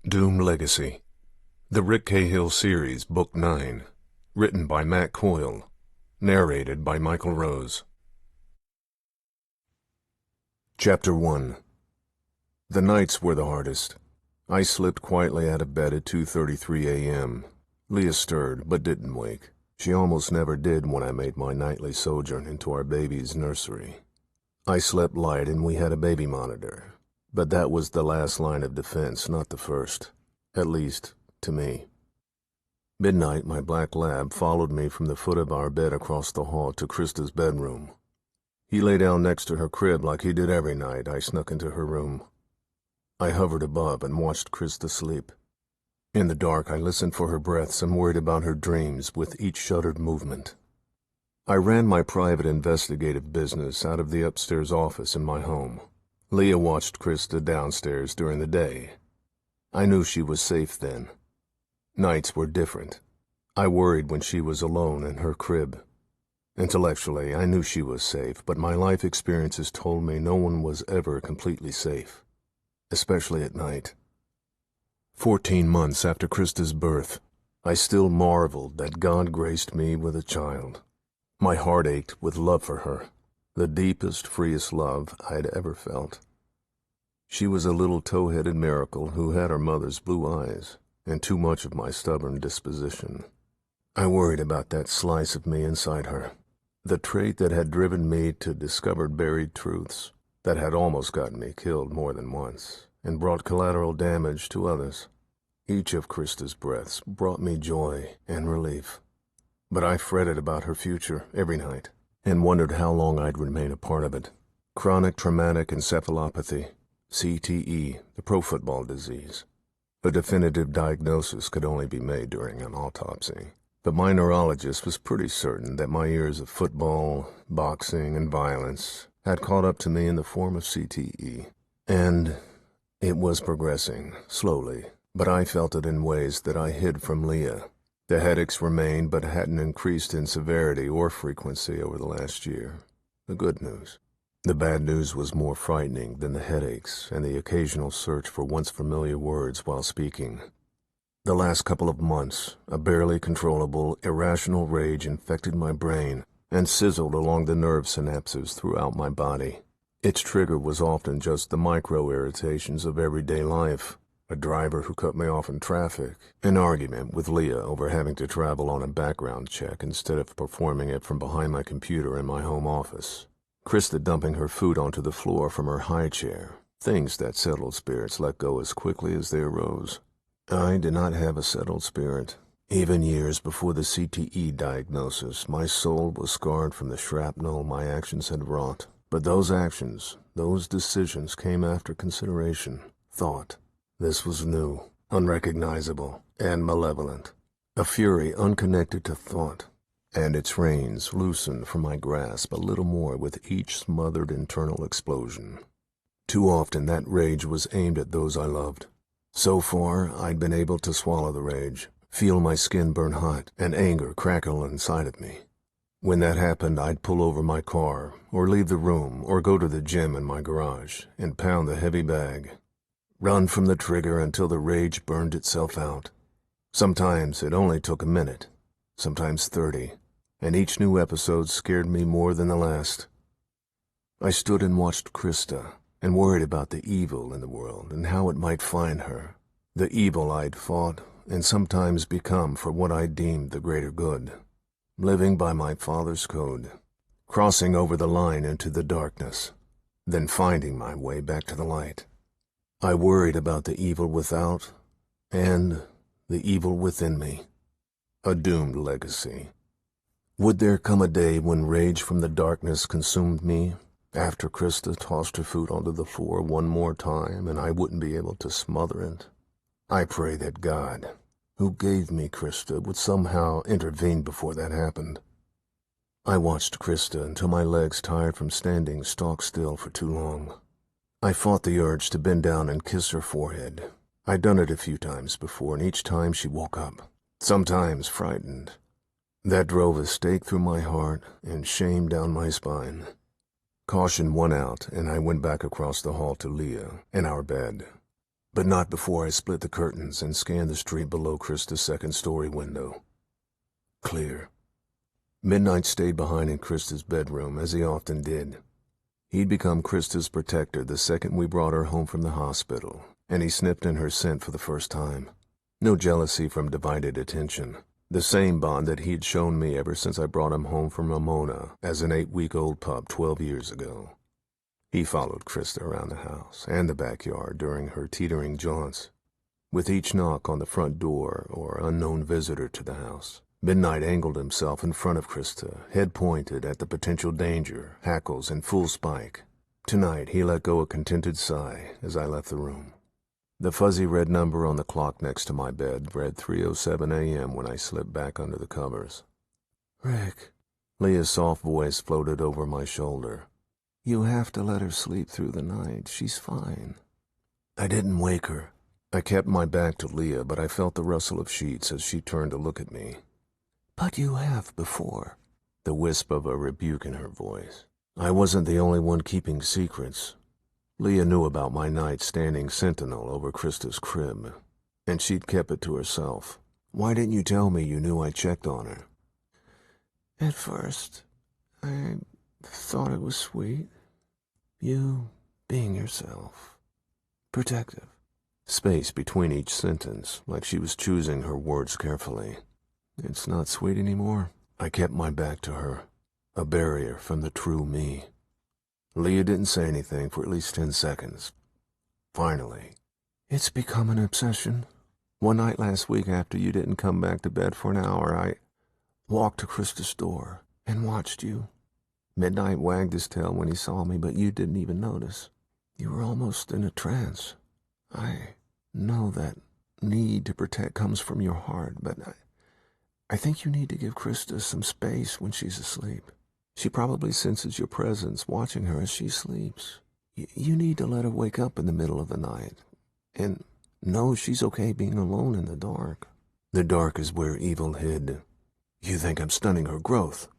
Doom Legacy. The Rick Cahill Series, Book 9. Written by Matt Coyle. Narrated by Michael Rose. Chapter 1. The nights were the hardest. I slipped quietly out of bed at 2:33 a.m. Leah stirred, but didn't wake. She almost never did when I made my nightly sojourn into our baby's nursery. I slept light and we had a baby monitor. But that was the last line of defense, not the first. At least, to me. Midnight, my black lab followed me from the foot of our bed across the hall to Krista's bedroom. He lay down next to her crib like he did every night I snuck into her room. I hovered above and watched Krista sleep. In the dark, I listened for her breaths and worried about her dreams with each shuttered movement. I ran my private investigative business out of the upstairs office in my home. Leah watched Krista downstairs during the day. I knew she was safe then. Nights were different. I worried when she was alone in her crib. Intellectually, I knew she was safe, but my life experiences told me no one was ever completely safe, especially at night. 14 months after Krista's birth, I still marveled that God graced me with a child. My heart ached with love for her. The deepest, freest love I'd ever felt. She was a little tow-headed miracle who had her mother's blue eyes and too much of my stubborn disposition. I worried about that slice of me inside her, the trait that had driven me to discover buried truths, that had almost gotten me killed more than once, and brought collateral damage to others. Each of Krista's breaths brought me joy and relief, but I fretted about her future every night, and wondered how long I'd remain a part of it. Chronic traumatic encephalopathy, CTE, the pro football disease. A definitive diagnosis could only be made during an autopsy, but my neurologist was pretty certain that my years of football, boxing, and violence had caught up to me in the form of CTE. And it was progressing, slowly, but I felt it in ways that I hid from Leah. The headaches remained but hadn't increased in severity or frequency over the last year. The good news. The bad news was more frightening than the headaches and the occasional search for once familiar words while speaking. The last couple of months, a barely controllable, irrational rage infected my brain and sizzled along the nerve synapses throughout my body. Its trigger was often just the micro-irritations of everyday life. A driver who cut me off in traffic, an argument with Leah over having to travel on a background check instead of performing it from behind my computer in my home office, Krista dumping her food onto the floor from her high chair, things that settled spirits let go as quickly as they arose. I did not have a settled spirit. Even years before the CTE diagnosis, my soul was scarred from the shrapnel my actions had wrought. But those actions, those decisions came after consideration, thought. This was new, unrecognizable, and malevolent. A fury unconnected to thought, and its reins loosened from my grasp a little more with each smothered internal explosion. Too often that rage was aimed at those I loved. So far, I'd been able to swallow the rage, feel my skin burn hot, and anger crackle inside of me. When that happened, I'd pull over my car, or leave the room, or go to the gym in my garage, and pound the heavy bag. Run from the trigger until the rage burned itself out. Sometimes it only took a minute, sometimes 30, and each new episode scared me more than the last. I stood and watched Krista, and worried about the evil in the world and how it might find her. The evil I'd fought, and sometimes become for what I deemed the greater good. Living by my father's code, crossing over the line into the darkness, then finding my way back to the light. I worried about the evil without, and the evil within me. A doomed legacy. Would there come a day when rage from the darkness consumed me, after Krista tossed her food onto the floor one more time and I wouldn't be able to smother it? I pray that God, who gave me Krista, would somehow intervene before that happened. I watched Krista until my legs tired from standing stock still for too long. I fought the urge to bend down and kiss her forehead. I'd done it a few times before, and each time she woke up, sometimes frightened. That drove a stake through my heart and shame down my spine. Caution won out, and I went back across the hall to Leah and our bed. but not before I split the curtains and scanned the street below Krista's second-story window. Clear. Midnight stayed behind in Krista's bedroom, as he often did. He'd become Krista's protector the second we brought her home from the hospital, and he sniffed in her scent for the first time. No jealousy from divided attention. The same bond that he'd shown me ever since I brought him home from Ramona as an 8-week-old pup 12 years ago. He followed Krista around the house and the backyard during her teetering jaunts. With each knock on the front door or unknown visitor to the house, Midnight angled himself in front of Krista, head pointed at the potential danger, hackles in full spike. Tonight he let go a contented sigh as I left the room. The fuzzy red number on the clock next to my bed read 3:07 a.m. when I slipped back under the covers. "Rick," Leah's soft voice floated over my shoulder. "You have to let her sleep through the night. She's fine." I didn't wake her. I kept my back to Leah, but I felt the rustle of sheets as she turned to look at me. "But you have before," the wisp of a rebuke in her voice. I wasn't the only one keeping secrets. Leah knew about my night standing sentinel over Krista's crib, and she'd kept it to herself. "Why didn't you tell me you knew I checked on her?" "At first, I thought it was sweet. You being yourself. Protective." Space between each sentence, like she was choosing her words carefully. "It's not sweet anymore." I kept my back to her, a barrier from the true me. Leah didn't say anything for at least 10 seconds. Finally, "It's become an obsession. One night last week after you didn't come back to bed for an hour, I walked to Krista's door and watched you. Midnight wagged his tail when he saw me, but you didn't even notice. You were almost in a trance. I know that need to protect comes from your heart, but I think you need to give Krista some space when she's asleep. She probably senses your presence watching her as she sleeps. You need to let her wake up in the middle of the night and know she's okay being alone in the dark. The dark is where evil hid. You think I'm stunning her growth?"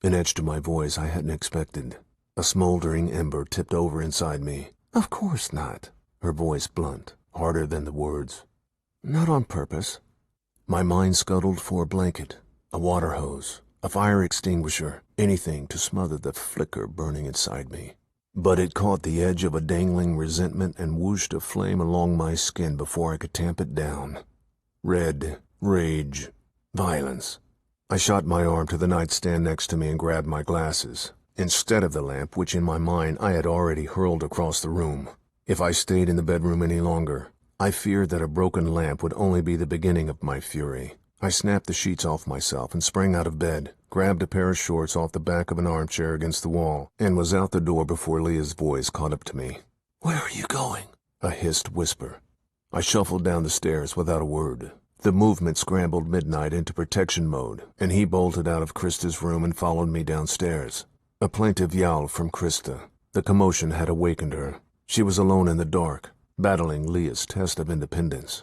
An edge to my voice I hadn't expected. A smoldering ember tipped over inside me. "Of course not." Her voice blunt, harder than the words. "Not on purpose." My mind scuttled for a blanket, a water hose, a fire extinguisher, anything to smother the flicker burning inside me. But it caught the edge of a dangling resentment and whooshed a flame along my skin before I could tamp it down. Red, rage, violence. I shot my arm to the nightstand next to me and grabbed my glasses, instead of the lamp which in my mind I had already hurled across the room. If I stayed in the bedroom any longer, I feared that a broken lamp would only be the beginning of my fury. I snapped the sheets off myself and sprang out of bed, grabbed a pair of shorts off the back of an armchair against the wall, and was out the door before Leah's voice caught up to me. "Where are you going?" A hissed whisper. I shuffled down the stairs without a word. The movement scrambled Midnight into protection mode, and he bolted out of Krista's room and followed me downstairs. A plaintive yowl from Krista. The commotion had awakened her. She was alone in the dark, battling Leah's test of independence.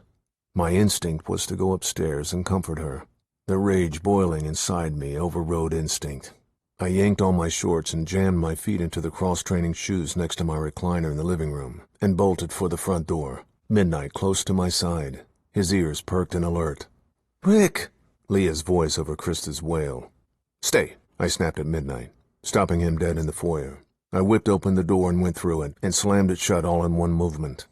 My instinct was to go upstairs and comfort her. The rage boiling inside me overrode instinct. I yanked on my shorts and jammed my feet into the cross-training shoes next to my recliner in the living room, and bolted for the front door, Midnight close to my side, his ears perked and alert. "Rick!" Leah's voice over Krista's wail. "Stay!" I snapped at Midnight, stopping him dead in the foyer. I whipped open the door and went through it, and slammed it shut all in one movement.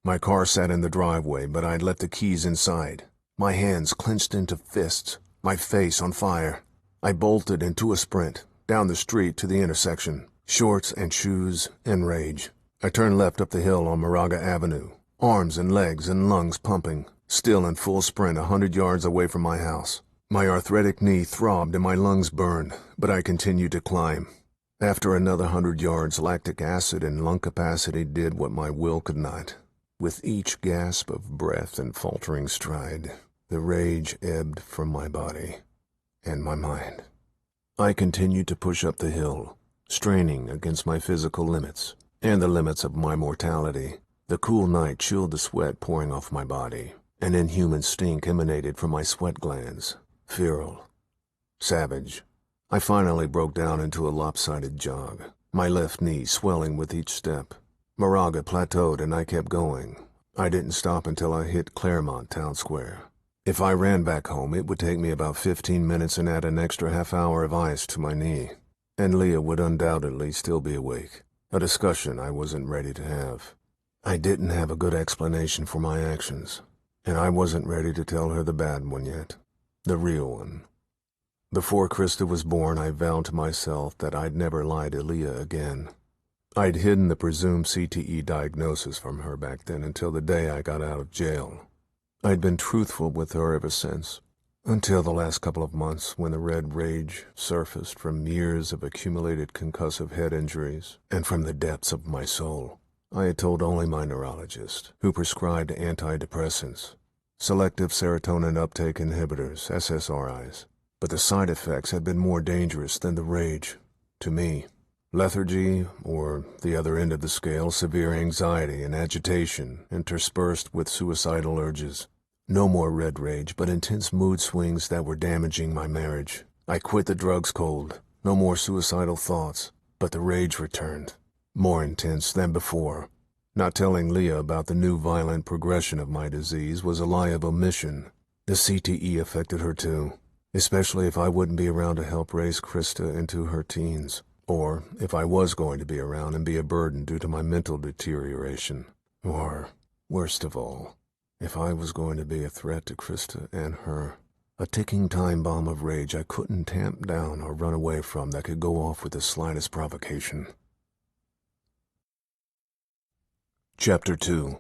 My car sat in the driveway, but I'd left the keys inside. My hands clenched into fists, my face on fire. I bolted into a sprint, down the street to the intersection, shorts and shoes and rage. I turned left up the hill on Moraga Avenue, arms and legs and lungs pumping, still in full sprint 100 yards away from my house. My arthritic knee throbbed and my lungs burned, but I continued to climb. After another 100 yards, lactic acid and lung capacity did what my will could not. With each gasp of breath and faltering stride, the rage ebbed from my body and my mind. I continued to push up the hill, straining against my physical limits and the limits of my mortality. The cool night chilled the sweat pouring off my body. An inhuman stink emanated from my sweat glands, feral, savage. I finally broke down into a lopsided jog, my left knee swelling with each step. Moraga plateaued and I kept going, I didn't stop until I hit Claremont Town Square. If I ran back home, it would take me about 15 minutes and add an extra half-hour of ice to my knee. And Leah would undoubtedly still be awake, a discussion I wasn't ready to have. I didn't have a good explanation for my actions, and I wasn't ready to tell her the bad one yet, the real one. Before Krista was born, I vowed to myself that I'd never lie to Leah again. I'd hidden the presumed CTE diagnosis from her back then until the day I got out of jail. I'd been truthful with her ever since, until the last couple of months when the red rage surfaced from years of accumulated concussive head injuries and from the depths of my soul. I had told only my neurologist, who prescribed antidepressants, selective serotonin uptake inhibitors, SSRIs, but the side effects had been more dangerous than the rage, to me. Lethargy, or the other end of the scale, severe anxiety and agitation interspersed with suicidal urges. No more red rage, but intense mood swings that were damaging my marriage. I quit the drugs cold. No more suicidal thoughts, but the rage returned, more intense than before. Not telling Leah about the new violent progression of my disease was a lie of omission. The CTE affected her too, especially if I wouldn't be around to help raise Krista into her teens, or if I was going to be around and be a burden due to my mental deterioration, or, worst of all, if I was going to be a threat to Krista and her, a ticking time bomb of rage I couldn't tamp down or run away from that could go off with the slightest provocation. Chapter 2.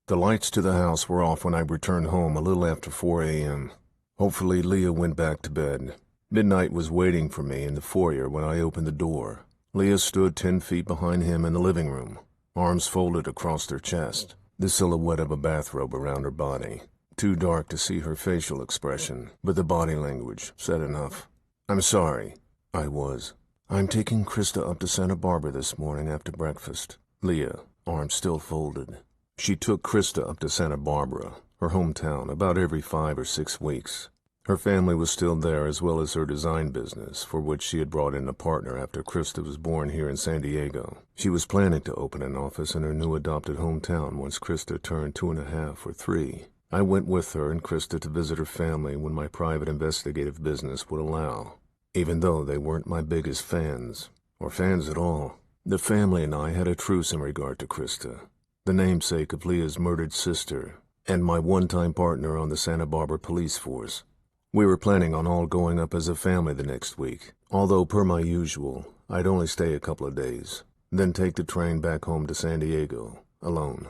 The lights to the house were off when I returned home a little after 4 a.m. Hopefully Leah went back to bed. Midnight was waiting for me in the foyer when I opened the door. Leah stood 10 feet behind him in the living room, arms folded across her chest, the silhouette of a bathrobe around her body. Too dark to see her facial expression, but the body language said enough. "I'm sorry." I was. "I'm taking Krista up to Santa Barbara this morning after breakfast." Leah, arms still folded. She took Krista up to Santa Barbara, her hometown, about every 5 or 6 weeks. Her family was still there, as well as her design business, for which she had brought in a partner after Krista was born here in San Diego. She was planning to open an office in her new adopted hometown once Krista turned 2.5 or 3. I went with her and Krista to visit her family when my private investigative business would allow, even though they weren't my biggest fans, or fans at all. The family and I had a truce in regard to Krista, the namesake of Leah's murdered sister, and my one-time partner on the Santa Barbara police force. We were planning on all going up as a family the next week, although per my usual, I'd only stay a couple of days, then take the train back home to San Diego, alone.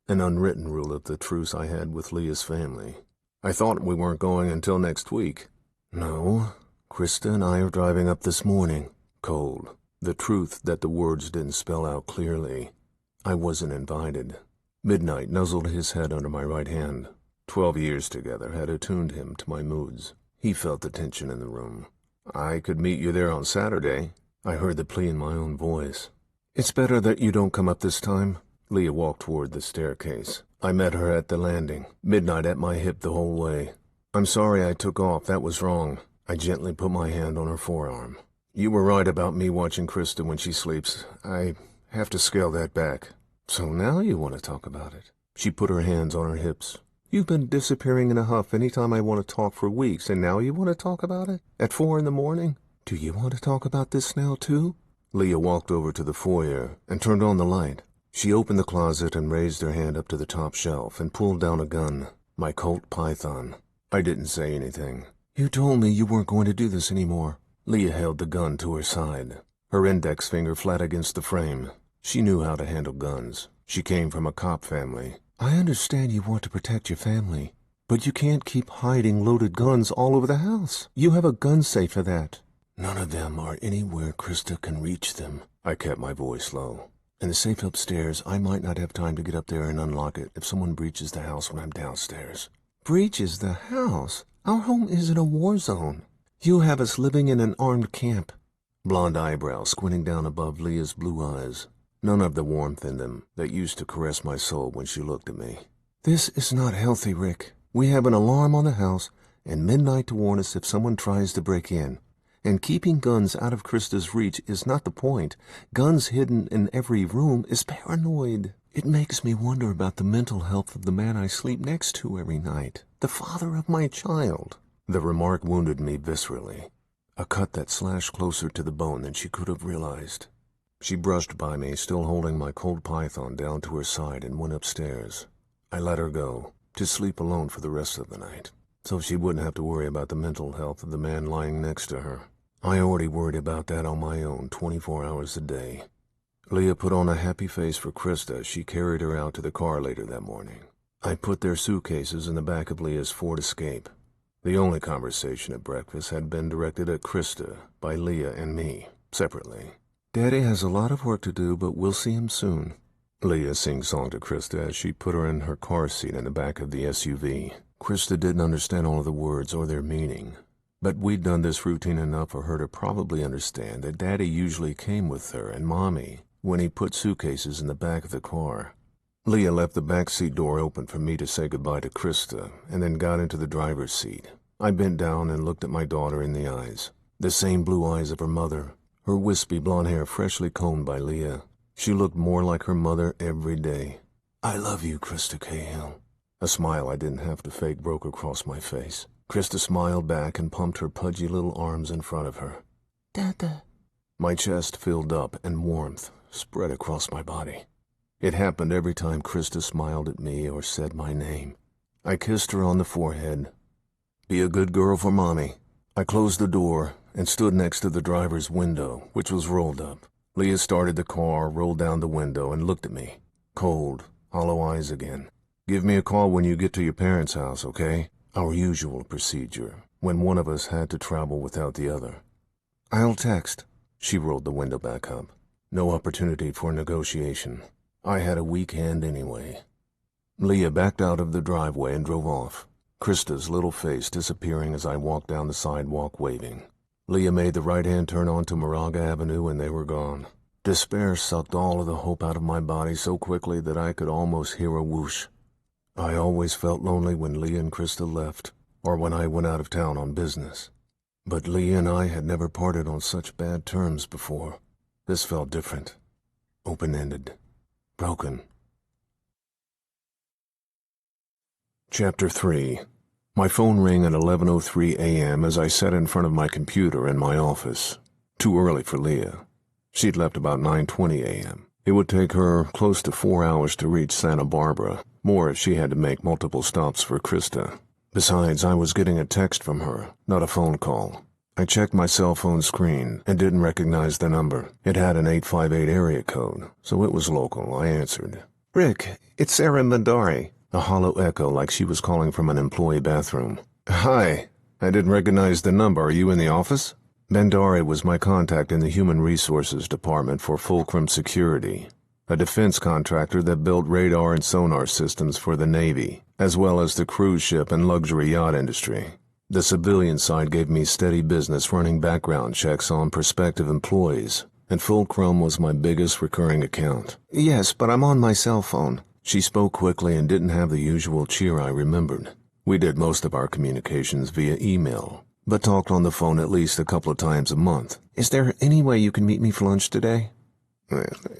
An unwritten rule of the truce I had with Leah's family. I thought we weren't going until next week. No, Krista and I are driving up this morning, cold. The truth that the words didn't spell out clearly. I wasn't invited. Midnight nuzzled his head under my right hand. 12 years together had attuned him to my moods. He felt the tension in the room. "I could meet you there on Saturday." I heard the plea in my own voice. "It's better that you don't come up this time." Leah walked toward the staircase. I met her at the landing, Midnight at my hip the whole way. "I'm sorry I took off. That was wrong." I gently put my hand on her forearm. "You were right about me watching Krista when she sleeps. I have to scale that back." "So now you want to talk about it?" She put her hands on her hips. "You've been disappearing in a huff any time I want to talk for weeks, and now you want to talk about it? At 4 in the morning? Do you want to talk about this now, too?" Leah walked over to the foyer and turned on the light. She opened the closet and raised her hand up to the top shelf and pulled down a gun, my Colt Python. I didn't say anything. "You told me you weren't going to do this anymore." Leah held the gun to her side, her index finger flat against the frame. She knew how to handle guns. She came from a cop family. "I understand you want to protect your family, but you can't keep hiding loaded guns all over the house. You have a gun safe for that." "None of them are anywhere Krista can reach them." I kept my voice low. "And the safe upstairs, I might not have time to get up there and unlock it if someone breaches the house when I'm downstairs." "Breaches the house? Our home isn't a war zone. You have us living in an armed camp." Blonde eyebrows squinting down above Leah's blue eyes. None of the warmth in them that used to caress my soul when she looked at me. "This is not healthy, Rick. We have an alarm on the house, and midnight to warn us if someone tries to break in. And keeping guns out of Krista's reach is not the point. Guns hidden in every room is paranoid. It makes me wonder about the mental health of the man I sleep next to every night, the father of my child." The remark wounded me viscerally, a cut that slashed closer to the bone than she could have realized. She brushed by me, still holding my cold python down to her side, and went upstairs. I let her go, to sleep alone for the rest of the night, so she wouldn't have to worry about the mental health of the man lying next to her. I already worried about that on my own 24 hours a day. Leah put on a happy face for Krista as she carried her out to the car later that morning. I put their suitcases in the back of Leah's Ford Escape. The only conversation at breakfast had been directed at Krista by Leah and me, separately. "Daddy has a lot of work to do, but we'll see him soon," Leah sing-songed to Krista as she put her in her car seat in the back of the SUV. Krista didn't understand all of the words or their meaning, but we'd done this routine enough for her to probably understand that Daddy usually came with her and Mommy when he put suitcases in the back of the car. Leah left the back seat door open for me to say goodbye to Krista, and then got into the driver's seat. I bent down and looked at my daughter in the eyes. The same blue eyes of her mother, her wispy blonde hair freshly combed by Leah. She looked more like her mother every day. "I love you, Krista Cahill." A smile I didn't have to fake broke across my face. Krista smiled back and pumped her pudgy little arms in front of her. "Dada." My chest filled up and warmth spread across my body. It happened every time Krista smiled at me or said my name. I kissed her on the forehead. "Be a good girl for Mommy." I closed the door and stood next to the driver's window, which was rolled up. Leah started the car, rolled down the window, and looked at me. Cold, hollow eyes again. "Give me a call when you get to your parents' house, okay?" Our usual procedure, when one of us had to travel without the other. "I'll text." She rolled the window back up. No opportunity for negotiation. I had a weak hand anyway. Leah backed out of the driveway and drove off, Krista's little face disappearing as I walked down the sidewalk waving. Leah made the right-hand turn onto Moraga Avenue and they were gone. Despair sucked all of the hope out of my body so quickly that I could almost hear a whoosh. I always felt lonely when Leah and Krista left, or when I went out of town on business. But Leah and I had never parted on such bad terms before. This felt different. Open-ended. Broken. Chapter 3. My phone rang at 11:03 a.m. as I sat in front of my computer in my office. Too early for Leah. She'd left about 9:20 a.m. It would take her close to 4 hours to reach Santa Barbara, more if she had to make multiple stops for Krista. Besides, I was getting a text from her, not a phone call. I checked my cell phone screen and didn't recognize the number. It had an 858 area code, so it was local. I answered. "Rick, it's Sarah Mandari." A hollow echo like she was calling from an employee bathroom. "Hi. I didn't recognize the number. Are you in the office?" Mandari was my contact in the Human Resources Department for Fulcrum Security, a defense contractor that built radar and sonar systems for the Navy, as well as the cruise ship and luxury yacht industry. The civilian side gave me steady business running background checks on prospective employees, and Fulcrum was my biggest recurring account. "Yes, but I'm on my cell phone." She spoke quickly and didn't have the usual cheer I remembered. We did most of our communications via email, but talked on the phone at least a couple of times a month. "Is there any way you can meet me for lunch today?"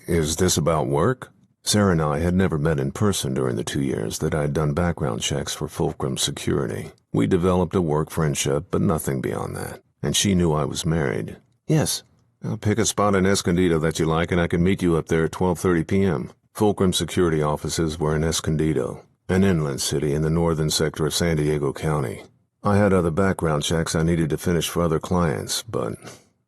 "Is this about work?" Sarah and I had never met in person during the 2 years that I had done background checks for Fulcrum Security. We developed a work friendship, but nothing beyond that, and she knew I was married. "Yes." "I'll pick a spot in Escondido that you like, and I can meet you up there at 12:30 p.m. Fulcrum Security offices were in Escondido, an inland city in the northern sector of San Diego County. I had other background checks I needed to finish for other clients, but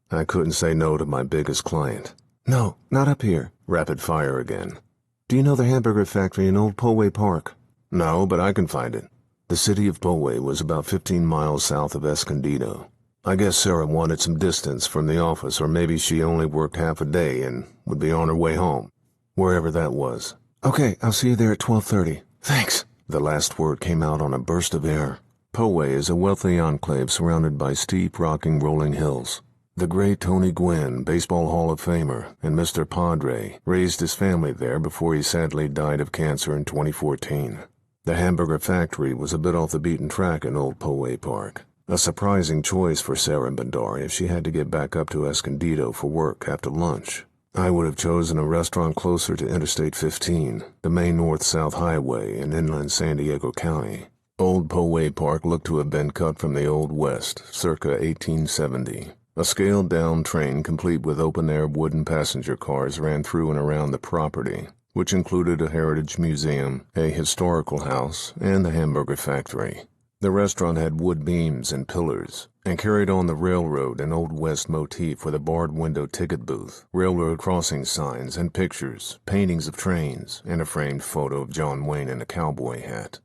I couldn't say no to my biggest client. "No, not up here." Rapid fire again. "Do you know the hamburger factory in Old Poway Park?" "No, but I can find it." The city of Poway was about 15 miles south of Escondido. I guess Sarah wanted some distance from the office, or maybe she only worked half a day and would be on her way home, wherever that was. "Okay, I'll see you there at 12:30. "Thanks." The last word came out on a burst of air. Poway is a wealthy enclave surrounded by steep, rocking, rolling hills. The great Tony Gwynn, Baseball Hall of Famer, and Mr. Padre raised his family there before he sadly died of cancer in 2014. The hamburger factory was a bit off the beaten track in Old Poway Park. A surprising choice for Sarah Bandari if she had to get back up to Escondido for work after lunch. I would have chosen a restaurant closer to Interstate 15, the main north-south highway in inland San Diego County. Old Poway Park looked to have been cut from the Old West, circa 1870. A scaled-down train complete with open-air wooden passenger cars ran through and around the property, which included a heritage museum, a historical house, and the hamburger factory. The restaurant had wood beams and pillars, and carried on the railroad and Old West motif with a barred window ticket booth, railroad crossing signs and pictures, paintings of trains, and a framed photo of John Wayne in a cowboy hat.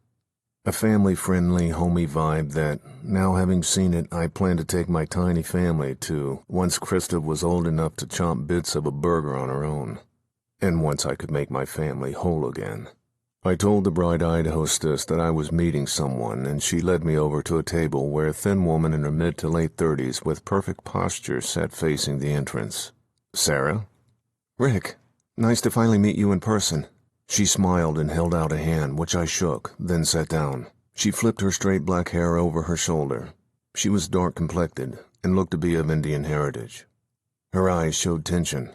A family-friendly, homey vibe that, now having seen it, I plan to take my tiny family to once Krista was old enough to chomp bits of a burger on her own, and once I could make my family whole again. I told the bright-eyed hostess that I was meeting someone, and she led me over to a table where a thin woman in her mid to late 30s with perfect posture sat facing the entrance. Sarah? Rick, nice to finally meet you in person. She smiled and held out a hand, which I shook, then sat down. She flipped her straight black hair over her shoulder. She was dark-complected and looked to be of Indian heritage. Her eyes showed tension.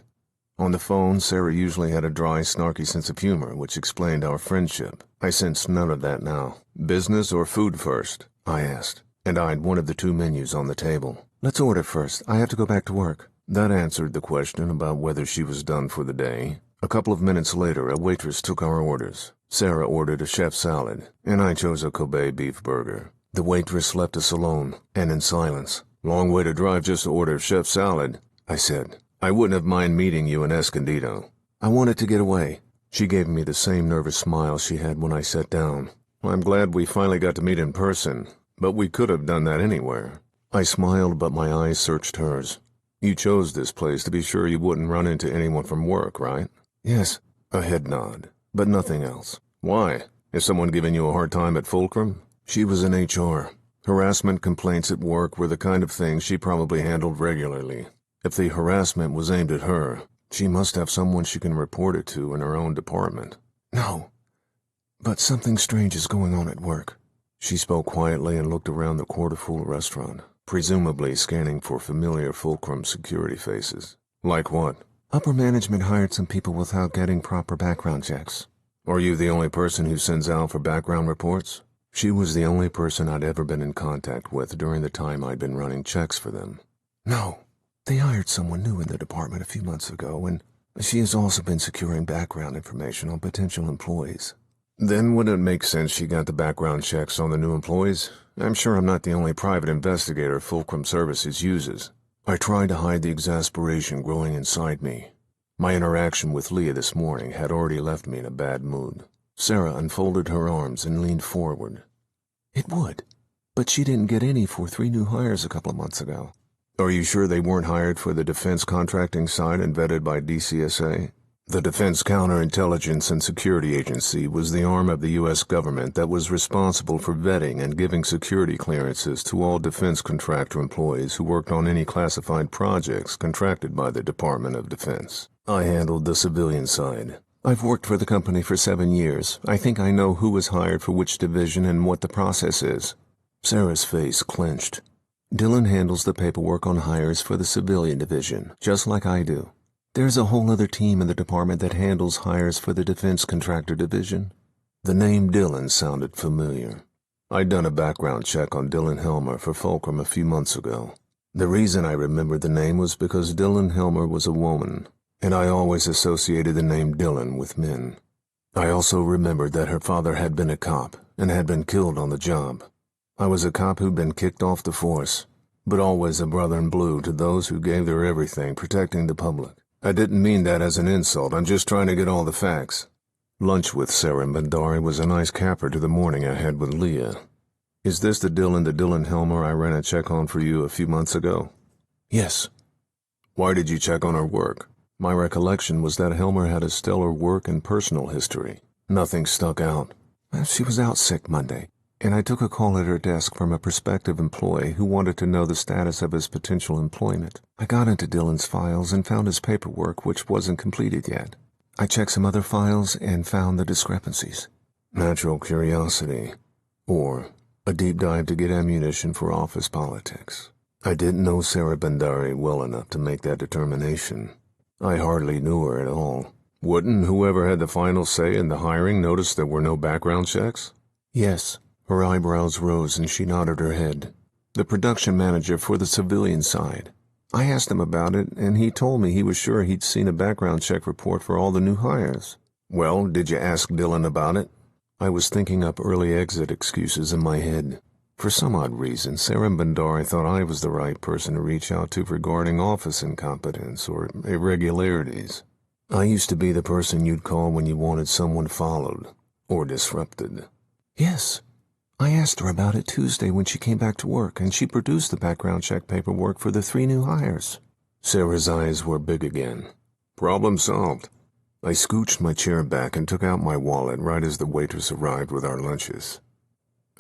On the phone, Sarah usually had a dry, snarky sense of humor, which explained our friendship. I sensed none of that now. Business or food first? I asked, and eyed one of the two menus on the table. Let's order first. I have to go back to work. That answered the question about whether she was done for the day. A couple of minutes later, a waitress took our orders. Sarah ordered a chef salad, and I chose a Kobe beef burger. The waitress left us alone, and in silence. Long way to drive just to order chef salad, I said. I wouldn't have minded meeting you in Escondido. I wanted to get away. She gave me the same nervous smile she had when I sat down. I'm glad we finally got to meet in person, but we could have done that anywhere. I smiled, but my eyes searched hers. You chose this place to be sure you wouldn't run into anyone from work, right? Yes. A head nod, but nothing else. Why? Is someone giving you a hard time at Fulcrum? She was in HR. Harassment complaints at work were the kind of thing she probably handled regularly. If the harassment was aimed at her, she must have someone she can report it to in her own department. No, but something strange is going on at work. She spoke quietly and looked around the quarter-full restaurant, presumably scanning for familiar Fulcrum security faces. Like what? Upper management hired some people without getting proper background checks. Are you the only person who sends out for background reports? She was the only person I'd ever been in contact with during the time I'd been running checks for them. No. They hired someone new in the department a few months ago, and she has also been securing background information on potential employees. Then wouldn't it make sense she got the background checks on the new employees? I'm sure I'm not the only private investigator Fulcrum Services uses. I tried to hide the exasperation growing inside me. My interaction with Leah this morning had already left me in a bad mood. Sarah unfolded her arms and leaned forward. It would, but she didn't get any for 3 new hires a couple of months ago. Are you sure they weren't hired for the defense contracting side and vetted by DCSA? The Defense Counterintelligence and Security Agency was the arm of the U.S. government that was responsible for vetting and giving security clearances to all defense contractor employees who worked on any classified projects contracted by the Department of Defense. I handled the civilian side. I've worked for the company for 7 years. I think I know who was hired for which division and what the process is. Sarah's face clenched. Dylan handles the paperwork on hires for the civilian division, just like I do. There's a whole other team in the department that handles hires for the defense contractor division. The name Dylan sounded familiar. I'd done a background check on Dylan Helmer for Fulcrum a few months ago. The reason I remembered the name was because Dylan Helmer was a woman, and I always associated the name Dylan with men. I also remembered that her father had been a cop and had been killed on the job. I was a cop who'd been kicked off the force, but always a brother in blue to those who gave their everything protecting the public. I didn't mean that as an insult, I'm just trying to get all the facts. Lunch with Sarah Bandari was a nice capper to the morning I had with Leah. Is this the Dylan Helmer I ran a check on for you a few months ago? Yes. Why did you check on her work? My recollection was that Helmer had a stellar work and personal history. Nothing stuck out. She was out sick Monday, and I took a call at her desk from a prospective employee who wanted to know the status of his potential employment. I got into Dylan's files and found his paperwork, which wasn't completed yet. I checked some other files and found the discrepancies. Natural curiosity, or a deep dive to get ammunition for office politics. I didn't know Sarah Bandari well enough to make that determination. I hardly knew her at all. Wouldn't whoever had the final say in the hiring notice there were no background checks? Yes. Her eyebrows rose and she nodded her head. The production manager for the civilian side. I asked him about it, and he told me he was sure he'd seen a background check report for all the new hires. Well, did you ask Dylan about it? I was thinking up early exit excuses in my head. For some odd reason, Sarah Bandari thought I was the right person to reach out to regarding office incompetence or irregularities. I used to be the person you'd call when you wanted someone followed or disrupted. Yes. I asked her about it Tuesday when she came back to work, and she produced the background check paperwork for the 3 new hires. Sarah's eyes were big again. Problem solved. I scooched my chair back and took out my wallet right as the waitress arrived with our lunches.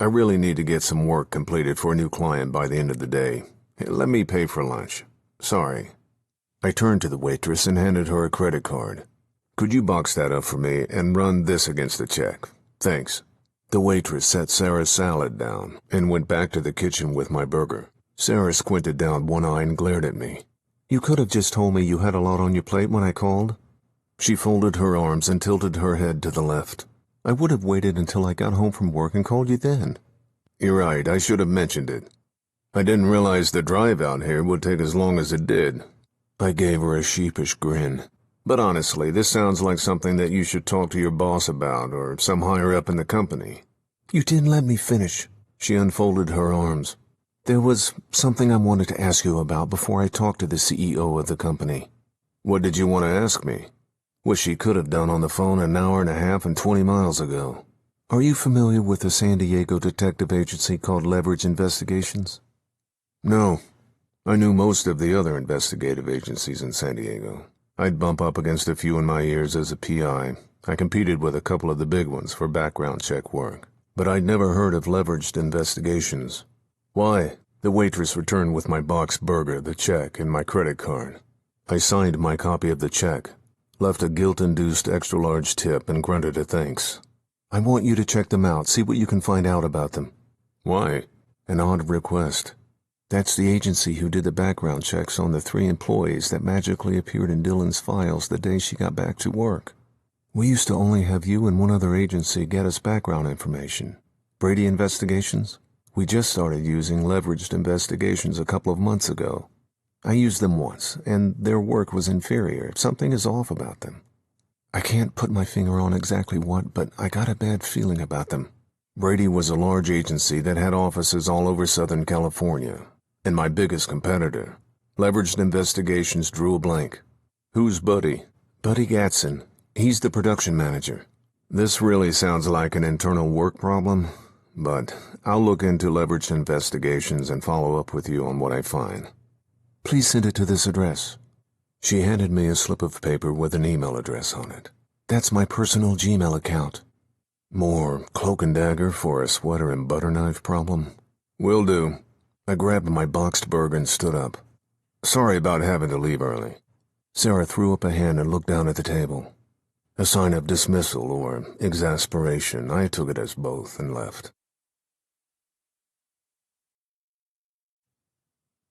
I really need to get some work completed for a new client by the end of the day. Let me pay for lunch. Sorry. I turned to the waitress and handed her a credit card. Could you box that up for me and run this against the check? Thanks. The waitress set Sarah's salad down and went back to the kitchen with my burger. Sarah squinted down one eye and glared at me. You could have just told me you had a lot on your plate when I called. She folded her arms and tilted her head to the left. I would have waited until I got home from work and called you then. You're right, I should have mentioned it. I didn't realize the drive out here would take as long as it did. I gave her a sheepish grin. But honestly, this sounds like something that you should talk to your boss about or some higher up in the company. You didn't let me finish. She unfolded her arms. There was something I wanted to ask you about before I talked to the CEO of the company. What did you want to ask me? What she could have done on the phone an hour and a half and 20 miles ago. Are you familiar with a San Diego detective agency called Leverage Investigations? No. I knew most of the other investigative agencies in San Diego. I'd bump up against a few in my years as a PI. I competed with a couple of the big ones for background check work. But I'd never heard of Leveraged Investigations. Why? The waitress returned with my boxed burger, the check, and my credit card. I signed my copy of the check, left a guilt-induced extra-large tip, and grunted a thanks. I want you to check them out, see what you can find out about them. Why? An odd request. That's the agency who did the background checks on the 3 employees that magically appeared in Dylan's files the day she got back to work. We used to only have you and one other agency get us background information. Brady Investigations? We just started using Leveraged Investigations a couple of months ago. I used them once, and their work was inferior. Something is off about them. I can't put my finger on exactly what, but I got a bad feeling about them. Brady was a large agency that had offices all over Southern California, and my biggest competitor. Leveraged Investigations drew a blank. Who's Buddy? Buddy Gatson. He's the production manager. This really sounds like an internal work problem, but I'll look into Leveraged Investigations and follow up with you on what I find. Please send it to this address. She handed me a slip of paper with an email address on it. That's my personal Gmail account. More cloak and dagger for a sweater and butter knife problem? Will do. I grabbed my boxed burger and stood up. Sorry about having to leave early. Sarah threw up a hand and looked down at the table. A sign of dismissal or exasperation. I took it as both and left.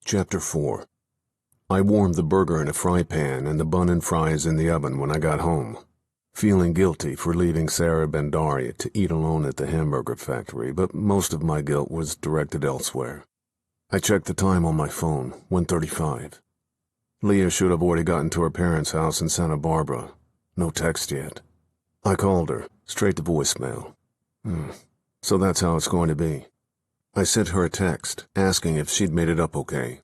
Chapter 4. I warmed the burger in a fry pan and the bun and fries in the oven when I got home, feeling guilty for leaving Sarah Bandari to eat alone at the hamburger factory, but most of my guilt was directed elsewhere. I checked the time on my phone, 1:35. Leah should have already gotten to her parents' house in Santa Barbara. No text yet. I called her, straight to voicemail. So that's how it's going to be. I sent her a text, asking if she'd made it up okay.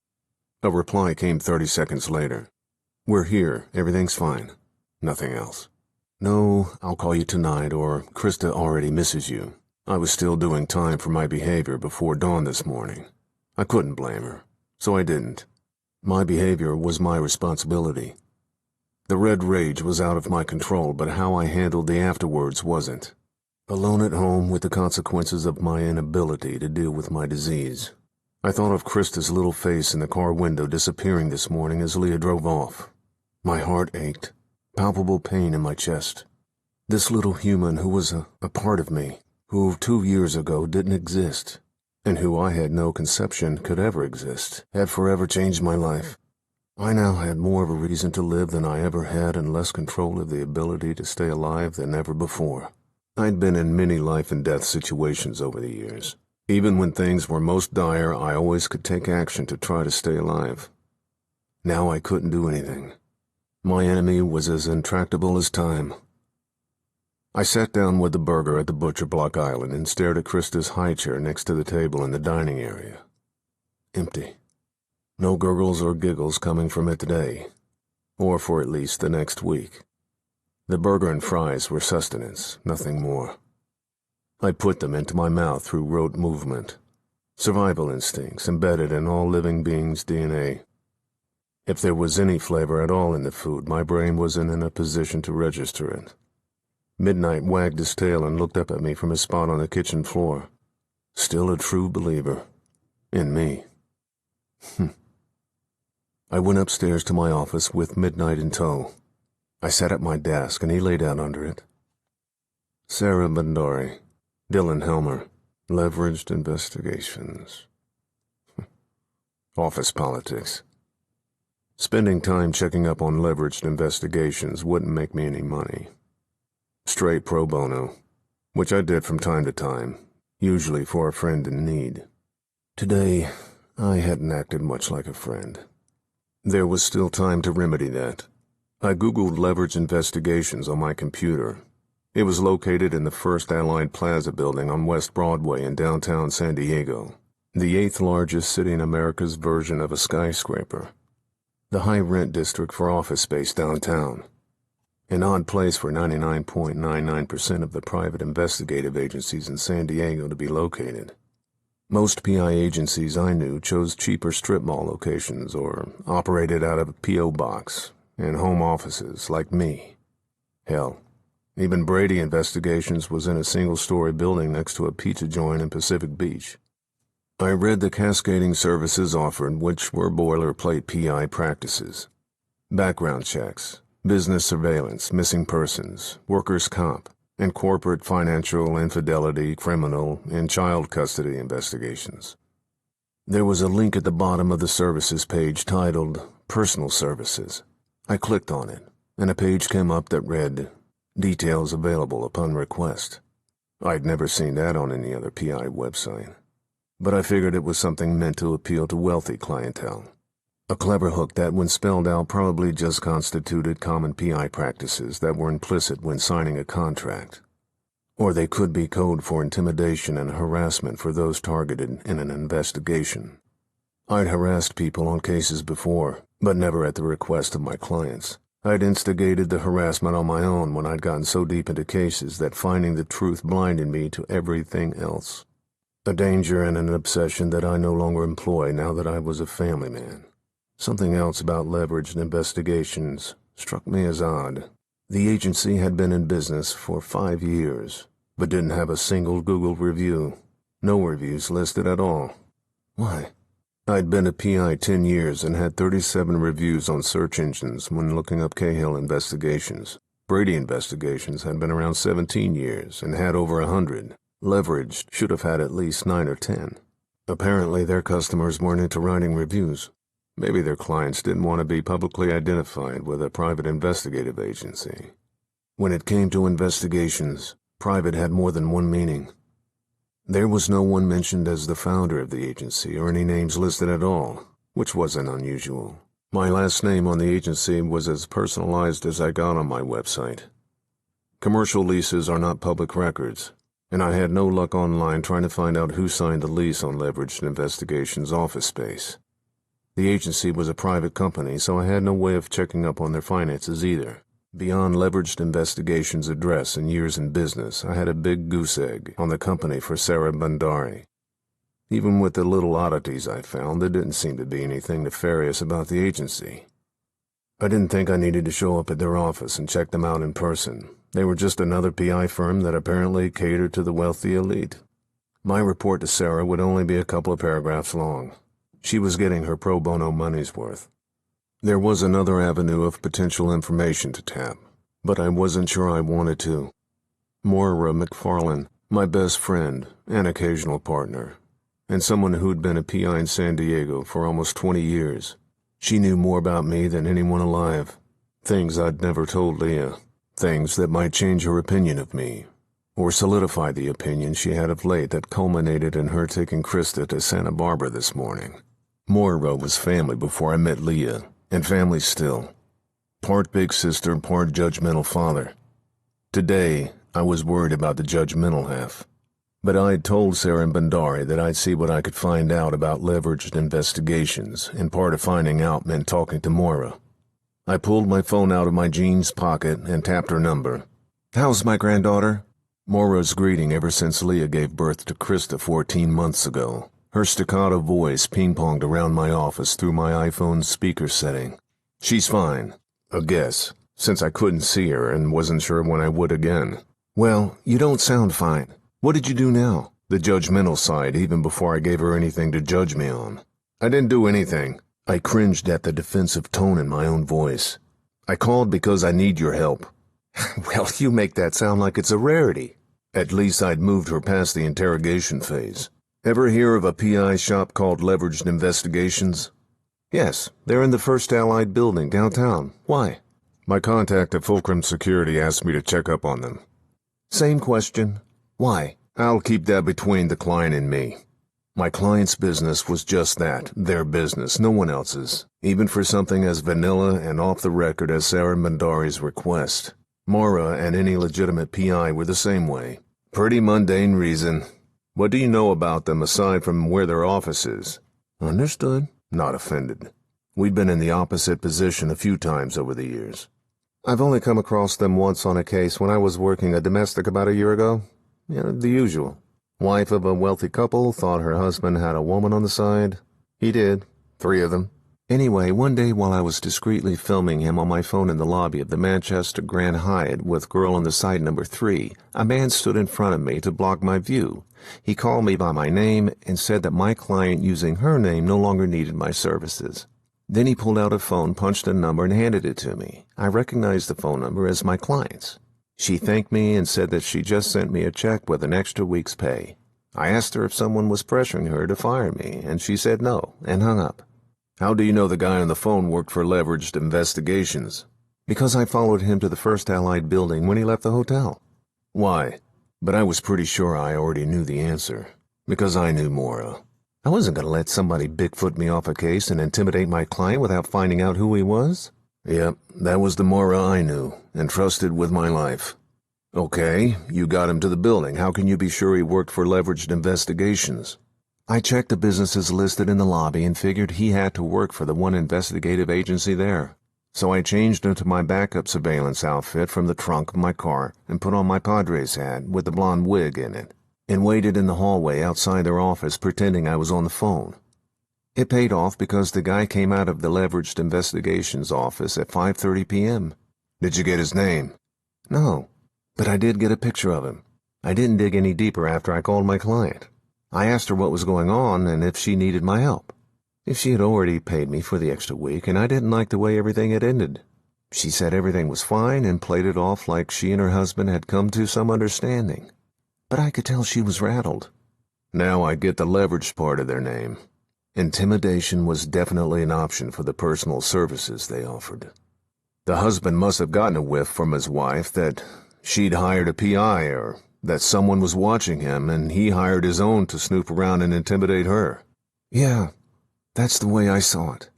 A reply came 30 seconds later. We're here, everything's fine. Nothing else. No, I'll call you tonight, or Krista already misses you. I was still doing time for my behavior before dawn this morning. I couldn't blame her, so I didn't. My behavior was my responsibility. The red rage was out of my control, but how I handled the afterwards wasn't. Alone at home with the consequences of my inability to deal with my disease. I thought of Krista's little face in the car window disappearing this morning as Leah drove off. My heart ached, palpable pain in my chest. This little human who was a part of me, who 2 years ago didn't exist, and who I had no conception could ever exist, had forever changed my life. I now had more of a reason to live than I ever had and less control of the ability to stay alive than ever before. I'd been in many life and death situations over the years. Even when things were most dire, I always could take action to try to stay alive. Now I couldn't do anything. My enemy was as intractable as time. I sat down with the burger at the Butcher Block Island and stared at Krista's high chair next to the table in the dining area. Empty. No gurgles or giggles coming from it today, or for at least the next week. The burger and fries were sustenance, nothing more. I put them into my mouth through rote movement. Survival instincts embedded in all living beings' DNA. If there was any flavor at all in the food, my brain wasn't in a position to register it. Midnight wagged his tail and looked up at me from his spot on the kitchen floor. Still a true believer. In me. I went upstairs to my office with Midnight in tow. I sat at my desk and he lay down under it. Sarah Bandari, Dylan Helmer, leveraged investigations. Office politics. Spending time checking up on leveraged investigations wouldn't make me any money. Straight pro bono, which I did from time to time, usually for a friend in need. Today, I hadn't acted much like a friend. There was still time to remedy that. I Googled leverage investigations on my computer. It was located in the First Allied Plaza building on West Broadway in downtown San Diego, the 8th largest city in America's version of a skyscraper. The high-rent district for office space downtown. An odd place for 99.99% of the private investigative agencies in San Diego to be located. Most PI agencies I knew chose cheaper strip mall locations or operated out of a P.O. box and home offices like me. Hell, even Brady Investigations was in a single-story building next to a pizza joint in Pacific Beach. I read the cascading services offered, which were boilerplate PI practices. Background checks, business surveillance, missing persons, workers' comp, and corporate financial infidelity, criminal, and child custody investigations. There was a link at the bottom of the services page titled Personal Services. I clicked on it, and a page came up that read, Details available upon request. I'd never seen that on any other PI website, but I figured it was something meant to appeal to wealthy clientele. A clever hook that, when spelled out, probably just constituted common PI practices that were implicit when signing a contract. Or they could be code for intimidation and harassment for those targeted in an investigation. I'd harassed people on cases before, but never at the request of my clients. I'd instigated the harassment on my own when I'd gotten so deep into cases that finding the truth blinded me to everything else. A danger and an obsession that I no longer employ now that I was a family man. Something else about leveraged investigations struck me as odd. The agency had been in business for 5 years, but didn't have a single Google review. No reviews listed at all. Why? I'd been a PI 10 years and had 37 reviews on search engines when looking up Cahill Investigations. Brady Investigations had been around 17 years and had over 100. Leveraged should have had at least 9 or 10. Apparently their customers weren't into writing reviews. Maybe their clients didn't want to be publicly identified with a private investigative agency. When it came to investigations, private had more than one meaning. There was no one mentioned as the founder of the agency or any names listed at all, which wasn't unusual. My last name on the agency was as personalized as I got on my website. Commercial leases are not public records, and I had no luck online trying to find out who signed the lease on Leveraged Investigations' office space. The agency was a private company, so I had no way of checking up on their finances either. Beyond Leveraged Investigations' address and years in business, I had a big goose egg on the company for Sarah Bandari. Even with the little oddities I found, there didn't seem to be anything nefarious about the agency. I didn't think I needed to show up at their office and check them out in person. They were just another PI firm that apparently catered to the wealthy elite. My report to Sarah would only be a couple of paragraphs long. She was getting her pro bono money's worth. There was another avenue of potential information to tap, but I wasn't sure I wanted to. Moira McFarlane, my best friend and occasional partner, and someone who'd been a PI in San Diego for almost 20 years. She knew more about me than anyone alive. Things I'd never told Leah. Things that might change her opinion of me, or solidify the opinion she had of late that culminated in her taking Krista to Santa Barbara this morning. Moira was family before I met Leah, and family still. Part big sister, part judgmental father. Today, I was worried about the judgmental half. But I'd told Sarah and Bandari that I'd see what I could find out about leveraged investigations, and part of finding out meant talking to Moira. I pulled my phone out of my jeans pocket and tapped her number. "How's my granddaughter?" Moira's greeting ever since Leah gave birth to Krista 14 months ago. Her staccato voice ping-ponged around my office through my iPhone's speaker setting. "She's fine. A guess, since I couldn't see her and wasn't sure when I would again." "Well, you don't sound fine. What did you do now?" The judgmental side, even before I gave her anything to judge me on. "I didn't do anything." I cringed at the defensive tone in my own voice. "I called because I need your help." "Well, you make that sound like it's a rarity." At least I'd moved her past the interrogation phase. "Ever hear of a PI shop called Leveraged Investigations?" "Yes, they're in the First Allied building downtown. Why?" "My contact at Fulcrum Security asked me to check up on them." "Same question. Why?" "I'll keep that between the client and me." My client's business was just that, their business, no one else's, even for something as vanilla and off-the-record as Sarah Bandari's request. Moira and any legitimate PI were the same way. "Pretty mundane reason. What do you know about them aside from where their office is?" "Understood." Not offended. We'd been in the opposite position a few times over the years. "I've only come across them once on a case when I was working a domestic about a year ago. The usual. Wife of a wealthy couple thought her husband had a woman on the side. He did. 3 of them. Anyway, one day while I was discreetly filming him on my phone in the lobby of the Manchester Grand Hyatt with girl on the side number 3, a man stood in front of me to block my view. He called me by my name and said that my client using her name no longer needed my services. Then he pulled out a phone, punched a number, and handed it to me. I recognized the phone number as my client's. She thanked me and said that she just sent me a check with an extra week's pay. I asked her if someone was pressuring her to fire me, and she said no, and hung up. "How do you know the guy on the phone worked for Leveraged Investigations?" "Because I followed him to the First Allied building when he left the hotel." "Why?" But I was pretty sure I already knew the answer. Because I knew Moira. I wasn't going to let somebody Bigfoot me off a case and intimidate my client without finding out who he was. Yep, that was the Moira I knew and trusted with my life. "Okay, you got him to the building. How can you be sure he worked for Leveraged Investigations?" "I checked the businesses listed in the lobby and figured he had to work for the one investigative agency there. So I changed into my backup surveillance outfit from the trunk of my car and put on my Padres hat with the blonde wig in it, and waited in the hallway outside their office pretending I was on the phone. It paid off because the guy came out of the Leveraged Investigations office at 5:30 p.m. "Did you get his name?" "No, but I did get a picture of him. I didn't dig any deeper after I called my client. I asked her what was going on and if she needed my help. If she had already paid me for the extra week, and I didn't like the way everything had ended. She said everything was fine and played it off like she and her husband had come to some understanding. But I could tell she was rattled." Now I get the leveraged part of their name. Intimidation was definitely an option for the personal services they offered. The husband must have gotten a whiff from his wife that she'd hired a PI, or that someone was watching him and he hired his own to snoop around and intimidate her. "Yeah, that's the way I saw it.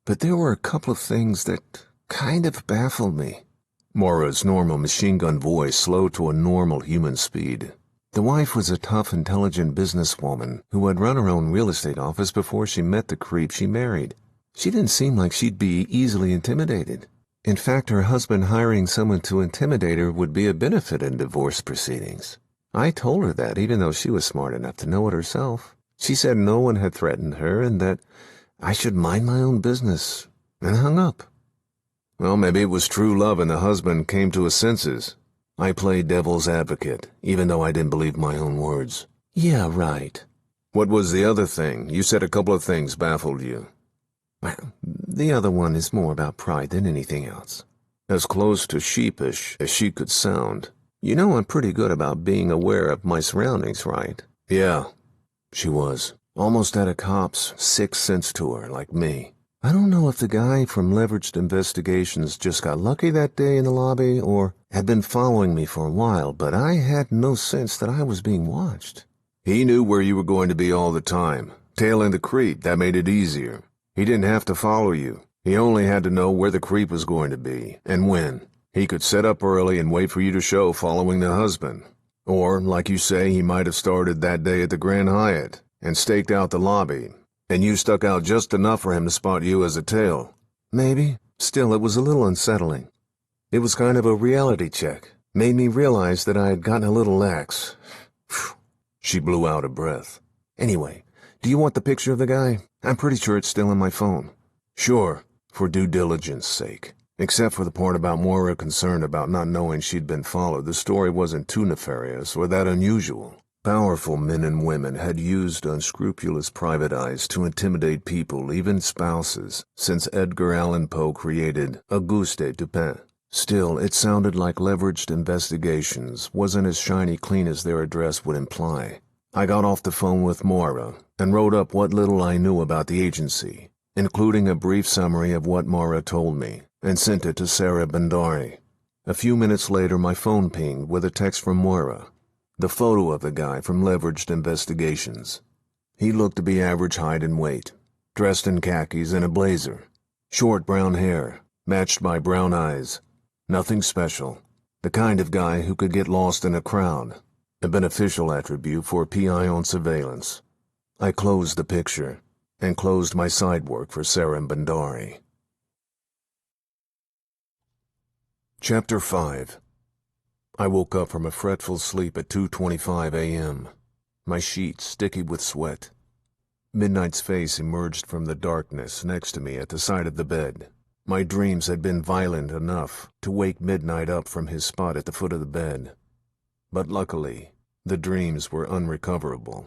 But there were a couple of things that kind of baffled me." Moira's normal machine gun voice slowed to a normal human speed. The wife was a tough, intelligent businesswoman who had run her own real estate office before she met the creep she married. She didn't seem like she'd be easily intimidated. In fact, her husband hiring someone to intimidate her would be a benefit in divorce proceedings. I told her that, even though she was smart enough to know it herself. She said no one had threatened her and that I should mind my own business, and hung up. Well, maybe it was true love and the husband came to his senses. I played devil's advocate, even though I didn't believe my own words. "Yeah, right." "What was the other thing? You said a couple of things baffled you." "Well, the other one is more about pride than anything else." As close to sheepish as she could sound. "You know I'm pretty good about being aware of my surroundings, right?" "Yeah." She was. Almost had a cop's sixth sense to her, like me. I don't know if the guy from Leveraged Investigations just got lucky that day in the lobby or had been following me for a while, but I had no sense that I was being watched. He knew where you were going to be all the time. Tailing the creep, that made it easier. He didn't have to follow you. He only had to know where the creep was going to be, and when. He could set up early and wait for you to show following the husband. Or, like you say, he might have started that day at the Grand Hyatt and staked out the lobby, and you stuck out just enough for him to spot you as a tail. Maybe. Still, it was a little unsettling. It was kind of a reality check. Made me realize that I had gotten a little lax. She blew out a breath. Anyway, do you want the picture of the guy? I'm pretty sure it's still in my phone. Sure, for due diligence sake. Except for the part about Moira concerned about not knowing she'd been followed, the story wasn't too nefarious or that unusual. Powerful men and women had used unscrupulous private eyes to intimidate people, even spouses, since Edgar Allan Poe created Auguste Dupin. Still, it sounded like Leveraged Investigations wasn't as shiny clean as their address would imply. I got off the phone with Moira and wrote up what little I knew about the agency, including a brief summary of what Moira told me, and sent it to Sarah Bandari. A few minutes later, my phone pinged with a text from Moira. The photo of the guy from Leveraged Investigations. He looked to be average height and weight, dressed in khakis and a blazer. Short brown hair, matched by brown eyes. Nothing special. The kind of guy who could get lost in a crowd. A beneficial attribute for a PI on surveillance. I closed the picture, and closed my side work for Sarah Bandari. Chapter 5. I woke up from a fretful sleep at 2:25 a.m., my sheets sticky with sweat. Midnight's face emerged from the darkness next to me at the side of the bed. My dreams had been violent enough to wake Midnight up from his spot at the foot of the bed. But luckily, the dreams were unrecoverable.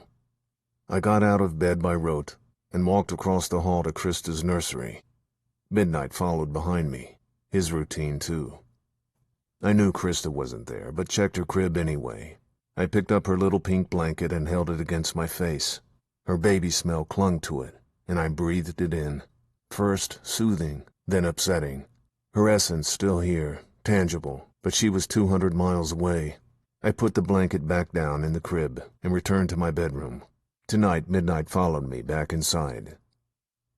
I got out of bed by rote and walked across the hall to Krista's nursery. Midnight followed behind me, his routine too. I knew Krista wasn't there, but checked her crib anyway. I picked up her little pink blanket and held it against my face. Her baby smell clung to it, and I breathed it in. First soothing, then upsetting. Her essence still here, tangible, but she was 200 miles away. I put the blanket back down in the crib and returned to my bedroom. Tonight, Midnight followed me back inside.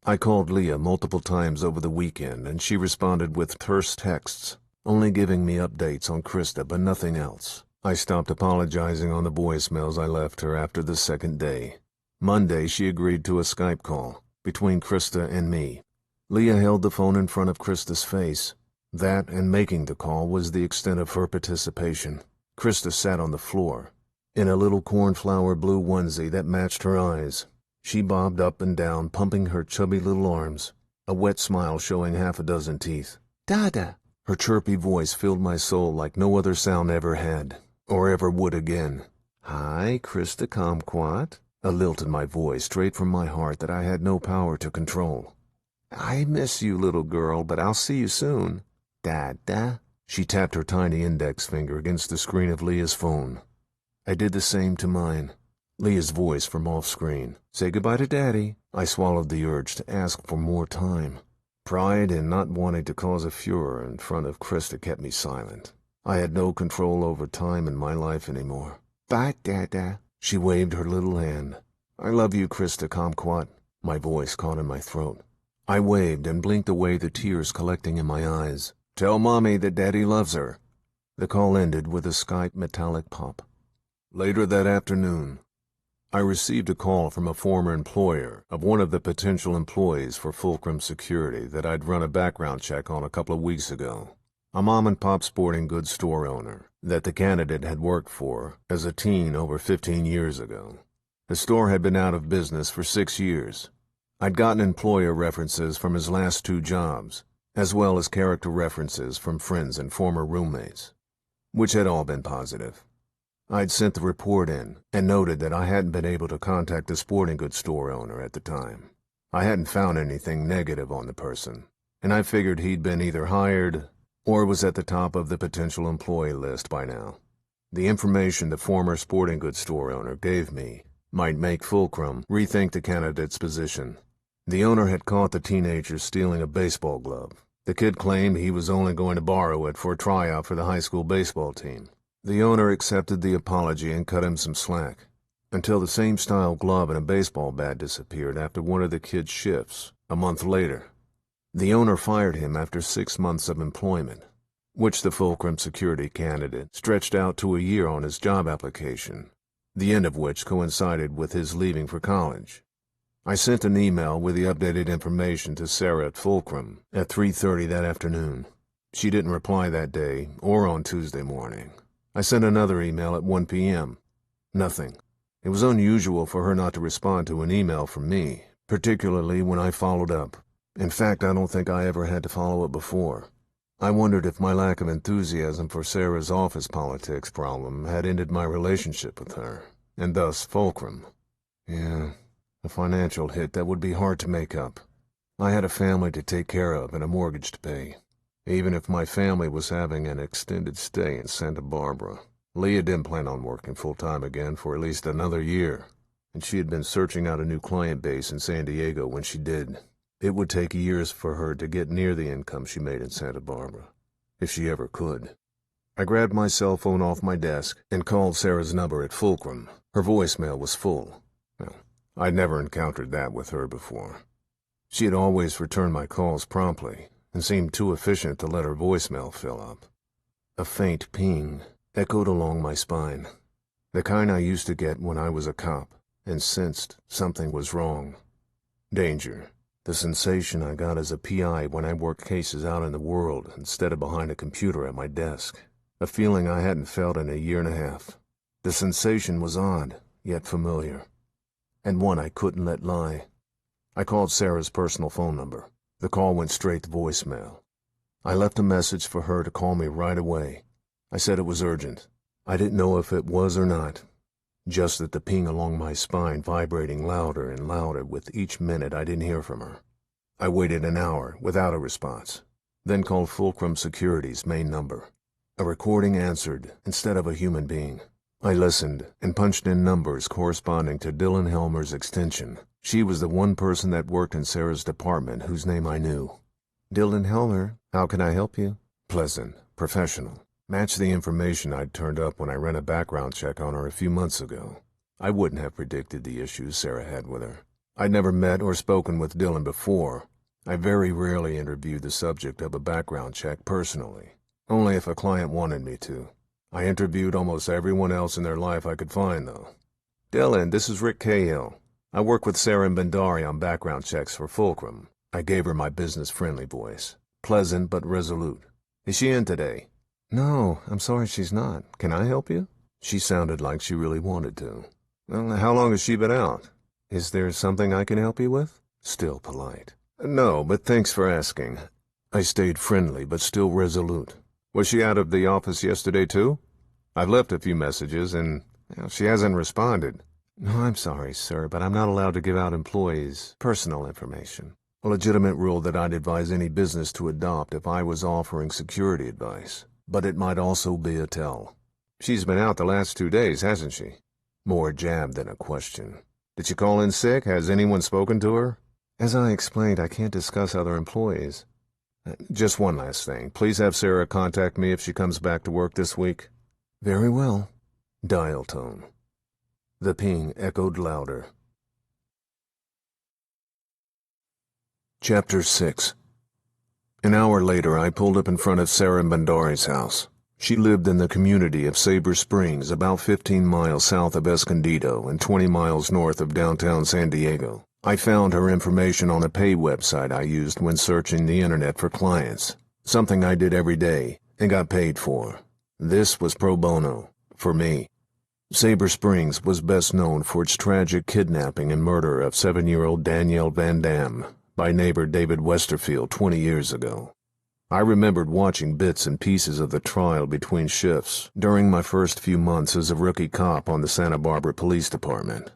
I called Leah multiple times over the weekend, and she responded with terse texts, only giving me updates on Krista, but nothing else. I stopped apologizing on the voicemails I left her after the second day. Monday, she agreed to a Skype call between Krista and me. Leah held the phone in front of Krista's face. That and making the call was the extent of her participation. Krista sat on the floor, in a little cornflower blue onesie that matched her eyes. She bobbed up and down, pumping her chubby little arms, a wet smile showing half a dozen teeth. "Dada!" Her chirpy voice filled my soul like no other sound ever had, or ever would again. "Hi, Krista Kumquat," a lilt in my voice straight from my heart that I had no power to control. "I miss you, little girl, but I'll see you soon." "Dada." She tapped her tiny index finger against the screen of Leah's phone. I did the same to mine. Leah's voice from off-screen. "Say goodbye to Daddy." I swallowed the urge to ask for more time. Pride in not wanting to cause a furor in front of Krista kept me silent. I had no control over time in my life anymore. "Bye, Dada." She waved her little hand. "I love you, Krista Kumquat." My voice caught in my throat. I waved and blinked away the tears collecting in my eyes. "Tell Mommy that Daddy loves her." The call ended with a Skype metallic pop. Later that afternoon, I received a call from a former employer of one of the potential employees for Fulcrum Security that I'd run a background check on a couple of weeks ago. A mom-and-pop sporting goods store owner that the candidate had worked for as a teen over 15 years ago. The store had been out of business for 6 years. I'd gotten employer references from his last 2 jobs, as well as character references from friends and former roommates, which had all been positive. I'd sent the report in and noted that I hadn't been able to contact the sporting goods store owner at the time. I hadn't found anything negative on the person, and I figured he'd been either hired or was at the top of the potential employee list by now. The information the former sporting goods store owner gave me might make Fulcrum rethink the candidate's position. The owner had caught the teenager stealing a baseball glove. The kid claimed he was only going to borrow it for a tryout for the high school baseball team. The owner accepted the apology and cut him some slack, until the same style glove and a baseball bat disappeared after one of the kid's shifts a month later. The owner fired him after 6 months of employment, which the Fulcrum security candidate stretched out to a year on his job application, the end of which coincided with his leaving for college. I sent an email with the updated information to Sarah at Fulcrum at 3:30 that afternoon. She didn't reply that day or on Tuesday morning. I sent another email at 1 p.m. Nothing. It was unusual for her not to respond to an email from me, particularly when I followed up. In fact, I don't think I ever had to follow up before. I wondered if my lack of enthusiasm for Sarah's office politics problem had ended my relationship with her, and thus Fulcrum. Yeah, a financial hit that would be hard to make up. I had a family to take care of and a mortgage to pay. Even if my family was having an extended stay in Santa Barbara, Leah didn't plan on working full-time again for at least another year, and she had been searching out a new client base in San Diego when she did. It would take years for her to get near the income she made in Santa Barbara, if she ever could. I grabbed my cell phone off my desk and called Sarah's number at Fulcrum. Her voicemail was full. Well, I'd never encountered that with her before. She had always returned my calls promptly and seemed too efficient to let her voicemail fill up. A faint ping echoed along my spine, the kind I used to get when I was a cop and sensed something was wrong. Danger. The sensation I got as a PI when I worked cases out in the world instead of behind a computer at my desk. A feeling I hadn't felt in a year and a half. The sensation was odd, yet familiar, and one I couldn't let lie. I called Sarah's personal phone number. The call went straight to voicemail. I left a message for her to call me right away. I said it was urgent. I didn't know if it was or not, just that the ping along my spine vibrating louder and louder with each minute I didn't hear from her. I waited an hour without a response, then called Fulcrum Security's main number. A recording answered instead of a human being. I listened and punched in numbers corresponding to Dylan Helmer's extension. She was the one person that worked in Sarah's department whose name I knew. Dylan Helmer, how can I help you? Pleasant, professional. Matched the information I'd turned up when I ran a background check on her a few months ago. I wouldn't have predicted the issues Sarah had with her. I'd never met or spoken with Dylan before. I very rarely interviewed the subject of a background check personally, only if a client wanted me to. I interviewed almost everyone else in their life I could find, though. Dylan, this is Rick Cahill. I work with Sarah and Bandari on background checks for Fulcrum. I gave her my business-friendly voice, pleasant but resolute. Is she in today? No, I'm sorry she's not. Can I help you? She sounded like she really wanted to. Well, how long has she been out? Is there something I can help you with? Still polite. No, but thanks for asking. I stayed friendly but still resolute. Was she out of the office yesterday, too? I've left a few messages, and she hasn't responded. No, I'm sorry, sir, but I'm not allowed to give out employees' personal information. A legitimate rule that I'd advise any business to adopt if I was offering security advice. But it might also be a tell. She's been out the last 2 days, hasn't she? More a jab than a question. Did she call in sick? Has anyone spoken to her? As I explained, I can't discuss other employees. Just one last thing. Please have Sarah contact me if she comes back to work this week. Very well. Dial tone. The ping echoed louder. Chapter 6. An hour later, I pulled up in front of Sarah Bandari's house. She lived in the community of Sabre Springs, about 15 miles south of Escondido and 20 miles north of downtown San Diego. I found her information on a pay website I used when searching the internet for clients, something I did every day and got paid for. This was pro bono, for me. Sabre Springs was best known for its tragic kidnapping and murder of 7-year-old Danielle Van Dam by neighbor David Westerfield 20 years ago. I remembered watching bits and pieces of the trial between shifts during my first few months as a rookie cop on the Santa Barbara Police Department.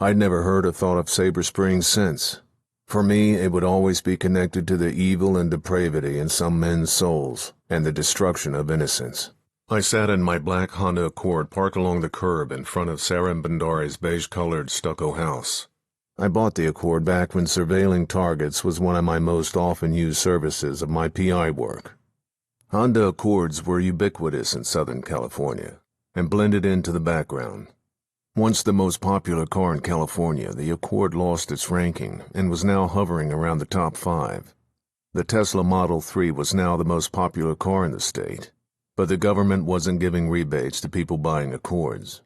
I'd never heard or thought of Sabre Springs since. For me, it would always be connected to the evil and depravity in some men's souls and the destruction of innocence. I sat in my black Honda Accord parked along the curb in front of Sarah Bandari's beige-colored stucco house. I bought the Accord back when surveilling targets was one of my most often used services of my PI work. Honda Accords were ubiquitous in Southern California and blended into the background. Once the most popular car in California, the Accord lost its ranking and was now hovering around the top 5. The Tesla Model 3 was now the most popular car in the state, but the government wasn't giving rebates to people buying Accords.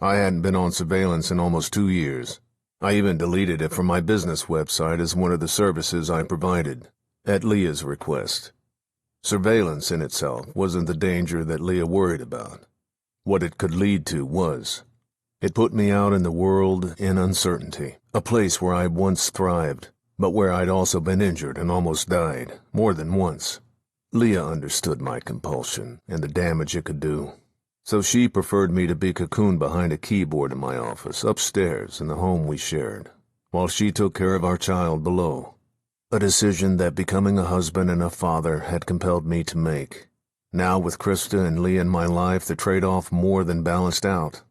I hadn't been on surveillance in almost 2 years. I even deleted it from my business website as one of the services I provided, at Leah's request. Surveillance in itself wasn't the danger that Leah worried about. What it could lead to was. It put me out in the world in uncertainty, a place where I'd once thrived, but where I'd also been injured and almost died, more than once. Leah understood my compulsion and the damage it could do. So she preferred me to be cocooned behind a keyboard in my office, upstairs in the home we shared, while she took care of our child below. A decision that becoming a husband and a father had compelled me to make. Now with Krista and Leah in my life, the trade-off more than balanced out.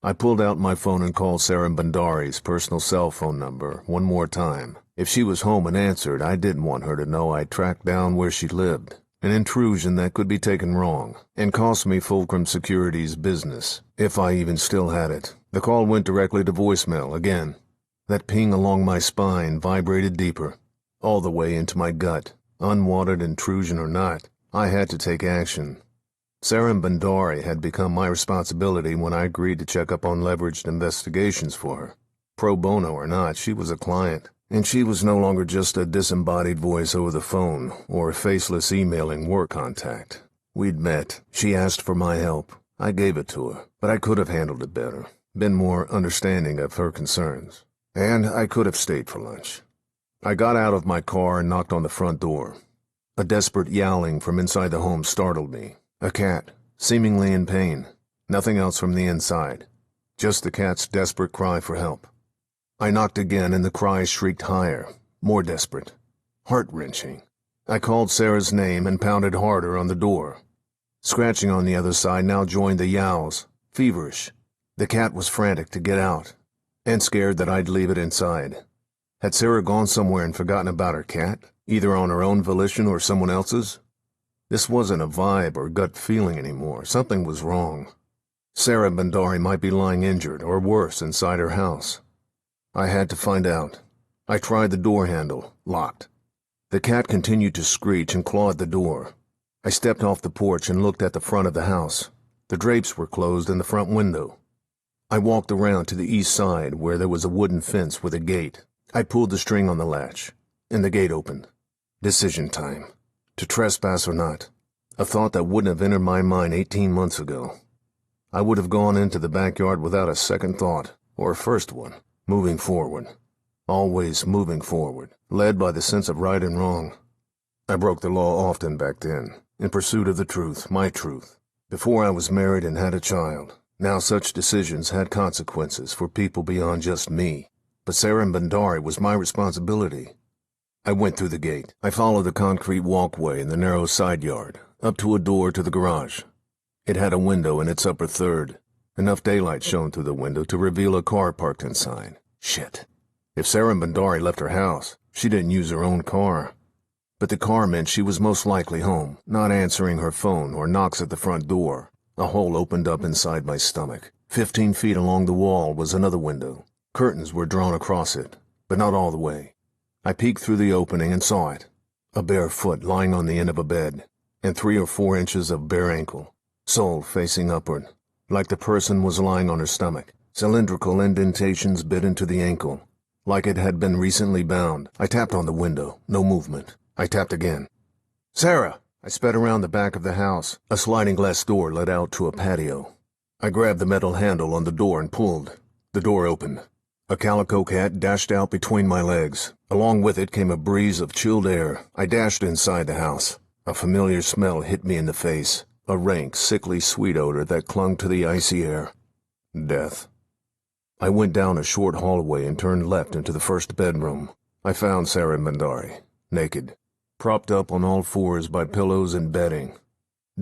I pulled out my phone and called Sarah Bandari's personal cell phone number one more time. If she was home and answered, I didn't want her to know I'd tracked down where she lived. An intrusion that could be taken wrong and cost me Fulcrum Securities' business, if I even still had it. The call went directly to voicemail again. That ping along my spine vibrated deeper, all the way into my gut. Unwanted intrusion or not, I had to take action. Sarah Bandari had become my responsibility when I agreed to check up on leveraged investigations for her. Pro bono or not, she was a client, and she was no longer just a disembodied voice over the phone or a faceless emailing work contact. We'd met. She asked for my help. I gave it to her, but I could have handled it better, been more understanding of her concerns. And I could have stayed for lunch. I got out of my car and knocked on the front door. A desperate yowling from inside the home startled me. A cat, seemingly in pain. Nothing else from the inside. Just the cat's desperate cry for help. I knocked again and the cry shrieked higher, more desperate, heart-wrenching. I called Sarah's name and pounded harder on the door. Scratching on the other side now joined the yowls, feverish. The cat was frantic to get out, and scared that I'd leave it inside. Had Sarah gone somewhere and forgotten about her cat, either on her own volition or someone else's? This wasn't a vibe or gut feeling anymore. Something was wrong. Sarah Bandari might be lying injured or worse inside her house. I had to find out. I tried the door handle, locked. The cat continued to screech and claw at the door. I stepped off the porch and looked at the front of the house. The drapes were closed in the front window. I walked around to the east side where there was a wooden fence with a gate. I pulled the string on the latch, and the gate opened. Decision time. To trespass or not. A thought that wouldn't have entered my mind 18 months ago. I would have gone into the backyard without a second thought, or a first one. Moving forward. Always moving forward, led by the sense of right and wrong. I broke the law often back then, in pursuit of the truth, my truth. Before I was married and had a child. Now such decisions had consequences for people beyond just me. But Sarah Bandari was my responsibility. I went through the gate. I followed the concrete walkway in the narrow side yard, up to a door to the garage. It had a window in its upper third. Enough daylight shone through the window to reveal a car parked inside. Shit. If Sarah Bandari left her house, she didn't use her own car. But the car meant she was most likely home, not answering her phone or knocks at the front door. A hole opened up inside my stomach. 15 feet along the wall was another window. Curtains were drawn across it, but not all the way. I peeked through the opening and saw it. A bare foot lying on the end of a bed, and 3 or 4 inches of bare ankle, sole facing upward, like the person was lying on her stomach. Cylindrical indentations bit into the ankle, like it had been recently bound. I tapped on the window, no movement. I tapped again. Sarah! I sped around the back of the house. A sliding glass door led out to a patio. I grabbed the metal handle on the door and pulled. The door opened. A calico cat dashed out between my legs. Along with it came a breeze of chilled air. I dashed inside the house. A familiar smell hit me in the face. A rank, sickly sweet odor that clung to the icy air. Death. I went down a short hallway and turned left into the first bedroom. I found Sarah Bandari, naked, propped up on all fours by pillows and bedding.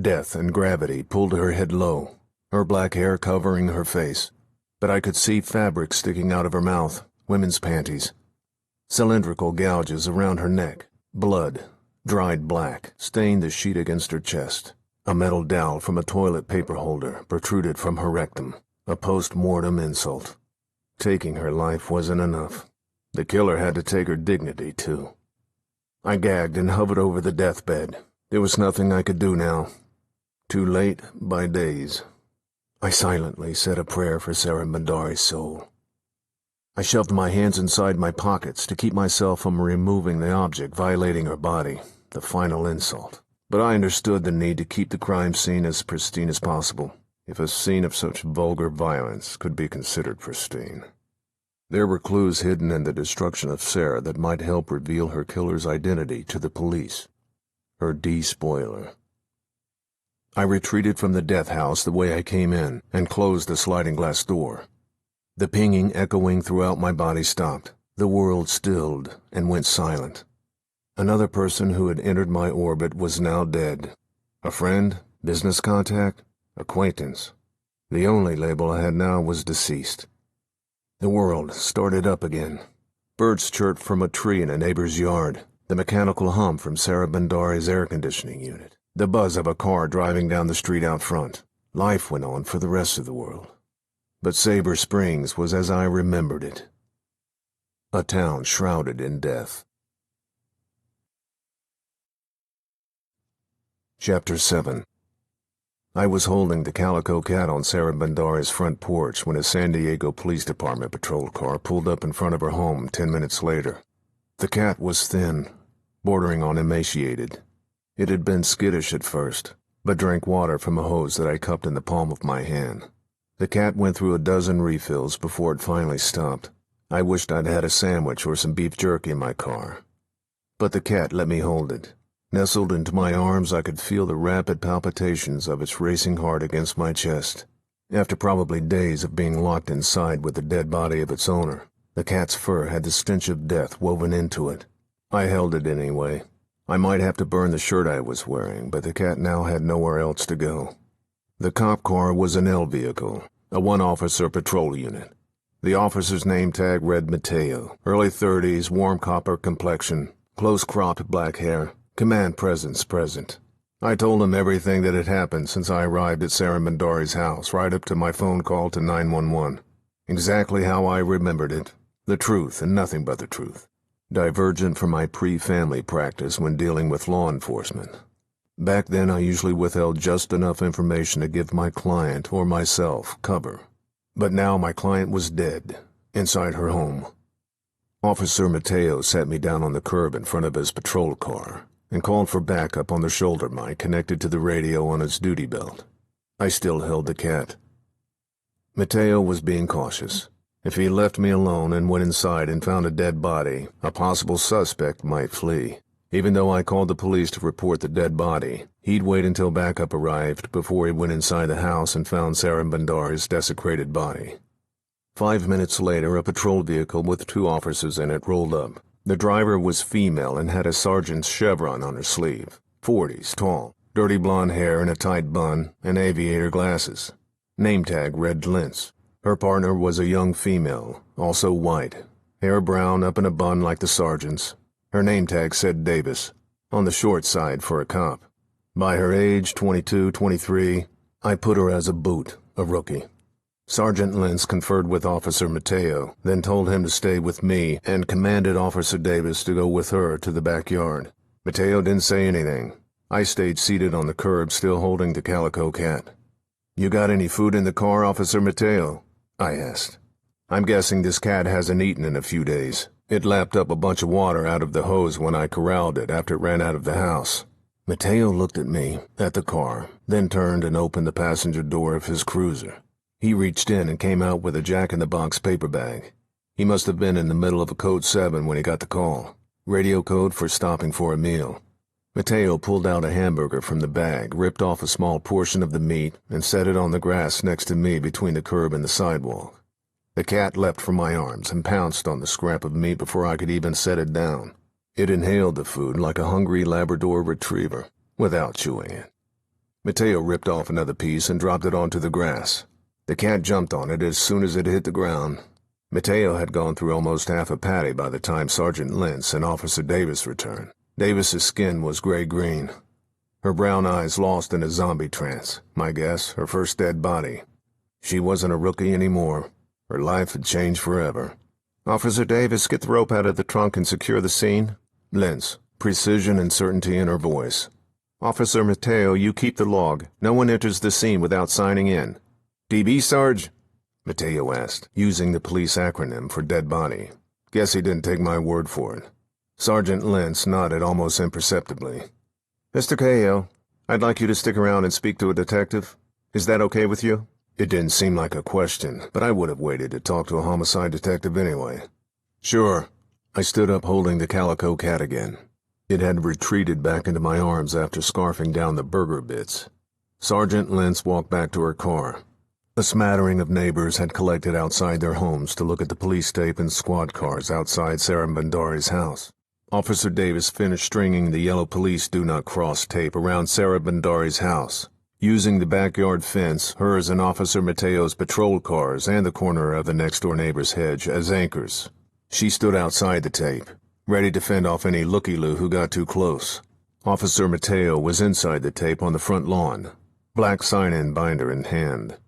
Death and gravity pulled her head low, her black hair covering her face. But I could see fabric sticking out of her mouth, women's panties. Cylindrical gouges around her neck. Blood, dried black, stained the sheet against her chest. A metal dowel from a toilet paper holder protruded from her rectum. A post-mortem insult. Taking her life wasn't enough. The killer had to take her dignity, too. I gagged and hovered over the deathbed. There was nothing I could do now. Too late by days. I silently said a prayer for Sarah Bandari's soul. I shoved my hands inside my pockets to keep myself from removing the object violating her body, the final insult. But I understood the need to keep the crime scene as pristine as possible, if a scene of such vulgar violence could be considered pristine. There were clues hidden in the destruction of Sarah that might help reveal her killer's identity to the police. Her despoiler. I retreated from the death house the way I came in and closed the sliding glass door. The pinging echoing throughout my body stopped. The world stilled and went silent. Another person who had entered my orbit was now dead. A friend, business contact, acquaintance. The only label I had now was deceased. The world started up again. Birds chirped from a tree in a neighbor's yard. The mechanical hum from Sarah Bandari's air conditioning unit. The buzz of a car driving down the street out front. Life went on for the rest of the world. But Sabre Springs was as I remembered it. A town shrouded in death. Chapter 7. I was holding the calico cat on Sarah Bandari's front porch when a San Diego Police Department patrol car pulled up in front of her home 10 minutes later. The cat was thin, bordering on emaciated. It had been skittish at first, but drank water from a hose that I cupped in the palm of my hand. The cat went through a dozen refills before it finally stopped. I wished I'd had a sandwich or some beef jerky in my car. But the cat let me hold it. Nestled into my arms, I could feel the rapid palpitations of its racing heart against my chest. After probably days of being locked inside with the dead body of its owner, the cat's fur had the stench of death woven into it. I held it anyway. I might have to burn the shirt I was wearing, but the cat now had nowhere else to go. The cop car was an L vehicle, a one-officer patrol unit. The officer's name tag read Mateo, early 30s, warm copper complexion, close-cropped black hair. Command presence present. I told him everything that had happened since I arrived at Sarah Bandari's house, right up to my phone call to 911. Exactly how I remembered it. The truth and nothing but the truth. Divergent from my pre-family practice when dealing with law enforcement. Back then I usually withheld just enough information to give my client or myself cover. But now my client was dead, inside her home. Officer Mateo sat me down on the curb in front of his patrol car and called for backup on the shoulder mic connected to the radio on his duty belt. I still held the cat. Mateo was being cautious. If he left me alone and went inside and found a dead body, a possible suspect might flee. Even though I called the police to report the dead body, he'd wait until backup arrived before he went inside the house and found Sarah Bandari's desecrated body. 5 minutes later, a patrol vehicle with 2 officers in it rolled up. The driver was female and had a sergeant's chevron on her sleeve. 40s, tall, dirty blonde hair in a tight bun, and aviator glasses. Name tag read Lintz. Her partner was a young female, also white, hair brown up in a bun like the sergeant's. Her name tag said Davis, on the short side for a cop. By her age, 22, 23, I put her as a boot, a rookie. Sergeant Lintz conferred with Officer Mateo, then told him to stay with me and commanded Officer Davis to go with her to the backyard. Mateo didn't say anything. I stayed seated on the curb, still holding the calico cat. "You got any food in the car, Officer Mateo?" I asked. "I'm guessing this cat hasn't eaten in a few days. It lapped up a bunch of water out of the hose when I corralled it after it ran out of the house." Mateo looked at me, at the car, then turned and opened the passenger door of his cruiser. He reached in and came out with a Jack-in-the-Box paper bag. He must have been in the middle of a Code 7 when he got the call. Radio code for stopping for a meal. Mateo pulled out a hamburger from the bag, ripped off a small portion of the meat, and set it on the grass next to me between the curb and the sidewalk. The cat leapt from my arms and pounced on the scrap of meat before I could even set it down. It inhaled the food like a hungry Labrador retriever, without chewing it. Mateo ripped off another piece and dropped it onto the grass. The cat jumped on it as soon as it hit the ground. Mateo had gone through almost half a patty by the time Sergeant Lentz and Officer Davis returned. Davis's skin was gray-green, her brown eyes lost in a zombie trance. My guess, her first dead body. She wasn't a rookie anymore. Her life had changed forever. "Officer Davis, get the rope out of the trunk and secure the scene." Lentz, precision and certainty in her voice. "Officer Mateo, you keep the log. No one enters the scene without signing in." "DB, Sarge?" Mateo asked, using the police acronym for dead body. Guess he didn't take my word for it. Sergeant Lentz nodded almost imperceptibly. "Mr. Cahill, I'd like you to stick around and speak to a detective. Is that okay with you?" It didn't seem like a question, but I would have waited to talk to a homicide detective anyway. "Sure." I stood up holding the calico cat again. It had retreated back into my arms after scarfing down the burger bits. Sergeant Lentz walked back to her car. A smattering of neighbors had collected outside their homes to look at the police tape and squad cars outside Sarah Bandari's house. Officer Davis finished stringing the yellow police do not cross tape around Sarah Bandari's house, using the backyard fence, hers and Officer Mateo's patrol cars, and the corner of the next-door neighbor's hedge as anchors. She stood outside the tape, ready to fend off any looky-loo who got too close. Officer Mateo was inside the tape on the front lawn, black sign-in binder in hand.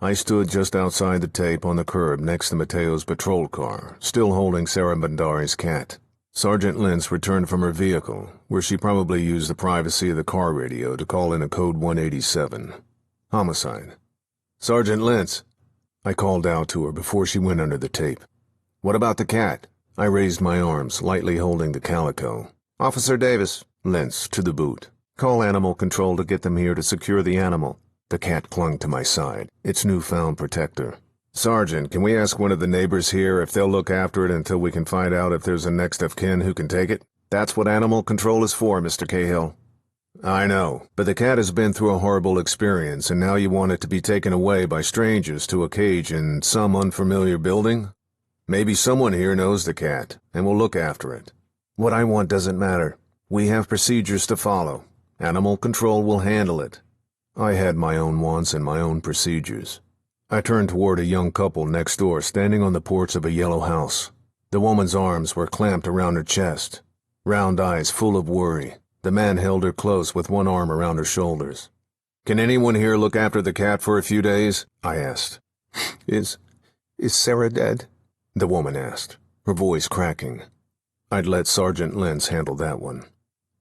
I stood just outside the tape on the curb next to Mateo's patrol car, still holding Sarah Bandari's cat. Sergeant Lentz returned from her vehicle, where she probably used the privacy of the car radio to call in a code 187. Homicide. "Sergeant Lentz," I called out to her before she went under the tape. "What about the cat?" I raised my arms, lightly holding the calico. "Officer Davis," Lentz to the boot. "Call animal control to get them here to secure the animal." The cat clung to my side, its newfound protector. "Sergeant, can we ask one of the neighbors here if they'll look after it until we can find out if there's a next of kin who can take it?" "That's what animal control is for, Mr. Cahill." "I know, but the cat has been through a horrible experience, and now you want it to be taken away by strangers to a cage in some unfamiliar building? Maybe someone here knows the cat, and will look after it." "What I want doesn't matter. We have procedures to follow. Animal control will handle it." I had my own wants and my own procedures. I turned toward a young couple next door standing on the porch of a yellow house. The woman's arms were clamped around her chest, round eyes full of worry. The man held her close with one arm around her shoulders. "Can anyone here look after the cat for a few days?" I asked. Is Sarah dead?" the woman asked, her voice cracking. I'd let Sergeant Lentz handle that one.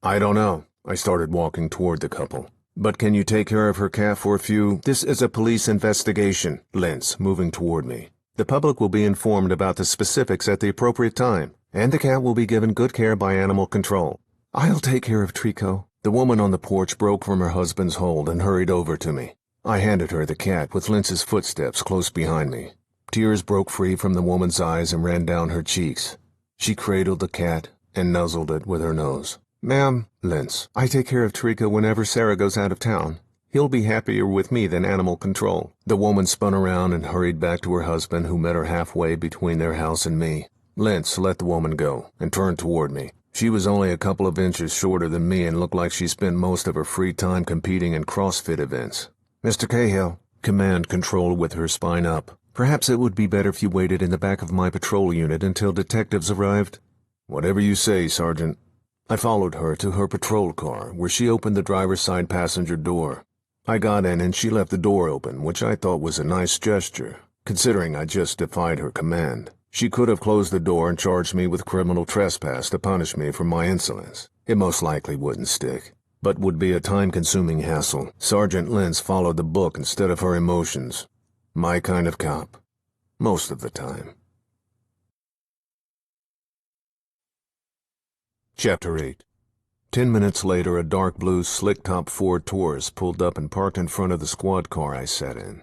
"I don't know." I started walking toward the couple. "But can you take care of her cat for a few—" "This is a police investigation," Lentz, moving toward me. "The public will be informed about the specifics at the appropriate time, and the cat will be given good care by animal control." "I'll take care of Trico." The woman on the porch broke from her husband's hold and hurried over to me. I handed her the cat with Lentz's footsteps close behind me. Tears broke free from the woman's eyes and ran down her cheeks. She cradled the cat and nuzzled it with her nose. "Ma'am," Lentz, "I take care of Trico whenever Sarah goes out of town. He'll be happier with me than animal control." The woman spun around and hurried back to her husband, who met her halfway between their house and me. Lentz let the woman go and turned toward me. She was only a couple of inches shorter than me and looked like she spent most of her free time competing in CrossFit events. "Mr. Cahill," command control with her spine up. "Perhaps it would be better if you waited in the back of my patrol unit until detectives arrived." "Whatever you say, Sergeant." I followed her to her patrol car, where she opened the driver's side passenger door. I got in and she left the door open, which I thought was a nice gesture, considering I just defied her command. She could have closed the door and charged me with criminal trespass to punish me for my insolence. It most likely wouldn't stick, but would be a time-consuming hassle. Sergeant Lentz followed the book instead of her emotions. My kind of cop. Most of the time. Chapter 8. 10 minutes later, a dark blue slick-top Ford Taurus pulled up and parked in front of the squad car I sat in.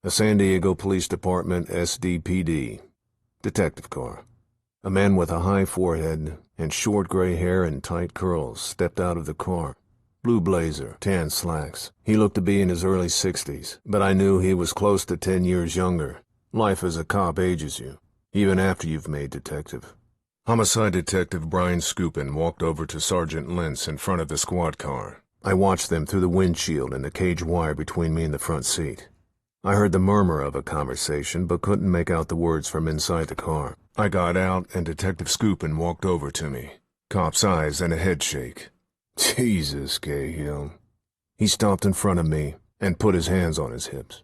A San Diego Police Department SDPD. Detective car. A man with a high forehead and short gray hair and tight curls stepped out of the car. Blue blazer, tan slacks. He looked to be in his early 60s, but I knew he was close to 10 years younger. Life as a cop ages you, even after you've made detective. Homicide Detective Brian Scoopin walked over to Sergeant Lentz in front of the squad car. I watched them through the windshield and the cage wire between me and the front seat. I heard the murmur of a conversation, but couldn't make out the words from inside the car. I got out, and Detective Scoopin walked over to me. Cop's eyes and a head shake. Jesus, Cahill. He stopped in front of me and put his hands on his hips.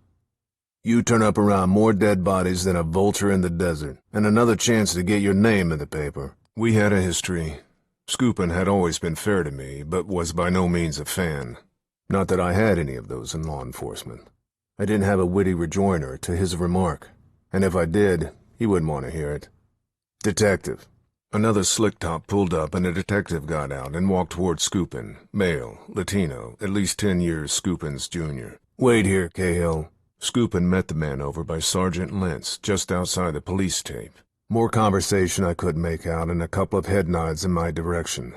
You turn up around more dead bodies than a vulture in the desert, and another chance to get your name in the paper. We had a history. Scoopin had always been fair to me, but was by no means a fan. Not that I had any of those in law enforcement. I didn't have a witty rejoinder to his remark, and if I did, he wouldn't want to hear it. Detective. Another slick top pulled up, and a detective got out and walked toward Scoopin, male, Latino, at least 10 years Scoopin's junior. Wait here, Cahill. Scoopin met the man over by Sergeant Lentz, just outside the police tape. More conversation I couldn't make out, and a couple of head nods in my direction.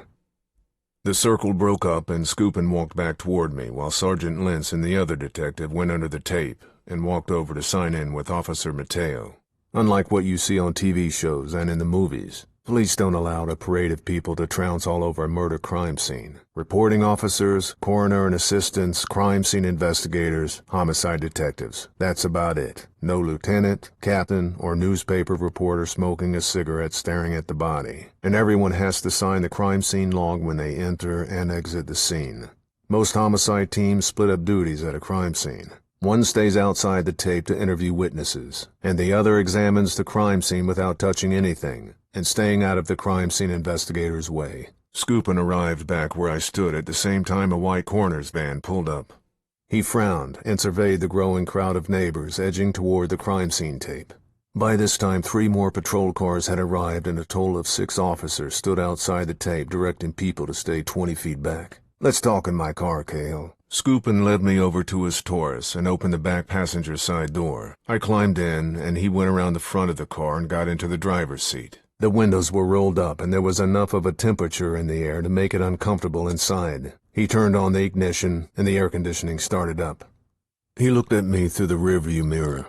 The circle broke up, and Scoopin walked back toward me, while Sergeant Lentz and the other detective went under the tape and walked over to sign in with Officer Mateo. Unlike what you see on TV shows and in the movies, police don't allow a parade of people to trounce all over a murder crime scene. Reporting officers, coroner and assistants, crime scene investigators, homicide detectives. That's about it. No lieutenant, captain, or newspaper reporter smoking a cigarette staring at the body. And everyone has to sign the crime scene log when they enter and exit the scene. Most homicide teams split up duties at a crime scene. One stays outside the tape to interview witnesses, and the other examines the crime scene without touching anything, and staying out of the crime scene investigator's way. Scoopin arrived back where I stood at the same time a white coroner's van pulled up. He frowned and surveyed the growing crowd of neighbors edging toward the crime scene tape. By this time, 3 more patrol cars had arrived, and a total of 6 officers stood outside the tape directing people to stay 20 feet back. Let's talk in my car, Cahill. Scoopin led me over to his Taurus and opened the back passenger side door. I climbed in, and he went around the front of the car and got into the driver's seat. The windows were rolled up, and there was enough of a temperature in the air to make it uncomfortable inside. He turned on the ignition, and the air conditioning started up. He looked at me through the rearview mirror.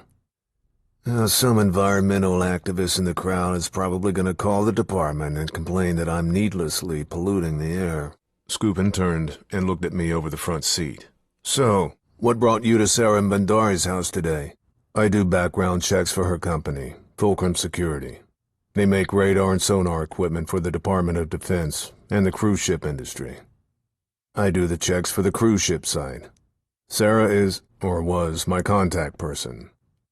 Some environmental activist in the crowd is probably going to call the department and complain that I'm needlessly polluting the air. Scoopin turned and looked at me over the front seat. So, what brought you to Sarah Bandari's house today? I do background checks for her company, Fulcrum Security. They make radar and sonar equipment for the Department of Defense and the cruise ship industry. I do the checks for the cruise ship side. Sarah is, or was, my contact person,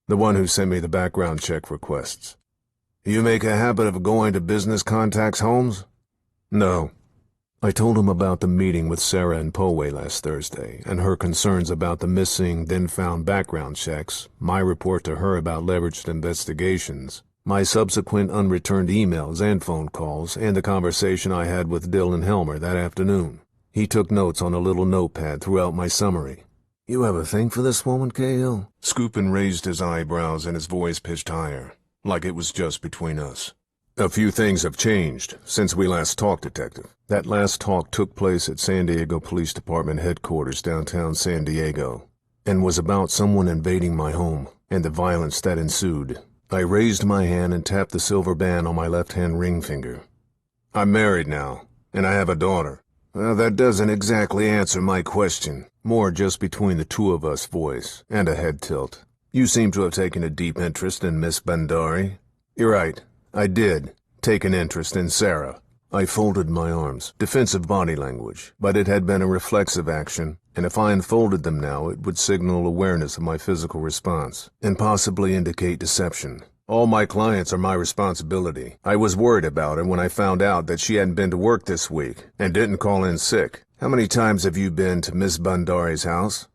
the one who sent me the background check requests. You make a habit of going to business contacts' homes? No. I told him about the meeting with Sarah and Poway last Thursday, and her concerns about the missing, then-found background checks, my report to her about leveraged investigations, my subsequent unreturned emails and phone calls, and the conversation I had with Dylan Helmer that afternoon. He took notes on a little notepad throughout my summary. You have a thing for this woman, Cahill? Scoopin raised his eyebrows and his voice pitched higher, like it was just between us. A few things have changed since we last talked, Detective. That last talk took place at San Diego Police Department headquarters downtown San Diego, and was about someone invading my home and the violence that ensued. I raised my hand and tapped the silver band on my left-hand ring finger. I'm married now, and I have a daughter. Well, that doesn't exactly answer my question. More just between the two of us voice, and a head tilt. You seem to have taken a deep interest in Miss Bandari. You're right. I did take an interest in Sarah. I folded my arms, defensive body language, but it had been a reflexive action, and if I unfolded them now, it would signal awareness of my physical response, and possibly indicate deception. All my clients are my responsibility. I was worried about her when I found out that she hadn't been to work this week, and didn't call in sick. How many times have you been to Miss Bandari's house?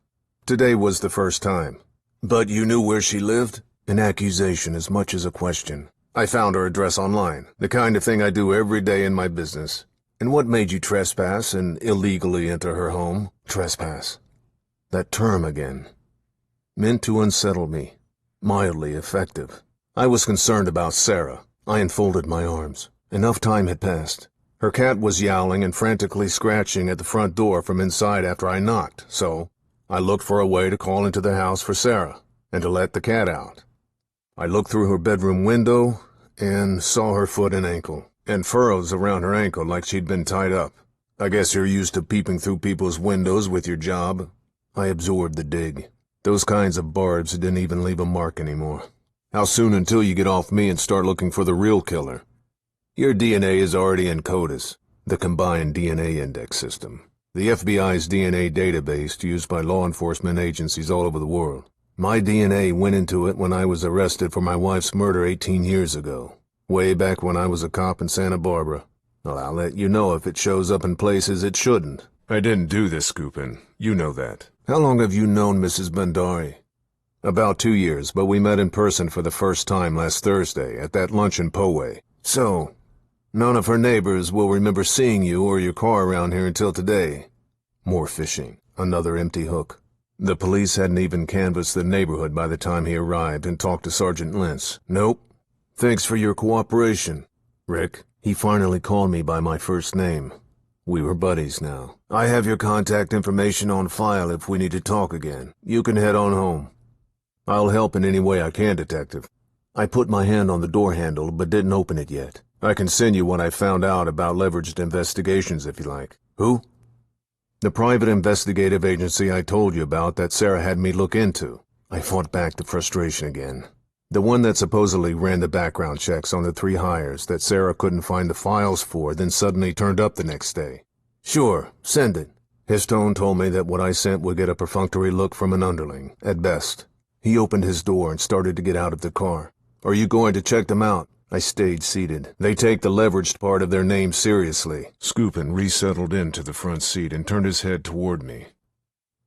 Today was the first time. But you knew where she lived? An accusation as much as a question. I found her address online, the kind of thing I do every day in my business. And what made you trespass and illegally enter her home? Trespass. That term again. Meant to unsettle me. Mildly effective. I was concerned about Sarah. I unfolded my arms. Enough time had passed. Her cat was yowling and frantically scratching at the front door from inside after I knocked, so I looked for a way to call into the house for Sarah, and to let the cat out. I looked through her bedroom window and saw her foot and ankle, and furrows around her ankle like she'd been tied up. I guess you're used to peeping through people's windows with your job. I absorbed the dig. Those kinds of barbs didn't even leave a mark anymore. How soon until you get off me and start looking for the real killer? Your DNA is already in CODIS, the Combined DNA Index System, the FBI's DNA database used by law enforcement agencies all over the world. My DNA went into it when I was arrested for my wife's murder 18 years ago, way back when I was a cop in Santa Barbara. Well, I'll let you know if it shows up in places it shouldn't. I didn't do this scooping. You know that. How long have you known Mrs. Bandari? About 2 years, but we met in person for the first time last Thursday at that lunch in Poway. So, none of her neighbors will remember seeing you or your car around here until today. More fishing. Another empty hook. The police hadn't even canvassed the neighborhood by the time he arrived and talked to Sergeant Lentz. Nope. Thanks for your cooperation, Rick. He finally called me by my first name. We were buddies now. I have your contact information on file if we need to talk again. You can head on home. I'll help in any way I can, Detective. I put my hand on the door handle but didn't open it yet. I can send you what I found out about leveraged investigations if you like. Who? The private investigative agency I told you about that Sarah had me look into. I fought back the frustration again. The one that supposedly ran the background checks on the 3 hires that Sarah couldn't find the files for, then suddenly turned up the next day. Sure, send it. His tone told me that what I sent would get a perfunctory look from an underling, at best. He opened his door and started to get out of the car. Are you going to check them out? I stayed seated. They take the leveraged part of their name seriously. Scoopin resettled into the front seat and turned his head toward me.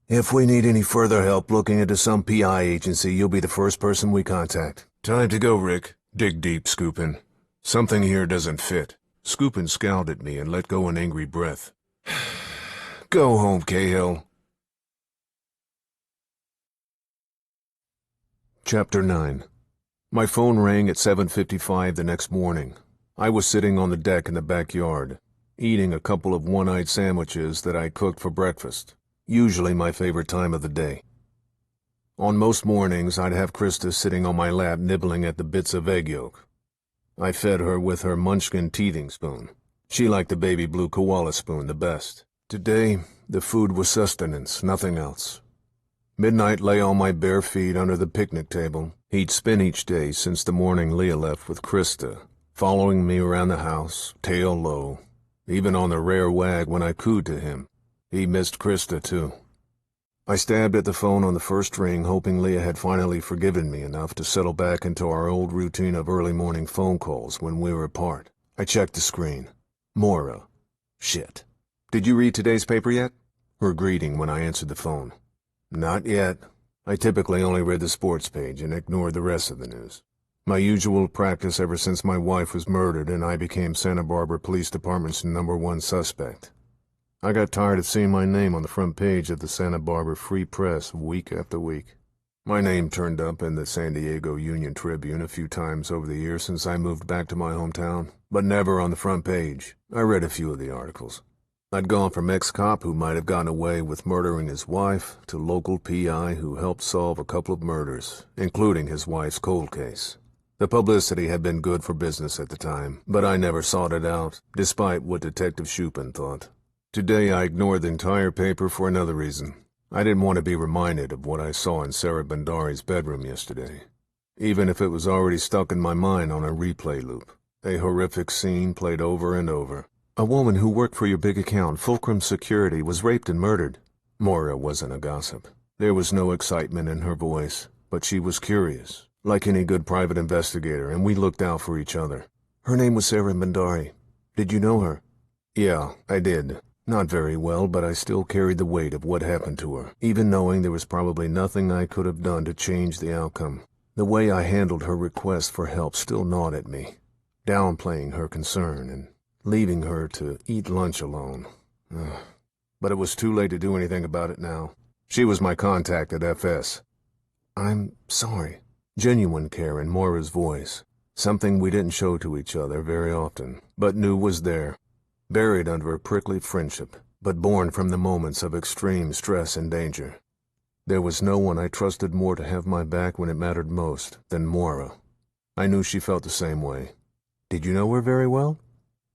If we need any further help looking into some PI agency, you'll be the first person we contact. Time to go, Rick. Dig deep, Scoopin. Something here doesn't fit. Scoopin scowled at me and let go an angry breath. Go home, Cahill. Chapter 9. My phone rang at 7:55 the next morning. I was sitting on the deck in the backyard, eating a couple of one-eyed sandwiches that I cooked for breakfast, usually my favorite time of the day. On most mornings, I'd have Krista sitting on my lap nibbling at the bits of egg yolk. I fed her with her Munchkin teething spoon. She liked the baby blue koala spoon the best. Today, the food was sustenance, nothing else. Midnight lay on my bare feet under the picnic table. He'd spent each day since the morning Leah left with Krista, following me around the house, tail low, even on the rare wag when I cooed to him. He missed Krista, too. I stabbed at the phone on the first ring, hoping Leah had finally forgiven me enough to settle back into our old routine of early morning phone calls when we were apart. I checked the screen. Moira. Shit. Did you read today's paper yet? Her greeting when I answered the phone. Not yet. I typically only read the sports page and ignored the rest of the news. My usual practice ever since my wife was murdered and I became Santa Barbara Police Department's #1 suspect. I got tired of seeing my name on the front page of the Santa Barbara Free Press week after week. My name turned up in the San Diego Union Tribune a few times over the years since I moved back to my hometown, but never on the front page. I read a few of the articles. I'd gone from ex-cop who might have gotten away with murdering his wife to local PI who helped solve a couple of murders, including his wife's cold case. The publicity had been good for business at the time, but I never sought it out, despite what Detective Shupin thought. Today I ignored the entire paper for another reason. I didn't want to be reminded of what I saw in Sarah Bandari's bedroom yesterday, even if it was already stuck in my mind on a replay loop. A horrific scene played over and over. A woman who worked for your big account, Fulcrum Security, was raped and murdered. Moira wasn't a gossip. There was no excitement in her voice, but she was curious, like any good private investigator, and we looked out for each other. Her name was Sarah Bandari. Did you know her? Yeah, I did. Not very well, but I still carried the weight of what happened to her, even knowing there was probably nothing I could have done to change the outcome. The way I handled her request for help still gnawed at me, downplaying her concern and leaving her to eat lunch alone. But it was too late to do anything about it now. She was my contact at FS. I'm sorry. Genuine care in Moira's voice. Something we didn't show to each other very often, but knew was there. Buried under a prickly friendship, but born from the moments of extreme stress and danger. There was no one I trusted more to have my back when it mattered most than Moira. I knew she felt the same way. Did you know her very well?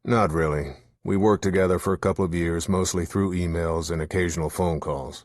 Not really. We worked together for a couple of years, mostly through emails and occasional phone calls.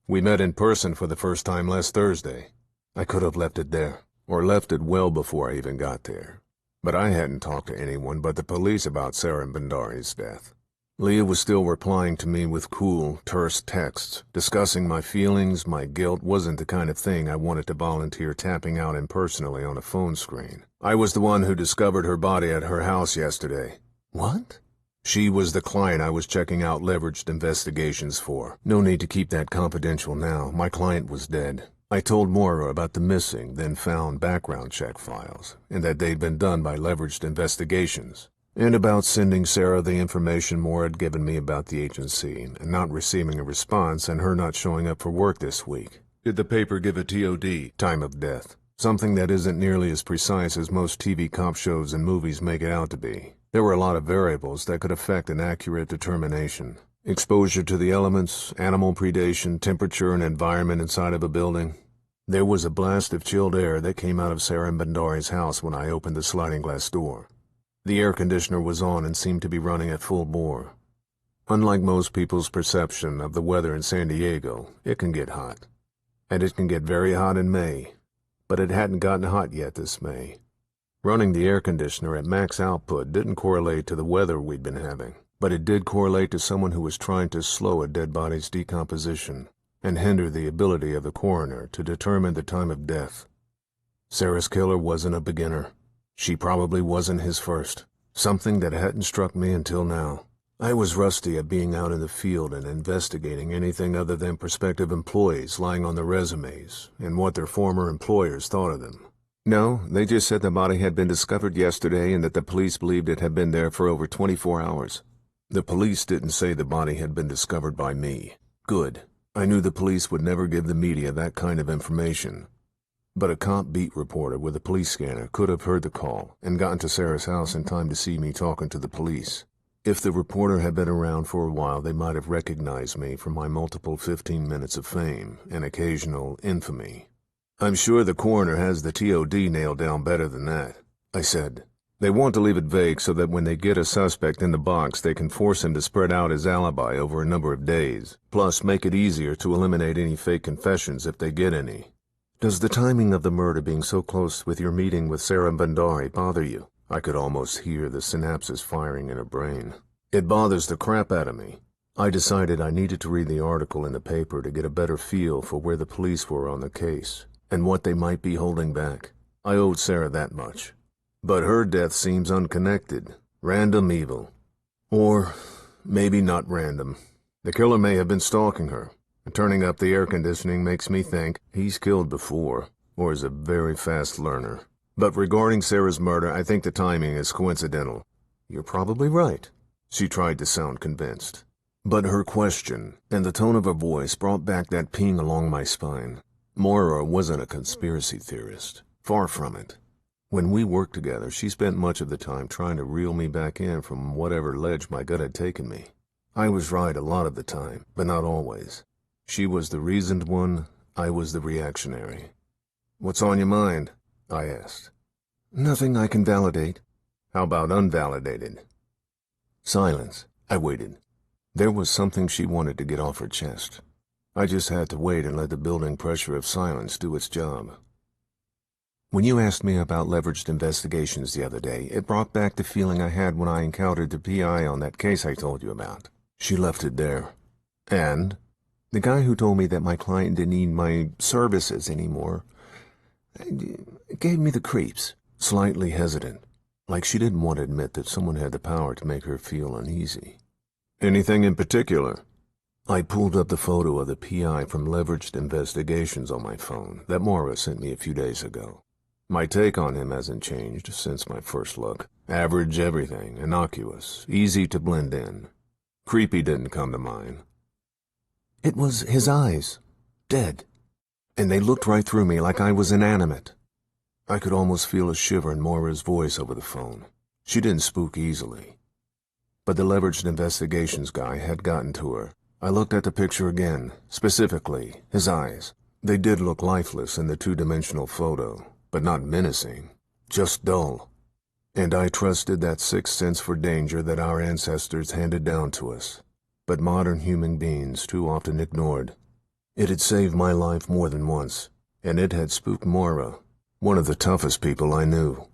We met in person for the first time last Thursday. I could have left it there, or left it well before I even got there. But I hadn't talked to anyone but the police about Sarah Bandari's death. Leah was still replying to me with cool, terse texts. Discussing my feelings, my guilt wasn't the kind of thing I wanted to volunteer tapping out impersonally on a phone screen. I was the one who discovered her body at her house yesterday. What? She was the client I was checking out leveraged investigations for. No need to keep that confidential now. My client was dead. I told Moira about the missing, then found background check files, and that they'd been done by leveraged investigations. And about sending Sarah the information Moore had given me about the agency, and not receiving a response, and her not showing up for work this week. Did the paper give a TOD, time of death? Something that isn't nearly as precise as most TV cop shows and movies make it out to be. There were a lot of variables that could affect an accurate determination. Exposure to the elements, animal predation, temperature and environment inside of a building. There was a blast of chilled air that came out of Sarah Bandari's house when I opened the sliding glass door. The air conditioner was on and seemed to be running at full bore. Unlike most people's perception of the weather in San Diego, it can get hot. And it can get very hot in May. But it hadn't gotten hot yet this May. Running the air conditioner at max output didn't correlate to the weather we'd been having, but it did correlate to someone who was trying to slow a dead body's decomposition and hinder the ability of the coroner to determine the time of death. Sarah's killer wasn't a beginner. She probably wasn't his first, something that hadn't struck me until now. I was rusty at being out in the field and investigating anything other than prospective employees lying on their resumes and what their former employers thought of them. No, they just said the body had been discovered yesterday and that the police believed it had been there for over 24 hours. The police didn't say the body had been discovered by me. Good. I knew the police would never give the media that kind of information. But a cop beat reporter with a police scanner could have heard the call and gotten to Sarah's house in time to see me talking to the police. If the reporter had been around for a while, they might have recognized me from my multiple 15 minutes of fame and occasional infamy. I'm sure the coroner has the TOD nailed down better than that, I said. They want to leave it vague so that when they get a suspect in the box, they can force him to spread out his alibi over a number of days, plus make it easier to eliminate any fake confessions if they get any. Does the timing of the murder being so close with your meeting with Sarah Bandari bother you? I could almost hear the synapses firing in her brain. It bothers the crap out of me. I decided I needed to read the article in the paper to get a better feel for where the police were on the case, and what they might be holding back. I owed Sarah that much. But her death seems unconnected, random evil. Or maybe not random. The killer may have been stalking her. Turning up the air conditioning makes me think he's killed before, or is a very fast learner. But regarding Sarah's murder, I think the timing is coincidental. You're probably right. She tried to sound convinced. But her question, and the tone of her voice, brought back that ping along my spine. Moira wasn't a conspiracy theorist. Far from it. When we worked together, she spent much of the time trying to reel me back in from whatever ledge my gut had taken me. I was right a lot of the time, but not always. She was the reasoned one, I was the reactionary. What's on your mind? I asked. Nothing I can validate. How about unvalidated? Silence. I waited. There was something she wanted to get off her chest. I just had to wait and let the building pressure of silence do its job. When you asked me about leveraged investigations the other day, it brought back the feeling I had when I encountered the PI on that case I told you about. She left it there. And the guy who told me that my client didn't need my services anymore gave me the creeps, slightly hesitant, like she didn't want to admit that someone had the power to make her feel uneasy. Anything in particular? I pulled up the photo of the PI from Leveraged Investigations on my phone that Moira sent me a few days ago. My take on him hasn't changed since my first look. Average everything, innocuous, easy to blend in. Creepy didn't come to mind. It was his eyes, dead, and they looked right through me like I was inanimate. I could almost feel a shiver in Moira's voice over the phone. She didn't spook easily. But the Leveraged Investigations guy had gotten to her. I looked at the picture again, specifically, his eyes. They did look lifeless in the two-dimensional photo, but not menacing, just dull. And I trusted that sixth sense for danger that our ancestors handed down to us, but modern human beings too often ignored. It had saved my life more than once, and it had spooked Moira, one of the toughest people I knew.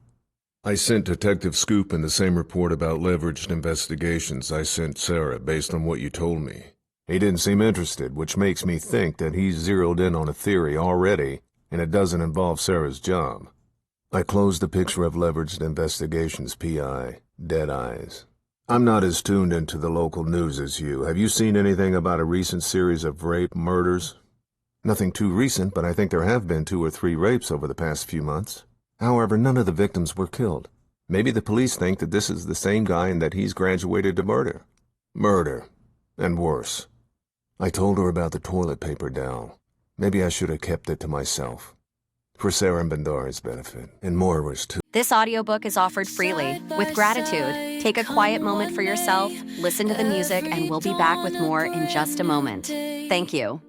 I sent Detective Scoop in the same report about leveraged investigations I sent Sarah based on what you told me. He didn't seem interested, which makes me think that he's zeroed in on a theory already, and it doesn't involve Sarah's job. I closed the picture of leveraged investigations PI, dead eyes. I'm not as tuned into the local news as you. Have you seen anything about a recent series of rape murders? Nothing too recent, but I think there have been 2 or 3 rapes over the past few months. However, none of the victims were killed. Maybe the police think that this is the same guy and that he's graduated to murder. Murder. And worse. I told her about the toilet paper doll. Maybe I should have kept it to myself. For Sarah and Bandari's benefit, and Moira's too. This audiobook is offered freely, with gratitude. Take a quiet moment for yourself, listen to the music, and we'll be back with more in just a moment. Thank you.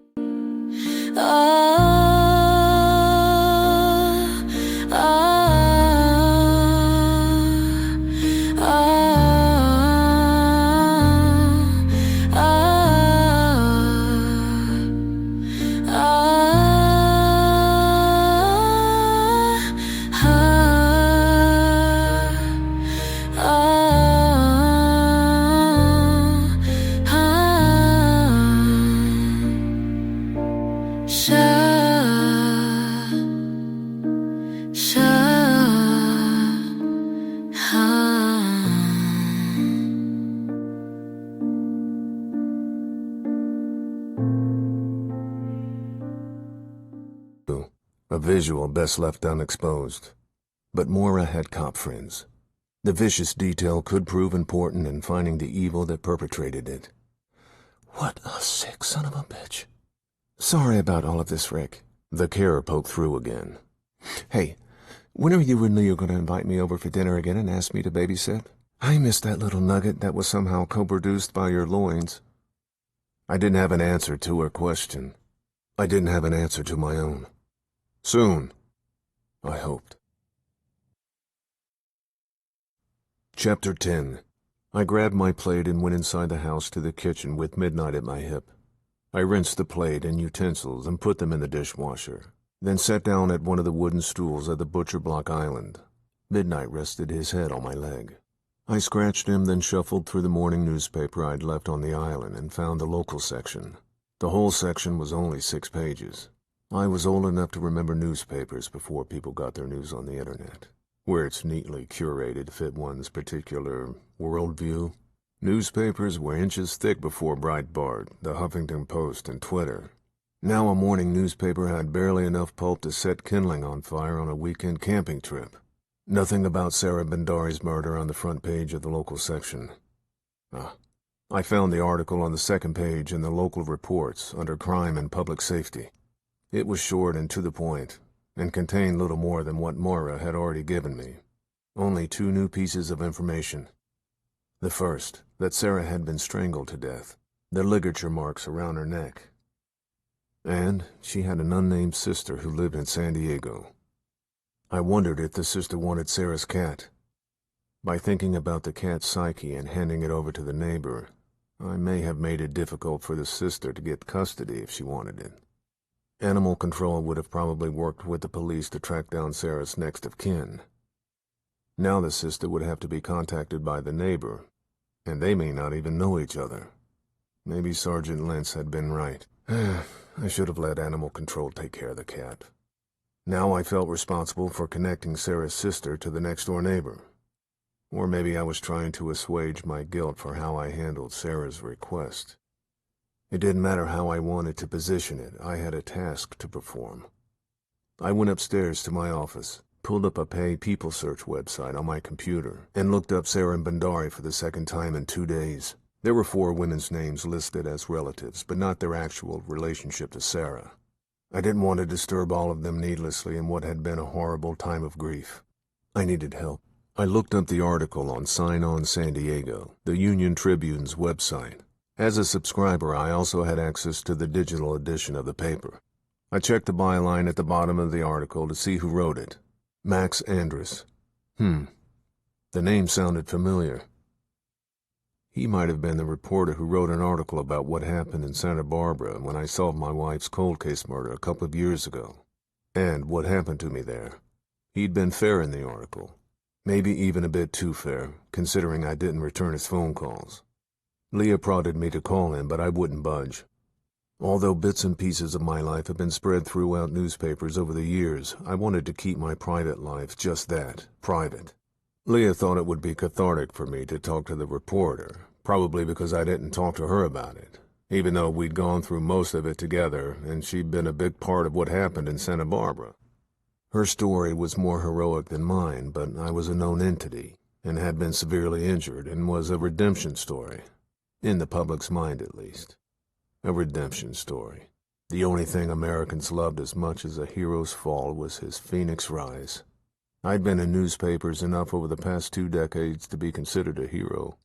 A visual best left unexposed. But Moira had cop friends. The vicious detail could prove important in finding the evil that perpetrated it. What a sick son of a bitch. Sorry about all of this, Rick. The carer poked through again. Hey, when are you and Leo going to invite me over for dinner again and ask me to babysit? I missed that little nugget that was somehow co-produced by your loins. I didn't have an answer to her question. I didn't have an answer to my own. Soon, I hoped. Chapter 10. I grabbed my plate and went inside the house to the kitchen with midnight at my hip. I rinsed the plate and utensils and put them in the dishwasher, then sat down at one of the wooden stools at the butcher block island. Midnight rested his head on my leg. I scratched him, then shuffled through the morning newspaper I'd left on the island and found the local section. The whole section was only 6 pages. I was old enough to remember newspapers before people got their news on the internet, where it's neatly curated to fit one's particular worldview. Newspapers were inches thick before Breitbart, the Huffington Post, and Twitter. Now a morning newspaper had barely enough pulp to set kindling on fire on a weekend camping trip. Nothing about Sarah Bandari's murder on the front page of the local section. I found the article on the second page in the local reports under Crime and Public Safety. It was short and to the point, and contained little more than what Moira had already given me. Only 2 new pieces of information. The first, that Sarah had been strangled to death, the ligature marks around her neck. And she had an unnamed sister who lived in San Diego. I wondered if the sister wanted Sarah's cat. By thinking about the cat's psyche and handing it over to the neighbor, I may have made it difficult for the sister to get custody if she wanted it. Animal control would have probably worked with the police to track down Sarah's next of kin. Now the sister would have to be contacted by the neighbor, and they may not even know each other. Maybe Sergeant Lentz had been right. I should have let animal control take care of the cat. Now I felt responsible for connecting Sarah's sister to the next-door neighbor. Or maybe I was trying to assuage my guilt for how I handled Sarah's request. It didn't matter how I wanted to position it, I had a task to perform. I went upstairs to my office, pulled up a paid people search website on my computer, and looked up Sarah and Bandari for the second time in 2 days. There were 4 women's names listed as relatives, but not their actual relationship to Sarah. I didn't want to disturb all of them needlessly in what had been a horrible time of grief. I needed help. I looked up the article on Sign On San Diego, the Union Tribune's website. As a subscriber, I also had access to the digital edition of the paper. I checked the byline at the bottom of the article to see who wrote it. Max Andrus. The name sounded familiar. He might have been the reporter who wrote an article about what happened in Santa Barbara when I solved my wife's cold case murder a couple of years ago, and what happened to me there. He'd been fair in the article, maybe even a bit too fair, considering I didn't return his phone calls. Leah prodded me to call him, but I wouldn't budge. Although bits and pieces of my life have been spread throughout newspapers over the years, I wanted to keep my private life just that, private. Leah thought it would be cathartic for me to talk to the reporter, probably because I didn't talk to her about it, even though we'd gone through most of it together and she'd been a big part of what happened in Santa Barbara. Her story was more heroic than mine, but I was a known entity, and had been severely injured, and was a redemption story. In the public's mind, at least. A redemption story. The only thing Americans loved as much as a hero's fall was his phoenix rise. I'd been in newspapers enough over the past 2 decades to be considered a hero,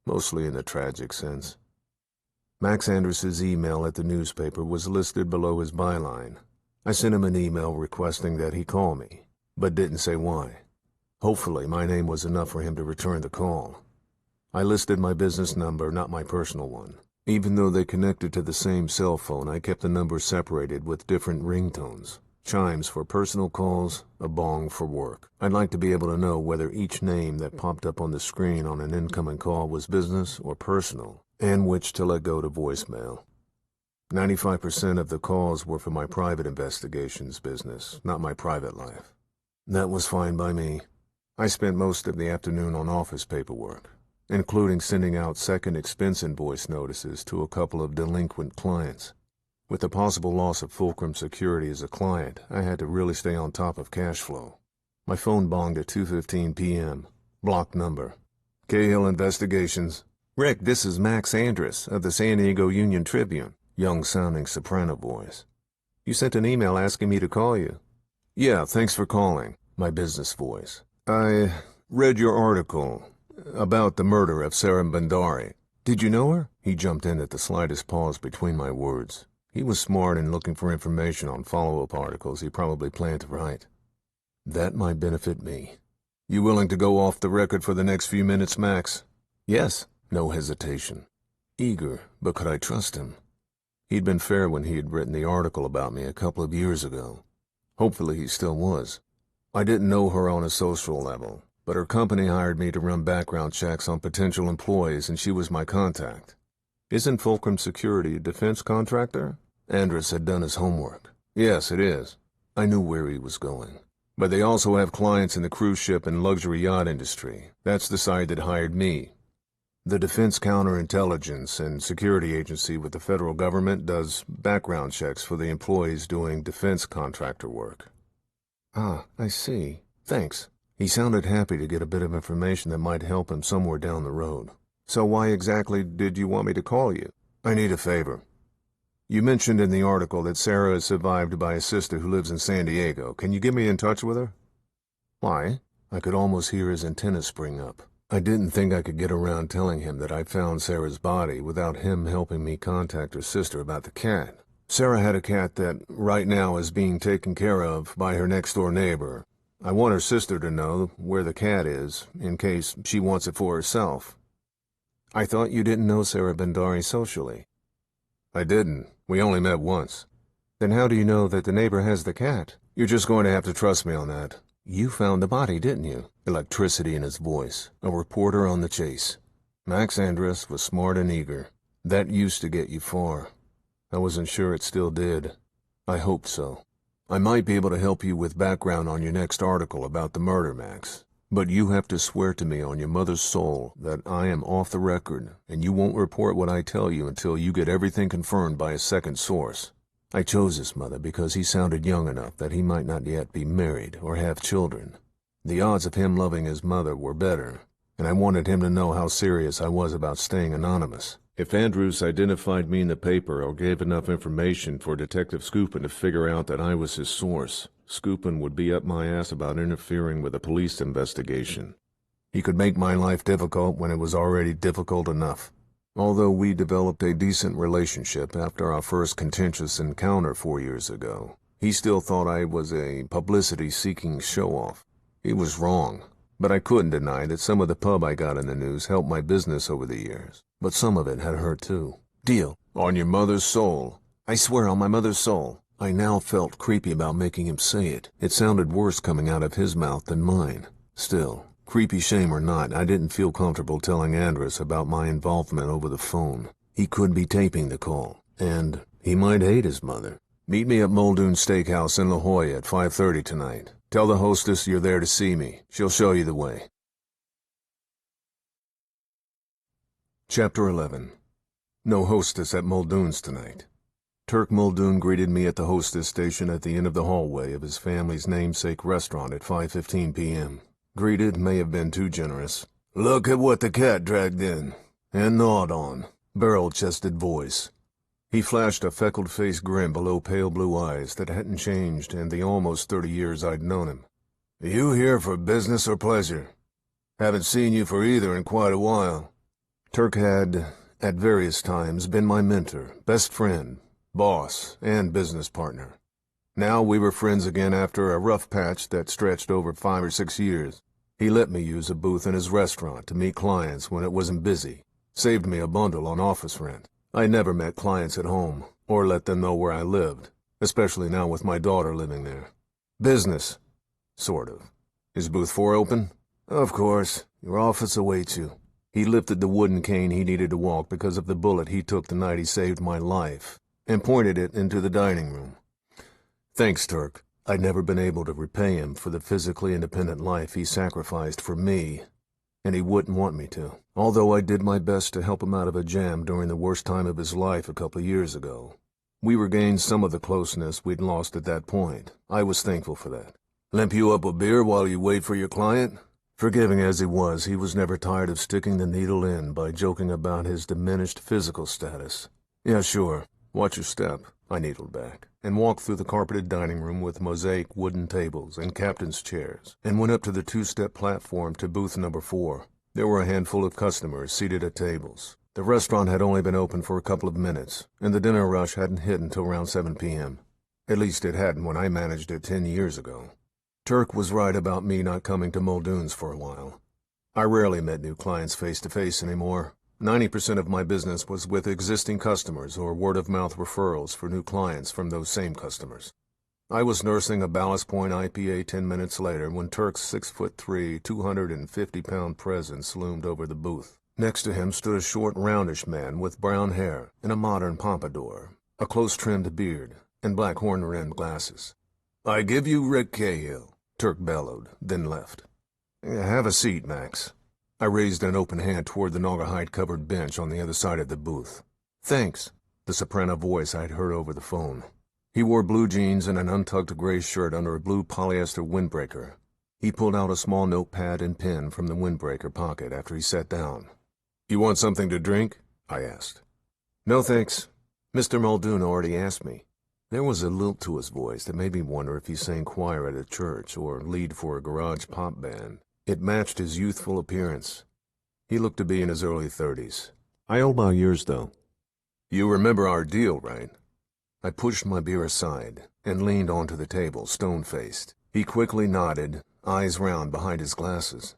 mostly in the tragic sense. Max Andrus's email at the newspaper was listed below his byline. I sent him an email requesting that he call me, but didn't say why. Hopefully my name was enough for him to return the call. I listed my business number, not my personal one. Even though they connected to the same cell phone, I kept the numbers separated with different ringtones. Chimes for personal calls, a bong for work. I'd like to be able to know whether each name that popped up on the screen on an incoming call was business or personal, and which to let go to voicemail. 95% of the calls were for my private investigations business, not my private life. That was fine by me. I spent most of the afternoon on office paperwork, including sending out second expense invoice notices to a couple of delinquent clients. With the possible loss of Fulcrum Security as a client, I had to really stay on top of cash flow. My phone bonged at 2:15 p.m. Blocked number. Cahill Investigations. Rick, this is Max Andrus of the San Diego Union Tribune. Young-sounding soprano voice. You sent an email asking me to call you. Yeah, thanks for calling. My business voice. I read your article about the murder of Sarah Bandari. Did you know her? He jumped in at the slightest pause between my words. He was smart in looking for information on follow-up articles he probably planned to write. That might benefit me. You willing to go off the record for the next few minutes, Max? Yes. No hesitation. Eager, but could I trust him? He'd been fair when he had written the article about me a couple of years ago. Hopefully he still was. I didn't know her on a social level, but her company hired me to run background checks on potential employees, and she was my contact. Isn't Fulcrum Security a defense contractor? Andrus had done his homework. Yes, it is. I knew where he was going. But they also have clients in the cruise ship and luxury yacht industry. That's the side that hired me. The Defense Counterintelligence and Security Agency with the federal government does background checks for the employees doing defense contractor work. Ah, I see. Thanks. He sounded happy to get a bit of information that might help him somewhere down the road. So why exactly did you want me to call you? I need a favor. You mentioned in the article that Sarah is survived by a sister who lives in San Diego. Can you get me in touch with her? Why? I could almost hear his antennas spring up. I didn't think I could get around telling him that I found Sarah's body without him helping me contact her sister about the cat. Sarah had a cat that, right now, is being taken care of by her next-door neighbor. I want her sister to know where the cat is, in case she wants it for herself. I thought you didn't know Sarah Bandari socially. I didn't. We only met once. Then how do you know that the neighbor has the cat? You're just going to have to trust me on that. You found the body, didn't you? Electricity in his voice. A reporter on the chase. Max Andrus was smart and eager. That used to get you far. I wasn't sure it still did. I hoped so. I might be able to help you with background on your next article about the murder, Max. But you have to swear to me on your mother's soul that I am off the record, and you won't report what I tell you until you get everything confirmed by a second source. I chose his mother because he sounded young enough that he might not yet be married or have children. The odds of him loving his mother were better, and I wanted him to know how serious I was about staying anonymous. If Andrus identified me in the paper or gave enough information for Detective Scoopin to figure out that I was his source, Scoopin would be up my ass about interfering with a police investigation. He could make my life difficult when it was already difficult enough. Although we developed a decent relationship after our first contentious encounter 4 years ago, he still thought I was a publicity-seeking show-off. He was wrong, But I couldn't deny that some of the pub I got in the news helped my business over the years. But some of it had hurt too. Deal. On your mother's soul. I swear on my mother's soul. I now felt creepy about making him say it. It sounded worse coming out of his mouth than mine. Still, creepy shame or not, I didn't feel comfortable telling Andrus about my involvement over the phone. He could be taping the call, and he might hate his mother. Meet me at Muldoon Steakhouse in La Jolla at 5:30 tonight. Tell the hostess you're there to see me. She'll show you the way. Chapter 11. No hostess at Muldoon's tonight. Turk Muldoon greeted me at the hostess station at the end of the hallway of his family's namesake restaurant at 5:15 p.m. Greeted may have been too generous. Look at what the cat dragged in. And gnawed on. Barrel-chested voice. He flashed a freckled-faced grin below pale blue eyes that hadn't changed in the almost 30 years I'd known him. You here for business or pleasure? Haven't seen you for either in quite a while. Turk had, at various times, been my mentor, best friend, boss, and business partner. Now we were friends again after a rough patch that stretched over 5 or 6 years. He let me use a booth in his restaurant to meet clients when it wasn't busy. Saved me a bundle on office rent. I never met clients at home, or let them know where I lived, especially now with my daughter living there. Business. Sort of. Is booth 4 open? Of course. Your office awaits you. He lifted the wooden cane he needed to walk because of the bullet he took the night he saved my life, and pointed it into the dining room. Thanks, Turk. I'd never been able to repay him for the physically independent life he sacrificed for me, and he wouldn't want me to. Although I did my best to help him out of a jam during the worst time of his life a couple of years ago. We regained some of the closeness we'd lost at that point. I was thankful for that. Limp you up a beer while you wait for your client? Forgiving as he was never tired of sticking the needle in by joking about his diminished physical status. Yeah, sure. Watch your step. I needled back, and walked through the carpeted dining room with mosaic wooden tables and captain's chairs, and went up to the 2-step platform to booth number 4. There were a handful of customers seated at tables. The restaurant had only been open for a couple of minutes, and the dinner rush hadn't hit until around 7 p.m. At least it hadn't when I managed it 10 years ago. Turk was right about me not coming to Muldoon's for a while. I rarely met new clients face-to-face anymore. 90% of my business was with existing customers or word-of-mouth referrals for new clients from those same customers. I was nursing a Ballast Point IPA 10 minutes later when Turk's 6'3", 250-pound presence loomed over the booth. Next to him stood a short, roundish man with brown hair and a modern pompadour, a close-trimmed beard, and black horn-rimmed glasses. I give you Rick Cahill, Turk bellowed, then left. Have a seat, Max. I raised an open hand toward the naugahyde-covered bench on the other side of the booth. Thanks, the soprano voice I'd heard over the phone. He wore blue jeans and an untucked gray shirt under a blue polyester windbreaker. He pulled out a small notepad and pen from the windbreaker pocket after he sat down. You want something to drink? I asked. No, thanks. Mr. Muldoon already asked me. There was a lilt to his voice that made me wonder if he sang choir at a church or lead for a garage pop band. It matched his youthful appearance. He looked to be in his early 30s. I owe my years, though. You remember our deal, right? I pushed my beer aside and leaned onto the table, stone-faced. He quickly nodded, eyes round behind his glasses.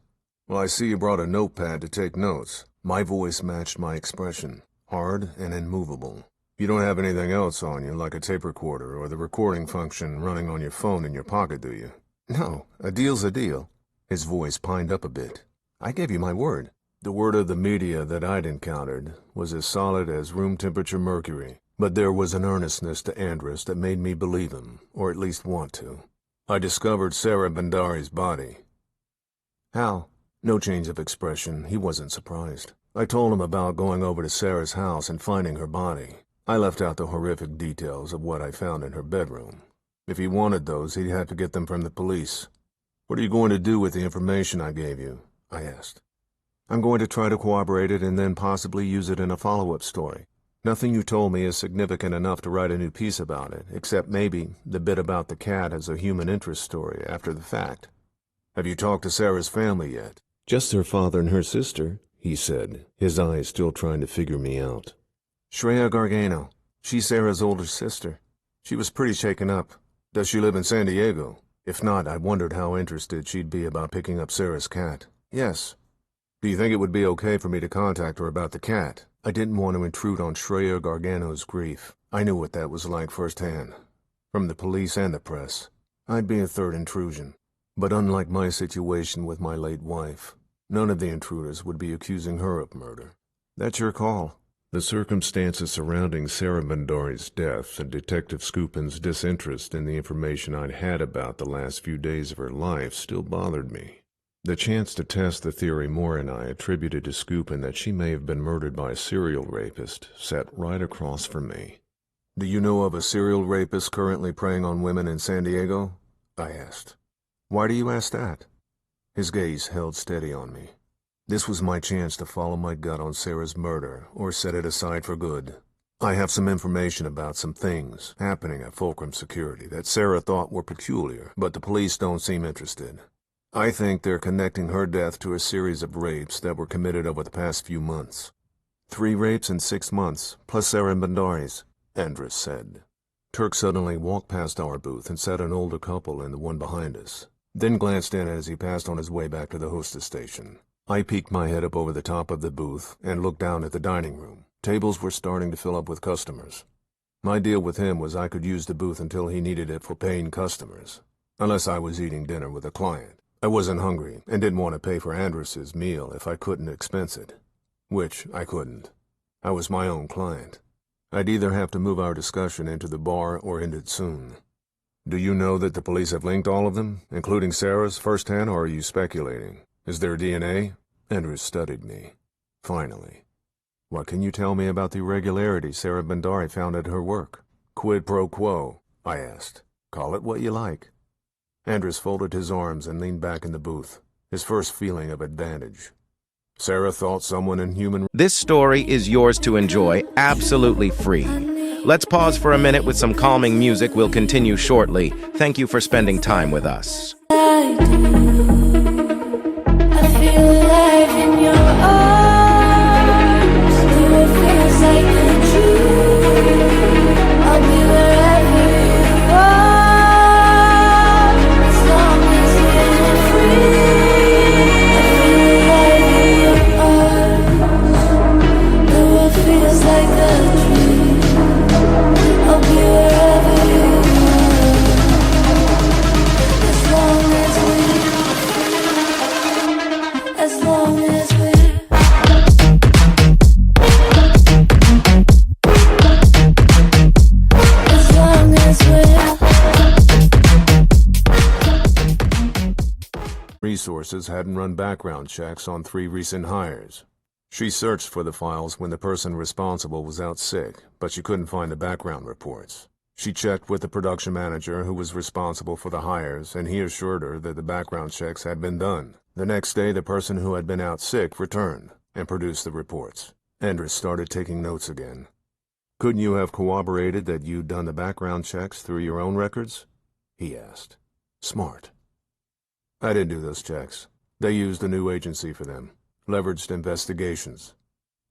Well, I see you brought a notepad to take notes. My voice matched my expression, hard and immovable. You don't have anything else on you, like a tape recorder or the recording function running on your phone in your pocket, do you? No, a deal's a deal. His voice pined up a bit. I gave you my word. The word of the media that I'd encountered was as solid as room-temperature mercury, but there was an earnestness to Andrus that made me believe him, or at least want to. I discovered Sarah Bandari's body. How? No change of expression. He wasn't surprised. I told him about going over to Sarah's house and finding her body. I left out the horrific details of what I found in her bedroom. If he wanted those, he'd have to get them from the police. What are you going to do with the information I gave you? I asked. I'm going to try to corroborate it and then possibly use it in a follow-up story. Nothing you told me is significant enough to write a new piece about it, except maybe the bit about the cat as a human interest story after the fact. Have you talked to Sarah's family yet? Just her father and her sister, he said, his eyes still trying to figure me out. Shreya Gargano. She's Sarah's older sister. She was pretty shaken up. Does she live in San Diego? If not, I wondered how interested she'd be about picking up Sarah's cat. Yes. Do you think it would be okay for me to contact her about the cat? I didn't want to intrude on Shreya Gargano's grief. I knew what that was like firsthand. From the police and the press. I'd be a third intrusion. But unlike my situation with my late wife, none of the intruders would be accusing her of murder. That's your call. The circumstances surrounding Sarah Bandari's death and Detective Skupin's disinterest in the information I'd had about the last few days of her life still bothered me. The chance to test the theory Moore and I attributed to Skupin that she may have been murdered by a serial rapist sat right across from me. Do you know of a serial rapist currently preying on women in San Diego? I asked. Why do you ask that? His gaze held steady on me. This was my chance to follow my gut on Sarah's murder, or set it aside for good. I have some information about some things happening at Fulcrum Security that Sarah thought were peculiar, but the police don't seem interested. I think they're connecting her death to a series of rapes that were committed over the past few months. 3 rapes in 6 months, plus Sarah Bandari's, Andrus said. Turk suddenly walked past our booth and sat an older couple in the one behind us, then glanced in as he passed on his way back to the hostess station. I peeked my head up over the top of the booth and looked down at the dining room. Tables were starting to fill up with customers. My deal with him was I could use the booth until he needed it for paying customers, unless I was eating dinner with a client. I wasn't hungry and didn't want to pay for Andrus's meal if I couldn't expense it, which I couldn't. I was my own client. I'd either have to move our discussion into the bar or end it soon. Do you know that the police have linked all of them, including Sarah's, firsthand, or are you speculating? Is there DNA? Andrus studied me. Finally. What can you tell me about the irregularities Sarah Bandari found at her work? Quid pro quo, I asked. Call it what you like. Andrus folded his arms and leaned back in the booth, his first feeling of advantage. Sarah thought someone in human... This story is yours to enjoy, absolutely free. Let's pause for a minute with some calming music. We'll continue shortly. Thank you for spending time with us. I feel alive in your arms. It feels like a dream. I'll be wherever you are, as long as we're free. I feel alive in your arms. The world feels like a dream. I'll be wherever you are, as long as we're free. As long as we're Resources hadn't run background checks on 3 recent hires. She searched for the files when the person responsible was out sick, but she couldn't find the background reports. She checked with the production manager who was responsible for the hires, and he assured her that the background checks had been done. The next day, the person who had been out sick returned and produced the reports. Andrus started taking notes again. Couldn't you have corroborated that you'd done the background checks through your own records? He asked. Smart. I didn't do those checks. They used a new agency for them. Leveraged investigations.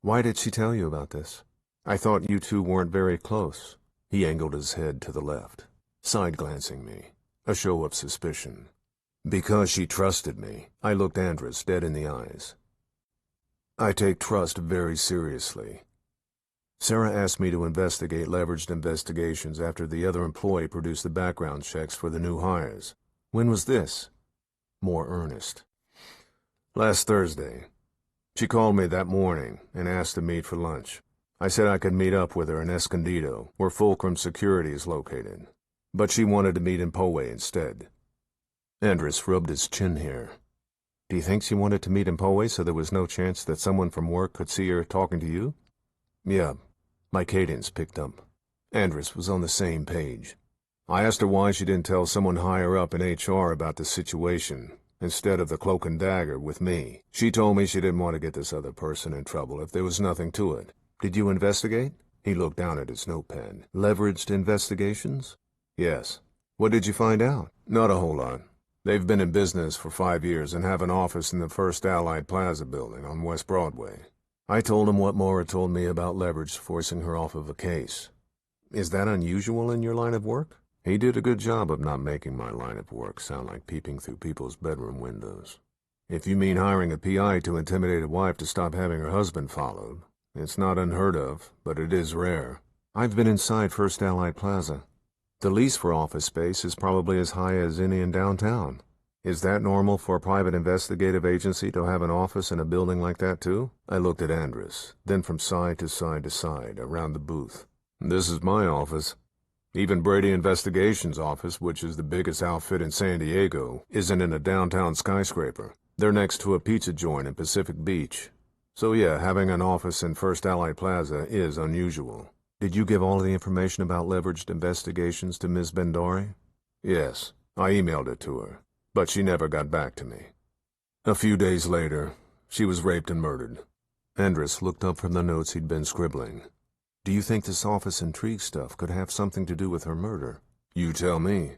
Why did she tell you about this? I thought you two weren't very close. He angled his head to the left, side-glancing me, a show of suspicion. Because she trusted me, I looked Andrus dead in the eyes. I take trust very seriously. Sarah asked me to investigate leveraged investigations after the other employee produced the background checks for the new hires. When was this? More earnest. Last Thursday. She called me that morning and asked to meet for lunch. I said I could meet up with her in Escondido, where Fulcrum Security is located. But she wanted to meet in Poway instead. Andrus rubbed his chin hair. Do you think she wanted to meet in Poway so there was no chance that someone from work could see her talking to you? Yeah. My cadence picked up. Andrus was on the same page. I asked her why she didn't tell someone higher up in HR about the situation, instead of the cloak and dagger with me. She told me she didn't want to get this other person in trouble if there was nothing to it. Did you investigate? He looked down at his notepad. Leveraged investigations? Yes. What did you find out? Not a whole lot. They've been in business for 5 years and have an office in the First Allied Plaza building on West Broadway. I told him what Maura told me about Leverage forcing her off of a case. Is that unusual in your line of work? He did a good job of not making my line of work sound like peeping through people's bedroom windows. If you mean hiring a PI to intimidate a wife to stop having her husband followed, it's not unheard of, but it is rare. I've been inside First Allied Plaza. The lease for office space is probably as high as any in downtown. Is that normal for a private investigative agency to have an office in a building like that too? I looked at Andrus, then from side to side to side, around the booth. This is my office. Even Brady Investigations' office, which is the biggest outfit in San Diego, isn't in a downtown skyscraper. They're next to a pizza joint in Pacific Beach. So yeah, having an office in First Allied Plaza is unusual. Did you give all the information about leveraged investigations to Ms. Bendari? Yes, I emailed it to her, but she never got back to me. A few days later, she was raped and murdered. Andrus looked up from the notes he'd been scribbling. Do you think this office intrigue stuff could have something to do with her murder? You tell me.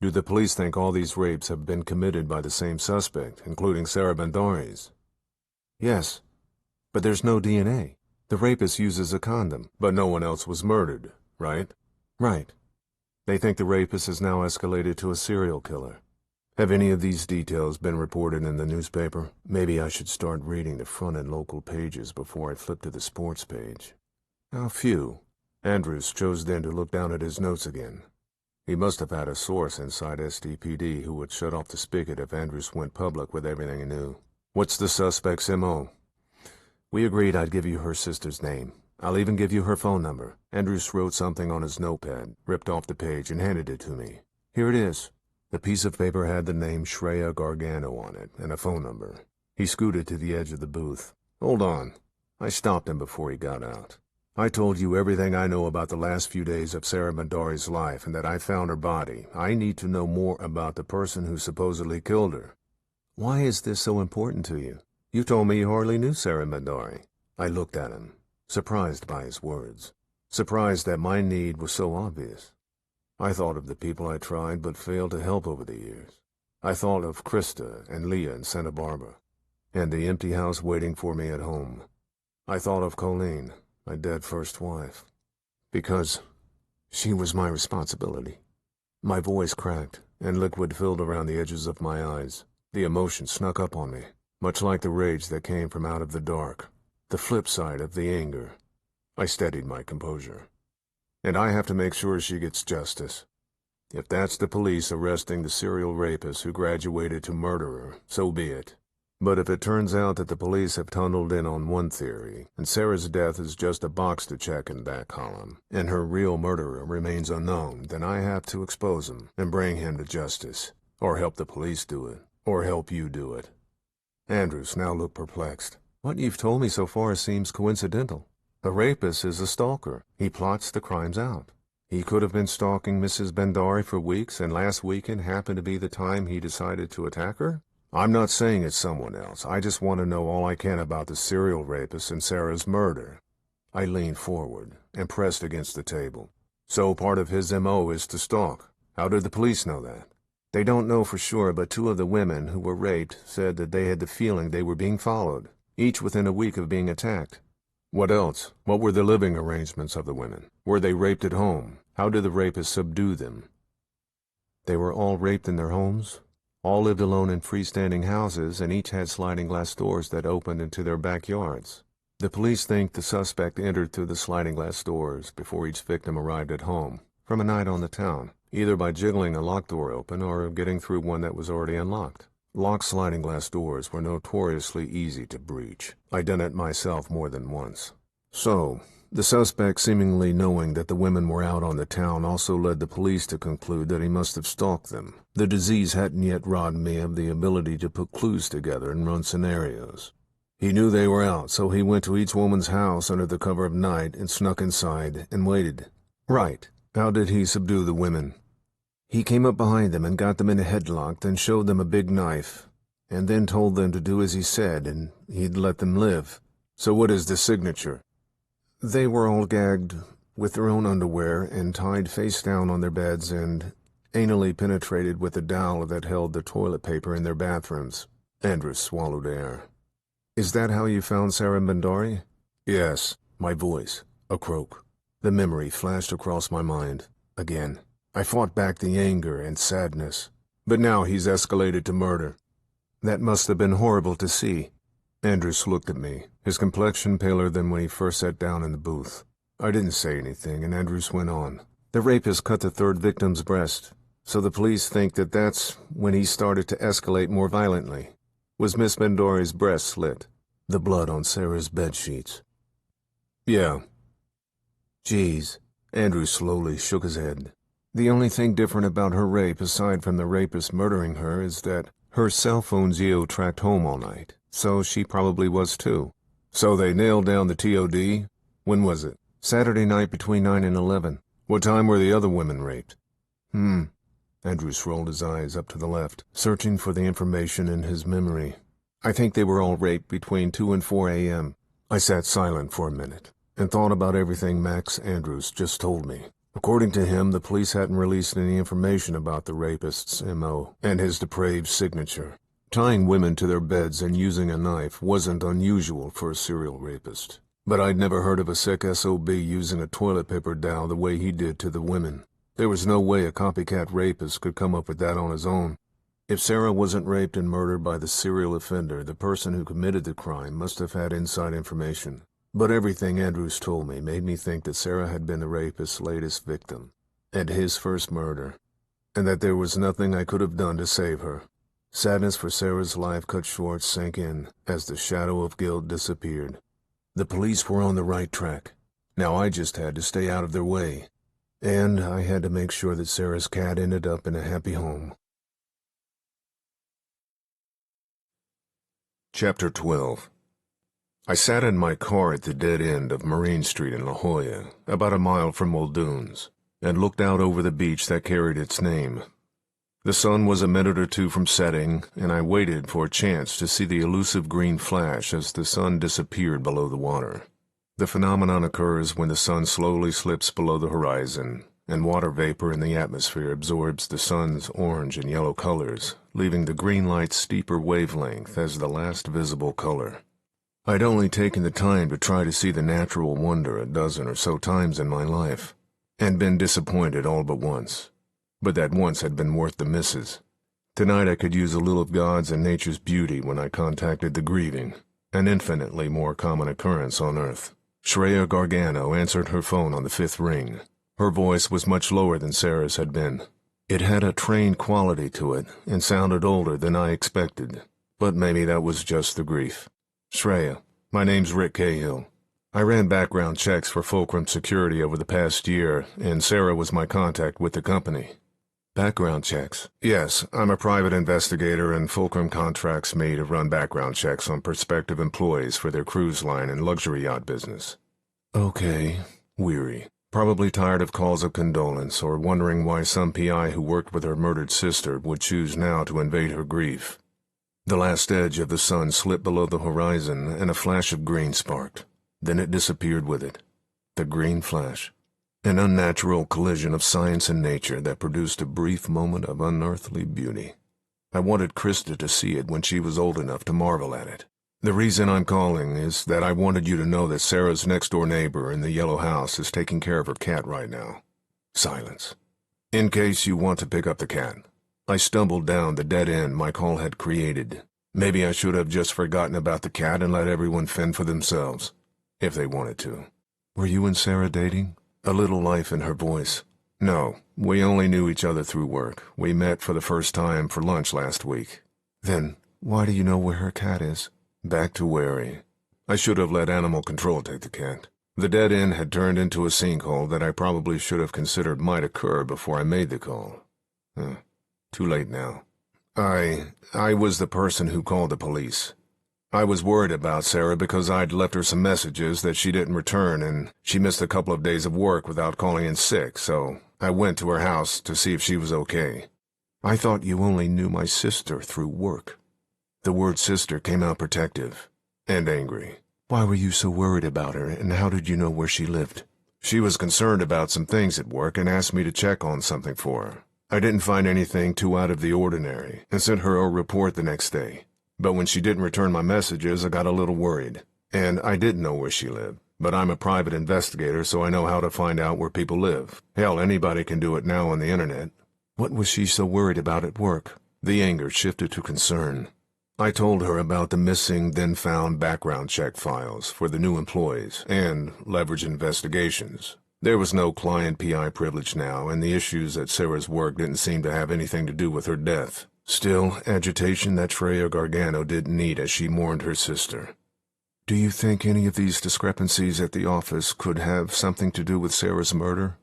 Do the police think all these rapes have been committed by the same suspect, including Sarah Bendari's? Yes, but there's no DNA. The rapist uses a condom, but no one else was murdered, right? Right. They think the rapist has now escalated to a serial killer. Have any of these details been reported in the newspaper? Maybe I should start reading the front and local pages before I flip to the sports page. A few. Andrus chose then to look down at his notes again. He must have had a source inside SDPD who would shut off the spigot if Andrus went public with everything he knew. What's the suspect's M.O.? We agreed I'd give you her sister's name. I'll even give you her phone number. Andrus wrote something on his notepad, ripped off the page, and handed it to me. Here it is. The piece of paper had the name Shreya Gargano on it, and a phone number. He scooted to the edge of the booth. Hold on. I stopped him before he got out. I told you everything I know about the last few days of Sarah Bendari's life and that I found her body. I need to know more about the person who supposedly killed her. Why is this so important to you? You told me you hardly knew Sarah Bendari. I looked at him, surprised by his words, surprised that my need was so obvious. I thought of the people I tried but failed to help over the years. I thought of Krista and Leah in Santa Barbara, and the empty house waiting for me at home. I thought of Colleen, my dead first wife, because she was my responsibility. My voice cracked, and liquid filled around the edges of my eyes. The emotion snuck up on me, much like the rage that came from out of the dark, the flip side of the anger. I steadied my composure. And I have to make sure she gets justice. If that's the police arresting the serial rapist who graduated to murderer, so be it. But if it turns out that the police have tunneled in on one theory, and Sarah's death is just a box to check in that column, and her real murderer remains unknown, then I have to expose him and bring him to justice, or help the police do it, or help you do it. Andrus now looked perplexed. What you've told me so far seems coincidental. The rapist is a stalker. He plots the crimes out. He could have been stalking Mrs. Bendari for weeks, and last weekend happened to be the time he decided to attack her? I'm not saying it's someone else. I just want to know all I can about the serial rapist and Sarah's murder. I leaned forward and pressed against the table. So part of his M.O. is to stalk. How did the police know that? They don't know for sure, but two of the women who were raped said that they had the feeling they were being followed, each within a week of being attacked. What else? What were the living arrangements of the women? Were they raped at home? How did the rapist subdue them? They were all raped in their homes. All lived alone in freestanding houses, and each had sliding glass doors that opened into their backyards. The police think the suspect entered through the sliding glass doors before each victim arrived at home, from a night on the town, either by jiggling a locked door open or getting through one that was already unlocked. Locked sliding glass doors were notoriously easy to breach. I'd done it myself more than once. So, the suspect, seemingly knowing that the women were out on the town, also led the police to conclude that he must have stalked them. The disease hadn't yet robbed me of the ability to put clues together and run scenarios. He knew they were out, so he went to each woman's house under the cover of night and snuck inside and waited. Right. How did he subdue the women? He came up behind them and got them in a headlock, then showed them a big knife, and then told them to do as he said, and he'd let them live. So what is the signature? They were all gagged with their own underwear and tied face down on their beds and anally penetrated with the dowel that held the toilet paper in their bathrooms. Andrus swallowed air. Is that how you found Sarah Bendari? Yes. My voice, a croak. The memory flashed across my mind. Again. I fought back the anger and sadness. But now he's escalated to murder. That must have been horrible to see. Andrews looked at me, his complexion paler than when he first sat down in the booth. I didn't say anything, and Andrews went on. The rapist cut the third victim's breast, so the police think that that's when he started to escalate more violently. Was Miss Bendori's breast slit? The blood on Sarah's bedsheets. Yeah. Geez. Andrews slowly shook his head. The only thing different about her rape, aside from the rapist murdering her, is that her cell phone geo-tracked home all night, so she probably was too. So they nailed down the TOD? When was it? Saturday night between 9 and 11. What time were the other women raped? Andrews rolled his eyes up to the left, searching for the information in his memory. I think they were all raped between 2 and 4 a.m. I sat silent for a minute and thought about everything Max Andrews just told me. According to him, the police hadn't released any information about the rapist's M.O. and his depraved signature. Tying women to their beds and using a knife wasn't unusual for a serial rapist. But I'd never heard of a sick SOB using a toilet paper dowel the way he did to the women. There was no way a copycat rapist could come up with that on his own. If Sarah wasn't raped and murdered by the serial offender, the person who committed the crime must have had inside information. But everything Andrews told me made me think that Sarah had been the rapist's latest victim, and his first murder, and that there was nothing I could have done to save her. Sadness for Sarah's life cut short sank in as the shadow of guilt disappeared. The police were on the right track. Now I just had to stay out of their way. And I had to make sure that Sarah's cat ended up in a happy home. Chapter 12. I sat in my car at the dead end of Marine Street in La Jolla, about a mile from Muldoon's, and looked out over the beach that carried its name. The sun was a minute or two from setting, and I waited for a chance to see the elusive green flash as the sun disappeared below the water. The phenomenon occurs when the sun slowly slips below the horizon, and water vapor in the atmosphere absorbs the sun's orange and yellow colors, leaving the green light's steeper wavelength as the last visible color. I'd only taken the time to try to see the natural wonder a dozen or so times in my life, and been disappointed all but once. But that once had been worth the misses. Tonight I could use a little of God's and nature's beauty when I contacted the grieving, an infinitely more common occurrence on Earth. Shreya Gargano answered her phone on the 5th ring. Her voice was much lower than Sarah's had been. It had a trained quality to it and sounded older than I expected, but maybe that was just the grief. Shreya, my name's Rick Cahill. I ran background checks for Fulcrum Security over the past year, and Sarah was my contact with the company. Background checks? Yes, I'm a private investigator, and Fulcrum contracts me to run background checks on prospective employees for their cruise line and luxury yacht business. Okay, weary. Probably tired of calls of condolence or wondering why some PI who worked with her murdered sister would choose now to invade her grief. The last edge of the sun slipped below the horizon, and a flash of green sparked. Then it disappeared with it. The green flash. An unnatural collision of science and nature that produced a brief moment of unearthly beauty. I wanted Krista to see it when she was old enough to marvel at it. The reason I'm calling is that I wanted you to know that Sarah's next-door neighbor in the yellow house is taking care of her cat right now. Silence. In case you want to pick up the cat. I stumbled down the dead end my call had created. Maybe I should have just forgotten about the cat and let everyone fend for themselves, if they wanted to. Were you and Sarah dating? A little life in her voice. No, we only knew each other through work. We met for the first time for lunch last week. Then, why do you know where her cat is? Back to wary. I should have let animal control take the cat. The dead end had turned into a sinkhole that I probably should have considered might occur before I made the call. Too late now. I was the person who called the police. I was worried about Sarah because I'd left her some messages that she didn't return, and she missed a couple of days of work without calling in sick, so I went to her house to see if she was okay. I thought you only knew my sister through work. The word sister came out protective and angry. Why were you so worried about her, and how did you know where she lived? She was concerned about some things at work and asked me to check on something for her. I didn't find anything too out of the ordinary and sent her a report the next day. But when she didn't return my messages, I got a little worried, and I didn't know where she lived. But I'm a private investigator, so I know how to find out where people live. Hell, anybody can do it now on the internet. What was she so worried about at work? The anger shifted to concern. I told her about the missing, then found background check files for the new employees and leverage investigations. There was no client PI privilege now, and the issues at Sarah's work didn't seem to have anything to do with her death. Still, agitation that Freya Gargano didn't need as she mourned her sister. Do you think any of these discrepancies at the office could have something to do with Sarah's murder?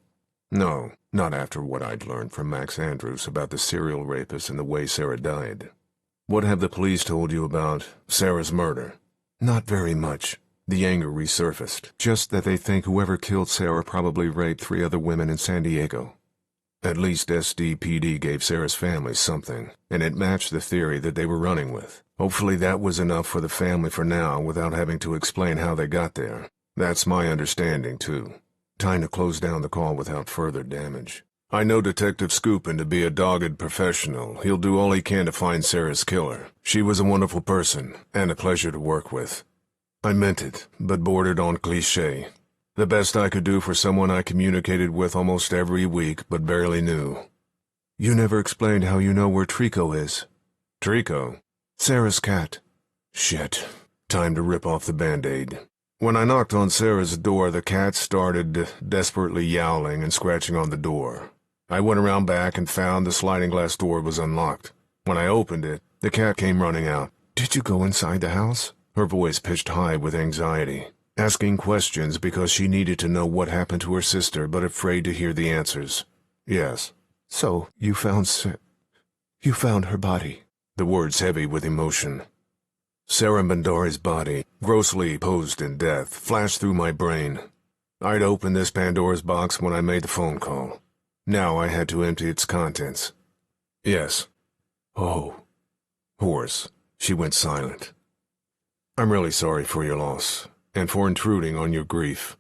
No, not after what I'd learned from Max Andrews about the serial rapist and the way Sarah died. What have the police told you about Sarah's murder? Not very much. The anger resurfaced, just that they think whoever killed Sarah probably raped 3 other women in San Diego. At least SDPD gave Sarah's family something, and it matched the theory that they were running with. Hopefully that was enough for the family for now without having to explain how they got there. That's my understanding, too. Tina closed down the call without further damage. I know Detective Scoopin to be a dogged professional. He'll do all he can to find Sarah's killer. She was a wonderful person, and a pleasure to work with. I meant it, but bordered on cliché. The best I could do for someone I communicated with almost every week, but barely knew. You never explained how you know where Trico is. Trico? Sarah's cat. Shit. Time to rip off the Band-Aid. When I knocked on Sarah's door, the cat started desperately yowling and scratching on the door. I went around back and found the sliding glass door was unlocked. When I opened it, the cat came running out. Did you go inside the house? Her voice pitched high with anxiety, asking questions because she needed to know what happened to her sister, but afraid to hear the answers. Yes. So, you found her body. The words heavy with emotion. Sarah Bandari's body, grossly posed in death, flashed through my brain. I'd opened this Pandora's box when I made the phone call. Now I had to empty its contents. Yes. Oh. Hoarse. She went silent. I'm really sorry for your loss, and for intruding on your grief.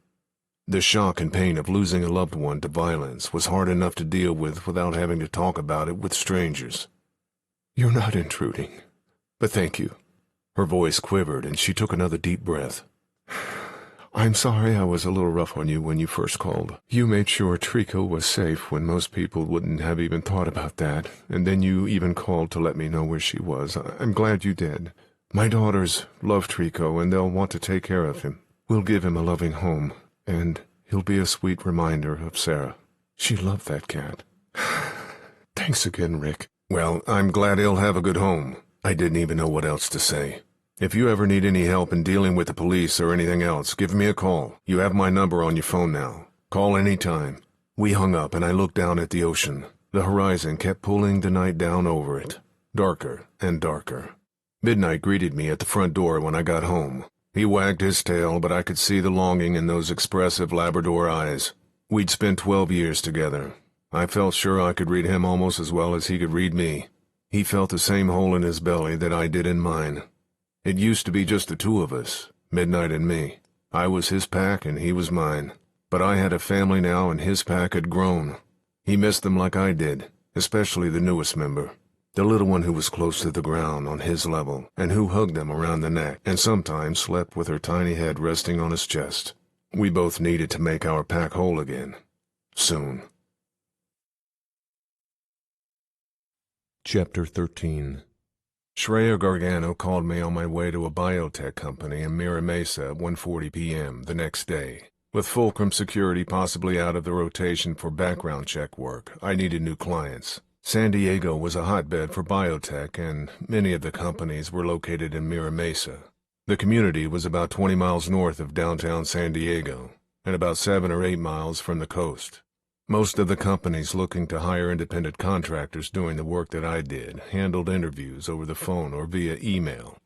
The shock and pain of losing a loved one to violence was hard enough to deal with without having to talk about it with strangers. You're not intruding, but thank you. Her voice quivered, and she took another deep breath. I'm sorry I was a little rough on you when you first called. You made sure Trico was safe when most people wouldn't have even thought about that, and then you even called to let me know where she was. I'm glad you did. My daughters love Trico, and they'll want to take care of him. We'll give him a loving home, and he'll be a sweet reminder of Sarah. She loved that cat. Thanks again, Rick. Well, I'm glad he'll have a good home. I didn't even know what else to say. If you ever need any help in dealing with the police or anything else, give me a call. You have my number on your phone now. Call any time. We hung up, and I looked down at the ocean. The horizon kept pulling the night down over it, darker and darker. Midnight greeted me at the front door when I got home. He wagged his tail, but I could see the longing in those expressive Labrador eyes. We'd spent 12 years together. I felt sure I could read him almost as well as he could read me. He felt the same hole in his belly that I did in mine. It used to be just the two of us, Midnight and me. I was his pack and he was mine. But I had a family now and his pack had grown. He missed them like I did, especially the newest member. The little one who was close to the ground on his level, and who hugged him around the neck, and sometimes slept with her tiny head resting on his chest. We both needed to make our pack whole again. Soon. Chapter 13. Shreya Gargano called me on my way to a biotech company in Mira Mesa at 1:40 p.m. the next day. With Fulcrum Security possibly out of the rotation for background check work, I needed new clients. San Diego was a hotbed for biotech, and many of the companies were located in Mira Mesa. The community was about 20 miles north of downtown San Diego, and about 7 or 8 miles from the coast. Most of the companies looking to hire independent contractors doing the work that I did handled interviews over the phone or via email.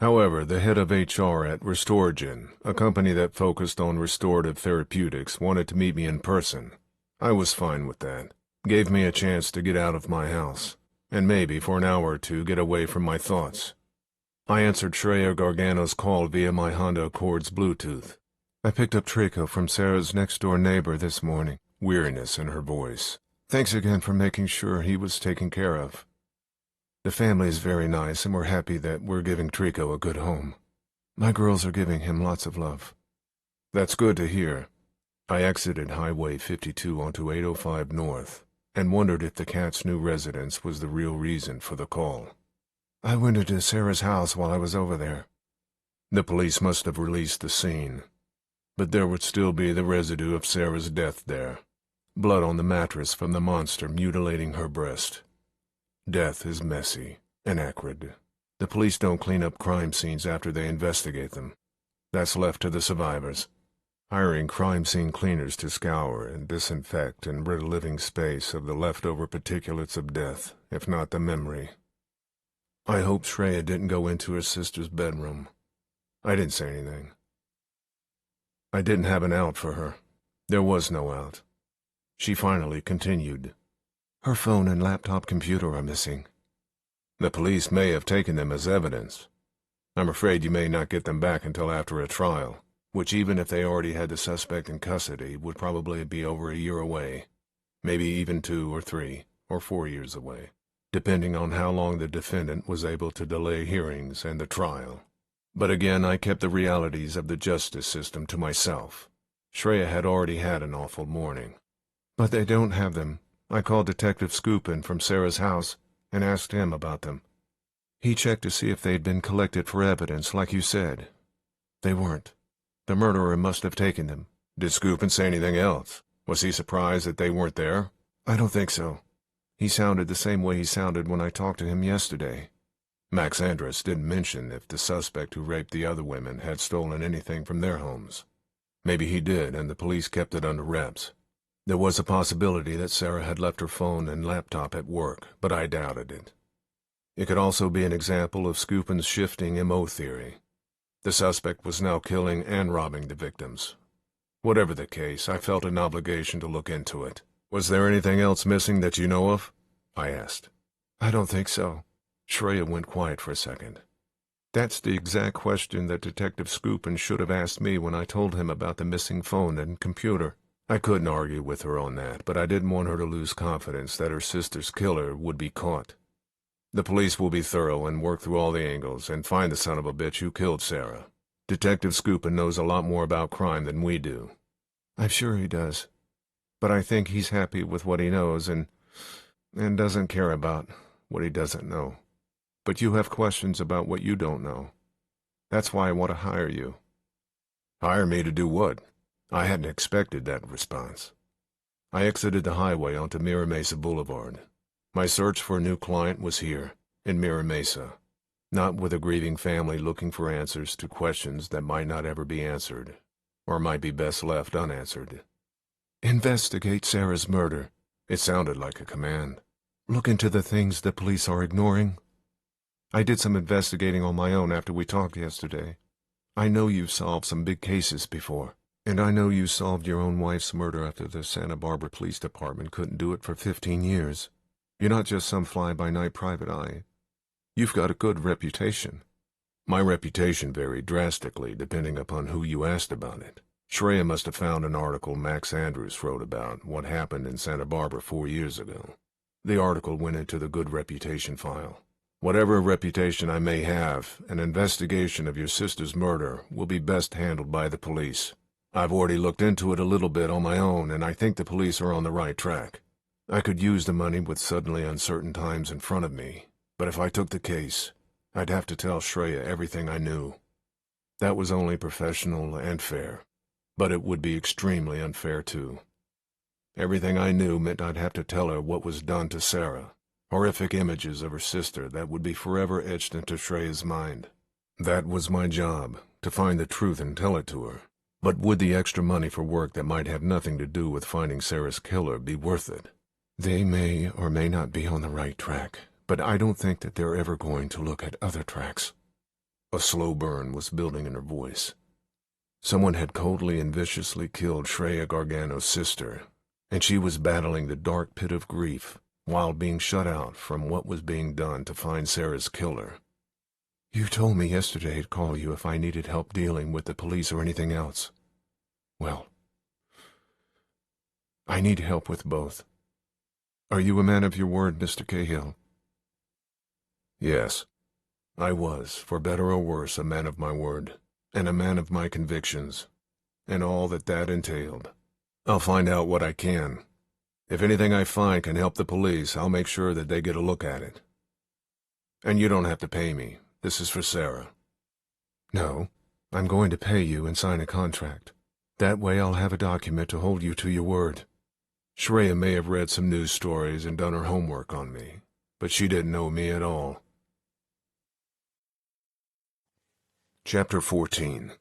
However, the head of HR at Restorgen, a company that focused on restorative therapeutics, wanted to meet me in person. I was fine with that. Gave me a chance to get out of my house, and maybe for an hour or two get away from my thoughts. I answered Shreya Gargano's call via my Honda Accord's Bluetooth. I picked up Trico from Sarah's next-door neighbor this morning, weariness in her voice. Thanks again for making sure he was taken care of. The family is very nice, and we're happy that we're giving Trico a good home. My girls are giving him lots of love. That's good to hear. I exited Highway 52 onto 805 North and wondered if the cat's new residence was the real reason for the call. I went into Sarah's house while I was over there. The police must have released the scene, but there would still be the residue of Sarah's death there. Blood on the mattress from the monster mutilating her breast. Death is messy and acrid. The police don't clean up crime scenes after they investigate them. That's left to the survivors. Hiring crime scene cleaners to scour and disinfect and rid a living space of the leftover particulates of death, if not the memory. I hope Shreya didn't go into her sister's bedroom. I didn't say anything. I didn't have an out for her. There was no out. She finally continued. Her phone and laptop computer are missing. The police may have taken them as evidence. I'm afraid you may not get them back until after a trial, which even if they already had the suspect in custody would probably be over a year away, maybe even 2 or 3 or 4 years away, depending on how long the defendant was able to delay hearings and the trial. But again, I kept the realities of the justice system to myself. Shreya had already had an awful morning. But they don't have them. I called Detective Scoopin from Sarah's house and asked him about them. He checked to see if they'd been collected for evidence, like you said. They weren't. The murderer must have taken them. Did Scoopin say anything else? Was he surprised that they weren't there? I don't think so. He sounded the same way he sounded when I talked to him yesterday. Max Andrus didn't mention if the suspect who raped the other women had stolen anything from their homes. Maybe he did, and the police kept it under wraps. There was a possibility that Sarah had left her phone and laptop at work, but I doubted it. It could also be an example of Scoopin's shifting M.O. theory. The suspect was now killing and robbing the victims. Whatever the case, I felt an obligation to look into it. Was there anything else missing that you know of? I asked. I don't think so. Shreya went quiet for a second. That's the exact question that Detective Scoopin should have asked me when I told him about the missing phone and computer. I couldn't argue with her on that, but I didn't want her to lose confidence that her sister's killer would be caught. The police will be thorough and work through all the angles and find the son of a bitch who killed Sarah. Detective Scoopin knows a lot more about crime than we do. I'm sure he does. But I think he's happy with what he knows and doesn't care about what he doesn't know. But you have questions about what you don't know. That's why I want to hire you. Hire me to do what? I hadn't expected that response. I exited the highway onto Mira Mesa Boulevard. My search for a new client was here, in Mira Mesa, not with a grieving family looking for answers to questions that might not ever be answered, or might be best left unanswered. Investigate Sarah's murder. It sounded like a command. Look into the things the police are ignoring. I did some investigating on my own after we talked yesterday. I know you've solved some big cases before. And I know you solved your own wife's murder after the Santa Barbara Police Department couldn't do it for 15 years. You're not just some fly-by-night private eye. You've got a good reputation. My reputation varied drastically depending upon who you asked about it. Shreya must have found an article Max Andrus wrote about what happened in Santa Barbara 4 years ago. The article went into the good reputation file. Whatever reputation I may have, an investigation of your sister's murder will be best handled by the police. I've already looked into it a little bit on my own, and I think the police are on the right track. I could use the money with suddenly uncertain times in front of me, but if I took the case, I'd have to tell Shreya everything I knew. That was only professional and fair, but it would be extremely unfair too. Everything I knew meant I'd have to tell her what was done to Sarah, horrific images of her sister that would be forever etched into Shreya's mind. That was my job, to find the truth and tell it to her. But would the extra money for work that might have nothing to do with finding Sarah's killer be worth it? They may or may not be on the right track, but I don't think that they're ever going to look at other tracks. A slow burn was building in her voice. Someone had coldly and viciously killed Shreya Gargano's sister, and she was battling the dark pit of grief while being shut out from what was being done to find Sarah's killer. You told me yesterday to call you if I needed help dealing with the police or anything else. Well, I need help with both. Are you a man of your word, Mr. Cahill? Yes, I was, for better or worse, a man of my word, and a man of my convictions. and all that that entailed. I'll find out what I can. If anything I find can help the police, I'll make sure that they get a look at it. And you don't have to pay me. This is for Sarah. No, I'm going to pay you and sign a contract. That way I'll have a document to hold you to your word. Shreya may have read some news stories and done her homework on me, but she didn't know me at all. Chapter 14.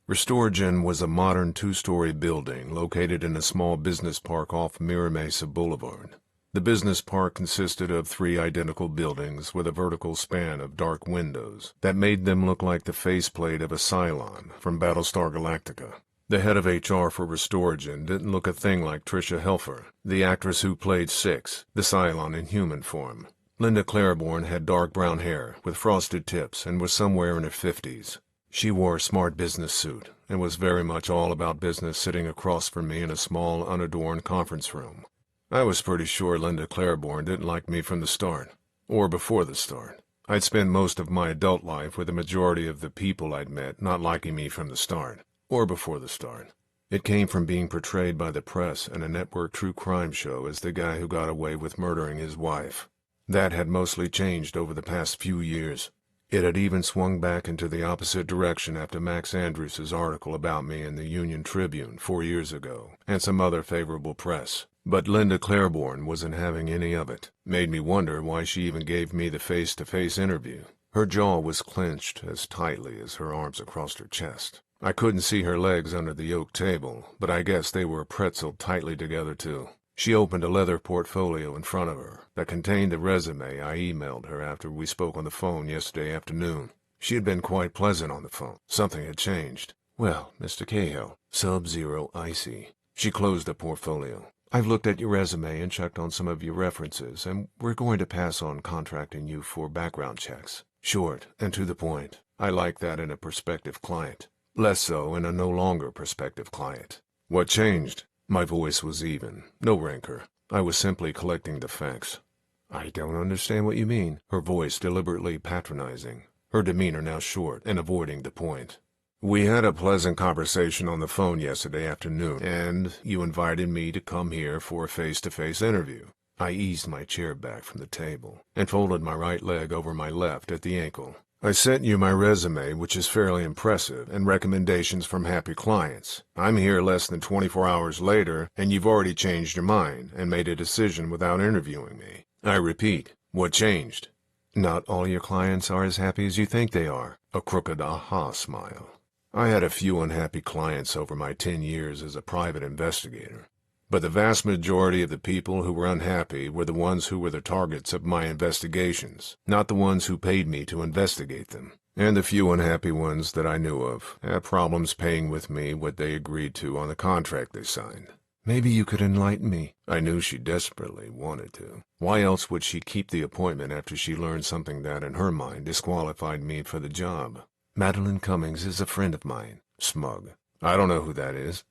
Restorgen was a modern two-story building located in a small business park off Mira Mesa Boulevard. The business park consisted of 3 identical buildings with a vertical span of dark windows that made them look like the faceplate of a Cylon from Battlestar Galactica. The head of HR for Restorgen didn't look a thing like Tricia Helfer, the actress who played Six, the Cylon in human form. Linda Claiborne had dark brown hair with frosted tips and was somewhere in her 50s. She wore a smart business suit and was very much all about business, sitting across from me in a small, unadorned conference room. I was pretty sure Linda Claiborne didn't like me from the start, or before the start. I'd spent most of my adult life with the majority of the people I'd met not liking me from the start, or before the start. It came from being portrayed by the press and a network true crime show as the guy who got away with murdering his wife. That had mostly changed over the past few years. It had even swung back into the opposite direction after Max Andrews' article about me in the Union Tribune 4 years ago, and some other favorable press. But Linda Claiborne wasn't having any of it. Made me wonder why she even gave me the face-to-face interview. Her jaw was clenched as tightly as her arms across her chest. I couldn't see her legs under the oak table, but I guess they were pretzeled tightly together too. She opened a leather portfolio in front of her that contained the resume I emailed her after we spoke on the phone yesterday afternoon. She had been quite pleasant on the phone. Something had changed. "Well, Mr. Cahill, Sub-Zero Icy." She closed the portfolio. "I've looked at your resume and checked on some of your references, and we're going to pass on contracting you for background checks. Short and to the point. I like that in a prospective client. Less so in a no longer prospective client." "What changed?" My voice was even, no rancor. I was simply collecting the facts. "I don't understand what you mean." Her voice deliberately patronizing, her demeanor now short and avoiding the point. "We had a pleasant conversation on the phone yesterday afternoon, and you invited me to come here for a face-to-face interview." I eased my chair back from the table and folded my right leg over my left at the ankle. "I sent you my resume, which is fairly impressive, and recommendations from happy clients. I'm here less than 24 hours later, and you've already changed your mind and made a decision without interviewing me. I repeat, what changed?" "Not all your clients are as happy as you think they are." A crooked aha smile. "I had a few unhappy clients over my 10 years as a private investigator. But the vast majority of the people who were unhappy were the ones who were the targets of my investigations, not the ones who paid me to investigate them. And the few unhappy ones that I knew of had problems paying with me what they agreed to on the contract they signed." "Maybe you could enlighten me." I knew she desperately wanted to. Why else would she keep the appointment after she learned something that, in her mind, disqualified me for the job? "Madeline Cummings is a friend of mine." Smug. "I don't know who that is."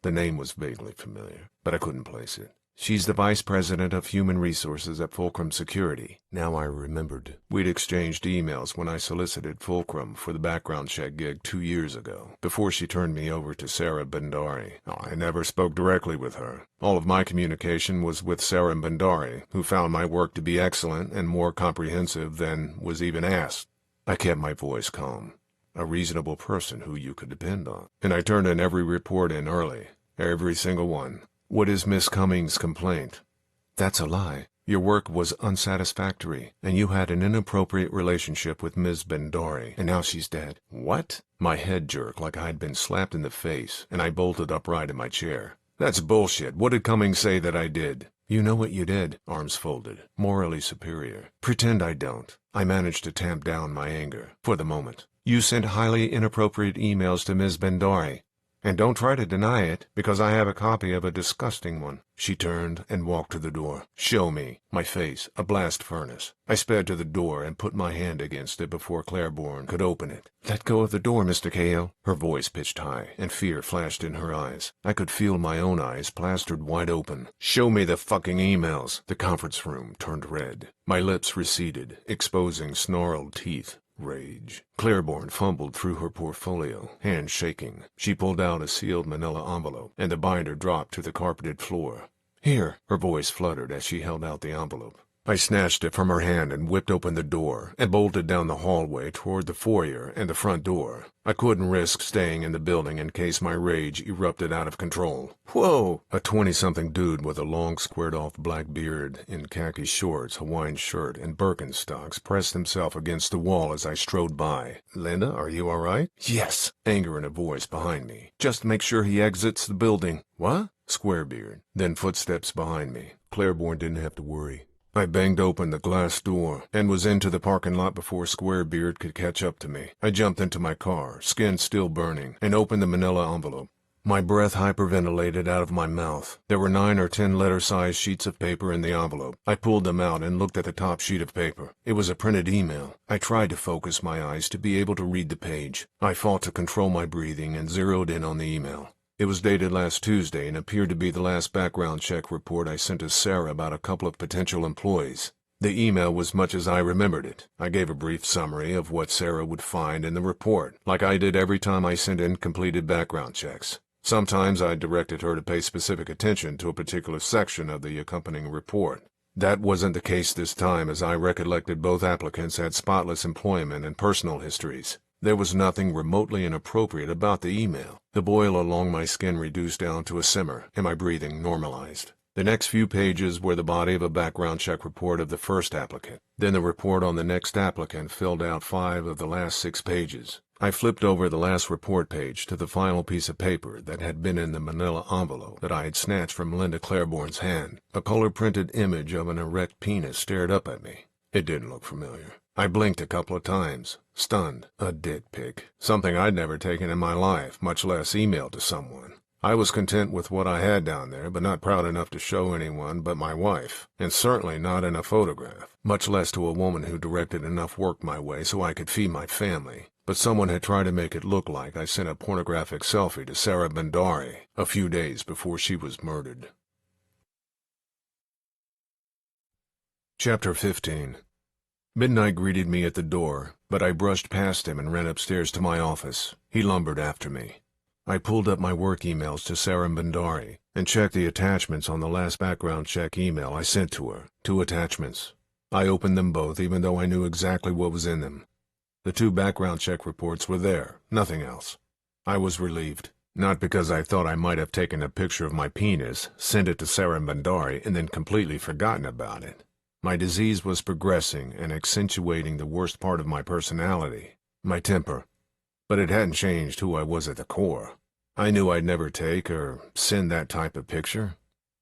The name was vaguely familiar, but I couldn't place it. "She's the vice president of human resources at Fulcrum Security." Now I remembered. We'd exchanged emails when I solicited Fulcrum for the background check gig 2 years ago, before she turned me over to Sarah Bhandari. I never spoke directly with her. All of my communication was with Sarah Bhandari, who found my work to be excellent and more comprehensive than was even asked. I kept my voice calm. A reasonable person who you could depend on. And I turned in every report in early. Every single one. "What is Miss Cummings' complaint?" "That's a lie. Your work was unsatisfactory, and you had an inappropriate relationship with Ms. Bhandari, and now she's dead." "What?" My head jerked like I'd been slapped in the face, and I bolted upright in my chair. "That's bullshit. What did Cummings say that I did?" "You know what you did." Arms folded. Morally superior. "Pretend I don't." I managed to tamp down my anger, for the moment. "You sent highly inappropriate emails to Ms. Bhandari. And don't try to deny it, because I have a copy of a disgusting one." She turned and walked to the door. "Show me." My face a blast furnace. I sped to the door and put my hand against it before Claiborne could open it. "Let go of the door, Mr. Cahill." Her voice pitched high, and fear flashed in her eyes. I could feel my own eyes plastered wide open. "Show me the fucking emails." The conference room turned red. My lips receded, exposing snarled teeth. Rage. Claiborne fumbled through her portfolio, hands shaking. She pulled out a sealed manila envelope, and the binder dropped to the carpeted floor. "Here," her voice fluttered as she held out the envelope. I snatched it from her hand and whipped open the door and bolted down the hallway toward the foyer and the front door. I couldn't risk staying in the building in case my rage erupted out of control. "Whoa!" A 20-something dude with a long, squared-off black beard in khaki shorts, Hawaiian shirt, and Birkenstocks pressed himself against the wall as I strode by. "Linda, are you all right?" "Yes." Anger in a voice behind me. "Just make sure he exits the building." "What?" Squarebeard. Then footsteps behind me. Claiborne didn't have to worry. I banged open the glass door and was into the parking lot before Squarebeard could catch up to me. I jumped into my car, skin still burning, and opened the manila envelope. My breath hyperventilated out of my mouth. There were 9 or 10 letter-sized sheets of paper in the envelope. I pulled them out and looked at the top sheet of paper. It was a printed email. I tried to focus my eyes to be able to read the page. I fought to control my breathing and zeroed in on the email. It was dated last Tuesday and appeared to be the last background check report I sent to Sarah about a couple of potential employees. The email was much as I remembered it. I gave a brief summary of what Sarah would find in the report, like I did every time I sent in completed background checks. Sometimes I directed her to pay specific attention to a particular section of the accompanying report. That wasn't the case this time, as I recollected both applicants had spotless employment and personal histories. There was nothing remotely inappropriate about the email. The boil along my skin reduced down to a simmer, and my breathing normalized. The next few pages were the body of a background check report of the first applicant. Then the report on the next applicant filled out 5 of the last 6 pages. I flipped over the last report page to the final piece of paper that had been in the manila envelope that I had snatched from Linda Claiborne's hand. A color-printed image of an erect penis stared up at me. It didn't look familiar. I blinked a couple of times, stunned. A dick pic. Something I'd never taken in my life, much less emailed to someone. I was content with what I had down there, but not proud enough to show anyone but my wife, and certainly not in a photograph, much less to a woman who directed enough work my way so I could feed my family. But someone had tried to make it look like I sent a pornographic selfie to Sarah Bandari a few days before she was murdered. Chapter 15. Midnight greeted me at the door, but I brushed past him and ran upstairs to my office. He lumbered after me. I pulled up my work emails to Sarah Bandari and checked the attachments on the last background check email I sent to her. 2 attachments. I opened them both, even though I knew exactly what was in them. The 2 background check reports were there, nothing else. I was relieved. Not because I thought I might have taken a picture of my penis, sent it to Sarah Bandari, and then completely forgotten about it. My disease was progressing and accentuating the worst part of my personality, my temper. But it hadn't changed who I was at the core. I knew I'd never take or send that type of picture.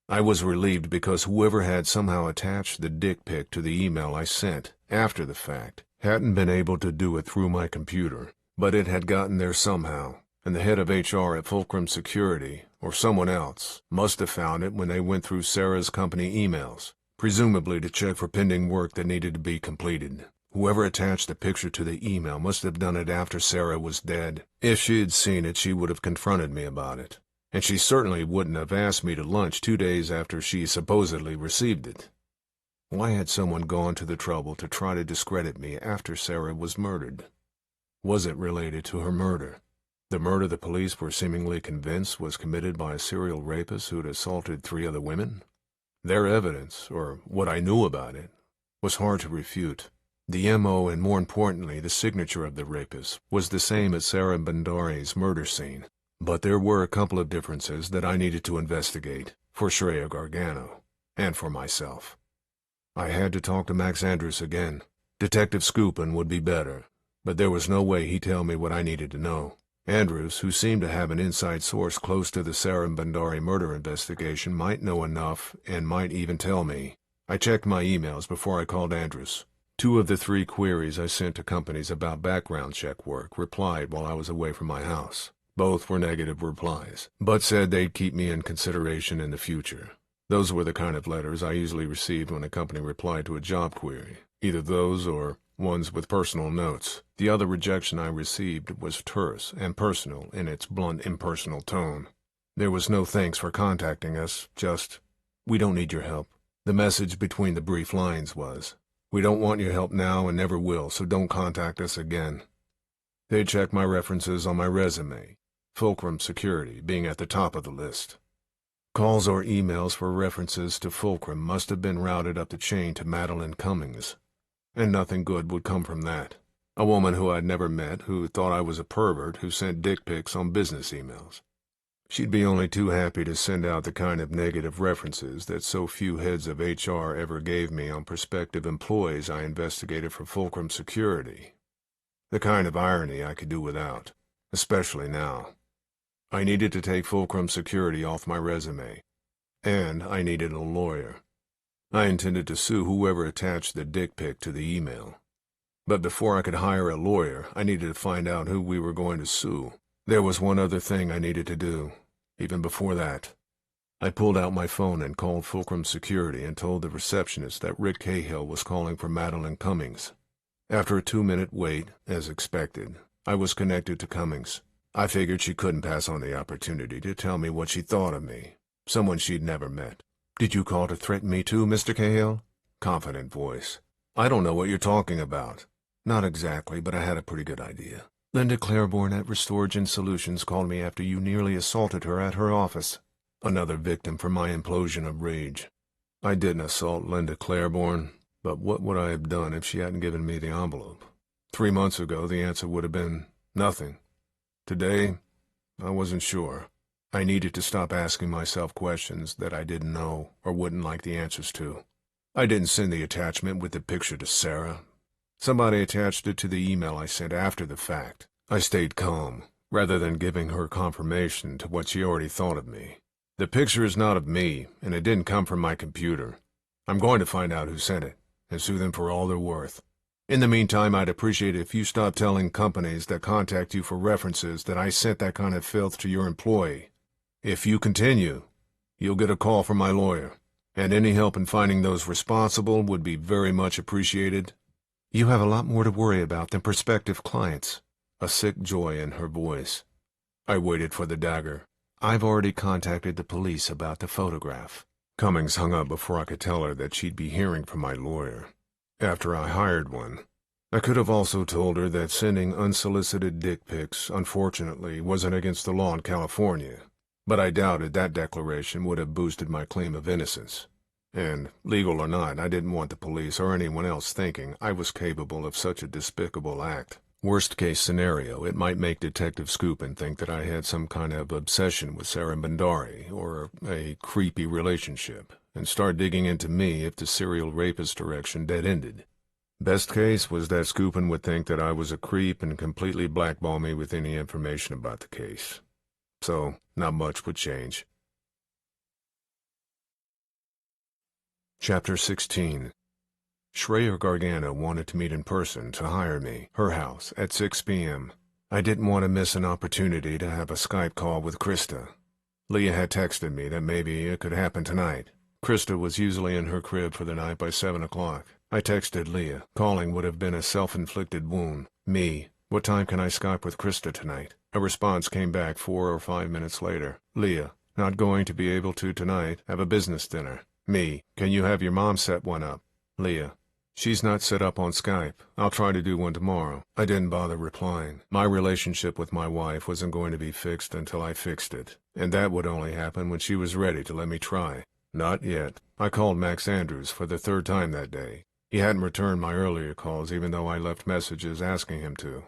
I was relieved because whoever had somehow attached the dick pic to the email I sent, after the fact, hadn't been able to do it through my computer. But it had gotten there somehow, and the head of HR at Fulcrum Security, or someone else, must have found it when they went through Sarah's company emails, presumably to check for pending work that needed to be completed. Whoever attached the picture to the email must have done it after Sarah was dead. If she had seen it, she would have confronted me about it. And she certainly wouldn't have asked me to lunch 2 days after she supposedly received it. Why had someone gone to the trouble to try to discredit me after Sarah was murdered? Was it related to her murder? The murder the police were seemingly convinced was committed by a serial rapist who'd assaulted 3 other women? Their evidence, or what I knew about it, was hard to refute. The M.O. and, more importantly, the signature of the rapist was the same at Sarah Bandari's murder scene. But there were a couple of differences that I needed to investigate, for Shreya Gargano, and for myself. I had to talk to Max Andrews again. Detective Scoopin would be better, but there was no way he'd tell me what I needed to know. Andrews, who seemed to have an inside source close to the Sarah Bandari murder investigation, might know enough and might even tell me. I checked my emails before I called Andrews. 2 of the 3 queries I sent to companies about background check work replied while I was away from my house. Both were negative replies, but said they'd keep me in consideration in the future. Those were the kind of letters I usually received when a company replied to a job query. Either those or ones with personal notes. The other rejection I received was terse and personal in its blunt, impersonal tone. There was no thanks for contacting us, just, "We don't need your help." The message between the brief lines was, We don't want your help now and never will, so don't contact us again. They checked my references on my resume, Fulcrum Security being at the top of the list. Calls or emails for references to Fulcrum must have been routed up the chain to Madeline Cummings, and nothing good would come from that. A woman who I'd never met, who thought I was a pervert, who sent dick pics on business emails. She'd be only too happy to send out the kind of negative references that so few heads of HR ever gave me on prospective employees I investigated for Fulcrum Security. The kind of irony I could do without, especially now. I needed to take Fulcrum Security off my resume, and I needed a lawyer. I intended to sue whoever attached the dick pic to the email. But before I could hire a lawyer, I needed to find out who we were going to sue. There was one other thing I needed to do, even before that. I pulled out my phone and called Fulcrum Security and told the receptionist that Rick Cahill was calling for Madeline Cummings. After a 2-minute wait, as expected, I was connected to Cummings. I figured she couldn't pass on the opportunity to tell me what she thought of me, someone she'd never met. "Did you call to threaten me too, Mr. Cahill?" Confident voice. "I don't know what you're talking about." "Not exactly, but I had a pretty good idea. Linda Claiborne at Restorgen Solutions called me after you nearly assaulted her at her office." Another victim for my implosion of rage. I didn't assault Linda Claiborne, but what would I have done if she hadn't given me the envelope? 3 months ago, the answer would have been nothing. Today, I wasn't sure. I needed to stop asking myself questions that I didn't know or wouldn't like the answers to. I didn't send the attachment with the picture to Sarah. Somebody attached it to the email I sent after the fact. I stayed calm, rather than giving her confirmation to what she already thought of me. The picture is not of me, and it didn't come from my computer. I'm going to find out who sent it, and sue them for all they're worth. In the meantime, I'd appreciate it if you stopped telling companies that contact you for references that I sent that kind of filth to your employee. If you continue, you'll get a call from my lawyer, and any help in finding those responsible would be very much appreciated. You have a lot more to worry about than prospective clients. A sick joy in her voice. I waited for the dagger. I've already contacted the police about the photograph. Cummings hung up before I could tell her that she'd be hearing from my lawyer. After I hired one. I could have also told her that sending unsolicited dick pics, unfortunately, wasn't against the law in California, but I doubted that declaration would have boosted my claim of innocence. And, legal or not, I didn't want the police or anyone else thinking I was capable of such a despicable act. Worst-case scenario, it might make Detective Scoopin think that I had some kind of obsession with Sarah Bandari, or a creepy relationship, and start digging into me if the serial rapist direction dead-ended. Best case was that Scoopin would think that I was a creep and completely blackball me with any information about the case. So, not much would change. Chapter 16. Schreier Gargano wanted to meet in person to hire me, her house, at 6 p.m. I didn't want to miss an opportunity to have a Skype call with Krista. Leah had texted me that maybe it could happen tonight. Krista was usually in her crib for the night by 7 o'clock. I texted Leah. Calling would have been a self-inflicted wound. Me. What time can I Skype with Krista tonight? A response came back 4 or 5 minutes later. Leah. Not going to be able to tonight. Have a business dinner. Me. Can you have your mom set one up? Leah. She's not set up on Skype. I'll try to do one tomorrow. I didn't bother replying. My relationship with my wife wasn't going to be fixed until I fixed it, and that would only happen when she was ready to let me try. Not yet. I called Max Andrews for the 3rd time that day. He hadn't returned my earlier calls even though I left messages asking him to.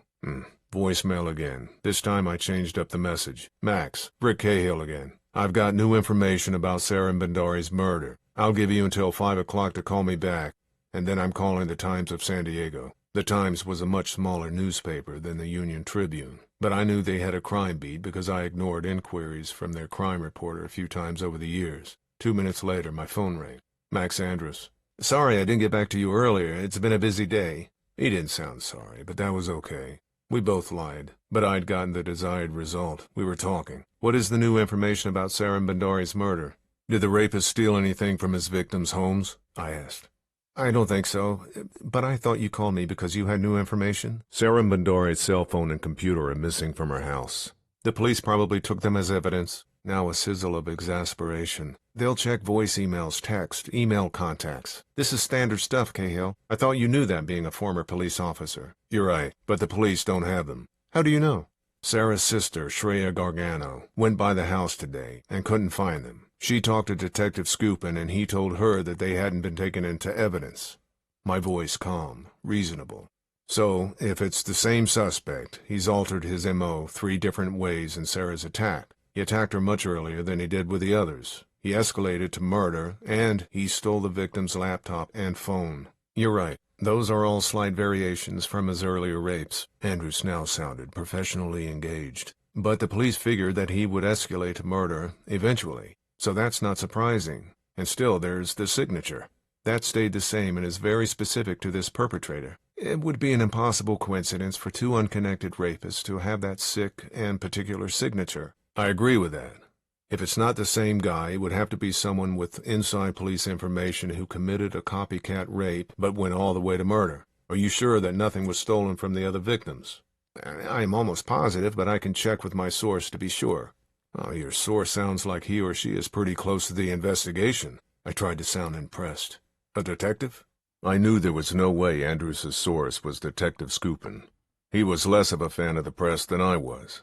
Voicemail again. This time I changed up the message. Max, Rick Cahill again. I've got new information about Sarah Bandari's murder. I'll give you until 5 o'clock to call me back. And then I'm calling the Times of San Diego. The Times was a much smaller newspaper than the Union Tribune, but I knew they had a crime beat because I ignored inquiries from their crime reporter a few times over the years. 2 minutes later, my phone rang. Max Andrews. Sorry I didn't get back to you earlier. It's been a busy day. He didn't sound sorry, but that was okay. We both lied, but I'd gotten the desired result. We were talking. What is the new information about Sarah Bandari's murder? Did the rapist steal anything from his victims' homes? I asked. I don't think so, but I thought you called me because you had new information. Sarah Bandari's cell phone and computer are missing from her house. The police probably took them as evidence. Now a sizzle of exasperation. They'll check voice emails, text, email contacts. This is standard stuff, Cahill. I thought you knew that, being a former police officer. You're right, but the police don't have them. How do you know? Sarah's sister, Shreya Gargano, went by the house today and couldn't find them. She talked to Detective Scoopin, and he told her that they hadn't been taken into evidence. My voice calm, reasonable. So, if it's the same suspect, he's altered his M.O. 3 different ways in Sarah's attack. He attacked her much earlier than he did with the others. He escalated to murder, and he stole the victim's laptop and phone. You're right. Those are all slight variations from his earlier rapes. Andrews now sounded professionally engaged. But the police figured that he would escalate to murder eventually. So that's not surprising. And still, there's the signature. That stayed the same and is very specific to this perpetrator. It would be an impossible coincidence for two unconnected rapists to have that sick and particular signature. I agree with that. If it's not the same guy, it would have to be someone with inside police information who committed a copycat rape but went all the way to murder. Are you sure that nothing was stolen from the other victims? I'm almost positive, but I can check with my source to be sure. Oh, your source sounds like he or she is pretty close to the investigation. I tried to sound impressed. A detective? I knew there was no way Andrews' source was Detective Scoopin. He was less of a fan of the press than I was.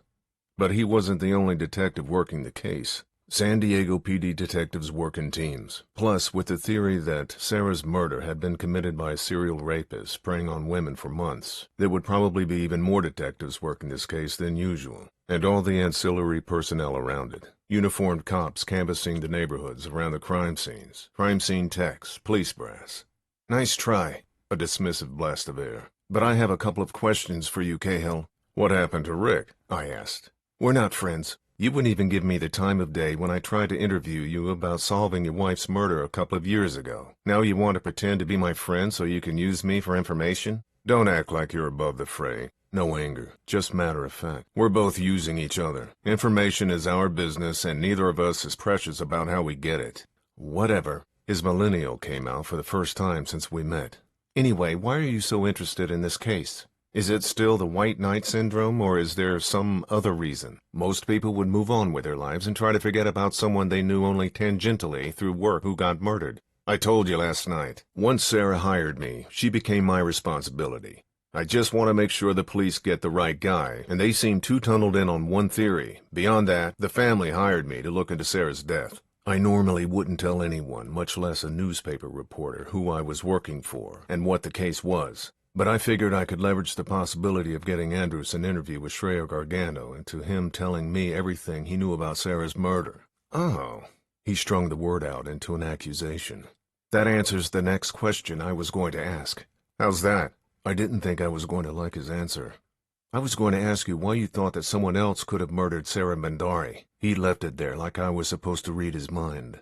But he wasn't the only detective working the case. San Diego PD detectives work in teams. Plus, with the theory that Sarah's murder had been committed by a serial rapist preying on women for months, there would probably be even more detectives working this case than usual, and all the ancillary personnel around it. Uniformed cops canvassing the neighborhoods around the crime scenes, crime scene techs, police brass. Nice try, a dismissive blast of air. But I have a couple of questions for you, Cahill. What happened to Rick? I asked. We're not friends. You wouldn't even give me the time of day when I tried to interview you about solving your wife's murder a couple of years ago. Now you want to pretend to be my friend so you can use me for information? Don't act like you're above the fray. No anger, just matter of fact. We're both using each other. Information is our business, and neither of us is precious about how we get it. Whatever. His millennial came out for the first time since we met. Anyway, why are you so interested in this case? Is it still the white knight syndrome, or is there some other reason? Most people would move on with their lives and try to forget about someone they knew only tangentially through work who got murdered. I told you last night. Once Sarah hired me, she became my responsibility. I just want to make sure the police get the right guy, and they seem too tunneled in on one theory. Beyond that, the family hired me to look into Sarah's death. I normally wouldn't tell anyone, much less a newspaper reporter, who I was working for and what the case was. But I figured I could leverage the possibility of getting Andrews an interview with Shreya Gargano into him telling me everything he knew about Sarah's murder. Oh, he strung the word out into an accusation. That answers the next question I was going to ask. How's that? I didn't think I was going to like his answer. I was going to ask you why you thought that someone else could have murdered Sarah Bandari. He left it there like I was supposed to read his mind.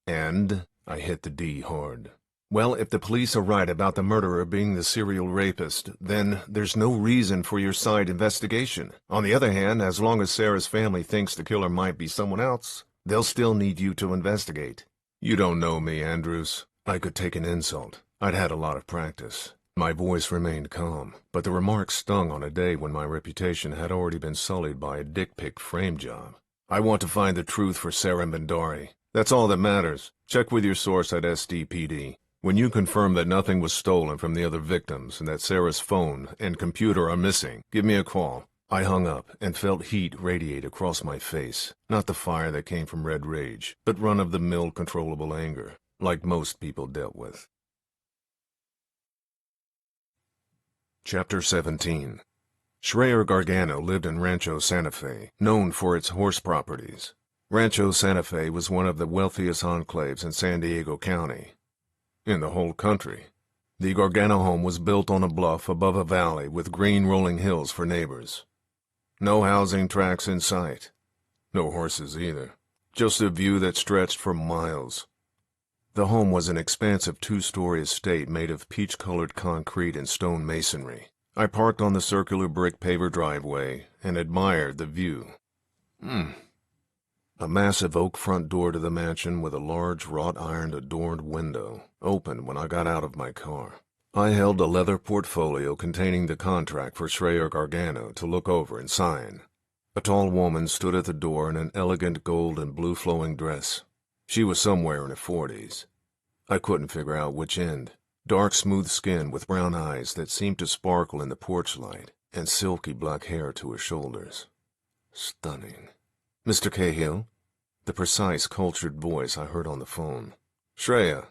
And I hit the D hard. Well, if the police are right about the murderer being the serial rapist, then there's no reason for your side investigation. On the other hand, as long as Sarah's family thinks the killer might be someone else, they'll still need you to investigate. You don't know me, Andrews. I could take an insult. I'd had a lot of practice. My voice remained calm, but the remark stung on a day when my reputation had already been sullied by a dick pic frame job. I want to find the truth for Sarah Bandari. That's all that matters. Check with your source at SDPD. When you confirm that nothing was stolen from the other victims and that Sarah's phone and computer are missing, give me a call. I hung up and felt heat radiate across my face. Not the fire that came from red rage, but run-of-the-mill controllable anger, like most people dealt with. Chapter 17. Shreya Gargano lived in Rancho Santa Fe, known for its horse properties. Rancho Santa Fe was one of the wealthiest enclaves in San Diego County. In the whole country. The Gargano home was built on a bluff above a valley with green rolling hills for neighbors. No housing tracts in sight. No horses either. Just a view that stretched for miles. The home was an expansive two-story estate made of peach-colored concrete and stone masonry. I parked on the circular brick paver driveway and admired the view. A massive oak front door to the mansion with a large wrought-iron adorned window opened when I got out of my car. I held a leather portfolio containing the contract for Shreya Gargano to look over and sign. A tall woman stood at the door in an elegant gold and blue flowing dress. She was somewhere in her 40s. I couldn't figure out which end. Dark, smooth skin with brown eyes that seemed to sparkle in the porch light, and silky black hair to her shoulders. Stunning. Mr. Cahill? The precise, cultured voice I heard on the phone. Shreya.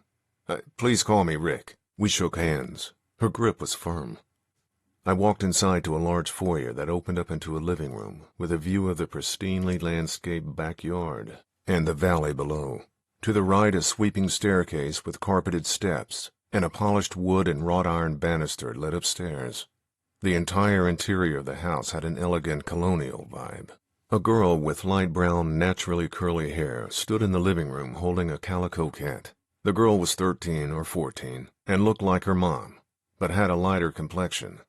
Please call me Rick. We shook hands. Her grip was firm. I walked inside to a large foyer that opened up into a living room with a view of the pristinely landscaped backyard and the valley below. To the right, a sweeping staircase with carpeted steps and a polished wood and wrought iron banister led upstairs. The entire interior of the house had an elegant colonial vibe. A girl with light brown, naturally curly hair stood in the living room holding a calico cat. The girl was 13 or 14 and looked like her mom, but had a lighter complexion.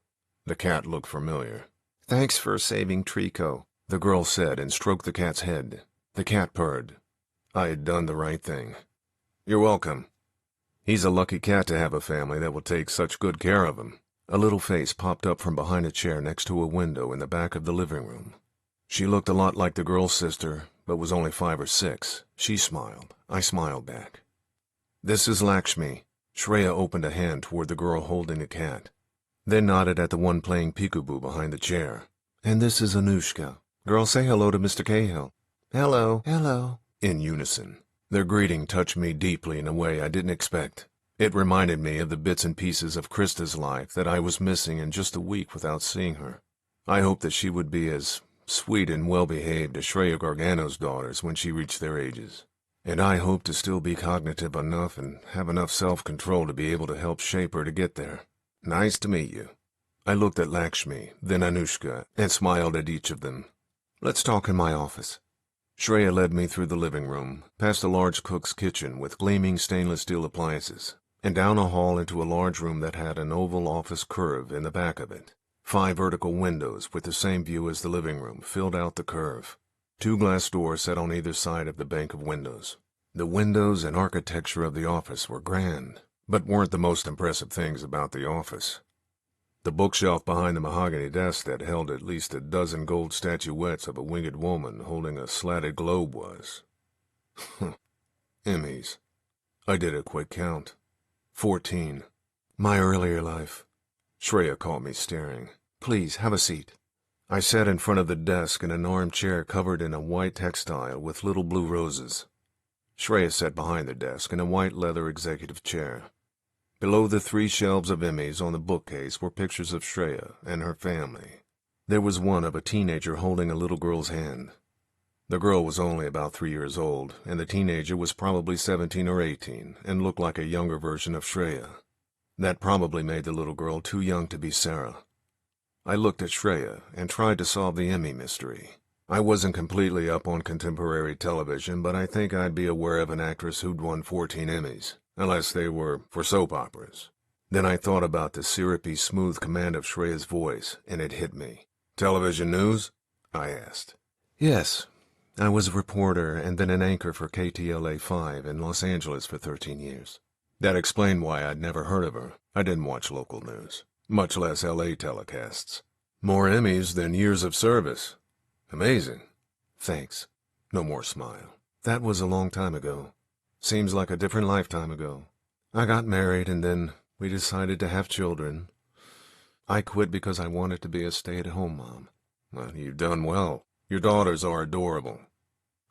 The cat looked familiar. "Thanks for saving Trico," the girl said and stroked the cat's head. The cat purred. I had done the right thing. "You're welcome. He's a lucky cat to have a family that will take such good care of him." A little face popped up from behind a chair next to a window in the back of the living room. She looked a lot like the girl's sister, but was only 5 or 6. She smiled. I smiled back. "This is Lakshmi." Shreya opened a hand toward the girl holding the cat, then nodded at the one playing peekaboo behind the chair. "And this is Anushka. Girl, say hello to Mr. Cahill." "Hello, hello," in unison. Their greeting touched me deeply in a way I didn't expect. It reminded me of the bits and pieces of Krista's life that I was missing in just a week without seeing her. I hoped that she would be as sweet and well-behaved as Shreya Gargano's daughters when she reached their ages. And I hoped to still be cognitive enough and have enough self-control to be able to help shape her to get there. "Nice to meet you." I looked at Lakshmi, then Anushka, and smiled at each of them. "Let's talk in my office." Shreya led me through the living room, past a large cook's kitchen with gleaming stainless steel appliances, and down a hall into a large room that had an oval office curve in the back of it. 5 vertical windows with the same view as the living room filled out the curve. 2 glass doors set on either side of the bank of windows. The windows and architecture of the office were grand, but weren't the most impressive things about the office. The bookshelf behind the mahogany desk that held at least a dozen gold statuettes of a winged woman holding a slatted globe was. Emmys. I did a quick count. 14. My earlier life. Shreya caught me staring. "Please, have a seat." I sat in front of the desk in an armchair covered in a white textile with little blue roses. Shreya sat behind the desk in a white leather executive chair. Below the 3 shelves of Emmys on the bookcase were pictures of Shreya and her family. There was one of a teenager holding a little girl's hand. The girl was only about 3 years old, and the teenager was probably 17 or 18 and looked like a younger version of Shreya. That probably made the little girl too young to be Sarah. I looked at Shreya and tried to solve the Emmy mystery. I wasn't completely up on contemporary television, but I think I'd be aware of an actress who'd won 14 Emmys, unless they were for soap operas. Then I thought about the syrupy, smooth command of Shreya's voice, and it hit me. "Television news?" I asked. "Yes. I was a reporter and then an anchor for KTLA-5 in Los Angeles for 13 years. That explained why I'd never heard of her. I didn't watch local news, much less LA telecasts. More Emmys than years of service. Amazing." "Thanks." No more smile. "That was a long time ago. Seems like a different lifetime ago. I got married and then we decided to have children. I quit because I wanted to be a stay-at-home mom." "Well, you've done well. Your daughters are adorable."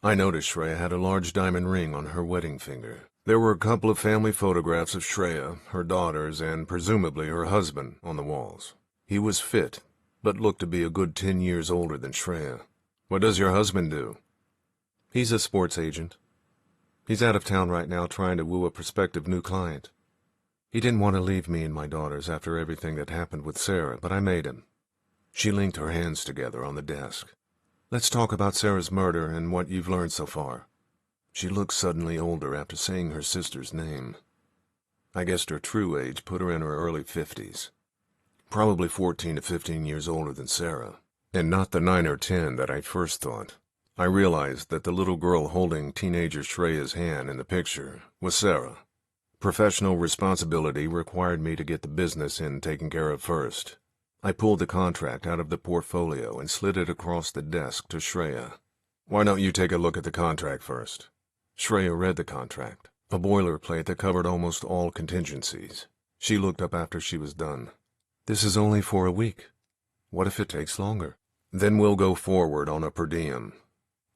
I noticed Shreya had a large diamond ring on her wedding finger. There were a couple of family photographs of Shreya, her daughters, and presumably her husband on the walls. He was fit, but looked to be a good 10 years older than Shreya. "What does your husband do?" "He's a sports agent. He's out of town right now trying to woo a prospective new client. He didn't want to leave me and my daughters after everything that happened with Sarah, but I made him." She linked her hands together on the desk. "Let's talk about Sarah's murder and what you've learned so far." She looked suddenly older after saying her sister's name. I guessed her true age put her in her early 50s. Probably 14 to 15 years older than Sarah, and not the 9 or 10 that I first thought. I realized that the little girl holding teenager Shreya's hand in the picture was Sarah. Professional responsibility required me to get the business taken care of first. I pulled the contract out of the portfolio and slid it across the desk to Shreya. "Why don't you take a look at the contract first?" Shreya read the contract, a boilerplate that covered almost all contingencies. She looked up after she was done. "This is only for a week. What if it takes longer?" "Then we'll go forward on a per diem.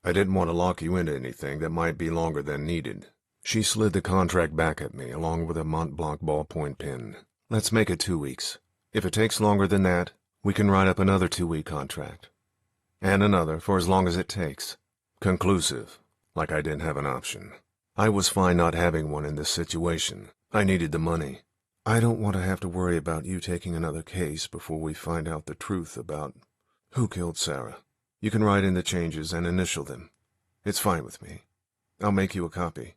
I didn't want to lock you into anything that might be longer than needed." She slid the contract back at me, along with a Mont Blanc ballpoint pen. "Let's make it 2 weeks. If it takes longer than that, we can write up another 2-week contract. And another for as long as it takes. Conclusive, like I didn't have an option. I was fine not having one in this situation. I needed the money. I don't want to have to worry about you taking another case before we find out the truth about who killed Sarah. You can write in the changes and initial them. It's fine with me. I'll make you a copy."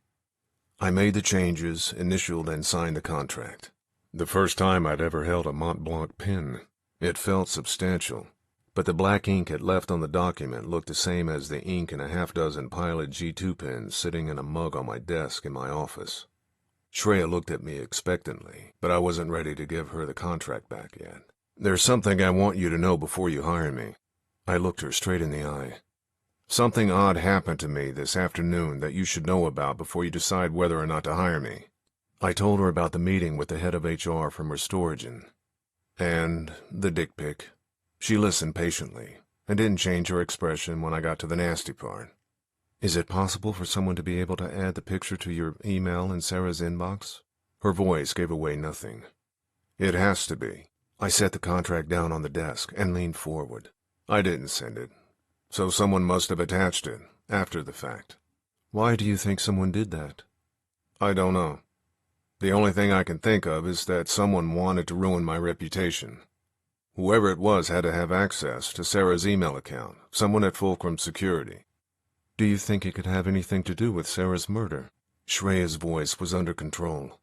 I made the changes, initialed, and signed the contract. The first time I'd ever held a Mont Blanc pen. It felt substantial, but the black ink it left on the document looked the same as the ink in a half-dozen Pilot G2 pens sitting in a mug on my desk in my office. Shreya looked at me expectantly, but I wasn't ready to give her the contract back yet. "There's something I want you to know before you hire me." I looked her straight in the eye. "Something odd happened to me this afternoon that you should know about before you decide whether or not to hire me." I told her about the meeting with the head of HR from Restoragen. And the dick pic. She listened patiently, and didn't change her expression when I got to the nasty part. "Is it possible for someone to be able to add the picture to your email in Sarah's inbox?" Her voice gave away nothing. "It has to be." I set the contract down on the desk and leaned forward. "I didn't send it, so someone must have attached it, after the fact." "Why do you think someone did that?" "I don't know. The only thing I can think of is that someone wanted to ruin my reputation. Whoever it was had to have access to Sarah's email account, someone at Fulcrum Security." "Do you think it could have anything to do with Sarah's murder?" Shreya's voice was under control.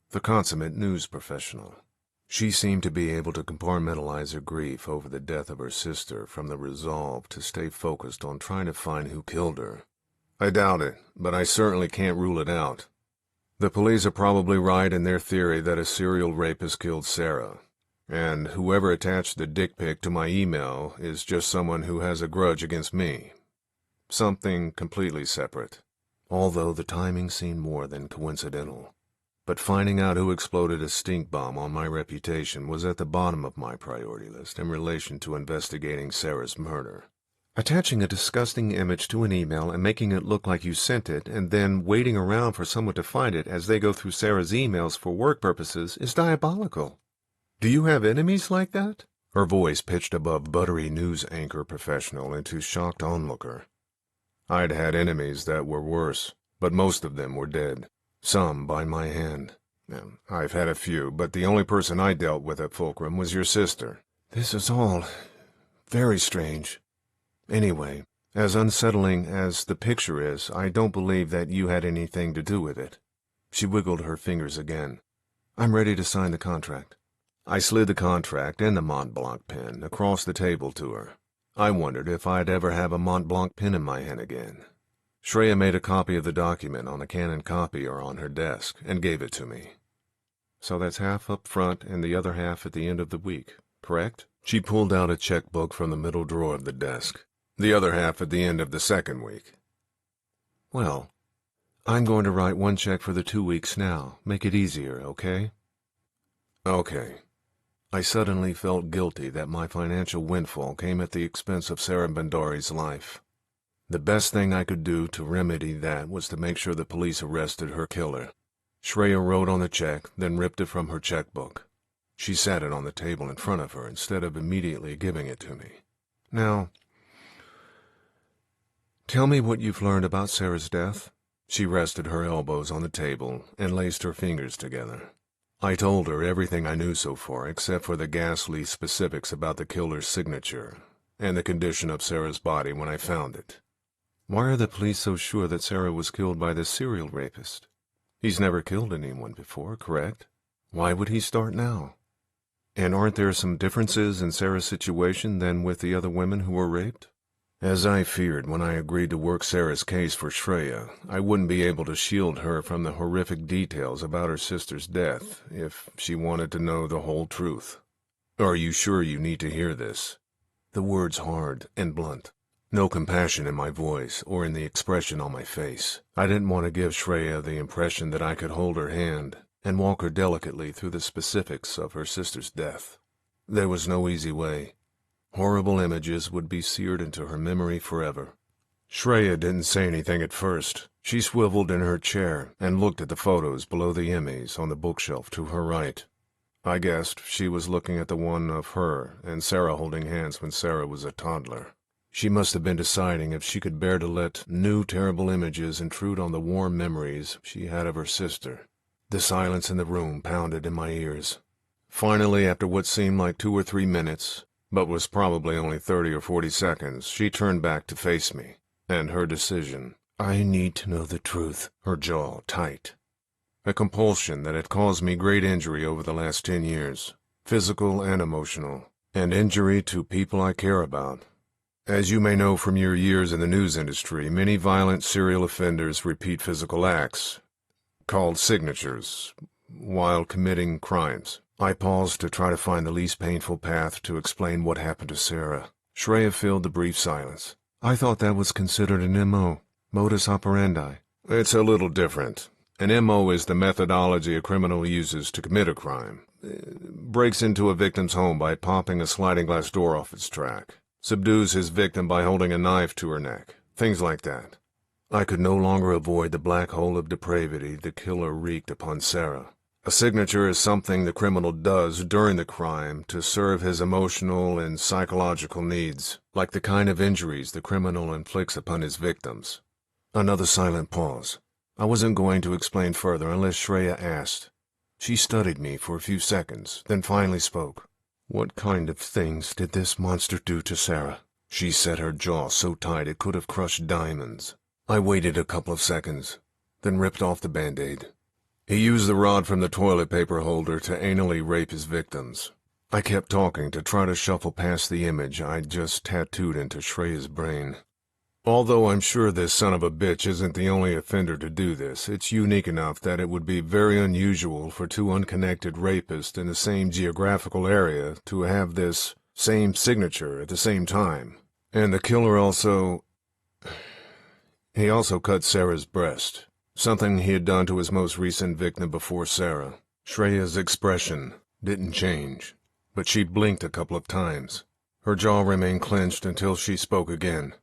The consummate news professional. She seemed to be able to compartmentalize her grief over the death of her sister from the resolve to stay focused on trying to find who killed her. "I doubt it, but I certainly can't rule it out. The police are probably right in their theory that a serial rapist killed Sarah, and whoever attached the dick pic to my email is just someone who has a grudge against me. Something completely separate, although the timing seemed more than coincidental. But finding out who exploded a stink bomb on my reputation was at the bottom of my priority list in relation to investigating Sarah's murder. Attaching a disgusting image to an email and making it look like you sent it, and then waiting around for someone to find it as they go through Sarah's emails for work purposes is diabolical. Do you have enemies like that?" Her voice pitched above buttery news anchor professional into shocked onlooker. I'd had enemies that were worse, but most of them were dead. Some by my hand. I've had a few, but the only person I dealt with at Fulcrum was your sister. "This is all very strange. Anyway, as unsettling as the picture is, I don't believe that you had anything to do with it." She wiggled her fingers again. "I'm ready to sign the contract." I slid the contract and the Mont Blanc pen across the table to her. I wondered if I'd ever have a Mont Blanc pen in my hand again. Shreya made a copy of the document on a Canon copier on her desk and gave it to me. "So that's half up front and the other half at the end of the week, correct?" She pulled out a checkbook from the middle drawer of the desk. "The other half at the end of the second week." "Well, I'm going to write one check for the 2 weeks now. Make it easier, okay?" "Okay." I suddenly felt guilty that my financial windfall came at the expense of Sarah Bandari's life. The best thing I could do to remedy that was to make sure the police arrested her killer. Shreya wrote on the check, then ripped it from her checkbook. She sat it on the table in front of her instead of immediately giving it to me. "Now, tell me what you've learned about Sarah's death." She rested her elbows on the table and laced her fingers together. I told her everything I knew so far except for the ghastly specifics about the killer's signature and the condition of Sarah's body when I found it. "Why are the police so sure that Sarah was killed by this serial rapist? He's never killed anyone before, correct? Why would he start now? And aren't there some differences in Sarah's situation than with the other women who were raped?" As I feared when I agreed to work Sarah's case for Shreya, I wouldn't be able to shield her from the horrific details about her sister's death if she wanted to know the whole truth. Are you sure you need to hear this? The words hard and blunt. No compassion in my voice or in the expression on my face. I didn't want to give Shreya the impression that I could hold her hand and walk her delicately through the specifics of her sister's death. There was no easy way. Horrible images would be seared into her memory forever. Shreya didn't say anything at first. She swiveled in her chair and looked at the photos below the Emmys on the bookshelf to her right. I guessed she was looking at the one of her and Sarah holding hands when Sarah was a toddler. She must have been deciding if she could bear to let new terrible images intrude on the warm memories she had of her sister. The silence in the room pounded in my ears. Finally, after what seemed like 2 or 3 minutes, but was probably only 30 or 40 seconds, she turned back to face me, and her decision. I need to know the truth, her jaw tight. A compulsion that had caused me great injury over the last 10 years, physical and emotional, and injury to people I care about. As you may know from your years in the news industry, many violent serial offenders repeat physical acts, called signatures, while committing crimes. I paused to try to find the least painful path to explain what happened to Sarah. Shreya filled the brief silence. I thought that was considered an MO, modus operandi. It's a little different. An MO is the methodology a criminal uses to commit a crime. Breaks into a victim's home by popping a sliding glass door off its track. Subdues his victim by holding a knife to her neck. Things like that. I could no longer avoid the black hole of depravity the killer wreaked upon Sarah. A signature is something the criminal does during the crime to serve his emotional and psychological needs, like the kind of injuries the criminal inflicts upon his victims. Another silent pause. I wasn't going to explain further unless Shreya asked. She studied me for a few seconds, then finally spoke. What kind of things did this monster do to Sarah? She set her jaw so tight it could have crushed diamonds. I waited a couple of seconds, then ripped off the Band-Aid. He used the rod from the toilet paper holder to anally rape his victims. I kept talking to try to shuffle past the image I'd just tattooed into Shreya's brain. Although I'm sure this son of a bitch isn't the only offender to do this, it's unique enough that it would be very unusual for 2 unconnected rapists in the same geographical area to have this same signature at the same time. And the killer also cut Sarah's breast, something he had done to his most recent victim before Sarah. Shreya's expression didn't change, but she blinked a couple of times. Her jaw remained clenched until she spoke again.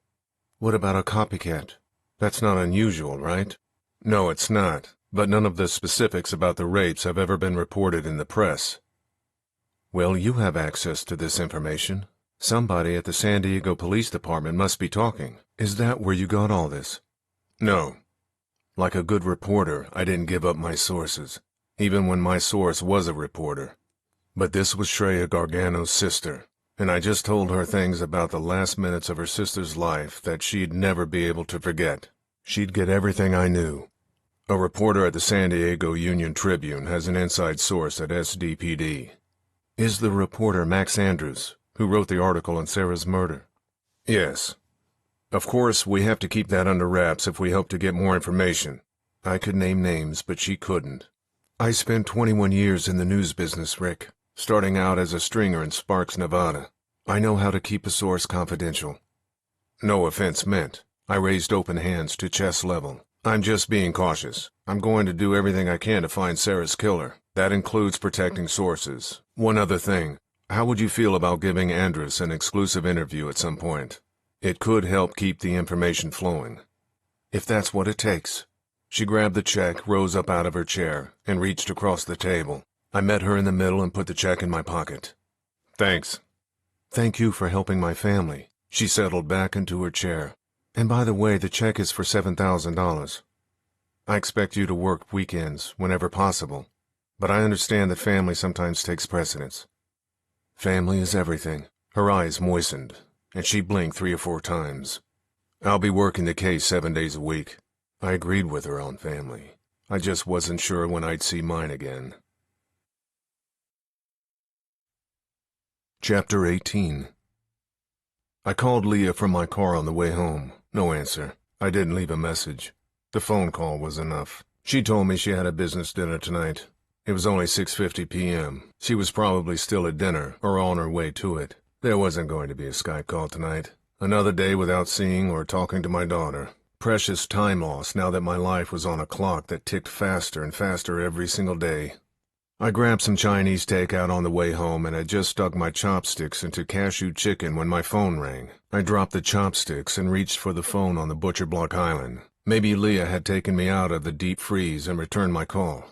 What about a copycat? That's not unusual, right? No, it's not, but none of the specifics about the rapes have ever been reported in the press. Well, you have access to this information. Somebody at the San Diego Police Department must be talking. Is that where you got all this? No. Like a good reporter, I didn't give up my sources, even when my source was a reporter. But this was Shreya Gargano's sister. And I just told her things about the last minutes of her sister's life that she'd never be able to forget. She'd get everything I knew. A reporter at the San Diego Union Tribune has an inside source at SDPD. Is the reporter Max Andrews, who wrote the article on Sarah's murder? Yes. Of course, we have to keep that under wraps if we hope to get more information. I could name names, but she couldn't. I spent 21 years in the news business, Rick. Starting out as a stringer in Sparks, Nevada. I know how to keep a source confidential. No offense meant. I raised open hands to chest level. I'm just being cautious. I'm going to do everything I can to find Sarah's killer. That includes protecting sources. One other thing. How would you feel about giving Andrus an exclusive interview at some point? It could help keep the information flowing. If that's what it takes. She grabbed the check, rose up out of her chair, and reached across the table. I met her in the middle and put the check in my pocket. Thanks. Thank you for helping my family. She settled back into her chair. And by the way, the check is for $7,000. I expect you to work weekends whenever possible, but I understand that family sometimes takes precedence. Family is everything. Her eyes moistened, and she blinked 3 or 4 times. I'll be working the case 7 days a week. I agreed with her on family. I just wasn't sure when I'd see mine again. Chapter 18. I called Leah from my car on the way home. No answer. I didn't leave a message. The phone call was enough. She told me she had a business dinner tonight. It was only 6:50 p.m. She was probably still at dinner, or on her way to it. There wasn't going to be a Skype call tonight. Another day without seeing or talking to my daughter. Precious time lost now that my life was on a clock that ticked faster and faster every single day. I grabbed some Chinese takeout on the way home and had just stuck my chopsticks into cashew chicken when my phone rang. I dropped the chopsticks and reached for the phone on the butcher block island. Maybe Leah had taken me out of the deep freeze and returned my call.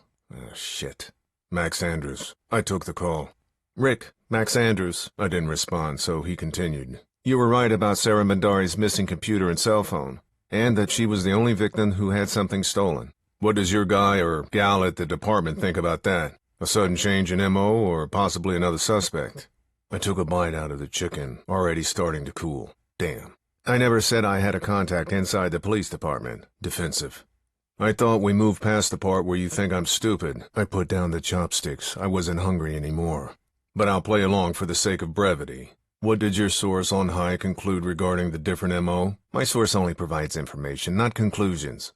Shit. Max Andrews. I took the call. Rick, Max Andrews. I didn't respond, so he continued. You were right about Sarah Mandari's missing computer and cell phone, and that she was the only victim who had something stolen. What does your guy or gal at the department think about that? A sudden change in M.O. or possibly another suspect? I took a bite out of the chicken, already starting to cool. Damn. I never said I had a contact inside the police department. Defensive. I thought we moved past the part where you think I'm stupid. I put down the chopsticks. I wasn't hungry anymore. But I'll play along for the sake of brevity. What did your source on high conclude regarding the different M.O.? My source only provides information, not conclusions.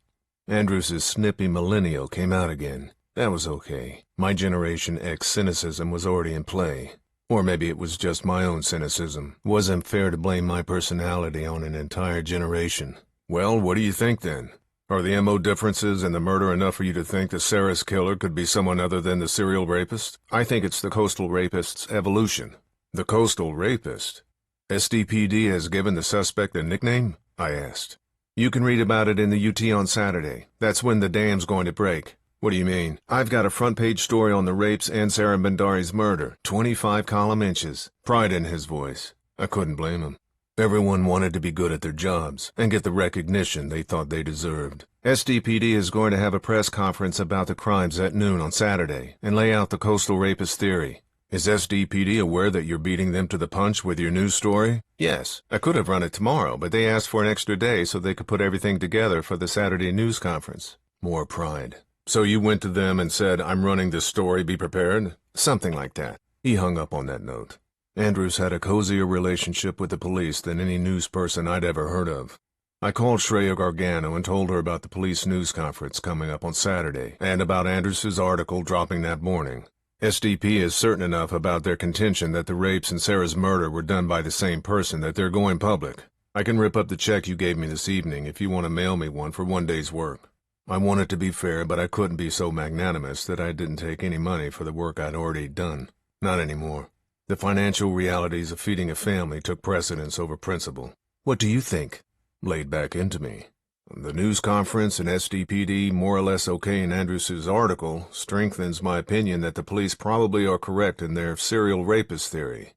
Andrews' snippy millennial came out again. That was okay. My Generation X cynicism was already in play. Or maybe it was just my own cynicism. Wasn't fair to blame my personality on an entire generation. Well, what do you think then? Are the M.O. differences in the murder enough for you to think that Sarah's killer could be someone other than the serial rapist? I think it's the coastal rapist's evolution. The coastal rapist? SDPD has given the suspect a nickname? I asked. You can read about it in the UT on Saturday. That's when the dam's going to break. What do you mean? I've got a front-page story on the rapes and Sarah Mandari's murder. 25 column inches. Pride in his voice. I couldn't blame him. Everyone wanted to be good at their jobs and get the recognition they thought they deserved. SDPD is going to have a press conference about the crimes at noon on Saturday and lay out the coastal rapist theory. Is SDPD aware that you're beating them to the punch with your news story? Yes. I could have run it tomorrow, but they asked for an extra day so they could put everything together for the Saturday news conference. More pride. So you went to them and said, I'm running this story, be prepared? Something like that. He hung up on that note. Andrews had a cozier relationship with the police than any news person I'd ever heard of. I called Shreya Gargano and told her about the police news conference coming up on Saturday and about Andrews' article dropping that morning. SDP is certain enough about their contention that the rapes and Sarah's murder were done by the same person that they're going public. I can rip up the check you gave me this evening if you want to mail me one for one day's work. I wanted to be fair, but I couldn't be so magnanimous that I didn't take any money for the work I'd already done. Not anymore. The financial realities of feeding a family took precedence over principle. What do you think? Laid back into me. The news conference and SDPD more or less okay in Andrews' article strengthens my opinion that the police probably are correct in their serial rapist theory.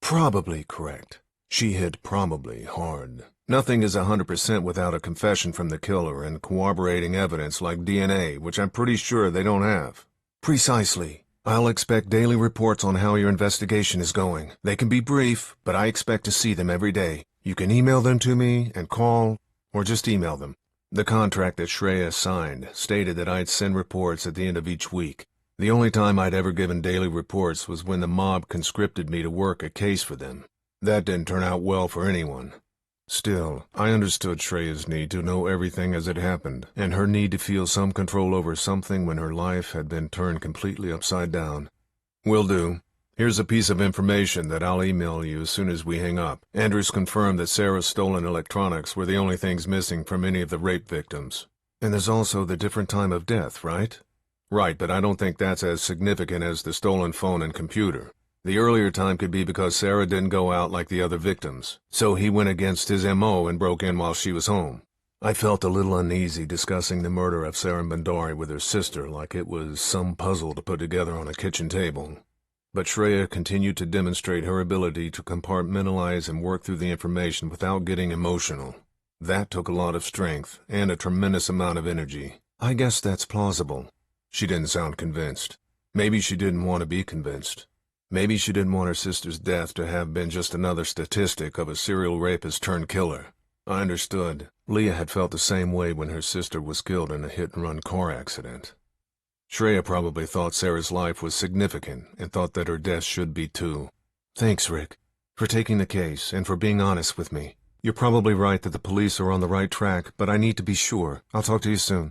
Probably correct. She hit probably hard. Nothing is 100% without a confession from the killer and corroborating evidence like DNA, which I'm pretty sure they don't have. Precisely. I'll expect daily reports on how your investigation is going. They can be brief, but I expect to see them every day. You can email them to me and call, or just email them. The contract that Shreya signed stated that I'd send reports at the end of each week. The only time I'd ever given daily reports was when the mob conscripted me to work a case for them. That didn't turn out well for anyone. Still, I understood Shreya's need to know everything as it happened, and her need to feel some control over something when her life had been turned completely upside down. Will do. Here's a piece of information that I'll email you as soon as we hang up. Andrews confirmed that Sarah's stolen electronics were the only things missing from any of the rape victims. And there's also the different time of death, right? Right, but I don't think that's as significant as the stolen phone and computer. The earlier time could be because Sarah didn't go out like the other victims, so he went against his M.O. and broke in while she was home. I felt a little uneasy discussing the murder of Sarah Mandari with her sister like it was some puzzle to put together on a kitchen table. But Shreya continued to demonstrate her ability to compartmentalize and work through the information without getting emotional. That took a lot of strength and a tremendous amount of energy. I guess that's plausible. She didn't sound convinced. Maybe she didn't want to be convinced. Maybe she didn't want her sister's death to have been just another statistic of a serial rapist turned killer. I understood. Leah had felt the same way when her sister was killed in a hit-and-run car accident. Shreya probably thought Sarah's life was significant and thought that her death should be too. Thanks, Rick, for taking the case and for being honest with me. You're probably right that the police are on the right track, but I need to be sure. I'll talk to you soon.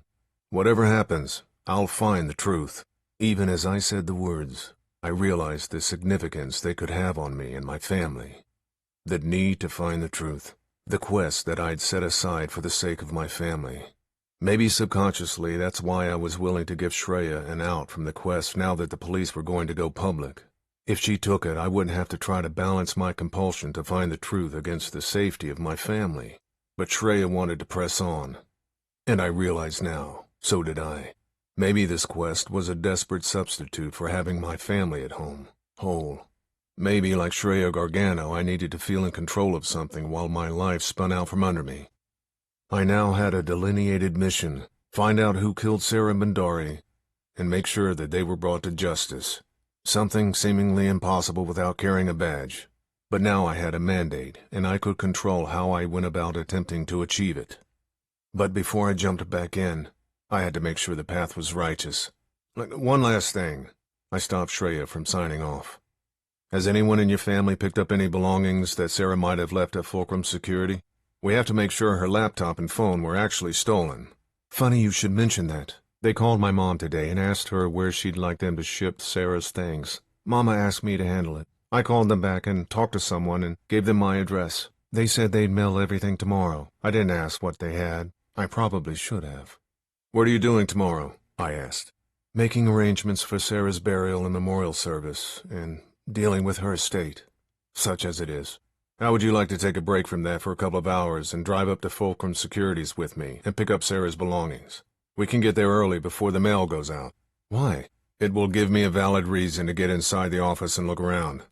Whatever happens, I'll find the truth. Even as I said the words, I realized the significance they could have on me and my family. The need to find the truth. The quest that I'd set aside for the sake of my family. Maybe subconsciously that's why I was willing to give Shreya an out from the quest now that the police were going to go public. If she took it, I wouldn't have to try to balance my compulsion to find the truth against the safety of my family. But Shreya wanted to press on. And I realize now, so did I. Maybe this quest was a desperate substitute for having my family at home, whole. Maybe, like Shreya Gargano, I needed to feel in control of something while my life spun out from under me. I now had a delineated mission, find out who killed Sarah Bandari, and make sure that they were brought to justice. Something seemingly impossible without carrying a badge. But now I had a mandate, and I could control how I went about attempting to achieve it. But before I jumped back in, I had to make sure the path was righteous. One last thing. I stopped Shreya from signing off. Has anyone in your family picked up any belongings that Sarah might have left at Fulcrum Security? We have to make sure her laptop and phone were actually stolen. Funny you should mention that. They called my mom today and asked her where she'd like them to ship Sarah's things. Mama asked me to handle it. I called them back and talked to someone and gave them my address. They said they'd mail everything tomorrow. I didn't ask what they had. I probably should have. What are you doing tomorrow? I asked. Making arrangements for Sarah's burial and memorial service, and dealing with her estate, such as it is. How would you like to take a break from that for a couple of hours and drive up to Fulcrum Securities with me and pick up Sarah's belongings? We can get there early before the mail goes out. Why? It will give me a valid reason to get inside the office and look around.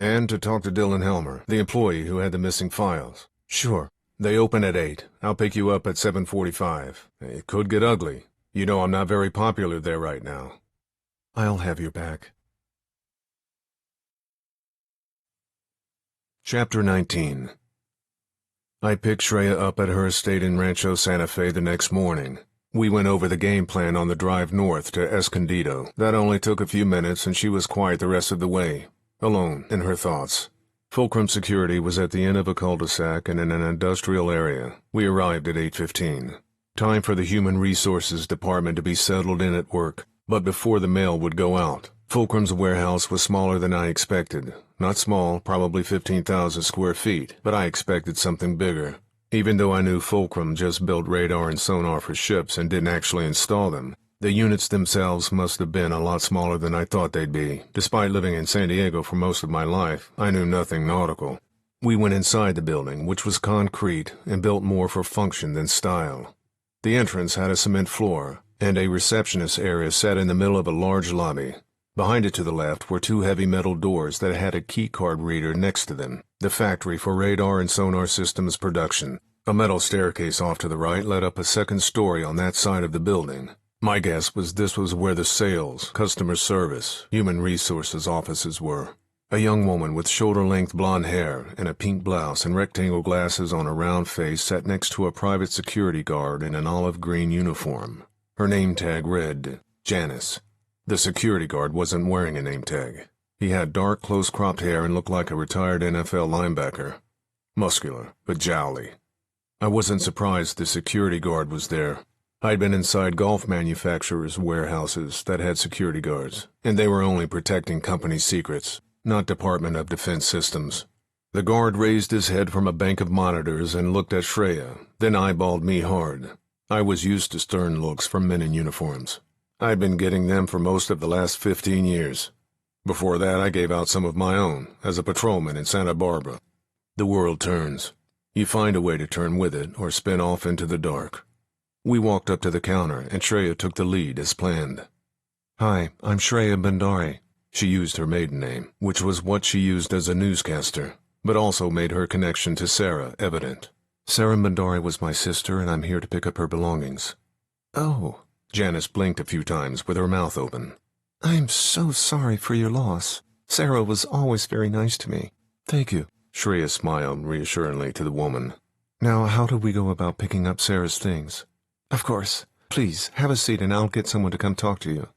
And to talk to Dylan Helmer, the employee who had the missing files. Sure. They open at 8. I'll pick you up at 7:45. It could get ugly. You know I'm not very popular there right now. I'll have your back. Chapter 19. I picked Shreya up at her estate in Rancho Santa Fe the next morning. We went over the game plan on the drive north to Escondido. That only took a few minutes, and she was quiet the rest of the way, alone in her thoughts. Fulcrum Security was at the end of a cul-de-sac and in an industrial area. We arrived at 8:15. Time for the Human Resources Department to be settled in at work, but before the mail would go out. Fulcrum's warehouse was smaller than I expected. Not small, probably 15,000 square feet, but I expected something bigger. Even though I knew Fulcrum just built radar and sonar for ships and didn't actually install them, the units themselves must have been a lot smaller than I thought they'd be. Despite living in San Diego for most of my life, I knew nothing nautical. We went inside the building, which was concrete and built more for function than style. The entrance had a cement floor, and a receptionist area sat in the middle of a large lobby. Behind it to the left were 2 heavy metal doors that had a keycard reader next to them, the factory for radar and sonar systems production. A metal staircase off to the right led up a second story on that side of the building. My guess was this was where the sales, customer service, human resources offices were. A young woman with shoulder-length blonde hair and a pink blouse and rectangle glasses on a round face sat next to a private security guard in an olive-green uniform. Her name tag read, Janice. The security guard wasn't wearing a name tag. He had dark, close-cropped hair and looked like a retired NFL linebacker. Muscular, but jowly. I wasn't surprised the security guard was there. I'd been inside golf manufacturers' warehouses that had security guards, and they were only protecting company secrets, not Department of Defense systems. The guard raised his head from a bank of monitors and looked at Shreya, then eyeballed me hard. I was used to stern looks from men in uniforms. I'd been getting them for most of the last 15 years. Before that, I gave out some of my own, as a patrolman in Santa Barbara. The world turns. You find a way to turn with it or spin off into the dark. We walked up to the counter, and Shreya took the lead as planned. Hi, I'm Shreya Bandari. She used her maiden name, which was what she used as a newscaster, but also made her connection to Sarah evident. Sarah Bandari was my sister, and I'm here to pick up her belongings. Oh. Janice blinked a few times with her mouth open. I'm so sorry for your loss. Sarah was always very nice to me. Thank you. Shreya smiled reassuringly to the woman. Now, how do we go about picking up Sarah's things? Of course. Please, have a seat and I'll get someone to come talk to you.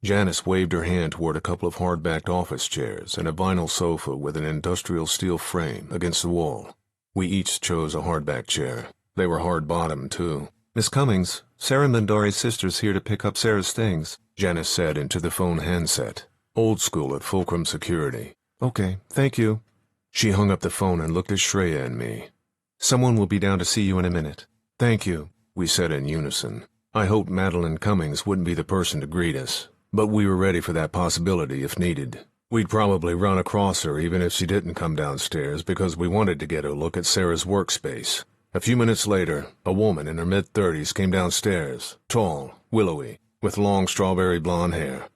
Janice waved her hand toward a couple of hard-backed office chairs and a vinyl sofa with an industrial steel frame against the wall. We each chose a hardback chair. They were hard-bottomed, too. Miss Cummings, Sarah Mindori's sister's here to pick up Sarah's things, Janice said into the phone handset. Old school at Fulcrum Security. Okay, thank you. She hung up the phone and looked at Shreya and me. Someone will be down to see you in a minute. Thank you, we said in unison. I hoped Madeline Cummings wouldn't be the person to greet us, but we were ready for that possibility if needed. We'd probably run across her even if she didn't come downstairs because we wanted to get a look at Sarah's workspace. A few minutes later, a woman in her mid-30s came downstairs, tall, willowy, with long strawberry blonde hair.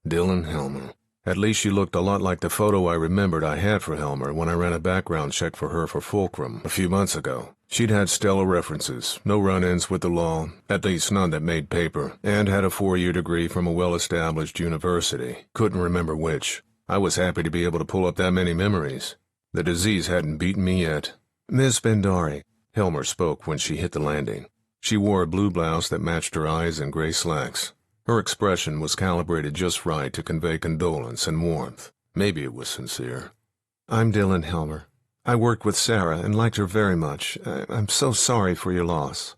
Dylan Helmer. At least she looked a lot like the photo I remembered I had for Helmer when I ran a background check for her for Fulcrum a few months ago. She'd had stellar references, no run-ins with the law, at least none that made paper, and had a 4-year degree from a well-established university. Couldn't remember which. I was happy to be able to pull up that many memories. The disease hadn't beaten me yet. Miss Bendari, Helmer spoke when she hit the landing. She wore a blue blouse that matched her eyes and gray slacks. Her expression was calibrated just right to convey condolence and warmth. Maybe it was sincere. I'm Dylan Helmer. I worked with Sarah and liked her very much. I'm so sorry for your loss.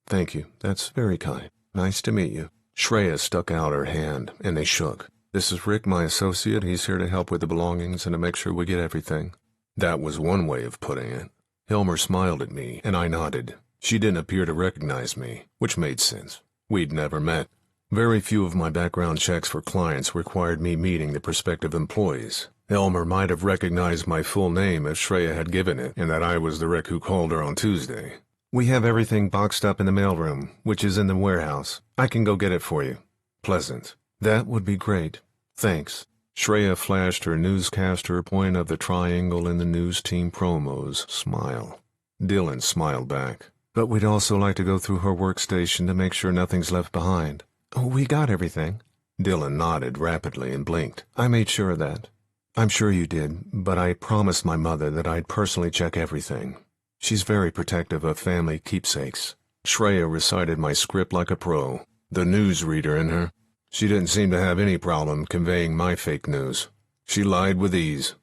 Thank you. That's very kind. Nice to meet you. Shreya stuck out her hand, and they shook. This is Rick, my associate. He's here to help with the belongings and to make sure we get everything. That was one way of putting it. Helmer smiled at me, and I nodded. She didn't appear to recognize me, which made sense. We'd never met. Very few of my background checks for clients required me meeting the prospective employees. Helmer might have recognized my full name if Shreya had given it, and that I was the Rick who called her on Tuesday. We have everything boxed up in the mailroom, which is in the warehouse. I can go get it for you. Pleasant. That would be great. Thanks. Shreya flashed her newscaster point of the triangle in the news team promos smile. Dylan smiled back. But we'd also like to go through her workstation to make sure nothing's left behind. Oh, we got everything. Dylan nodded rapidly and blinked. I made sure of that. I'm sure you did, but I promised my mother that I'd personally check everything. She's very protective of family keepsakes. Shreya recited my script like a pro. The newsreader in her. She didn't seem to have any problem conveying my fake news. She lied with ease.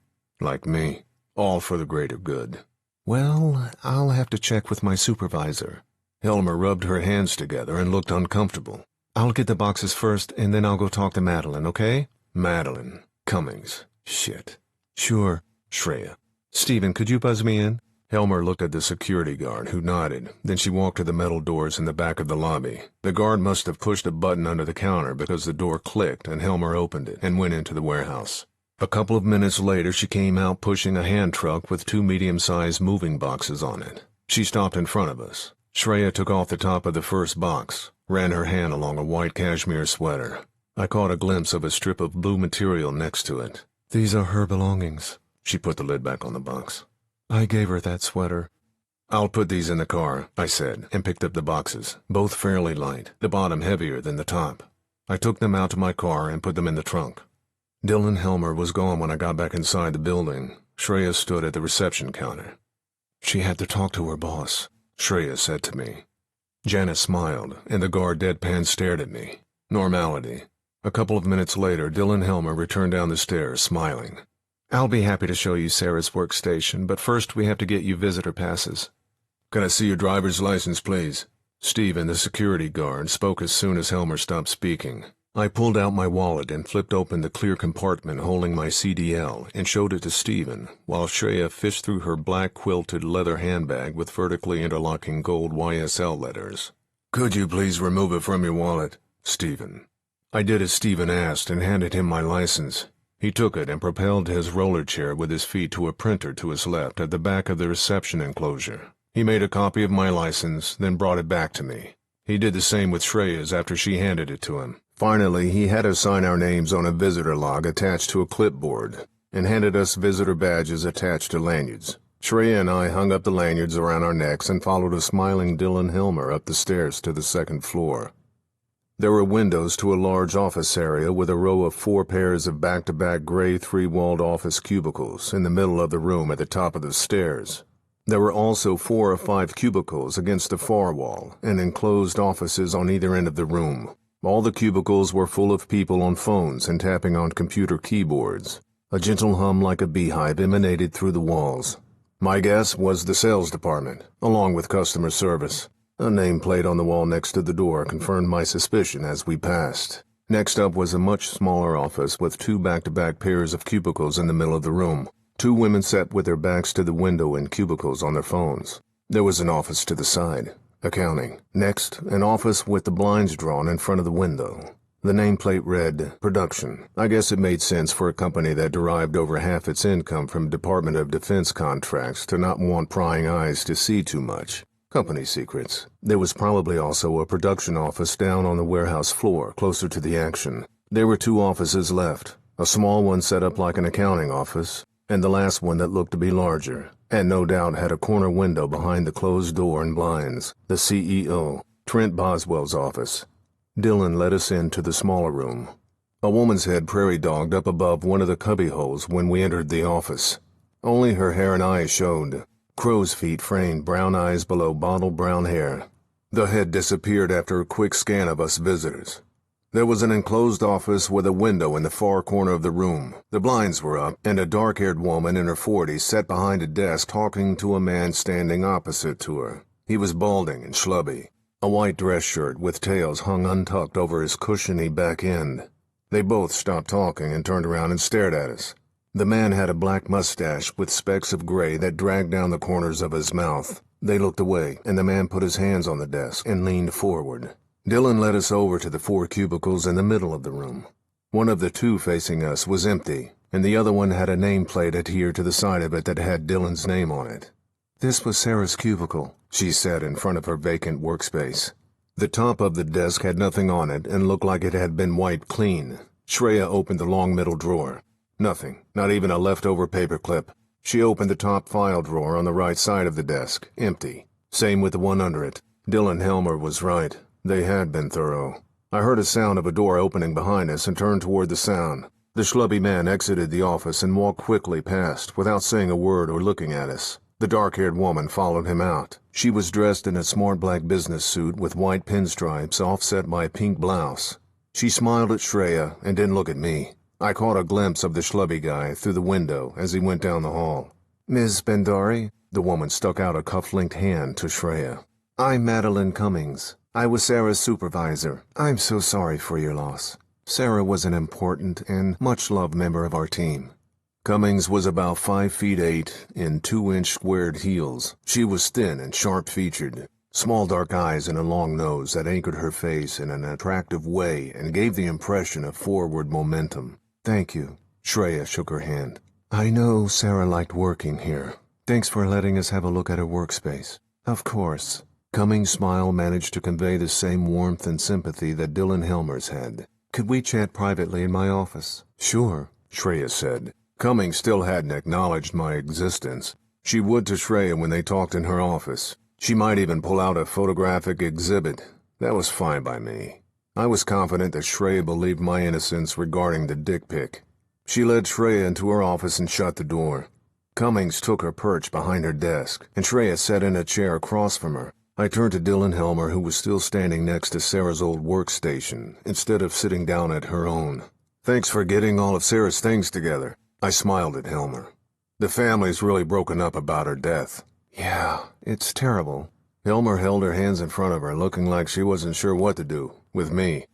Like me. All for the greater good. Well, I'll have to check with my supervisor. Helmer rubbed her hands together and looked uncomfortable. I'll get the boxes first, and then I'll go talk to Madeline, okay? Madeline. Cummings. Shit. Sure. Shreya. Stephen, could you buzz me in? Helmer looked at the security guard, who nodded. Then she walked to the metal doors in the back of the lobby. The guard must have pushed a button under the counter because the door clicked and Helmer opened it and went into the warehouse. A couple of minutes later, she came out pushing a hand truck with 2 medium-sized moving boxes on it. She stopped in front of us. Shreya took off the top of the first box, ran her hand along a white cashmere sweater. I caught a glimpse of a strip of blue material next to it. These are her belongings. She put the lid back on the box. I gave her that sweater. I'll put these in the car, I said, and picked up the boxes, both fairly light, the bottom heavier than the top. I took them out to my car and put them in the trunk. Dylan Helmer was gone when I got back inside the building. Shreya stood at the reception counter. She had to talk to her boss, Shreya said to me. Janice smiled, and the guard deadpan stared at me. Normality. A couple of minutes later, Dylan Helmer returned down the stairs, smiling. I'll be happy to show you Sarah's workstation, but first we have to get you visitor passes. Can I see your driver's license, please? Stephen, the security guard, spoke as soon as Helmer stopped speaking. I pulled out my wallet and flipped open the clear compartment holding my CDL and showed it to Stephen, while Shreya fished through her black quilted leather handbag with vertically interlocking gold YSL letters. Could you please remove it from your wallet, Stephen? I did as Stephen asked and handed him my license. He took it and propelled his roller chair with his feet to a printer to his left at the back of the reception enclosure. He made a copy of my license, then brought it back to me. He did the same with Shreya's after she handed it to him. Finally, he had us sign our names on a visitor log attached to a clipboard, and handed us visitor badges attached to lanyards. Shreya and I hung up the lanyards around our necks and followed a smiling Dylan Helmer up the stairs to the second floor. There were windows to a large office area with a row of 4 pairs of back-to-back gray 3-walled office cubicles in the middle of the room at the top of the stairs. There were also 4 or 5 cubicles against the far wall and enclosed offices on either end of the room. All the cubicles were full of people on phones and tapping on computer keyboards. A gentle hum like a beehive emanated through the walls. My guess was the sales department, along with customer service. A nameplate on the wall next to the door confirmed my suspicion as we passed. Next up was a much smaller office with 2 back-to-back pairs of cubicles in the middle of the room. 2 women sat with their backs to the window in cubicles on their phones. There was an office to the side. Accounting. Next, an office with the blinds drawn in front of the window. The nameplate read, Production. I guess it made sense for a company that derived over half its income from Department of Defense contracts to not want prying eyes to see too much. Company secrets. There was probably also a production office down on the warehouse floor, closer to the action. There were 2 offices left. A small one set up like an accounting office, and the last one that looked to be larger, and no doubt had a corner window behind the closed door and blinds. The CEO, Trent Boswell's office. Dylan led us into the smaller room. A woman's head prairie-dogged up above one of the cubbyholes when we entered the office. Only her hair and eyes showed. Crow's feet framed brown eyes below bottle brown hair. The head disappeared after a quick scan of us visitors. There was an enclosed office with a window in the far corner of the room. The blinds were up, and a dark-haired woman in her 40s sat behind a desk talking to a man standing opposite to her. He was balding and schlubby. A white dress shirt with tails hung untucked over his cushiony back end. They both stopped talking and turned around and stared at us. The man had a black mustache with specks of gray that dragged down the corners of his mouth. They looked away, and the man put his hands on the desk and leaned forward. Dylan led us over to the 4 cubicles in the middle of the room. One of the 2 facing us was empty, and the other one had a nameplate adhered to the side of it that had Dylan's name on it. This was Sarah's cubicle, she said in front of her vacant workspace. The top of the desk had nothing on it and looked like it had been wiped clean. Shreya opened the long middle drawer. Nothing, not even a leftover paperclip. She opened the top file drawer on the right side of the desk, empty. Same with the one under it. Dylan Helmer was right. They had been thorough. I heard a sound of a door opening behind us and turned toward the sound. The schlubby man exited the office and walked quickly past, without saying a word or looking at us. The dark-haired woman followed him out. She was dressed in a smart black business suit with white pinstripes offset by a pink blouse. She smiled at Shreya and didn't look at me. I caught a glimpse of the schlubby guy through the window as he went down the hall. Ms. Bendari? The woman stuck out a cuff-linked hand to Shreya. I'm Madeline Cummings. I was Sarah's supervisor. I'm so sorry for your loss. Sarah was an important and much-loved member of our team. Cummings was about 5'8" in 2-inch squared heels. She was thin and sharp-featured, small dark eyes and a long nose that anchored her face in an attractive way and gave the impression of forward momentum. Thank you. Shreya shook her hand. I know Sarah liked working here. Thanks for letting us have a look at her workspace. Of course. Cummings' smile managed to convey the same warmth and sympathy that Dylan Helmer's had. Could we chat privately in my office? Sure, Shreya said. Cummings still hadn't acknowledged my existence. She would to Shreya when they talked in her office. She might even pull out a photographic exhibit. That was fine by me. I was confident that Shreya believed my innocence regarding the dick pic. She led Shreya into her office and shut the door. Cummings took her perch behind her desk, and Shreya sat in a chair across from her. I turned to Dylan Helmer, who was still standing next to Sarah's old workstation, instead of sitting down at her own. Thanks for getting all of Sarah's things together. I smiled at Helmer. The family's really broken up about her death. Yeah, it's terrible. Helmer held her hands in front of her, looking like she wasn't sure what to do, with me.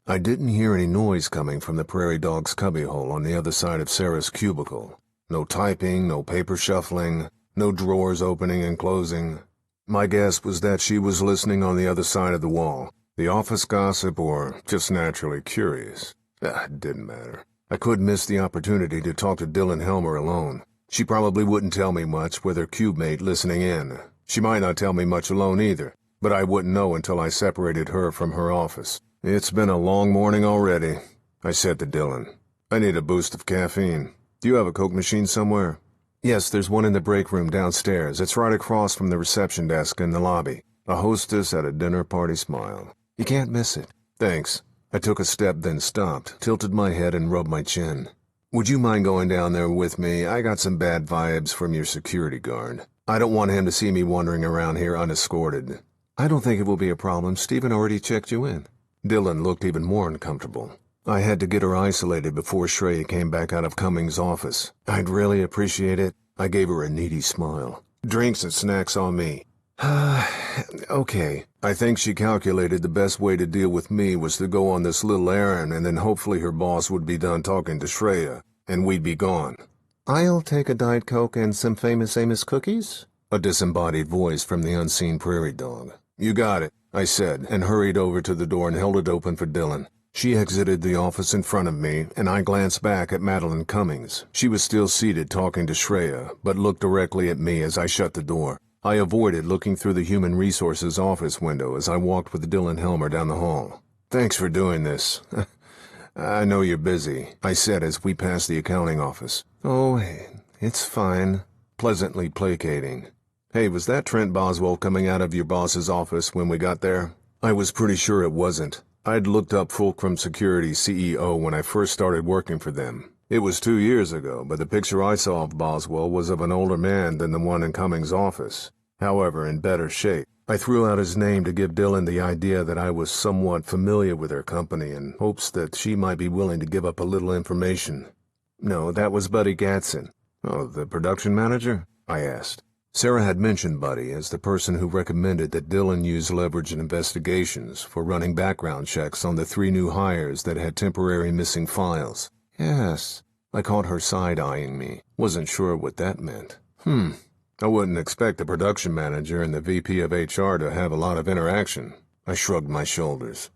I didn't hear any noise coming from the prairie dog's cubbyhole on the other side of Sarah's cubicle. No typing, no paper shuffling, no drawers opening and closing. My guess was that she was listening on the other side of the wall. The office gossip or just naturally curious. It didn't matter. I couldn't miss the opportunity to talk to Dylan Helmer alone. She probably wouldn't tell me much with her cube-mate listening in. She might not tell me much alone either, but I wouldn't know until I separated her from her office. It's been a long morning already, I said to Dylan. I need a boost of caffeine. Do you have a Coke machine somewhere? Yes, there's one in the break room downstairs. It's right across from the reception desk in the lobby. A hostess at a dinner party smile. You can't miss it. Thanks. I took a step, then stopped, tilted my head, and rubbed my chin. Would you mind going down there with me? I got some bad vibes from your security guard. I don't want him to see me wandering around here unescorted. I don't think it will be a problem. Stephen already checked you in. Dylan looked even more uncomfortable. I had to get her isolated before Shreya came back out of Cummings' office. I'd really appreciate it. I gave her a needy smile. Drinks and snacks on me. Okay, I think she calculated the best way to deal with me was to go on this little errand and then hopefully her boss would be done talking to Shreya, and we'd be gone. I'll take a Diet Coke and some Famous Amos cookies? A disembodied voice from the unseen prairie dog. You got it, I said, and hurried over to the door and held it open for Dylan. She exited the office in front of me, and I glanced back at Madeline Cummings. She was still seated talking to Shreya, but looked directly at me as I shut the door. I avoided looking through the Human Resources office window as I walked with Dylan Helmer down the hall. Thanks for doing this. I know you're busy, I said as we passed the accounting office. Oh, hey, it's fine. Pleasantly placating. Hey, was that Trent Boswell coming out of your boss's office when we got there? I was pretty sure it wasn't. I'd looked up Fulcrum Security's CEO when I first started working for them. It was 2 years ago, but the picture I saw of Boswell was of an older man than the one in Cummings' office. However, in better shape. I threw out his name to give Dylan the idea that I was somewhat familiar with her company in hopes that she might be willing to give up a little information. No, that was Buddy Gatson. Oh, the production manager? I asked. Sarah had mentioned Buddy as the person who recommended that Dylan use leveraged investigations for running background checks on the 3 new hires that had temporary missing files. Yes. I caught her side-eyeing me. Wasn't sure what that meant. I wouldn't expect the production manager and the VP of HR to have a lot of interaction. I shrugged my shoulders.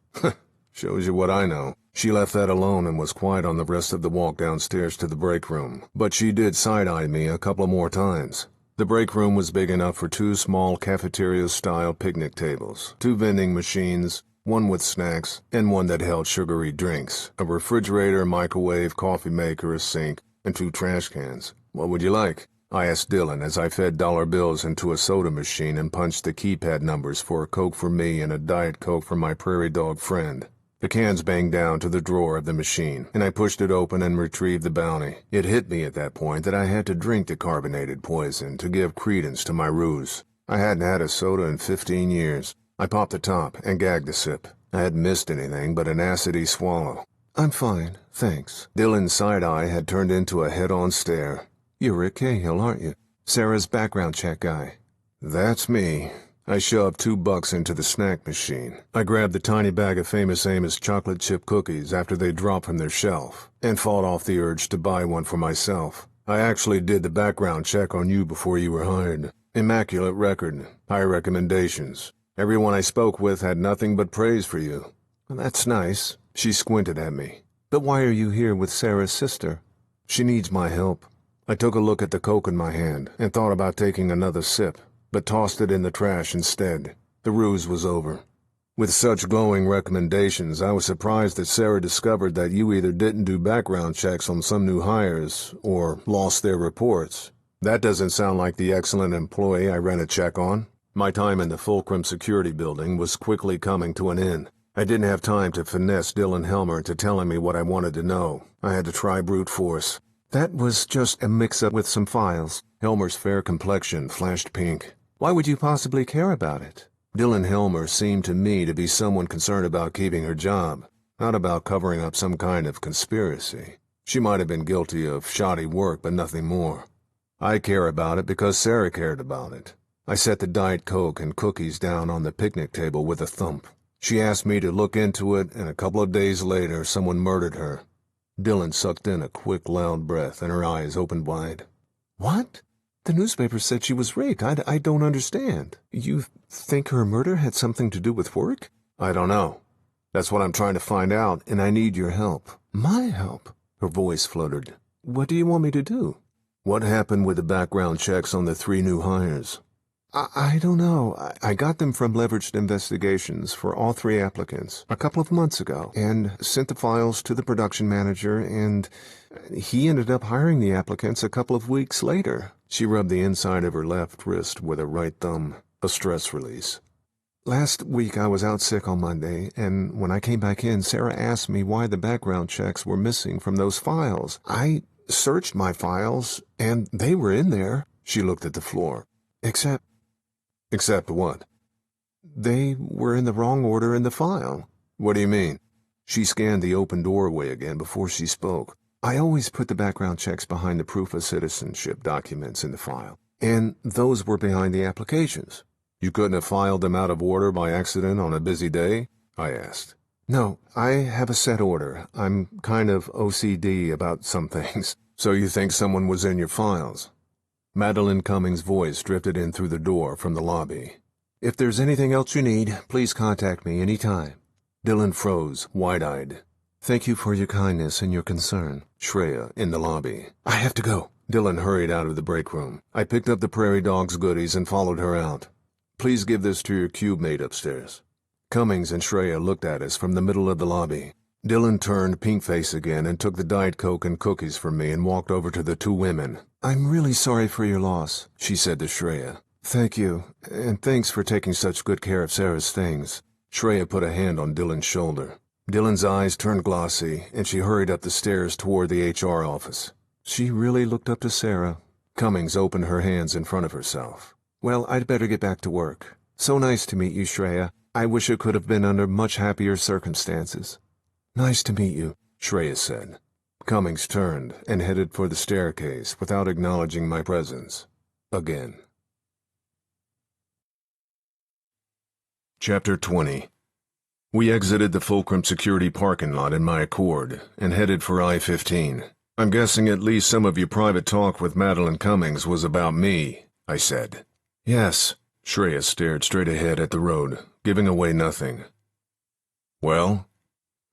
Shows you what I know. She left that alone and was quiet on the rest of the walk downstairs to the break room. But she did side-eye me a couple more times. The break room was big enough for 2 small cafeteria-style picnic tables, 2 vending machines, one with snacks, and one that held sugary drinks, a refrigerator, microwave, coffee maker, a sink, and 2 trash cans. What would you like? I asked Dylan as I fed dollar bills into a soda machine and punched the keypad numbers for a Coke for me and a Diet Coke for my prairie dog friend. The cans banged down to the drawer of the machine, and I pushed it open and retrieved the bounty. It hit me at that point that I had to drink the carbonated poison to give credence to my ruse. I hadn't had a soda in 15 years. I popped the top and gagged a sip. I hadn't missed anything but an acidy swallow. I'm fine, thanks. Dylan's side-eye had turned into a head-on stare. You're Rick Cahill, aren't you? Sarah's background check guy. That's me. I shoved $2 into the snack machine. I grabbed the tiny bag of Famous Amos chocolate chip cookies after they dropped from their shelf, and fought off the urge to buy one for myself. I actually did the background check on you before you were hired. Immaculate record, high recommendations. Everyone I spoke with had nothing but praise for you. Well, that's nice. She squinted at me. But why are you here with Sarah's sister? She needs my help. I took a look at the Coke in my hand and thought about taking another sip, but tossed it in the trash instead. The ruse was over. With such glowing recommendations, I was surprised that Sarah discovered that you either didn't do background checks on some new hires or lost their reports. That doesn't sound like the excellent employee I ran a check on. My time in the Fulcrum Security building was quickly coming to an end. I didn't have time to finesse Dylan Helmer into telling me what I wanted to know. I had to try brute force. That was just a mix-up with some files. Helmer's fair complexion flashed pink. Why would you possibly care about it? Dylan Helmer seemed to me to be someone concerned about keeping her job, not about covering up some kind of conspiracy. She might have been guilty of shoddy work, but nothing more. I care about it because Sarah cared about it. I set the Diet Coke and cookies down on the picnic table with a thump. She asked me to look into it, and a couple of days later, someone murdered her. Dylan sucked in a quick, loud breath, and her eyes opened wide. What? The newspaper said she was raped. I don't understand. You think her murder had something to do with work? I don't know. That's what I'm trying to find out, and I need your help. My help? Her voice fluttered. What do you want me to do? What happened with the background checks on the 3 new hires? I don't know. I got them from Leveraged Investigations for all 3 applicants a couple of months ago and sent the files to the production manager, and he ended up hiring the applicants a couple of weeks later. She rubbed the inside of her left wrist with her right thumb, a stress release. Last week I was out sick on Monday, and when I came back in, Sarah asked me why the background checks were missing from those files. I searched my files, and they were in there. She looked at the floor. Except what? They were in the wrong order in the file. What do you mean? She scanned the open doorway again before she spoke. I always put the background checks behind the proof of citizenship documents in the file, and those were behind the applications. You couldn't have filed them out of order by accident on a busy day? I asked. No, I have a set order. I'm kind of OCD about some things. So you think someone was in your files? Madeline Cummings' voice drifted in through the door from the lobby. If there's anything else you need, please contact me anytime. Dylan froze, wide-eyed. Thank you for your kindness and your concern. Shreya, in the lobby. I have to go. Dylan hurried out of the break room. I picked up the prairie dog's goodies and followed her out. Please give this to your cube mate upstairs. Cummings and Shreya looked at us from the middle of the lobby. Dylan turned pink-face again and took the Diet Coke and cookies from me and walked over to the two women. I'm really sorry for your loss, she said to Shreya. Thank you, and thanks for taking such good care of Sarah's things. Shreya put a hand on Dylan's shoulder. Dylan's eyes turned glossy, and she hurried up the stairs toward the HR office. She really looked up to Sarah. Cummings opened her hands in front of herself. Well, I'd better get back to work. So nice to meet you, Shreya. I wish it could have been under much happier circumstances. Nice to meet you, Shreya said. Cummings turned and headed for the staircase without acknowledging my presence. Again. Chapter 20. We exited the Fulcrum Security parking lot in my Accord and headed for I-15. I'm guessing at least some of your private talk with Madeline Cummings was about me, I said. Yes. Shreya stared straight ahead at the road, giving away nothing. Well?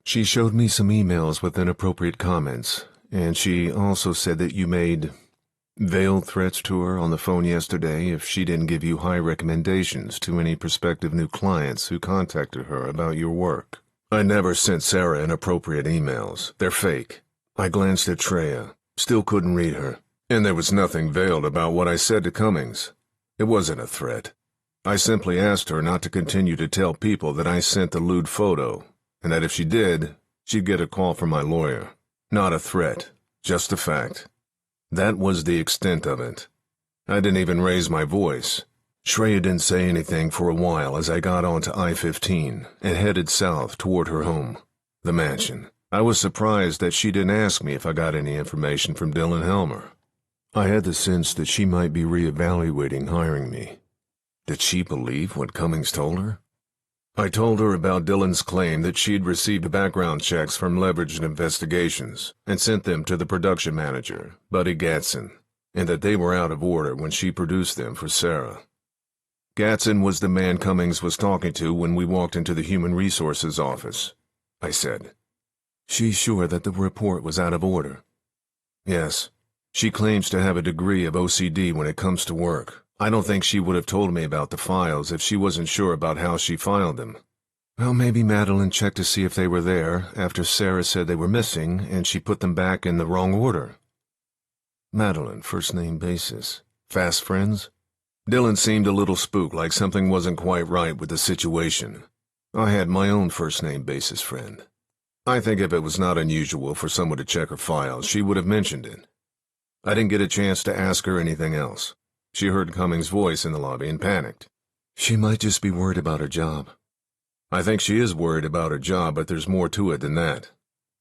She showed me some emails with inappropriate comments, and she also said that you made veiled threats to her on the phone yesterday if she didn't give you high recommendations to any prospective new clients who contacted her about your work. I never sent Sarah inappropriate emails. They're fake. I glanced at Shreya. Still couldn't read her. And there was nothing veiled about what I said to Cummings. It wasn't a threat. I simply asked her not to continue to tell people that I sent the lewd photo, and that if she did, she'd get a call from my lawyer. Not a threat, just a fact. That was the extent of it. I didn't even raise my voice. Shreya didn't say anything for a while as I got onto I-15 and headed south toward her home, the mansion. I was surprised that she didn't ask me if I got any information from Dylan Helmer. I had the sense that she might be reevaluating hiring me. Did she believe what Cummings told her? I told her about Dylan's claim that she'd received background checks from Leveraged Investigations and sent them to the production manager, Buddy Gatson, and that they were out of order when she produced them for Sarah. Gatson was the man Cummings was talking to when we walked into the Human Resources office, I said. She's sure that the report was out of order? Yes. She claims to have a degree of OCD when it comes to work. I don't think she would have told me about the files if she wasn't sure about how she filed them. Well, maybe Madeline checked to see if they were there after Sarah said they were missing, and she put them back in the wrong order. Madeline, first name basis. Fast friends? Dylan seemed a little spooked, like something wasn't quite right with the situation. I had my own first name basis friend. I think if it was not unusual for someone to check her files, she would have mentioned it. I didn't get a chance to ask her anything else. She heard Cummings' voice in the lobby and panicked. She might just be worried about her job. I think she is worried about her job, but there's more to it than that.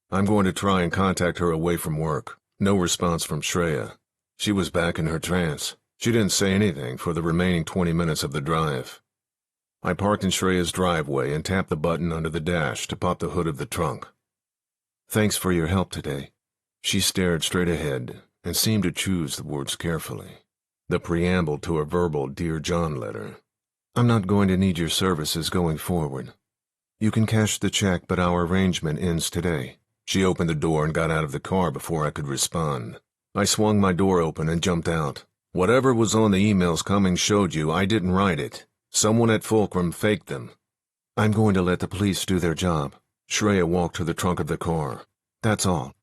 I'm going to try and contact her away from work. No response from Shreya. She was back in her trance. She didn't say anything for the remaining 20 minutes of the drive. I parked in Shreya's driveway and tapped the button under the dash to pop the hood of the trunk. Thanks for your help today. She stared straight ahead and seemed to choose the words carefully. The preamble to a verbal Dear John letter. I'm not going to need your services going forward. You can cash the check, but our arrangement ends today. She opened the door and got out of the car before I could respond. I swung my door open and jumped out. Whatever was on the emails Cummings showed you, I didn't write it. Someone at Fulcrum faked them. I'm going to let the police do their job. Shreya walked to the trunk of the car. That's all.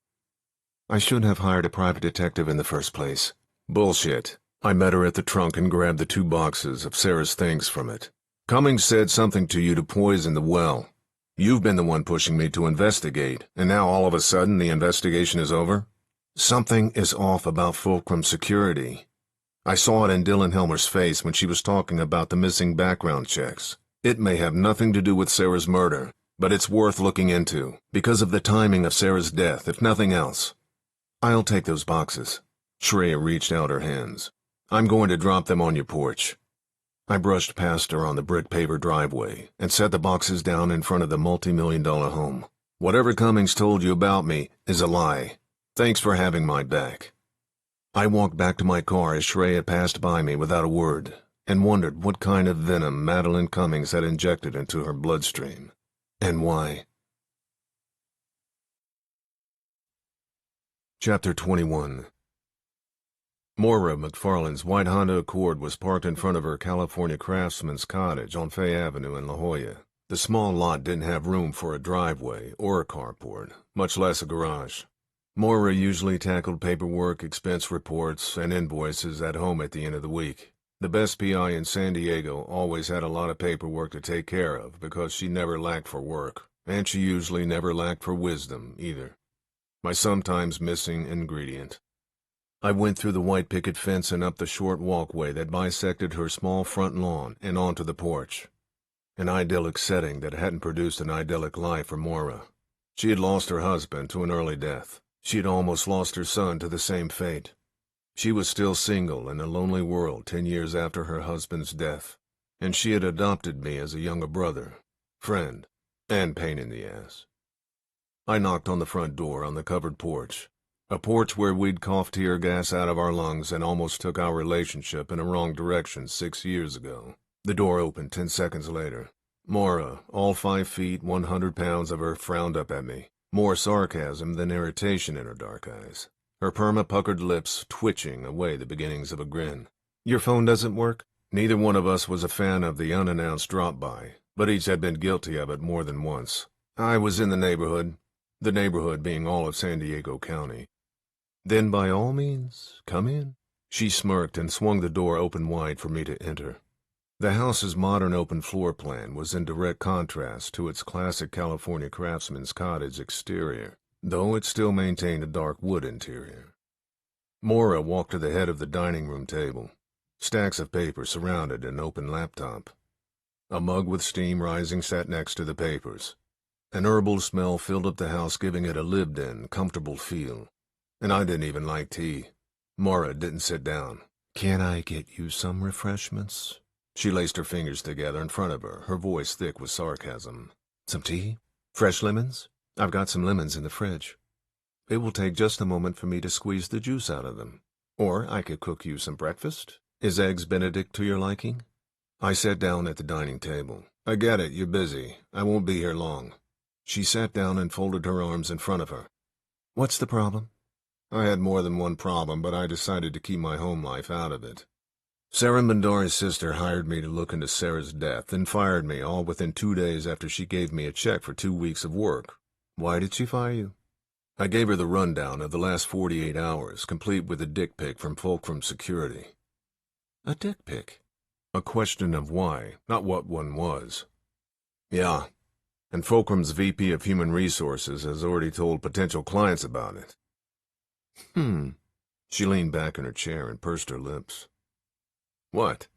I should have hired a private detective in the first place. Bullshit. I met her at the trunk and grabbed the 2 boxes of Sarah's things from it. Cummings said something to you to poison the well. You've been the one pushing me to investigate, and now all of a sudden the investigation is over? Something is off about Fulcrum Security. I saw it in Dylan Helmer's face when she was talking about the missing background checks. It may have nothing to do with Sarah's murder, but it's worth looking into, because of the timing of Sarah's death, if nothing else. I'll take those boxes. Shreya reached out her hands. I'm going to drop them on your porch. I brushed past her on the brick paver driveway and set the boxes down in front of the multi-million-dollar home. Whatever Cummings told you about me is a lie. Thanks for having my back. I walked back to my car as Shreya passed by me without a word, and wondered what kind of venom Madeline Cummings had injected into her bloodstream. And why. Chapter 21. Moira McFarland's white Honda Accord was parked in front of her California craftsman's cottage on Fay Avenue in La Jolla. The small lot didn't have room for a driveway or a carport, much less a garage. Moira usually tackled paperwork, expense reports, and invoices at home at the end of the week. The best PI in San Diego always had a lot of paperwork to take care of because she never lacked for work, and she usually never lacked for wisdom either. My sometimes missing ingredient. I went through the white picket fence and up the short walkway that bisected her small front lawn and onto the porch. An idyllic setting that hadn't produced an idyllic life for Moira. She had lost her husband to an early death. She had almost lost her son to the same fate. She was still single in a lonely world 10 years after her husband's death, and she had adopted me as a younger brother, friend, and pain in the ass. I knocked on the front door on the covered porch, a porch where we'd coughed tear gas out of our lungs and almost took our relationship in a wrong direction 6 years ago. The door opened 10 seconds later. Moira, all 5 feet, 100 pounds of her, frowned up at me, more sarcasm than irritation in her dark eyes, her perma-puckered lips twitching away the beginnings of a grin. "Your phone doesn't work?" Neither one of us was a fan of the unannounced drop-by, but each had been guilty of it more than once. I was in the neighborhood being all of San Diego County. "Then by all means, come in." She smirked and swung the door open wide for me to enter. The house's modern open floor plan was in direct contrast to its classic California craftsman's cottage exterior, though it still maintained a dark wood interior. Moira walked to the head of the dining room table. Stacks of paper surrounded an open laptop. A mug with steam rising sat next to the papers. An herbal smell filled up the house, giving it a lived-in, comfortable feel. And I didn't even like tea. Moira didn't sit down. "Can I get you some refreshments?" She laced her fingers together in front of her, her voice thick with sarcasm. "Some tea? Fresh lemons? I've got some lemons in the fridge. It will take just a moment for me to squeeze the juice out of them. Or I could cook you some breakfast. Is Eggs Benedict to your liking?" I sat down at the dining table. "I get it, you're busy. I won't be here long." She sat down and folded her arms in front of her. "What's the problem?" I had more than one problem, but I decided to keep my home life out of it. Sarah Mandari's sister hired me to look into Sarah's death and fired me all within 2 days after she gave me a check for 2 weeks of work. Why did she fire you? I gave her the rundown of the last 48 hours, complete with a dick pic from Fulcrum Security. A dick pic? A question of why, not what one was. Yeah, and Fulcrum's VP of Human Resources has already told potential clients about it. She leaned back in her chair and pursed her lips. What?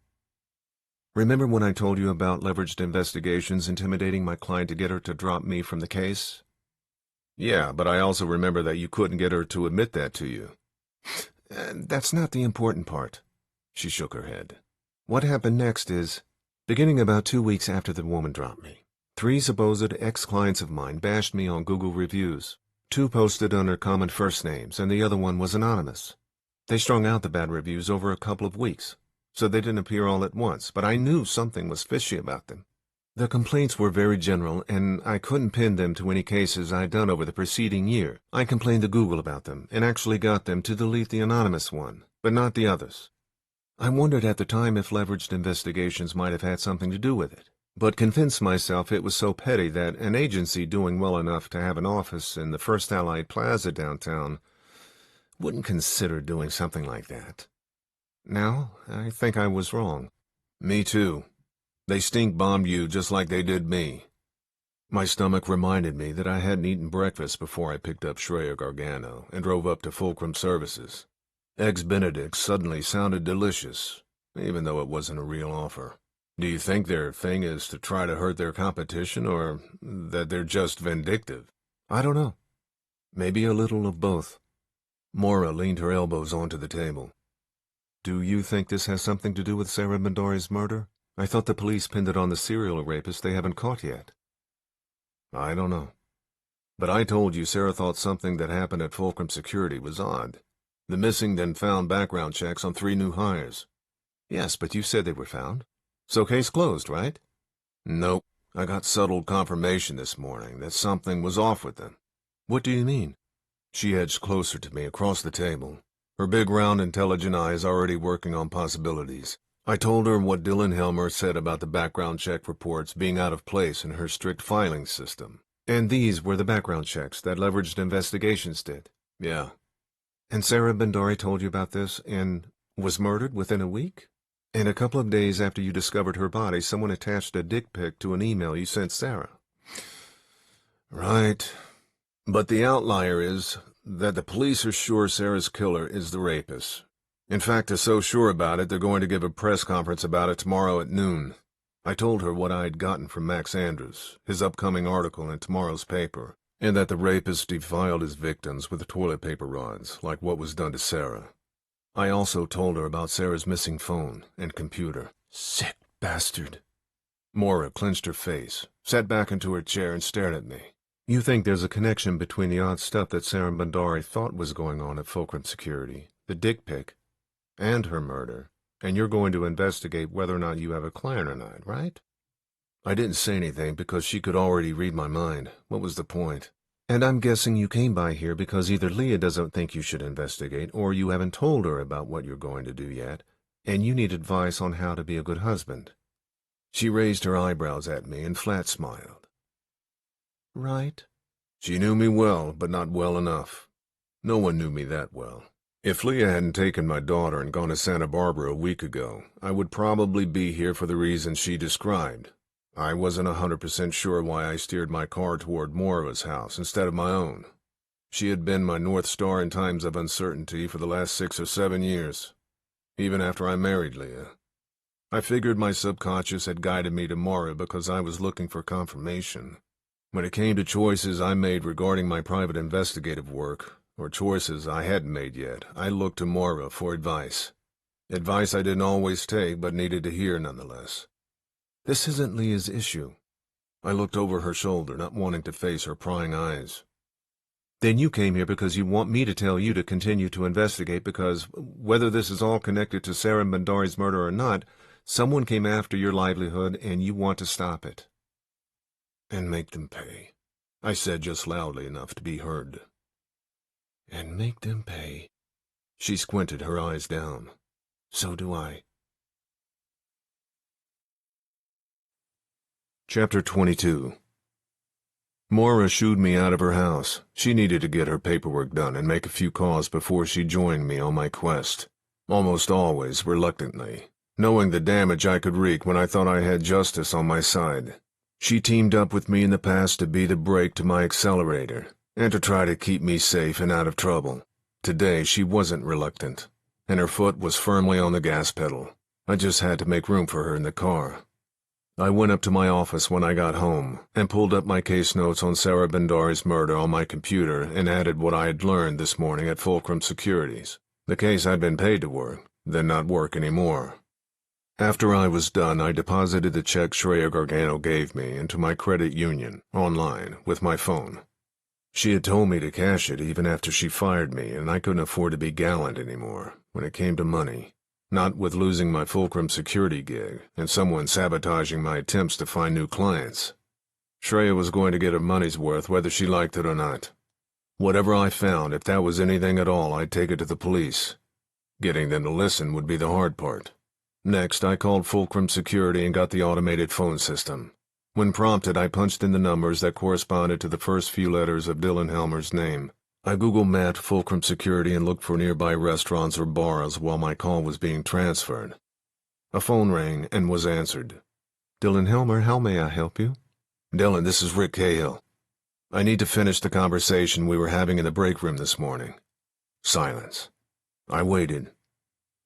Remember when I told you about leveraged investigations intimidating my client to get her to drop me from the case? Yeah, but I also remember that you couldn't get her to admit that to you. That's not the important part. She shook her head. What happened next is, beginning about 2 weeks after the woman dropped me, 3 supposed ex-clients of mine bashed me on Google reviews. 2 posted under common first names, and the other one was anonymous. They strung out the bad reviews over a couple of weeks, so they didn't appear all at once, but I knew something was fishy about them. The complaints were very general, and I couldn't pin them to any cases I'd done over the preceding year. I complained to Google about them, and actually got them to delete the anonymous one, but not the others. I wondered at the time if leveraged investigations might have had something to do with it, but convinced myself it was so petty that an agency doing well enough to have an office in the First Allied Plaza downtown wouldn't consider doing something like that. Now, I think I was wrong. Me too. They stink-bombed you just like they did me. My stomach reminded me that I hadn't eaten breakfast before I picked up Shreya Gargano and drove up to Fulcrum Services. Eggs Benedict suddenly sounded delicious, even though it wasn't a real offer. Do you think their thing is to try to hurt their competition, or that they're just vindictive? I don't know. Maybe a little of both. Moira leaned her elbows onto the table. Do you think this has something to do with Sarah Mandari's murder? I thought the police pinned it on the serial rapist they haven't caught yet. I don't know. But I told you Sarah thought something that happened at Fulcrum Security was odd. The missing then found background checks on 3 new hires. Yes, but you said they were found. So case closed, right? Nope. I got subtle confirmation this morning that something was off with them. What do you mean? She edged closer to me across the table, her big round intelligent eyes already working on possibilities. I told her what Dylan Helmer said about the background check reports being out of place in her strict filing system. And these were the background checks that leveraged investigations did? Yeah. And Sarah Bendari told you about this and was murdered within a week? And a couple of days after you discovered her body, someone attached a dick pic to an email you sent Sarah. Right. But the outlier is that the police are sure Sarah's killer is the rapist. In fact, they're so sure about it, they're going to give a press conference about it tomorrow at noon. I told her what I had gotten from Max Andrews, his upcoming article in tomorrow's paper, and that the rapist defiled his victims with toilet paper rods, like what was done to Sarah. I also told her about Sarah's missing phone and computer. Sick bastard. Moira clenched her face, sat back into her chair and stared at me. You think there's a connection between the odd stuff that Sarah Bendari thought was going on at Fulcrum Security, the dick pic, and her murder, and you're going to investigate whether or not you have a client or not, right? I didn't say anything because she could already read my mind. What was the point? And I'm guessing you came by here because either Leah doesn't think you should investigate, or you haven't told her about what you're going to do yet, and you need advice on how to be a good husband. She raised her eyebrows at me and flat smiled. Right. She knew me well, but not well enough. No one knew me that well. If Leah hadn't taken my daughter and gone to Santa Barbara a week ago, I would probably be here for the reasons she described. I wasn't 100% sure why I steered my car toward Moira's house instead of my own. She had been my North Star in times of uncertainty for the last 6 or 7 years, even after I married Leah. I figured my subconscious had guided me to Moira because I was looking for confirmation. When it came to choices I made regarding my private investigative work, or choices I hadn't made yet, I looked to Moira for advice. Advice I didn't always take, but needed to hear nonetheless. This isn't Leah's issue. I looked over her shoulder, not wanting to face her prying eyes. Then you came here because you want me to tell you to continue to investigate because, whether this is all connected to Sarah Bendari's murder or not, someone came after your livelihood and you want to stop it. And make them pay, I said just loudly enough to be heard. And make them pay. She squinted her eyes down. So do I. Chapter 22. Moira shooed me out of her house. She needed to get her paperwork done and make a few calls before she joined me on my quest. Almost always reluctantly, knowing the damage I could wreak when I thought I had justice on my side. She teamed up with me in the past to be the brake to my accelerator, and to try to keep me safe and out of trouble. Today she wasn't reluctant, and her foot was firmly on the gas pedal. I just had to make room for her in the car. I went up to my office when I got home, and pulled up my case notes on Sarah Bendari's murder on my computer and added what I had learned this morning at Fulcrum Securities. The case I'd been paid to work, then not work anymore. After I was done, I deposited the check Shreya Gargano gave me into my credit union, online, with my phone. She had told me to cash it even after she fired me, and I couldn't afford to be gallant anymore when it came to money. Not with losing my Fulcrum Security gig and someone sabotaging my attempts to find new clients. Shreya was going to get her money's worth whether she liked it or not. Whatever I found, if that was anything at all, I'd take it to the police. Getting them to listen would be the hard part. Next, I called Fulcrum Security and got the automated phone system. When prompted, I punched in the numbers that corresponded to the first few letters of Dylan Helmer's name. I Googled Matt Fulcrum Security and looked for nearby restaurants or bars while my call was being transferred. A phone rang and was answered. Dylan Helmer, how may I help you? Dylan, this is Rick Cahill. I need to finish the conversation we were having in the break room this morning. Silence. I waited.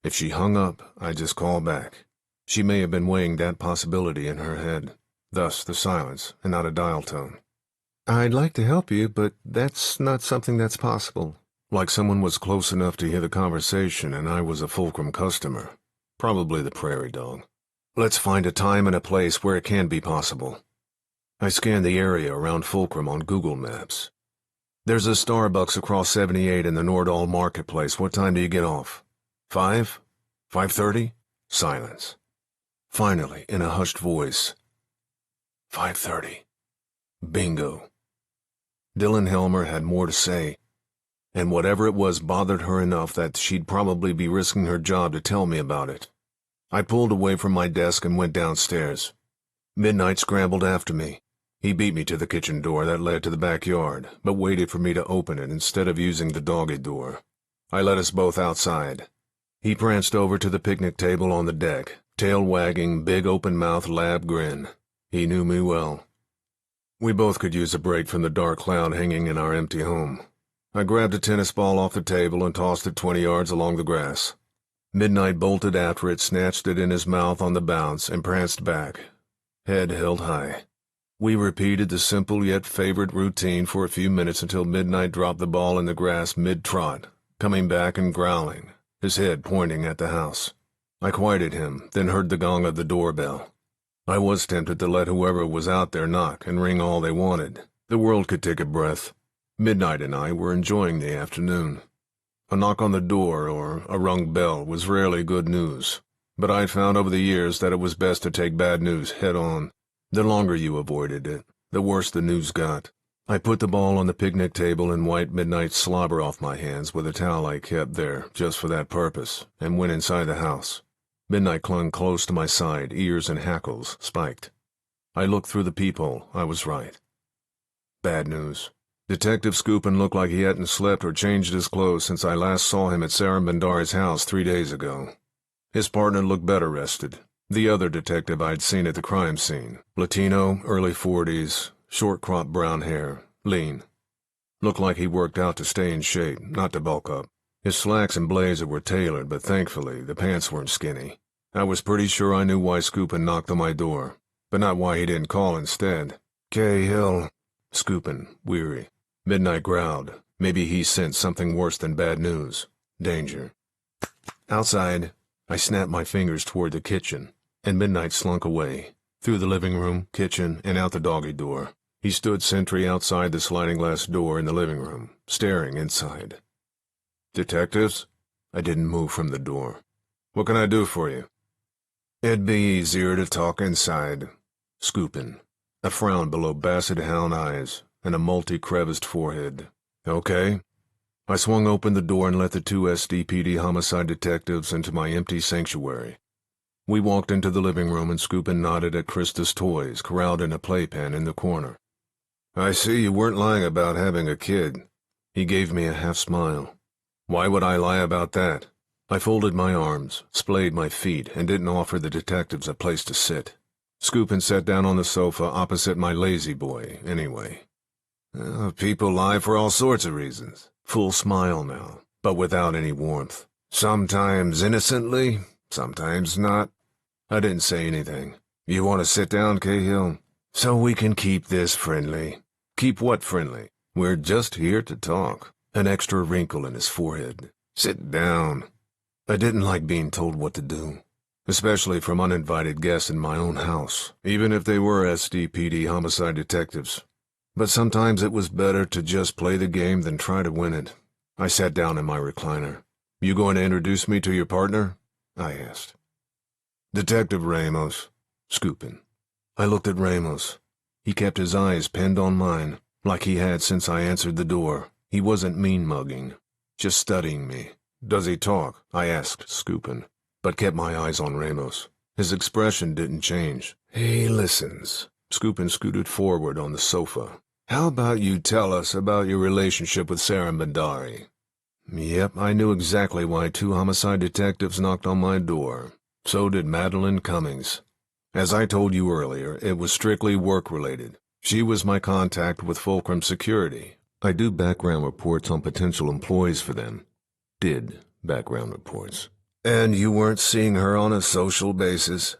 If she hung up, I just called back. She may have been weighing that possibility in her head. Thus the silence, and not a dial tone. I'd like to help you, but that's not something that's possible. Like someone was close enough to hear the conversation and I was a Fulcrum customer. Probably the prairie dog. Let's find a time and a place where it can be possible. I scanned the area around Fulcrum on Google Maps. There's a Starbucks across 78 in the Nordall Marketplace. What time do you get off? 5? 5:30? Silence. Finally, in a hushed voice, 5:30. Bingo. Dylan Helmer had more to say, and whatever it was bothered her enough that she'd probably be risking her job to tell me about it. I pulled away from my desk and went downstairs. Midnight scrambled after me. He beat me to the kitchen door that led to the backyard, but waited for me to open it instead of using the doggy door. I let us both outside. He pranced over to the picnic table on the deck, tail wagging, big open-mouthed lab grin. He knew me well. We both could use a break from the dark cloud hanging in our empty home. I grabbed a tennis ball off the table and tossed it 20 yards along the grass. Midnight bolted after it, snatched it in his mouth on the bounce, and pranced back, head held high. We repeated the simple yet favorite routine for a few minutes until Midnight dropped the ball in the grass mid-trot, coming back and growling, his head pointing at the house. I quieted him, then heard the gong of the doorbell. I was tempted to let whoever was out there knock and ring all they wanted. The world could take a breath. Midnight and I were enjoying the afternoon. A knock on the door or a rung bell was rarely good news, but I'd found over the years that it was best to take bad news head on. The longer you avoided it, the worse the news got. I put the ball on the picnic table and wiped Midnight's slobber off my hands with a towel I kept there just for that purpose, and went inside the house. Midnight clung close to my side, ears and hackles spiked. I looked through the peephole. I was right. Bad news. Detective Scoopin looked like he hadn't slept or changed his clothes since I last saw him at Sarah Bandari's house 3 days ago. His partner looked better rested. The other detective I'd seen at the crime scene. Latino, early 40s, short-cropped brown hair, lean. Looked like he worked out to stay in shape, not to bulk up. His slacks and blazer were tailored, but thankfully the pants weren't skinny. I was pretty sure I knew why Scoopin knocked on my door, but not why he didn't call instead. Cahill. Scoopin, weary. Midnight growled. Maybe he sensed something worse than bad news. Danger. Outside, I snapped my fingers toward the kitchen, and Midnight slunk away, through the living room, kitchen, and out the doggy door. He stood sentry outside the sliding glass door in the living room, staring inside. Detectives? I didn't move from the door. What can I do for you? It'd be easier to talk inside. Scoopin, a frown below basset hound eyes, and a multi-creviced forehead. Okay. I swung open the door and let the 2 SDPD homicide detectives into my empty sanctuary. We walked into the living room and Scoopin nodded at Krista's toys corralled in a playpen in the corner. I see you weren't lying about having a kid. He gave me a half-smile. Why would I lie about that? I folded my arms, splayed my feet, and didn't offer the detectives a place to sit. Scoopin sat down on the sofa opposite my lazy boy, anyway. People lie for all sorts of reasons. Full smile now, but without any warmth. Sometimes innocently, sometimes not. I didn't say anything. You want to sit down, Cahill? So we can keep this friendly. Keep what friendly? We're just here to talk. An extra wrinkle in his forehead. Sit down. I didn't like being told what to do, especially from uninvited guests in my own house, even if they were SDPD homicide detectives. But sometimes it was better to just play the game than try to win it. I sat down in my recliner. You going to introduce me to your partner? I asked. Detective Ramos. Scoopin. I looked at Ramos. He kept his eyes pinned on mine, like he had since I answered the door. He wasn't mean-mugging, just studying me. Does he talk? I asked Scoopin, but kept my eyes on Ramos. His expression didn't change. He listens. Scoopin scooted forward on the sofa. How about you tell us about your relationship with Sarah Bandari? Yep, I knew exactly why 2 homicide detectives knocked on my door. So did Madeline Cummings. As I told you earlier, it was strictly work-related. She was my contact with Fulcrum Security. I do background reports on potential employees for them. Did background reports. And you weren't seeing her on a social basis?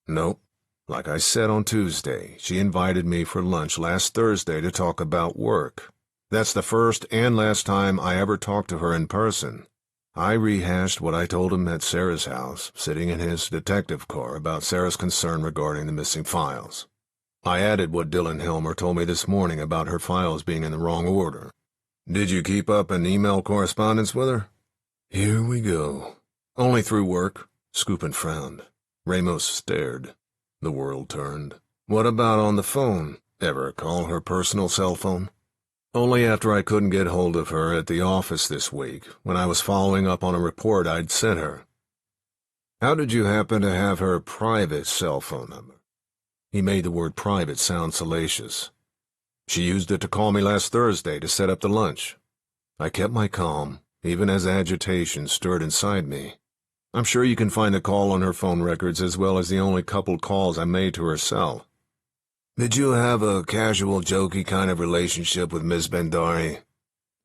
Nope. Like I said on Tuesday, she invited me for lunch last Thursday to talk about work. That's the first and last time I ever talked to her in person. I rehashed what I told him at Sarah's house, sitting in his detective car, about Sarah's concern regarding the missing files. I added what Dylan Helmer told me this morning about her files being in the wrong order. Did you keep up an email correspondence with her? Here we go. Only through work. Scoopin frowned. Ramos stared. The world turned. What about on the phone? Ever call her personal cell phone? Only after I couldn't get hold of her at the office this week, when I was following up on a report I'd sent her. How did you happen to have her private cell phone number? He made the word private sound salacious. She used it to call me last Thursday to set up the lunch. I kept my calm, even as agitation stirred inside me. I'm sure you can find the call on her phone records as well as the only couple calls I made to her cell. Did you have a casual, jokey kind of relationship with Miss Bendari?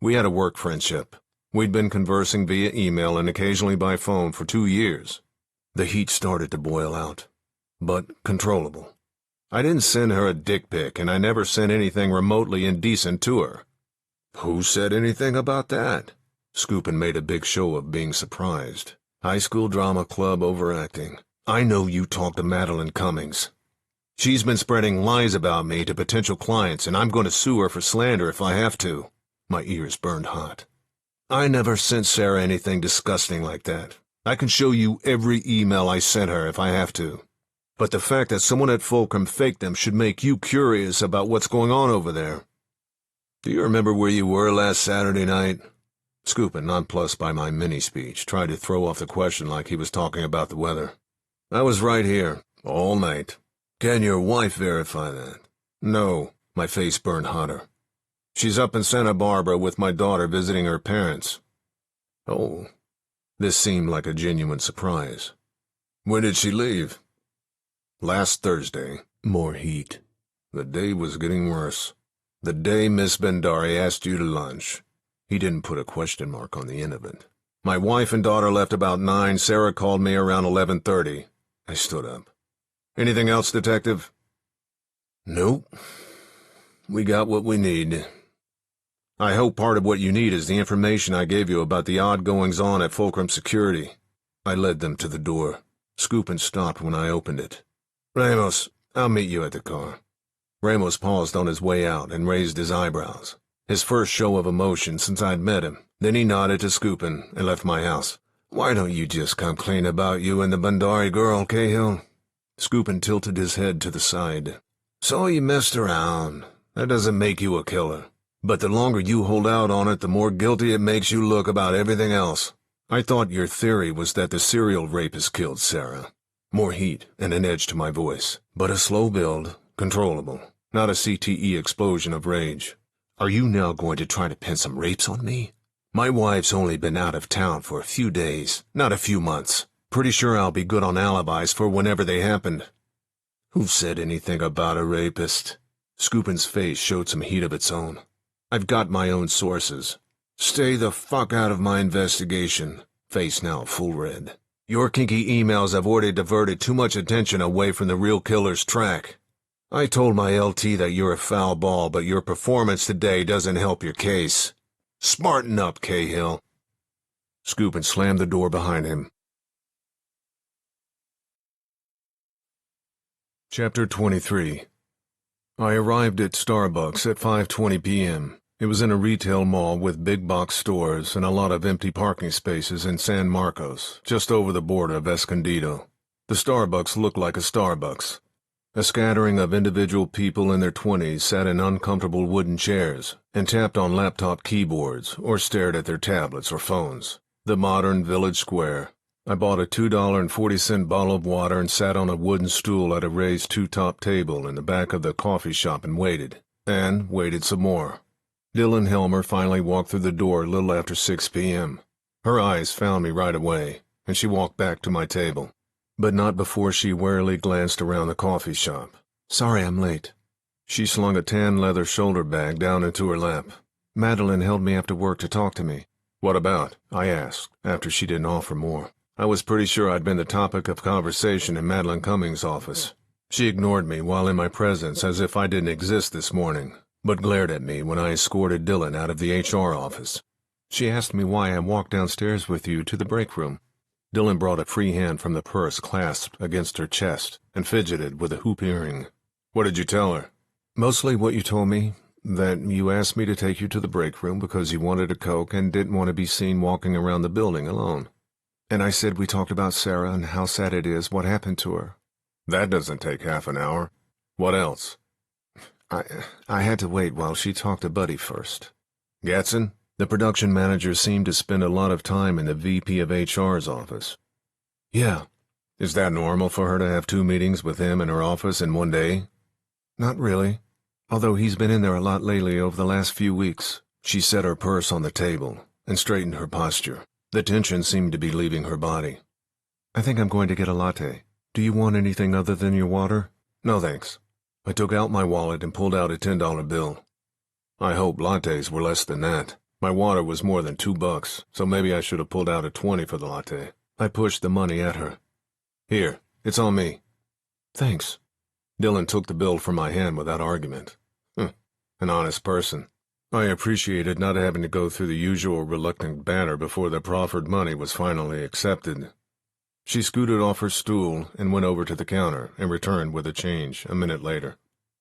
We had a work friendship. We'd been conversing via email and occasionally by phone for 2 years. The heat started to boil out, but controllable. I didn't send her a dick pic, and I never sent anything remotely indecent to her. Who said anything about that? Scoopin made a big show of being surprised. High school drama club overacting. I know you talked to Madeline Cummings. She's been spreading lies about me to potential clients, and I'm going to sue her for slander if I have to. My ears burned hot. I never sent Sarah anything disgusting like that. I can show you every email I sent her if I have to. But the fact that someone at Fulcrum faked them should make you curious about what's going on over there. Do you remember where you were last Saturday night? Scoopin, nonplussed by my mini-speech, tried to throw off the question like he was talking about the weather. I was right here, all night. Can your wife verify that? No. My face burned hotter. She's up in Santa Barbara with my daughter visiting her parents. Oh. This seemed like a genuine surprise. When did she leave? Last Thursday. More heat. The day was getting worse. The day Miss Bendari asked you to lunch. He didn't put a question mark on the end of it. My wife and daughter left about 9. Sarah called me around 11:30. I stood up. Anything else, Detective? Nope. We got what we need. I hope part of what you need is the information I gave you about the odd goings-on at Fulcrum Security. I led them to the door. Scoopin stopped when I opened it. Ramos, I'll meet you at the car. Ramos paused on his way out and raised his eyebrows. His first show of emotion since I'd met him. Then he nodded to Scoopin and left my house. Why don't you just come clean about you and the Bendari girl, Cahill? Scoopin tilted his head to the side. So you messed around. That doesn't make you a killer. But the longer you hold out on it, the more guilty it makes you look about everything else. I thought your theory was that the serial rapist killed Sarah. More heat and an edge to my voice, but a slow build, controllable, not a CTE explosion of rage. Are you now going to try to pin some rapes on me? My wife's only been out of town for a few days, not a few months. Pretty sure I'll be good on alibis for whenever they happened. Who said anything about a rapist? Scoopin's face showed some heat of its own. I've got my own sources. Stay the fuck out of my investigation. Face now full red. Your kinky emails have already diverted too much attention away from the real killer's track. I told my LT that you're a foul ball, but your performance today doesn't help your case. Smarten up, Cahill. Scoopin slammed the door behind him. Chapter 23. I arrived at Starbucks at 5:20 p.m. It was in a retail mall with big box stores and a lot of empty parking spaces in San Marcos, just over the border of Escondido. The Starbucks looked like a Starbucks. A scattering of individual people in their 20s sat in uncomfortable wooden chairs and tapped on laptop keyboards or stared at their tablets or phones. The modern village square. I bought a $2.40 bottle of water and sat on a wooden stool at a raised two-top table in the back of the coffee shop and waited some more. Dylan Helmer finally walked through the door a little after 6 p.m. Her eyes found me right away, and she walked back to my table. But not before she warily glanced around the coffee shop. Sorry I'm late. She slung a tan leather shoulder bag down into her lap. Madeline held me after work to talk to me. What about? I asked, after she didn't offer more. I was pretty sure I'd been the topic of conversation in Madeline Cummings' office. She ignored me while in my presence as if I didn't exist this morning, but glared at me when I escorted Dylan out of the HR office. She asked me why I walked downstairs with you to the break room. Dylan brought a free hand from the purse clasped against her chest and fidgeted with a hoop earring. What did you tell her? Mostly what you told me, that you asked me to take you to the break room because you wanted a Coke and didn't want to be seen walking around the building alone. And I said we talked about Sarah and how sad it is what happened to her. That doesn't take half an hour. What else? I had to wait while she talked to Buddy first. Gatson? The production manager seemed to spend a lot of time in the VP of HR's office. Yeah. Is that normal for her to have 2 meetings with him in her office in one day? Not really. Although he's been in there a lot lately over the last few weeks. She set her purse on the table and straightened her posture. The tension seemed to be leaving her body. I think I'm going to get a latte. Do you want anything other than your water? No, thanks. I took out my wallet and pulled out a $10 bill. I hope lattes were less than that. My water was more than $2, so maybe I should have pulled out a 20 for the latte. I pushed the money at her. Here, it's on me. Thanks. Dylan took the bill from my hand without argument. An honest person. I appreciated not having to go through the usual reluctant banter before the proffered money was finally accepted. She scooted off her stool and went over to the counter and returned with the change a minute later.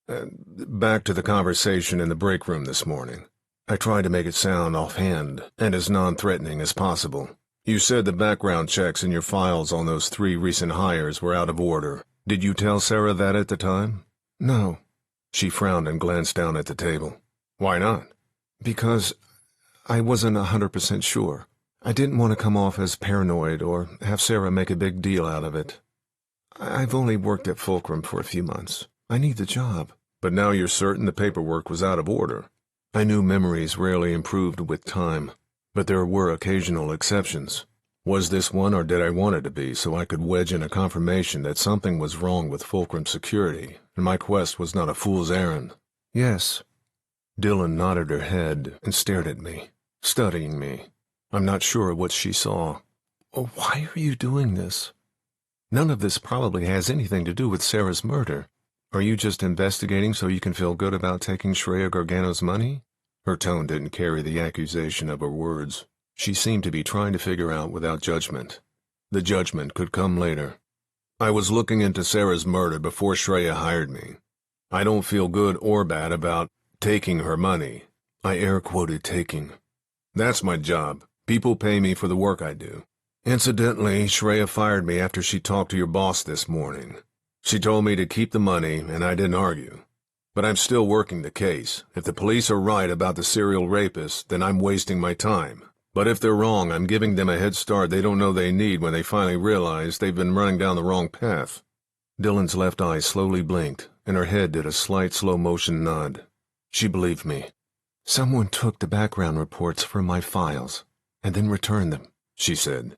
Back to the conversation in the break room this morning. I tried to make it sound offhand and as non-threatening as possible. You said the background checks in your files on those 3 recent hires were out of order. Did you tell Sarah that at the time? No. She frowned and glanced down at the table. Why not? Because I wasn't 100% sure. I didn't want to come off as paranoid or have Sarah make a big deal out of it. I've only worked at Fulcrum for a few months. I need the job. But now you're certain the paperwork was out of order. I knew memories rarely improved with time, but there were occasional exceptions. Was this one, or did I want it to be, so I could wedge in a confirmation that something was wrong with Fulcrum security, and my quest was not a fool's errand? Yes. Dylan nodded her head and stared at me, studying me. I'm not sure what she saw. Oh, why are you doing this? None of this probably has anything to do with Sarah's murder. Are you just investigating so you can feel good about taking Shreya Gargano's money? Her tone didn't carry the accusation of her words. She seemed to be trying to figure out without judgment. The judgment could come later. I was looking into Sarah's murder before Shreya hired me. I don't feel good or bad about taking her money. I air-quoted taking. That's my job. People pay me for the work I do. Incidentally, Shreya fired me after she talked to your boss this morning. She told me to keep the money, and I didn't argue. But I'm still working the case. If the police are right about the serial rapist, then I'm wasting my time. But if they're wrong, I'm giving them a head start they don't know they need when they finally realize they've been running down the wrong path. Dylan's left eye slowly blinked, and her head did a slight slow-motion nod. She believed me. Someone took the background reports from my files, and then returned them, she said.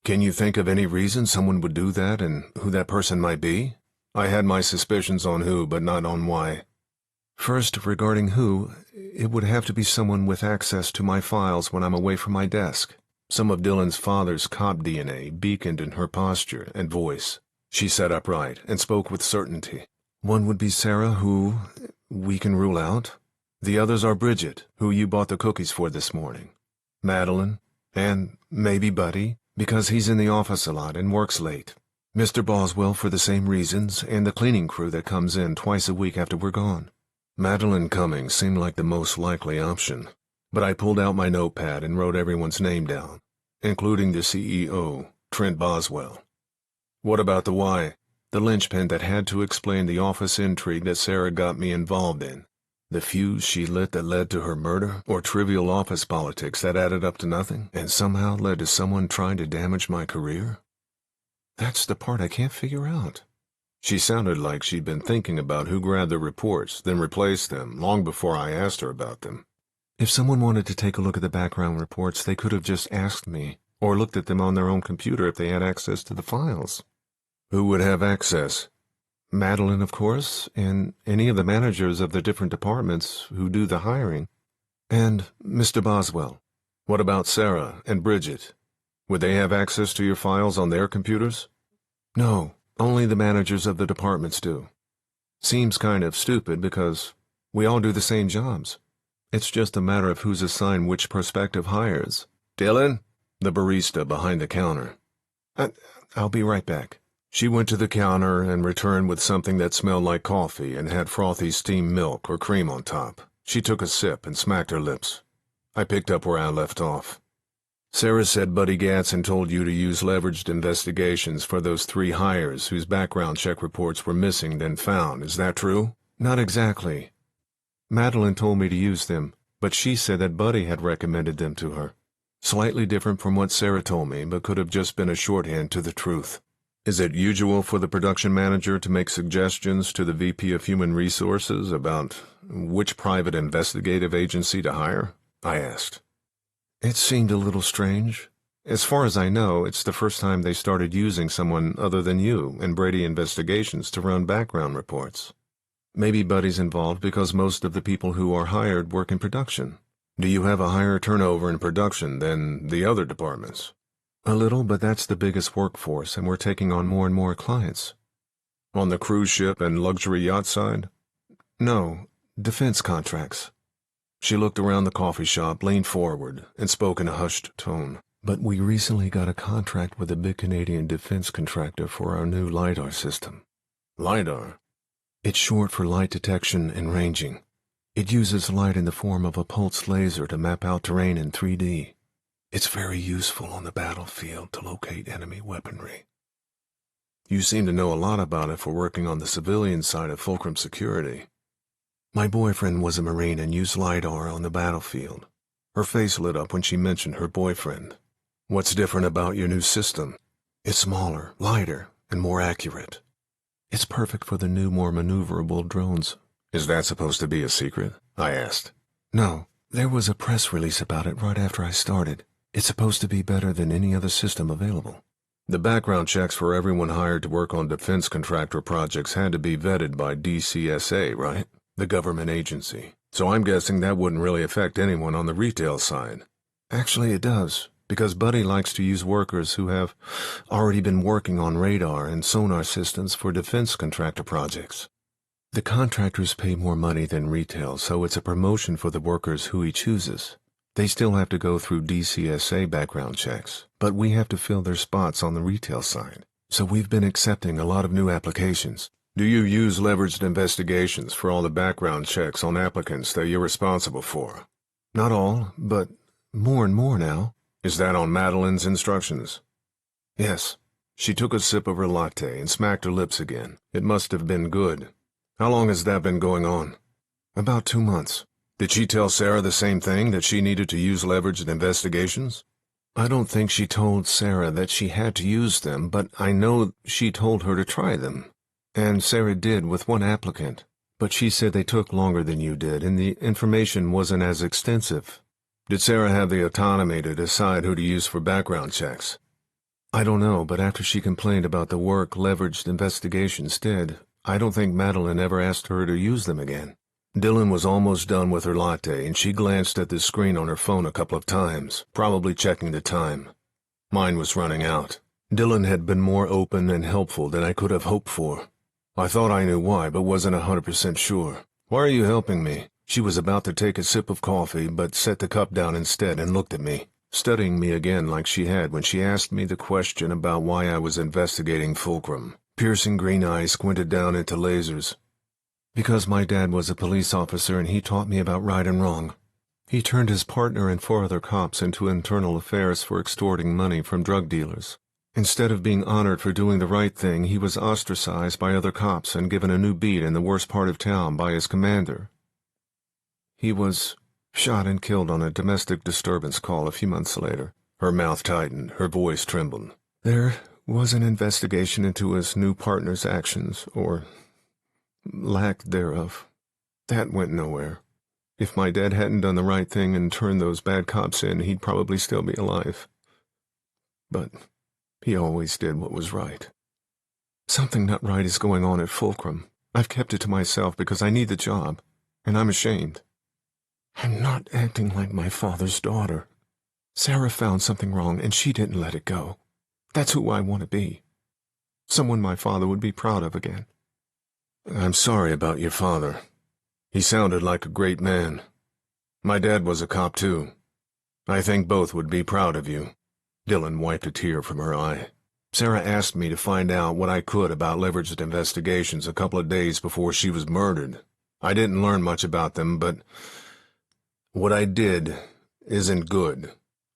Can you think of any reason someone would do that, and who that person might be? I had my suspicions on who, but not on why. First, regarding who, it would have to be someone with access to my files when I'm away from my desk. Some of Dylan's father's cop DNA beaconed in her posture and voice. She sat upright and spoke with certainty. One would be Sarah, who we can rule out. The others are Bridget, who you bought the cookies for this morning, Madeline, and maybe Buddy, because he's in the office a lot and works late. Mr. Boswell for the same reasons, and the cleaning crew that comes in twice a week after we're gone. Madeline coming seemed like the most likely option, but I pulled out my notepad and wrote everyone's name down, including the CEO, Trent Boswell. What about the why? The linchpin that had to explain the office intrigue that Sarah got me involved in. The fuse she lit that led to her murder, or trivial office politics that added up to nothing, and somehow led to someone trying to damage my career? That's the part I can't figure out. She sounded like she'd been thinking about who grabbed the reports, then replaced them, long before I asked her about them. If someone wanted to take a look at the background reports, they could have just asked me, or looked at them on their own computer if they had access to the files. Who would have access? Madeline, of course, and any of the managers of the different departments who do the hiring. And Mr. Boswell. What about Sarah and Bridget? Would they have access to your files on their computers? No, only the managers of the departments do. Seems kind of stupid because we all do the same jobs. It's just a matter of who's assigned which prospective hires. Dylan? The barista behind the counter. I'll be right back. She went to the counter and returned with something that smelled like coffee and had frothy steamed milk or cream on top. She took a sip and smacked her lips. I picked up where I left off. Sarah said Buddy Gatson told you to use leveraged investigations for those 3 hires whose background check reports were missing then found. Is that true? Not exactly. Madeline told me to use them, but she said that Buddy had recommended them to her. Slightly different from what Sarah told me, but could have just been a shorthand to the truth. Is it usual for the production manager to make suggestions to the VP of Human Resources about which private investigative agency to hire? I asked. It seemed a little strange. As far as I know, it's the first time they started using someone other than you and Brady Investigations to run background reports. Maybe Buddy's involved because most of the people who are hired work in production. Do you have a higher turnover in production than the other departments? A little, but that's the biggest workforce, and we're taking on more and more clients. On the cruise ship and luxury yacht side? No, defense contracts. She looked around the coffee shop, leaned forward, and spoke in a hushed tone. But we recently got a contract with a big Canadian defense contractor for our new LiDAR system. LiDAR? It's short for light detection and ranging. It uses light in the form of a pulsed laser to map out terrain in 3D. It's very useful on the battlefield to locate enemy weaponry. You seem to know a lot about it for working on the civilian side of Fulcrum Security. My boyfriend was a Marine and used LiDAR on the battlefield. Her face lit up when she mentioned her boyfriend. What's different about your new system? It's smaller, lighter, and more accurate. It's perfect for the new, more maneuverable drones. Is that supposed to be a secret? I asked. No, there was a press release about it right after I started. It's supposed to be better than any other system available. The background checks for everyone hired to work on defense contractor projects had to be vetted by DCSA, right? The government agency. So I'm guessing that wouldn't really affect anyone on the retail side. Actually, it does, because Buddy likes to use workers who have already been working on radar and sonar systems for defense contractor projects. The contractors pay more money than retail, so it's a promotion for the workers who he chooses. They still have to go through DCSA background checks, but we have to fill their spots on the retail side. So we've been accepting a lot of new applications. Do you use leveraged investigations for all the background checks on applicants that you're responsible for? Not all, but more and more now. Is that on Madeline's instructions? Yes. She took a sip of her latte and smacked her lips again. It must have been good. How long has that been going on? About 2 months. Did she tell Sarah the same thing, that she needed to use leveraged investigations? I don't think she told Sarah that she had to use them, but I know she told her to try them. And Sarah did with one applicant. But she said they took longer than you did, and the information wasn't as extensive. Did Sarah have the autonomy to decide who to use for background checks? I don't know, but after she complained about the work leveraged investigations did, I don't think Madeline ever asked her to use them again. Dylan was almost done with her latte, and she glanced at the screen on her phone a couple of times, probably checking the time. Mine was running out. Dylan had been more open and helpful than I could have hoped for. I thought I knew why, but wasn't 100% sure. Why are you helping me? She was about to take a sip of coffee, but set the cup down instead and looked at me, studying me again like she had when she asked me the question about why I was investigating Fulcrum. Piercing green eyes squinted down into lasers. Because my dad was a police officer and he taught me about right and wrong. He turned his partner and 4 other cops into internal affairs for extorting money from drug dealers. Instead of being honored for doing the right thing, he was ostracized by other cops and given a new beat in the worst part of town by his commander. He was shot and killed on a domestic disturbance call a few months later. Her mouth tightened, her voice trembled. There was an investigation into his new partner's actions, or lack thereof. That went nowhere. If my dad hadn't done the right thing and turned those bad cops in, he'd probably still be alive. But he always did what was right. Something not right is going on at Fulcrum. I've kept it to myself because I need the job, and I'm ashamed. I'm not acting like my father's daughter. Sarah found something wrong, and she didn't let it go. That's who I want to be. Someone my father would be proud of again. I'm sorry about your father. He sounded like a great man. My dad was a cop, too. I think both would be proud of you." Dylan wiped a tear from her eye. "Sarah asked me to find out what I could about leveraged investigations a couple of days before she was murdered. I didn't learn much about them, but what I did isn't good."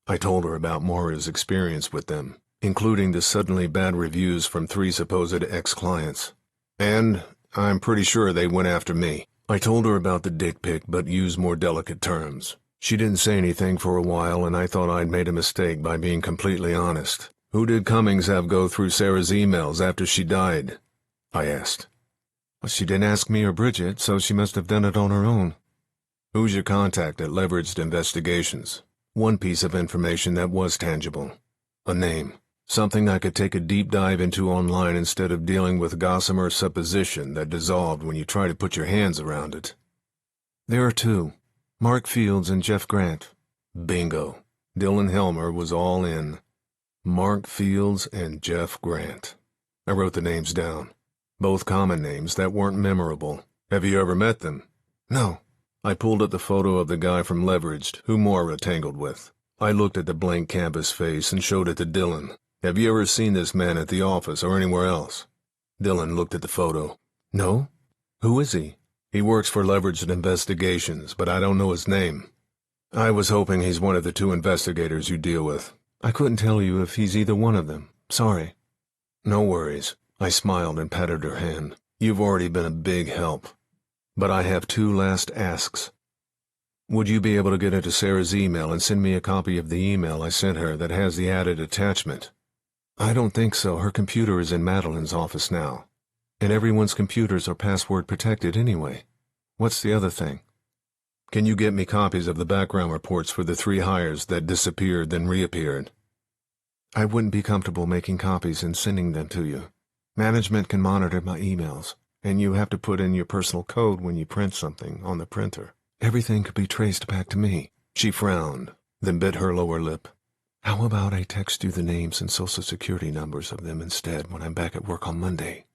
I told her about Maura's experience with them, including the suddenly bad reviews from 3 supposed ex-clients. And I'm pretty sure they went after me. I told her about the dick pic, but used more delicate terms. She didn't say anything for a while, and I thought I'd made a mistake by being completely honest. "Who did Cummings have go through Sarah's emails after she died?" I asked. "Well, she didn't ask me or Bridget, so she must have done it on her own." "Who's your contact at Leveraged Investigations?" One piece of information that was tangible. A name. Something I could take a deep dive into online instead of dealing with gossamer supposition that dissolved when you try to put your hands around it. "There are 2. Mark Fields and Jeff Grant." Bingo. Dylan Helmer was all in. Mark Fields and Jeff Grant. I wrote the names down. Both common names that weren't memorable. Have you ever met them? "No." I pulled up the photo of the guy from Leveraged, who Maura tangled with. I looked at the blank canvas face and showed it to Dylan. "Have you ever seen this man at the office or anywhere else?" Dylan looked at the photo. "No. Who is he?" "He works for Leveraged Investigations, but I don't know his name. I was hoping he's one of the 2 investigators you deal with." "I couldn't tell you if he's either one of them. Sorry." "No worries." I smiled and patted her hand. "You've already been a big help. But I have 2 last asks. Would you be able to get into Sarah's email and send me a copy of the email I sent her that has the added attachment?" "I don't think so. Her computer is in Madeline's office now. And everyone's computers are password protected anyway. What's the other thing?" "Can you get me copies of the background reports for the 3 hires that disappeared then reappeared?" "I wouldn't be comfortable making copies and sending them to you. Management can monitor my emails, and you have to put in your personal code when you print something on the printer. Everything could be traced back to me." She frowned, then bit her lower lip. "How about I text you the names and social security numbers of them instead when I'm back at work on Monday?"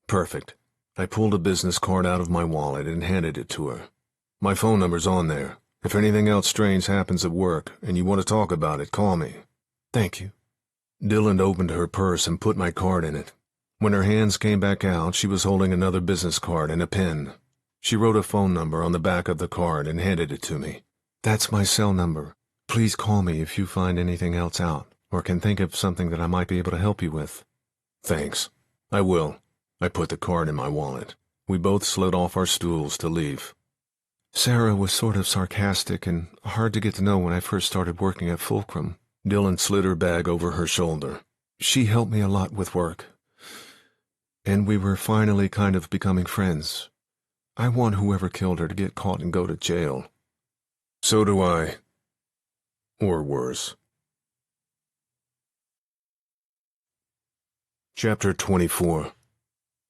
"Perfect." I pulled a business card out of my wallet and handed it to her. "My phone number's on there. If anything else strange happens at work and you want to talk about it, call me." "Thank you." Dylan opened her purse and put my card in it. When her hands came back out, she was holding another business card and a pen. She wrote a phone number on the back of the card and handed it to me. "That's my cell number. Please call me if you find anything else out, or can think of something that I might be able to help you with." "Thanks. I will." I put the card in my wallet. We both slid off our stools to leave. "Sarah was sort of sarcastic and hard to get to know when I first started working at Fulcrum." Dylan slid her bag over her shoulder. "She helped me a lot with work. And we were finally kind of becoming friends. I want whoever killed her to get caught and go to jail." "So do I. Or worse." Chapter 24.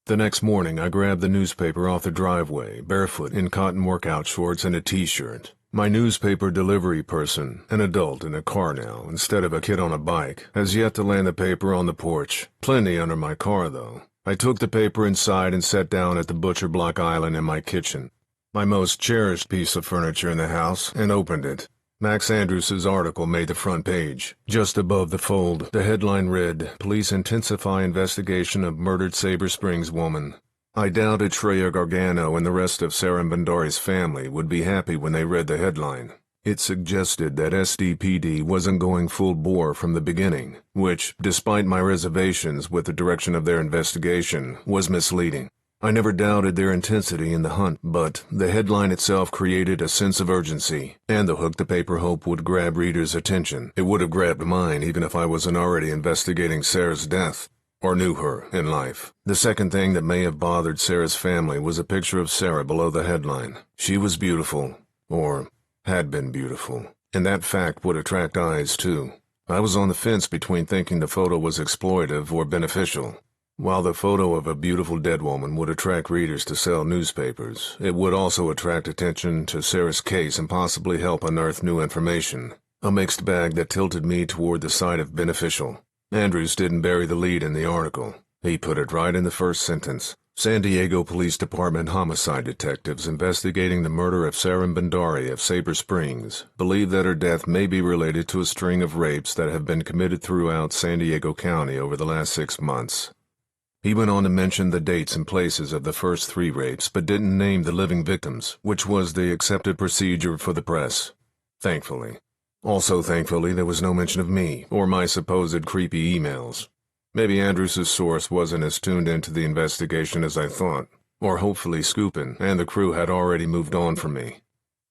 The next morning, I grabbed the newspaper off the driveway, barefoot in cotton workout shorts and a t-shirt. My newspaper delivery person, an adult in a car now, instead of a kid on a bike, has yet to land the paper on the porch. Plenty under my car, though. I took the paper inside and sat down at the butcher block island in my kitchen, my most cherished piece of furniture in the house, and opened it. Max Andrews's article made the front page. Just above the fold, the headline read, "Police Intensify Investigation of Murdered Sabre Springs Woman." I doubted Shreya Gargano and the rest of Sarah Bandari's family would be happy when they read the headline. It suggested that SDPD wasn't going full bore from the beginning, which, despite my reservations with the direction of their investigation, was misleading. I never doubted their intensity in the hunt, but the headline itself created a sense of urgency, and the hook the paper hoped would grab readers' attention. It would have grabbed mine even if I wasn't already investigating Sarah's death, or knew her in life. The second thing that may have bothered Sarah's family was a picture of Sarah below the headline. She was beautiful, or had been beautiful, and that fact would attract eyes too. I was on the fence between thinking the photo was exploitive or beneficial. While the photo of a beautiful dead woman would attract readers to sell newspapers, it would also attract attention to Sarah's case and possibly help unearth new information. A mixed bag that tilted me toward the side of beneficial. Andrews didn't bury the lead in the article. He put it right in the first sentence. San Diego Police Department homicide detectives investigating the murder of Sarah Bandari of Sabre Springs believe that her death may be related to a string of rapes that have been committed throughout San Diego County over the last 6 months. He went on to mention the dates and places of the first 3 rapes, but didn't name the living victims, which was the accepted procedure for the press. Thankfully. Also thankfully, there was no mention of me, or my supposed creepy emails. Maybe Andrews' source wasn't as tuned into the investigation as I thought, or hopefully Scoopin' and the crew had already moved on from me.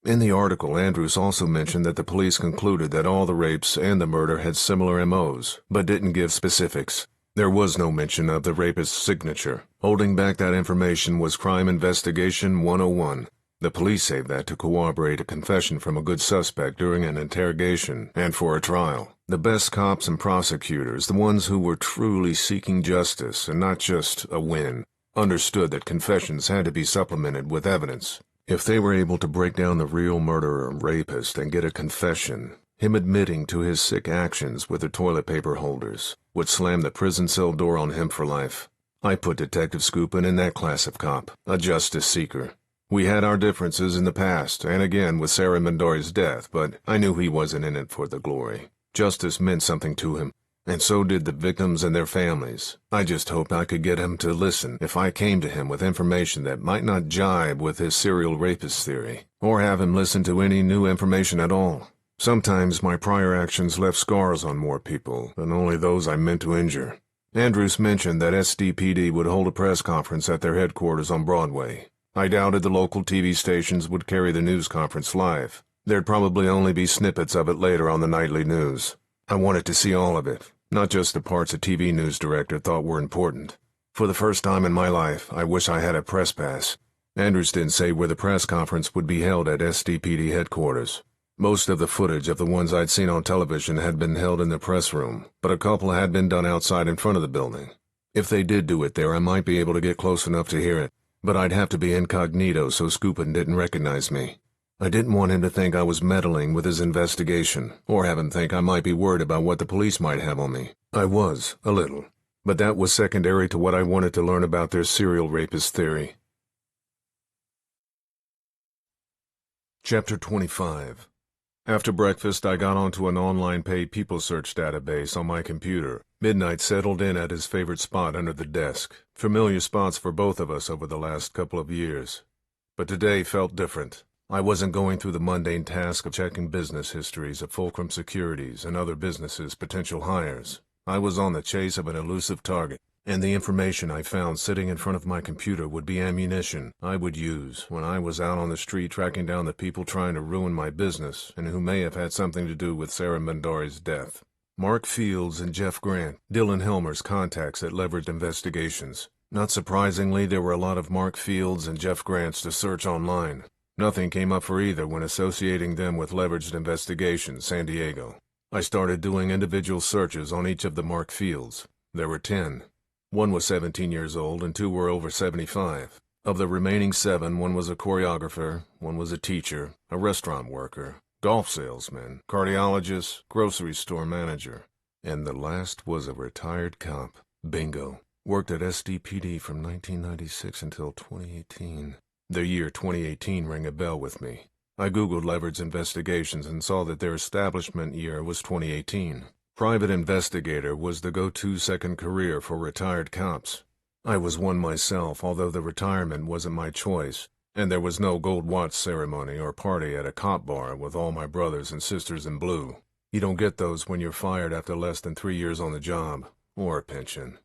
In the article, Andrews also mentioned that the police concluded that all the rapes and the murder had similar MOs, but didn't give specifics. There was no mention of the rapist's signature. Holding back that information was Crime Investigation 101. The police saved that to corroborate a confession from a good suspect during an interrogation and for a trial. The best cops and prosecutors, the ones who were truly seeking justice and not just a win, understood that confessions had to be supplemented with evidence. If they were able to break down the real murderer and rapist and get a confession, him admitting to his sick actions with the toilet paper holders would slam the prison cell door on him for life. I put Detective Scoopin' in that class of cop, a justice seeker. We had our differences in the past, and again with Sarah Bandari's death, but I knew he wasn't in it for the glory. Justice meant something to him, and so did the victims and their families. I just hoped I could get him to listen if I came to him with information that might not jibe with his serial rapist theory, or have him listen to any new information at all. Sometimes my prior actions left scars on more people than only those I meant to injure. Andrews mentioned that SDPD would hold a press conference at their headquarters on Broadway. I doubted the local TV stations would carry the news conference live. There'd probably only be snippets of it later on the nightly news. I wanted to see all of it, not just the parts a TV news director thought were important. For the first time in my life, I wish I had a press pass. Andrews didn't say where the press conference would be held at SDPD headquarters. Most of the footage of the ones I'd seen on television had been held in the press room, but a couple had been done outside in front of the building. If they did do it there, I might be able to get close enough to hear it, but I'd have to be incognito so Scoopin' didn't recognize me. I didn't want him to think I was meddling with his investigation, or have him think I might be worried about what the police might have on me. I was, a little, but that was secondary to what I wanted to learn about their serial rapist theory. Chapter 25. After breakfast, I got onto an online paid people search database on my computer. Midnight settled in at his favorite spot under the desk, familiar spots for both of us over the last couple of years. But today felt different. I wasn't going through the mundane task of checking business histories of Fulcrum Securities and other businesses' potential hires. I was on the chase of an elusive target, and the information I found sitting in front of my computer would be ammunition I would use when I was out on the street tracking down the people trying to ruin my business and who may have had something to do with Sarah Bandari's death. Mark Fields and Jeff Grant, Dylan Helmer's contacts at Leveraged Investigations. Not surprisingly, there were a lot of Mark Fields and Jeff Grants to search online. Nothing came up for either when associating them with Leveraged Investigations, San Diego. I started doing individual searches on each of the Mark Fields. There were 10. One was 17 years old and 2 were over 75. Of the remaining 7, one was a choreographer, one was a teacher, a restaurant worker, golf salesman, cardiologist, grocery store manager, and the last was a retired cop. Bingo. Worked at SDPD from 1996 until 2018. The year 2018 rang a bell with me. I googled Leveraged Investigations and saw that their establishment year was 2018. Private investigator was the go-to second career for retired cops. I was one myself, although the retirement wasn't my choice, and there was no gold watch ceremony or party at a cop bar with all my brothers and sisters in blue. You don't get those when you're fired after less than 3 years on the job, or a pension.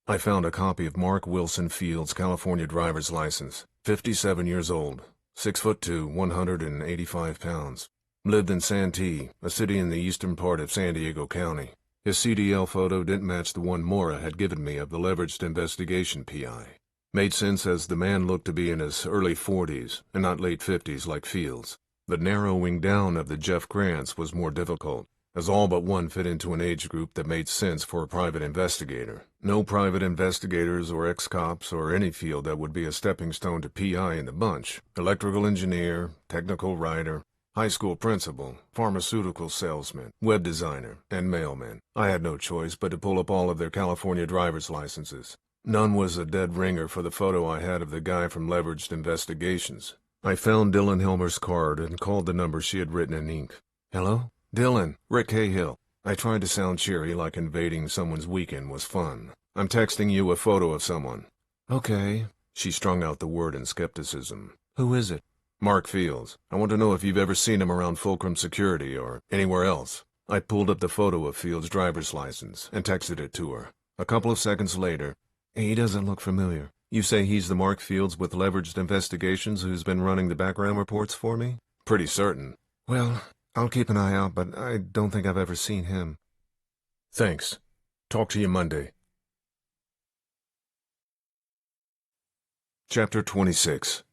I found a copy of Mark Wilson Fields' California driver's license, 57 years old, 6'2", 185 pounds. Lived in Santee, a city in the eastern part of San Diego County. His CDL photo didn't match the one Mora had given me of the Leveraged Investigation PI. Made sense as the man looked to be in his early 40s, and not late 50s like Fields. The narrowing down of the Jeff Grants was more difficult, as all but one fit into an age group that made sense for a private investigator. No private investigators or ex-cops or any field that would be a stepping stone to PI in the bunch. Electrical engineer, technical writer, high school principal, pharmaceutical salesman, web designer, and mailman. I had no choice but to pull up all of their California driver's licenses. None was a dead ringer for the photo I had of the guy from Leveraged Investigations. I found Dylan Helmer's card and called the number she had written in ink. Hello? Dylan, Rick Cahill. I tried to sound cheery, like invading someone's weekend was fun. I'm texting you a photo of someone. Okay. She strung out the word in skepticism. Who is it? Mark Fields. I want to know if you've ever seen him around Fulcrum Security or anywhere else. I pulled up the photo of Fields' driver's license and texted it to her. A couple of seconds later, he doesn't look familiar. You say he's the Mark Fields with Leveraged Investigations who's been running the background reports for me? Pretty certain. Well, I'll keep an eye out, but I don't think I've ever seen him. Thanks. Talk to you Monday. Chapter 26.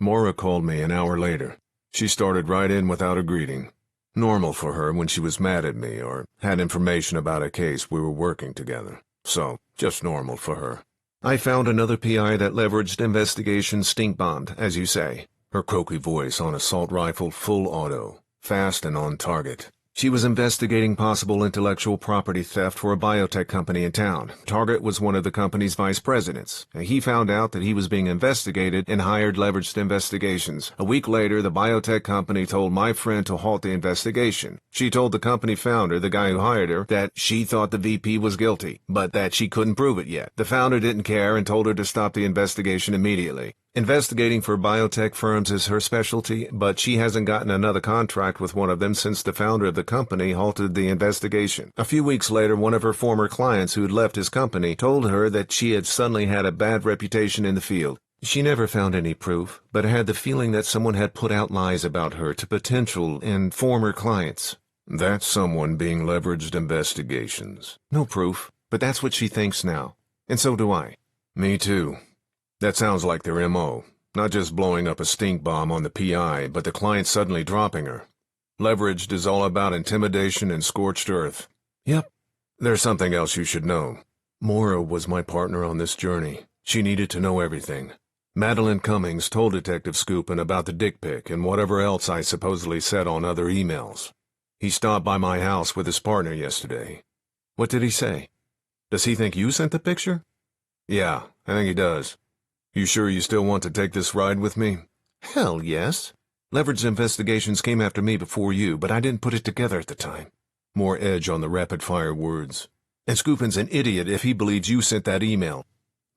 Maura called me an hour later. She started right in without a greeting. Normal for her when she was mad at me or had information about a case we were working together. So, just normal for her. I found another PI that Leveraged Investigations stink-bombed, as you say. Her croaky voice on assault rifle full auto. Fast and on target. She was investigating possible intellectual property theft for a biotech company in town. Target was one of the company's vice presidents. He found out that he was being investigated and hired Leveraged Investigations. A week later, the biotech company told my friend to halt the investigation. She told the company founder, the guy who hired her, that she thought the VP was guilty, but that she couldn't prove it yet. The founder didn't care and told her to stop the investigation immediately. Investigating for biotech firms is her specialty, but she hasn't gotten another contract with one of them since the founder of the company halted the investigation. A few weeks later, one of her former clients who had left his company told her that she had suddenly had a bad reputation in the field. She never found any proof, but had the feeling that someone had put out lies about her to potential and former clients. That's someone being Leveraged Investigations. No proof, but that's what she thinks now. And so do I. Me too. That sounds like their M.O. Not just blowing up a stink bomb on the PI, but the client suddenly dropping her. Leveraged is all about intimidation and scorched earth. Yep. There's something else you should know. Maura was my partner on this journey. She needed to know everything. Madeline Cummings told Detective Scoopin about the dick pic and whatever else I supposedly said on other emails. He stopped by my house with his partner yesterday. What did he say? Does he think you sent the picture? Yeah, I think he does. You sure you still want to take this ride with me? Hell yes. Leveraged Investigations came after me before you, but I didn't put it together at the time. More edge on the rapid-fire words. And Scoopin's an idiot if he believes you sent that email.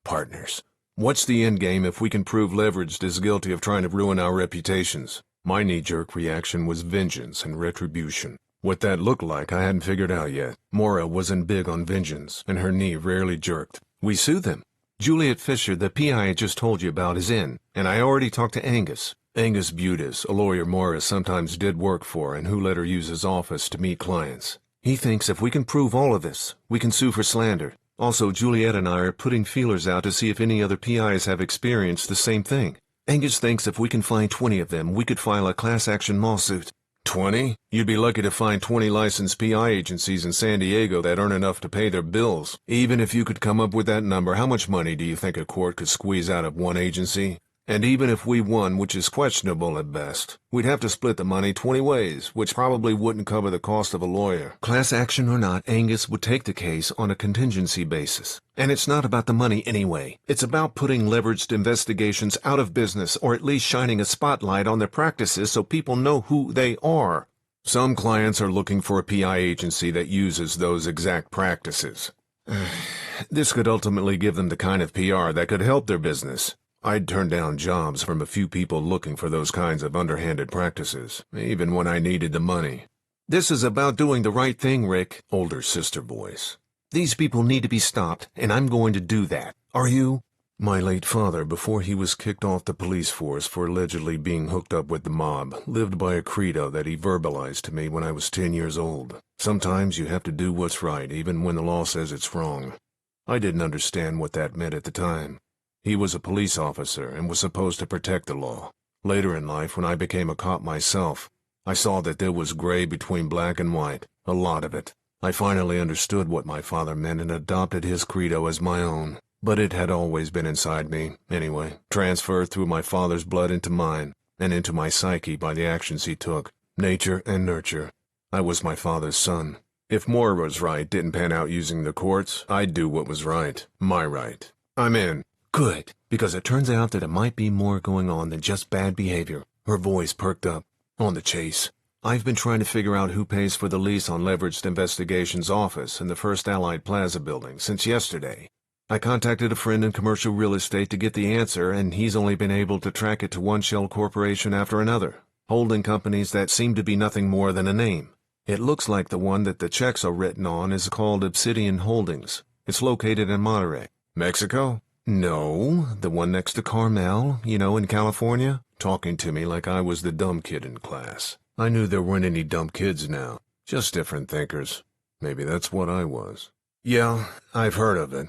Partners. What's the endgame if we can prove Leveraged is guilty of trying to ruin our reputations? My knee-jerk reaction was vengeance and retribution. What that looked like I hadn't figured out yet. Maura wasn't big on vengeance, and her knee rarely jerked. We sue them. Juliet Fisher, the PI I just told you about, is in, and I already talked to Angus. Angus Butis, a lawyer Maura sometimes did work for and who let her use his office to meet clients. He thinks if we can prove all of this, we can sue for slander. Also, Juliet and I are putting feelers out to see if any other PIs have experienced the same thing. Angus thinks if we can find 20 of them, we could file a class action lawsuit. 20? You'd be lucky to find 20 licensed PI agencies in San Diego that earn enough to pay their bills. Even if you could come up with that number, how much money do you think a court could squeeze out of one agency? And even if we won, which is questionable at best, we'd have to split the money 20 ways, which probably wouldn't cover the cost of a lawyer. Class action or not, Angus would take the case on a contingency basis. And it's not about the money anyway. It's about putting Leveraged Investigations out of business, or at least shining a spotlight on their practices so people know who they are. Some clients are looking for a PI agency that uses those exact practices. This could ultimately give them the kind of PR that could help their business. I'd turn down jobs from a few people looking for those kinds of underhanded practices, even when I needed the money. This is about doing the right thing, Rick, older sister voice. These people need to be stopped, and I'm going to do that. Are you? My late father, before he was kicked off the police force for allegedly being hooked up with the mob, lived by a credo that he verbalized to me when I was 10 years old. Sometimes you have to do what's right, even when the law says it's wrong. I didn't understand what that meant at the time. He was a police officer and was supposed to protect the law. Later in life, when I became a cop myself, I saw that there was gray between black and white, a lot of it. I finally understood what my father meant and adopted his credo as my own. But it had always been inside me, anyway, transferred through my father's blood into mine, and into my psyche by the actions he took. Nature and nurture. I was my father's son. If Moira's right didn't pan out using the courts, I'd do what was right. My right. I'm in. Good, because it turns out that it might be more going on than just bad behavior. Her voice perked up. On the chase. I've been trying to figure out who pays for the lease on Leveraged Investigations' office in the First Allied Plaza building since yesterday. I contacted a friend in commercial real estate to get the answer, and he's only been able to track it to one shell corporation after another, holding companies that seem to be nothing more than a name. It looks like the one that the checks are written on is called Obsidian Holdings. It's located in Monterey. Mexico? No, the one next to Carmel, in California. Talking to me like I was the dumb kid in class. I knew there weren't any dumb kids now, just different thinkers. Maybe that's what I was. Yeah, I've heard of it.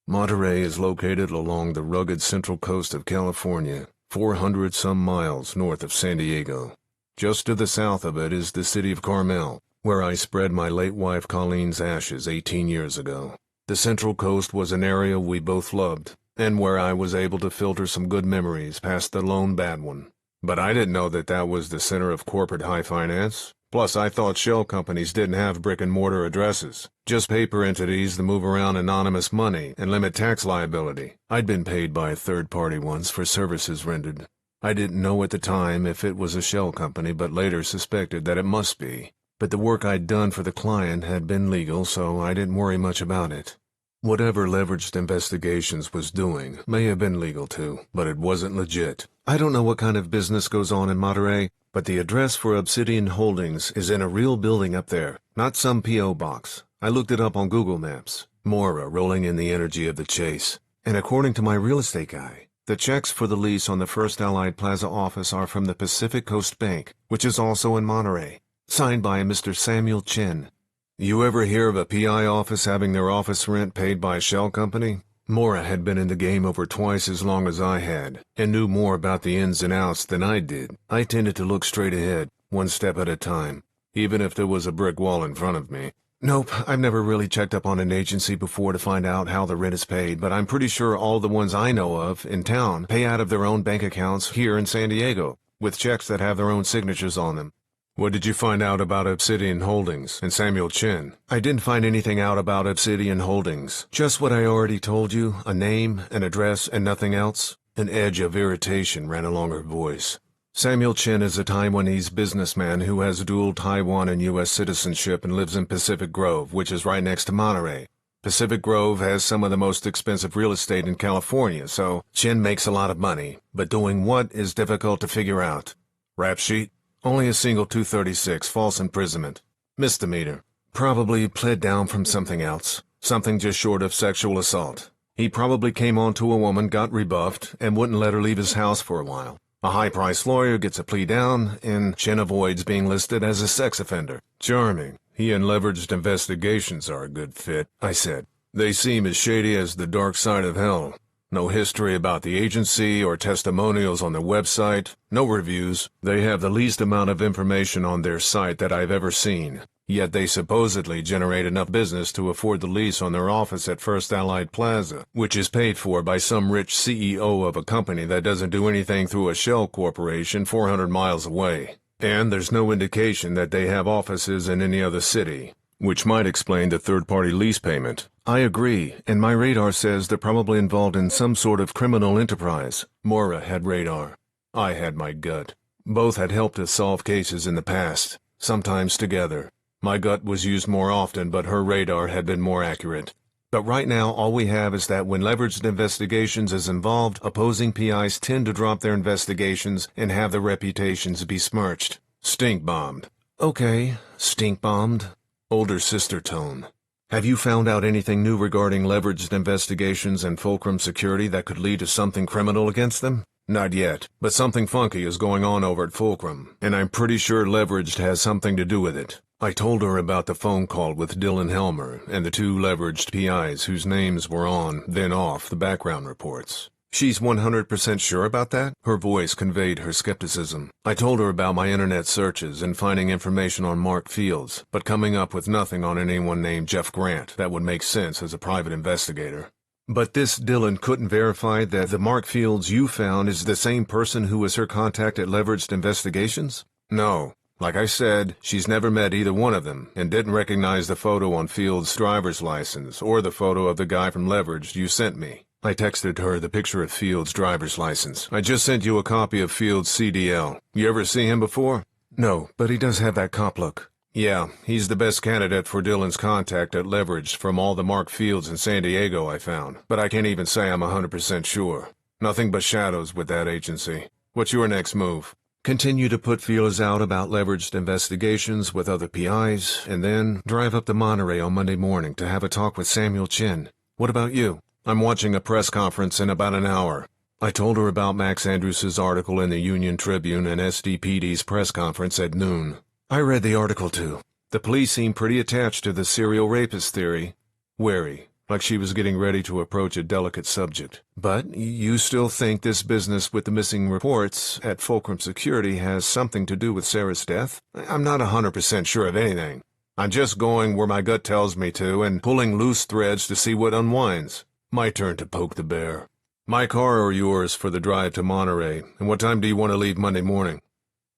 Monterey is located along the rugged central coast of California, 400-some miles north of San Diego. Just to the south of it is the city of Carmel, where I spread my late wife Colleen's ashes 18 years ago. The Central Coast was an area we both loved, and where I was able to filter some good memories past the lone bad one. But I didn't know that that was the center of corporate high finance. Plus, I thought shell companies didn't have brick-and-mortar addresses, just paper entities that move around anonymous money and limit tax liability. I'd been paid by a third party once for services rendered. I didn't know at the time if it was a shell company, but later suspected that it must be. But the work I'd done for the client had been legal, so I didn't worry much about it. Whatever Leveraged Investigations was doing may have been legal too, but it wasn't legit. I don't know what kind of business goes on in Monterey, but the address for Obsidian Holdings is in a real building up there, not some P.O. box. I looked it up on Google Maps. Moira rolling in the energy of the chase. And according to my real estate guy, the checks for the lease on the First Allied Plaza office are from the Pacific Coast Bank, which is also in Monterey. Signed by a Mr. Samuel Chen. You ever hear of a PI office having their office rent paid by a shell company? Moira had been in the game over twice as long as I had, and knew more about the ins and outs than I did. I tended to look straight ahead, one step at a time, even if there was a brick wall in front of me. Nope, I've never really checked up on an agency before to find out how the rent is paid, but I'm pretty sure all the ones I know of in town pay out of their own bank accounts here in San Diego, with checks that have their own signatures on them. What did you find out about Obsidian Holdings and Samuel Chen? I didn't find anything out about Obsidian Holdings. Just what I already told you, a name, an address, and nothing else. An edge of irritation ran along her voice. Samuel Chen is a Taiwanese businessman who has dual Taiwan and U.S. citizenship and lives in Pacific Grove, which is right next to Monterey. Pacific Grove has some of the most expensive real estate in California, so Chen makes a lot of money, but doing what is difficult to figure out. Rap sheet? Only a single 236, false imprisonment. Misdemeanor. Probably pled down from something else. Something just short of sexual assault. He probably came on to a woman, got rebuffed, and wouldn't let her leave his house for a while. A high-priced lawyer gets a plea down, and Chen avoids being listed as a sex offender. Charming. He and Leveraged Investigations are a good fit, I said. They seem as shady as the dark side of hell. No history about the agency or testimonials on their website. No reviews. They have the least amount of information on their site that I've ever seen. Yet they supposedly generate enough business to afford the lease on their office at First Allied Plaza, which is paid for by some rich CEO of a company that doesn't do anything through a shell corporation 400 miles away. And there's no indication that they have offices in any other city, which might explain the third-party lease payment. I agree, and my radar says they're probably involved in some sort of criminal enterprise. Moira had radar. I had my gut. Both had helped us solve cases in the past, sometimes together. My gut was used more often, but her radar had been more accurate. But right now, all we have is that when Leveraged Investigations is involved, opposing PIs tend to drop their investigations and have their reputations besmirched. Stink-bombed. Okay, stink-bombed. Older sister tone. Have you found out anything new regarding Leveraged Investigations and Fulcrum Security that could lead to something criminal against them? Not yet, but something funky is going on over at Fulcrum, and I'm pretty sure Leveraged has something to do with it. I told her about the phone call with Dylan Helmer and the two Leveraged PIs whose names were on, then off, the background reports. She's 100% sure about that? Her voice conveyed her skepticism. I told her about my internet searches and finding information on Mark Fields, but coming up with nothing on anyone named Jeff Grant that would make sense as a private investigator. But this Dylan couldn't verify that the Mark Fields you found is the same person who was her contact at Leveraged Investigations? No. Like I said, she's never met either one of them and didn't recognize the photo on Field's driver's license or the photo of the guy from Leverage you sent me. I texted her the picture of Field's driver's license. I just sent you a copy of Field's CDL. You ever see him before? No, but he does have that cop look. Yeah, he's the best candidate for Dylan's contact at Leverage from all the Mark Fields in San Diego I found, but I can't even say I'm 100% sure. Nothing but shadows with that agency. What's your next move? Continue to put feelers out about leveraged investigations with other PIs, and then drive up to Monterey on Monday morning to have a talk with Samuel Chin. What about you? I'm watching a press conference in about an hour. I told her about Max Andrews' article in the Union Tribune and SDPD's press conference at noon. I read the article too. The police seem pretty attached to the serial rapist theory. Wary, like she was getting ready to approach a delicate subject. But you still think this business with the missing reports at Fulcrum Security has something to do with Sarah's death? I'm not 100% sure of anything. I'm just going where my gut tells me to and pulling loose threads to see what unwinds. My turn to poke the bear. My car or yours for the drive to Monterey, and what time do you want to leave Monday morning?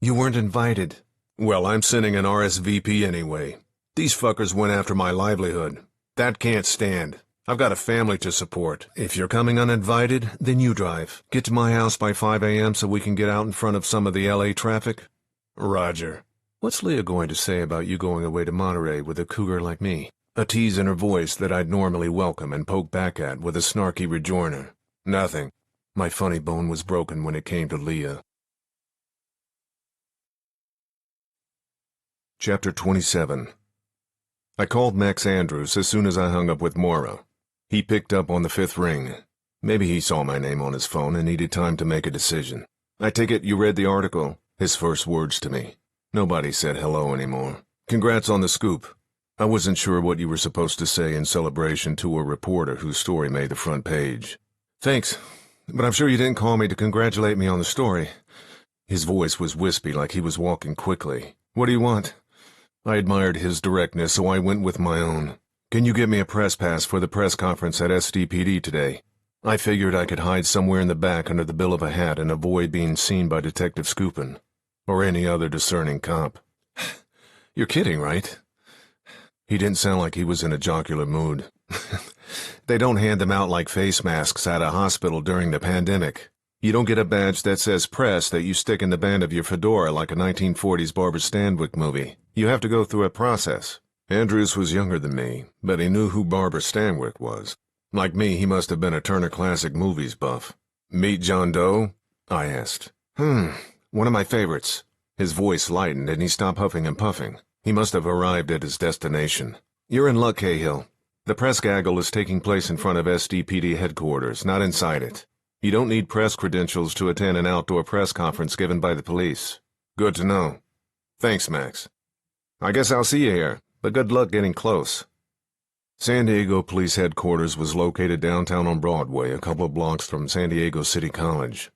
You weren't invited. Well, I'm sending an RSVP anyway. These fuckers went after my livelihood. That can't stand. I've got a family to support. If you're coming uninvited, then you drive. Get to my house by 5 a.m. so we can get out in front of some of the LA traffic. Roger. What's Leah going to say about you going away to Monterey with a cougar like me? A tease in her voice that I'd normally welcome and poke back at with a snarky rejoinder. Nothing. My funny bone was broken when it came to Leah. Chapter 27. I called Max Andrews as soon as I hung up with Maura. He picked up on the fifth ring. Maybe he saw my name on his phone and needed time to make a decision. I take it you read the article? His first words to me. Nobody said hello anymore. Congrats on the scoop. I wasn't sure what you were supposed to say in celebration to a reporter whose story made the front page. Thanks, but I'm sure you didn't call me to congratulate me on the story. His voice was wispy like he was walking quickly. What do you want? I admired his directness, so I went with my own. Can you get me a press pass for the press conference at SDPD today? I figured I could hide somewhere in the back under the bill of a hat and avoid being seen by Detective Scoopin, or any other discerning cop. You're kidding, right? He didn't sound like he was in a jocular mood. They don't hand them out like face masks at a hospital during the pandemic. You don't get a badge that says press that you stick in the band of your fedora like a 1940s Barbara Stanwyck movie. You have to go through a process. Andrews was younger than me, but he knew who Barbara Stanwyck was. Like me, he must have been a Turner Classic Movies buff. Meet John Doe? I asked. One of my favorites. His voice lightened and he stopped huffing and puffing. He must have arrived at his destination. You're in luck, Cahill. The press gaggle is taking place in front of SDPD headquarters, not inside it. You don't need press credentials to attend an outdoor press conference given by the police. Good to know. Thanks, Max. I guess I'll see you here, but good luck getting close. San Diego Police Headquarters was located downtown on Broadway, a couple of blocks from San Diego City College.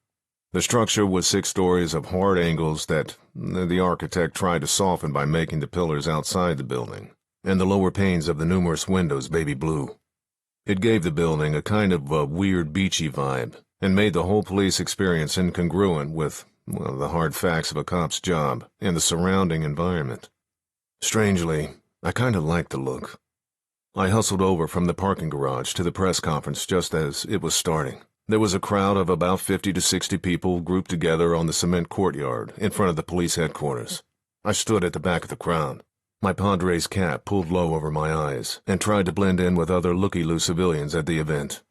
The structure was 6 stories of hard angles that the architect tried to soften by making the pillars outside the building, and the lower panes of the numerous windows baby blue. It gave the building a kind of a weird beachy vibe, and made the whole police experience incongruent with, well, the hard facts of a cop's job and the surrounding environment. Strangely, I kind of liked the look. I hustled over from the parking garage to the press conference just as it was starting. There was a crowd of about 50 to 60 people grouped together on the cement courtyard in front of the police headquarters. I stood at the back of the crowd. My Padres cap pulled low over my eyes and tried to blend in with other looky-loo civilians at the event.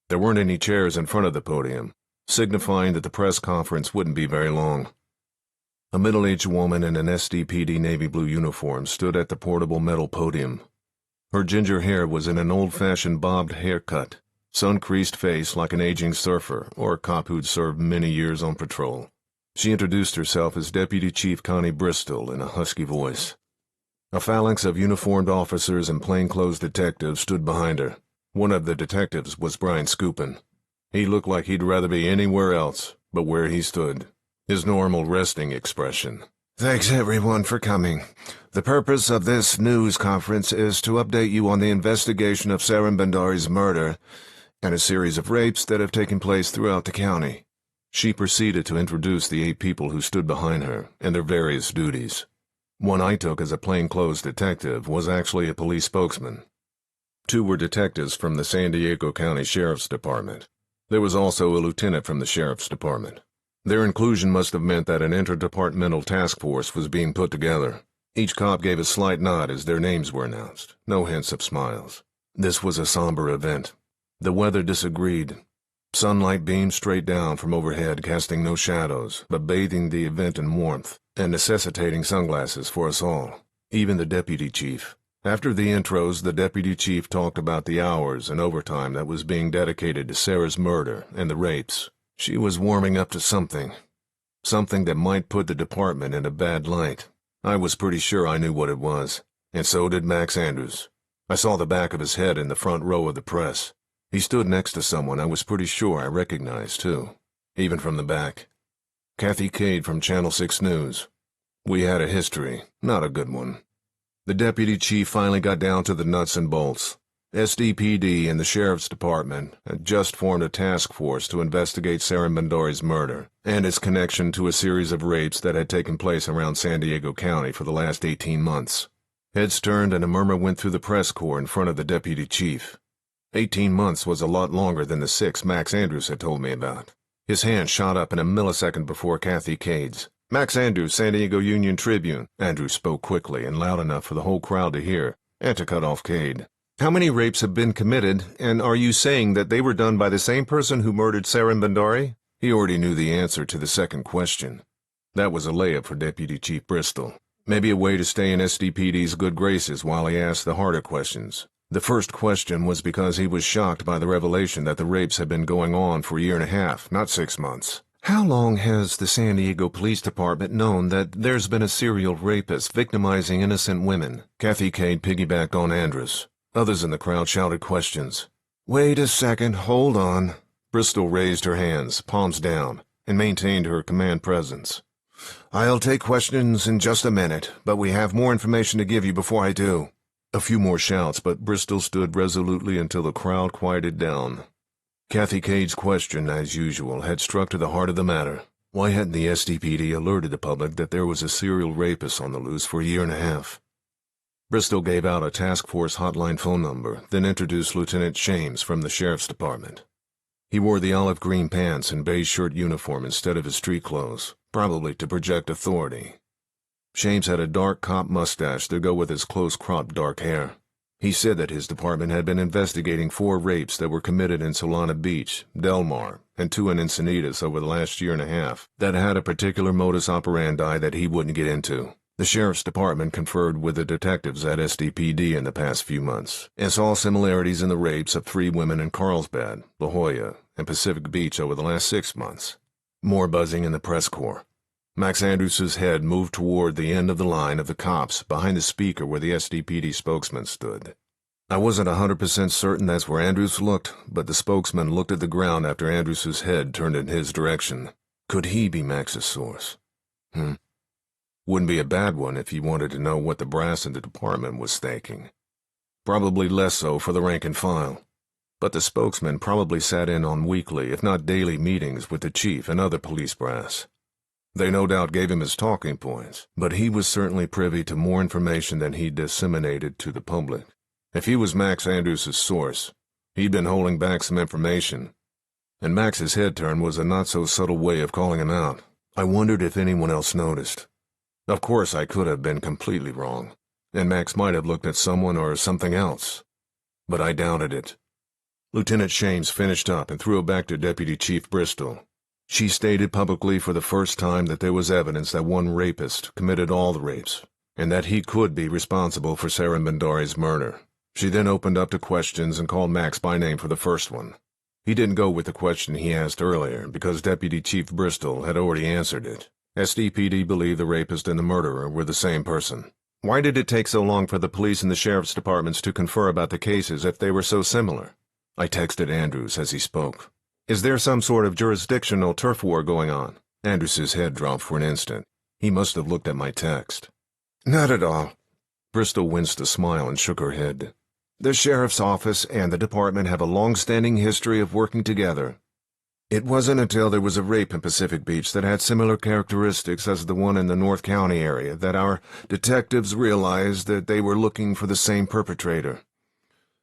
There weren't any chairs in front of the podium, signifying that the press conference wouldn't be very long. A middle-aged woman in an SDPD navy blue uniform stood at the portable metal podium. Her ginger hair was in an old-fashioned bobbed haircut, sun-creased face like an aging surfer or a cop who'd served many years on patrol. She introduced herself as Deputy Chief Connie Bristol in a husky voice. A phalanx of uniformed officers and plainclothes detectives stood behind her. One of the detectives was Brian Scoopin. He looked like he'd rather be anywhere else but where he stood, his normal resting expression. Thanks, everyone, for coming. The purpose of this news conference is to update you on the investigation of Sarah Bandari's murder and a series of rapes that have taken place throughout the county. She proceeded to introduce the 8 people who stood behind her and their various duties. One I took as a plainclothes detective was actually a police spokesman. 2 were detectives from the San Diego County Sheriff's Department. There was also a lieutenant from the Sheriff's Department. Their inclusion must have meant that an interdepartmental task force was being put together. Each cop gave a slight nod as their names were announced, no hints of smiles. This was a somber event. The weather disagreed. Sunlight beamed straight down from overhead, casting no shadows, but bathing the event in warmth, and necessitating sunglasses for us all, even the deputy chief. After the intros, the deputy chief talked about the hours and overtime that was being dedicated to Sarah's murder and the rapes. She was warming up to something that might put the department in a bad light. I was pretty sure I knew what it was, and so did Max Andrews. I saw the back of his head in the front row of the press. He stood next to someone I was pretty sure I recognized, too, even from the back. Kathy Cade from Channel 6 News. We had a history, not a good one. The deputy chief finally got down to the nuts and bolts. SDPD and the Sheriff's Department had just formed a task force to investigate Sarah Bandori's murder and its connection to a series of rapes that had taken place around San Diego County for the last 18 months. Heads turned and a murmur went through the press corps in front of the deputy chief. 18 months was a lot longer than the 6 Max Andrews had told me about. His hand shot up in a millisecond before Kathy Cade's. "Max Andrews, San Diego Union-Tribune." Andrews spoke quickly and loud enough for the whole crowd to hear, and to cut off Cade. "How many rapes have been committed, and are you saying that they were done by the same person who murdered Sarah Bandori?" He already knew the answer to the second question. That was a layup for Deputy Chief Bristol. Maybe a way to stay in SDPD's good graces while he asked the harder questions. The first question was because he was shocked by the revelation that the rapes had been going on for a year and a half, not 6 months. "How long has the San Diego Police Department known that there's been a serial rapist victimizing innocent women?" Kathy Cade piggybacked on Andrews. Others in the crowd shouted questions. "Wait a second, hold on." Bristol raised her hands, palms down, and maintained her command presence. "I'll take questions in just a minute, but we have more information to give you before I do." A few more shouts, but Bristol stood resolutely until the crowd quieted down. Kathy Cade's question, as usual, had struck to the heart of the matter. Why hadn't the SDPD alerted the public that there was a serial rapist on the loose for a year and a half? Bristol gave out a task force hotline phone number, then introduced Lieutenant James from the Sheriff's Department. He wore the olive green pants and beige shirt uniform instead of his street clothes, probably to project authority. James had a dark cop mustache to go with his close-cropped dark hair. He said that his department had been investigating 4 rapes that were committed in Solana Beach, Del Mar, and 2 in Encinitas over the last year and a half that had a particular modus operandi that he wouldn't get into. The Sheriff's Department conferred with the detectives at SDPD in the past few months and saw similarities in the rapes of 3 women in Carlsbad, La Jolla, and Pacific Beach over the last 6 months. More buzzing in the press corps. Max Andrews' head moved toward the end of the line of the cops behind the speaker where the SDPD spokesman stood. I wasn't 100% certain that's where Andrews looked, but the spokesman looked at the ground after Andrews' head turned in his direction. Could he be Max's source? Wouldn't be a bad one if he wanted to know what the brass in the department was thinking. Probably less so for the rank and file. But the spokesman probably sat in on weekly, if not daily, meetings with the chief and other police brass. They no doubt gave him his talking points, but he was certainly privy to more information than he disseminated to the public. If he was Max Andrews' source, he'd been holding back some information, and Max's head turn was a not-so-subtle way of calling him out. I wondered if anyone else noticed. Of course, I could have been completely wrong, and Max might have looked at someone or something else, but I doubted it. Lieutenant James finished up and threw it back to Deputy Chief Bristol. She stated publicly for the first time that there was evidence that one rapist committed all the rapes, and that he could be responsible for Sarah Bandori's murder. She then opened up to questions and called Max by name for the first one. He didn't go with the question he asked earlier because Deputy Chief Bristol had already answered it. SDPD believed the rapist and the murderer were the same person. Why did it take so long for the police and the sheriff's departments to confer about the cases if they were so similar? I texted Andrews as he spoke. Is there some sort of jurisdictional turf war going on? Andrews' head dropped for an instant. He must have looked at my text. Not at all. Bristol winced a smile and shook her head. The sheriff's office and the department have a long-standing history of working together. It wasn't until there was a rape in Pacific Beach that had similar characteristics as the one in the North County area that our detectives realized that they were looking for the same perpetrator.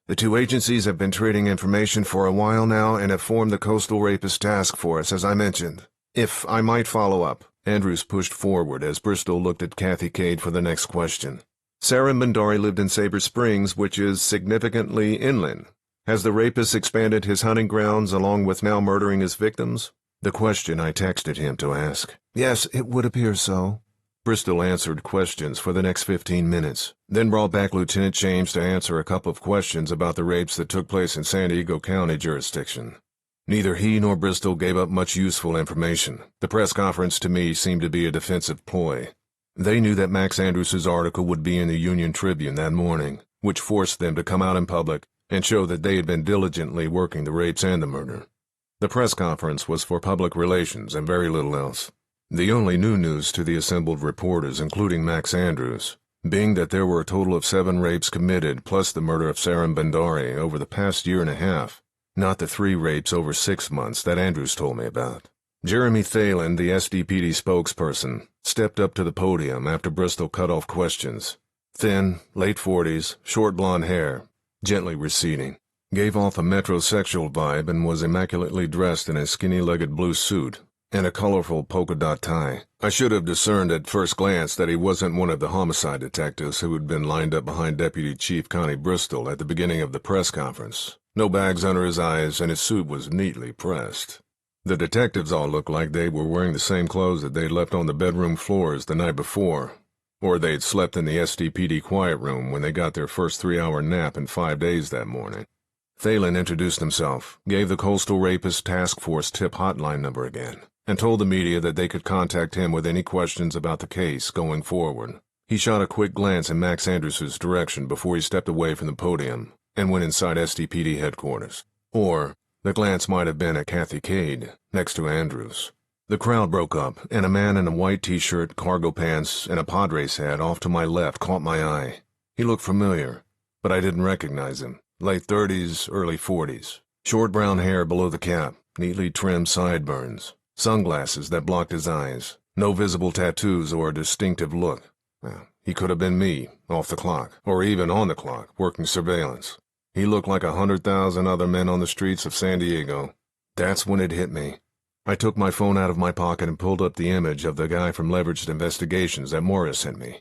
The two agencies have been trading information for a while now and have formed the Coastal Rapist Task Force, as I mentioned. If I might follow up. Andrews pushed forward as Bristol looked at Kathy Cade for the next question. Sarah Bandari lived in Sabre Springs, which is significantly inland. Has the rapist expanded his hunting grounds along with now murdering his victims? The question I texted him to ask. Yes, it would appear so. Bristol answered questions for the next 15 minutes, then brought back Lieutenant James to answer a couple of questions about the rapes that took place in San Diego County jurisdiction. Neither he nor Bristol gave up much useful information. The press conference to me seemed to be a defensive ploy. They knew that Max Andrews' article would be in the Union Tribune that morning, which forced them to come out in public and show that they had been diligently working the rapes and the murder. The press conference was for public relations and very little else. The only new news to the assembled reporters, including Max Andrews, being that there were a total of 7 rapes committed plus the murder of Sarah Bandari over the past year and a half, not the 3 rapes over 6 months that Andrews told me about. Jeremy Thalen, the SDPD spokesperson, stepped up to the podium after Bristol cut off questions. Thin, late 40s, short blonde hair, gently receding, gave off a metrosexual vibe and was immaculately dressed in a skinny-legged blue suit and a colorful polka-dot tie. I should have discerned at first glance that he wasn't one of the homicide detectives who had been lined up behind Deputy Chief Connie Bristol at the beginning of the press conference. No bags under his eyes, and his suit was neatly pressed. The detectives all looked like they were wearing the same clothes that they'd left on the bedroom floors the night before, or they'd slept in the SDPD quiet room when they got their first 3-hour nap in 5 days that morning. Thalen introduced himself, gave the Coastal Rapist Task Force tip hotline number again, and told the media that they could contact him with any questions about the case going forward. He shot a quick glance in Max Andrews' direction before he stepped away from the podium and went inside SDPD headquarters. Or the glance might have been at Kathy Cade, next to Andrews. The crowd broke up, and a man in a white t-shirt, cargo pants, and a Padres hat off to my left caught my eye. He looked familiar, but I didn't recognize him. Late 30s, early 40s. Short brown hair below the cap, neatly trimmed sideburns, sunglasses that blocked his eyes, no visible tattoos or a distinctive look. Well, he could have been me, off the clock, or even on the clock, working surveillance. He looked like 100,000 other men on the streets of San Diego. That's when it hit me. I took my phone out of my pocket and pulled up the image of the guy from Leveraged Investigations that Morris sent me.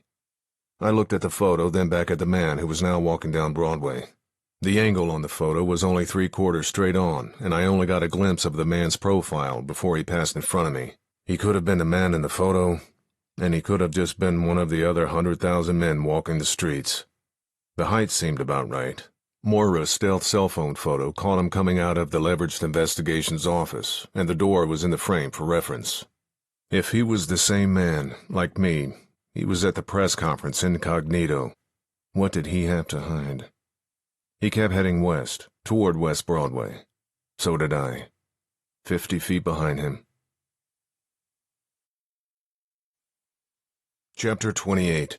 I looked at the photo, then back at the man who was now walking down Broadway. The angle on the photo was only 3/4 straight on, and I only got a glimpse of the man's profile before he passed in front of me. He could have been the man in the photo, and he could have just been one of the other 100,000 men walking the streets. The height seemed about right. Moira's stealth cell phone photo caught him coming out of the Leveraged Investigations office, and the door was in the frame for reference. If he was the same man, like me, he was at the press conference incognito. What did he have to hide? He kept heading west, toward West Broadway. So did I. 50 feet behind him. Chapter 28.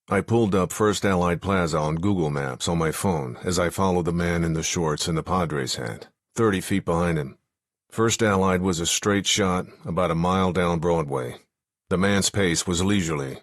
I pulled up First Allied Plaza on Google Maps on my phone as I followed the man in the shorts and the Padres hat, 30 feet behind him. First Allied was a straight shot about a mile down Broadway. The man's pace was leisurely.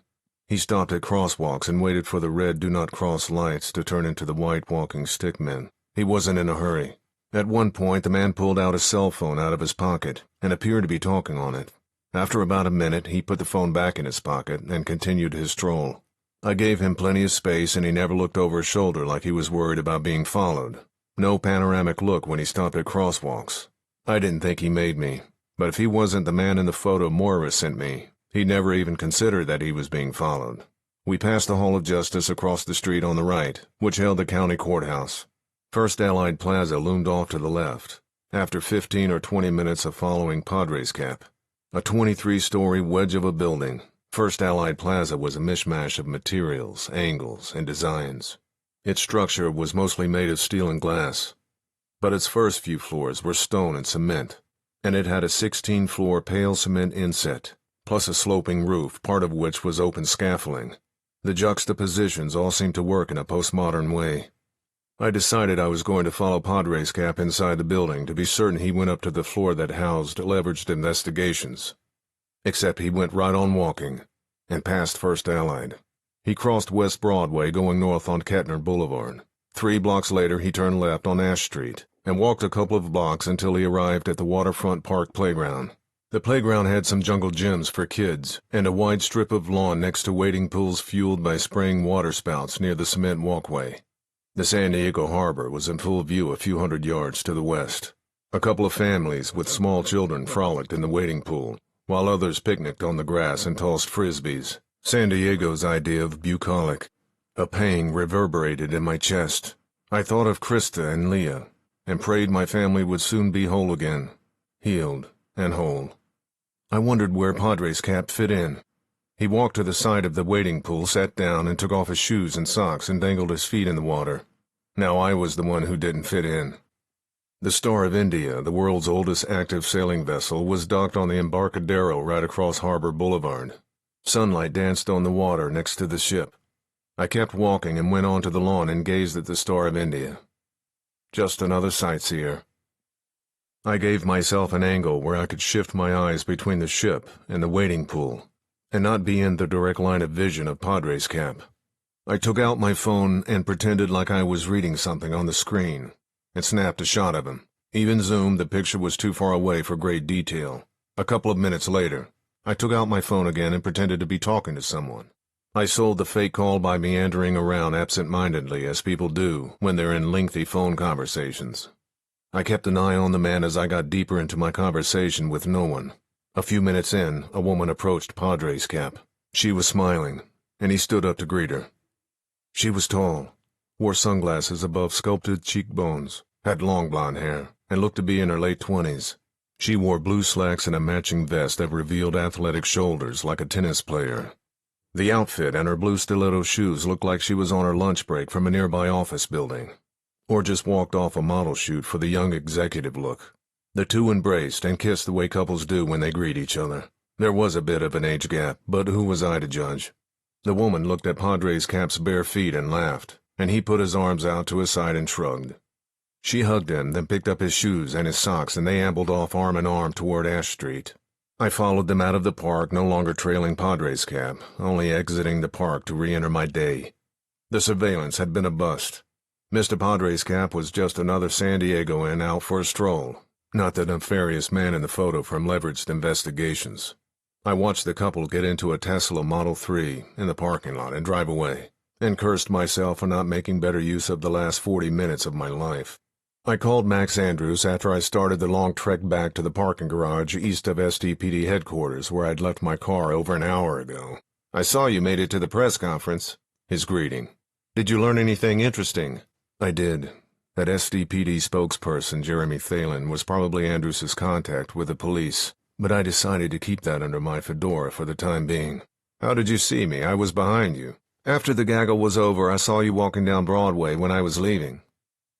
He stopped at crosswalks and waited for the red do not cross lights to turn into the white walking stick men. He wasn't in a hurry. At one point, the man pulled out a cell phone out of his pocket and appeared to be talking on it. After about a minute, he put the phone back in his pocket and continued his stroll. I gave him plenty of space, and he never looked over his shoulder like he was worried about being followed. No panoramic look when he stopped at crosswalks. I didn't think he made me, but if he wasn't the man in the photo Moira sent me, he'd never even considered that he was being followed. We passed the Hall of Justice across the street on the right, which held the county courthouse. First Allied Plaza loomed off to the left, after 15 or 20 minutes of following Padres Cap. A 23-story wedge of a building, First Allied Plaza was a mishmash of materials, angles, and designs. Its structure was mostly made of steel and glass, but its first few floors were stone and cement, and it had a 16-floor pale cement inset, plus a sloping roof, part of which was open scaffolding. The juxtapositions all seemed to work in a postmodern way. I decided I was going to follow Padres Cap inside the building to be certain he went up to the floor that housed leveraged investigations. Except he went right on walking, and past First Allied. He crossed West Broadway going north on Kettner Boulevard. 3 blocks later he turned left on Ash Street, and walked a couple of blocks until he arrived at the Waterfront Park playground. The playground had some jungle gyms for kids, and a wide strip of lawn next to wading pools fueled by spraying waterspouts near the cement walkway. The San Diego harbor was in full view a few hundred yards to the west. A couple of families with small children frolicked in the wading pool, while others picnicked on the grass and tossed frisbees. San Diego's idea of bucolic. A pang reverberated in my chest. I thought of Krista and Leah, and prayed my family would soon be whole again. Healed and whole. I wondered where Padres Cap fit in. He walked to the side of the wading pool, sat down, and took off his shoes and socks and dangled his feet in the water. Now I was the one who didn't fit in. The Star of India, the world's oldest active sailing vessel, was docked on the Embarcadero right across Harbor Boulevard. Sunlight danced on the water next to the ship. I kept walking and went onto the lawn and gazed at the Star of India. Just another sightseer. I gave myself an angle where I could shift my eyes between the ship and the wading pool, and not be in the direct line of vision of Padres Cap. I took out my phone and pretended like I was reading something on the screen, and snapped a shot of him. Even zoomed, the picture was too far away for great detail. A couple of minutes later, I took out my phone again and pretended to be talking to someone. I sold the fake call by meandering around absent-mindedly, as people do when they're in lengthy phone conversations. I kept an eye on the man as I got deeper into my conversation with no one. A few minutes in, a woman approached Padres Cap. She was smiling, and he stood up to greet her. She was tall, wore sunglasses above sculpted cheekbones, had long blonde hair, and looked to be in her late 20s. She wore blue slacks and a matching vest that revealed athletic shoulders like a tennis player. The outfit and her blue stiletto shoes looked like she was on her lunch break from a nearby office building, or just walked off a model shoot for the young executive look. The two embraced and kissed the way couples do when they greet each other. There was a bit of an age gap, but who was I to judge? The woman looked at Padres Cap's bare feet and laughed, and he put his arms out to his side and shrugged. She hugged him, then picked up his shoes and his socks, and they ambled off arm in arm toward Ash Street. I followed them out of the park, no longer trailing Padres Cap, only exiting the park to re-enter my day. The surveillance had been a bust. Mr. Padres Cap was just another San Diegoan out for a stroll, not the nefarious man in the photo from leveraged investigations. I watched the couple get into a Tesla Model 3 in the parking lot and drive away, and cursed myself for not making better use of the last 40 minutes of my life. I called Max Andrews after I started the long trek back to the parking garage east of SDPD headquarters where I'd left my car over an hour ago. "I saw you made it to the press conference," his greeting. "Did you learn anything interesting?" I did. That SDPD spokesperson, Jeremy Thalen, was probably Andrews's contact with the police, but I decided to keep that under my fedora for the time being. "How did you see me? I was behind you. After the gaggle was over, I saw you walking down Broadway when I was leaving."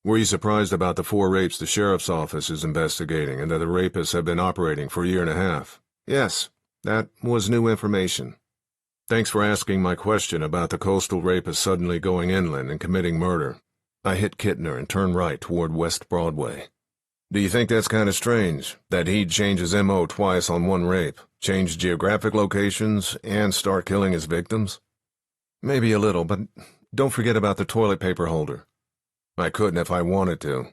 "Were you surprised about the 4 rapes the sheriff's office is investigating and that the rapists have been operating for a year and a half?" "Yes, that was new information." "Thanks for asking my question about the coastal rapist suddenly going inland and committing murder." I hit Kettner and turned right toward West Broadway. "Do you think that's kind of strange, that he'd change his M.O. twice on one rape, change geographic locations, and start killing his victims?" "Maybe a little, but don't forget about the toilet paper holder." "I couldn't if I wanted to."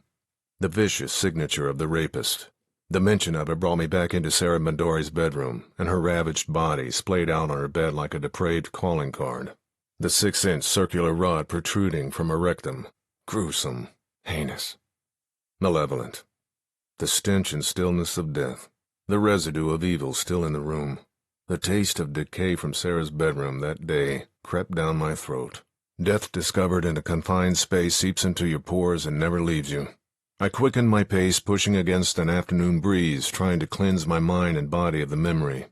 The vicious signature of the rapist. The mention of it brought me back into Sarah Midori's bedroom, and her ravaged body splayed out on her bed like a depraved calling card. The 6-inch circular rod protruding from her rectum. Gruesome. Heinous. Malevolent. The stench and stillness of death. The residue of evil still in the room. The taste of decay from Sarah's bedroom that day crept down my throat. Death discovered in a confined space seeps into your pores and never leaves you. I quickened my pace, pushing against an afternoon breeze, trying to cleanse my mind and body of the memory.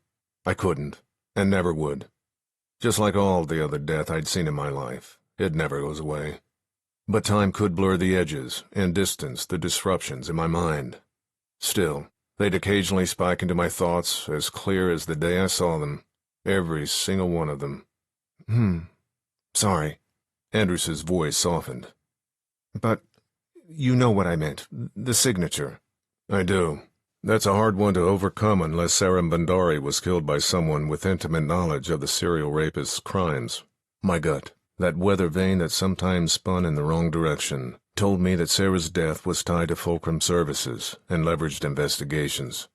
I couldn't, and never would. Just like all the other death I'd seen in my life, it never goes away. But time could blur the edges and distance the disruptions in my mind. Still, they'd occasionally spike into my thoughts as clear as the day I saw them, every single one of them. Sorry." Andrews's voice softened. But you know what I meant. The signature. I do. That's a hard one to overcome unless Sarah Bandari was killed by someone with intimate knowledge of the serial rapist's crimes. My gut, that weather vane that sometimes spun in the wrong direction, told me that Sarah's death was tied to fulcrum services and leveraged investigations.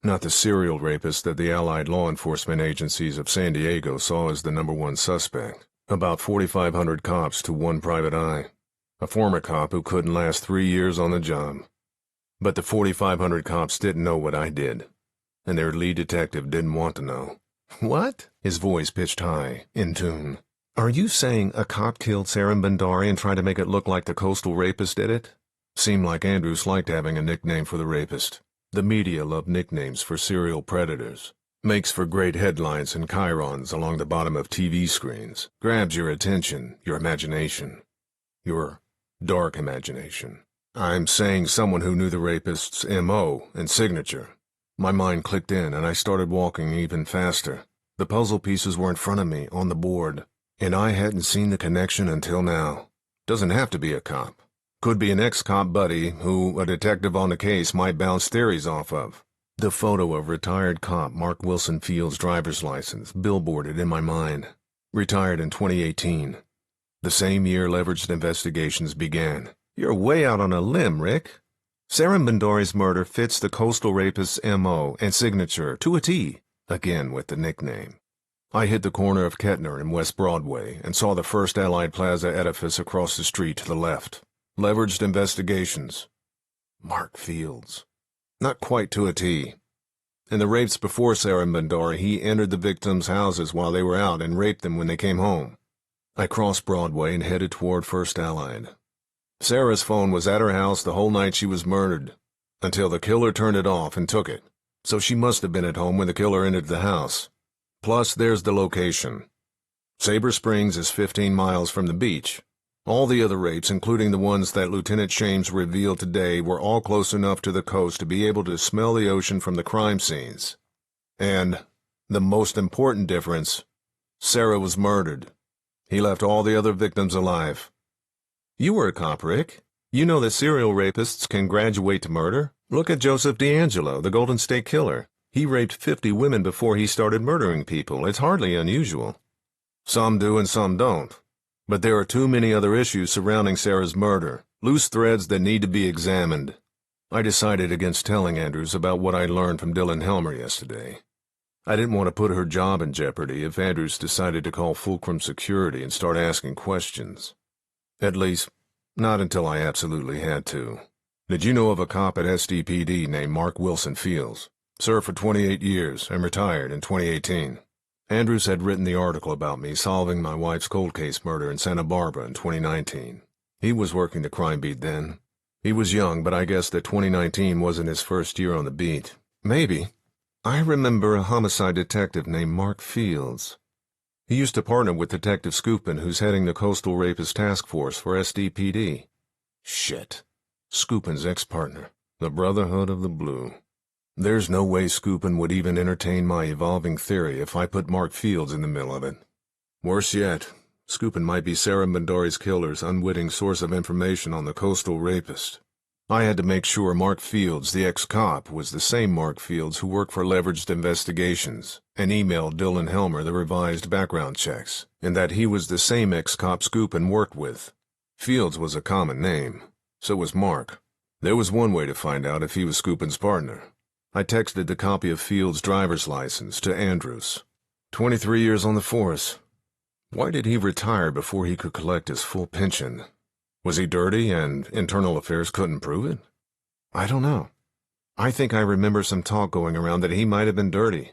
Not the serial rapist that the allied law enforcement agencies of San Diego saw as the #1 suspect. About 4,500 cops to one private eye. A former cop who couldn't last 3 years on the job. But the 4,500 cops didn't know what I did, and their lead detective didn't want to know. What? His voice pitched high, in tune. Are you saying a cop killed Sarah Bandari and tried to make it look like the coastal rapist did it? Seemed like Andrews liked having a nickname for the rapist. The media love nicknames for serial predators. Makes for great headlines and chyrons along the bottom of TV screens. Grabs your attention, your imagination. Your dark imagination. I'm saying someone who knew the rapist's M.O. and signature. My mind clicked in and I started walking even faster. The puzzle pieces were in front of me, on the board, and I hadn't seen the connection until now. Doesn't have to be a cop. Could be an ex-cop buddy who a detective on the case might bounce theories off of. The photo of retired cop Mark Wilson Field's driver's license billboarded in my mind. Retired in 2018. The same year leveraged investigations began. You're way out on a limb, Rick. Sarah Bandari's murder fits the coastal rapist's M.O. and signature to a T, again with the nickname. I hit the corner of Kettner and West Broadway and saw the First Allied Plaza edifice across the street to the left. Leveraged investigations. Mark Fields. Not quite to a T. In the rapes before Sarah Bandari, he entered the victims' houses while they were out and raped them when they came home. I crossed Broadway and headed toward First Allied. Sarah's phone was at her house the whole night she was murdered, until the killer turned it off and took it, so she must have been at home when the killer entered the house. Plus, there's the location. Sabre Springs is 15 miles from the beach. All the other rapes, including the ones that Lieutenant Shames revealed today, were all close enough to the coast to be able to smell the ocean from the crime scenes. And, the most important difference, Sarah was murdered. He left all the other victims alive. You were a cop, Rick. You know that serial rapists can graduate to murder. Look at Joseph D'Angelo, the Golden State Killer. He raped 50 women before he started murdering people. It's hardly unusual. Some do and some don't. But there are too many other issues surrounding Sarah's murder, loose threads that need to be examined. I decided against telling Andrews about what I learned from Dylan Helmer yesterday. I didn't want to put her job in jeopardy if Andrews decided to call Fulcrum Security and start asking questions. At least, not until I absolutely had to. Did you know of a cop at SDPD named Mark Wilson Fields? Served for 28 years and retired in 2018. Andrews had written the article about me solving my wife's cold case murder in Santa Barbara in 2019. He was working the crime beat then. He was young, but I guess that 2019 wasn't his first year on the beat. Maybe. I remember a homicide detective named Mark Fields. He used to partner with Detective Scoopin, who's heading the Coastal Rapist Task Force for SDPD. Shit. Scoopin's ex-partner, the Brotherhood of the Blue. There's no way Scoopin would even entertain my evolving theory if I put Mark Fields in the middle of it. Worse yet, Scoopin might be Sarah Bandari's killer's unwitting source of information on the coastal rapist. I had to make sure Mark Fields, the ex-cop, was the same Mark Fields who worked for Leveraged Investigations and emailed Dylan Helmer the revised background checks, and that he was the same ex-cop Scoopin worked with. Fields was a common name. So was Mark. There was one way to find out if he was Scoopin's partner. I texted the copy of Fields' driver's license to Andrews. 23 years on the force. Why did he retire before he could collect his full pension? Was he dirty and Internal Affairs couldn't prove it? I don't know. I think I remember some talk going around that he might have been dirty.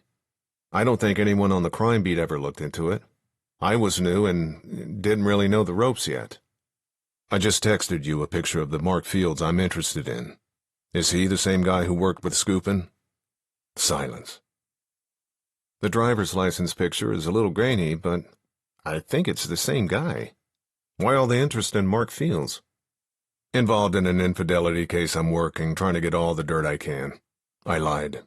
I don't think anyone on the crime beat ever looked into it. I was new and didn't really know the ropes yet. I just texted you a picture of the Mark Fields I'm interested in. Is he the same guy who worked with Scoopin? Silence. The driver's license picture is a little grainy, but I think it's the same guy. Why all the interest in Mark Fields? Involved in an infidelity case I'm working, trying to get all the dirt I can. I lied.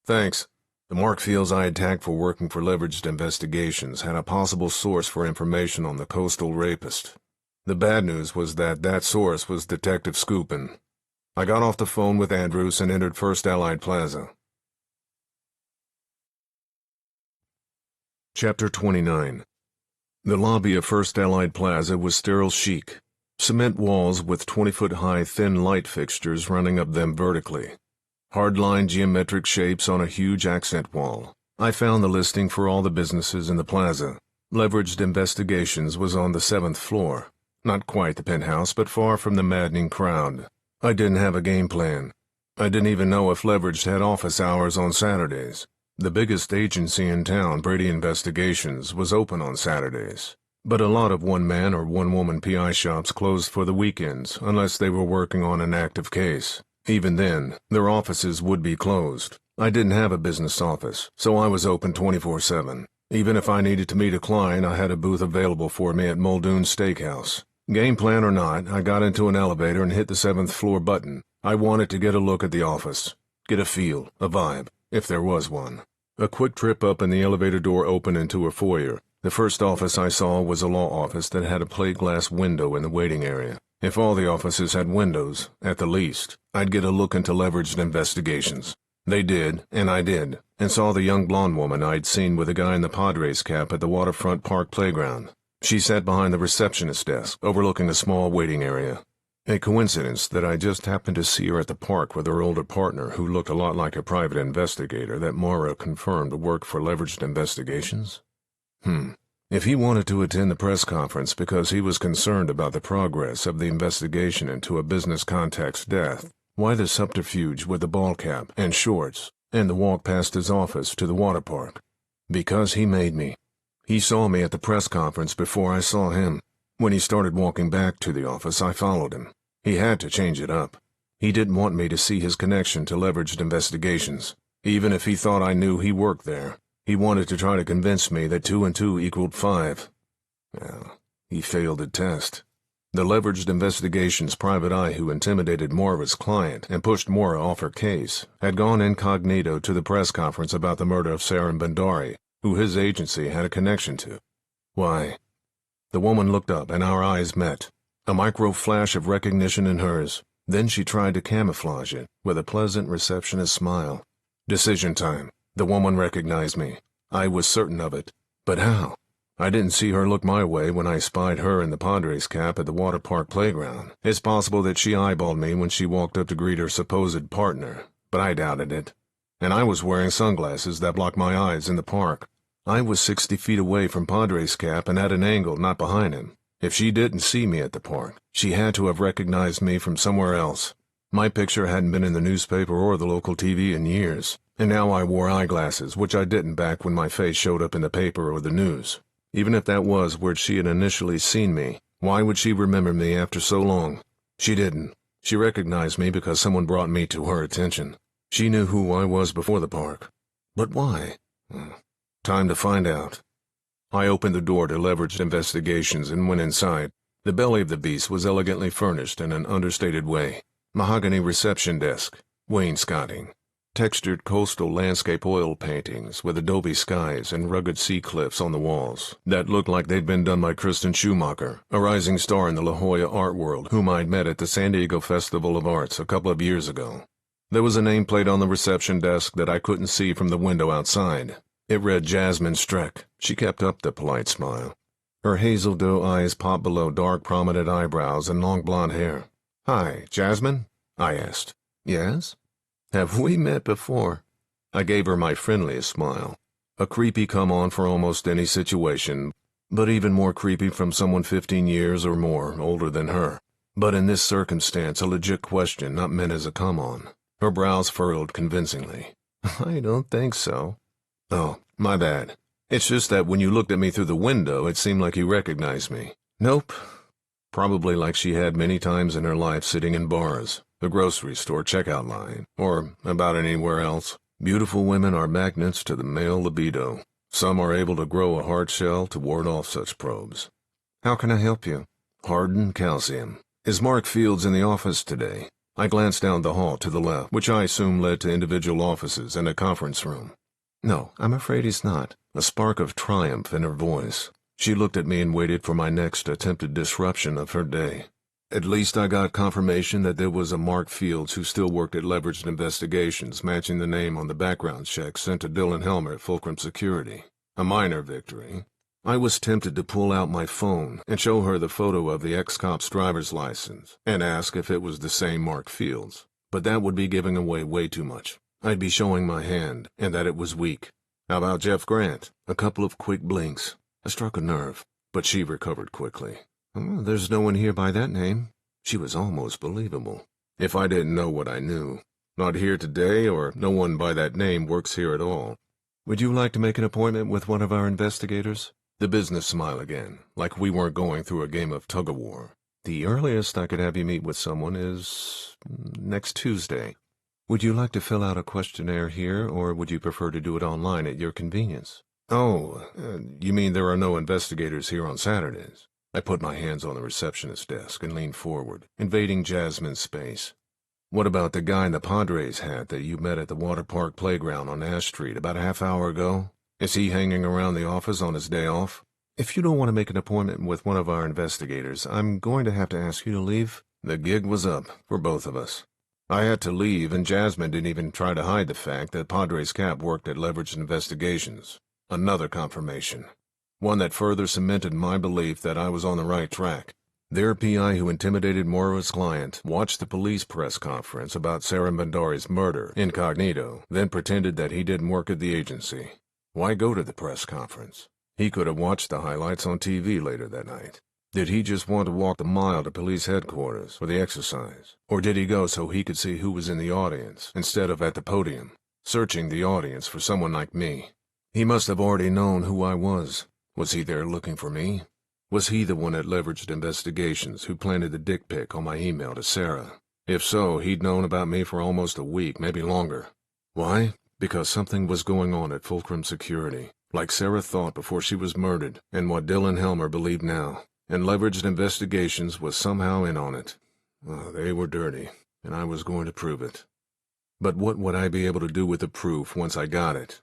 Thanks. The Mark Fields I had tagged for working for Leveraged Investigations had a possible source for information on the coastal rapist. The bad news was that source was Detective Scoopin. I got off the phone with Andrews and entered First Allied Plaza. Chapter 29. The lobby of First Allied Plaza was sterile chic. Cement walls with 20-foot-high thin light fixtures running up them vertically. Hard-line geometric shapes on a huge accent wall. I found the listing for all the businesses in the plaza. Leveraged Investigations was on the 7th floor. Not quite the penthouse, but far from the maddening crowd. I didn't have a game plan. I didn't even know if Leveraged had office hours on Saturdays. The biggest agency in town, Brady Investigations, was open on Saturdays. But a lot of one-man or one-woman PI shops closed for the weekends unless they were working on an active case. Even then, their offices would be closed. I didn't have a business office, so I was open 24/7. Even if I needed to meet a client, I had a booth available for me at Muldoon's Steakhouse. Game plan or not, I got into an elevator and hit the 7th floor button. I wanted to get a look at the office. Get a feel, a vibe, if there was one. A quick trip up and the elevator door opened into a foyer. The first office I saw was a law office that had a plate glass window in the waiting area. If all the offices had windows, at the least, I'd get a look into Leveraged Investigations. They did, and I did, and saw the young blonde woman I'd seen with a guy in the Padres cap at the waterfront park playground. She sat behind the receptionist desk, overlooking a small waiting area. A coincidence that I just happened to see her at the park with her older partner who looked a lot like a private investigator that Mara confirmed worked for Leveraged Investigations? If he wanted to attend the press conference because he was concerned about the progress of the investigation into a business contact's death, why the subterfuge with the ball cap and shorts and the walk past his office to the water park? Because he made me. He saw me at the press conference before I saw him. When he started walking back to the office, I followed him. He had to change it up. He didn't want me to see his connection to Leveraged Investigations. Even if he thought I knew he worked there, he wanted to try to convince me that 2 and 2 equaled 5. Well, he failed the test. The Leveraged Investigations private eye who intimidated Moira's client and pushed Moira off her case had gone incognito to the press conference about the murder of Sarin Bandari, who his agency had a connection to. Why? The woman looked up and our eyes met. A micro flash of recognition in hers. Then she tried to camouflage it with a pleasant receptionist smile. Decision time. The woman recognized me. I was certain of it. But how? I didn't see her look my way when I spied her in the Padres cap at the water park playground. It's possible that she eyeballed me when she walked up to greet her supposed partner, but I doubted it. And I was wearing sunglasses that blocked my eyes in the park. I was 60 feet away from Padres cap and at an angle not behind him. If she didn't see me at the park, she had to have recognized me from somewhere else. My picture hadn't been in the newspaper or the local TV in years, and now I wore eyeglasses, which I didn't back when my face showed up in the paper or the news. Even if that was where she had initially seen me, why would she remember me after so long? She didn't. She recognized me because someone brought me to her attention. She knew who I was before the park. But why? Time to find out. I opened the door to Leveraged Investigations and went inside. The belly of the beast was elegantly furnished in an understated way. Mahogany reception desk, wainscoting, textured coastal landscape oil paintings with adobe skies and rugged sea cliffs on the walls that looked like they'd been done by Kristen Schumacher, a rising star in the La Jolla art world whom I'd met at the San Diego Festival of Arts a couple of years ago. There was a nameplate on the reception desk that I couldn't see from the window outside. It read Jasmine Streck. She kept up the polite smile. Her hazel doe eyes popped below dark prominent eyebrows and long blonde hair. "Hi, Jasmine?" I asked. "Yes?" "Have we met before?" I gave her my friendliest smile. A creepy come-on for almost any situation, but even more creepy from someone 15 years or more older than her. But in this circumstance, a legit question not meant as a come-on. Her brows furrowed convincingly. "I don't think so." "Oh, my bad. It's just that when you looked at me through the window, it seemed like you recognized me." "Nope." Probably like she had many times in her life sitting in bars, the grocery store checkout line, or about anywhere else. Beautiful women are magnets to the male libido. Some are able to grow a hard shell to ward off such probes. "How can I help you?" "Hardened calcium. Is Mark Fields in the office today?" I glanced down the hall to the left, which I assume led to individual offices and a conference room. "No, I'm afraid he's not." A spark of triumph in her voice. She looked at me and waited for my next attempted disruption of her day. At least I got confirmation that there was a Mark Fields who still worked at Leveraged Investigations, matching the name on the background check sent to Dylan Helmer at Fulcrum Security. A minor victory. I was tempted to pull out my phone and show her the photo of the ex-cop's driver's license and ask if it was the same Mark Fields, but that would be giving away way too much. I'd be showing my hand, and that it was weak. How about Jeff Grant? A couple of quick blinks. I struck a nerve, but she recovered quickly. Oh, there's no one here by that name. She was almost believable. If I didn't know what I knew. Not here today, or no one by that name works here at all. Would you like to make an appointment with one of our investigators? The business smile again, like we weren't going through a game of tug-of-war. The earliest I could have you meet with someone is next Tuesday. Would you like to fill out a questionnaire here, or would you prefer to do it online at your convenience? Oh, you mean there are no investigators here on Saturdays? I put my hands on the receptionist's desk and leaned forward, invading Jasmine's space. What about the guy in the Padres hat that you met at the water park playground on Ash Street about a half hour ago? Is he hanging around the office on his day off? If you don't want to make an appointment with one of our investigators, I'm going to have to ask you to leave. The gig was up for both of us. I had to leave, and Jasmine didn't even try to hide the fact that Padres Cap worked at Leveraged Investigations. Another confirmation. One that further cemented my belief that I was on the right track. Their PI who intimidated Moira's client watched the police press conference about Sarah Bandari's murder incognito, then pretended that he didn't work at the agency. Why go to the press conference? He could have watched the highlights on TV later that night. Did he just want to walk the mile to police headquarters for the exercise? Or did he go so he could see who was in the audience instead of at the podium, searching the audience for someone like me? He must have already known who I was. Was he there looking for me? Was he the one at Leveraged Investigations who planted the dick pic on my email to Sarah? If so, he'd known about me for almost a week, maybe longer. Why? Because something was going on at Fulcrum Security, like Sarah thought before she was murdered, and what Dylan Helmer believed now. And Leveraged Investigations was somehow in on it. Oh, they were dirty, and I was going to prove it. But what would I be able to do with the proof once I got it?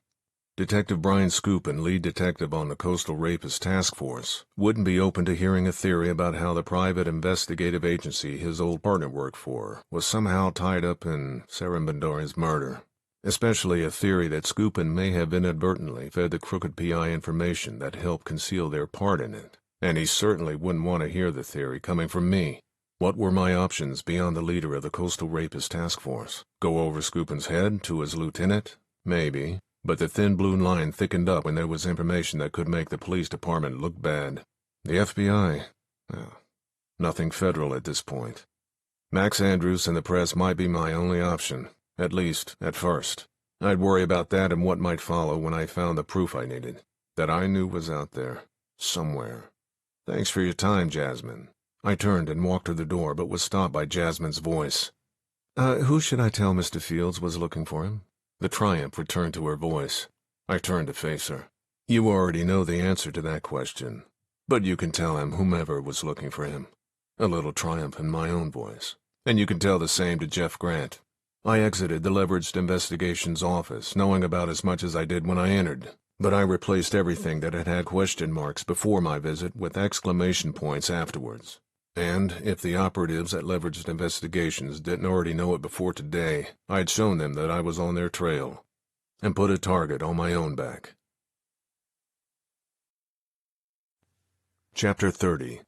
Detective Brian Scoopin, lead detective on the Coastal Rapist Task Force, wouldn't be open to hearing a theory about how the private investigative agency his old partner worked for was somehow tied up in Sarah Bandari's murder. Especially a theory that Scoopin may have inadvertently fed the crooked PI information that helped conceal their part in it. And he certainly wouldn't want to hear the theory coming from me. What were my options beyond the leader of the Coastal Rapist Task Force? Go over Scoopin's head to his lieutenant? Maybe. But the thin blue line thickened up when there was information that could make the police department look bad. The FBI? Oh, nothing federal at this point. Max Andrews and the press might be my only option, at least at first. I'd worry about that and what might follow when I found the proof I needed, that I knew was out there, somewhere. Thanks for your time, Jasmine. I turned and walked to the door, but was stopped by Jasmine's voice. Who should I tell Mr. Fields was looking for him? The triumph returned to her voice. I turned to face her. You already know the answer to that question, but you can tell him whomever was looking for him. A little triumph in my own voice. And you can tell the same to Jeff Grant. I exited the Leveraged Investigations office, knowing about as much as I did when I entered. But I replaced everything that had question marks before my visit with exclamation points afterwards. And if the operatives at Leveraged Investigations didn't already know it before today, I'd shown them that I was on their trail, and put a target on my own back. Chapter 30.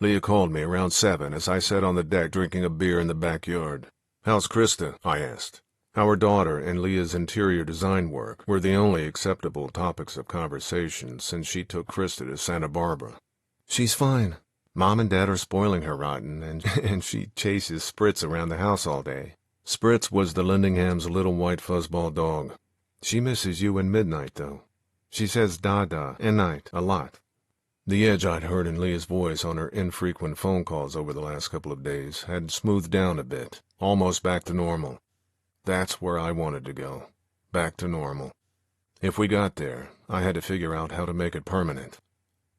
Leah called me around 7 as I sat on the deck drinking a beer in the backyard. "How's Krista?" I asked. Our daughter and Leah's interior design work were the only acceptable topics of conversation since she took Krista to Santa Barbara. "She's fine. Mom and Dad are spoiling her rotten, and she chases Spritz around the house all day." Spritz was the Lindingham's little white fuzzball dog. "She misses you and Midnight, though. She says da-da and night a lot." The edge I'd heard in Leah's voice on her infrequent phone calls over the last couple of days had smoothed down a bit, almost back to normal. That's where I wanted to go. Back to normal. If we got there, I had to figure out how to make it permanent.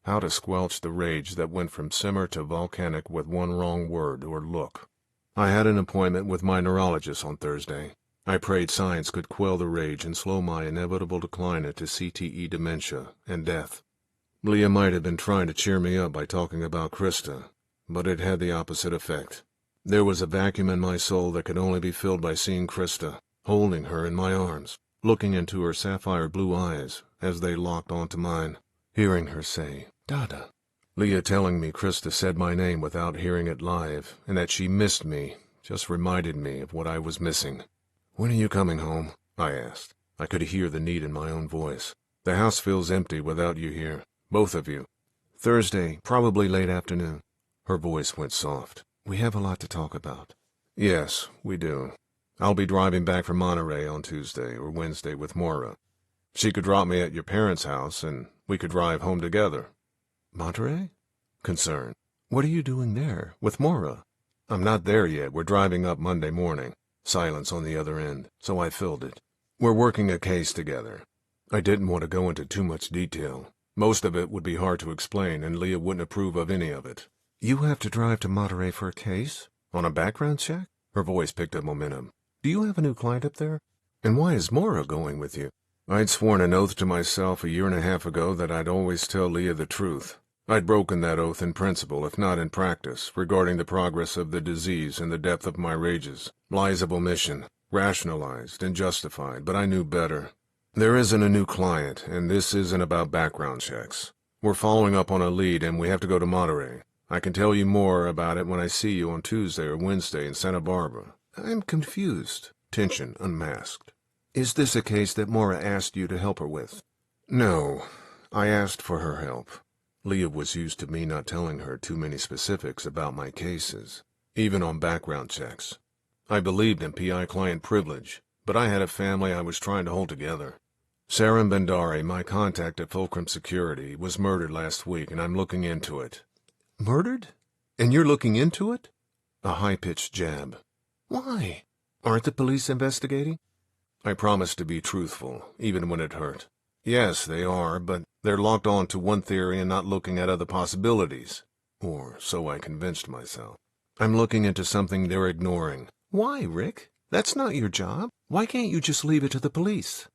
How to squelch the rage that went from simmer to volcanic with one wrong word or look. I had an appointment with my neurologist on Thursday. I prayed science could quell the rage and slow my inevitable decline into CTE dementia and death. Leah might have been trying to cheer me up by talking about Krista, but it had the opposite effect. There was a vacuum in my soul that could only be filled by seeing Krista, holding her in my arms, looking into her sapphire blue eyes as they locked onto mine, hearing her say, "Dada." Leah telling me Krista said my name without hearing it live, and that she missed me, just reminded me of what I was missing. "When are you coming home?" I asked. I could hear the need in my own voice. "The house feels empty without you here, both of you." "Thursday, probably late afternoon." Her voice went soft. "We have a lot to talk about." "Yes, we do. I'll be driving back from Monterey on Tuesday or Wednesday with Maura. She could drop me at your parents' house, and we could drive home together." "Monterey?" Concern. "What are you doing there, with Maura?" "I'm not there yet. We're driving up Monday morning." Silence on the other end, so I filled it. "We're working a case together." I didn't want to go into too much detail. Most of it would be hard to explain, and Leah wouldn't approve of any of it. "You have to drive to Monterey for a case? On a background check?" Her voice picked up momentum. "Do you have a new client up there? And why is Maura going with you?" I'd sworn an oath to myself a year and a half ago that I'd always tell Leah the truth. I'd broken that oath in principle, if not in practice, regarding the progress of the disease and the depth of my rages. Lies of omission, rationalized and justified, but I knew better. There isn't a new client, and this isn't about background checks. We're following up on a lead, and we have to go to Monterey. I can tell you more about it when I see you on Tuesday or Wednesday in Santa Barbara. I'm confused. Tension unmasked. "Is this a case that Maura asked you to help her with?" "No, I asked for her help." Leah was used to me not telling her too many specifics about my cases, even on background checks. I believed in PI-client privilege, but I had a family I was trying to hold together. Saram Bhandari, my contact at Fulcrum Security, was murdered last week, and I'm looking into it. "Murdered? And you're looking into it?" A high-pitched jab. "Why? Aren't the police investigating?" I promised to be truthful, even when it hurt. "Yes, they are, but they're locked on to one theory and not looking at other possibilities." Or so I convinced myself. "I'm looking into something they're ignoring." "Why, Rick? That's not your job. Why can't you just leave it to the police?"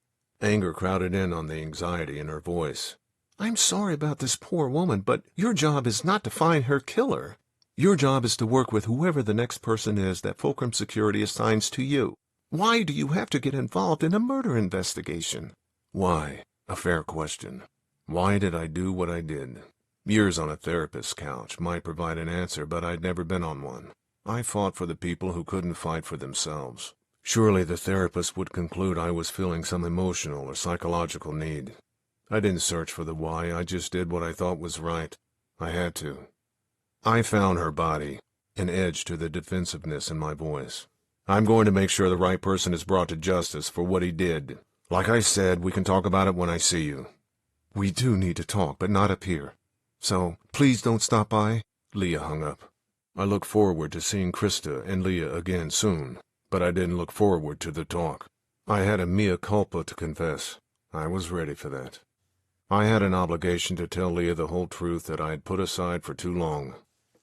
Anger crowded in on the anxiety in her voice. "I'm sorry about this poor woman, but your job is not to find her killer. Your job is to work with whoever the next person is that Fulcrum Security assigns to you. Why do you have to get involved in a murder investigation?" Why? A fair question. Why did I do what I did? Years on a therapist's couch might provide an answer, but I'd never been on one. I fought for the people who couldn't fight for themselves. Surely the therapist would conclude I was feeling some emotional or psychological need. I didn't search for the why, I just did what I thought was right. I had to. I found her body, an edge to the defensiveness in my voice. I'm going to make sure the right person is brought to justice for what he did. Like I said, we can talk about it when I see you. We do need to talk, but not up here. So, please don't stop by." Leah hung up. I look forward to seeing Krista and Leah again soon, but I didn't look forward to the talk. I had a mea culpa to confess. I was ready for that. I had an obligation to tell Leah the whole truth that I had put aside for too long.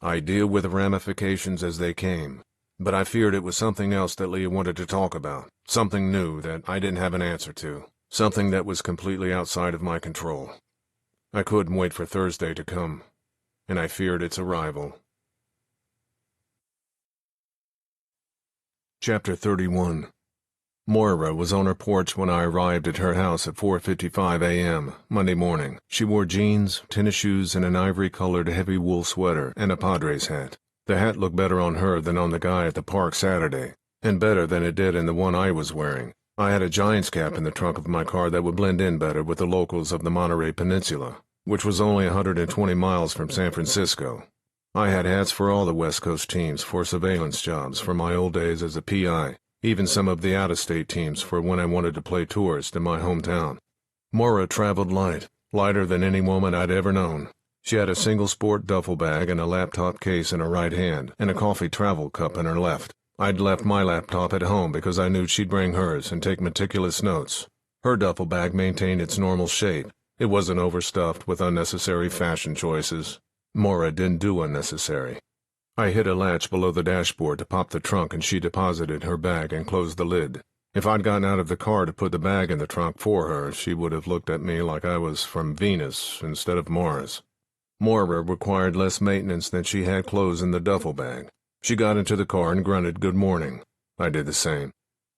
I deal with the ramifications as they came, but I feared it was something else that Leah wanted to talk about, something new that I didn't have an answer to, something that was completely outside of my control. I couldn't wait for Thursday to come, and I feared its arrival. Chapter 31. Moira was on her porch when I arrived at her house at 4:55 a.m. Monday morning. She wore jeans, tennis shoes, and an ivory-colored heavy wool sweater, and a Padres hat. The hat looked better on her than on the guy at the park Saturday, and better than it did in the one I was wearing. I had a Giants cap in the trunk of my car that would blend in better with the locals of the Monterey Peninsula, which was only 120 miles from San Francisco. I had hats for all the West Coast teams for surveillance jobs from my old days as a PI, even some of the out-of-state teams for when I wanted to play tourist in my hometown. Moira traveled light, lighter than any woman I'd ever known. She had a single sport duffel bag and a laptop case in her right hand, and a coffee travel cup in her left. I'd left my laptop at home because I knew she'd bring hers and take meticulous notes. Her duffel bag maintained its normal shape. It wasn't overstuffed with unnecessary fashion choices. Moira didn't do unnecessary. I hit a latch below the dashboard to pop the trunk, and she deposited her bag and closed the lid. If I'd gotten out of the car to put the bag in the trunk for her, she would have looked at me like I was from Venus instead of Mars. Moira required less maintenance than she had clothes in the duffel bag. She got into the car and grunted good morning. I did the same.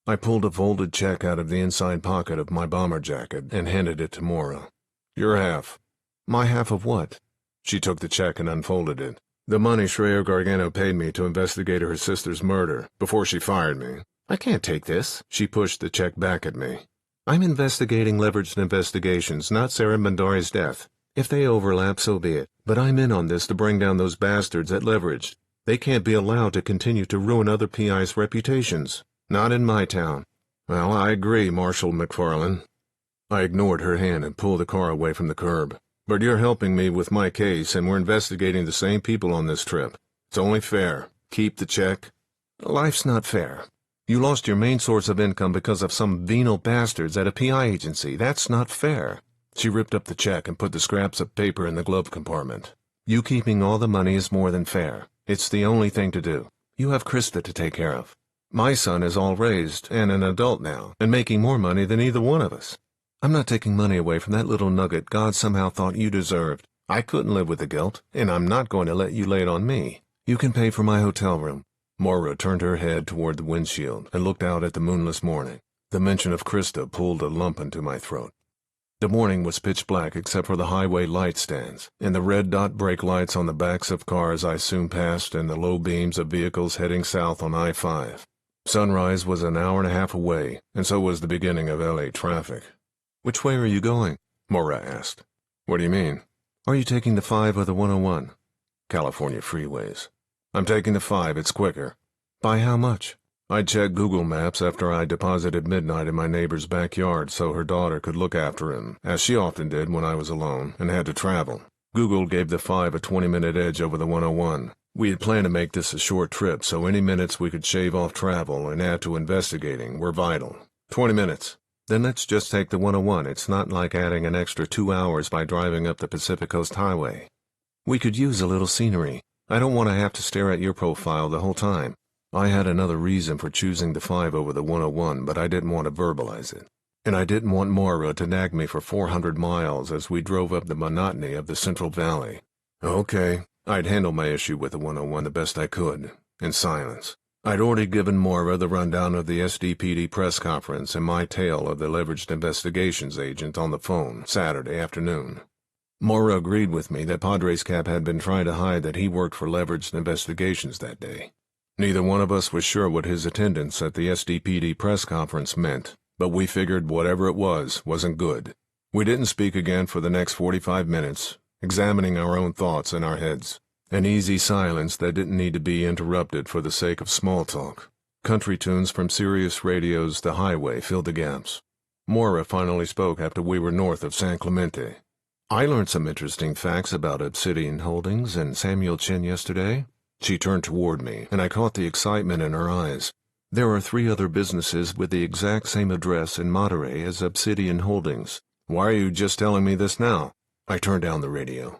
I pulled a folded check out of the inside pocket of my bomber jacket and handed it to Moira. Your half. My half of what? She took the check and unfolded it. The money Shreya Gargano paid me to investigate her sister's murder before she fired me. I can't take this. She pushed the check back at me. I'm investigating leveraged investigations, not Sarah Mandari's death. If they overlap, so be it. But I'm in on this to bring down those bastards at Leveraged. They can't be allowed to continue to ruin other PI's reputations. Not in my town. Well, I agree, Marshal McFarlane. I ignored her hand and pulled the car away from the curb. But you're helping me with my case, and we're investigating the same people on this trip. It's only fair. Keep the check. Life's not fair. You lost your main source of income because of some venal bastards at a PI agency. That's not fair. She ripped up the check and put the scraps of paper in the glove compartment. You keeping all the money is more than fair. It's the only thing to do. You have Krista to take care of. My son is all raised and an adult now, and making more money than either one of us. I'm not taking money away from that little nugget God somehow thought you deserved. I couldn't live with the guilt, and I'm not going to let you lay it on me. You can pay for my hotel room. Moira turned her head toward the windshield and looked out at the moonless morning. The mention of Krista pulled a lump into my throat. The morning was pitch black except for the highway light stands, and the red dot brake lights on the backs of cars I soon passed and the low beams of vehicles heading south on I-5. Sunrise was an hour and a half away, and so was the beginning of LA traffic. Which way are you going? Moira asked. What do you mean? Are you taking the 5 or the 101? California freeways. I'm taking the 5, it's quicker. By how much? I checked Google Maps after I deposited midnight in my neighbor's backyard so her daughter could look after him, as she often did when I was alone and had to travel. Google gave the 5 a 20-minute edge over the 101. We had planned to make this a short trip, so any minutes we could shave off travel and add to investigating were vital. 20 minutes. Then let's just take the 101. It's not like adding an extra 2 hours by driving up the Pacific Coast Highway. We could use a little scenery. I don't want to have to stare at your profile the whole time. I had another reason for choosing the 5 over the 101, but I didn't want to verbalize it. And I didn't want Moira to nag me for 400 miles as we drove up the monotony of the Central Valley. Okay, I'd handle my issue with the 101 the best I could, in silence. I'd already given Moira the rundown of the SDPD press conference and my tale of the leveraged investigations agent on the phone Saturday afternoon. Moira agreed with me that Padres Cap had been trying to hide that he worked for leveraged investigations that day. Neither one of us was sure what his attendance at the SDPD press conference meant, but we figured whatever it wasn't good. We didn't speak again for the next 45 minutes, examining our own thoughts in our heads. An easy silence that didn't need to be interrupted for the sake of small talk. Country tunes from Sirius Radio's The Highway filled the gaps. Moira finally spoke after we were north of San Clemente. I learned some interesting facts about Obsidian Holdings and Samuel Chin yesterday. She turned toward me, and I caught the excitement in her eyes. There are 3 other businesses with the exact same address in Monterey as Obsidian Holdings. Why are you just telling me this now? I turned down the radio.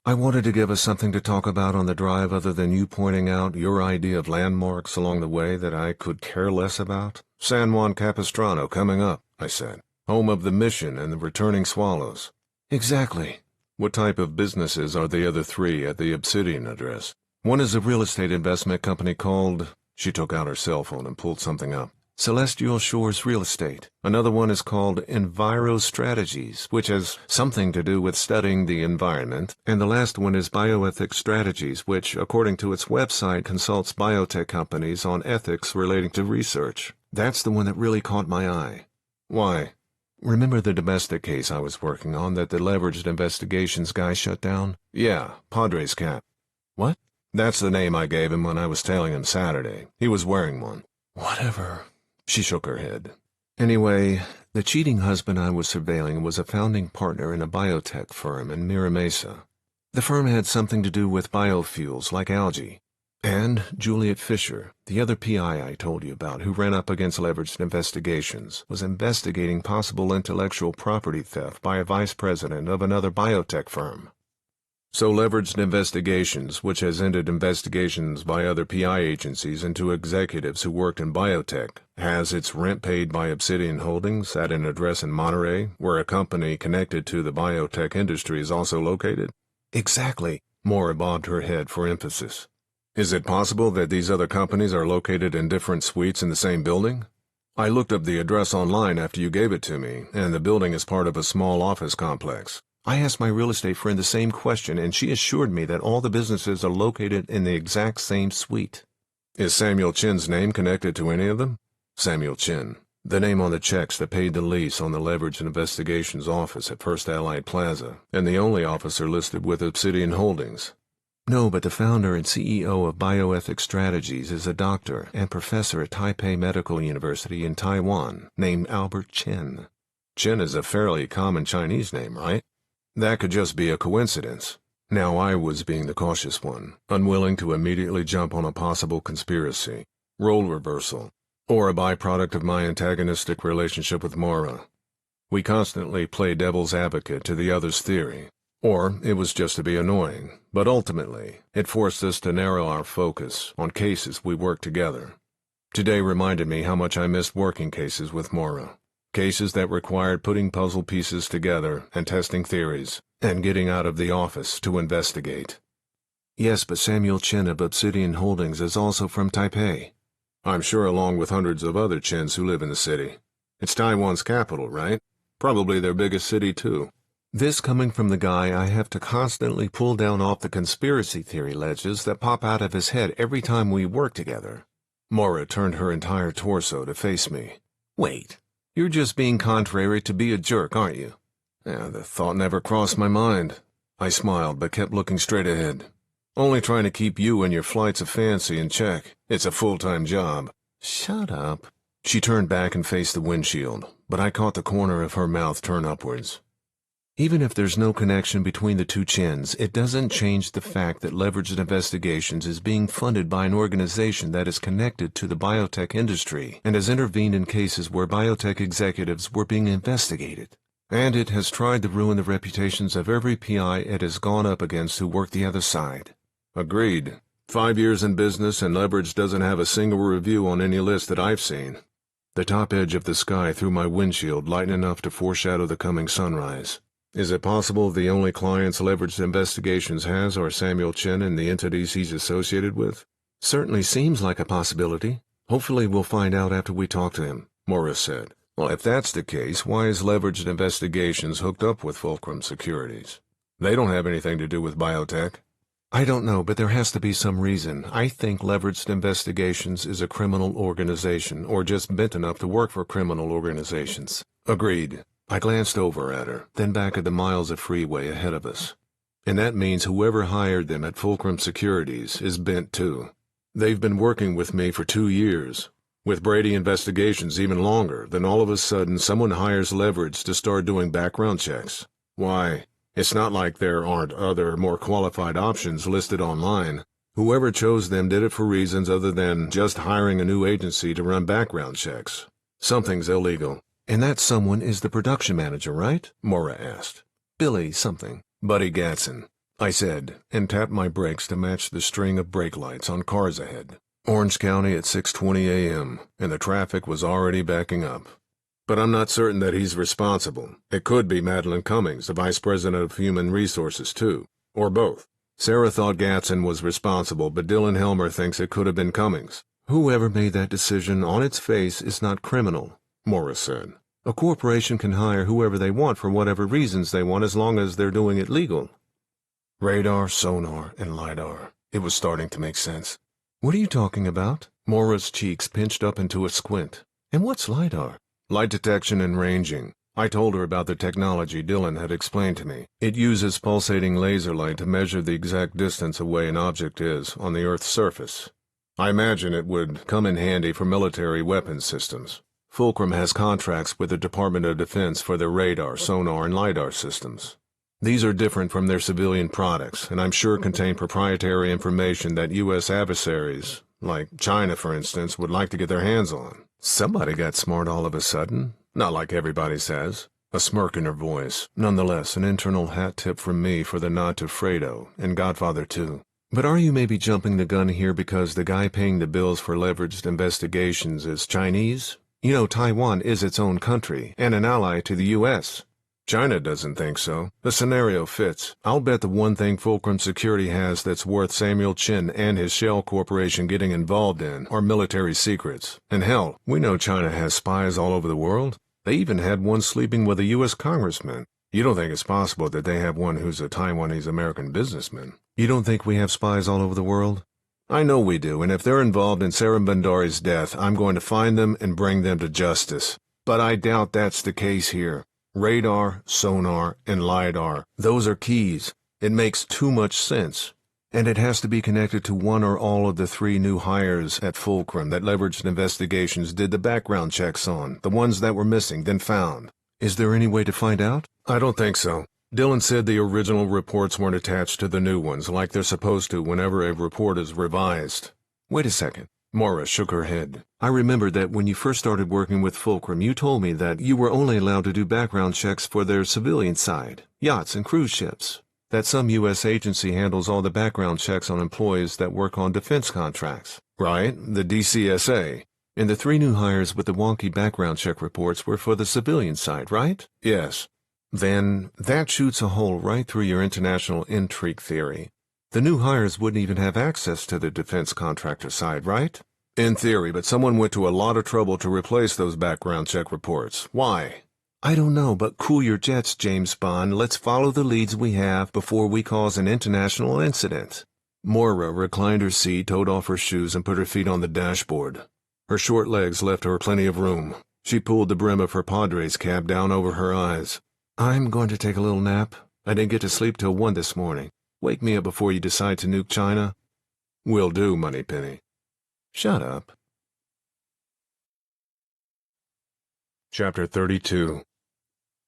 I wanted to give us something to talk about on the drive other than you pointing out your idea of landmarks along the way that I could care less about. San Juan Capistrano coming up, I said. Home of the Mission and the returning swallows. Exactly. What type of businesses are the other 3 at the Obsidian address? One is a real estate investment company called... She took out her cell phone and pulled something up. Celestial Shores Real Estate. Another one is called Enviro Strategies, which has something to do with studying the environment. And the last one is Bioethics Strategies, which, according to its website, consults biotech companies on ethics relating to research. That's the one that really caught my eye. Why? Remember the domestic case I was working on that the leveraged investigations guy shut down? Yeah, Padres Cap. What? That's the name I gave him when I was tailing him Saturday. He was wearing one. Whatever. She shook her head. Anyway, the cheating husband I was surveilling was a founding partner in a biotech firm in Mira Mesa. The firm had something to do with biofuels like algae. And Juliet Fisher, the other PI I told you about who ran up against leveraged investigations, was investigating possible intellectual property theft by a vice president of another biotech firm. So leveraged investigations, which has ended investigations by other PI agencies into executives who worked in biotech, has its rent paid by Obsidian Holdings at an address in Monterey, where a company connected to the biotech industry is also located? Exactly. Mora bobbed her head for emphasis. Is it possible that these other companies are located in different suites in the same building? I looked up the address online after you gave it to me, and the building is part of a small office complex. I asked my real estate friend the same question, and she assured me that all the businesses are located in the exact same suite. Is Samuel Chin's name connected to any of them? Samuel Chin, the name on the checks that paid the lease on the Leveraged Investigations office at First Allied Plaza, and the only officer listed with Obsidian Holdings. No, but the founder and CEO of Bioethics Strategies is a doctor and professor at Taipei Medical University in Taiwan, named Albert Chen. Chen is a fairly common Chinese name, right? That could just be a coincidence. Now I was being the cautious one, unwilling to immediately jump on a possible conspiracy, role reversal, or a byproduct of my antagonistic relationship with Mora. We constantly play devil's advocate to the other's theory. Or it was just to be annoying, but ultimately, it forced us to narrow our focus on cases we worked together. Today reminded me how much I missed working cases with Mora. Cases that required putting puzzle pieces together and testing theories, and getting out of the office to investigate. Yes, but Samuel Chen of Obsidian Holdings is also from Taipei. I'm sure, along with hundreds of other Chens who live in the city. It's Taiwan's capital, right? Probably their biggest city, too. This coming from the guy I have to constantly pull down off the conspiracy theory ledges that pop out of his head every time we work together. Mora turned her entire torso to face me. Wait. You're just being contrary to be a jerk, aren't you? Yeah, the thought never crossed my mind. I smiled, but kept looking straight ahead. Only trying to keep you and your flights of fancy in check. It's a full-time job. Shut up. She turned back and faced the windshield, but I caught the corner of her mouth turn upwards. Even if there's no connection between the two Chens, it doesn't change the fact that Leveraged Investigations is being funded by an organization that is connected to the biotech industry and has intervened in cases where biotech executives were being investigated. And it has tried to ruin the reputations of every PI it has gone up against who worked the other side. Agreed. 5 years in business and Leverage doesn't have a single review on any list that I've seen. The top edge of the sky through my windshield light enough to foreshadow the coming sunrise. Is it possible the only clients Leveraged Investigations has are Samuel Chen and the entities he's associated with? Certainly seems like a possibility. Hopefully we'll find out after we talk to him, Morris said. Well, if that's the case, why is Leveraged Investigations hooked up with Fulcrum Securities? They don't have anything to do with biotech. I don't know, but there has to be some reason. I think Leveraged Investigations is a criminal organization, or just bent enough to work for criminal organizations. Agreed. I glanced over at her, then back at the miles of freeway ahead of us. And that means whoever hired them at Fulcrum Securities is bent too. They've been working with me for 2 years. With Brady Investigations even longer, then all of a sudden someone hires Leverage to start doing background checks. Why, it's not like there aren't other, more qualified options listed online. Whoever chose them did it for reasons other than just hiring a new agency to run background checks. Something's illegal. And that someone is the production manager, right? Mora asked. Billy something. Buddy Gatson, I said, and tapped my brakes to match the string of brake lights on cars ahead. Orange County at 6:20 a.m., and the traffic was already backing up. But I'm not certain that he's responsible. It could be Madeline Cummings, the Vice President of Human Resources, too. Or both. Sarah thought Gatson was responsible, but Dylan Helmer thinks it could have been Cummings. Whoever made that decision on its face is not criminal, Morris said. A corporation can hire whoever they want for whatever reasons they want as long as they're doing it legal. Radar, sonar, and LiDAR. It was starting to make sense. What are you talking about? Mora's cheeks pinched up into a squint. And what's LiDAR? Light detection and ranging. I told her about the technology Dylan had explained to me. It uses pulsating laser light to measure the exact distance away an object is on the Earth's surface. I imagine it would come in handy for military weapons systems. Fulcrum has contracts with the Department of Defense for their radar, sonar, and LiDAR systems. These are different from their civilian products, and I'm sure contain proprietary information that U.S. adversaries, like China for instance, would like to get their hands on. Somebody got smart all of a sudden. Not like everybody says. a smirk in her voice. Nonetheless, an internal hat tip from me for the nod to Fredo, and Godfather too. But are you maybe jumping the gun here because the guy paying the bills for leveraged investigations is Chinese? You know, Taiwan is its own country, and an ally to the U.S. China doesn't think so. The scenario fits. I'll bet the one thing Fulcrum Security has that's worth Samuel Chin and his shell corporation getting involved in are military secrets. And hell, we know China has spies all over the world. They even had one sleeping with a U.S. congressman. You don't think it's possible that they have one who's a Taiwanese-American businessman? You don't think we have spies all over the world? I know we do, and if they're involved in Sarah Bandari's death, I'm going to find them and bring them to justice. But I doubt that's the case here. Radar, sonar, and LiDAR, those are keys. It makes too much sense. And it has to be connected to one or all of the 3 new hires at Fulcrum that Leveraged Investigations did the background checks on, the ones that were missing, then found. Is there any way to find out? I don't think so. Dylan said the original reports weren't attached to the new ones, like they're supposed to whenever a report is revised. Wait a second. Maura shook her head. I remember that when you first started working with Fulcrum, you told me that you were only allowed to do background checks for their civilian side, yachts and cruise ships. That some U.S. agency handles all the background checks on employees that work on defense contracts. Right, the DCSA. And the 3 new hires with the wonky background check reports were for the civilian side, right? Yes. Then that shoots a hole right through your international intrigue theory. The new hires wouldn't even have access to the defense contractor side, right? In theory, but someone went to a lot of trouble to replace those background check reports. Why? I don't know, but cool your jets, James Bond. Let's follow the leads we have before we cause an international incident. Moira reclined her seat, toed off her shoes, and put her feet on the dashboard. Her short legs left her plenty of room. She pulled the brim of her Padres cap down over her eyes. I'm going to take a little nap. I didn't get to sleep till 1 this morning. Wake me up before you decide to nuke China. Will do, Moneypenny. Shut up. Chapter 32.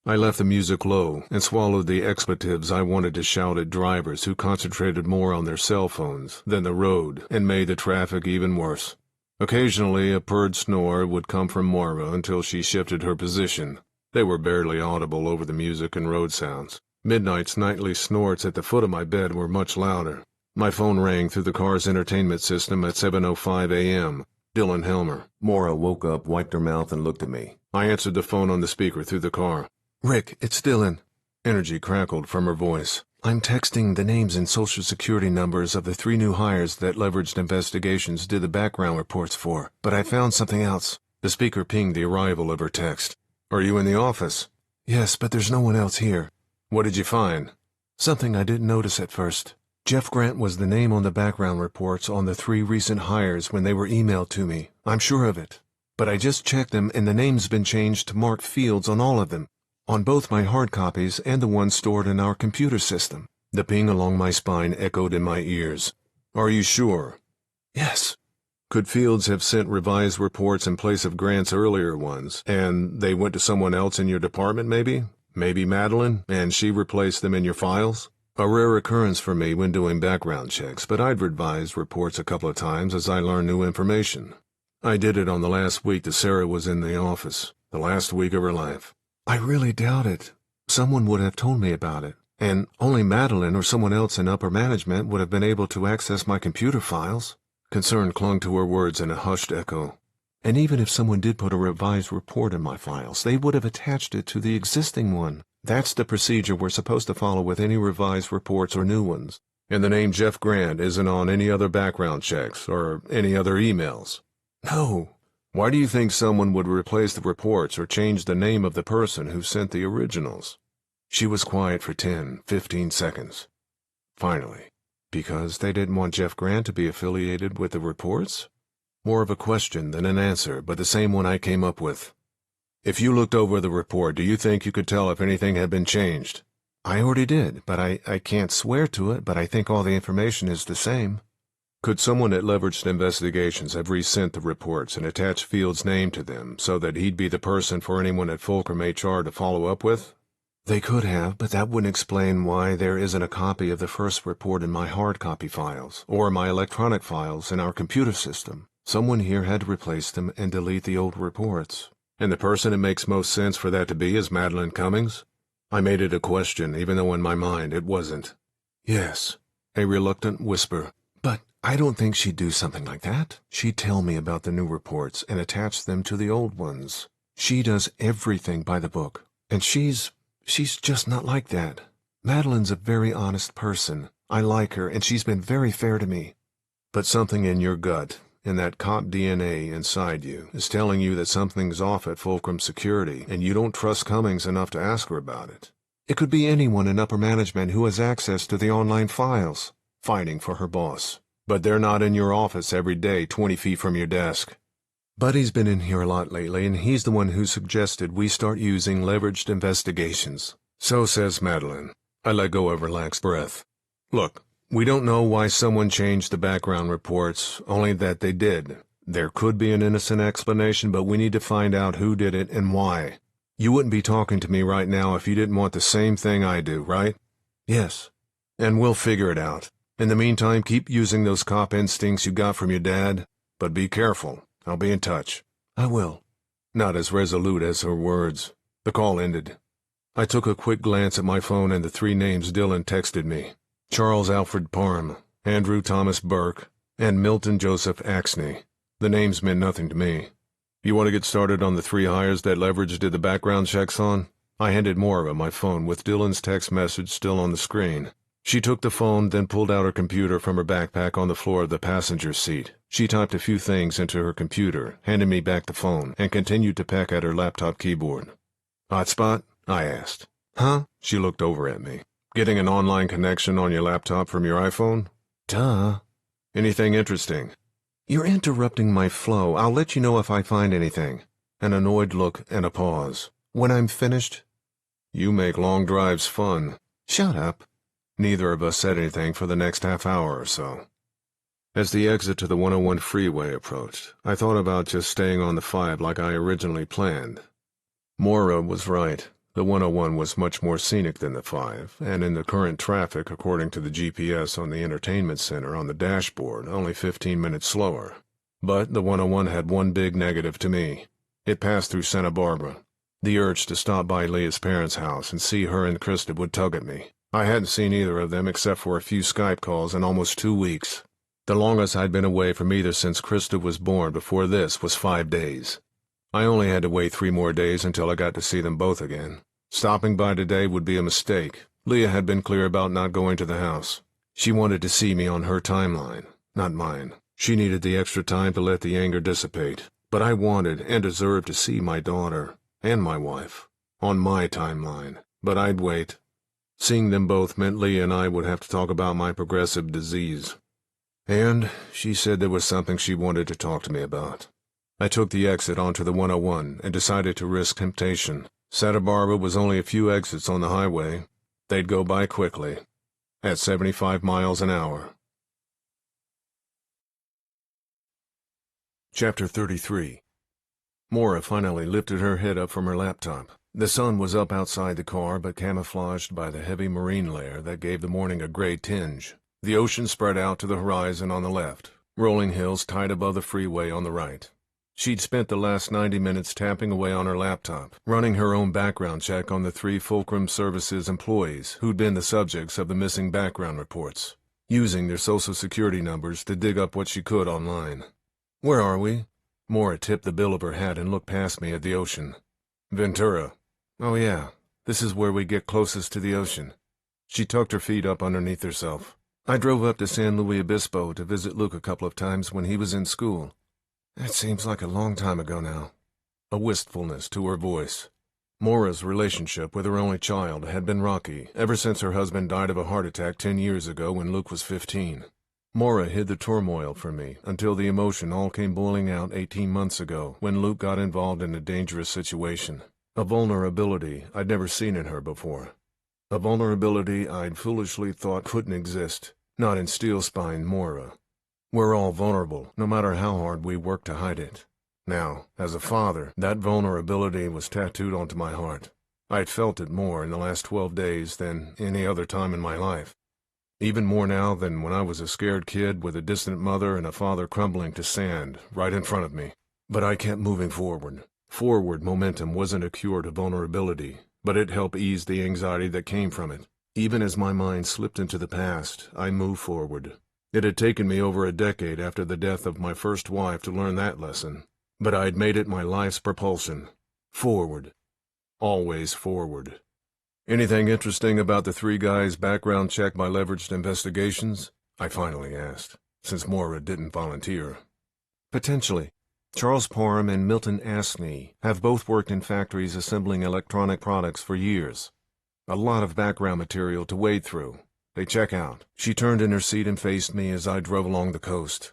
I left the music low and swallowed the expletives I wanted to shout at drivers who concentrated more on their cell phones than the road and made the traffic even worse. Occasionally, a purred snore would come from Moira until she shifted her position. They were barely audible over the music and road sounds. Midnight's nightly snorts at the foot of my bed were much louder. My phone rang through the car's entertainment system at 7:05 a.m. Dylan Helmer. Moira woke up, wiped her mouth, and looked at me. I answered the phone on the speaker through the car. Rick, it's Dylan. Energy crackled from her voice. I'm texting the names and social security numbers of the 3 new hires that Leveraged Investigations did the background reports for, but I found something else. The speaker pinged the arrival of her text. Are you in the office? Yes, but there's no one else here. What did you find? Something I didn't notice at first. Jeff Grant was the name on the background reports on the 3 recent hires when they were emailed to me. I'm sure of it. But I just checked them and the name's been changed to Mark Fields on all of them. On both my hard copies and the ones stored in our computer system. The ping along my spine echoed in my ears. Are you sure? Yes. Could Fields have sent revised reports in place of Grant's earlier ones, and they went to someone else in your department maybe? Maybe Madeline, and she replaced them in your files? A rare occurrence for me when doing background checks, but I'd revised reports a couple of times as I learned new information. I did it on the last week that Sarah was in the office, the last week of her life. I really doubt it. Someone would have told me about it, and only Madeline or someone else in upper management would have been able to access my computer files. Concern clung to her words in a hushed echo. And even if someone did put a revised report in my files, they would have attached it to the existing one. That's the procedure we're supposed to follow with any revised reports or new ones. And the name Jeff Grant isn't on any other background checks or any other emails? No. Why do you think someone would replace the reports or change the name of the person who sent the originals? She was quiet for 10, 15 seconds. Finally, because they didn't want Jeff Grant to be affiliated with the reports? More of a question than an answer, but the same one I came up with. If you looked over the report, do you think you could tell if anything had been changed? I already did, but I can't swear to it, but I think all the information is the same. Could someone at Leveraged Investigations have resent the reports and attached Fields' name to them so that he'd be the person for anyone at Fulcrum HR to follow up with? They could have, but that wouldn't explain why there isn't a copy of the first report in my hard copy files, or my electronic files in our computer system. Someone here had to replace them and delete the old reports. And the person it makes most sense for that to be is Madeline Cummings? I made it a question, even though in my mind it wasn't. Yes, a reluctant whisper. But I don't think she'd do something like that. She'd tell me about the new reports and attach them to the old ones. She does everything by the book. And she's just not like that. Madeline's a very honest person. I like her, and she's been very fair to me. But something in your gut, in that cop DNA inside you, is telling you that something's off at Fulcrum Security, and you don't trust Cummings enough to ask her about it. It could be anyone in upper management who has access to the online files, fighting for her boss. But they're not in your office every day 20 feet from your desk. Buddy's been in here a lot lately, and he's the one who suggested we start using leveraged investigations. So says Madeline. I let go of relaxed breath. Look, we don't know why someone changed the background reports, only that they did. There could be an innocent explanation, but we need to find out who did it and why. You wouldn't be talking to me right now if you didn't want the same thing I do, right? Yes. And we'll figure it out. In the meantime, keep using those cop instincts you got from your dad, but be careful. I'll be in touch. I will. Not as resolute as her words. The call ended. I took a quick glance at my phone and the 3 names Dylan texted me. Charles Alfred Parham, Andrew Thomas Burke, and Milton Joseph Axney. The names meant nothing to me. You want to get started on the 3 hires that Leverage did the background checks on? I handed Moira my phone with Dylan's text message still on the screen. She took the phone, then pulled out her computer from her backpack on the floor of the passenger seat. She typed a few things into her computer, handed me back the phone, and continued to peck at her laptop keyboard. Hotspot? I asked. Huh? She looked over at me. Getting an online connection on your laptop from your iPhone? Duh. Anything interesting? You're interrupting my flow. I'll let you know if I find anything. An annoyed look and a pause. When I'm finished? You make long drives fun. Shut up. Neither of us said anything for the next half hour or so. As the exit to the 101 freeway approached, I thought about just staying on the 5 like I originally planned. Moira was right. The 101 was much more scenic than the 5, and in the current traffic, according to the GPS on the entertainment center on the dashboard, only 15 minutes slower. But the 101 had one big negative to me. It passed through Santa Barbara. The urge to stop by Leah's parents' house and see her and Krista would tug at me. I hadn't seen either of them except for a few Skype calls in almost 2 weeks. The longest I'd been away from either since Krista was born before this was 5 days. I only had to wait 3 more days until I got to see them both again. Stopping by today would be a mistake. Leah had been clear about not going to the house. She wanted to see me on her timeline, not mine. She needed the extra time to let the anger dissipate. But I wanted and deserved to see my daughter and my wife on my timeline. But I'd wait. Seeing them both meant Leah and I would have to talk about my progressive disease. And she said there was something she wanted to talk to me about. I took the exit onto the 101 and decided to risk temptation. Santa Barbara was only a few exits on the highway. They'd go by quickly, at 75 miles an hour. Chapter 33. Moira finally lifted her head up from her laptop. The sun was up outside the car, but camouflaged by the heavy marine layer that gave the morning a gray tinge. The ocean spread out to the horizon on the left, rolling hills tight above the freeway on the right. She'd spent the last 90 minutes tapping away on her laptop, running her own background check on the 3 Fulcrum Services employees who'd been the subjects of the missing background reports, using their social security numbers to dig up what she could online. "Where are we?" Moira tipped the bill of her hat and looked past me at the ocean. "Ventura." "Oh yeah, this is where we get closest to the ocean." She tucked her feet up underneath herself. "I drove up to San Luis Obispo to visit Luke a couple of times when he was in school. That seems like a long time ago now." A wistfulness to her voice. Moira's relationship with her only child had been rocky ever since her husband died of a heart attack 10 years ago when Luke was 15. Moira hid the turmoil from me until the emotion all came boiling out 18 months ago when Luke got involved in a dangerous situation. A vulnerability I'd never seen in her before. A vulnerability I'd foolishly thought couldn't exist, not in steel-spine Moira. We're all vulnerable, no matter how hard we work to hide it. Now, as a father, that vulnerability was tattooed onto my heart. I'd felt it more in the last 12 days than any other time in my life. Even more now than when I was a scared kid with a distant mother and a father crumbling to sand right in front of me. But I kept moving forward. Forward momentum wasn't a cure to vulnerability, but it helped ease the anxiety that came from it. Even as my mind slipped into the past, I moved forward. It had taken me over a decade after the death of my first wife to learn that lesson, but I'd made it my life's propulsion. Forward. Always forward. Anything interesting about the three guys' background check by leveraged investigations? I finally asked, since Moira didn't volunteer. Potentially. Charles Parham and Milton Asney have both worked in factories assembling electronic products for years. A lot of background material to wade through. They check out. She turned in her seat and faced me as I drove along the coast.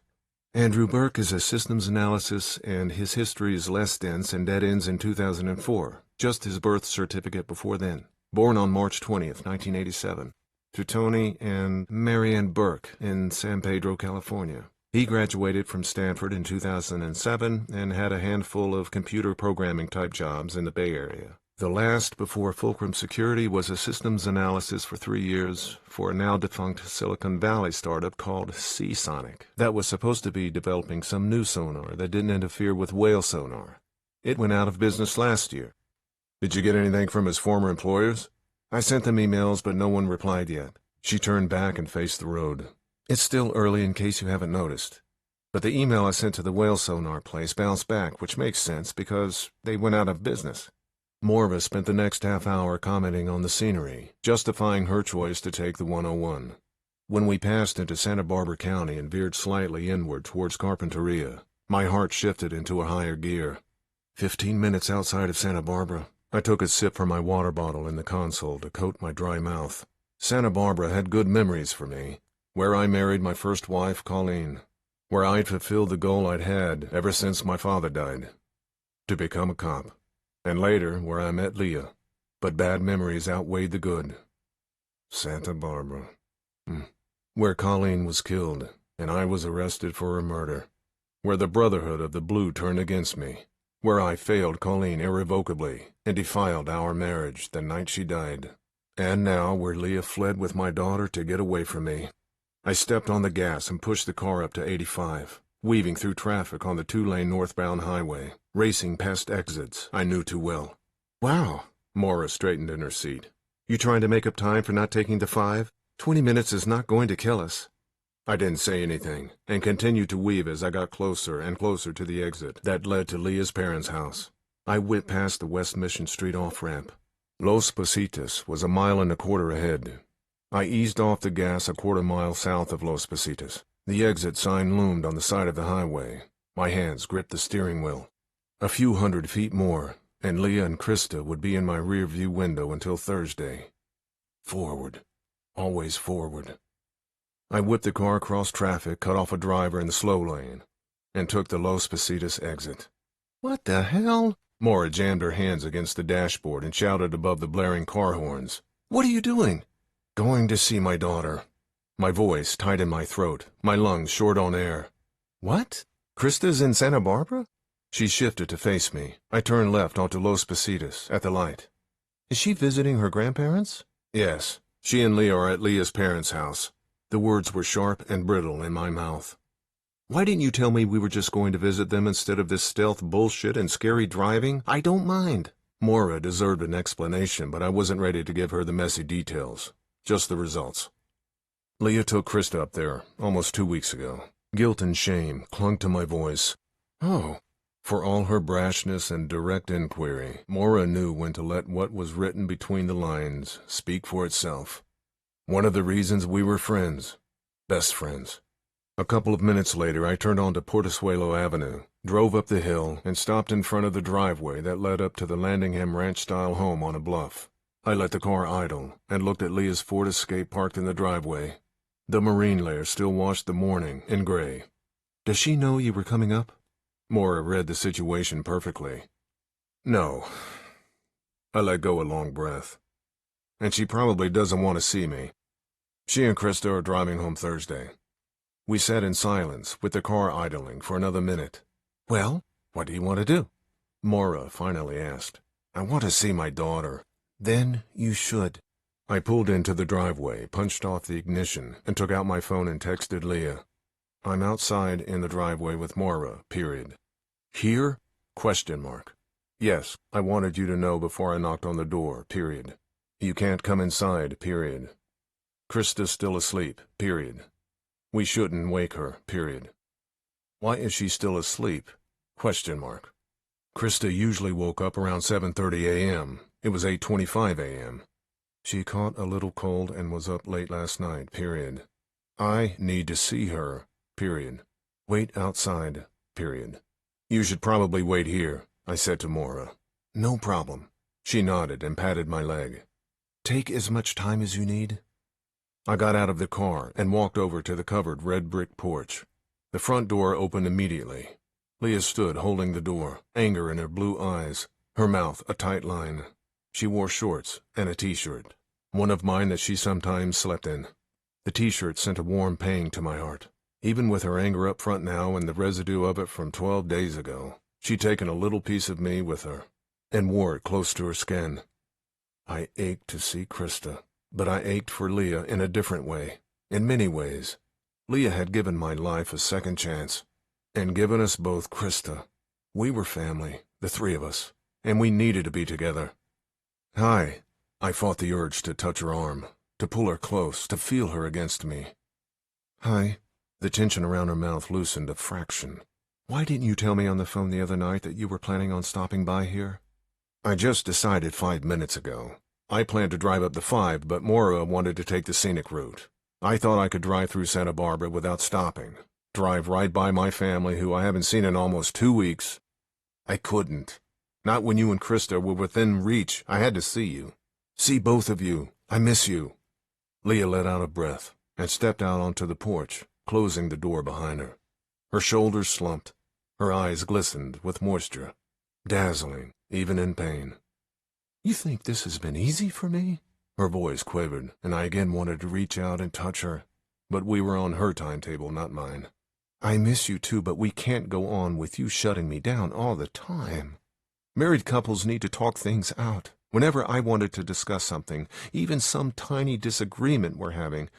Andrew Burke is a systems analysis, and his history is less dense and dead ends in 2004, just his birth certificate before then. Born on March 20th, 1987, to Tony and Marianne Burke in San Pedro, California. He graduated from Stanford in 2007 and had a handful of computer programming type jobs in the Bay Area. The last before Fulcrum Security was a systems analysis for 3 years for a now-defunct Silicon Valley startup called Seasonic that was supposed to be developing some new sonar that didn't interfere with whale sonar. It went out of business last year. Did you get anything from his former employers? I sent them emails, but no one replied yet. She turned back and faced the road. It's still early in case you haven't noticed. But the email I sent to the whale sonar place bounced back, which makes sense because they went out of business. Moira spent the next half hour commenting on the scenery, justifying her choice to take the 101. When we passed into Santa Barbara County and veered slightly inward towards Carpinteria, my heart shifted into a higher gear. 15 minutes outside of Santa Barbara. I took a sip from my water bottle in the console to coat my dry mouth. Santa Barbara had good memories for me, where I married my first wife, Colleen, where I'd fulfilled the goal I'd had ever since my father died, to become a cop. And later, where I met Leah, but bad memories outweighed the good. Santa Barbara. Where Colleen was killed, and I was arrested for her murder. Where the Brotherhood of the Blue turned against me. Where I failed Colleen irrevocably and defiled our marriage the night she died. And now where Leah fled with my daughter to get away from me. I stepped on the gas and pushed the car up to 85. Weaving through traffic on the 2-lane northbound highway, racing past exits I knew too well. Wow, Moira straightened in her seat. You trying to make up time for not taking the 5? 20 minutes is not going to kill us. I didn't say anything, and continued to weave as I got closer and closer to the exit that led to Leah's parents' house. I whipped past the West Mission Street off-ramp. Los Positos was 1.25 miles ahead. I eased off the gas 1/4 mile south of Los Positos. The exit sign loomed on the side of the highway. My hands gripped the steering wheel. A few hundred feet more, and Leah and Krista would be in my rear-view window until Thursday. Forward. Always forward. I whipped the car across traffic, cut off a driver in the slow lane, and took the Los Positos exit. What the hell? Moira jammed her hands against the dashboard and shouted above the blaring car horns. What are you doing? Going to see my daughter. My voice tight in my throat, my lungs short on air. What? Krista's in Santa Barbara? She shifted to face me. I turned left onto Los Positos at the light. Is she visiting her grandparents? Yes. She and Leah are at Leah's parents' house. The words were sharp and brittle in my mouth. Why didn't you tell me we were just going to visit them instead of this stealth bullshit and scary driving? I don't mind. Moira deserved an explanation, but I wasn't ready to give her the messy details. Just the results. Leah took Krista up there, almost 2 weeks ago. Guilt and shame clung to my voice. Oh. For all her brashness and direct inquiry, Moira knew when to let what was written between the lines speak for itself. One of the reasons we were friends. Best friends. A couple of minutes later, I turned onto Portezuelo Avenue, drove up the hill, and stopped in front of the driveway that led up to the Landingham Ranch-style home on a bluff. I let the car idle and looked at Leah's Ford Escape parked in the driveway. The marine layer still washed the morning in gray. Does she know you were coming up? Moira read the situation perfectly. No. I let go a long breath. And she probably doesn't want to see me. She and Krista are driving home Thursday. We sat in silence, with the car idling, for another minute. Well, what do you want to do? Moira finally asked. I want to see my daughter. Then you should. I pulled into the driveway, punched off the ignition, and took out my phone and texted Leah. I'm outside in the driveway with Moira, period. Here? Question mark. Yes, I wanted you to know before I knocked on the door, period. You can't come inside, period. Krista's still asleep, period. We shouldn't wake her, period. Why is she still asleep? Question mark. Krista usually woke up around 7:30 a.m. It was 8:25 a.m. She caught a little cold and was up late last night, period. I need to see her, period. Wait outside, period. You should probably wait here, I said to Maura. No problem. She nodded and patted my leg. Take as much time as you need. I got out of the car and walked over to the covered red brick porch. The front door opened immediately. Leah stood holding the door, anger in her blue eyes, her mouth a tight line. She wore shorts and a t-shirt, one of mine that she sometimes slept in. The t-shirt sent a warm pang to my heart. Even with her anger up front now and the residue of it from 12 days ago, she'd taken a little piece of me with her and wore it close to her skin. I ached to see Krista, but I ached for Leah in a different way, in many ways. Leah had given my life a second chance, and given us both Krista. We were family, the three of us, and we needed to be together. Hi. I fought the urge to touch her arm, to pull her close, to feel her against me. Hi. The tension around her mouth loosened a fraction. Why didn't you tell me on the phone the other night that you were planning on stopping by here? I just decided 5 minutes ago. I planned to drive up the 5, but Maura wanted to take the scenic route. I thought I could drive through Santa Barbara without stopping. Drive right by my family, who I haven't seen in almost 2 weeks. I couldn't. Not when you and Krista were within reach. I had to see you. See both of you. I miss you. Leah let out a breath and stepped out onto the porch, closing the door behind her. Her shoulders slumped. Her eyes glistened with moisture. Dazzling, even in pain. You think this has been easy for me? Her voice quivered, and I again wanted to reach out and touch her. But we were on her timetable, not mine. I miss you too, but we can't go on with you shutting me down all the time. Married couples need to talk things out. Whenever I wanted to discuss something, even some tiny disagreement we're having,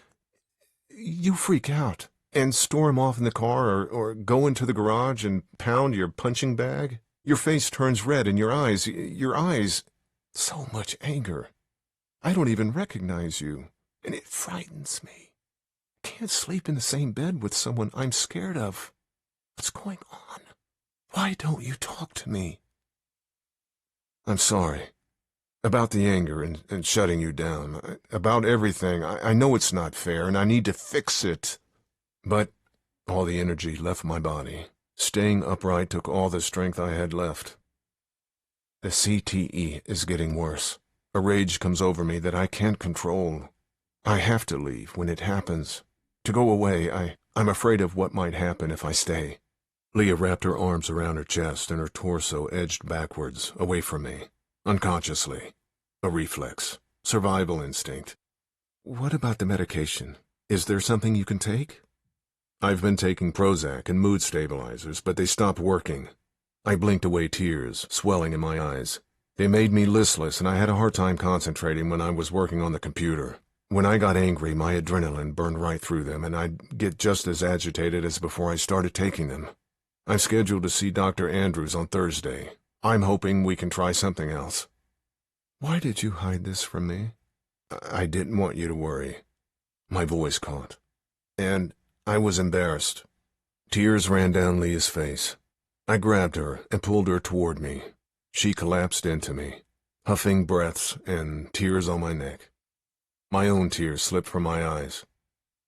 you freak out and storm off in the car or go into the garage and pound your punching bag. Your face turns red and your eyes, so much anger. I don't even recognize you, and it frightens me. I can't sleep in the same bed with someone I'm scared of. What's going on? Why don't you talk to me? I'm sorry. About the anger and shutting you down. About everything. I know it's not fair, and I need to fix it. But all the energy left my body. Staying upright took all the strength I had left. The CTE is getting worse. A rage comes over me that I can't control. I have to leave when it happens. To go away, I'm afraid of what might happen if I stay. Leah wrapped her arms around her chest and her torso edged backwards, away from me. Unconsciously. A reflex. Survival instinct. What about the medication? Is there something you can take? I've been taking Prozac and mood stabilizers, but they stopped working. I blinked away tears, swelling in my eyes. They made me listless, and I had a hard time concentrating when I was working on the computer. When I got angry, my adrenaline burned right through them, and I'd get just as agitated as before I started taking them. I'm scheduled to see Dr. Andrews on Thursday. I'm hoping we can try something else. Why did you hide this from me? I didn't want you to worry. My voice caught. And I was embarrassed. Tears ran down Leah's face. I grabbed her and pulled her toward me. She collapsed into me, huffing breaths and tears on my neck. My own tears slipped from my eyes.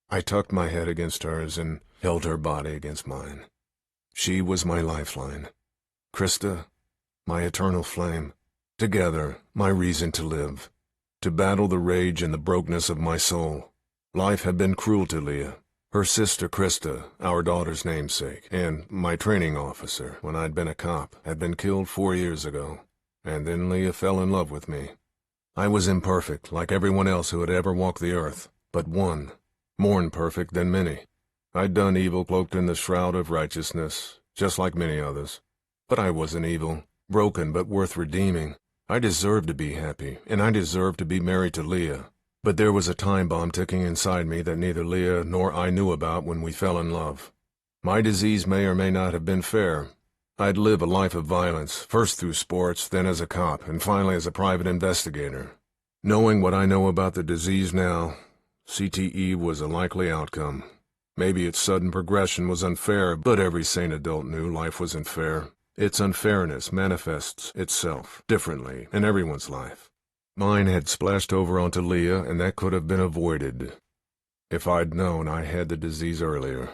I tucked my head against hers and held her body against mine. She was my lifeline. Krista, my eternal flame. Together, my reason to live. To battle the rage and the brokenness of my soul. Life had been cruel to Leah. Her sister Krista, our daughter's namesake, and my training officer, when I'd been a cop, had been killed 4 years ago. And then Leah fell in love with me. I was imperfect, like everyone else who had ever walked the earth, but one, more imperfect than many. I'd done evil cloaked in the shroud of righteousness, just like many others. But I wasn't evil, broken but worth redeeming. I deserved to be happy, and I deserved to be married to Leah. But there was a time bomb ticking inside me that neither Leah nor I knew about when we fell in love. My disease may or may not have been fair. I'd live a life of violence, first through sports, then as a cop, and finally as a private investigator. Knowing what I know about the disease now, CTE was a likely outcome. Maybe its sudden progression was unfair, but every sane adult knew life wasn't fair. Its unfairness manifests itself differently in everyone's life. Mine had splashed over onto Leah, and that could have been avoided if I'd known I had the disease earlier.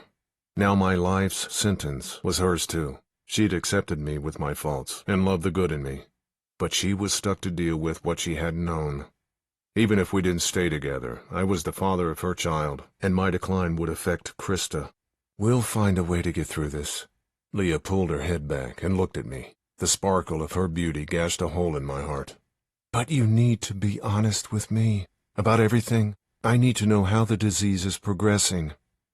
Now my life's sentence was hers too. She'd accepted me with my faults and loved the good in me, but she was stuck to deal with what she hadn't known. Even if we didn't stay together, I was the father of her child, and my decline would affect Krista. We'll find a way to get through this. Leah pulled her head back and looked at me. The sparkle of her beauty gashed a hole in my heart. But you need to be honest with me about everything. I need to know how the disease is progressing.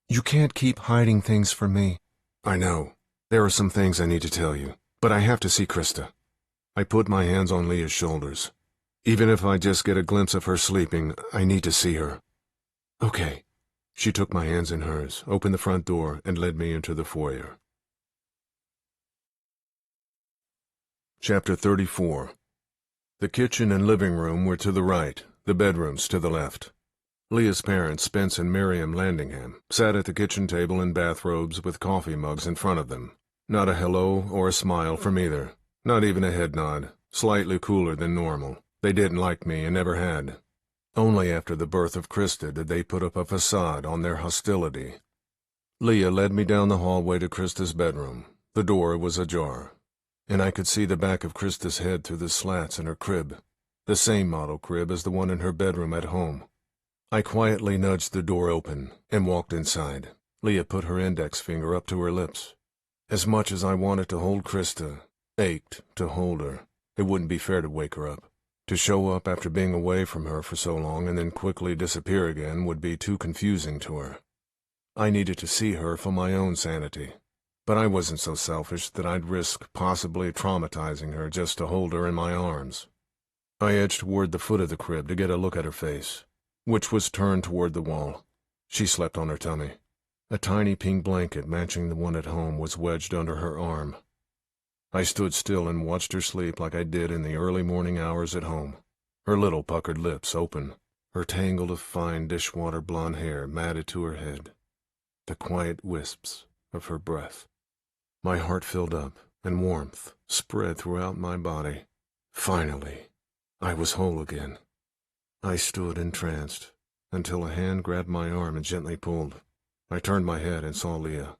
You can't keep hiding things from me. I know. There are some things I need to tell you, but I have to see Krista. I put my hands on Leah's shoulders. Even if I just get a glimpse of her sleeping, I need to see her. Okay. She took my hands in hers, opened the front door, and led me into the foyer. Chapter 34. The kitchen and living room were to the right, the bedrooms to the left. Leah's parents, Spence and Miriam Landingham, sat at the kitchen table in bathrobes with coffee mugs in front of them. Not a hello or a smile from either. Not even a head nod, slightly cooler than normal. They didn't like me and never had. Only after the birth of Krista did they put up a facade on their hostility. Leah led me down the hallway to Krista's bedroom. The door was ajar, and I could see the back of Krista's head through the slats in her crib, the same model crib as the one in her bedroom at home. I quietly nudged the door open and walked inside. Leah put her index finger up to her lips. As much as I wanted to hold Krista, ached to hold her. It wouldn't be fair to wake her up. To show up after being away from her for so long and then quickly disappear again would be too confusing to her. I needed to see her for my own sanity, but I wasn't so selfish that I'd risk possibly traumatizing her just to hold her in my arms. I edged toward the foot of the crib to get a look at her face, which was turned toward the wall. She slept on her tummy. A tiny pink blanket matching the one at home was wedged under her arm. I stood still and watched her sleep like I did in the early morning hours at home, her little puckered lips open, her tangle of fine dishwater blonde hair matted to her head, the quiet wisps of her breath. My heart filled up, and warmth spread throughout my body. Finally, I was whole again. I stood entranced, until a hand grabbed my arm and gently pulled. I turned my head and saw Leah.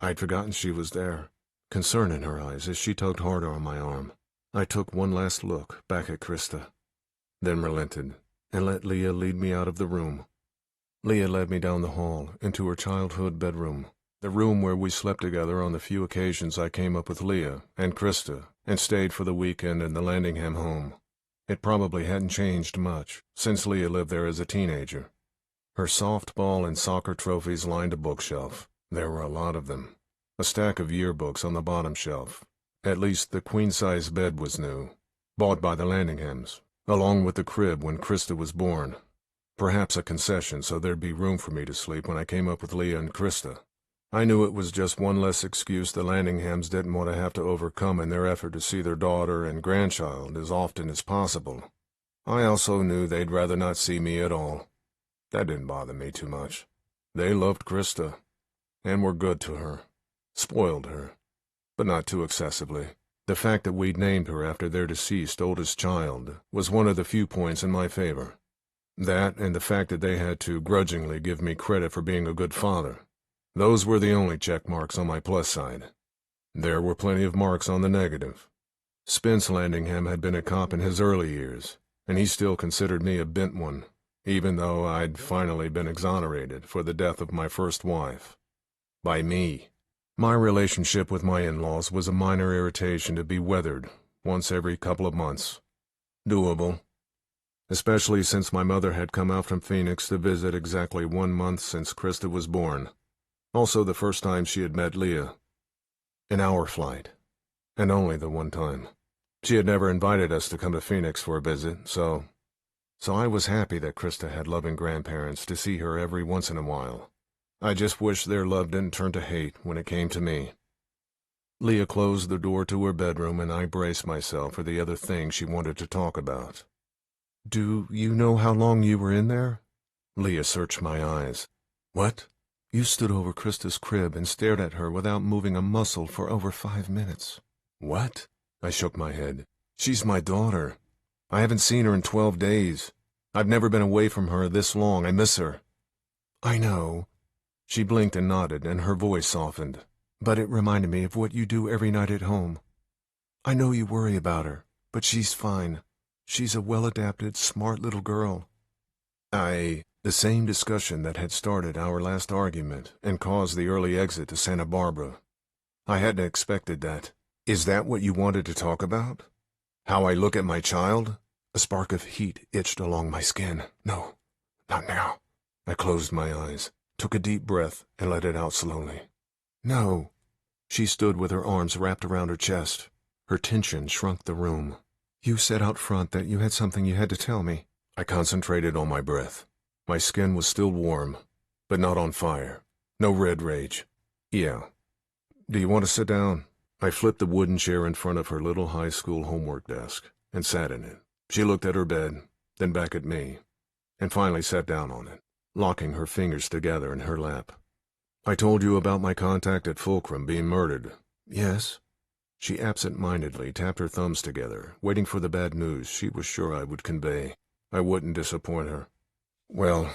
I'd forgotten she was there. Concern in her eyes as she tugged harder on my arm. I took one last look back at Krista, then relented and let Leah lead me out of the room. Leah led me down the hall into her childhood bedroom, the room where we slept together on the few occasions I came up with Leah and Krista and stayed for the weekend in the Landingham home. It probably hadn't changed much since Leah lived there as a teenager. Her softball and soccer trophies lined a bookshelf. There were a lot of them. A stack of yearbooks on the bottom shelf. At least the queen-size bed was new, bought by the Landinghams, along with the crib when Krista was born. Perhaps a concession so there'd be room for me to sleep when I came up with Leah and Krista. I knew it was just one less excuse the Landinghams didn't want to have to overcome in their effort to see their daughter and grandchild as often as possible. I also knew they'd rather not see me at all. That didn't bother me too much. They loved Krista, and were good to her. Spoiled her, but not too excessively. The fact that we'd named her after their deceased oldest child was one of the few points in my favor. That and the fact that they had to grudgingly give me credit for being a good father. Those were the only check marks on my plus side. There were plenty of marks on the negative. Spence Landingham had been a cop in his early years, and he still considered me a bent one, even though I'd finally been exonerated for the death of my first wife. By me. My relationship with my in-laws was a minor irritation to be weathered once every couple of months. Doable. Especially since my mother had come out from Phoenix to visit exactly 1 month since Krista was born. Also the first time she had met Leah. An hour flight. And only the one time. She had never invited us to come to Phoenix for a visit, so I was happy that Krista had loving grandparents to see her every once in a while. I just wished their love didn't turn to hate when it came to me. Leah closed the door to her bedroom, and I braced myself for the other thing she wanted to talk about. Do you know how long you were in there? Leah searched my eyes. What? You stood over Krista's crib and stared at her without moving a muscle for over 5 minutes. What? I shook my head. She's my daughter. I haven't seen her in 12 days. I've never been away from her this long. I miss her. I know. She blinked and nodded, and her voice softened. But it reminded me of what you do every night at home. I know you worry about her, but she's fine. She's a well-adapted, smart little girl. The same discussion that had started our last argument and caused the early exit to Santa Barbara. I hadn't expected that. Is that what you wanted to talk about? How I look at my child? A spark of heat itched along my skin. No, not now. I closed my eyes, took a deep breath, and let it out slowly. No. She stood with her arms wrapped around her chest. Her tension shrunk the room. You said out front that you had something you had to tell me. I concentrated on my breath. My skin was still warm, but not on fire. No red rage. Yeah. Do you want to sit down? I flipped the wooden chair in front of her little high school homework desk and sat in it. She looked at her bed, then back at me, and finally sat down on it, locking her fingers together in her lap. I told you about my contact at Fulcrum being murdered. Yes. She absent-mindedly tapped her thumbs together, waiting for the bad news she was sure I would convey. I wouldn't disappoint her. Well,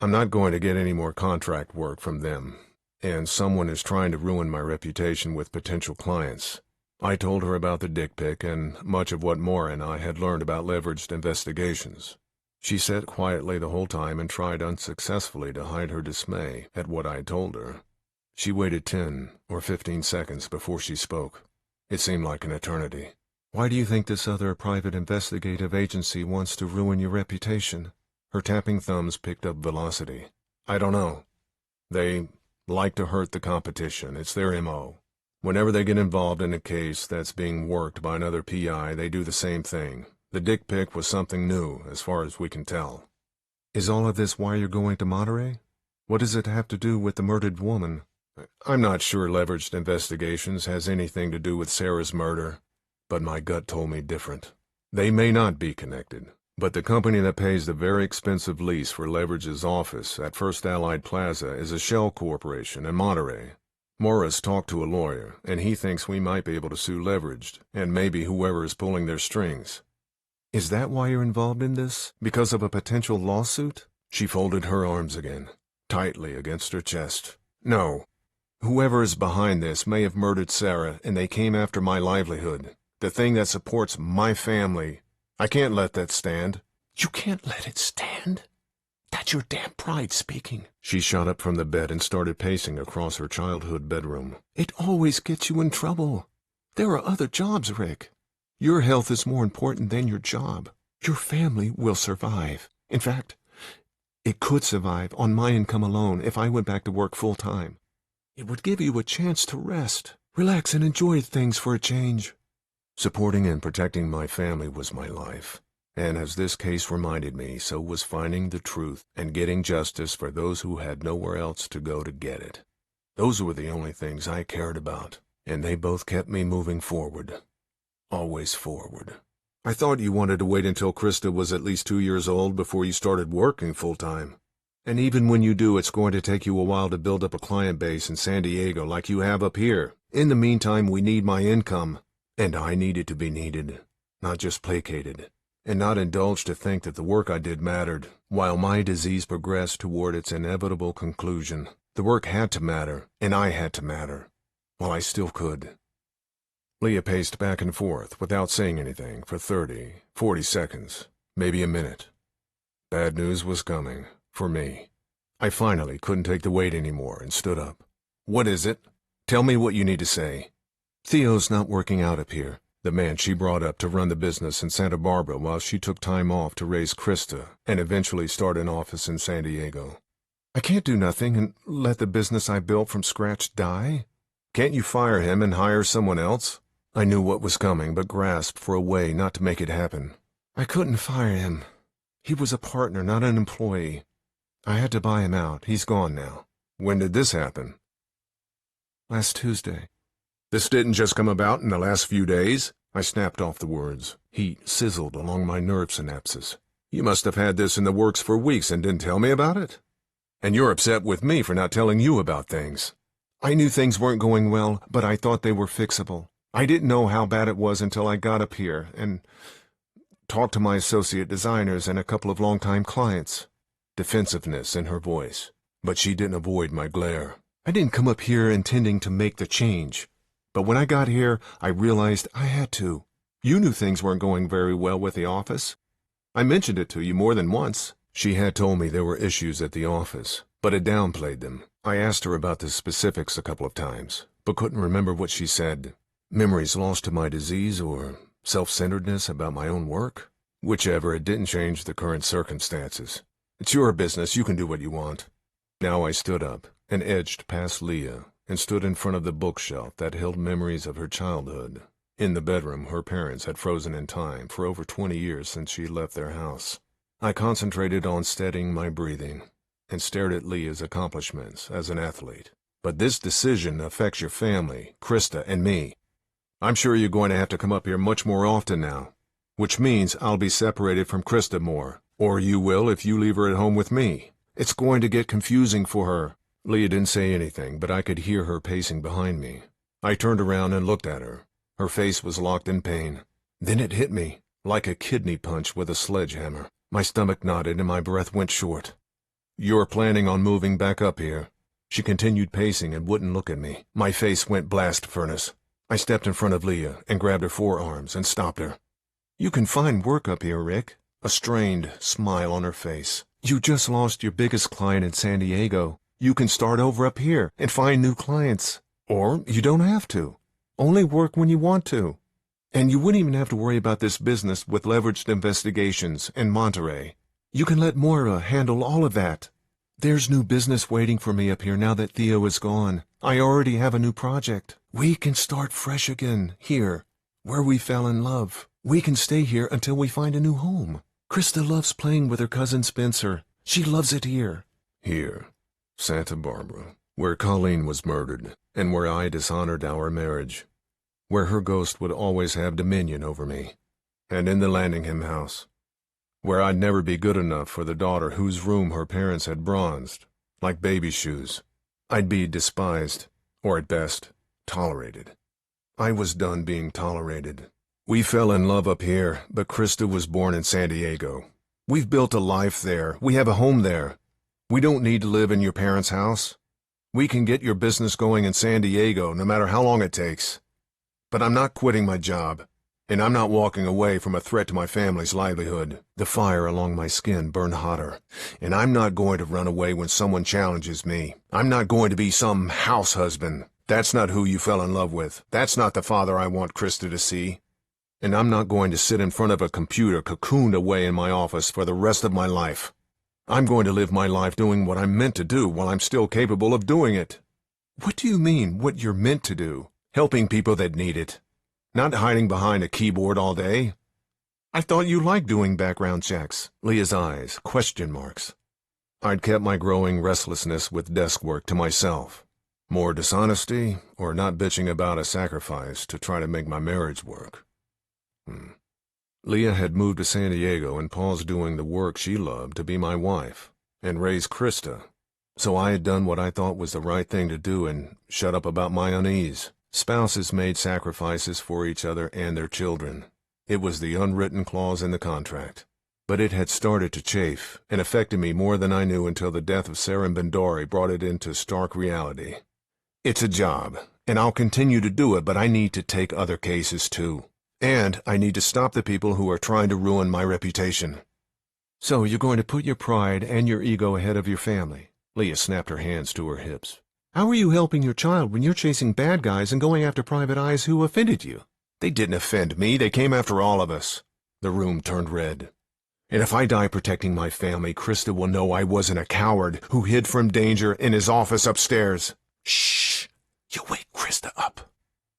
I'm not going to get any more contract work from them, and someone is trying to ruin my reputation with potential clients. I told her about the dick pic and much of what Maura and I had learned about leveraged investigations. She sat quietly the whole time and tried unsuccessfully to hide her dismay at what I had told her. She waited 10 or 15 seconds before she spoke. It seemed like an eternity. Why do you think this other private investigative agency wants to ruin your reputation? Her tapping thumbs picked up velocity. I don't know. They like to hurt the competition. It's their M.O. Whenever they get involved in a case that's being worked by another PI, they do the same thing. The dick pic was something new, as far as we can tell. Is all of this why you're going to Monterey? What does it have to do with the murdered woman? I'm not sure leveraged investigations has anything to do with Sarah's murder, but my gut told me different. They may not be connected, but the company that pays the very expensive lease for Leverage's office at First Allied Plaza is a shell corporation in Monterey. Morris talked to a lawyer, and he thinks we might be able to sue Leveraged, and maybe whoever is pulling their strings. Is that why you're involved in this? Because of a potential lawsuit? She folded her arms again, tightly against her chest. No. Whoever is behind this may have murdered Sarah, and they came after my livelihood, the thing that supports my family. I can't let that stand. You can't let it stand? That's your damn pride speaking. She shot up from the bed and started pacing across her childhood bedroom. It always gets you in trouble. There are other jobs, Rick. Your health is more important than your job. Your family will survive. In fact, it could survive on my income alone if I went back to work full-time. It would give you a chance to rest, relax, and enjoy things for a change. Supporting and protecting my family was my life. And as this case reminded me, so was finding the truth and getting justice for those who had nowhere else to go to get it. Those were the only things I cared about, and they both kept me moving forward. Always forward. I thought you wanted to wait until Krista was at least 2 years old before you started working full-time. And even when you do, it's going to take you a while to build up a client base in San Diego like you have up here. In the meantime, we need my income. And I needed to be needed, not just placated, and not indulged to think that the work I did mattered. While my disease progressed toward its inevitable conclusion, the work had to matter, and I had to matter, while I still could. Leah paced back and forth without saying anything for 30, 40 seconds, maybe a minute. Bad news was coming, for me. I finally couldn't take the weight anymore and stood up. What is it? Tell me what you need to say. Theo's not working out up here. The man she brought up to run the business in Santa Barbara while she took time off to raise Krista and eventually start an office in San Diego. I can't do nothing and let the business I built from scratch die. Can't you fire him and hire someone else? I knew what was coming, but grasped for a way not to make it happen. I couldn't fire him. He was a partner, not an employee. I had to buy him out. He's gone now. When did this happen? Last Tuesday. This didn't just come about in the last few days. I snapped off the words. Heat sizzled along my nerve synapses. You must have had this in the works for weeks and didn't tell me about it? And you're upset with me for not telling you about things. I knew things weren't going well, but I thought they were fixable. I didn't know how bad it was until I got up here and talked to my associate designers and a couple of longtime clients. Defensiveness in her voice, but she didn't avoid my glare. I didn't come up here intending to make the change, but when I got here, I realized I had to. You knew things weren't going very well with the office. I mentioned it to you more than once. She had told me there were issues at the office, but had downplayed them. I asked her about the specifics a couple of times, but couldn't remember what she said. Memories lost to my disease or self-centeredness about my own work? Whichever, it didn't change the current circumstances. It's your business, you can do what you want. Now I stood up and edged past Leah and stood in front of the bookshelf that held memories of her childhood. In the bedroom her parents had frozen in time for over 20 years since she left their house. I concentrated on steadying my breathing and stared at Leah's accomplishments as an athlete. But this decision affects your family, Krista, and me. I'm sure you're going to have to come up here much more often now, which means I'll be separated from Krista more, or you will if you leave her at home with me. It's going to get confusing for her. Leah didn't say anything, but I could hear her pacing behind me. I turned around and looked at her. Her face was locked in pain. Then it hit me, like a kidney punch with a sledgehammer. My stomach knotted and my breath went short. You're planning on moving back up here? She continued pacing and wouldn't look at me. My face went blast furnace. I stepped in front of Leah and grabbed her forearms and stopped her. You can find work up here, Rick. A strained smile on her face. You just lost your biggest client in San Diego. You can start over up here and find new clients. Or you don't have to. Only work when you want to. And you wouldn't even have to worry about this business with leveraged investigations in Monterey. You can let Moira handle all of that. There's new business waiting for me up here now that Theo is gone. I already have a new project. We can start fresh again, here, where we fell in love. We can stay here until we find a new home. Krista loves playing with her cousin Spencer. She loves it here. Here, Santa Barbara, where Colleen was murdered, and where I dishonored our marriage. Where her ghost would always have dominion over me. And in the Landingham house, where I'd never be good enough for the daughter whose room her parents had bronzed, like baby shoes. I'd be despised, or at best, tolerated. I was done being tolerated. We fell in love up here, but Krista was born in San Diego. We've built a life there. We have a home there. We don't need to live in your parents' house. We can get your business going in San Diego, no matter how long it takes. But I'm not quitting my job. And I'm not walking away from a threat to my family's livelihood. The fire along my skin burned hotter, and I'm not going to run away when someone challenges me. I'm not going to be some house husband. That's not who you fell in love with. That's not the father I want Krista to see. And I'm not going to sit in front of a computer cocooned away in my office for the rest of my life. I'm going to live my life doing what I'm meant to do while I'm still capable of doing it. What do you mean, what you're meant to do? Helping people that need it. Not hiding behind a keyboard all day. I thought you liked doing background checks. Leah's eyes, question marks. I'd kept my growing restlessness with desk work to myself. More dishonesty, or not bitching about a sacrifice to try to make my marriage work. Leah had moved to San Diego and paused doing the work she loved to be my wife, and raise Krista. So I had done what I thought was the right thing to do and shut up about my unease. Spouses made sacrifices for each other and their children. It was the unwritten clause in the contract. But it had started to chafe and affected me more than I knew until the death of Sarah Bendori brought it into stark reality. It's a job, and I'll continue to do it, but I need to take other cases too. And I need to stop the people who are trying to ruin my reputation. So you're going to put your pride and your ego ahead of your family? Leah snapped her hands to her hips. How are you helping your child when you're chasing bad guys and going after private eyes who offended you? They didn't offend me. They came after all of us. The room turned red. And if I die protecting my family, Krista will know I wasn't a coward who hid from danger in his office upstairs. Shh! You wake Krista up.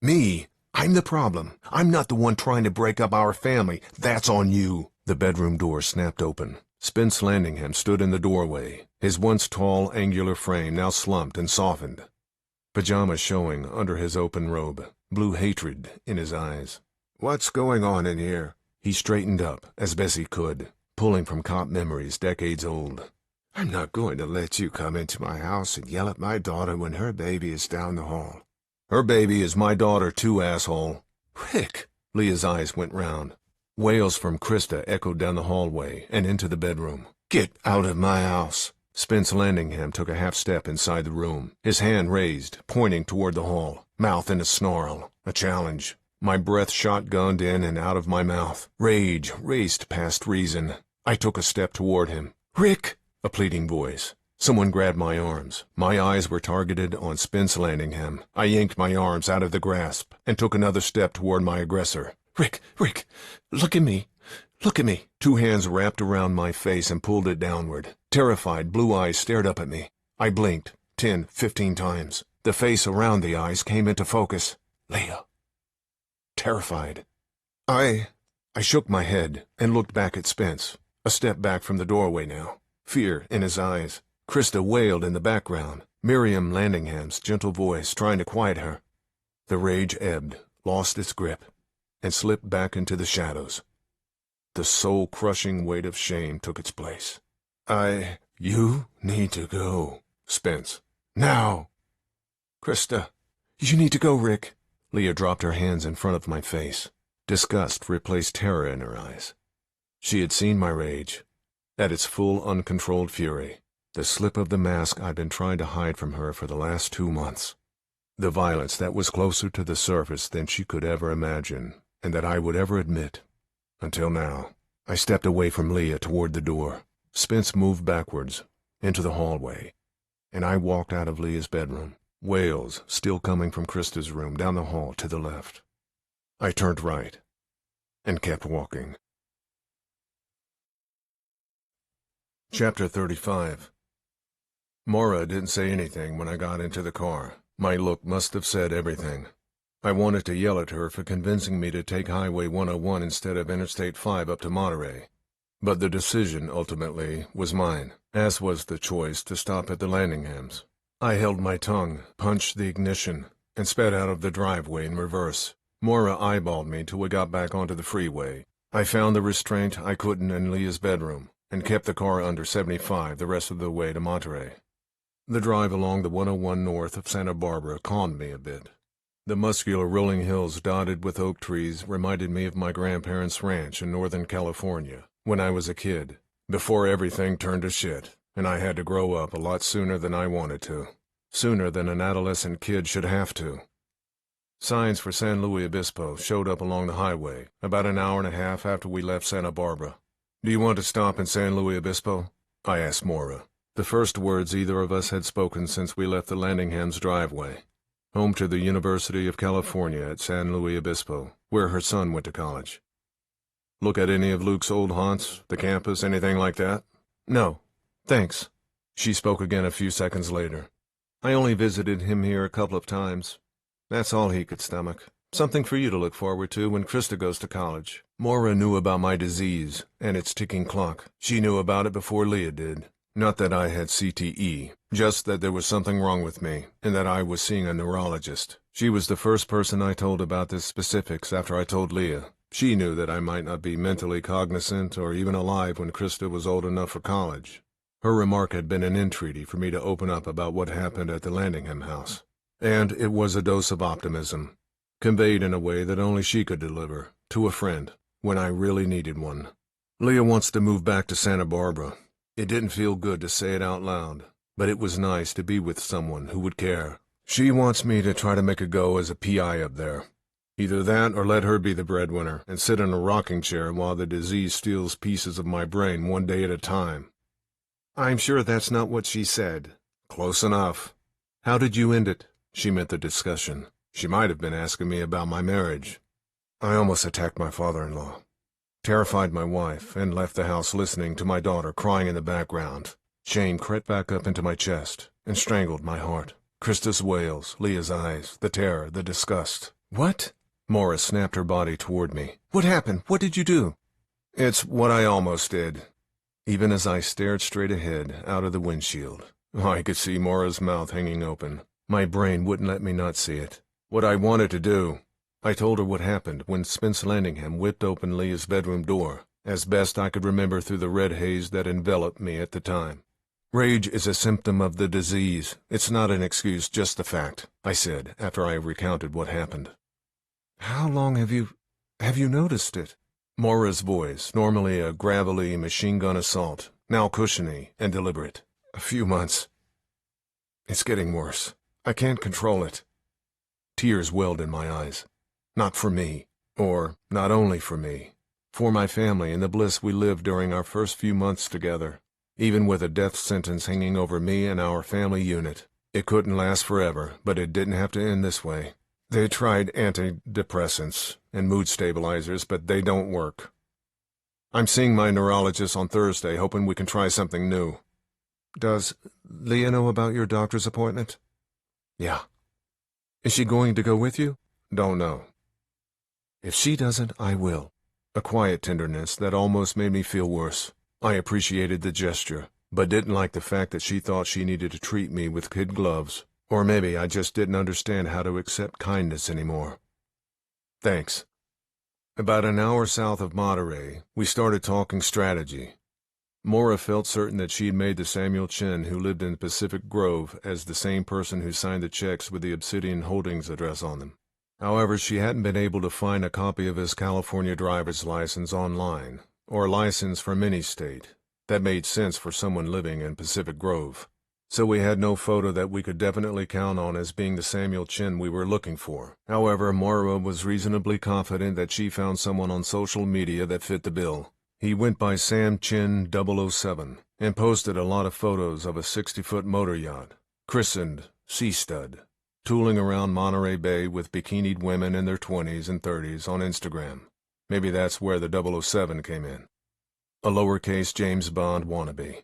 Me? I'm the problem. I'm not the one trying to break up our family. That's on you. The bedroom door snapped open. Spence Landingham stood in the doorway, his once tall, angular frame now slumped and softened. pajamas showing under his open robe, blue hatred in his eyes. "What's going on in here?" He straightened up as best he could, pulling from cop memories decades old. "I'm not going to let you come into my house and yell at my daughter when her baby is down the hall." "Her baby is my daughter too, asshole." "Rick!" Leah's eyes went round. Wails from Krista echoed down the hallway and into the bedroom. "Get out of my house." Spence Landingham took a half step inside the room, his hand raised, pointing toward the hall, mouth in a snarl, a challenge. My breath shotgunned in and out of my mouth. Rage raced past reason. I took a step toward him. "Rick!" A pleading voice. Someone grabbed my arms. My eyes were targeted on Spence Landingham. I yanked my arms out of the grasp and took another step toward my aggressor. Rick! Look at me! Look at me!" Two hands wrapped around my face and pulled it downward. Terrified, blue eyes stared up at me. I blinked 10, 15 times. The face around the eyes came into focus. Leah. Terrified. I shook my head and looked back at Spence, a step back from the doorway now, fear in his eyes. Krista wailed in the background, Miriam Landingham's gentle voice trying to quiet her. The rage ebbed, lost its grip, and slipped back into the shadows. The soul-crushing weight of shame took its place. You need to go, Spence. Now! Krista, you need to go, Rick. Leah dropped her hands in front of my face. Disgust replaced terror in her eyes. She had seen my rage, at its full, uncontrolled fury, the slip of the mask I'd been trying to hide from her for the last 2 months. The violence that was closer to the surface than she could ever imagine, and that I would ever admit. Until now. I stepped away from Leah toward the door. Spence moved backwards, into the hallway, and I walked out of Leah's bedroom, wails still coming from Krista's room down the hall to the left. I turned right, and kept walking. Chapter 35. Maura didn't say anything when I got into the car. My look must have said everything. I wanted to yell at her for convincing me to take Highway 101 instead of Interstate 5 up to Monterey. But the decision, ultimately, was mine, as was the choice to stop at the Landinghams. I held my tongue, punched the ignition, and sped out of the driveway in reverse. Maura eyeballed me till we got back onto the freeway. I found the restraint I couldn't in Leah's bedroom, and kept the car under 75 the rest of the way to Monterey. The drive along the 101 north of Santa Barbara calmed me a bit. The muscular rolling hills dotted with oak trees reminded me of my grandparents' ranch in Northern California when I was a kid, before everything turned to shit, and I had to grow up a lot sooner than I wanted to, sooner than an adolescent kid should have to. Signs for San Luis Obispo showed up along the highway about an hour and a half after we left Santa Barbara. "Do you want to stop in San Luis Obispo?" I asked Maura, the first words either of us had spoken since we left the Landingham's driveway. Home to the University of California at San Luis Obispo, where her son went to college. "Look at any of Luke's old haunts, the campus, anything like that?" "No, thanks." She spoke again a few seconds later. "I only visited him here a couple of times. That's all he could stomach. Something for you to look forward to when Krista goes to college." Maura knew about my disease and its ticking clock. She knew about it before Leah did. Not that I had CTE, just that there was something wrong with me, and that I was seeing a neurologist. She was the first person I told about the specifics after I told Leah. She knew that I might not be mentally cognizant or even alive when Krista was old enough for college. Her remark had been an entreaty for me to open up about what happened at the Landingham house. And it was a dose of optimism, conveyed in a way that only she could deliver, to a friend, when I really needed one. "Leah wants to move back to Santa Barbara." It didn't feel good to say it out loud, but it was nice to be with someone who would care. "She wants me to try to make a go as a PI up there. Either that or let her be the breadwinner and sit in a rocking chair while the disease steals pieces of my brain one day at a time." "I'm sure that's not what she said." "Close enough." "How did you end it?" She meant the discussion. She might have been asking me about my marriage. "I almost attacked my father-in-law. Terrified my wife, and left the house listening to my daughter crying in the background. Shame crept back up into my chest and strangled my heart. Krista's wails, Leah's eyes, the terror, the disgust. "What?" Maura snapped her body toward me. "What happened? What did you do?" "It's what I almost did." Even as I stared straight ahead, out of the windshield, I could see Maura's mouth hanging open. My brain wouldn't let me not see it. What I wanted to do. I told her what happened when Spence Landingham whipped open Leah's bedroom door, as best I could remember through the red haze that enveloped me at the time. Rage is a symptom of the disease. It's not an excuse, just a fact, I said, after I recounted what happened. How long have you noticed it? Moira's voice, normally a gravelly machine gun assault, now cushiony and deliberate. A few months. It's getting worse. I can't control it. Tears welled in my eyes. Not for me, or not only for me, for my family and the bliss we lived during our first few months together. Even with a death sentence hanging over me and our family unit, it couldn't last forever, but it didn't have to end this way. They tried antidepressants and mood stabilizers, but they don't work. I'm seeing my neurologist on Thursday, hoping we can try something new. Does Leah know about your doctor's appointment? Yeah. Is she going to go with you? Don't know. If she doesn't, I will. A quiet tenderness that almost made me feel worse. I appreciated the gesture, but didn't like the fact that she thought she needed to treat me with kid gloves. Or maybe I just didn't understand how to accept kindness anymore. Thanks. About an hour south of Monterey, we started talking strategy. Moira felt certain that she had made the Samuel Chen who lived in Pacific Grove as the same person who signed the checks with the Obsidian Holdings address on them. However, she hadn't been able to find a copy of his California driver's license online, or a license from any state. That made sense for someone living in Pacific Grove. So we had no photo that we could definitely count on as being the Samuel Chen we were looking for. However, Moira was reasonably confident that she found someone on social media that fit the bill. He went by Sam Chin 007 and posted a lot of photos of a 60-foot motor yacht, christened Sea Stud, tooling around Monterey Bay with bikinied women in their 20s and 30s on Instagram. Maybe that's where the 007 came in. A lowercase James Bond wannabe.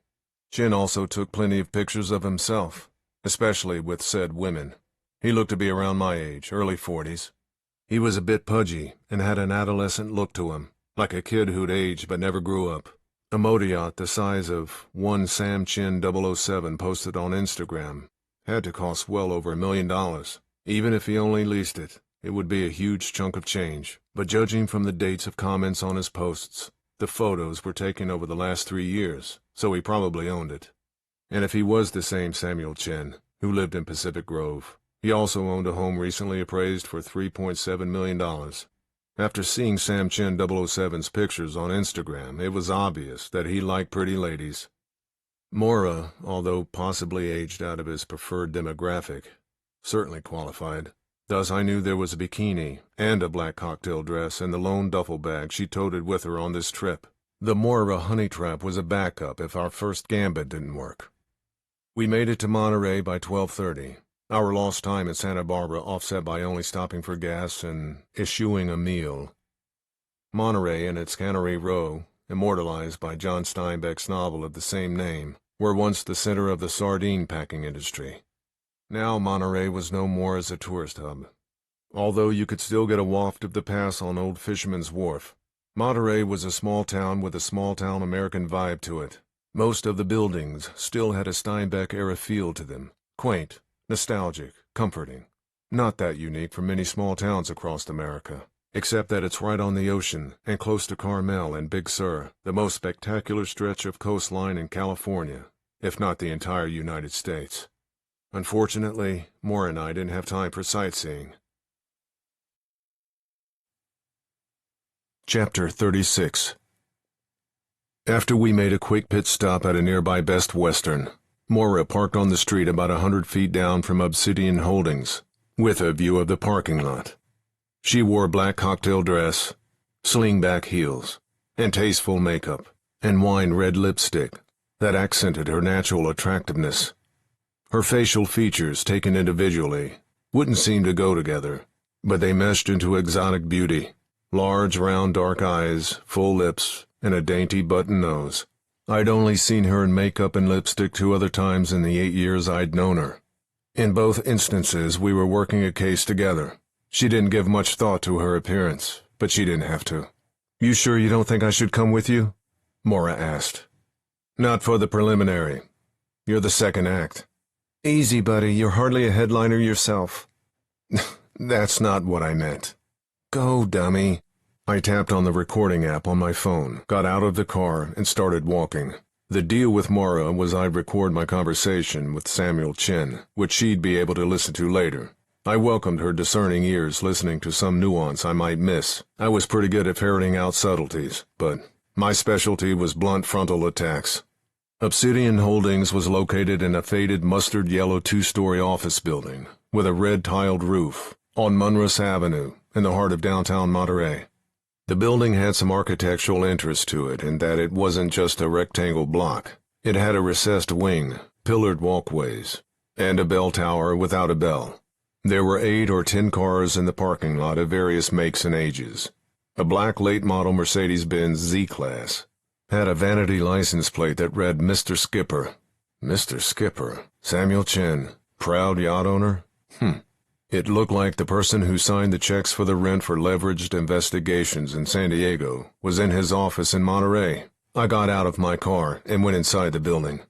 Chin also took plenty of pictures of himself, especially with said women. He looked to be around my age, early 40s. He was a bit pudgy and had an adolescent look to him, like a kid who'd aged but never grew up. A motor yacht the size of one Sam Chin 007 posted on Instagram had to cost well over $1 million. Even if he only leased it, it would be a huge chunk of change. But judging from the dates of comments on his posts, the photos were taken over the last 3 years, so he probably owned it. And if he was the same Samuel Chen, who lived in Pacific Grove, he also owned a home recently appraised for $3.7 million. After seeing Sam Chin 007's pictures on Instagram, it was obvious that he liked pretty ladies. Moira, although possibly aged out of his preferred demographic, certainly qualified. Thus I knew there was a bikini and a black cocktail dress in the lone duffel bag she toted with her on this trip. The Moira honey trap was a backup if our first gambit didn't work. We made it to Monterey by 12:30. Our lost time in Santa Barbara offset by only stopping for gas and eschewing a meal. Monterey and its Cannery Row, immortalized by John Steinbeck's novel of the same name, were once the center of the sardine packing industry. Now Monterey was no more as a tourist hub. Although you could still get a waft of the past on Old Fisherman's Wharf, Monterey was a small town with a small-town American vibe to it. Most of the buildings still had a Steinbeck-era feel to them, quaint, nostalgic, comforting. Not that unique from many small towns across America, except that it's right on the ocean and close to Carmel and Big Sur, the most spectacular stretch of coastline in California, if not the entire United States. Unfortunately, Moore and I didn't have time for sightseeing. Chapter 36. After we made a quick pit stop at a nearby Best Western, Moira parked on the street about 100 feet down from Obsidian Holdings, with a view of the parking lot. She wore a black cocktail dress, sling-back heels, and tasteful makeup, and wine-red lipstick that accented her natural attractiveness. Her facial features, taken individually, wouldn't seem to go together, but they meshed into exotic beauty. Large, round, dark eyes, full lips, and a dainty button nose. I'd only seen her in makeup and lipstick 2 other times in the 8 years I'd known her. In both instances, we were working a case together. She didn't give much thought to her appearance, but she didn't have to. "You sure you don't think I should come with you?" Moira asked. "Not for the preliminary. You're the second act." Easy, buddy. You're hardly a headliner yourself. That's not what I meant. Go, dummy. I tapped on the recording app on my phone, got out of the car, and started walking. The deal with Maura was I'd record my conversation with Samuel Chen, which she'd be able to listen to later. I welcomed her discerning ears listening to some nuance I might miss. I was pretty good at ferreting out subtleties, but my specialty was blunt frontal attacks. Obsidian Holdings was located in a faded mustard yellow 2-story office building with a red tiled roof on Munros Avenue in the heart of downtown Monterey. The building had some architectural interest to it in that it wasn't just a rectangle block. It had a recessed wing, pillared walkways, and a bell tower without a bell. There were 8 or 10 cars in the parking lot of various makes and ages. A black late-model Mercedes-Benz Z-Class had a vanity license plate that read Mr. Skipper. Mr. Skipper? Samuel Chen, proud yacht owner? It looked like the person who signed the checks for the rent for leveraged investigations in San Diego was in his office in Monterey. I got out of my car and went inside the building.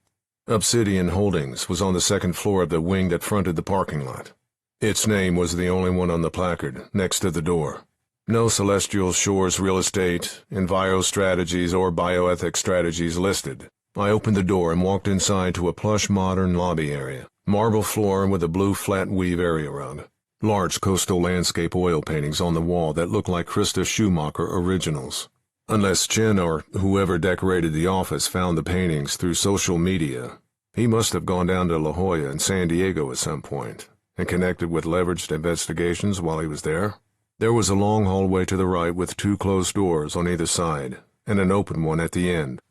Obsidian Holdings was on the second floor of the wing that fronted the parking lot. Its name was the only one on the placard next to the door. No Celestial Shores Real Estate, Enviro Strategies, or Bioethic Strategies listed. I opened the door and walked inside to a plush modern lobby area. Marble floor with a blue flat weave area rug. Large coastal landscape oil paintings on the wall that looked like Krista Schumacher originals. Unless Chen or whoever decorated the office found the paintings through social media, he must have gone down to La Jolla in San Diego at some point and connected with leveraged investigations while he was there. There was a long hallway to the right with 2 closed doors on either side and an open one at the end.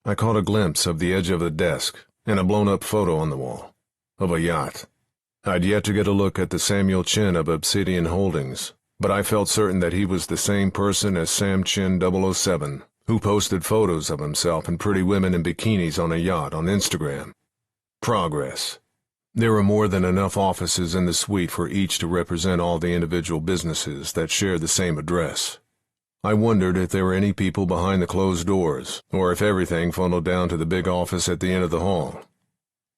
I caught a glimpse of the edge of a desk and a blown-up photo on the wall of a yacht. I'd yet to get a look at the Samuel Chen of Obsidian Holdings, but I felt certain that he was the same person as Sam Chen 007, who posted photos of himself and pretty women in bikinis on a yacht on Instagram. Progress. There were more than enough offices in the suite for each to represent all the individual businesses that shared the same address. I wondered if there were any people behind the closed doors, or if everything funneled down to the big office at the end of the hall.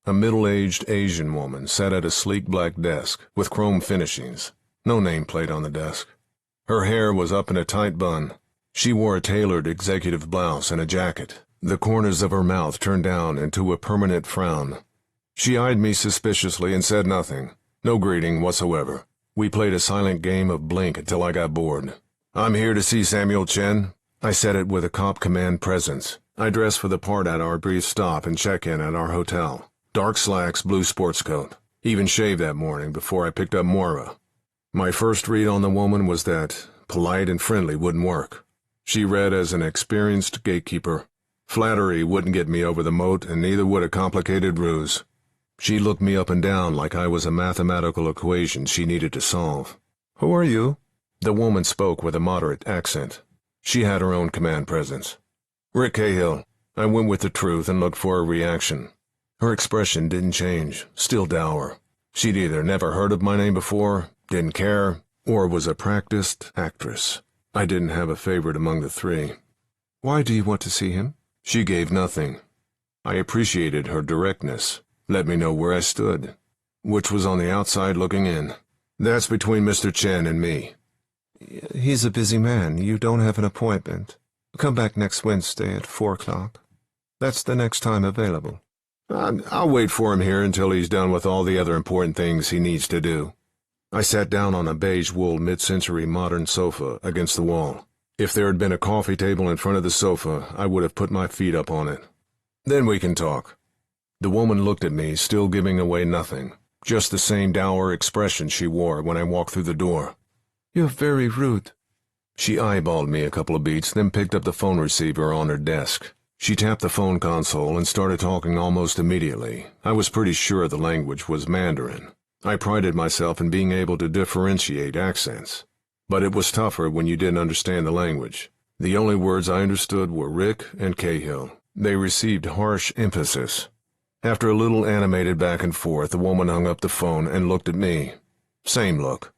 A middle-aged Asian woman sat at a sleek black desk with chrome finishings. No nameplate on the desk. Her hair was up in a tight bun. She wore a tailored executive blouse and a jacket, the corners of her mouth turned down into a permanent frown. She eyed me suspiciously and said nothing. No greeting whatsoever. We played a silent game of blink until I got bored. "I'm here to see Samuel Chen." I said it with a cop command presence. I dressed for the part at our brief stop and check-in at our hotel. Dark slacks, blue sports coat. Even shaved that morning before I picked up Maura. My first read on the woman was that polite and friendly wouldn't work. She read as an experienced gatekeeper. Flattery wouldn't get me over the moat, and neither would a complicated ruse. She looked me up and down like I was a mathematical equation she needed to solve. "Who are you?" The woman spoke with a moderate accent. She had her own command presence. "Rick Cahill." I went with the truth and looked for a reaction. Her expression didn't change, still dour. She'd either never heard of my name before, didn't care, or was a practiced actress. I didn't have a favorite among the three. "Why do you want to see him?" She gave nothing. I appreciated her directness. Let me know where I stood, which was on the outside looking in. "That's between Mr. Chen and me." "He's a busy man. You don't have an appointment. Come back next Wednesday at 4 o'clock. That's the next time available." I'll wait for him here until he's done with all the other important things he needs to do." I sat down on a beige wool mid-century modern sofa against the wall. If there had been a coffee table in front of the sofa, I would have put my feet up on it. "Then we can talk." The woman looked at me, still giving away nothing, just the same dour expression she wore when I walked through the door. "You're very rude." She eyeballed me a couple of beats, then picked up the phone receiver on her desk. She tapped the phone console and started talking almost immediately. I was pretty sure the language was Mandarin. I prided myself in being able to differentiate accents. But it was tougher when you didn't understand the language. The only words I understood were Rick and Cahill. They received harsh emphasis. After a little animated back and forth, the woman hung up the phone and looked at me. Same look.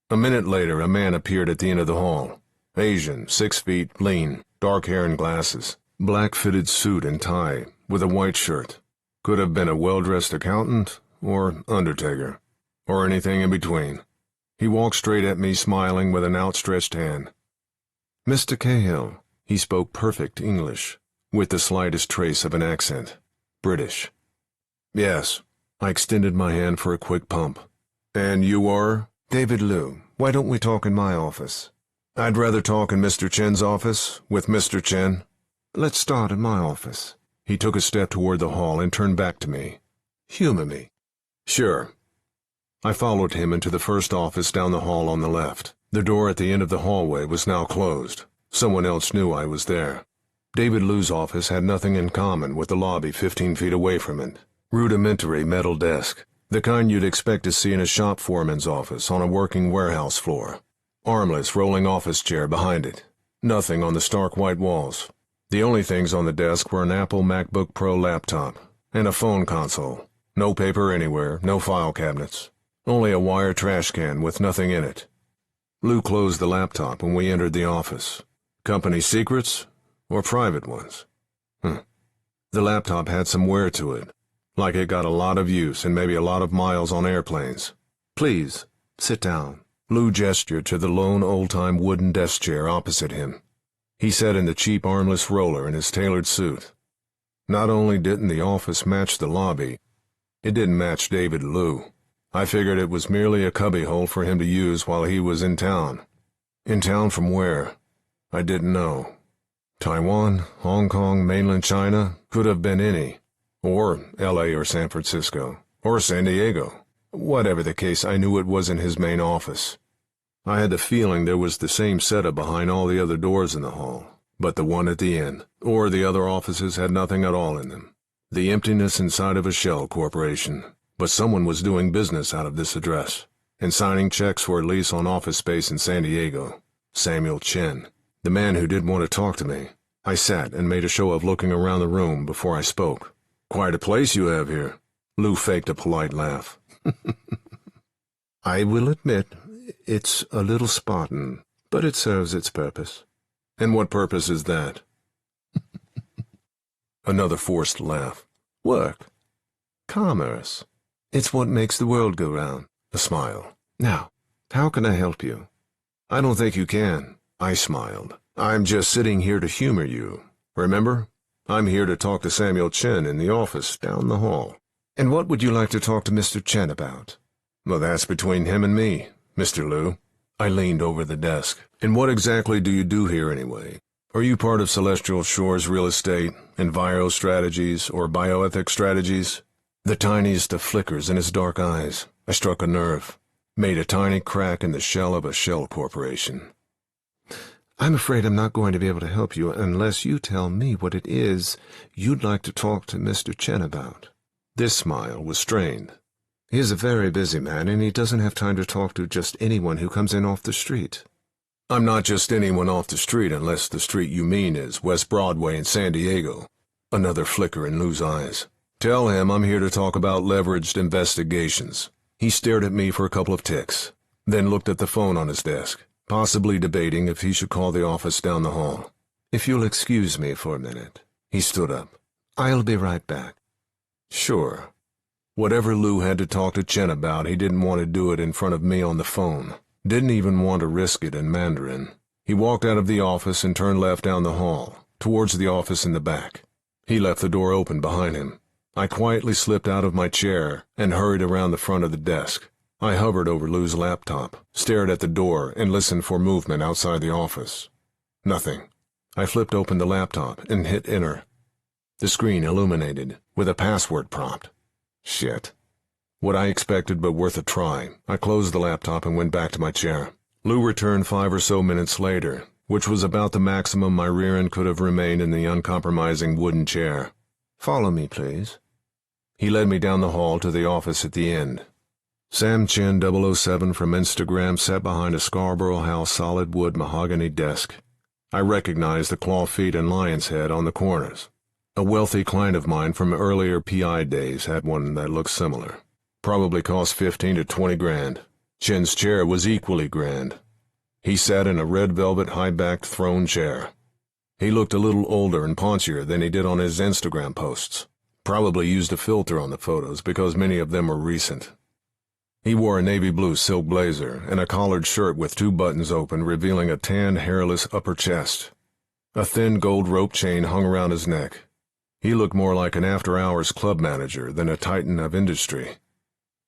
A minute later, a man appeared at the end of the hall. Asian, 6 feet, lean, dark hair and glasses. Black fitted suit and tie, with a white shirt. Could have been a well-dressed accountant or undertaker, or anything in between. He walked straight at me, smiling with an outstretched hand. Mr. Cahill. He spoke perfect English, with the slightest trace of an accent. British. Yes. I extended my hand for a quick pump. And you are? David Liu. Why don't we talk in my office? I'd rather talk in Mr. Chen's office, with Mr. Chen. Let's start in my office. He took a step toward the hall and turned back to me. Humor me. Sure. I followed him into the first office down the hall on the left. The door at the end of the hallway was now closed. Someone else knew I was there. David Liu's office had nothing in common with the lobby 15 feet away from it. Rudimentary metal desk, the kind you'd expect to see in a shop foreman's office on a working warehouse floor. Armless rolling office chair behind it. Nothing on the stark white walls. The only things on the desk were an Apple MacBook Pro laptop and a phone console. No paper anywhere, no file cabinets. Only a wire trash can with nothing in it. Liu closed the laptop when we entered the office. Company secrets or private ones? The laptop had some wear to it, like it got a lot of use and maybe a lot of miles on airplanes. Please, sit down. Liu gestured to the lone old-time wooden desk chair opposite him. He sat in the cheap armless roller in his tailored suit. Not only didn't the office match the lobby, it didn't match David Liu. I figured it was merely a cubbyhole for him to use while he was in town. In town from where? I didn't know. Taiwan, Hong Kong, mainland China, could have been any. Or L.A. or San Francisco, or San Diego. Whatever the case, I knew it wasn't his main office. I had the feeling there was the same setup behind all the other doors in the hall, but the one at the end, or the other offices, had nothing at all in them. The emptiness inside of a shell corporation. But someone was doing business out of this address, and signing checks for a lease on office space in San Diego. Samuel Chen, the man who didn't want to talk to me. I sat and made a show of looking around the room before I spoke. Quite a place you have here. Liu faked a polite laugh. I will admit, it's a little Spartan, but it serves its purpose. And what purpose is that? Another forced laugh. Work. Commerce. It's what makes the world go round. A smile. Now, how can I help you? I don't think you can. I smiled. I'm just sitting here to humor you. Remember? I'm here to talk to Samuel Chen in the office down the hall. And what would you like to talk to Mr. Chen about? Well, that's between him and me, Mr. Liu. I leaned over the desk. And what exactly do you do here anyway? Are you part of Celestial Shores Real Estate, Enviro Strategies, or Bioethic Strategies? The tiniest of flickers in his dark eyes. I struck a nerve. Made a tiny crack in the shell of a shell corporation. I'm afraid I'm not going to be able to help you unless you tell me what it is you'd like to talk to Mr. Chen about. This smile was strained. He's a very busy man, and he doesn't have time to talk to just anyone who comes in off the street. I'm not just anyone off the street unless the street you mean is West Broadway in San Diego. Another flicker in Liu's eyes. Tell him I'm here to talk about leveraged investigations. He stared at me for a couple of ticks, then looked at the phone on his desk, possibly debating if he should call the office down the hall. If you'll excuse me for a minute. He stood up. I'll be right back. Sure. Whatever Liu had to talk to Chen about, he didn't want to do it in front of me on the phone. Didn't even want to risk it in Mandarin. He walked out of the office and turned left down the hall, towards the office in the back. He left the door open behind him. I quietly slipped out of my chair and hurried around the front of the desk. I hovered over Liu's laptop, stared at the door, and listened for movement outside the office. Nothing. I flipped open the laptop and hit enter. The screen illuminated, with a password prompt. Shit. What I expected, but worth a try. I closed the laptop and went back to my chair. Liu returned 5 or so minutes later, which was about the maximum my rear end could have remained in the uncompromising wooden chair. Follow me, please. He led me down the hall to the office at the end. Sam Chen 007 from Instagram sat behind a Scarborough House solid wood mahogany desk. I recognized the claw feet and lion's head on the corners. A wealthy client of mine from earlier PI days had one that looked similar. Probably cost 15 to 20 grand. Chen's chair was equally grand. He sat in a red velvet high-backed throne chair. He looked a little older and paunchier than he did on his Instagram posts. Probably used a filter on the photos because many of them were recent. He wore a navy blue silk blazer and a collared shirt with 2 buttons open, revealing a tan, hairless upper chest. A thin gold rope chain hung around his neck. He looked more like an after-hours club manager than a titan of industry.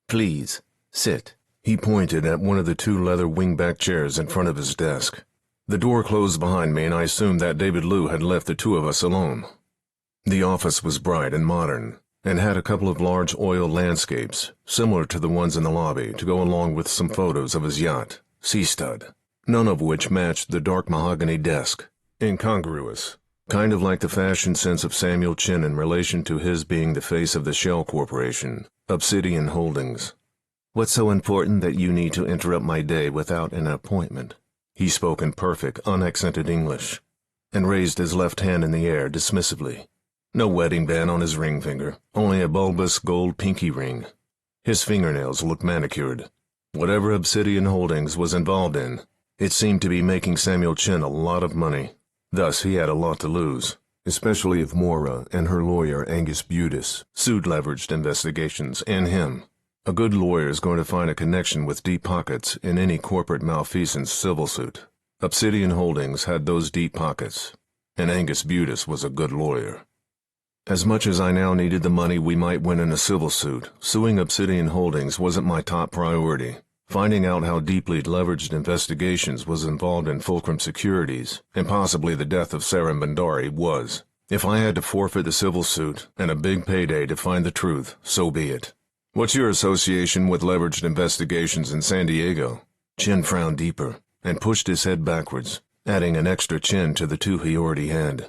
Please, sit. He pointed at one of the 2 leather wingback chairs in front of his desk. The door closed behind me, and I assumed that David Liu had left the 2 of us alone. The office was bright and modern, and had a couple of large oil landscapes, similar to the ones in the lobby, to go along with some photos of his yacht, Sea Stud, none of which matched the dark mahogany desk. Incongruous, kind of like the fashion sense of Samuel Chin in relation to his being the face of the shell corporation, Obsidian Holdings. What's so important that you need to interrupt my day without an appointment? He spoke in perfect, unaccented English, and raised his left hand in the air dismissively. No wedding band on his ring finger, only a bulbous gold pinky ring. His fingernails looked manicured. Whatever Obsidian Holdings was involved in, it seemed to be making Samuel Chin a lot of money. Thus he had a lot to lose, especially if Moira and her lawyer Angus Budis sued Leveraged Investigations and him. A good lawyer is going to find a connection with deep pockets in any corporate malfeasance civil suit. Obsidian Holdings had those deep pockets, and Angus Budis was a good lawyer. As much as I now needed the money we might win in a civil suit, suing Obsidian Holdings wasn't my top priority. Finding out how deeply Leveraged Investigations was involved in Fulcrum Securities, and possibly the death of Sarah Bandari, was. If I had to forfeit the civil suit and a big payday to find the truth, so be it. What's your association with Leveraged Investigations in San Diego? Chin frowned deeper and pushed his head backwards, adding an extra chin to the 2 he already had.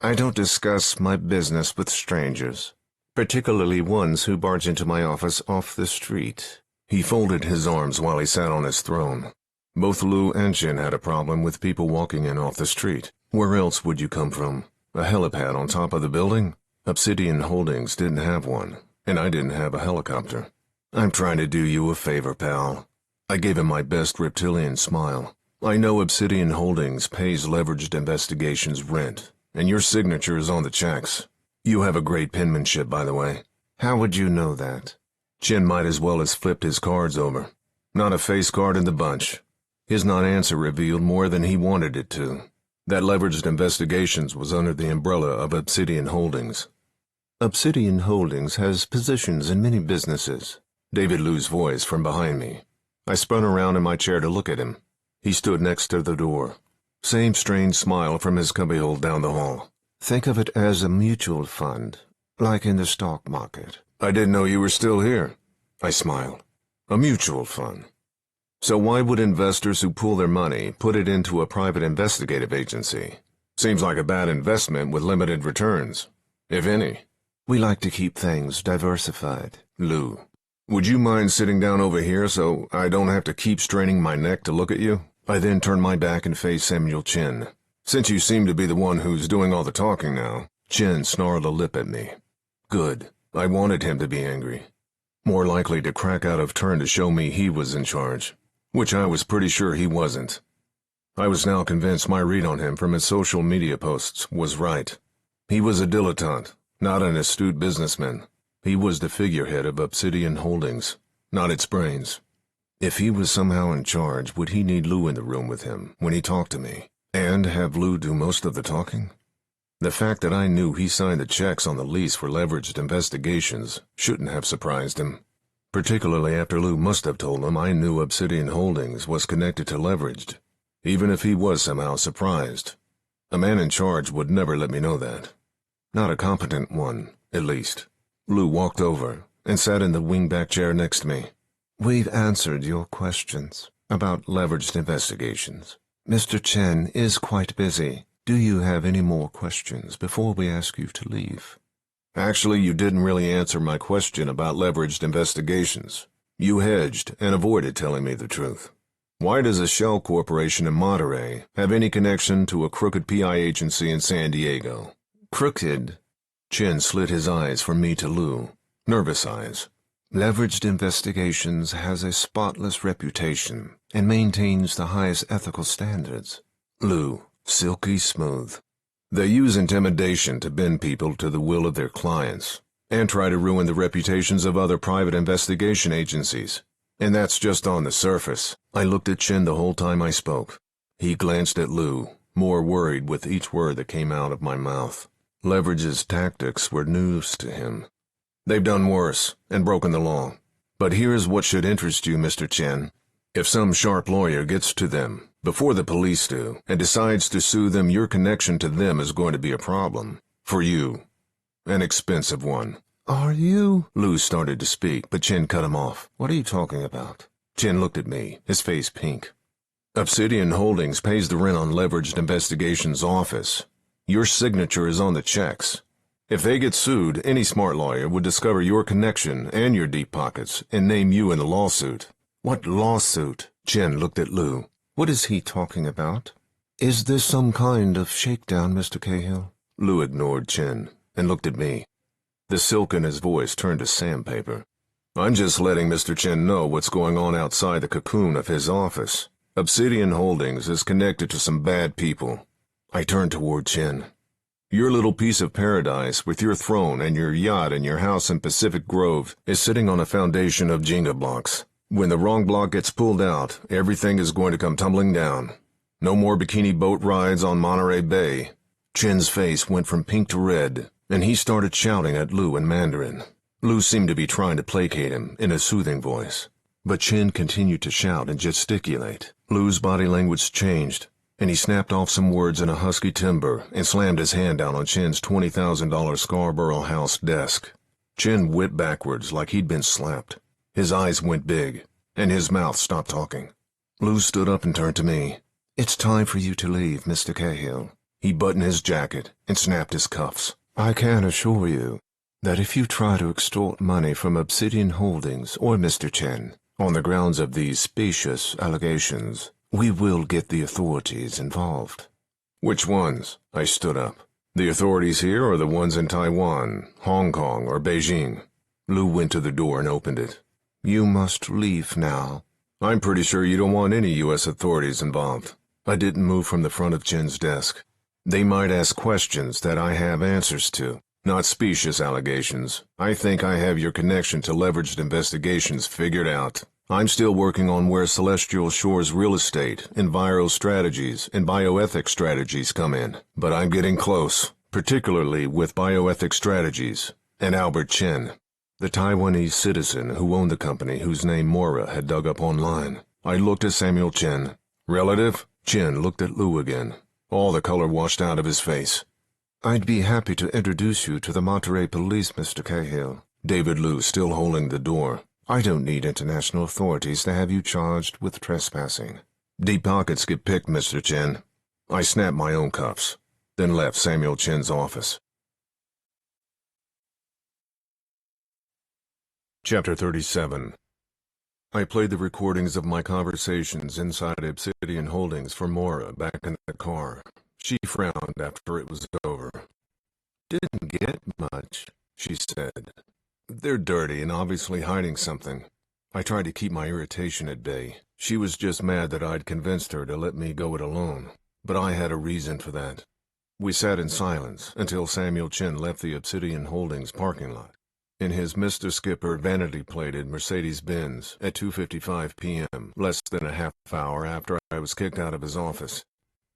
I don't discuss my business with strangers, particularly ones who barge into my office off the street. He folded his arms while he sat on his throne. Both Liu and Chin had a problem with people walking in off the street. Where else would you come from? A helipad on top of the building? Obsidian Holdings didn't have one, and I didn't have a helicopter. I'm trying to do you a favor, pal. I gave him my best reptilian smile. I know Obsidian Holdings pays Leveraged Investigations rent, and your signature is on the checks. You have a great penmanship, by the way. How would you know that? Chin might as well have flipped his cards over. Not a face card in the bunch. His non-answer revealed more than he wanted it to. That Leveraged Investigations was under the umbrella of Obsidian Holdings. Obsidian Holdings has positions in many businesses. David Liu's voice from behind me. I spun around in my chair to look at him. He stood next to the door. Same strange smile from his cubbyhole down the hall. Think of it as a mutual fund, like in the stock market. I didn't know you were still here. I smiled. A mutual fund. So why would investors who pool their money put it into a private investigative agency? Seems like a bad investment with limited returns, if any. We like to keep things diversified. Liu, would you mind sitting down over here so I don't have to keep straining my neck to look at you? I then turned my back and faced Samuel Chin. Since you seem to be the one who's doing all the talking now. Chin snarled a lip at me. Good. I wanted him to be angry. More likely to crack out of turn to show me he was in charge, which I was pretty sure he wasn't. I was now convinced my read on him from his social media posts was right. He was a dilettante, not an astute businessman. He was the figurehead of Obsidian Holdings, not its brains. If he was somehow in charge, would he need Liu in the room with him when he talked to me, and have Liu do most of the talking? The fact that I knew he signed the checks on the lease for Leveraged Investigations shouldn't have surprised him, particularly after Liu must have told him I knew Obsidian Holdings was connected to Leveraged. Even if he was somehow surprised, a man in charge would never let me know that. Not a competent one, at least. Liu walked over and sat in the wingback chair next to me. We've answered your questions about Leveraged Investigations. Mr. Chen is quite busy. Do you have any more questions before we ask you to leave? Actually, you didn't really answer my question about Leveraged Investigations. You hedged and avoided telling me the truth. Why does a shell corporation in Monterey have any connection to a crooked PI agency in San Diego? Crooked? Chin slid his eyes from me to Liu. Nervous eyes. Leveraged Investigations has a spotless reputation and maintains the highest ethical standards. Liu, silky smooth. They use intimidation to bend people to the will of their clients. and try to ruin the reputations of other private investigation agencies. And that's just on the surface. I looked at Chin the whole time I spoke. He glanced at Lou, more worried with each word that came out of my mouth. Leverage's tactics were news to him. They've done worse and broken the law. But here's what should interest you, Mr. Chen. If some sharp lawyer gets to them before the police do and decides to sue them, your connection to them is going to be a problem. For you. An expensive one. Are you? Lou started to speak, but Chen cut him off. What are you talking about? Chen looked at me, his face pink. Obsidian Holdings pays the rent on Leveraged Investigations' office. Your signature is on the checks. If they get sued, any smart lawyer would discover your connection and your deep pockets and name you in the lawsuit. What lawsuit? Chen looked at Lou. What is he talking about? Is this some kind of shakedown, Mr. Cahill? Lou ignored Chen and looked at me. The silk in his voice turned to sandpaper. I'm just letting Mr. Chen know what's going on outside the cocoon of his office. Obsidian Holdings is connected to some bad people. I turned toward Chen. Your little piece of paradise with your throne and your yacht and your house in Pacific Grove is sitting on a foundation of Jenga blocks. When the wrong block gets pulled out, everything is going to come tumbling down. No more bikini boat rides on Monterey Bay. Chen's face went from pink to red, and he started shouting at Lou in Mandarin. Lou seemed to be trying to placate him in a soothing voice. But Chen continued to shout and gesticulate. Lou's body language changed, and he snapped off some words in a husky timbre and slammed his hand down on Chen's $20,000 Scarborough House desk. Chen went backwards like he'd been slapped. His eyes went big, and his mouth stopped talking. Lou stood up and turned to me. It's time for you to leave, Mr. Cahill. He buttoned his jacket and snapped his cuffs. I can assure you that if you try to extort money from Obsidian Holdings or Mr. Chen on the grounds of these specious allegations, we will get the authorities involved. Which ones? I stood up. The authorities here or the ones in Taiwan, Hong Kong, or Beijing? Lou went to the door and opened it. You must leave now. I'm pretty sure you don't want any U.S. authorities involved. I didn't move from the front of Chen's desk. They might ask questions that I have answers to, not specious allegations. I think I have your connection to Leveraged Investigations figured out. I'm still working on where Celestial Shores real estate, enviro strategies, and bioethics strategies come in, but I'm getting close, particularly with bioethics strategies, and Albert Chen, the Taiwanese citizen who owned the company whose name Mora had dug up online. I looked at Samuel Chen. Relative? Chen looked at Lou again. All the color washed out of his face. I'd be happy to introduce you to the Monterey Police, Mr. Cahill. David Lou still holding the door. I don't need international authorities to have you charged with trespassing. Deep pockets get picked, Mr. Chen. I snapped my own cuffs, then left Samuel Chen's office. Chapter 37. I played the recordings of my conversations inside Obsidian Holdings for Mora back in the car. She frowned after it was over. Didn't get much, she said. They're dirty and obviously hiding something. I tried to keep my irritation at bay. She was just mad that I'd convinced her to let me go it alone, but I had a reason for that. We sat in silence until Samuel Chen left the Obsidian Holdings parking lot. In his Mr. Skipper vanity-plated Mercedes-Benz at 2:55 p.m., less than a half hour after I was kicked out of his office.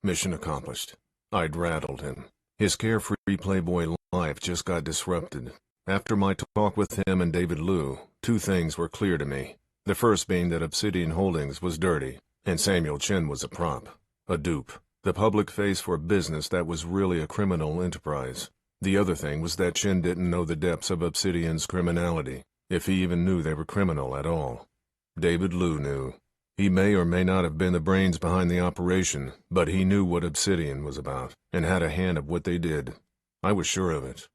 Mission accomplished. I'd rattled him. His carefree playboy life just got disrupted. After my talk with him and David Lou, two things were clear to me. The first being that Obsidian Holdings was dirty, and Samuel Chen was a prop, a dupe, the public face for a business that was really a criminal enterprise. The other thing was that Chen didn't know the depths of Obsidian's criminality, if he even knew they were criminal at all. David Lou knew. He may or may not have been the brains behind the operation, but he knew what Obsidian was about, and had a hand of what they did. I was sure of it.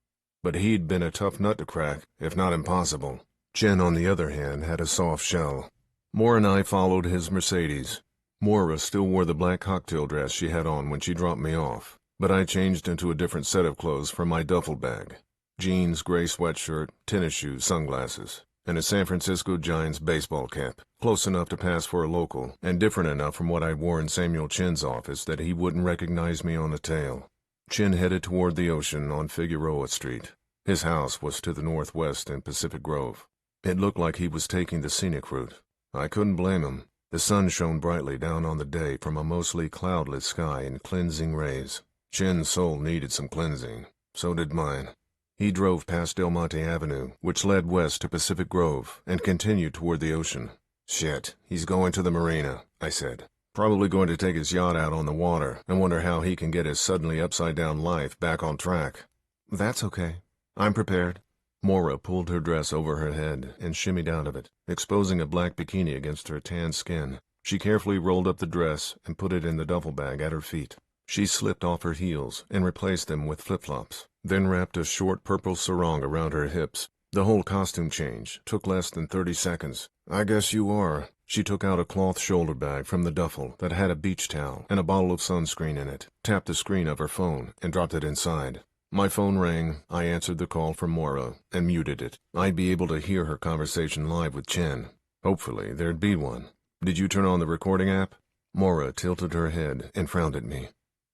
But he'd been a tough nut to crack, if not impossible. Chen, on the other hand, had a soft shell. Moore and I followed his Mercedes. Moira still wore the black cocktail dress she had on when she dropped me off, but I changed into a different set of clothes from my duffel bag. Jeans, gray sweatshirt, tennis shoes, sunglasses, and a San Francisco Giants baseball cap, close enough to pass for a local, and different enough from what I wore in Samuel Chen's office that he wouldn't recognize me on the tail. Chen headed toward the ocean on Figueroa Street. His house was to the northwest in Pacific Grove. It looked like he was taking the scenic route. I couldn't blame him. The sun shone brightly down on the day from a mostly cloudless sky in cleansing rays. Chen's soul needed some cleansing. So did mine. He drove past Del Monte Avenue, which led west to Pacific Grove, and continued toward the ocean. "Shit, he's going to the marina," I said. "Probably going to take his yacht out on the water and wonder how he can get his suddenly upside-down life back on track." "That's okay. I'm prepared." Maura pulled her dress over her head and shimmied out of it, exposing a black bikini against her tan skin. She carefully rolled up the dress and put it in the duffel bag at her feet. She slipped off her heels and replaced them with flip-flops, then wrapped a short purple sarong around her hips. The whole costume change took less than 30 seconds. "I guess you are." She took out a cloth shoulder bag from the duffel that had a beach towel and a bottle of sunscreen in it, tapped the screen of her phone, and dropped it inside. My phone rang. I answered the call from Maura and muted it. I'd be able to hear her conversation live with Chen. Hopefully, there'd be one. "Did you turn on the recording app?" Maura tilted her head and frowned at me.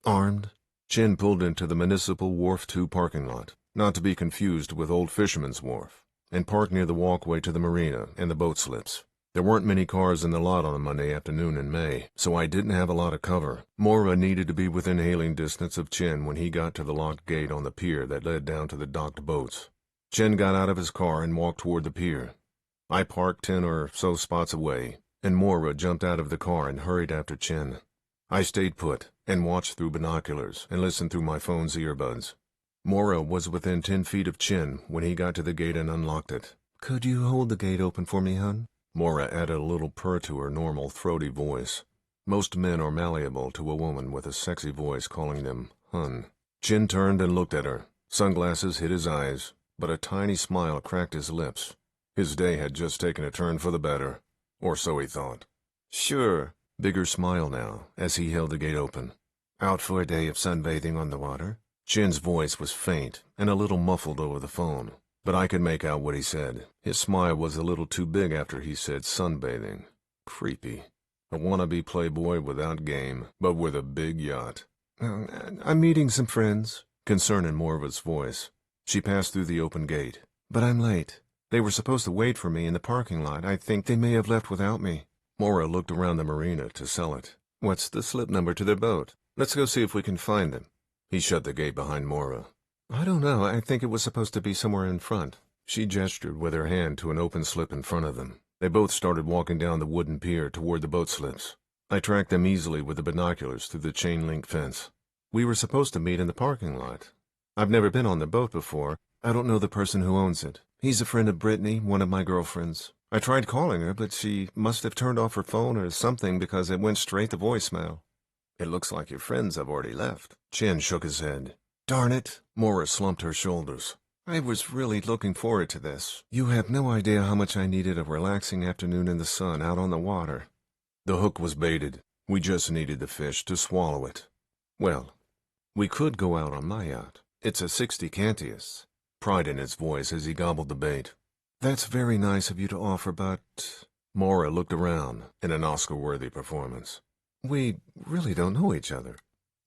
"Armed?" Chen pulled into the Municipal Wharf 2 parking lot, not to be confused with Old Fisherman's Wharf, and parked near the walkway to the marina and the boat slips. There weren't many cars in the lot on a Monday afternoon in May, so I didn't have a lot of cover. Maura needed to be within hailing distance of Chen when he got to the locked gate on the pier that led down to the docked boats. Chen got out of his car and walked toward the pier. I parked 10 or so spots away, and Maura jumped out of the car and hurried after Chen. I stayed put and watched through binoculars and listened through my phone's earbuds. Maura was within 10 feet of Chen when he got to the gate and unlocked it. "Could you hold the gate open for me, hun?" Maura added a little purr to her normal throaty voice. Most men are malleable to a woman with a sexy voice calling them hun. Chen turned and looked at her. Sunglasses hid his eyes, but a tiny smile cracked his lips. His day had just taken a turn for the better, or so he thought. "Sure." Bigger smile now, as he held the gate open. "Out for a day of sunbathing on the water?" Chen's voice was faint and a little muffled over the phone, but I could make out what he said. His smile was a little too big after he said sunbathing. Creepy. A wannabe playboy without game, but with a big yacht. "I'm meeting some friends," concern in Morva's voice. She passed through the open gate. "But I'm late. They were supposed to wait for me in the parking lot. I think they may have left without me." Maura looked around the marina to sell it. "What's the slip number to their boat? Let's go see if we can find them." He shut the gate behind Maura. "I don't know. I think it was supposed to be somewhere in front." She gestured with her hand to an open slip in front of them. They both started walking down the wooden pier toward the boat slips. I tracked them easily with the binoculars through the chain-link fence. "We were supposed to meet in the parking lot. I've never been on the boat before. I don't know the person who owns it. He's a friend of Brittany, one of my girlfriends. I tried calling her, but she must have turned off her phone or something because it went straight to voicemail." "It looks like your friends have already left." Chen shook his head. "Darn it." Maura slumped her shoulders. "I was really looking forward to this. You have no idea how much I needed a relaxing afternoon in the sun out on the water." The hook was baited. We just needed the fish to swallow it. "Well, we could go out on my yacht. It's a 60 Cantius." Pride in his voice as he gobbled the bait. "That's very nice of you to offer, but—" Maura looked around in an Oscar-worthy performance. "We really don't know each other.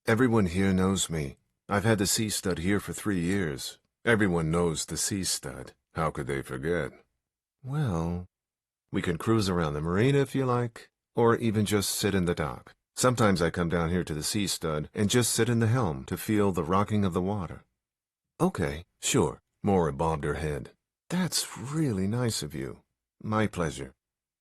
Everyone here knows me. I've had the Sea Stud here for 3 years. Everyone knows the Sea Stud. How could they forget?" "Well, we can cruise around the marina if you like, or even just sit in the dock. Sometimes I come down here to the Sea Stud and just sit in the helm to feel the rocking of the water." "Okay, sure." Maura bobbed her head. "That's really nice of you." "My pleasure.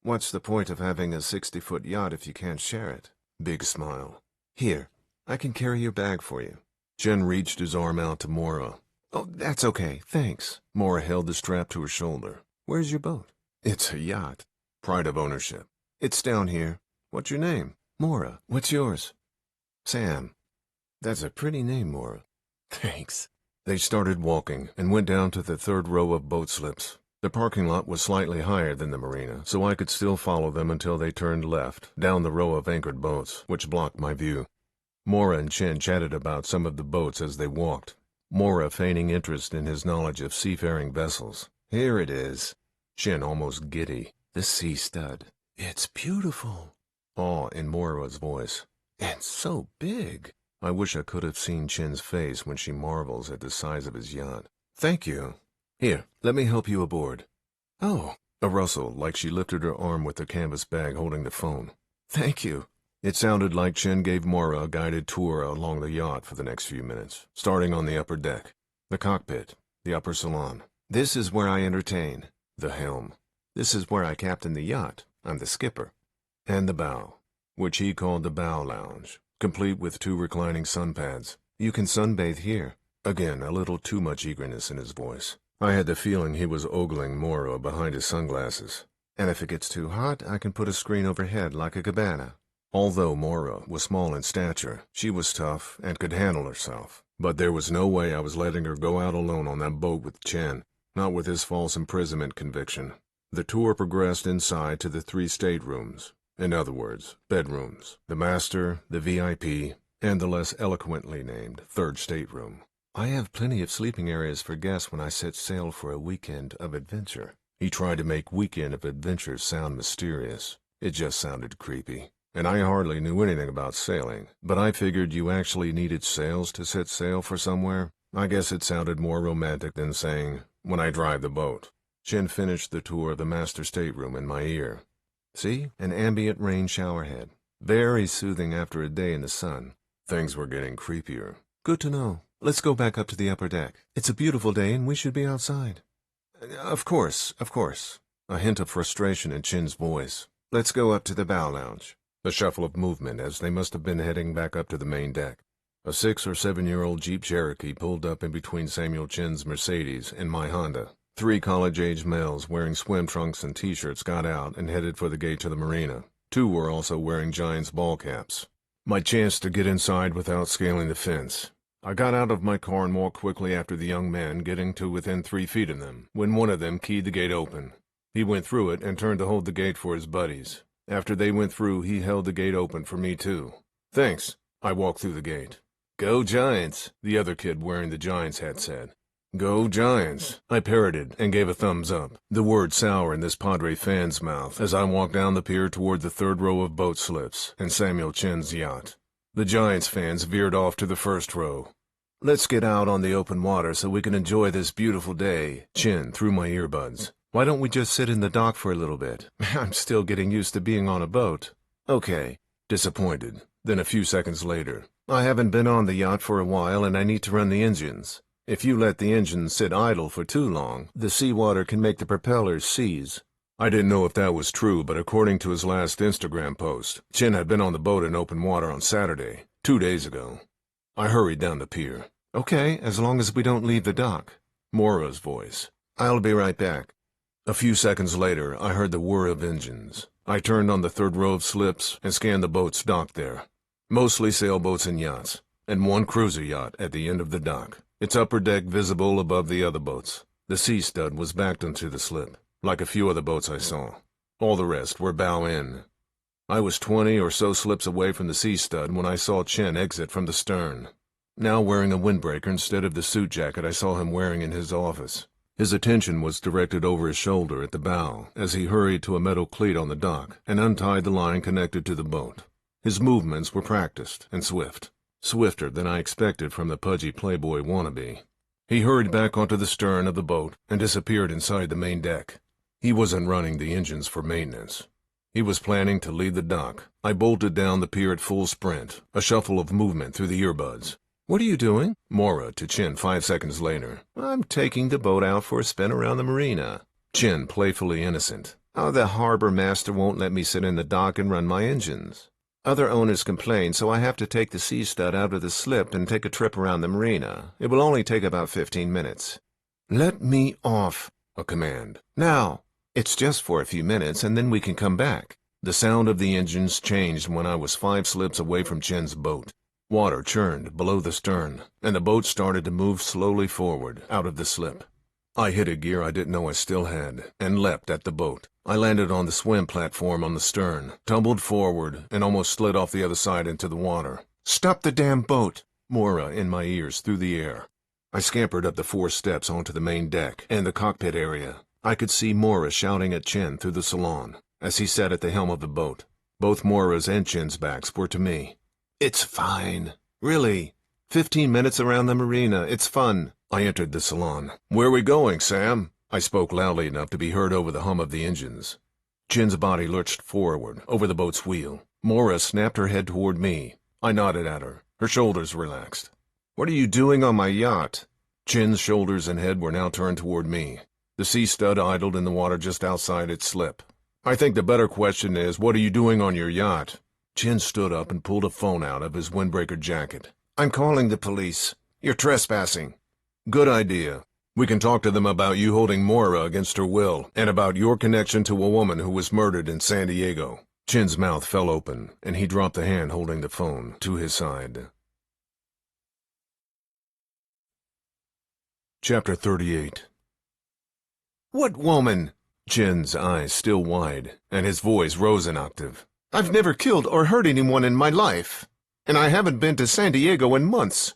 What's the point of having a 60-foot yacht if you can't share it?" Big smile. "Here, I can carry your bag for you." Chen reached his arm out to Maura. "Oh, that's okay, thanks." Maura held the strap to her shoulder. "Where's your boat?" "It's a yacht." Pride of ownership. "It's down here." "What's your name?" "Maura. What's yours?" "Sam." "That's a pretty name, Maura." "Thanks." They started walking and went down to the third row of boat slips. The parking lot was slightly higher than the marina, so I could still follow them until they turned left, down the row of anchored boats, which blocked my view. Maura and Chen chatted about some of the boats as they walked, Maura feigning interest in his knowledge of seafaring vessels. "Here it is." Chen almost giddy. "The Sea Stud. It's beautiful." Awe in Maura's voice. "And so big." I wish I could have seen Chen's face when she marvels at the size of his yacht. Thank you. Here, let me help you aboard. Oh, a rustle, like she lifted her arm with the canvas bag holding the phone. Thank you. It sounded like Chen gave Mora a guided tour along the yacht for the next few minutes, starting on the upper deck, the cockpit, the upper salon. This is where I entertain. The helm. This is where I captain the yacht. I'm the skipper. And the bow, which he called the bow lounge, complete with 2 reclining sun pads. You can sunbathe here. Again, a little too much eagerness in his voice. I had the feeling he was ogling Mora behind his sunglasses. And if it gets too hot, I can put a screen overhead like a cabana. Although Mora was small in stature, she was tough and could handle herself. But there was no way I was letting her go out alone on that boat with Chen, not with his false imprisonment conviction. The tour progressed inside to the 3 staterooms. In other words, bedrooms. The master, the VIP, and the less eloquently named 3rd stateroom. I have plenty of sleeping areas for guests when I set sail for a weekend of adventure. He tried to make weekend of adventure sound mysterious. It just sounded creepy. And I hardly knew anything about sailing, but I figured you actually needed sails to set sail for somewhere. I guess it sounded more romantic than saying, when I drive the boat. Chen finished the tour of the master stateroom in my ear. See? An ambient rain shower head. Very soothing after a day in the sun. Things were getting creepier. Good to know. Let's go back up to the upper deck. It's a beautiful day and we should be outside. Of course, of course. A hint of frustration in Chen's voice. Let's go up to the bow lounge. A shuffle of movement as they must have been heading back up to the main deck. A 6 or 7-year-old Jeep Cherokee pulled up in between Samuel Chen's Mercedes and my Honda. 3 college-age males wearing swim trunks and T-shirts got out and headed for the gate to the marina. 2 were also wearing Giants ball caps. My chance to get inside without scaling the fence. I got out of my car and walked quickly after the young man, getting to within 3 feet of them, when one of them keyed the gate open. He went through it and turned to hold the gate for his buddies. After they went through, he held the gate open for me too. Thanks. I walked through the gate. Go Giants, the other kid wearing the Giants hat said. Go Giants, I parroted and gave a thumbs up, the word sour in this Padre fan's mouth as I walked down the pier toward the 3rd row of boat slips and Samuel Chen's yacht. The Giants fans veered off to the 1st row. Let's get out on the open water so we can enjoy this beautiful day, Chen through my earbuds. Why don't we just sit in the dock for a little bit? I'm still getting used to being on a boat. Okay. Disappointed. Then a few seconds later. I haven't been on the yacht for a while and I need to run the engines. If you let the engines sit idle for too long, the seawater can make the propellers seize. I didn't know if that was true, but according to his last Instagram post, Chen had been on the boat in open water on Saturday, 2 days ago. I hurried down the pier. Okay, as long as we don't leave the dock. Mora's voice. I'll be right back. A few seconds later, I heard the whir of engines. I turned on the 3rd row of slips and scanned the boats docked there. Mostly sailboats and yachts, and 1 cruiser yacht at the end of the dock. Its upper deck visible above the other boats. The sea stud was backed onto the slip, like a few other boats I saw. All the rest were bow in. I was 20 or so slips away from the sea stud when I saw Chen exit from the stern. Now wearing a windbreaker instead of the suit jacket I saw him wearing in his office. His attention was directed over his shoulder at the bow as he hurried to a metal cleat on the dock and untied the line connected to the boat. His movements were practiced and swift. Swifter than I expected from the pudgy playboy wannabe. He hurried back onto the stern of the boat and disappeared inside the main deck. He wasn't running the engines for maintenance. He was planning to leave the dock. I bolted down the pier at full sprint, a shuffle of movement through the earbuds. What are you doing? Mora to Chen 5 seconds later. I'm taking the boat out for a spin around the marina. Chen playfully innocent. Oh, the harbor master won't let me sit in the dock and run my engines. Other owners complain, so I have to take the sea stud out of the slip and take a trip around the marina. It will only take about 15 minutes. Let me off, a command. Now. It's just for a few minutes, and then we can come back. The sound of the engines changed when I was 5 slips away from Chen's boat. Water churned below the stern, and the boat started to move slowly forward, out of the slip. I hit a gear I didn't know I still had, and leapt at the boat. I landed on the swim platform on the stern, tumbled forward, and almost slid off the other side into the water. Stop the damn boat! Mora in my ears through the air. I scampered up the 4 steps onto the main deck and the cockpit area. I could see Mora shouting at Chen through the salon, as he sat at the helm of the boat. Both Mora's and Chen's backs were to me. It's fine. Really. 15 minutes around the marina. It's fun. I entered the salon. "Where are we going, Sam?" I spoke loudly enough to be heard over the hum of the engines. Chin's body lurched forward, over the boat's wheel. Mora snapped her head toward me. I nodded at her. Her shoulders relaxed. "What are you doing on my yacht?" Chin's shoulders and head were now turned toward me. The Sea Stud idled in the water just outside its slip. "I think the better question is, what are you doing on your yacht?" Chin stood up and pulled a phone out of his windbreaker jacket. "I'm calling the police. You're trespassing." "Good idea. We can talk to them about you holding Moira against her will, and about your connection to a woman who was murdered in San Diego." Chin's mouth fell open, and he dropped the hand holding the phone to his side. Chapter 38. "What woman?" Chin's eyes still wide, and his voice rose an octave. "I've never killed or hurt anyone in my life, and I haven't been to San Diego in months."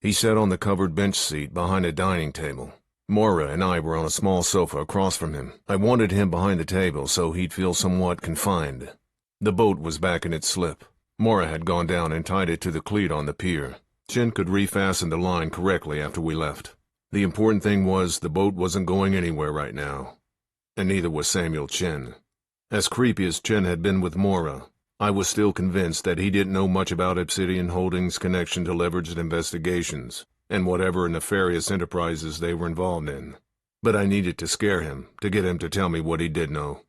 He sat on the covered bench seat behind a dining table. Moira and I were on a small sofa across from him. I wanted him behind the table so he'd feel somewhat confined. The boat was back in its slip. Moira had gone down and tied it to the cleat on the pier. Chin could refasten the line correctly after we left. The important thing was the boat wasn't going anywhere right now, and neither was Samuel Chin. As creepy as Chin had been with Moira, I was still convinced that he didn't know much about Obsidian Holdings' connection to leveraged investigations and whatever nefarious enterprises they were involved in. But I needed to scare him, to get him to tell me what he did know.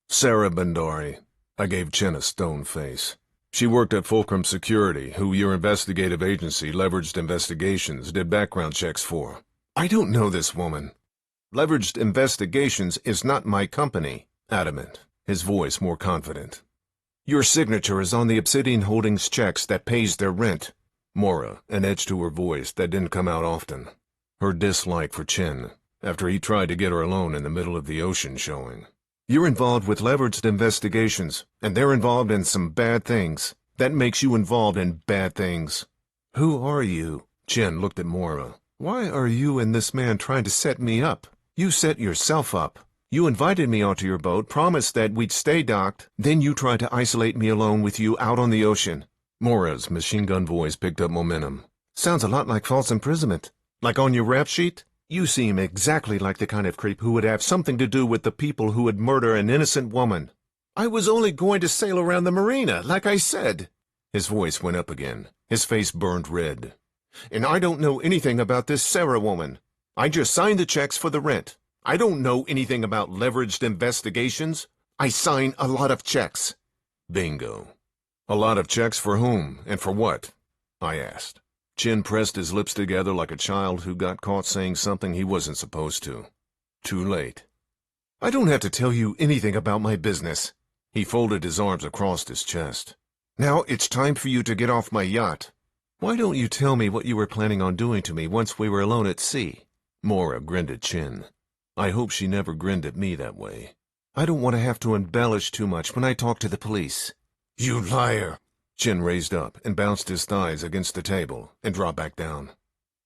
"Sarah Bhandari." I gave Chin a stone face. "She worked at Fulcrum Security, who your investigative agency, Leveraged Investigations, did background checks for." "I don't know this woman." "Leveraged Investigations is not my company," adamant, his voice more confident. "Your signature is on the Obsidian Holdings checks that pays their rent." Moira, an edge to her voice that didn't come out often. Her dislike for Chin, after he tried to get her alone in the middle of the ocean, showing. "You're involved with Leveraged Investigations, and they're involved in some bad things. That makes you involved in bad things." "Who are you?" Chin looked at Moira. "Why are you and this man trying to set me up? You set yourself up. You invited me onto your boat, promised that we'd stay docked, then you tried to isolate me alone with you out on the ocean." Moira's machine gun voice picked up momentum. "Sounds a lot like false imprisonment. Like on your rap sheet? You seem exactly like the kind of creep who would have something to do with the people who would murder an innocent woman." "I was only going to sail around the marina, like I said." His voice went up again. His face burned red. "And I don't know anything about this Sarah woman. I just signed the checks for the rent. I don't know anything about Leveraged Investigations. I sign a lot of checks." Bingo. "A lot of checks for whom, and for what?" I asked. Chin pressed his lips together like a child who got caught saying something he wasn't supposed to. Too late. "I don't have to tell you anything about my business." He folded his arms across his chest. "Now it's time for you to get off my yacht." "Why don't you tell me what you were planning on doing to me once we were alone at sea?" Moira grinned at Chin. I hope she never grinned at me that way. "I don't want to have to embellish too much when I talk to the police." "You liar!" Chin raised up and bounced his thighs against the table and dropped back down.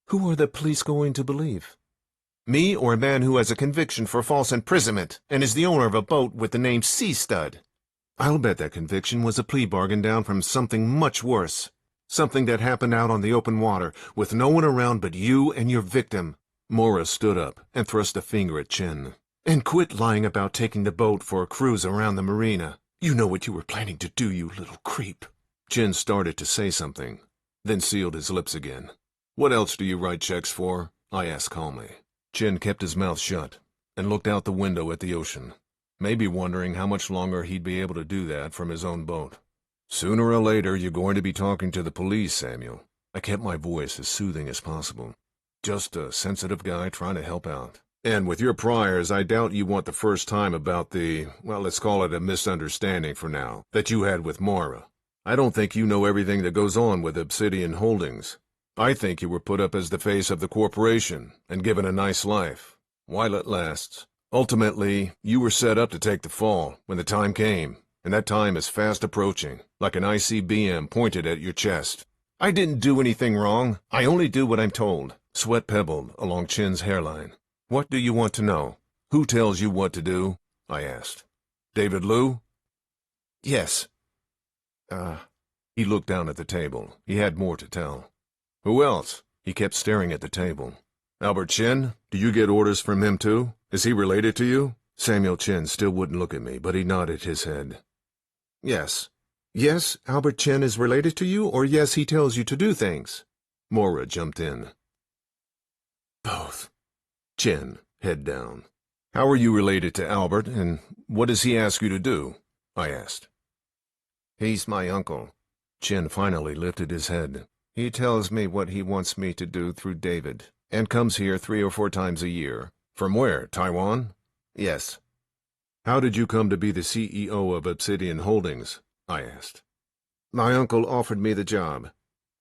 "Who are the police going to believe? Me or a man who has a conviction for false imprisonment and is the owner of a boat with the name Sea Stud? I'll bet that conviction was a plea bargain down from something much worse. Something that happened out on the open water with no one around but you and your victim." Moira stood up and thrust a finger at Chin. "And quit lying about taking the boat for a cruise around the marina. You know what you were planning to do, you little creep." Chin started to say something, then sealed his lips again. "What else do you write checks for?" I asked calmly. Chin kept his mouth shut and looked out the window at the ocean, maybe wondering how much longer he'd be able to do that from his own boat. "Sooner or later, you're going to be talking to the police, Samuel." I kept my voice as soothing as possible. Just a sensitive guy trying to help out. "And with your priors, I doubt you want the first time about the, well, let's call it a misunderstanding for now, that you had with Moira. I don't think you know everything that goes on with Obsidian Holdings. I think you were put up as the face of the corporation and given a nice life, while it lasts. Ultimately, you were set up to take the fall when the time came, and that time is fast approaching, like an ICBM pointed at your chest." "I didn't do anything wrong. I only do what I'm told." Sweat pebbled along Chin's hairline. "What do you want to know?" "Who tells you what to do?" I asked. "David Liu?" "Yes." He looked down at the table. He had more to tell. "Who else?" He kept staring at the table. Albert Chin? Do you get orders from him too? Is he related to you? Samuel Chin still wouldn't look at me, but he nodded his head. Yes. Yes, Albert Chin is related to you, or yes, he tells you to do things? Mora jumped in. Both. Chin, head down. How are you related to Albert, and what does he ask you to do? I asked. He's my uncle. Chin finally lifted his head. He tells me what he wants me to do through David, and comes here 3 or 4 times a year. From where, Taiwan? Yes. How did you come to be the CEO of Obsidian Holdings? I asked. My uncle offered me the job.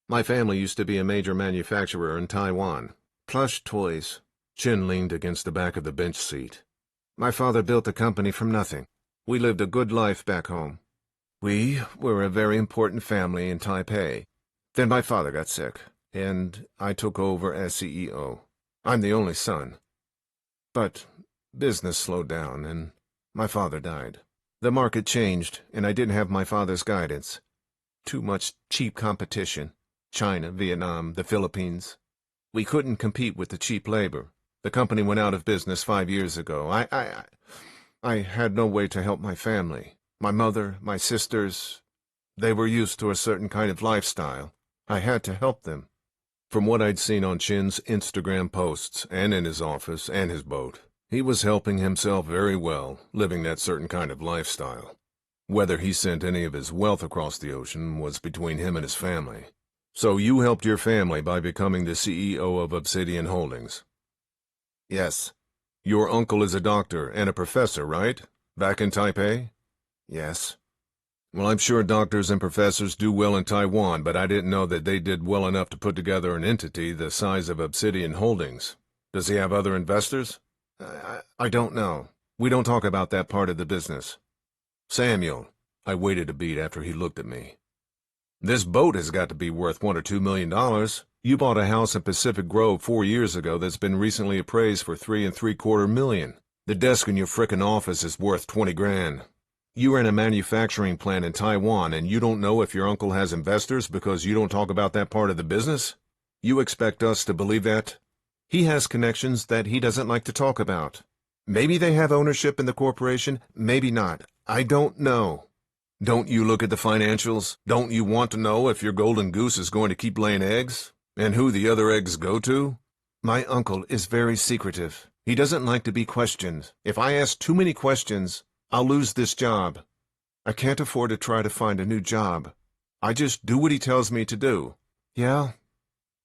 My family used to be a major manufacturer in Taiwan. Plush toys. Chin leaned against the back of the bench seat. My father built the company from nothing. We lived a good life back home. We were a very important family in Taipei. Then my father got sick, and I took over as CEO. I'm the only son. But business slowed down, and my father died. The market changed, and I didn't have my father's guidance. Too much cheap competition. China, Vietnam, the Philippines. We couldn't compete with the cheap labor. The company went out of business 5 years ago. I had no way to help my family. My mother, my sisters, they were used to a certain kind of lifestyle. I had to help them. From what I'd seen on Chin's Instagram posts, and in his office, and his boat, he was helping himself very well, living that certain kind of lifestyle. Whether he sent any of his wealth across the ocean was between him and his family. So you helped your family by becoming the CEO of Obsidian Holdings? Yes. Your uncle is a doctor and a professor, right? Back in Taipei? Yes. Well, I'm sure doctors and professors do well in Taiwan, but I didn't know that they did well enough to put together an entity the size of Obsidian Holdings. Does he have other investors? I don't know. We don't talk about that part of the business. Samuel, I waited a beat after he looked at me. This boat has got to be worth $1 or $2 million. You bought a house in Pacific Grove 4 years ago that's been recently appraised for $3.75 million. The desk in your frickin' office is worth 20 grand. You're in a manufacturing plant in Taiwan and you don't know if your uncle has investors because you don't talk about that part of the business? You expect us to believe that? He has connections that he doesn't like to talk about. Maybe they have ownership in the corporation, maybe not. I don't know. Don't you look at the financials? Don't you want to know if your golden goose is going to keep laying eggs? And who the other eggs go to? My uncle is very secretive. He doesn't like to be questioned. If I ask too many questions, I'll lose this job. I can't afford to try to find a new job. I just do what he tells me to do. Yeah?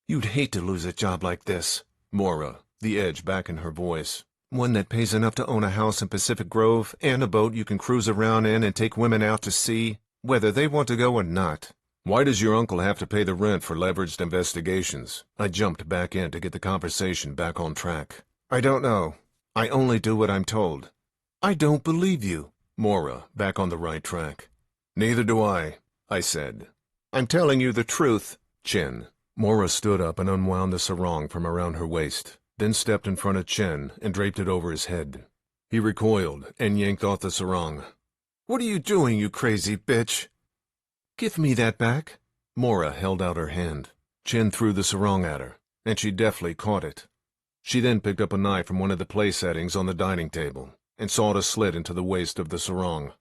You'd hate to lose a job like this. Mora, the edge back in her voice. One that pays enough to own a house in Pacific Grove and a boat you can cruise around in and take women out to sea, whether they want to go or not. Why does your uncle have to pay the rent for leveraged investigations? I jumped back in to get the conversation back on track. I don't know. I only do what I'm told. I don't believe you. Mora, back on the right track. Neither do I said. I'm telling you the truth. Chin. Mora stood up and unwound the sarong from around her waist, then stepped in front of Chin and draped it over his head. He recoiled and yanked off the sarong. What are you doing, you crazy bitch? Give me that back. Mora held out her hand. Chin threw the sarong at her, and she deftly caught it. She then picked up a knife from one of the place settings on the dining table and sawed a slit into the waist of the sarong.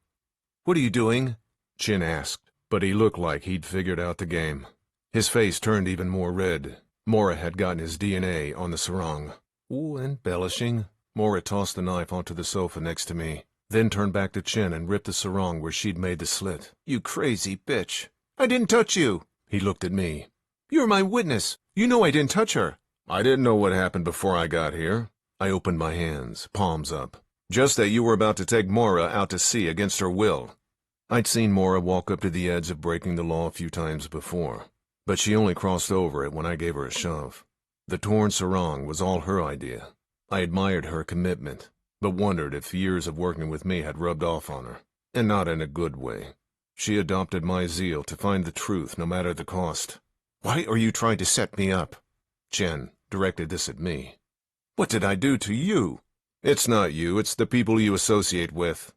What are you doing? Chin asked, but he looked like he'd figured out the game. His face turned even more red. Mora had gotten his DNA on the sarong. Ooh, embellishing. Mora tossed the knife onto the sofa next to me, then turned back to Chin and ripped the sarong where she'd made the slit. You crazy bitch. I didn't touch you. He looked at me. You're my witness. You know I didn't touch her. I didn't know what happened before I got here. I opened my hands, palms up. Just that you were about to take Mora out to sea against her will. I'd seen Mora walk up to the edge of breaking the law a few times before, but she only crossed over it when I gave her a shove. The torn sarong was all her idea. I admired her commitment, but wondered if years of working with me had rubbed off on her, and not in a good way. She adopted my zeal to find the truth no matter the cost. Why are you trying to set me up? Chin directed this at me. What did I do to you? It's not you, it's the people you associate with.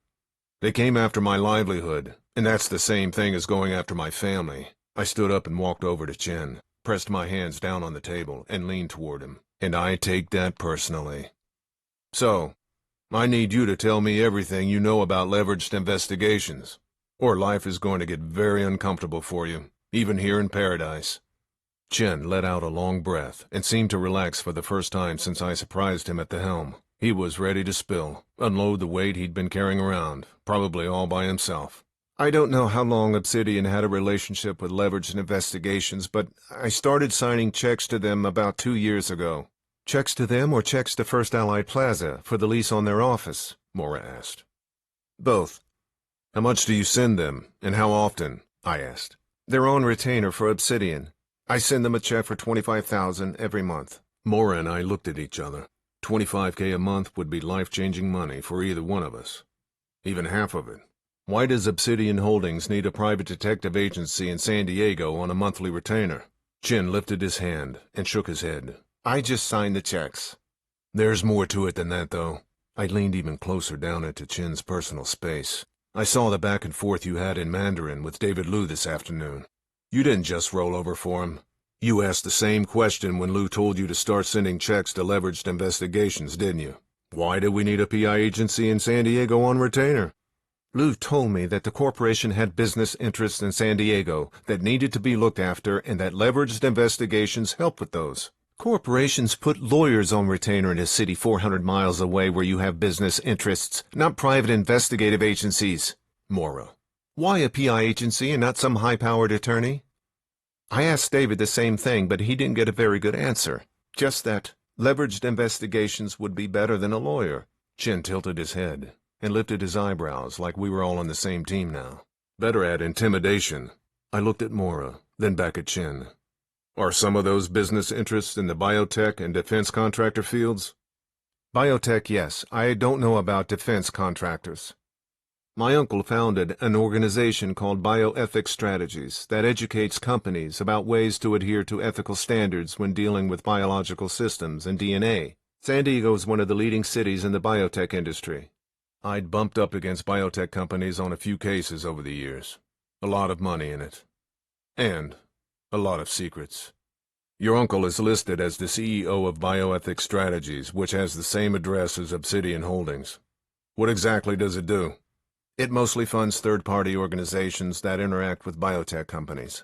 They came after my livelihood, and that's the same thing as going after my family. I stood up and walked over to Chin. pressed my hands down on the table, and leaned toward him. And I take that personally. So, I need you to tell me everything you know about leveraged investigations, or life is going to get very uncomfortable for you, even here in paradise. Chen let out a long breath and seemed to relax for the first time since I surprised him at the helm. He was ready to spill, unload the weight he'd been carrying around, probably all by himself. I don't know how long Obsidian had a relationship with leveraged investigations, but I started signing checks to them about 2 years ago. Checks to them or checks to First Allied Plaza for the lease on their office? Mora asked. Both. How much do you send them, and how often? I asked. They're on retainer for Obsidian. I send them a check for $25,000 every month. Mora and I looked at each other. $25K a month would be life-changing money for either one of us. Even half of it. Why does Obsidian Holdings need a private detective agency in San Diego on a monthly retainer? Chin lifted his hand and shook his head. I just signed the checks. There's more to it than that, though. I leaned even closer down into Chin's personal space. I saw the back and forth you had in Mandarin with David Liu this afternoon. You didn't just roll over for him. You asked the same question when Liu told you to start sending checks to leveraged investigations, didn't you? Why do we need a PI agency in San Diego on retainer? Liu told me that the corporation had business interests in San Diego that needed to be looked after and that leveraged investigations help with those. Corporations put lawyers on retainer in a city 400 miles away where you have business interests, not private investigative agencies. Mora. Why a PI agency and not some high-powered attorney? I asked David the same thing, but he didn't get a very good answer. Just that leveraged investigations would be better than a lawyer. Chin tilted his head and lifted his eyebrows like we were all on the same team now. Better at intimidation. I looked at Mora, then back at Chin. Are some of those business interests in the biotech and defense contractor fields? Biotech, yes. I don't know about defense contractors. My uncle founded an organization called Bioethics Strategies that educates companies about ways to adhere to ethical standards when dealing with biological systems and DNA. San Diego is one of the leading cities in the biotech industry. I'd bumped up against biotech companies on a few cases over the years. A lot of money in it. And a lot of secrets. Your uncle is listed as the CEO of Bioethics Strategies, which has the same address as Obsidian Holdings. What exactly does it do? It mostly funds third-party organizations that interact with biotech companies.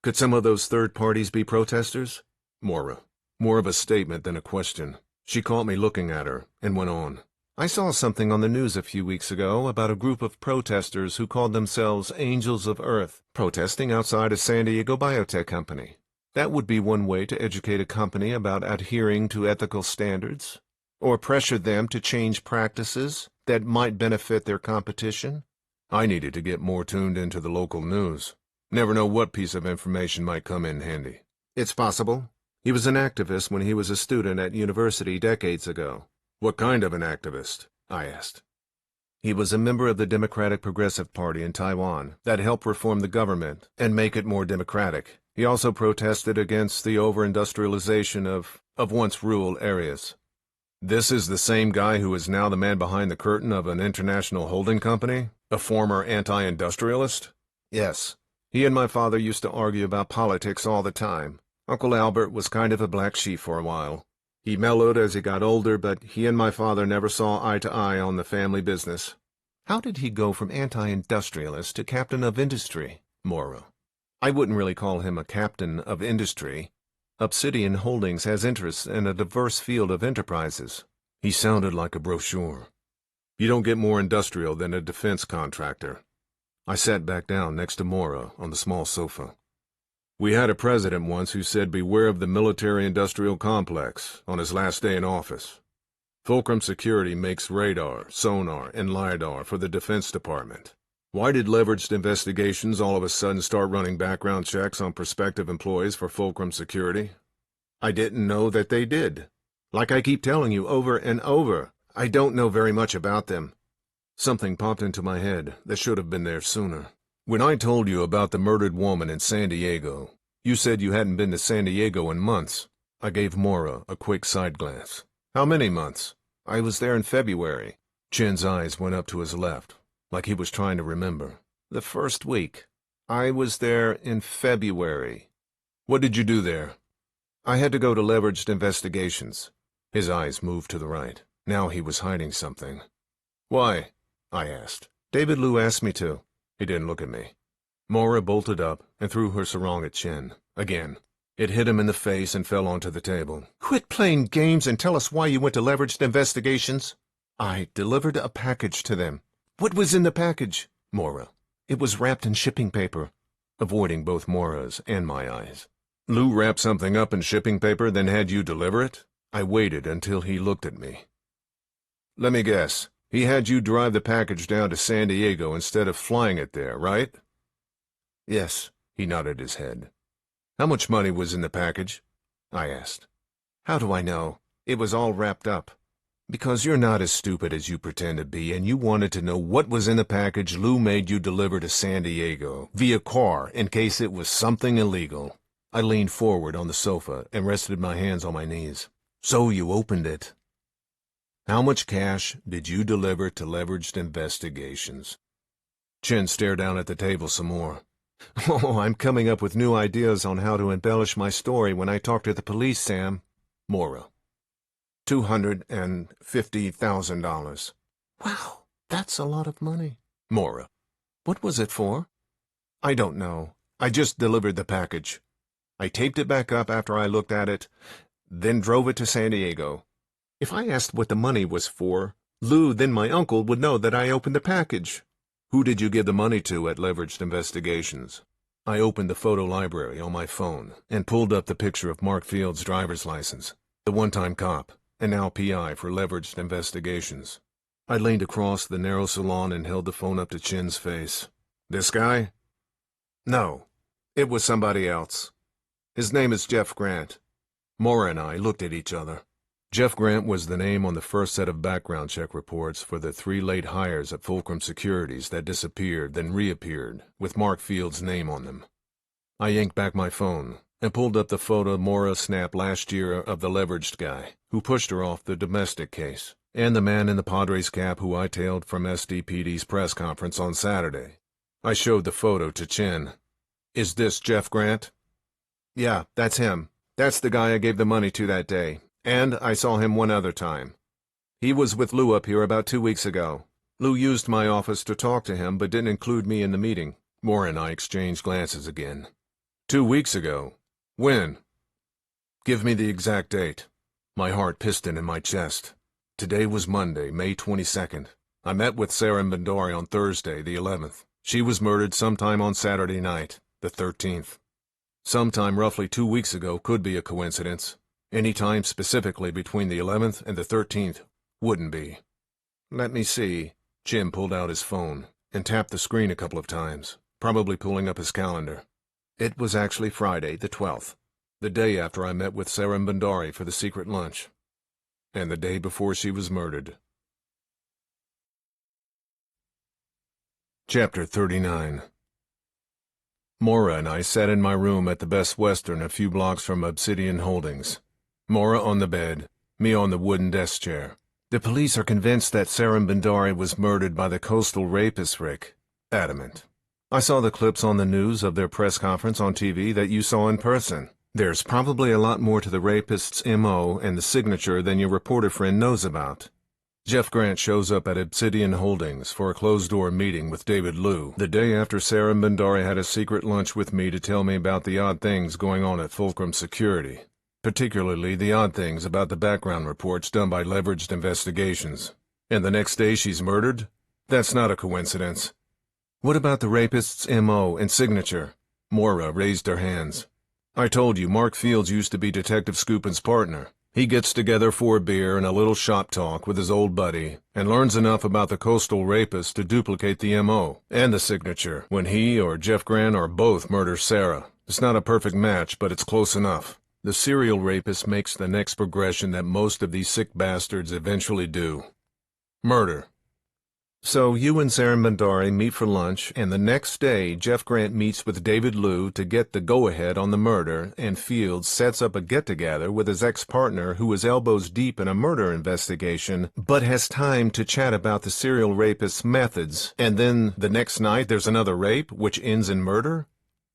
Could some of those third parties be protesters? Mora. More of a statement than a question. She caught me looking at her and went on. I saw something on the news a few weeks ago about a group of protesters who called themselves Angels of Earth, protesting outside a San Diego biotech company. That would be one way to educate a company about adhering to ethical standards, or pressure them to change practices that might benefit their competition. I needed to get more tuned into the local news. Never know what piece of information might come in handy. It's possible. He was an activist when he was a student at university decades ago. What kind of an activist? I asked. He was a member of the Democratic Progressive Party in Taiwan that helped reform the government and make it more democratic. He also protested against the over-industrialization of once rural areas. This is the same guy who is now the man behind the curtain of an international holding company? A former anti-industrialist? Yes. He and my father used to argue about politics all the time. Uncle Albert was kind of a black sheep for a while. He mellowed as he got older, but he and my father never saw eye to eye on the family business. How did he go from anti-industrialist to captain of industry? Mora. I wouldn't really call him a captain of industry. Obsidian Holdings has interests in a diverse field of enterprises. He sounded like a brochure. You don't get more industrial than a defense contractor. I sat back down next to Mora on the small sofa. We had a president once who said beware of the military-industrial complex on his last day in office. Fulcrum Security makes radar, sonar, and LiDAR for the Defense Department. Why did leveraged investigations all of a sudden start running background checks on prospective employees for Fulcrum Security? I didn't know that they did. Like I keep telling you over and over, I don't know very much about them. Something popped into my head that should have been there sooner. When I told you about the murdered woman in San Diego, you said you hadn't been to San Diego in months. I gave Mora a quick side glance. How many months? I was there in February. Chin's eyes went up to his left, like he was trying to remember. The first week. I was there in February. What did you do there? I had to go to leveraged investigations. His eyes moved to the right. Now he was hiding something. Why? I asked. David Liu asked me to. He didn't look at me. Maura bolted up and threw her sarong at Chin. Again. It hit him in the face and fell onto the table. Quit playing games and tell us why you went to leveraged investigations. I delivered a package to them. What was in the package? Maura. It was wrapped in shipping paper. Avoiding both Maura's and my eyes. Lou wrapped something up in shipping paper, then had you deliver it? I waited until he looked at me. Let me guess. He had you drive the package down to San Diego instead of flying it there, right? Yes, he nodded his head. How much money was in the package? I asked. How do I know? It was all wrapped up. Because you're not as stupid as you pretend to be, and you wanted to know what was in the package Lou made you deliver to San Diego, via car, in case it was something illegal. I leaned forward on the sofa and rested my hands on my knees. So you opened it. How much cash did you deliver to leveraged investigations? Chin stared down at the table some more. Oh, I'm coming up with new ideas on how to embellish my story when I talk to the police, Sam. Maura. $250,000. Wow, that's a lot of money. Maura. What was it for? I don't know. I just delivered the package. I taped it back up after I looked at it, then drove it to San Diego. If I asked what the money was for, Lou, then my uncle, would know that I opened the package. Who did you give the money to at leveraged investigations? I opened the photo library on my phone and pulled up the picture of Mark Field's driver's license, the one-time cop, and now PI for leveraged investigations. I leaned across the narrow salon and held the phone up to Chin's face. This guy? No, it was somebody else. His name is Jeff Grant. Maura and I looked at each other. Jeff Grant was the name on the first set of background check reports for the 3 late hires at Fulcrum Securities that disappeared, then reappeared, with Mark Field's name on them. I yanked back my phone and pulled up the photo Maura snapped last year of the leveraged guy who pushed her off the domestic case, and the man in the Padres cap who I tailed from SDPD's press conference on Saturday. I showed the photo to Chin. Is this Jeff Grant? Yeah, that's him. That's the guy I gave the money to that day. And I saw him one other time. He was with Lou up here about 2 weeks ago. Lou used my office to talk to him, but didn't include me in the meeting. Maura and I exchanged glances again. 2 weeks ago? When? Give me the exact date. My heart pistoned in my chest. Today was Monday, May 22nd. I met with Sarah Bendari on Thursday, the 11th. She was murdered sometime on Saturday night, the 13th. Sometime roughly 2 weeks ago could be a coincidence. Any time specifically between the 11th and the 13th wouldn't be. Let me see. Jim pulled out his phone and tapped the screen a couple of times, probably pulling up his calendar. It was actually Friday, the 12th, the day after I met with Sarah Bendari for the secret lunch, and the day before she was murdered. Chapter 39. Maura and I sat in my room at the Best Western a few blocks from Obsidian Holdings. Maura on the bed, me on the wooden desk chair. The police are convinced that Sarah Bendari was murdered by the coastal rapist, Rick. Adamant. I saw the clips on the news of their press conference on TV that you saw in person. There's probably a lot more to the rapist's M.O. and the signature than your reporter friend knows about. Jeff Grant shows up at Obsidian Holdings for a closed-door meeting with David Liu the day after Sarah Bendari had a secret lunch with me to tell me about the odd things going on at Fulcrum Security, particularly the odd things about the background reports done by leveraged investigations. And the next day she's murdered? That's not a coincidence. What about the rapist's M.O. and signature? Maura raised her hands. I told you Mark Fields used to be Detective Scoopin's partner. He gets together for a beer and a little shop talk with his old buddy and learns enough about the coastal rapist to duplicate the M.O. and the signature when he or Jeff Grant or both murder Sarah. It's not a perfect match, but it's close enough. The serial rapist makes the next progression that most of these sick bastards eventually do. Murder. So you and Sarah Bendari meet for lunch, and the next day Jeff Grant meets with David Liu to get the go-ahead on the murder, and Fields sets up a get-together with his ex-partner who is elbows deep in a murder investigation, but has time to chat about the serial rapist's methods, and then the next night there's another rape, which ends in murder?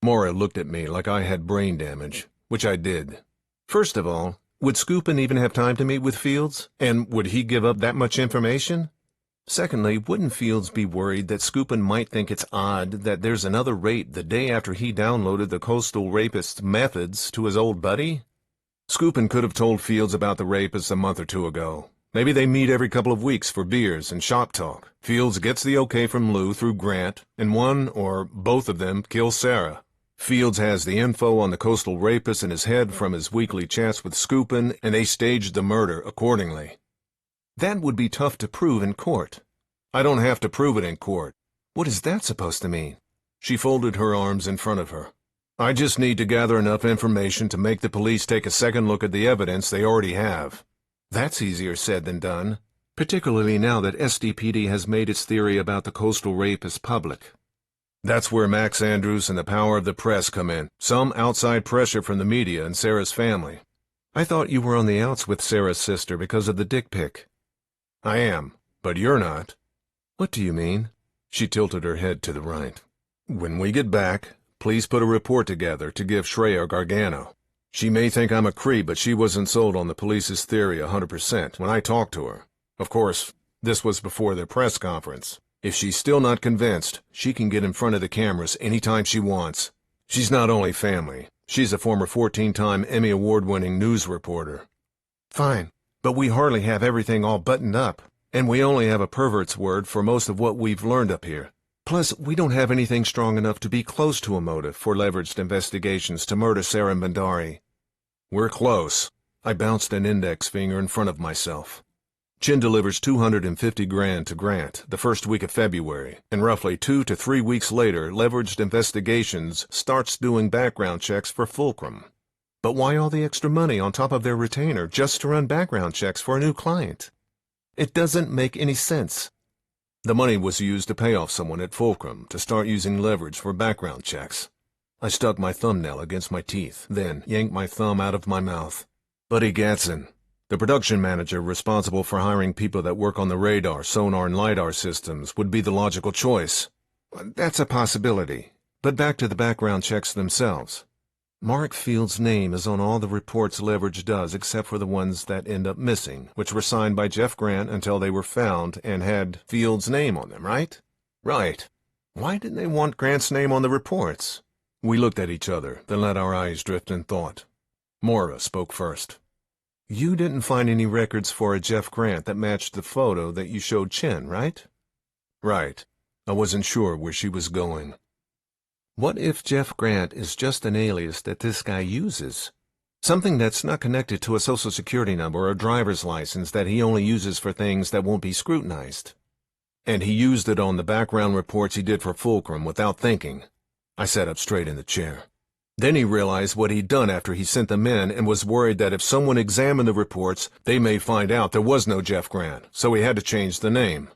Maura looked at me like I had brain damage, which I did. First of all, would Scoopin even have time to meet with Fields? And would he give up that much information? Secondly, wouldn't Fields be worried that Scoopin might think it's odd that there's another rape the day after he downloaded the coastal rapist's methods to his old buddy? Scoopin could have told Fields about the rapist a month or two ago. Maybe they meet every couple of weeks for beers and shop talk. Fields gets the okay from Lou through Grant, and one or both of them kill Sarah. Fields has the info on the coastal rapist in his head from his weekly chats with Scoopin, and they staged the murder accordingly. That would be tough to prove in court. I don't have to prove it in court. What is that supposed to mean? She folded her arms in front of her. I just need to gather enough information to make the police take a second look at the evidence they already have. That's easier said than done, particularly now that SDPD has made its theory about the coastal rapist public. That's where Max Andrews and the power of the press come in. Some outside pressure from the media and Sarah's family. I thought you were on the outs with Sarah's sister because of the dick pic. I am, but you're not. What do you mean? She tilted her head to the right. When we get back, please put a report together to give Shreya Gargano. She may think I'm a creep, but she wasn't sold on the police's theory 100% when I talked to her. Of course, this was before their press conference. If she's still not convinced, she can get in front of the cameras anytime she wants. She's not only family. She's a former 14-time Emmy Award-winning news reporter. Fine, but we hardly have everything all buttoned up, and we only have a pervert's word for most of what we've learned up here. Plus, we don't have anything strong enough to be close to a motive for leveraged investigations to murder Sarah Bandari. We're close. I bounced an index finger in front of myself. Chin delivers $250,000 to Grant the first week of February, and roughly 2 to 3 weeks later, Leveraged Investigations starts doing background checks for Fulcrum. But why all the extra money on top of their retainer just to run background checks for a new client? It doesn't make any sense. The money was used to pay off someone at Fulcrum to start using leverage for background checks. I stuck my thumbnail against my teeth, then yanked my thumb out of my mouth. Buddy Gatson, the production manager responsible for hiring people that work on the radar, sonar, and LiDAR systems, would be the logical choice. That's a possibility. But back to the background checks themselves. Mark Field's name is on all the reports Leverage does except for the ones that end up missing, which were signed by Jeff Grant until they were found and had Field's name on them, right? Right. Why didn't they want Grant's name on the reports? We looked at each other, then let our eyes drift in thought. Maura spoke first. You didn't find any records for a Jeff Grant that matched the photo that you showed Chen, right? Right. I wasn't sure where she was going. What if Jeff Grant is just an alias that this guy uses? Something that's not connected to a social security number or a driver's license that he only uses for things that won't be scrutinized. And he used it on the background reports he did for Fulcrum without thinking. I sat up straight in the chair. Then he realized what he'd done after he sent them in and was worried that if someone examined the reports, they may find out there was no Jeff Grant, so he had to change the name.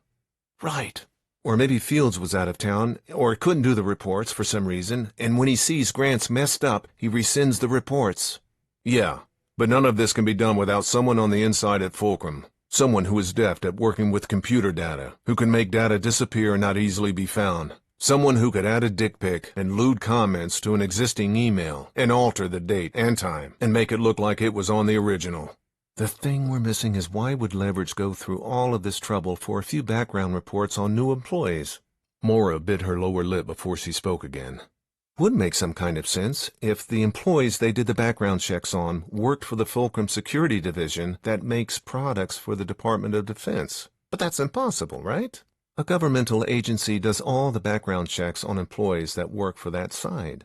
Right. Or maybe Fields was out of town, or couldn't do the reports for some reason, and when he sees Grant's messed up, he rescinds the reports. Yeah, but none of this can be done without someone on the inside at Fulcrum. Someone who is deft at working with computer data, who can make data disappear and not easily be found. Someone who could add a dick pic and lewd comments to an existing email and alter the date and time and make it look like it was on the original. The thing we're missing is why would Leverage go through all of this trouble for a few background reports on new employees? Maura bit her lower lip before she spoke again. Would make some kind of sense if the employees they did the background checks on worked for the Fulcrum Security Division that makes products for the Department of Defense. But that's impossible, right? A governmental agency does all the background checks on employees that work for that side.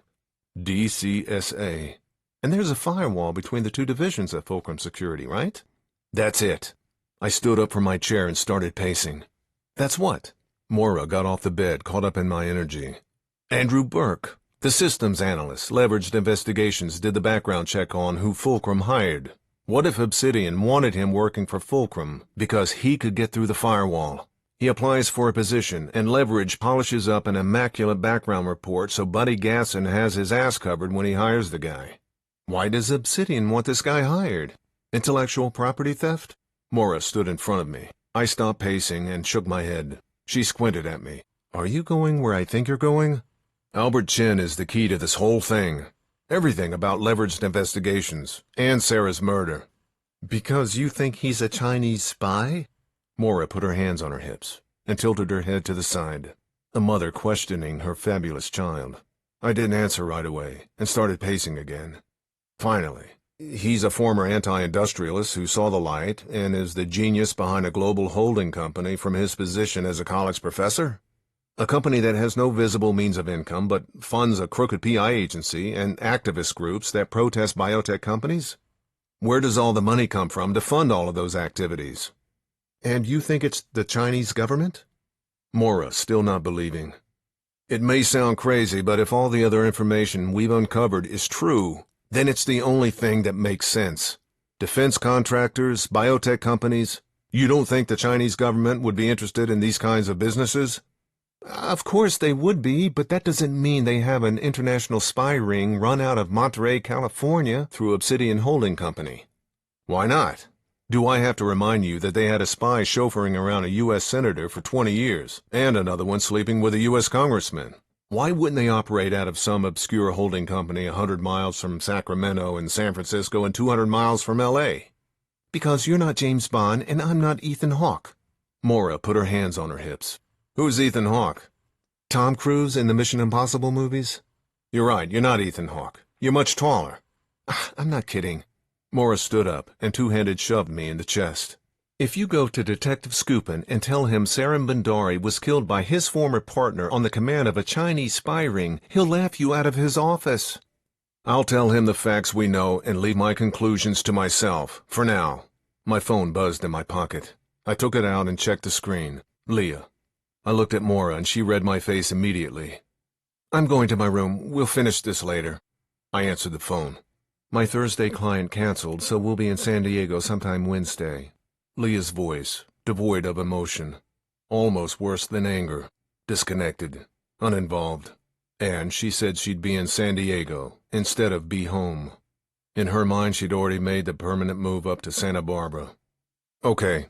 DCSA. And there's a firewall between the two divisions of Fulcrum Security, right? That's it. I stood up from my chair and started pacing. That's what? Maura got off the bed, caught up in my energy. Andrew Burke, the systems analyst, Leveraged Investigations, did the background check on who Fulcrum hired. What if Obsidian wanted him working for Fulcrum because he could get through the firewall? He applies for a position, and Leverage polishes up an immaculate background report so Buddy Gasson has his ass covered when he hires the guy. Why does Obsidian want this guy hired? Intellectual property theft? Maura stood in front of me. I stopped pacing and shook my head. She squinted at me. Are you going where I think you're going? Albert Chen is the key to this whole thing. Everything about leveraged investigations, and Sarah's murder. Because you think he's a Chinese spy? Mora put her hands on her hips and tilted her head to the side, a mother questioning her fabulous child. I didn't answer right away and started pacing again. Finally, he's a former anti-industrialist who saw the light and is the genius behind a global holding company from his position as a college professor? A company that has no visible means of income but funds a crooked PI agency and activist groups that protest biotech companies? Where does all the money come from to fund all of those activities? And you think it's the Chinese government? Mora, still not believing. It may sound crazy, but if all the other information we've uncovered is true, then it's the only thing that makes sense. Defense contractors, biotech companies. You don't think the Chinese government would be interested in these kinds of businesses? Of course they would be, but that doesn't mean they have an international spy ring run out of Monterey, California through Obsidian Holding Company. Why not? Do I have to remind you that they had a spy chauffeuring around a U.S. senator for 20 years, and another one sleeping with a U.S. congressman? Why wouldn't they operate out of some obscure holding company 100 miles from Sacramento and San Francisco and 200 miles from L.A.? Because you're not James Bond and I'm not Ethan Hawke. Mora put her hands on her hips. Who's Ethan Hawke? Tom Cruise in the Mission Impossible movies? You're right, you're not Ethan Hawke. You're much taller. I'm not kidding. Mora stood up and two-handed shoved me in the chest. If you go to Detective Skupin and tell him Saram Bhandari was killed by his former partner on the command of a Chinese spy ring, he'll laugh you out of his office. I'll tell him the facts we know and leave my conclusions to myself, for now. My phone buzzed in my pocket. I took it out and checked the screen. Leah. I looked at Mora and she read my face immediately. I'm going to my room. We'll finish this later. I answered the phone. My Thursday client canceled, so we'll be in San Diego sometime Wednesday. Leah's voice, devoid of emotion. Almost worse than anger. Disconnected. Uninvolved. And she said she'd be in San Diego instead of be home. In her mind, she'd already made the permanent move up to Santa Barbara. Okay.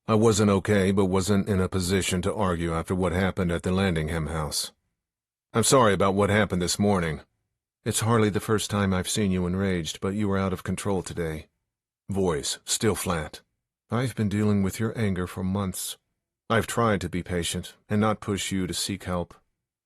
I wasn't okay, but wasn't in a position to argue after what happened at the Landingham house. I'm sorry about what happened this morning. It's hardly the first time I've seen you enraged, but you were out of control today. Voice still flat. I've been dealing with your anger for months. I've tried to be patient and not push you to seek help.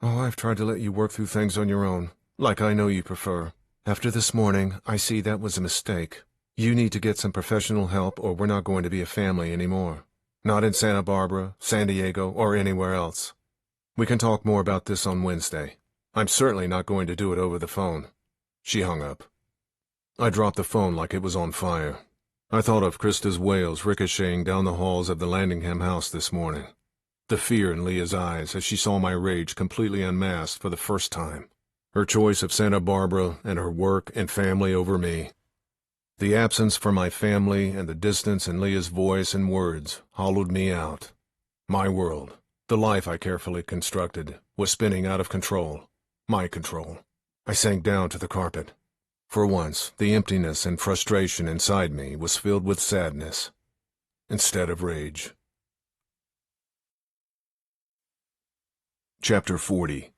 Oh, I've tried to let you work through things on your own, like I know you prefer. After this morning, I see that was a mistake. You need to get some professional help or we're not going to be a family anymore. Not in Santa Barbara, San Diego, or anywhere else. We can talk more about this on Wednesday. I'm certainly not going to do it over the phone. She hung up. I dropped the phone like it was on fire. I thought of Krista's wails ricocheting down the halls of the Landingham house this morning. The fear in Leah's eyes as she saw my rage completely unmasked for the first time. Her choice of Santa Barbara and her work and family over me. The absence from my family and the distance in Leah's voice and words hollowed me out. My world, the life I carefully constructed, was spinning out of control. My control. I sank down to the carpet. For once, the emptiness and frustration inside me was filled with sadness, instead of rage. Chapter 40.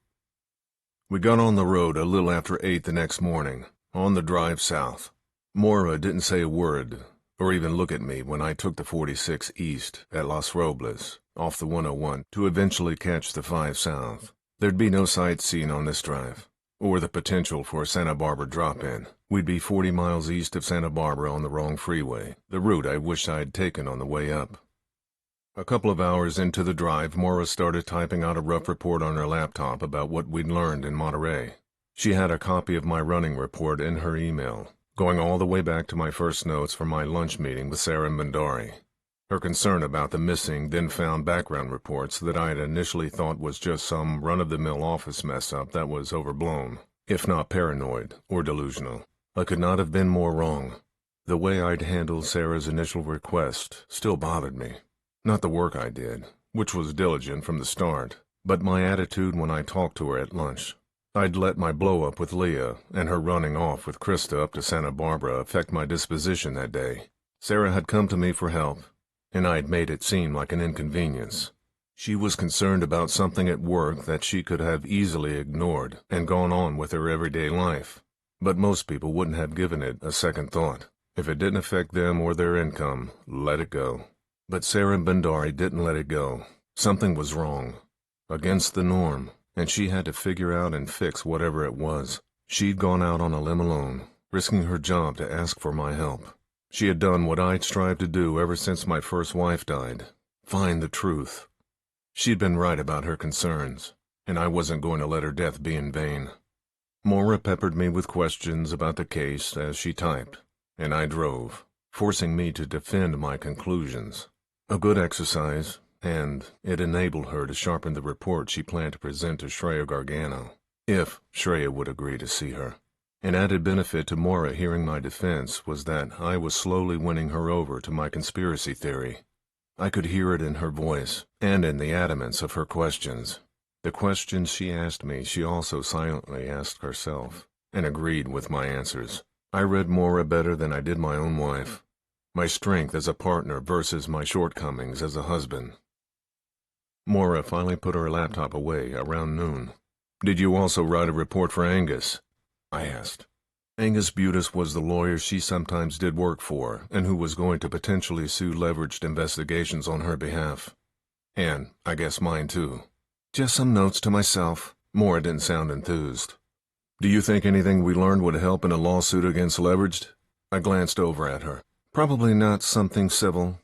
We got on the road a little after 8 the next morning, on the drive south. Mora didn't say a word, or even look at me when I took the 46 east at Los Robles, off the 101, to eventually catch the 5 south. There'd be no sightseeing on this drive, or the potential for a Santa Barbara drop-in. We'd be 40 miles east of Santa Barbara on the wrong freeway, the route I wished I'd taken on the way up. A couple of hours into the drive, Mora started typing out a rough report on her laptop about what we'd learned in Monterey. She had a copy of my running report in her email, going all the way back to my first notes from my lunch meeting with Saram Bhandari. Her concern about the missing, then-found background reports that I had initially thought was just some run-of-the-mill office mess-up that was overblown, if not paranoid or delusional. I could not have been more wrong. The way I'd handled Sarah's initial request still bothered me. Not the work I did, which was diligent from the start, but my attitude when I talked to her at lunch. I'd let my blow-up with Leah and her running off with Krista up to Santa Barbara affect my disposition that day. Sarah had come to me for help, and I had made it seem like an inconvenience. She was concerned about something at work that she could have easily ignored and gone on with her everyday life. But most people wouldn't have given it a second thought. If it didn't affect them or their income, let it go. But Sarah Bandari didn't let it go. Something was wrong, against the norm, and she had to figure out and fix whatever it was. She'd gone out on a limb alone, risking her job to ask for my help. She had done what I'd strived to do ever since my first wife died: find the truth. She'd been right about her concerns, and I wasn't going to let her death be in vain. Maura peppered me with questions about the case as she typed, and I drove, forcing me to defend my conclusions. A good exercise, and it enabled her to sharpen the report she planned to present to Shreya Gargano, if Shreya would agree to see her. An added benefit to Maura hearing my defense was that I was slowly winning her over to my conspiracy theory. I could hear it in her voice, and in the adamance of her questions. The questions she asked me she also silently asked herself, and agreed with my answers. I read Maura better than I did my own wife. My strength as a partner versus my shortcomings as a husband. Maura finally put her laptop away around noon. "Did you also write a report for Angus?" I asked. Angus Butis was the lawyer she sometimes did work for, and who was going to potentially sue Leveraged Investigations on her behalf. And I guess mine too. "Just some notes to myself." Maura didn't sound enthused. "Do you think anything we learned would help in a lawsuit against Leveraged?" I glanced over at her. "Probably not something civil.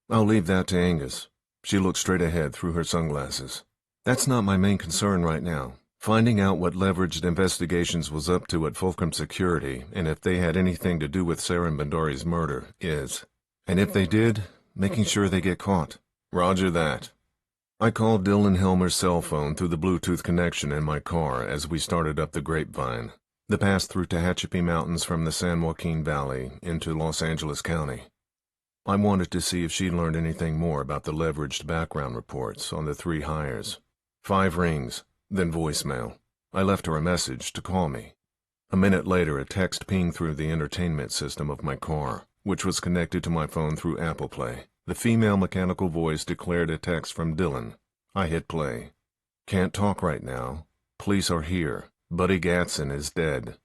I'll leave that to Angus." She looked straight ahead through her sunglasses. "That's not my main concern right now. Finding out what Leveraged Investigations was up to at Fulcrum Security, and if they had anything to do with Sarah Bandari's murder, is. And if they did, making sure they get caught." "Roger that." I called Dylan Helmer's cell phone through the Bluetooth connection in my car as we started up the Grapevine, the pass through Tehachapi Mountains from the San Joaquin Valley into Los Angeles County. I wanted to see if she'd learned anything more about the leveraged background reports on the 3 hires. 5 rings. Then voicemail. I left her a message to call me. A minute later, a text pinged through the entertainment system of my car, which was connected to my phone through Apple Play. The female mechanical voice declared a text from Dylan. I hit play. "Can't talk right now. Police are here. Buddy Gatson is dead."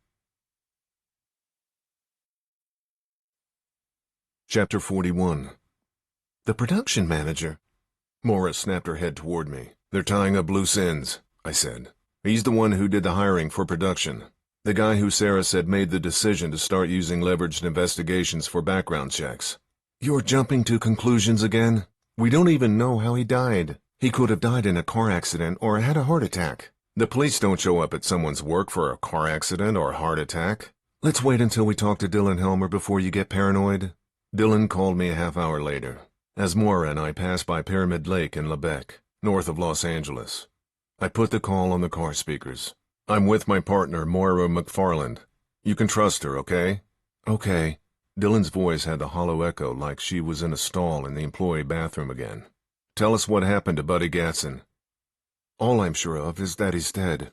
Chapter 41. "The production manager." Maura snapped her head toward me. "They're tying up loose ends," I said. "He's the one who did the hiring for production. The guy who Sarah said made the decision to start using Leveraged Investigations for background checks." "You're jumping to conclusions again? We don't even know how he died. He could have died in a car accident or had a heart attack. The police don't show up at someone's work for a car accident or a heart attack. Let's wait until we talk to Dylan Helmer before you get paranoid." Dylan called me a half hour later, as Maura and I passed by Pyramid Lake in Lebec, north of Los Angeles. I put the call on the car speakers. "I'm with my partner, Moira McFarland. You can trust her, okay?" "Okay." Dylan's voice had the hollow echo like she was in a stall in the employee bathroom again. "Tell us what happened to Buddy Gatson." "All I'm sure of is that he's dead.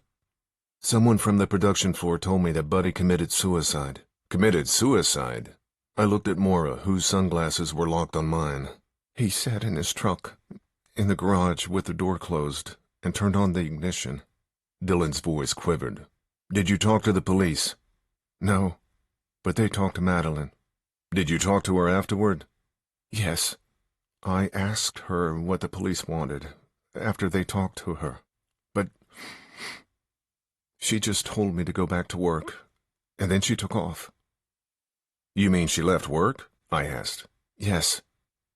Someone from the production floor told me that Buddy committed suicide." "Committed suicide?" I looked at Maura, whose sunglasses were locked on mine. "He sat in his truck, in the garage with the door closed, and turned on the ignition." Dylan's voice quivered. "Did you talk to the police?" "No, but they talked to Madeline." "Did you talk to her afterward?" "Yes. I asked her what the police wanted, after they talked to her. But she just told me to go back to work, and then she took off." "You mean she left work?" I asked. "Yes.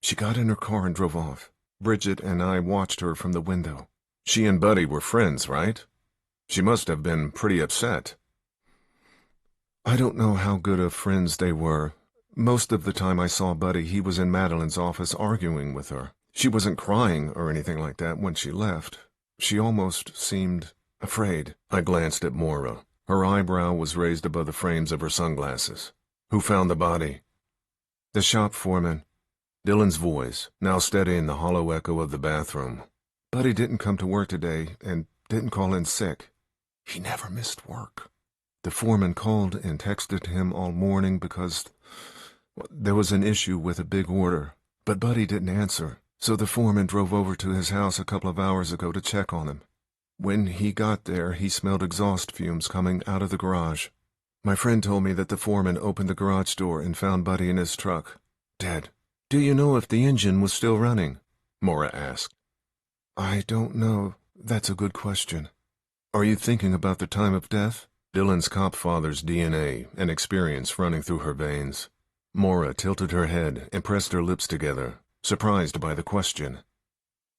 She got in her car and drove off. Bridget and I watched her from the window." "She and Buddy were friends, right? She must have been pretty upset." "I don't know how good of friends they were. Most of the time I saw Buddy, he was in Madeline's office arguing with her. She wasn't crying or anything like that when she left. She almost seemed afraid." I glanced at Maura. Her eyebrow was raised above the frames of her sunglasses. "Who found the body?" "The shop foreman." Dylan's voice, now steady in the hollow echo of the bathroom. "Buddy didn't come to work today and didn't call in sick. He never missed work. The foreman called and texted him all morning because there was an issue with a big order, but Buddy didn't answer, So the foreman drove over to his house a couple of hours ago to check on him. When he got there, he smelled exhaust fumes coming out of the garage. My friend told me that the foreman opened the garage door and found Buddy in his truck, dead. Do you know if the engine was still running? Maura asked. I don't know. That's a good question. Are you thinking about the time of death? Dylan's cop father's DNA and experience running through her veins. Maura tilted her head and pressed her lips together, surprised by the question.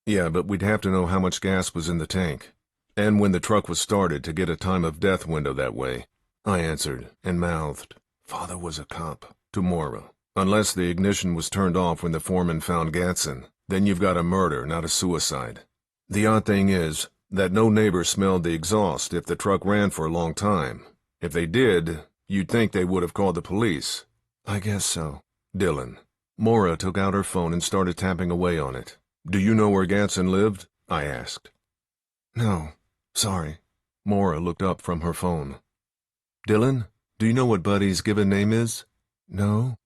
Yeah, but we'd have to know how much gas was in the tank, and when the truck was started to get a time of death window that way. I answered and mouthed, Father was a cop, to Maura. Unless the ignition was turned off when the foreman found Gatson, then you've got a murder, not a suicide. The odd thing is that no neighbor smelled the exhaust if the truck ran for a long time. If they did, you'd think they would have called the police. I guess so. Dylan. Maura took out her phone and started tapping away on it. Do you know where Gatson lived? I asked. No, sorry. Maura looked up from her phone. Dylan, do you know what Buddy's given name is? No.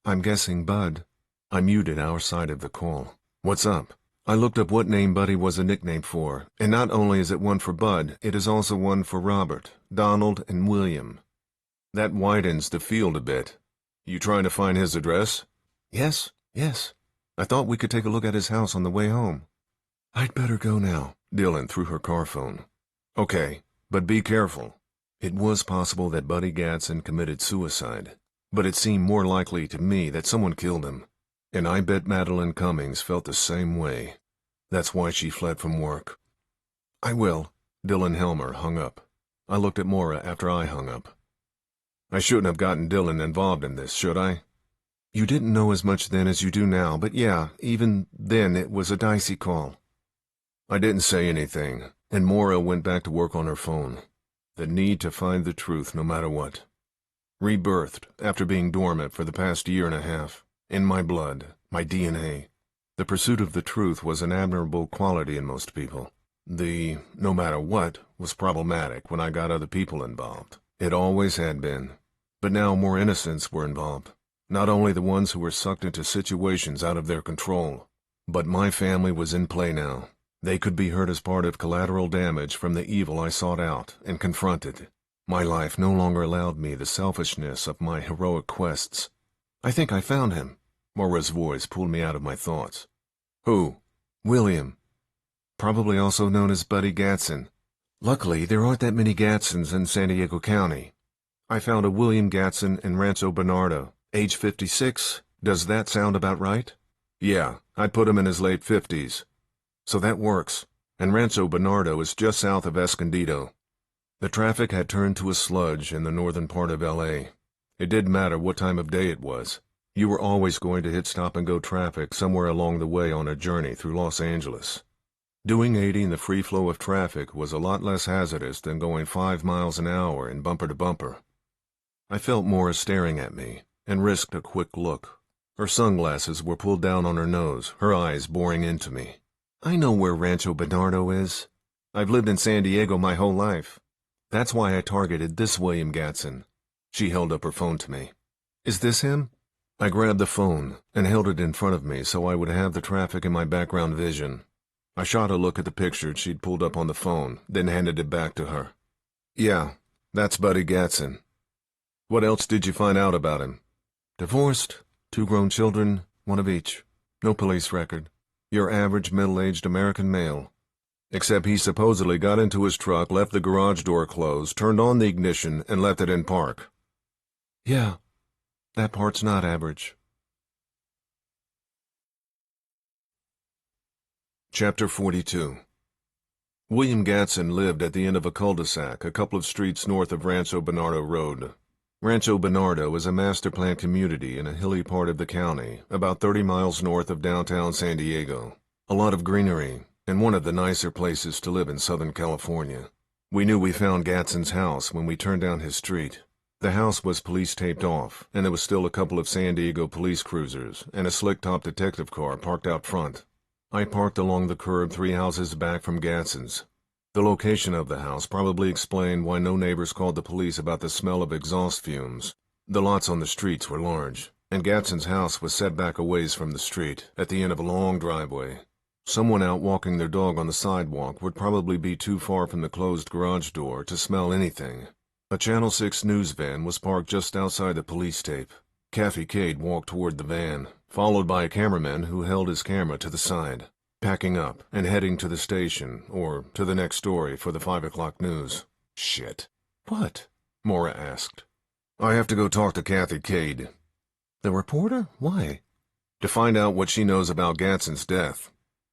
I'm guessing Bud. I muted our side of the call. What's up? I looked up what name Buddy was a nickname for, and not only is it one for Bud, it is also one for Robert, Donald, and William. That widens the field a bit. You trying to find his address? Yes. I thought we could take a look at his house on the way home. I'd better go now, Dylan threw her car phone. Okay, but be careful. It was possible that Buddy Gatson committed suicide, but it seemed more likely to me that someone killed him. And I bet Madeline Cummings felt the same way. That's why she fled from work. I will. Dylan Helmer hung up. I looked at Maura after I hung up. I shouldn't have gotten Dylan involved in this, should I? You didn't know as much then as you do now, but yeah, even then it was a dicey call. I didn't say anything, and Maura went back to work on her phone. The need to find the truth no matter what. Rebirthed after being dormant for the past year and a half. In my blood, my DNA. The pursuit of the truth was an admirable quality in most people. The no matter what was problematic when I got other people involved. It always had been. But now more innocents were involved. Not only the ones who were sucked into situations out of their control, but my family was in play now. They could be hurt as part of collateral damage from the evil I sought out and confronted. My life no longer allowed me the selfishness of my heroic quests. I think I found him. Maura's voice pulled me out of my thoughts. Who? William. Probably also known as Buddy Gatson. Luckily, there aren't that many Gatsons in San Diego County. I found a William Gatson in Rancho Bernardo, age 56. Does that sound about right? Yeah, I'd put him in his late 50s. So that works. And Rancho Bernardo is just south of Escondido. The traffic had turned to a sludge in the northern part of L.A. It didn't matter what time of day it was. You were always going to hit stop-and-go traffic somewhere along the way on a journey through Los Angeles. Doing 80 in the free flow of traffic was a lot less hazardous than going 5 miles an hour in bumper-to-bumper. I felt Maura staring at me, and risked a quick look. Her sunglasses were pulled down on her nose, her eyes boring into me. I know where Rancho Bernardo is. I've lived in San Diego my whole life. That's why I targeted this William Gatson. She held up her phone to me. Is this him? I grabbed the phone and held it in front of me so I would have the traffic in my background vision. I shot a look at the picture she'd pulled up on the phone, then handed it back to her. Yeah, that's Buddy Gatson. What else did you find out about him? Divorced, 2 grown children, 1 of each. No police record. Your average middle-aged American male. Except he supposedly got into his truck, left the garage door closed, turned on the ignition, and left it in park. Yeah, that part's not average. Chapter 42. William Gatson lived at the end of a cul-de-sac a couple of streets north of Rancho Bernardo Road. Rancho Bernardo is a master-planned community in a hilly part of the county, about 30 miles north of downtown San Diego. A lot of greenery, and one of the nicer places to live in Southern California. We knew we found Gatson's house when we turned down his street. The house was police-taped off, and there was still a couple of San Diego police cruisers and a slick-top detective car parked out front. I parked along the curb 3 houses back from Gatson's. The location of the house probably explained why no neighbors called the police about the smell of exhaust fumes. The lots on the streets were large, and Gadsden's house was set back a ways from the street, at the end of a long driveway. Someone out walking their dog on the sidewalk would probably be too far from the closed garage door to smell anything. A Channel 6 news van was parked just outside the police tape. Kathy Cade walked toward the van, followed by a cameraman who held his camera to the side, packing up and heading to the station, or to the next story for the 5 o'clock news. Shit. What? Maura asked. I have to go talk to Kathy Cade. The reporter? Why? To find out what she knows about Gadsden's death.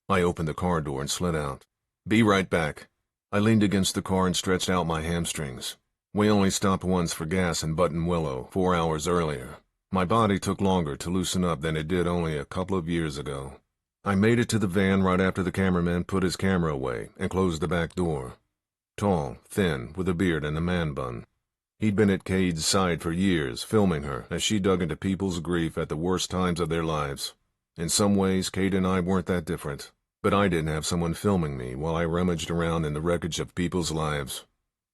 I opened the car door and slid out. Be right back. I leaned against the car and stretched out my hamstrings. We only stopped once for gas in Button Willow 4 hours earlier. My body took longer to loosen up than it did only a couple of years ago. I made it to the van right after the cameraman put his camera away and closed the back door. Tall, thin, with a beard and a man bun. He'd been at Cade's side for years, filming her as she dug into people's grief at the worst times of their lives. In some ways, Cade and I weren't that different, but I didn't have someone filming me while I rummaged around in the wreckage of people's lives.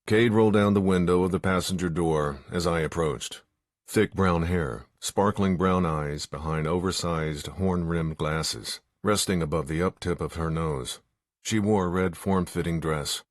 Cade rolled down the window of the passenger door as I approached. Thick brown hair, sparkling brown eyes behind oversized, horn-rimmed glasses, resting above the up-tip of her nose. She wore a red form-fitting dress.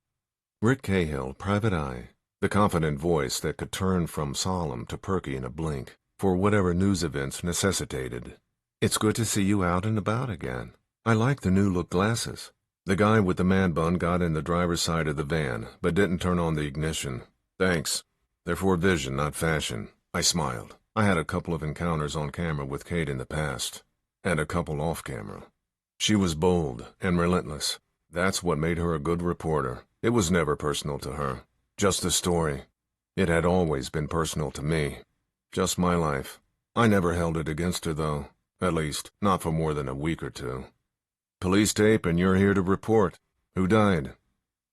Rick Cahill, Private Eye, the confident voice that could turn from solemn to perky in a blink, for whatever news events necessitated. It's good to see you out and about again. I like the new-look glasses. The guy with the man bun got in the driver's side of the van, but didn't turn on the ignition. Thanks. They're for vision, not fashion. I smiled. I had a couple of encounters on camera with Kate in the past, and a couple off camera. She was bold and relentless. That's what made her a good reporter. It was never personal to her. Just a story. It had always been personal to me. Just my life. I never held it against her, though. At least, not for more than a week or two. Police tape, and you're here to report. Who died?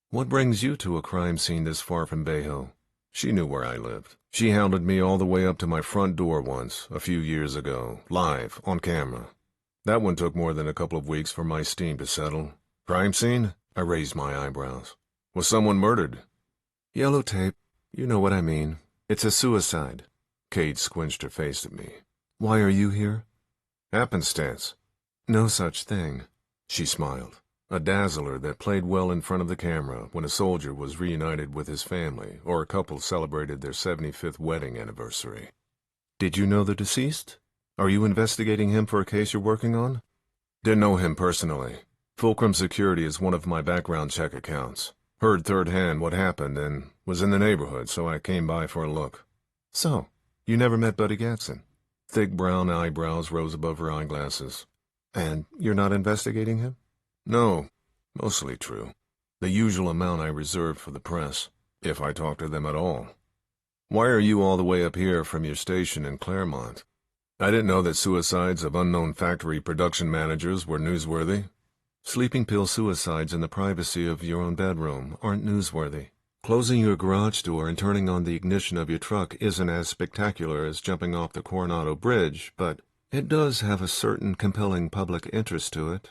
What brings you to a crime scene this far from Bayho? She knew where I lived. She hounded me all the way up to my front door once, a few years ago, live, on camera. That one took more than a couple of weeks for my steam to settle. Crime scene? I raised my eyebrows. Was someone murdered? Yellow tape. You know what I mean. It's a suicide. Kate squinched her face at me. Why are you here? Happenstance. No such thing. She smiled, a dazzler that played well in front of the camera when a soldier was reunited with his family or a couple celebrated their 75th wedding anniversary. Did you know the deceased? Are you investigating him for a case you're working on? Didn't know him personally. Fulcrum Security is one of my background check accounts. Heard third hand what happened and was in the neighborhood, so I came by for a look. So, you never met Buddy Gadsden? Thick brown eyebrows rose above her eyeglasses. And you're not investigating him? No, mostly true. The usual amount I reserve for the press, if I talk to them at all. Why are you all the way up here from your station in Claremont? I didn't know that suicides of unknown factory production managers were newsworthy. Sleeping pill suicides in the privacy of your own bedroom aren't newsworthy. Closing your garage door and turning on the ignition of your truck isn't as spectacular as jumping off the Coronado Bridge, but it does have a certain compelling public interest to it.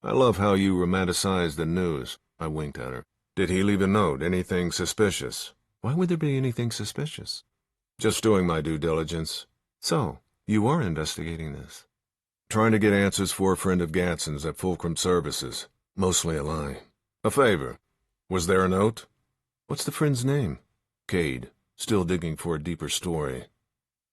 I love how you romanticize the news. I winked at her. Did he leave a note? Anything suspicious? Why would there be anything suspicious? Just doing my due diligence. So, you are investigating this? Trying to get answers for a friend of Gadsden's at Fulcrum Services. Mostly a lie. A favor. Was there a note? What's the friend's name? Cade. Still digging for a deeper story.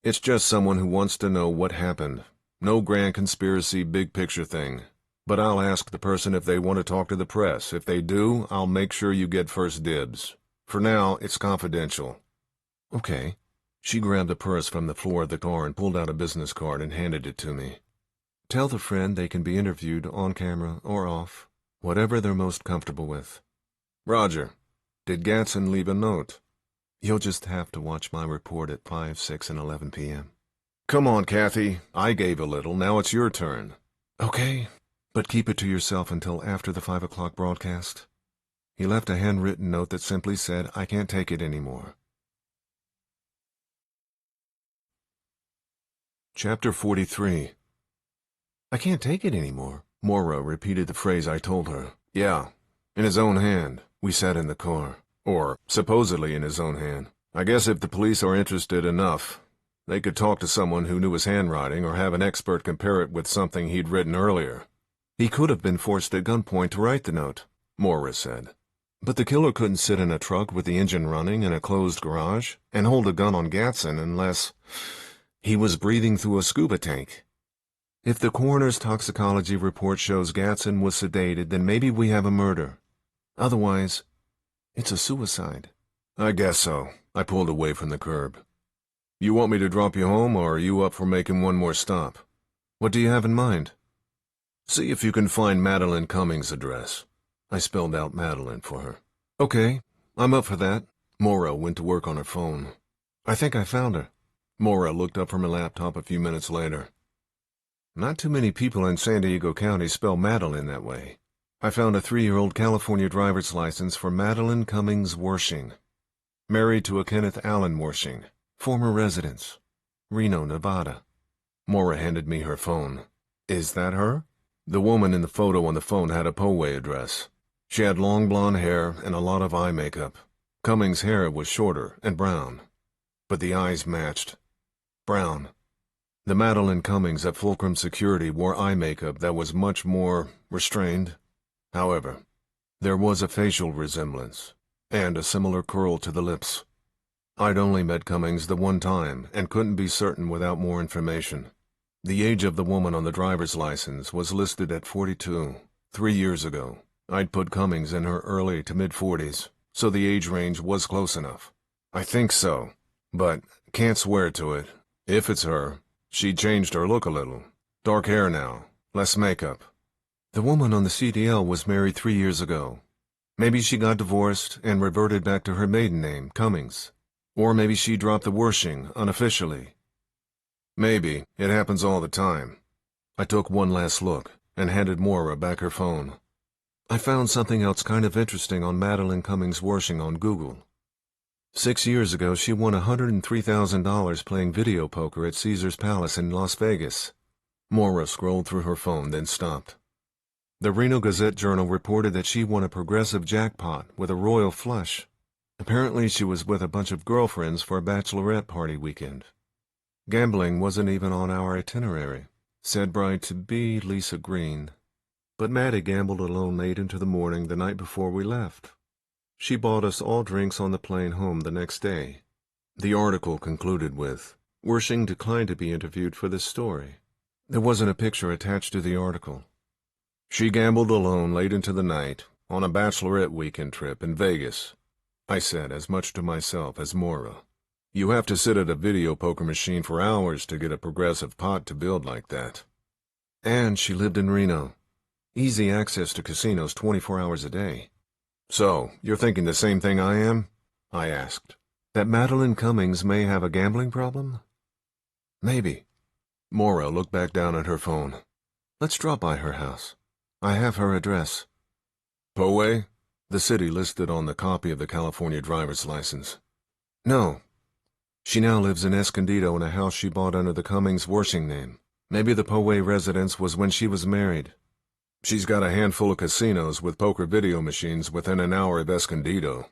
It's just someone who wants to know what happened. No grand conspiracy, big picture thing. But I'll ask the person if they want to talk to the press. If they do, I'll make sure you get first dibs. For now, it's confidential. Okay. She grabbed a purse from the floor of the car and pulled out a business card and handed it to me. Tell the friend they can be interviewed on camera or off, whatever they're most comfortable with. Roger. Did Gadsden leave a note? You'll just have to watch my report at 5, 6, and 11 p.m. Come on, Kathy. I gave a little. Now it's your turn. Okay, but keep it to yourself until after the 5 o'clock broadcast. He left a handwritten note that simply said, I can't take it anymore. Chapter 43. I can't take it anymore. Maura repeated the phrase I told her. Yeah, in his own hand. We sat in the car. Or, supposedly in his own hand. I guess if the police are interested enough, They could talk to someone who knew his handwriting or have an expert compare it with something he'd written earlier. He could have been forced at gunpoint to write the note, Moira said. but the killer couldn't sit in a truck with the engine running in a closed garage and hold a gun on Gatson unless he was breathing through a scuba tank. If the coroner's toxicology report shows Gatson was sedated, then maybe we have a murder. Otherwise, it's a suicide. I guess so. I pulled away from the curb. You want me to drop you home, or are you up for making one more stop? What do you have in mind? See if you can find Madeline Cummings' address. I spelled out Madeline for her. Okay, I'm up for that. Moira went to work on her phone. I think I found her. Moira looked up from her laptop a few minutes later. Not too many people in San Diego County spell Madeline that way. I found a 3-year-old California driver's license for Madeline Cummings Wershing. Married to a Kenneth Allen Wershing. Former residence. Reno, Nevada. Moira handed me her phone. Is that her? The woman in the photo on the phone had a Poway address. She had long blonde hair and a lot of eye makeup. Cummings' hair was shorter and brown, but the eyes matched. Brown. The Madeline Cummings at Fulcrum Security wore eye makeup that was much more restrained. However, there was a facial resemblance, and a similar curl to the lips. I'd only met Cummings the one time and couldn't be certain without more information. The age of the woman on the driver's license was listed at 42. 3 years ago, I'd put Cummings in her early to mid-40s, so the age range was close enough. I think so, but can't swear to it. If it's her, she changed her look a little. Dark hair now, less makeup. The woman on the CDL was married 3 years ago. Maybe she got divorced and reverted back to her maiden name, Cummings. Or maybe she dropped the Wershing unofficially. Maybe. It happens all the time. I took one last look and handed Moira back her phone. I found something else kind of interesting on Madeline Cummings Wershing on Google. 6 years ago, she won $103,000 playing video poker at Caesar's Palace in Las Vegas. Moira scrolled through her phone, then stopped. The Reno Gazette-Journal reported that she won a progressive jackpot with a royal flush. Apparently, she was with a bunch of girlfriends for a bachelorette party weekend. Gambling wasn't even on our itinerary, said bride-to-be Lisa Green. But Maddie gambled alone late into the morning the night before we left. She bought us all drinks on the plane home the next day. The article concluded with, Wershing declined to be interviewed for this story. There wasn't a picture attached to the article. She gambled alone late into the night on a bachelorette weekend trip in Vegas. I said as much to myself as Moira. You have to sit at a video poker machine for hours to get a progressive pot to build like that. And she lived in Reno. Easy access to casinos 24 hours a day. So, you're thinking the same thing I am? I asked. That Madeline Cummings may have a gambling problem? Maybe. Moira looked back down at her phone. Let's drop by her house. I have her address. Poway? The city listed on the copy of the California driver's license. No. She now lives in Escondido in a house she bought under the Cummings Wershing name. Maybe the Poway residence was when she was married. She's got a handful of casinos with poker video machines within an hour of Escondido.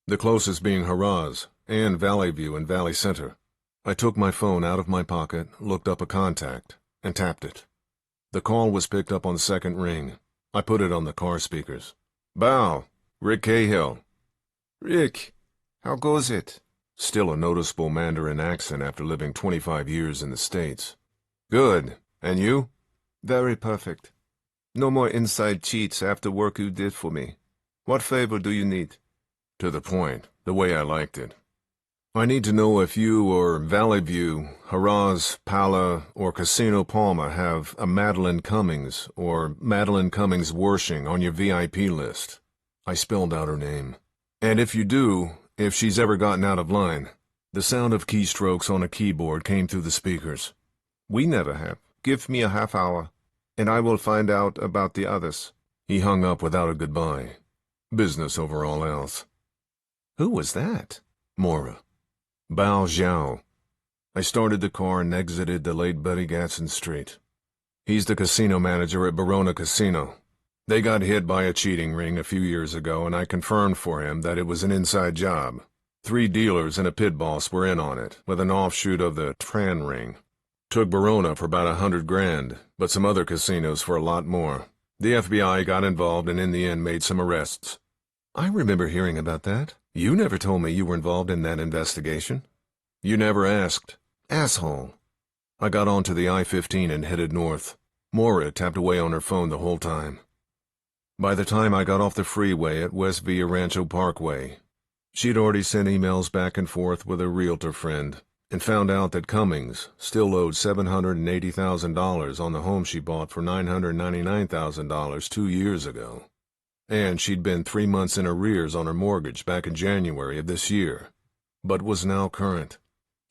The closest being Haraz and Valley View and Valley Center. I took my phone out of my pocket, looked up a contact, and tapped it. The call was picked up on the second ring. I put it on the car speakers. Bow, Rick Cahill. Rick, how goes it? Still a noticeable Mandarin accent after living 25 years in the States. Good. And you? Very perfect. No more inside cheats after work you did for me. What favor do you need? To the point, the way I liked it. I need to know if you or Valley View, Haraz, Pala, or Casino Palma have a Madeline Cummings or Madeline Cummings Wershing on your VIP list. I spelled out her name. And if you do, if she's ever gotten out of line. The sound of keystrokes on a keyboard came through the speakers. We never have. Give me a half hour, and I will find out about the others. He hung up without a goodbye. Business over all else. Who was that? Moira. Bao Zhao. I started the car and exited the late Buddy Gatson Street. He's the casino manager at Barona Casino. They got hit by a cheating ring a few years ago, and I confirmed for him that it was an inside job. 3 dealers and a pit boss were in on it, with an offshoot of the Tran ring. Took Barona for about $100,000, but some other casinos for a lot more. The FBI got involved and in the end made some arrests. I remember hearing about that. You never told me you were involved in that investigation. You never asked. Asshole. I got onto the I-15 and headed north. Maura tapped away on her phone the whole time. By the time I got off the freeway at West Villa Rancho Parkway, she'd already sent emails back and forth with a realtor friend and found out that Cummings still owed $780,000 on the home she bought for $999,000 2 years ago. And she'd been 3 months in arrears on her mortgage back in January of this year, but was now current.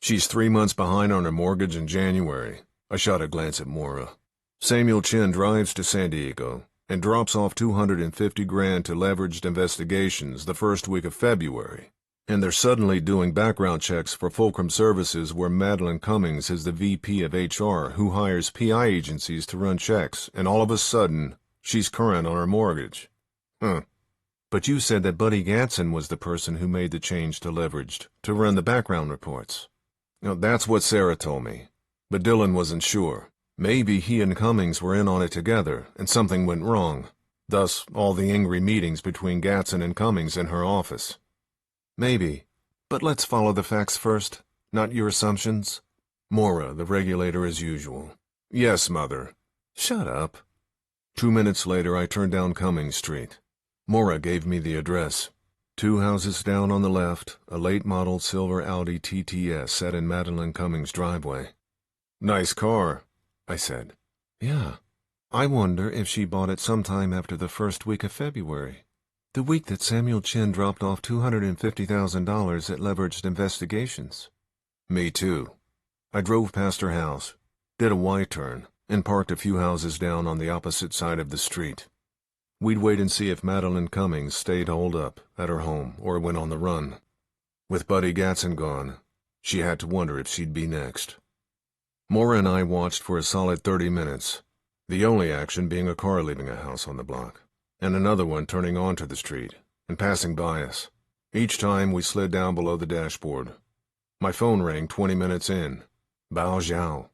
She's 3 months behind on her mortgage in January. I shot a glance at Maura. Samuel Chin drives to San Diego and drops off $250,000 to leveraged investigations the first week of February. And they're suddenly doing background checks for Fulcrum Services where Madeline Cummings is the VP of HR who hires PI agencies to run checks, and all of a sudden, she's current on her mortgage. But you said that Buddy Gatson was the person who made the change to leveraged, to run the background reports. Now, that's what Sarah told me, but Dylan wasn't sure. Maybe he and Cummings were in on it together, and something went wrong. Thus, all the angry meetings between Gatson and Cummings in her office. Maybe. But let's follow the facts first, not your assumptions. Maura, the regulator as usual. Yes, Mother. Shut up. 2 minutes later, I turned down Cummings Street. Maura gave me the address. 2 houses down on the left, a late-model silver Audi TTS sat in Madeline Cummings' driveway. Nice car, I said. Yeah. I wonder if she bought it sometime after the first week of February. The week that Samuel Chin dropped off $250,000 at leveraged investigations. Me too. I drove past her house, did a Y-turn, and parked a few houses down on the opposite side of the street. We'd wait and see if Madeline Cummings stayed holed up at her home or went on the run. With Buddy Gatson gone, she had to wonder if she'd be next. Maura and I watched for a solid 30 minutes, the only action being a car leaving a house on the block, and another one turning onto the street and passing by us. Each time we slid down below the dashboard. My phone rang 20 minutes in. Bao Zhao.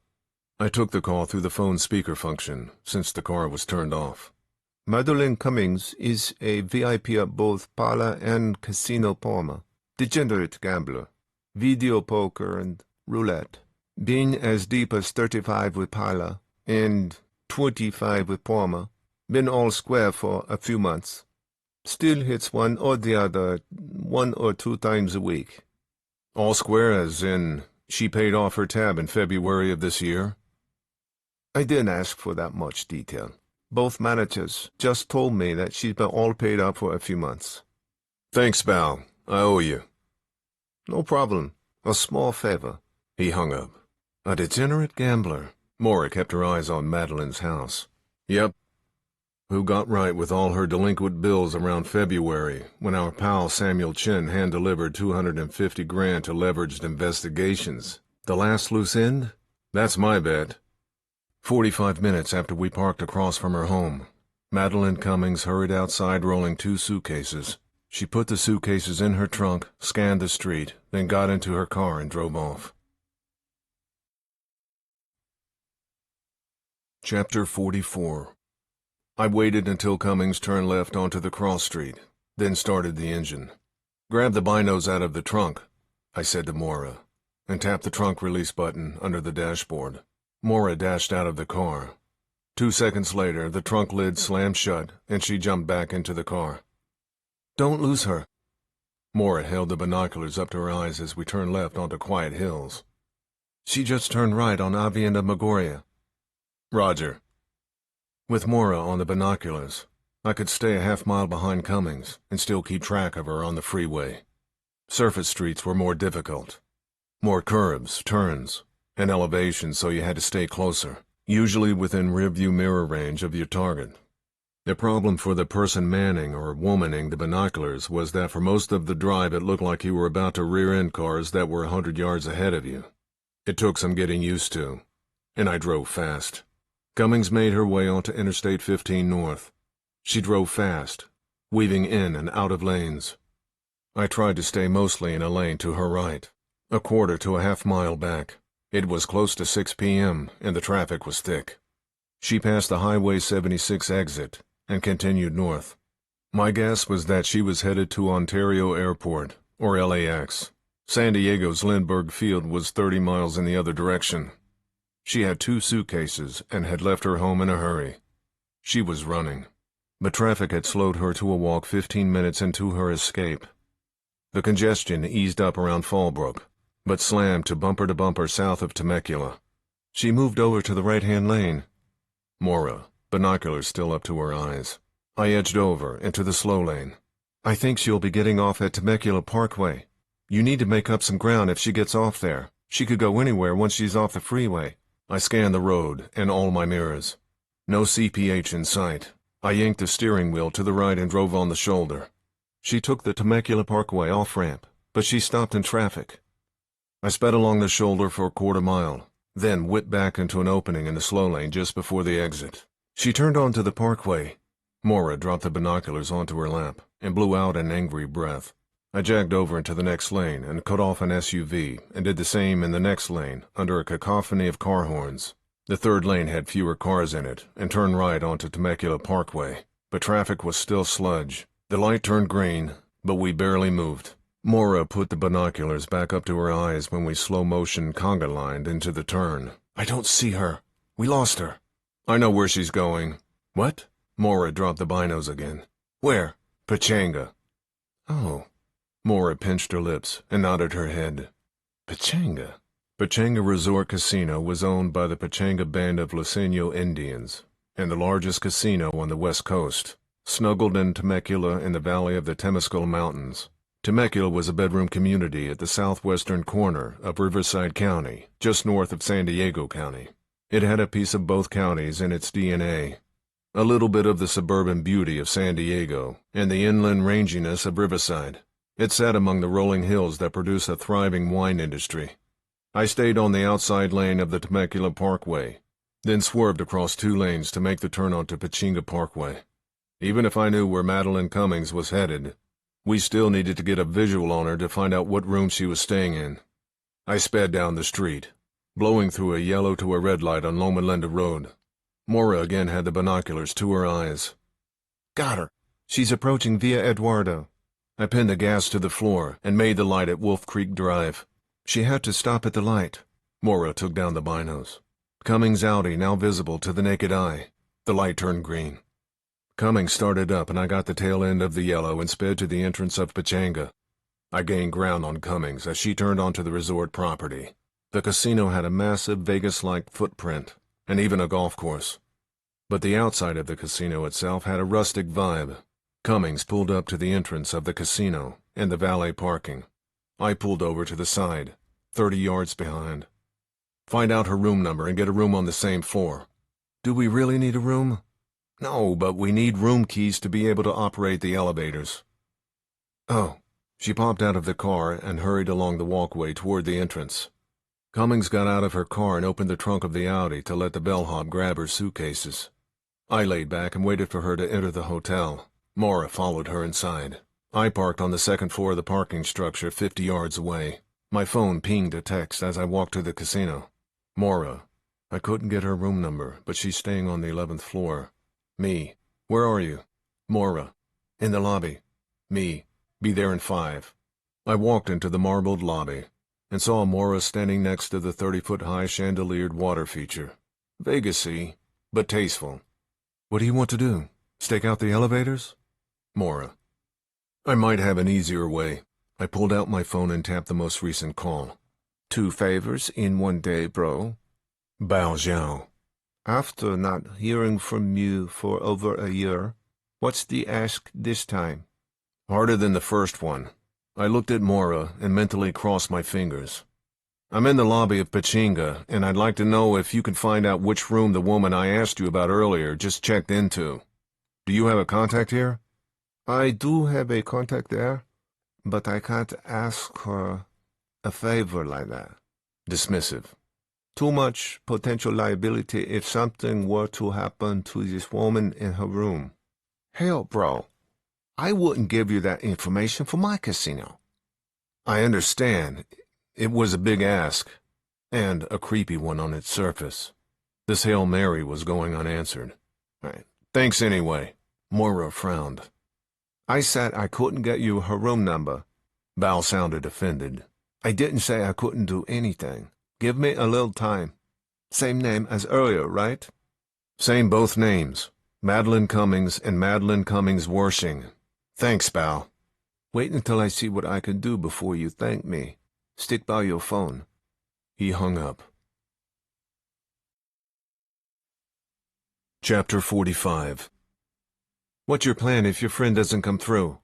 I took the call through the phone speaker function, since the car was turned off. Madeline Cummings is a VIP at both Parlor and Casino Palma. Degenerate gambler. Video poker and roulette. Been as deep as 35 with Parlor and 25 with Palma. Been all square for a few months. Still hits one or the other 1 or 2 times a week. All square as in she paid off her tab in February of this year? I didn't ask for that much detail. Both managers just told me that she's been all paid up for a few months. Thanks, Bao. I owe you. No problem. A small favor. He hung up. A degenerate gambler. Maura kept her eyes on Madeline's house. Yep. Who got right with all her delinquent bills around February when our pal Samuel Chin hand-delivered $250,000 to leveraged investigations. The last loose end? That's my bet. 45 minutes after we parked across from her home, Madeline Cummings hurried outside rolling 2 suitcases. She put the suitcases in her trunk, scanned the street, then got into her car and drove off. Chapter 44. I waited until Cummings turned left onto the cross street, then started the engine. Grab the binos out of the trunk, I said to Maura, and tapped the trunk release button under the dashboard. Maura dashed out of the car. 2 seconds later, the trunk lid slammed shut, and she jumped back into the car. Don't lose her. Maura held the binoculars up to her eyes as we turned left onto quiet hills. She just turned right on Avienda Magoria. Roger. With Maura on the binoculars, I could stay a half-mile behind Cummings and still keep track of her on the freeway. Surface streets were more difficult. More curves, turns, and elevations, so you had to stay closer, usually within rearview mirror range of your target. The problem for the person manning or womaning the binoculars was that for most of the drive it looked like you were about to rear-end cars that were 100 yards ahead of you. It took some getting used to, and I drove fast. Cummings made her way onto Interstate 15 North. She drove fast, weaving in and out of lanes. I tried to stay mostly in a lane to her right, a quarter to a half-mile back. It was close to 6 p.m., and the traffic was thick. She passed the Highway 76 exit and continued north. My guess was that she was headed to Ontario Airport, or LAX. San Diego's Lindbergh Field was 30 miles in the other direction. She had 2 suitcases and had left her home in a hurry. She was running, but traffic had slowed her to a walk 15 minutes into her escape. The congestion eased up around Fallbrook, but slammed to bumper south of Temecula. She moved over to the right-hand lane. Mora, binoculars still up to her eyes. I edged over into the slow lane. I think she'll be getting off at Temecula Parkway. You need to make up some ground if she gets off there. She could go anywhere once she's off the freeway. I scanned the road and all my mirrors. No CPH in sight. I yanked the steering wheel to the right and drove on the shoulder. She took the Temecula Parkway off-ramp, but she stopped in traffic. I sped along the shoulder for a quarter mile, then whipped back into an opening in the slow lane just before the exit. She turned onto the parkway. Mora dropped the binoculars onto her lap and blew out an angry breath. I jagged over into the next lane and cut off an SUV and did the same in the next lane under a cacophony of car horns. The third lane had fewer cars in it and turned right onto Temecula Parkway, but traffic was still sludge. The light turned green, but we barely moved. Mora put the binoculars back up to her eyes when we slow-motion conga-lined into the turn. I don't see her. We lost her. I know where she's going. What? Mora dropped the binos again. Where? Pechanga. Oh. Mora pinched her lips and nodded her head. Pechanga? Pechanga Resort Casino was owned by the Pechanga Band of Luiseño Indians, and the largest casino on the west coast, snuggled in Temecula in the valley of the Temescal Mountains. Temecula was a bedroom community at the southwestern corner of Riverside County, just north of San Diego County. It had a piece of both counties in its DNA. A little bit of the suburban beauty of San Diego and the inland ranginess of Riverside. It sat among the rolling hills that produce a thriving wine industry. I stayed on the outside lane of the Temecula Parkway, then swerved across 2 lanes to make the turn onto Pechanga Parkway. Even if I knew where Madeline Cummings was headed, we still needed to get a visual on her to find out what room she was staying in. I sped down the street, blowing through a yellow to a red light on Loma Linda Road. Mora again had the binoculars to her eyes. Got her. She's approaching Via Eduardo. I pinned the gas to the floor and made the light at Wolf Creek Drive. She had to stop at the light. Mora took down the binos. Cummings' Audi now visible to the naked eye. The light turned green. Cummings started up and I got the tail end of the yellow and sped to the entrance of Pechanga. I gained ground on Cummings as she turned onto the resort property. The casino had a massive Vegas-like footprint and even a golf course. But the outside of the casino itself had a rustic vibe. Cummings pulled up to the entrance of the casino and the valet parking. I pulled over to the side, 30 yards behind. Find out her room number and get a room on the same floor. Do we really need a room? No, but we need room keys to be able to operate the elevators. Oh. She popped out of the car and hurried along the walkway toward the entrance. Cummings got out of her car and opened the trunk of the Audi to let the bellhop grab her suitcases. I laid back and waited for her to enter the hotel. Mora followed her inside. I parked on the second floor of the parking structure 50 yards away. My phone pinged a text as I walked to the casino. Mora. I couldn't get her room number, but she's staying on the 11th floor. Me. Where are you? Mora. In the lobby. Me. Be there in 5. I walked into the marbled lobby and saw Mora standing next to the 30-foot-high chandeliered water feature. Vegas-y, but tasteful. What do you want to do? Stake out the elevators? Mora. I might have an easier way. I pulled out my phone and tapped the most recent call. 2 favors in 1 day, bro. Bao Zhao. After not hearing from you for over a year, what's the ask this time? Harder than the first one. I looked at Mora and mentally crossed my fingers. I'm in the lobby of Pechanga, and I'd like to know if you can find out which room the woman I asked you about earlier just checked into. Do you have a contact here? I do have a contact there, but I can't ask her a favor like that. Dismissive. Too much potential liability if something were to happen to this woman in her room. Hell, bro. I wouldn't give you that information for my casino. I understand. It was a big ask, and a creepy one on its surface. This Hail Mary was going unanswered. Thanks anyway. Moira frowned. I said I couldn't get you her room number. Bao sounded offended. I didn't say I couldn't do anything. Give me a little time. Same name as earlier, right? Same both names. Madeline Cummings and Madeline Cummings Worshing. Thanks, Bao. Wait until I see what I can do before you thank me. Stick by your phone. He hung up. Chapter 45. What's your plan if your friend doesn't come through?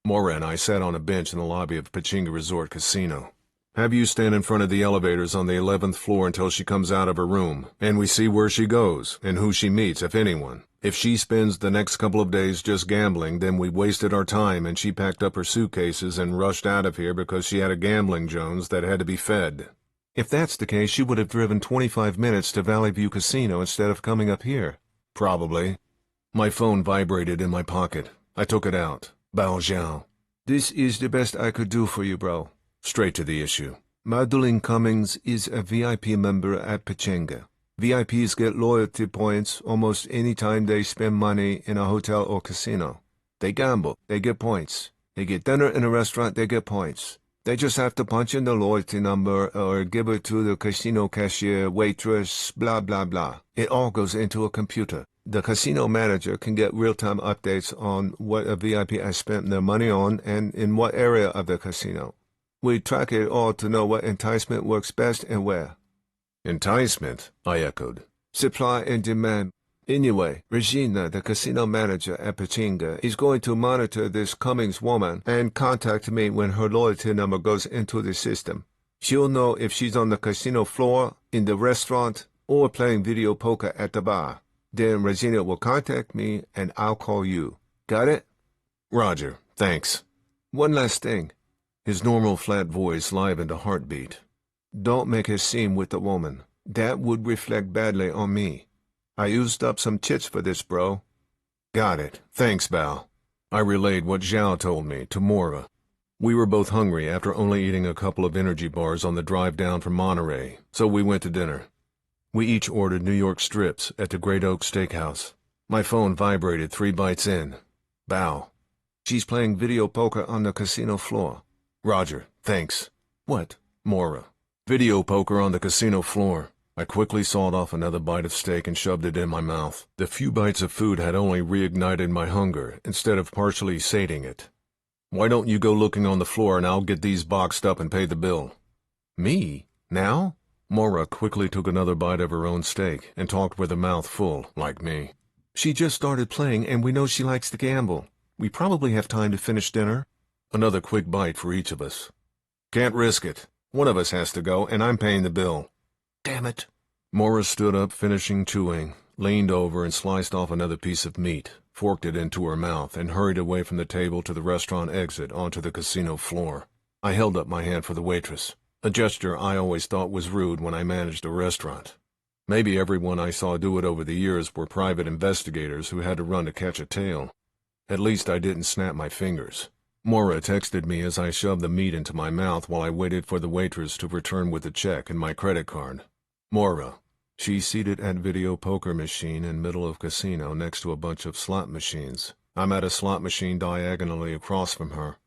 Moira and I sat on a bench in the lobby of Pachinga Resort Casino. Have you stand in front of the elevators on the 11th floor until she comes out of her room, and we see where she goes, and who she meets, if anyone. If she spends the next couple of days just gambling, then we wasted our time and she packed up her suitcases and rushed out of here because she had a gambling Jones that had to be fed. If that's the case, she would have driven 25 minutes to Valley View Casino instead of coming up here. Probably. My phone vibrated in my pocket. I took it out. Bao Zhao. This is the best I could do for you, bro. Straight to the issue. Madeline Cummings is a VIP member at Pachinga. VIPs get loyalty points almost any time they spend money in a hotel or casino. They gamble, they get points. They get dinner in a restaurant, they get points. They just have to punch in the loyalty number or give it to the casino cashier, waitress, blah, blah, blah. It all goes into a computer. The casino manager can get real-time updates on what a VIP has spent their money on and in what area of the casino. We track it all to know what enticement works best and where. Enticement? I echoed. Supply and demand. Anyway, Regina, the casino manager at Pachinga, is going to monitor this Cummings woman and contact me when her loyalty number goes into the system. She'll know if she's on the casino floor, in the restaurant, or playing video poker at the bar. Then Regina will contact me and I'll call you. Got it? Roger. Thanks. One last thing. His normal flat voice livened a heartbeat. Don't make a scene with the woman. That would reflect badly on me. I used up some chits for this, bro. Got it. Thanks, Bao. I relayed what Zhao told me to Moira. We were both hungry after only eating a couple of energy bars on the drive down from Monterey, so we went to dinner. We each ordered New York strips at the Great Oak Steakhouse. My phone vibrated 3 bites in. Bao. She's playing video poker on the casino floor. Roger. Thanks. What? Moira. Video poker on the casino floor. I quickly sawed off another bite of steak and shoved it in my mouth. The few bites of food had only reignited my hunger instead of partially sating it. Why don't you go looking on the floor and I'll get these boxed up and pay the bill? Me? Now? Moira quickly took another bite of her own steak and talked with a mouth full, like me. She just started playing and we know she likes to gamble. We probably have time to finish dinner. Another quick bite for each of us. Can't risk it. One of us has to go, and I'm paying the bill. Damn it. Moira stood up, finishing chewing, leaned over and sliced off another piece of meat, forked it into her mouth, and hurried away from the table to the restaurant exit onto the casino floor. I held up my hand for the waitress, a gesture I always thought was rude when I managed a restaurant. Maybe everyone I saw do it over the years were private investigators who had to run to catch a tail. At least I didn't snap my fingers. Moira texted me as I shoved the meat into my mouth while I waited for the waitress to return with the check and my credit card. Moira. She's seated at video poker machine in middle of casino next to a bunch of slot machines. I'm at a slot machine diagonally across from her.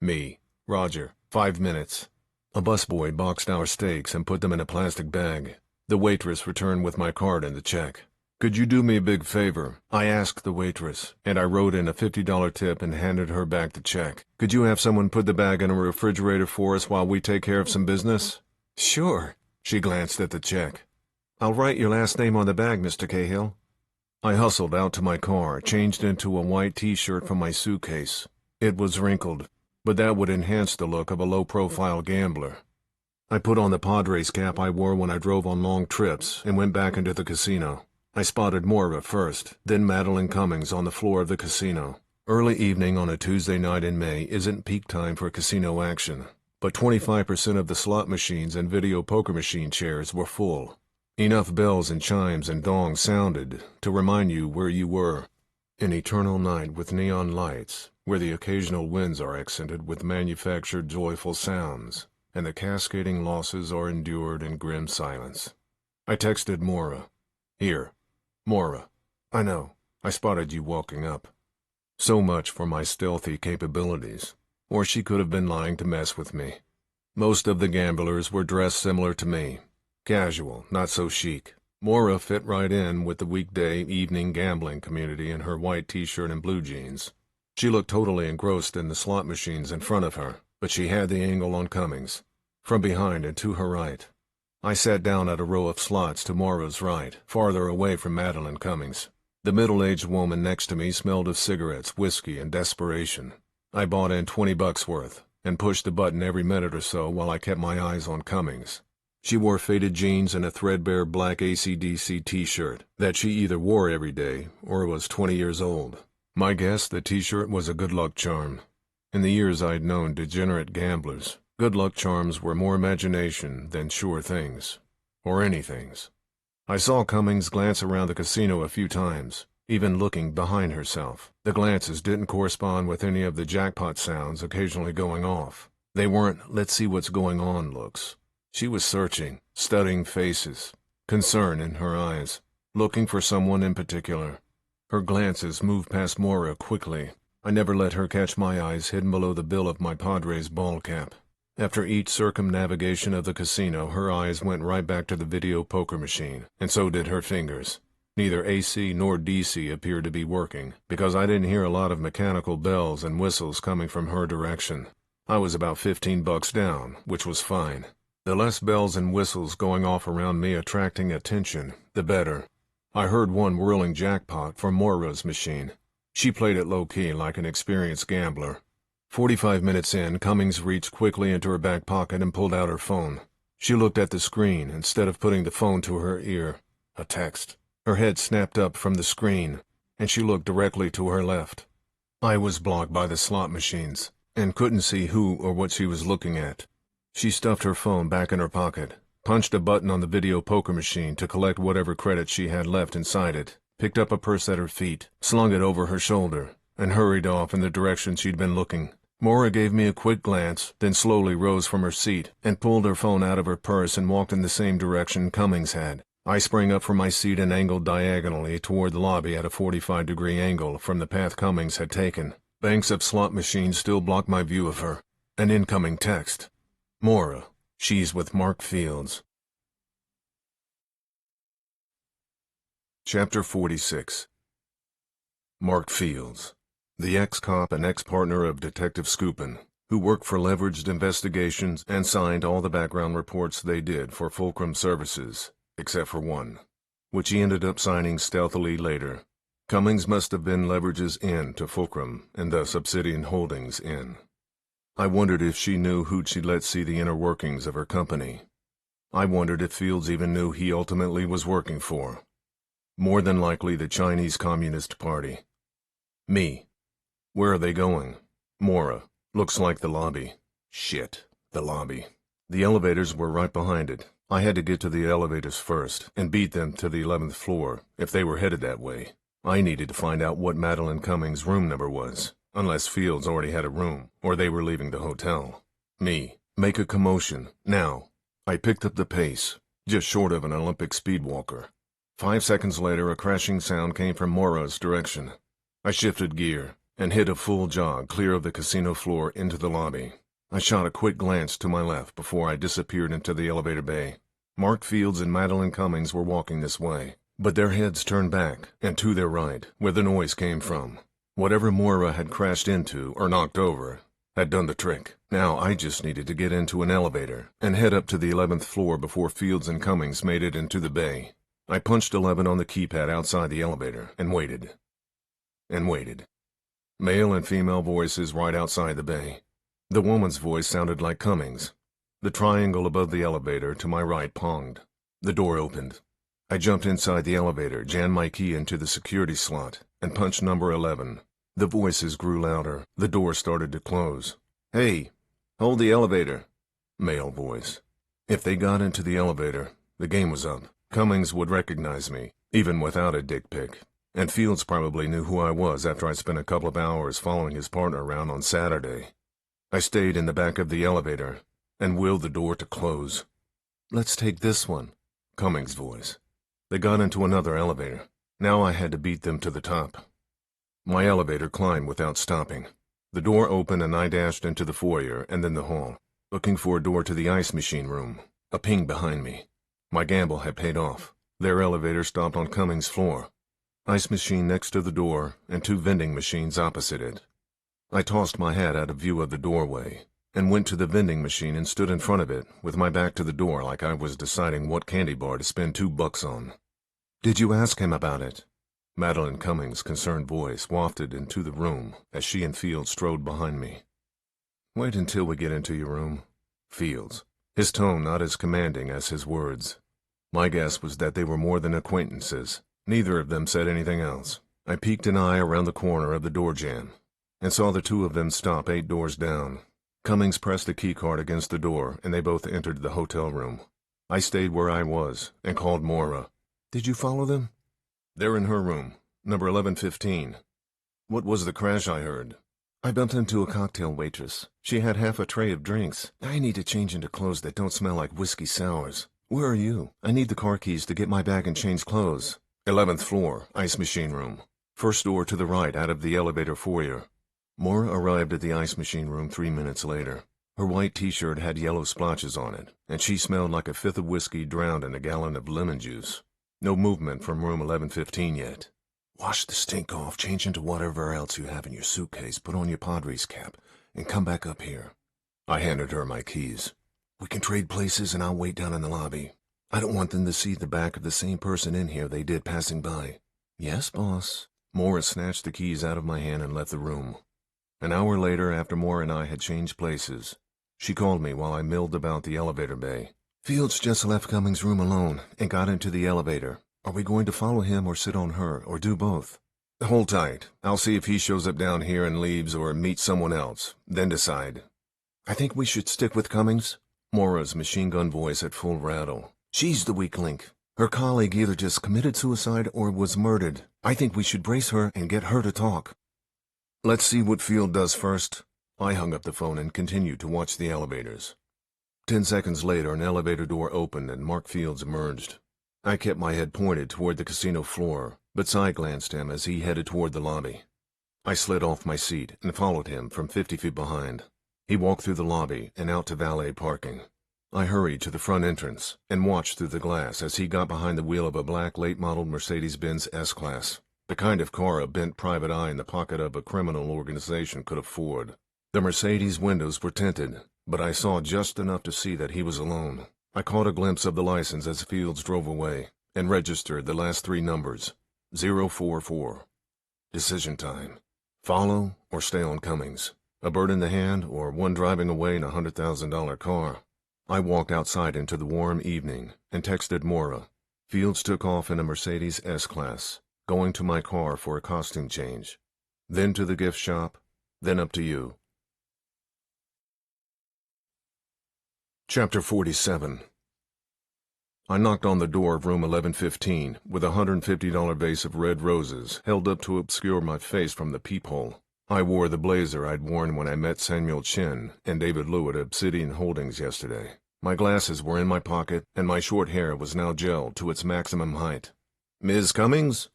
Me. Roger. 5 minutes. A busboy boxed our steaks and put them in a plastic bag. The waitress returned with my card and the check. Could you do me a big favor? I asked the waitress, and I wrote in a $50 tip and handed her back the check. Could you have someone put the bag in a refrigerator for us while we take care of some business? Sure. She glanced at the check. I'll write your last name on the bag, Mr. Cahill. I hustled out to my car, changed into a white T-shirt from my suitcase. It was wrinkled, but that would enhance the look of a low-profile gambler. I put on the Padres cap I wore when I drove on long trips and went back into the casino. I spotted Moira first, then Madeline Cummings on the floor of the casino. Early evening on a Tuesday night in May isn't peak time for casino action, but 25% of the slot machines and video poker machine chairs were full. Enough bells and chimes and dongs sounded to remind you where you were. An eternal night with neon lights, where the occasional winds are accented with manufactured joyful sounds, and the cascading losses are endured in grim silence. I texted Mora. Here. Mora. I know. I spotted you walking up. So much for my stealthy capabilities. Or she could have been lying to mess with me. Most of the gamblers were dressed similar to me. Casual, not so chic. Mora fit right in with the weekday evening gambling community in her white t-shirt and blue jeans. She looked totally engrossed in the slot machines in front of her, but she had the angle on Cummings. From behind and to her right. I sat down at a row of slots to Mora's right, farther away from Madeline Cummings. The middle-aged woman next to me smelled of cigarettes, whiskey, and desperation. I bought in $20 worth, and pushed the button every minute or so while I kept my eyes on Cummings. She wore faded jeans and a threadbare black AC/DC t-shirt that she either wore every day or was 20 years old. My guess, the t-shirt was a good luck charm. In the years I'd known degenerate gamblers, good luck charms were more imagination than sure things, or anythings. I saw Cummings glance around the casino a few times, even looking behind herself. The glances didn't correspond with any of the jackpot sounds occasionally going off. They weren't "let's see what's going on" looks. She was searching, studying faces, concern in her eyes, looking for someone in particular. Her glances moved past Mora quickly. I never let her catch my eyes hidden below the bill of my Padres ball cap. After each circumnavigation of the casino, her eyes went right back to the video poker machine, and so did her fingers. Neither AC nor DC appeared to be working, because I didn't hear a lot of mechanical bells and whistles coming from her direction. I was about $15 down, which was fine. The less bells and whistles going off around me attracting attention, the better. I heard one whirling jackpot from Mora's machine. She played it low-key like an experienced gambler. 45 minutes in, Cummings reached quickly into her back pocket and pulled out her phone. She looked at the screen instead of putting the phone to her ear. A text. Her head snapped up from the screen, and she looked directly to her left. I was blocked by the slot machines, and couldn't see who or what she was looking at. She stuffed her phone back in her pocket, punched a button on the video poker machine to collect whatever credits she had left inside it, picked up a purse at her feet, slung it over her shoulder, and hurried off in the direction she'd been looking. Mora gave me a quick glance, then slowly rose from her seat and pulled her phone out of her purse and walked in the same direction Cummings had. I sprang up from my seat and angled diagonally toward the lobby at a 45-degree angle from the path Cummings had taken. Banks of slot machines still blocked my view of her. An incoming text. Mora, she's with Mark Fields. Chapter 46. Mark Fields, the ex-cop and ex-partner of Detective Scoopin, who worked for Leveraged Investigations and signed all the background reports they did for Fulcrum Services, except for one, which he ended up signing stealthily later. Cummings must have been Leverage's in to Fulcrum, and thus Obsidian Holdings' in. I wondered if she knew who'd she let see the inner workings of her company. I wondered if Fields even knew he ultimately was working for. More than likely the Chinese Communist Party. Me. Where are they going? Mora. Looks like the lobby. Shit. The lobby. The elevators were right behind it. I had to get to the elevators first, and beat them to the 11th floor, if they were headed that way. I needed to find out what Madeline Cummings' room number was, unless Fields already had a room, or they were leaving the hotel. Me. Make a commotion. Now. I picked up the pace, just short of an Olympic speed walker. 5 seconds later, a crashing sound came from Mora's direction. I shifted gear and hit a full jog clear of the casino floor into the lobby. I shot a quick glance to my left before I disappeared into the elevator bay. Mark Fields and Madeline Cummings were walking this way, but their heads turned back and to their right, where the noise came from. Whatever Mora had crashed into or knocked over had done the trick. Now I just needed to get into an elevator and head up to the 11th floor before Fields and Cummings made it into the bay. I punched 11 on the keypad outside the elevator and waited. And waited. Male and female voices right outside the bay. The woman's voice sounded like Cummings. The triangle above the elevator to my right ponged. The door opened. I jumped inside the elevator, jammed my key into the security slot, and punched number 11. The voices grew louder. The door started to close. Hey, hold the elevator. Male voice. If they got into the elevator, the game was up. Cummings would recognize me, even without a dick pic. And Fields probably knew who I was after I spent a couple of hours following his partner around on Saturday. I stayed in the back of the elevator and willed the door to close. "Let's take this one," Cummings' voice. They got into another elevator. Now I had to beat them to the top. My elevator climbed without stopping. The door opened and I dashed into the foyer and then the hall, looking for a door to the ice machine room. A ping behind me. My gamble had paid off. Their elevator stopped on Cummings' floor. Ice machine next to the door and 2 vending machines opposite it. I tossed my hat out of view of the doorway and went to the vending machine and stood in front of it with my back to the door like I was deciding what candy bar to spend $2 on. "Did you ask him about it?" Madeline Cummings' concerned voice wafted into the room as she and Fields strode behind me. "Wait until we get into your room." Fields, his tone not as commanding as his words. My guess was that they were more than acquaintances. Neither of them said anything else. I peeked an eye around the corner of the door jamb and saw the 2 of them stop 8 doors down. Cummings pressed the keycard against the door, and they both entered the hotel room. I stayed where I was and called Maura. "Did you follow them?" "They're in her room, number 1115. What was the crash I heard?" "I bumped into a cocktail waitress. She had half a tray of drinks. I need to change into clothes that don't smell like whiskey sours. Where are you? I need the car keys to get my bag and change clothes." 11th floor, ice machine room. First door to the right out of the elevator foyer. Maura arrived at the ice machine room 3 minutes later. Her white T-shirt had yellow splotches on it, and she smelled like a fifth of whiskey drowned in a gallon of lemon juice. No movement from room 1115 yet. "Wash the stink off, change into whatever else you have in your suitcase, put on your Padres cap, and come back up here." I handed her my keys. "We can trade places and I'll wait down in the lobby. I don't want them to see the back of the same person in here they did passing by." "Yes, boss." Maura snatched the keys out of my hand and left the room. An hour later, after Maura and I had changed places, she called me while I milled about the elevator bay. "Fields just left Cummings' room alone and got into the elevator. Are we going to follow him or sit on her, or do both?" "Hold tight. I'll see if he shows up down here and leaves or meets someone else, then decide." "I think we should stick with Cummings." Maura's machine gun voice at full rattle. "She's the weak link. Her colleague either just committed suicide or was murdered. I think we should brace her and get her to talk." "Let's see what Field does first." I hung up the phone and continued to watch the elevators. 10 seconds later, an elevator door opened and Mark Fields emerged. I kept my head pointed toward the casino floor, but side-glanced him as he headed toward the lobby. I slid off my seat and followed him from 50 feet behind. He walked through the lobby and out to valet parking. I hurried to the front entrance and watched through the glass as he got behind the wheel of a black late-model Mercedes-Benz S-Class, the kind of car a bent private eye in the pocket of a criminal organization could afford. The Mercedes windows were tinted, but I saw just enough to see that he was alone. I caught a glimpse of the license as Fields drove away and registered the last 3 numbers, 044. Decision time. Follow or stay on Cummings. A bird in the hand or one driving away in a $100,000 car. I walked outside into the warm evening and texted Maura. Fields took off in a Mercedes S-Class, going to my car for a costume change. Then to the gift shop, then up to you. Chapter 47. I knocked on the door of room 1115 with a $150 vase of red roses held up to obscure my face from the peephole. I wore the blazer I'd worn when I met Samuel Chin and David Liu at Obsidian Holdings yesterday. My glasses were in my pocket, and my short hair was now gelled to its maximum height. "Ms. Cummings?"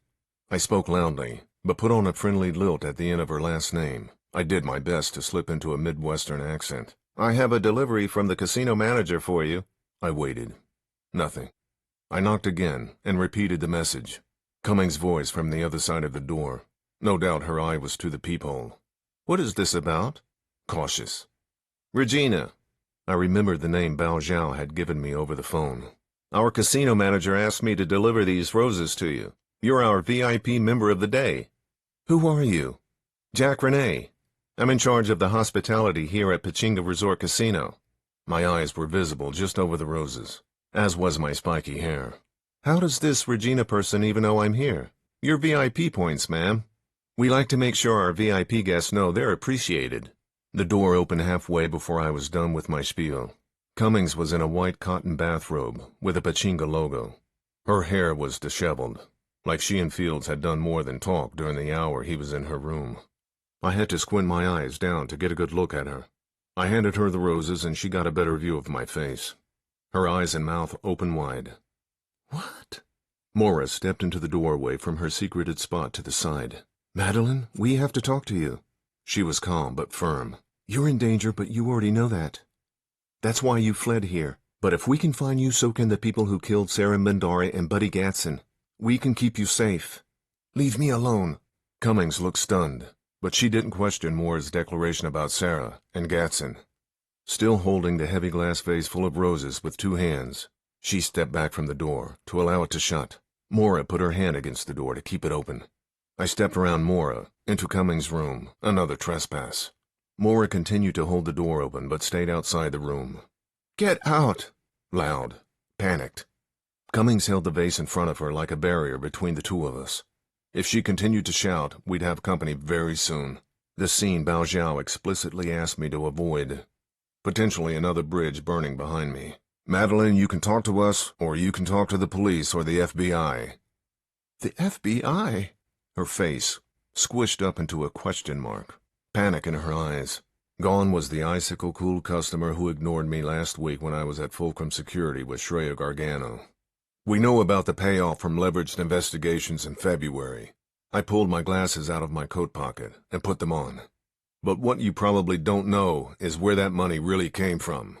I spoke loudly, but put on a friendly lilt at the end of her last name. I did my best to slip into a Midwestern accent. "I have a delivery from the casino manager for you." I waited. Nothing. I knocked again and repeated the message. Cummings' voice from the other side of the door. No doubt her eye was to the peephole. "What is this about?" Cautious. "Regina." I remembered the name Bao Zhao had given me over the phone. "Our casino manager asked me to deliver these roses to you. You're our VIP member of the day." "Who are you?" "Jack Renee. I'm in charge of the hospitality here at Pachinga Resort Casino." My eyes were visible just over the roses, as was my spiky hair. "How does this Regina person even know I'm here?" "Your VIP points, ma'am. We like to make sure our VIP guests know they're appreciated." The door opened halfway before I was done with my spiel. Cummings was in a white cotton bathrobe with a Pachinga logo. Her hair was disheveled. like she and Fields had done more than talk during the hour he was in her room. I had to squint my eyes down to get a good look at her. I handed her the roses, and she got a better view of my face. Her eyes and mouth open wide. "What?" Maura stepped into the doorway from her secreted spot to the side. "Madeline, we have to talk to you." She was calm but firm. "You're in danger, but you already know that. That's why you fled here. But if we can find you, so can the people who killed Sarah Bandari and Buddy Gatson. We can keep you safe. Leave me alone." Cummings looked stunned, but she didn't question Maura's declaration about Sarah and Gatson. Still holding the heavy glass vase full of roses with two hands, she stepped back from the door to allow it to shut. Maura put her hand against the door to keep it open. I stepped around Maura, into Cummings' room, another trespass. Maura continued to hold the door open but stayed outside the room. "Get out!" Loud, panicked. Cummings held the vase in front of her like a barrier between the two of us. If she continued to shout, we'd have company very soon. The scene Bao Zhao explicitly asked me to avoid. Potentially another bridge burning behind me. "Madeline, you can talk to us, or you can talk to the police or the FBI." "The FBI?" Her face squished up into a question mark, panic in her eyes. Gone was the icicle-cool customer who ignored me last week when I was at Fulcrum Security with Shreya Gargano. "We know about the payoff from leveraged investigations in February." I pulled my glasses out of my coat pocket and put them on. "But what you probably don't know is where that money really came from.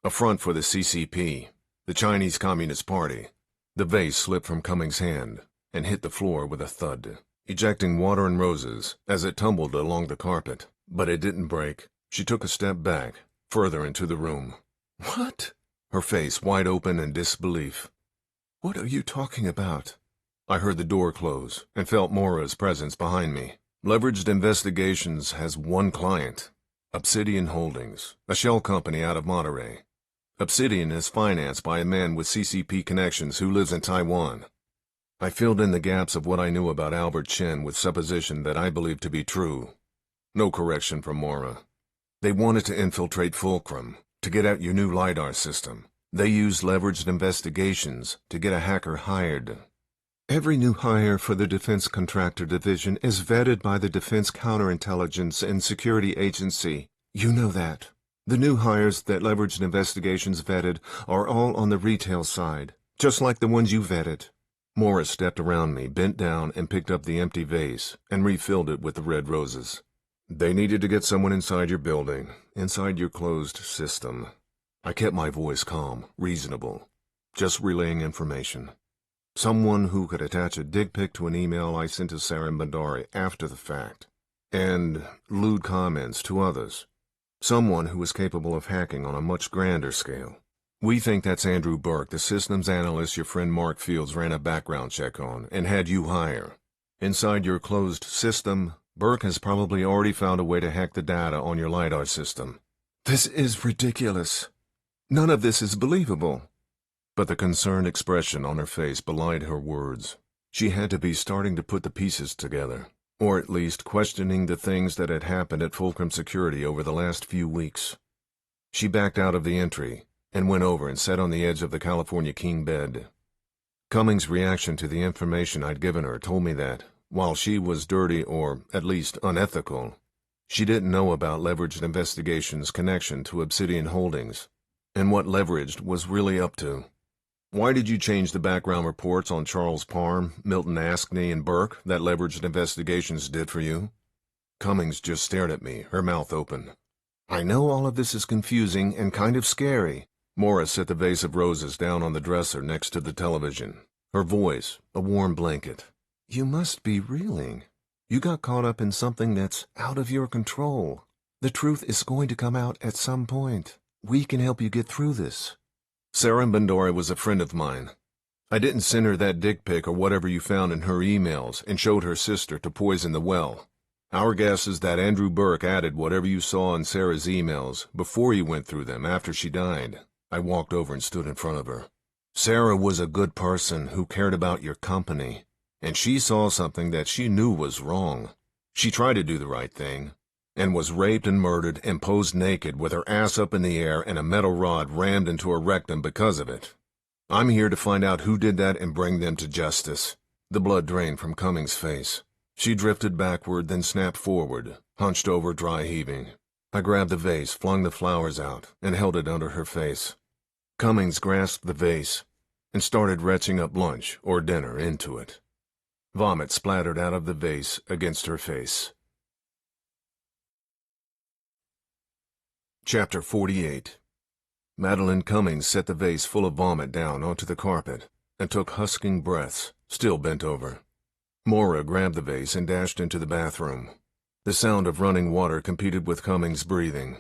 A front for the CCP, the Chinese Communist Party." The vase slipped from Cummings' hand and hit the floor with a thud, ejecting water and roses as it tumbled along the carpet. But it didn't break. She took a step back, further into the room. "What?" Her face wide open in disbelief. "What are you talking about?" I heard the door close and felt Maura's presence behind me. Leveraged Investigations has one client, Obsidian Holdings, a shell company out of Monterey. Obsidian is financed by a man with CCP connections who lives in Taiwan. I filled in the gaps of what I knew about Albert Chen with supposition that I believed to be true. No correction from Maura. They wanted to infiltrate Fulcrum, to get at your new LiDAR system. They used Leveraged Investigations to get a hacker hired. Every new hire for the Defense Contractor Division is vetted by the Defense Counterintelligence and Security Agency. You know that. The new hires that Leveraged Investigations vetted are all on the retail side, just like the ones you vetted. Maura stepped around me, bent down, and picked up the empty vase and refilled it with the red roses. "They needed to get someone inside your building, inside your closed system." I kept my voice calm, reasonable, just relaying information. Someone who could attach a dick pic to an email I sent to Sarah Bandari after the fact, and lewd comments to others. Someone who was capable of hacking on a much grander scale. "We think that's Andrew Burke, the systems analyst your friend Mark Fields ran a background check on and had you hire. Inside your closed system, Burke has probably already found a way to hack the data on your LiDAR system." "This is ridiculous. None of this is believable." But the concerned expression on her face belied her words. She had to be starting to put the pieces together, or at least questioning the things that had happened at Fulcrum Security over the last few weeks. She backed out of the entry and went over and sat on the edge of the California king bed. Cummings' reaction to the information I'd given her told me that, while she was dirty or at least unethical, she didn't know about Leveraged Investigations' connection to Obsidian Holdings and what Leveraged was really up to. "Why did you change the background reports on Charles Parham, Milton Askney, and Burke that Leveraged Investigations did for you?" Cummings just stared at me, her mouth open. "I know all of this is confusing and kind of scary." Maura set the vase of roses down on the dresser next to the television, her voice a warm blanket. "You must be reeling. You got caught up in something that's out of your control. The truth is going to come out at some point. We can help you get through this." "Sarah Bandari was a friend of mine. I didn't send her that dick pic or whatever you found in her emails and showed her sister to poison the well. Our guess is that Andrew Burke added whatever you saw in Sarah's emails before you went through them after she died." I walked over and stood in front of her. "Sarah was a good person who cared about your company, and she saw something that she knew was wrong. She tried to do the right thing, and was raped and murdered and posed naked with her ass up in the air and a metal rod rammed into her rectum because of it. I'm here to find out who did that and bring them to justice." The blood drained from Cummings' face. She drifted backward, then snapped forward, hunched over, dry heaving. I grabbed the vase, flung the flowers out, and held it under her face. Cummings grasped the vase and started retching up lunch or dinner into it. Vomit splattered out of the vase against her face. Chapter 48. Madeline Cummings set the vase full of vomit down onto the carpet and took husking breaths, still bent over. Maura grabbed the vase and dashed into the bathroom. The sound of running water competed with Cummings' breathing.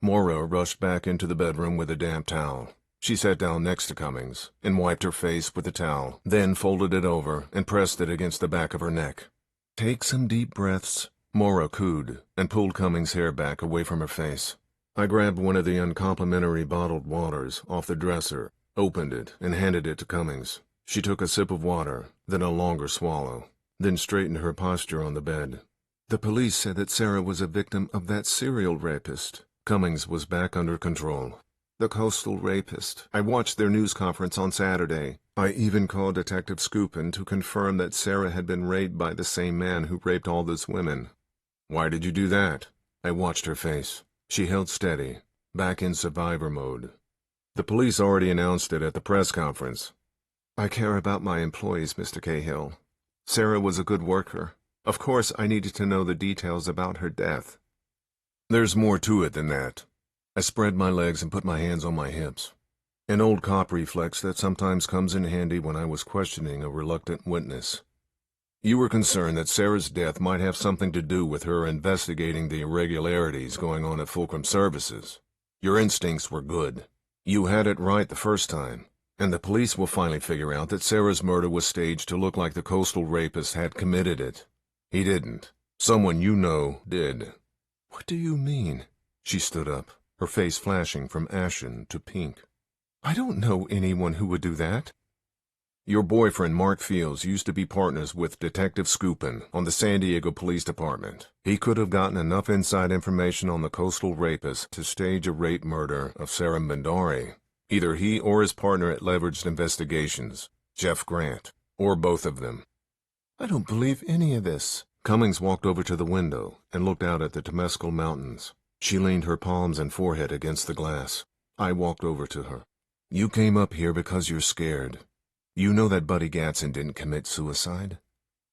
Maura rushed back into the bedroom with a damp towel. She sat down next to Cummings and wiped her face with the towel, then folded it over and pressed it against the back of her neck. "Take some deep breaths," Maura cooed and pulled Cummings' hair back away from her face. I grabbed one of the uncomplimentary bottled waters off the dresser, opened it, and handed it to Cummings. She took a sip of water, then a longer swallow, then straightened her posture on the bed. "The police said that Sarah was a victim of that serial rapist." Cummings was back under control. "The coastal rapist. I watched their news conference on Saturday. I even called Detective Scoopin to confirm that Sarah had been raped by the same man who raped all those women." "Why did you do that?" I watched her face. She held steady, back in survivor mode. "The police already announced it at the press conference." "I care about my employees, Mr. Cahill. Sarah was a good worker. Of course I needed to know the details about her death." "There's more to it than that." I spread my legs and put my hands on my hips. An old cop reflex that sometimes comes in handy when I was questioning a reluctant witness. "You were concerned that Sarah's death might have something to do with her investigating the irregularities going on at Fulcrum Services. Your instincts were good. You had it right the first time, and the police will finally figure out that Sarah's murder was staged to look like the coastal rapist had committed it. He didn't. Someone you know did." "What do you mean?" She stood up, her face flashing from ashen to pink. "I don't know anyone who would do that." "Your boyfriend, Mark Fields, used to be partners with Detective Scoopin on the San Diego Police Department. He could have gotten enough inside information on the coastal rapist to stage a rape murder of Sarah Mindari. Either he or his partner at Leveraged Investigations, Jeff Grant, or both of them." "I don't believe any of this." Cummings walked over to the window and looked out at the Temescal Mountains. She leaned her palms and forehead against the glass. I walked over to her. "You came up here because you're scared. You know that Buddy Gatson didn't commit suicide?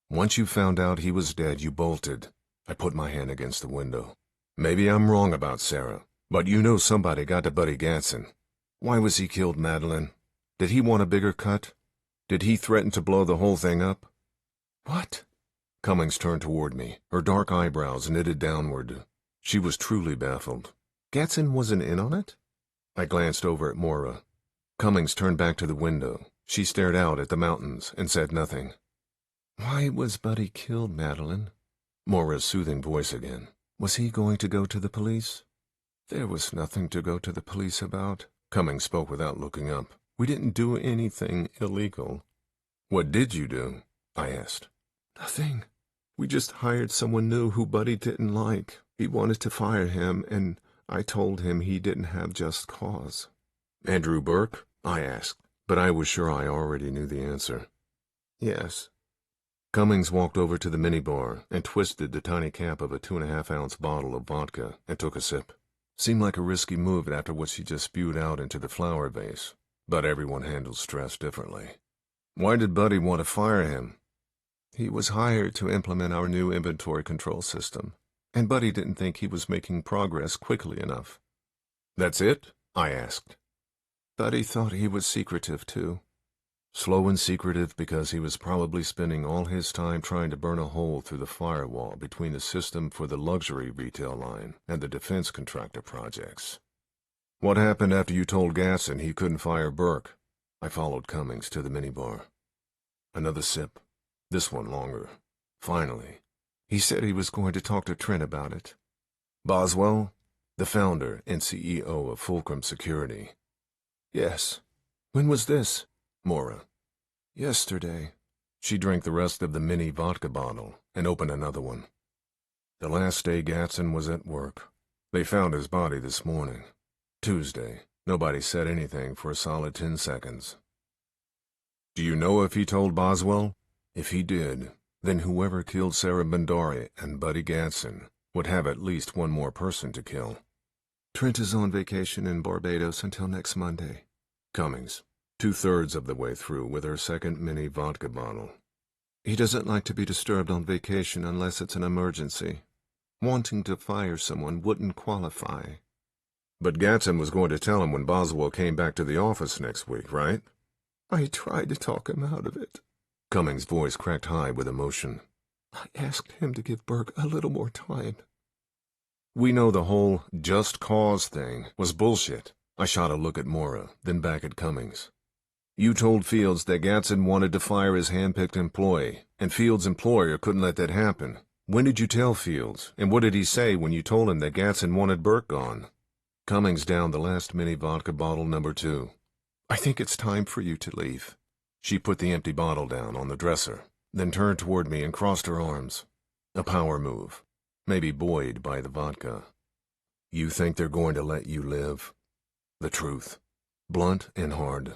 Once you found out he was dead, you bolted." I put my hand against the window. "Maybe I'm wrong about Sarah, but you know somebody got to Buddy Gatson. Why was he killed, Madeline? Did he want a bigger cut? Did he threaten to blow the whole thing up?" "What?" Cummings turned toward me, her dark eyebrows knitted downward. She was truly baffled. "Gatson wasn't in on it?" I glanced over at Maura. Cummings turned back to the window. She stared out at the mountains and said nothing. "Why was Buddy killed, Madeline?" Maura's soothing voice again. "Was he going to go to the police?" "There was nothing to go to the police about." Cummings spoke without looking up. "We didn't do anything illegal." "What did you do?" I asked. "Nothing. We just hired someone new who Buddy didn't like. He wanted to fire him, and I told him he didn't have just cause." "Andrew Burke?" I asked, but I was sure I already knew the answer. "Yes." Cummings walked over to the minibar and twisted the tiny cap of a 2.5-ounce bottle of vodka and took a sip. Seemed like a risky move after what she just spewed out into the flower vase, but everyone handles stress differently. "Why did Buddy want to fire him?" "He was hired to implement our new inventory control system, and Buddy didn't think he was making progress quickly enough." "That's it?" I asked. "Buddy thought he was secretive, too." Slow and secretive because he was probably spending all his time trying to burn a hole through the firewall between the system for the luxury retail line and the defense contractor projects. "What happened after you told Gatson he couldn't fire Burke?" I followed Cummings to the minibar. Another sip, this one longer. Finally, he said he was going to talk to Trent about it. "Boswell?" The founder and CEO of Fulcrum Security. "Yes." "When was this?" Maura. "Yesterday." She drank the rest of the mini vodka bottle and opened another one. "The last day Gatson was at work. They found his body this morning. Tuesday. Nobody said anything for a solid 10 seconds. "Do you know if he told Boswell?" If he did, then whoever killed Sarah Bandari and Buddy Gatson would have at least one more person to kill. Trent is on vacation in Barbados until next Monday. Cummings, 2/3 of the way through with her second mini vodka bottle. He doesn't like to be disturbed on vacation unless it's an emergency. Wanting to fire someone wouldn't qualify. But Gatson was going to tell him when Boswell came back to the office next week, right? I tried to talk him out of it. Cummings' voice cracked high with emotion. I asked him to give Burke a little more time. We know the whole just cause thing was bullshit. I shot a look at Mora, then back at Cummings. You told Fields that Gatson wanted to fire his hand-picked employee, and Fields' employer couldn't let that happen. When did you tell Fields, and what did he say when you told him that Gatson wanted Burke gone? Cummings downed the last mini vodka bottle number 2. I think it's time for you to leave. She put the empty bottle down on the dresser, then turned toward me and crossed her arms. A power move, maybe buoyed by the vodka. You think they're going to let you live? The truth, blunt and hard.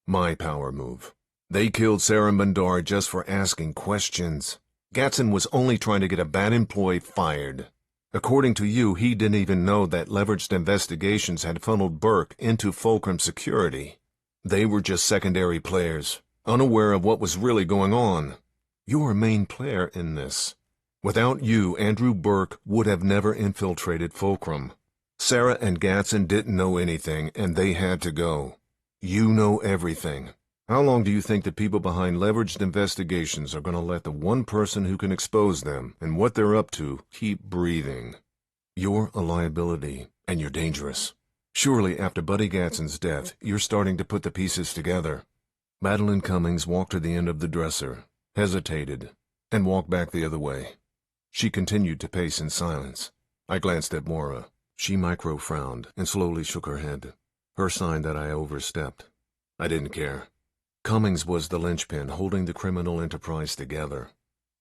My power move. They killed Sarah Bandar just for asking questions. Gatson was only trying to get a bad employee fired. According to you, he didn't even know that leveraged investigations had funneled Burke into Fulcrum Security. They were just secondary players, unaware of what was really going on. You're a main player in this. Without you, Andrew Burke would have never infiltrated Fulcrum. Sarah and Gatson didn't know anything, and they had to go. You know everything. How long do you think the people behind leveraged investigations are going to let the one person who can expose them and what they're up to keep breathing? You're a liability, and you're dangerous. Surely after Buddy Gatson's death, you're starting to put the pieces together. Madeline Cummings walked to the end of the dresser, hesitated, and walked back the other way. She continued to pace in silence. I glanced at Mora. She micro-frowned and slowly shook her head, her sign that I overstepped. I didn't care. Cummings was the linchpin holding the criminal enterprise together.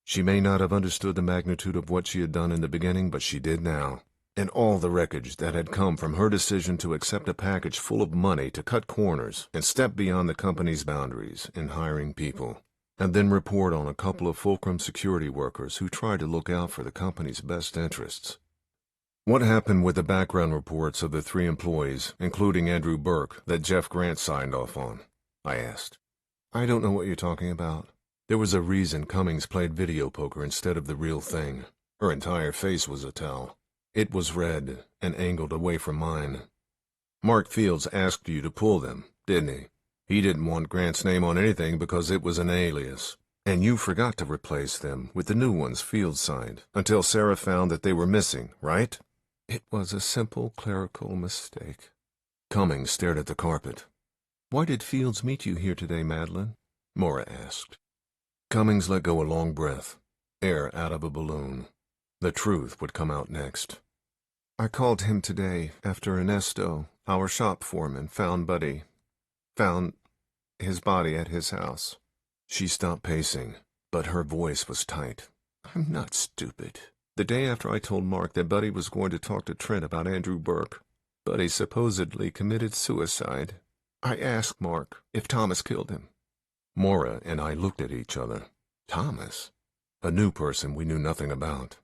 She may not have understood the magnitude of what she had done in the beginning, but she did now. And all the wreckage that had come from her decision to accept a package full of money to cut corners and step beyond the company's boundaries in hiring people, and then report on a couple of Fulcrum security workers who tried to look out for the company's best interests. What happened with the background reports of the 3 employees, including Andrew Burke, that Jeff Grant signed off on? I asked. I don't know what you're talking about. There was a reason Cummings played video poker instead of the real thing. Her entire face was a towel. It was red and angled away from mine. Mark Fields asked you to pull them, didn't he? He didn't want Grant's name on anything because it was an alias. And you forgot to replace them with the new ones Fields signed until Sarah found that they were missing, right? It was a simple clerical mistake. Cummings stared at the carpet. Why did Fields meet you here today, Madeline? Mora asked. Cummings let go a long breath, air out of a balloon. The truth would come out next. I called him today after Ernesto, our shop foreman, found his body at his house. She stopped pacing, but her voice was tight. I'm not stupid. The day after I told Mark that Buddy was going to talk to Trent about Andrew Burke, Buddy supposedly committed suicide. I asked Mark if Thomas killed him. Mora and I looked at each other. Thomas? A new person we knew nothing about.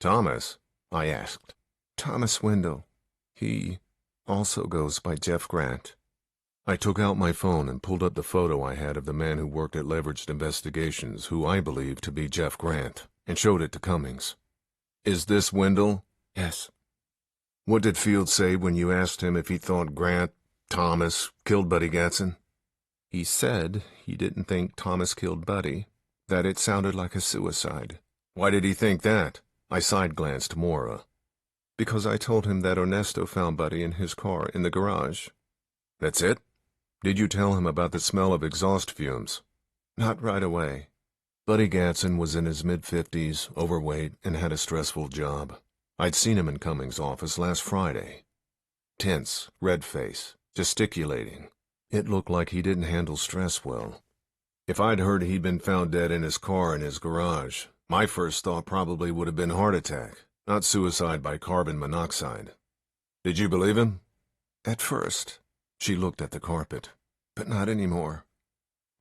Thomas? I asked. Thomas Wendell. He also goes by Jeff Grant. I took out my phone and pulled up the photo I had of the man who worked at Leveraged Investigations, who I believed to be Jeff Grant, and showed it to Cummings. Is this Wendell? Yes. What did Fields say when you asked him if he thought Thomas, killed Buddy Gatson? He said he didn't think Thomas killed Buddy, that it sounded like a suicide. Why did he think that? I side-glanced Mora. Because I told him that Ernesto found Buddy in his car in the garage. That's it? Did you tell him about the smell of exhaust fumes? Not right away. Buddy Gatson was in his mid-50s, overweight, and had a stressful job. I'd seen him in Cummings' office last Friday. Tense, red face, gesticulating. It looked like he didn't handle stress well. If I'd heard he'd been found dead in his car in his garage, my first thought probably would have been heart attack, not suicide by carbon monoxide. Did you believe him? At first. She looked at the carpet. But not anymore.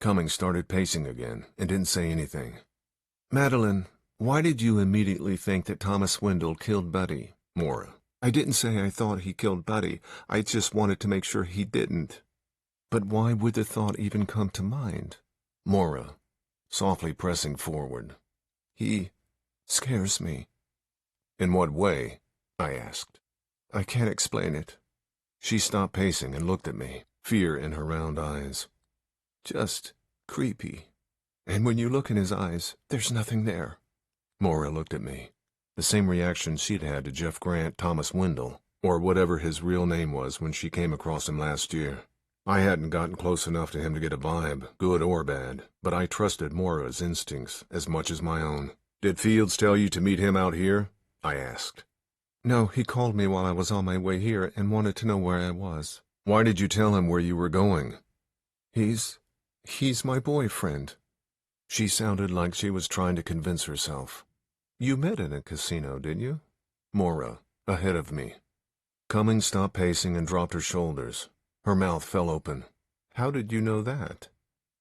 Cummings started pacing again and didn't say anything. Madeline, why did you immediately think that Thomas Wendell killed Buddy? Mora. I didn't say I thought he killed Buddy. I just wanted to make sure he didn't. But why would the thought even come to mind? Mora, softly pressing forward. He scares me. In what way? I asked. I can't explain it. She stopped pacing and looked at me, fear in her round eyes. Just creepy. And when you look in his eyes, there's nothing there. Mora looked at me. The same reaction she'd had to Jeff Grant, Thomas Wendell, or whatever his real name was when she came across him last year. I hadn't gotten close enough to him to get a vibe, good or bad, but I trusted Mora's instincts as much as my own. Did Fields tell you to meet him out here? I asked. No, he called me while I was on my way here and wanted to know where I was. Why did you tell him where you were going? He's my boyfriend. She sounded like she was trying to convince herself. You met in a casino, didn't you? Mora, ahead of me. Cummings stopped pacing and dropped her shoulders. Her mouth fell open. How did you know that?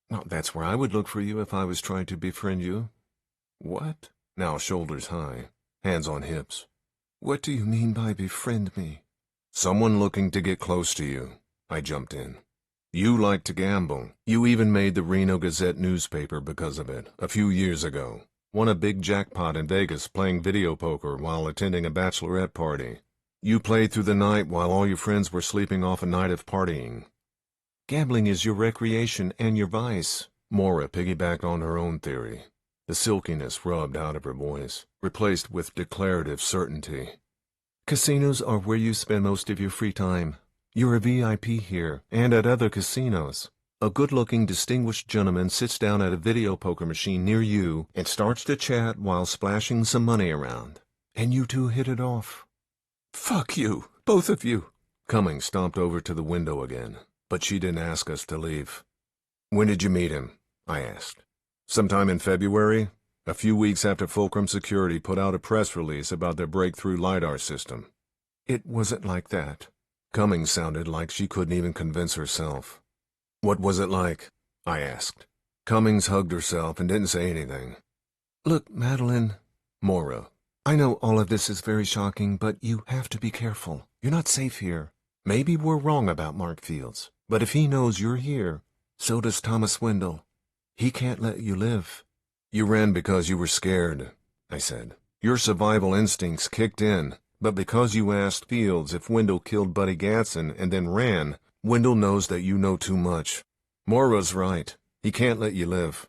Well, that's where I would look for you if I was trying to befriend you. What? Now shoulders high, hands on hips. What do you mean by befriend me? Someone looking to get close to you. I jumped in. You like to gamble. You even made the Reno Gazette newspaper because of it, a few years ago. Won a big jackpot in Vegas playing video poker while attending a bachelorette party. You played through the night while all your friends were sleeping off a night of partying. Gambling is your recreation and your vice. Mora piggybacked on her own theory. The silkiness rubbed out of her voice, replaced with declarative certainty. Casinos are where you spend most of your free time. You're a VIP here, and at other casinos. A good-looking, distinguished gentleman sits down at a video poker machine near you and starts to chat while splashing some money around. And you two hit it off. Fuck you, both of you. Cummings stomped over to the window again, but she didn't ask us to leave. When did you meet him? I asked. Sometime in February, a few weeks after Fulcrum Security put out a press release about their breakthrough LiDAR system. It wasn't like that. Cummings sounded like she couldn't even convince herself. What was it like? I asked. Cummings hugged herself and didn't say anything. Look, Madeline. Mora. I know all of this is very shocking, but you have to be careful. You're not safe here. Maybe we're wrong about Mark Fields, but if he knows you're here, so does Thomas Wendell. He can't let you live. You ran because you were scared, I said. Your survival instincts kicked in, but because you asked Fields if Wendell killed Buddy Gatson and then ran, Wendell knows that you know too much. Mora's right. He can't let you live.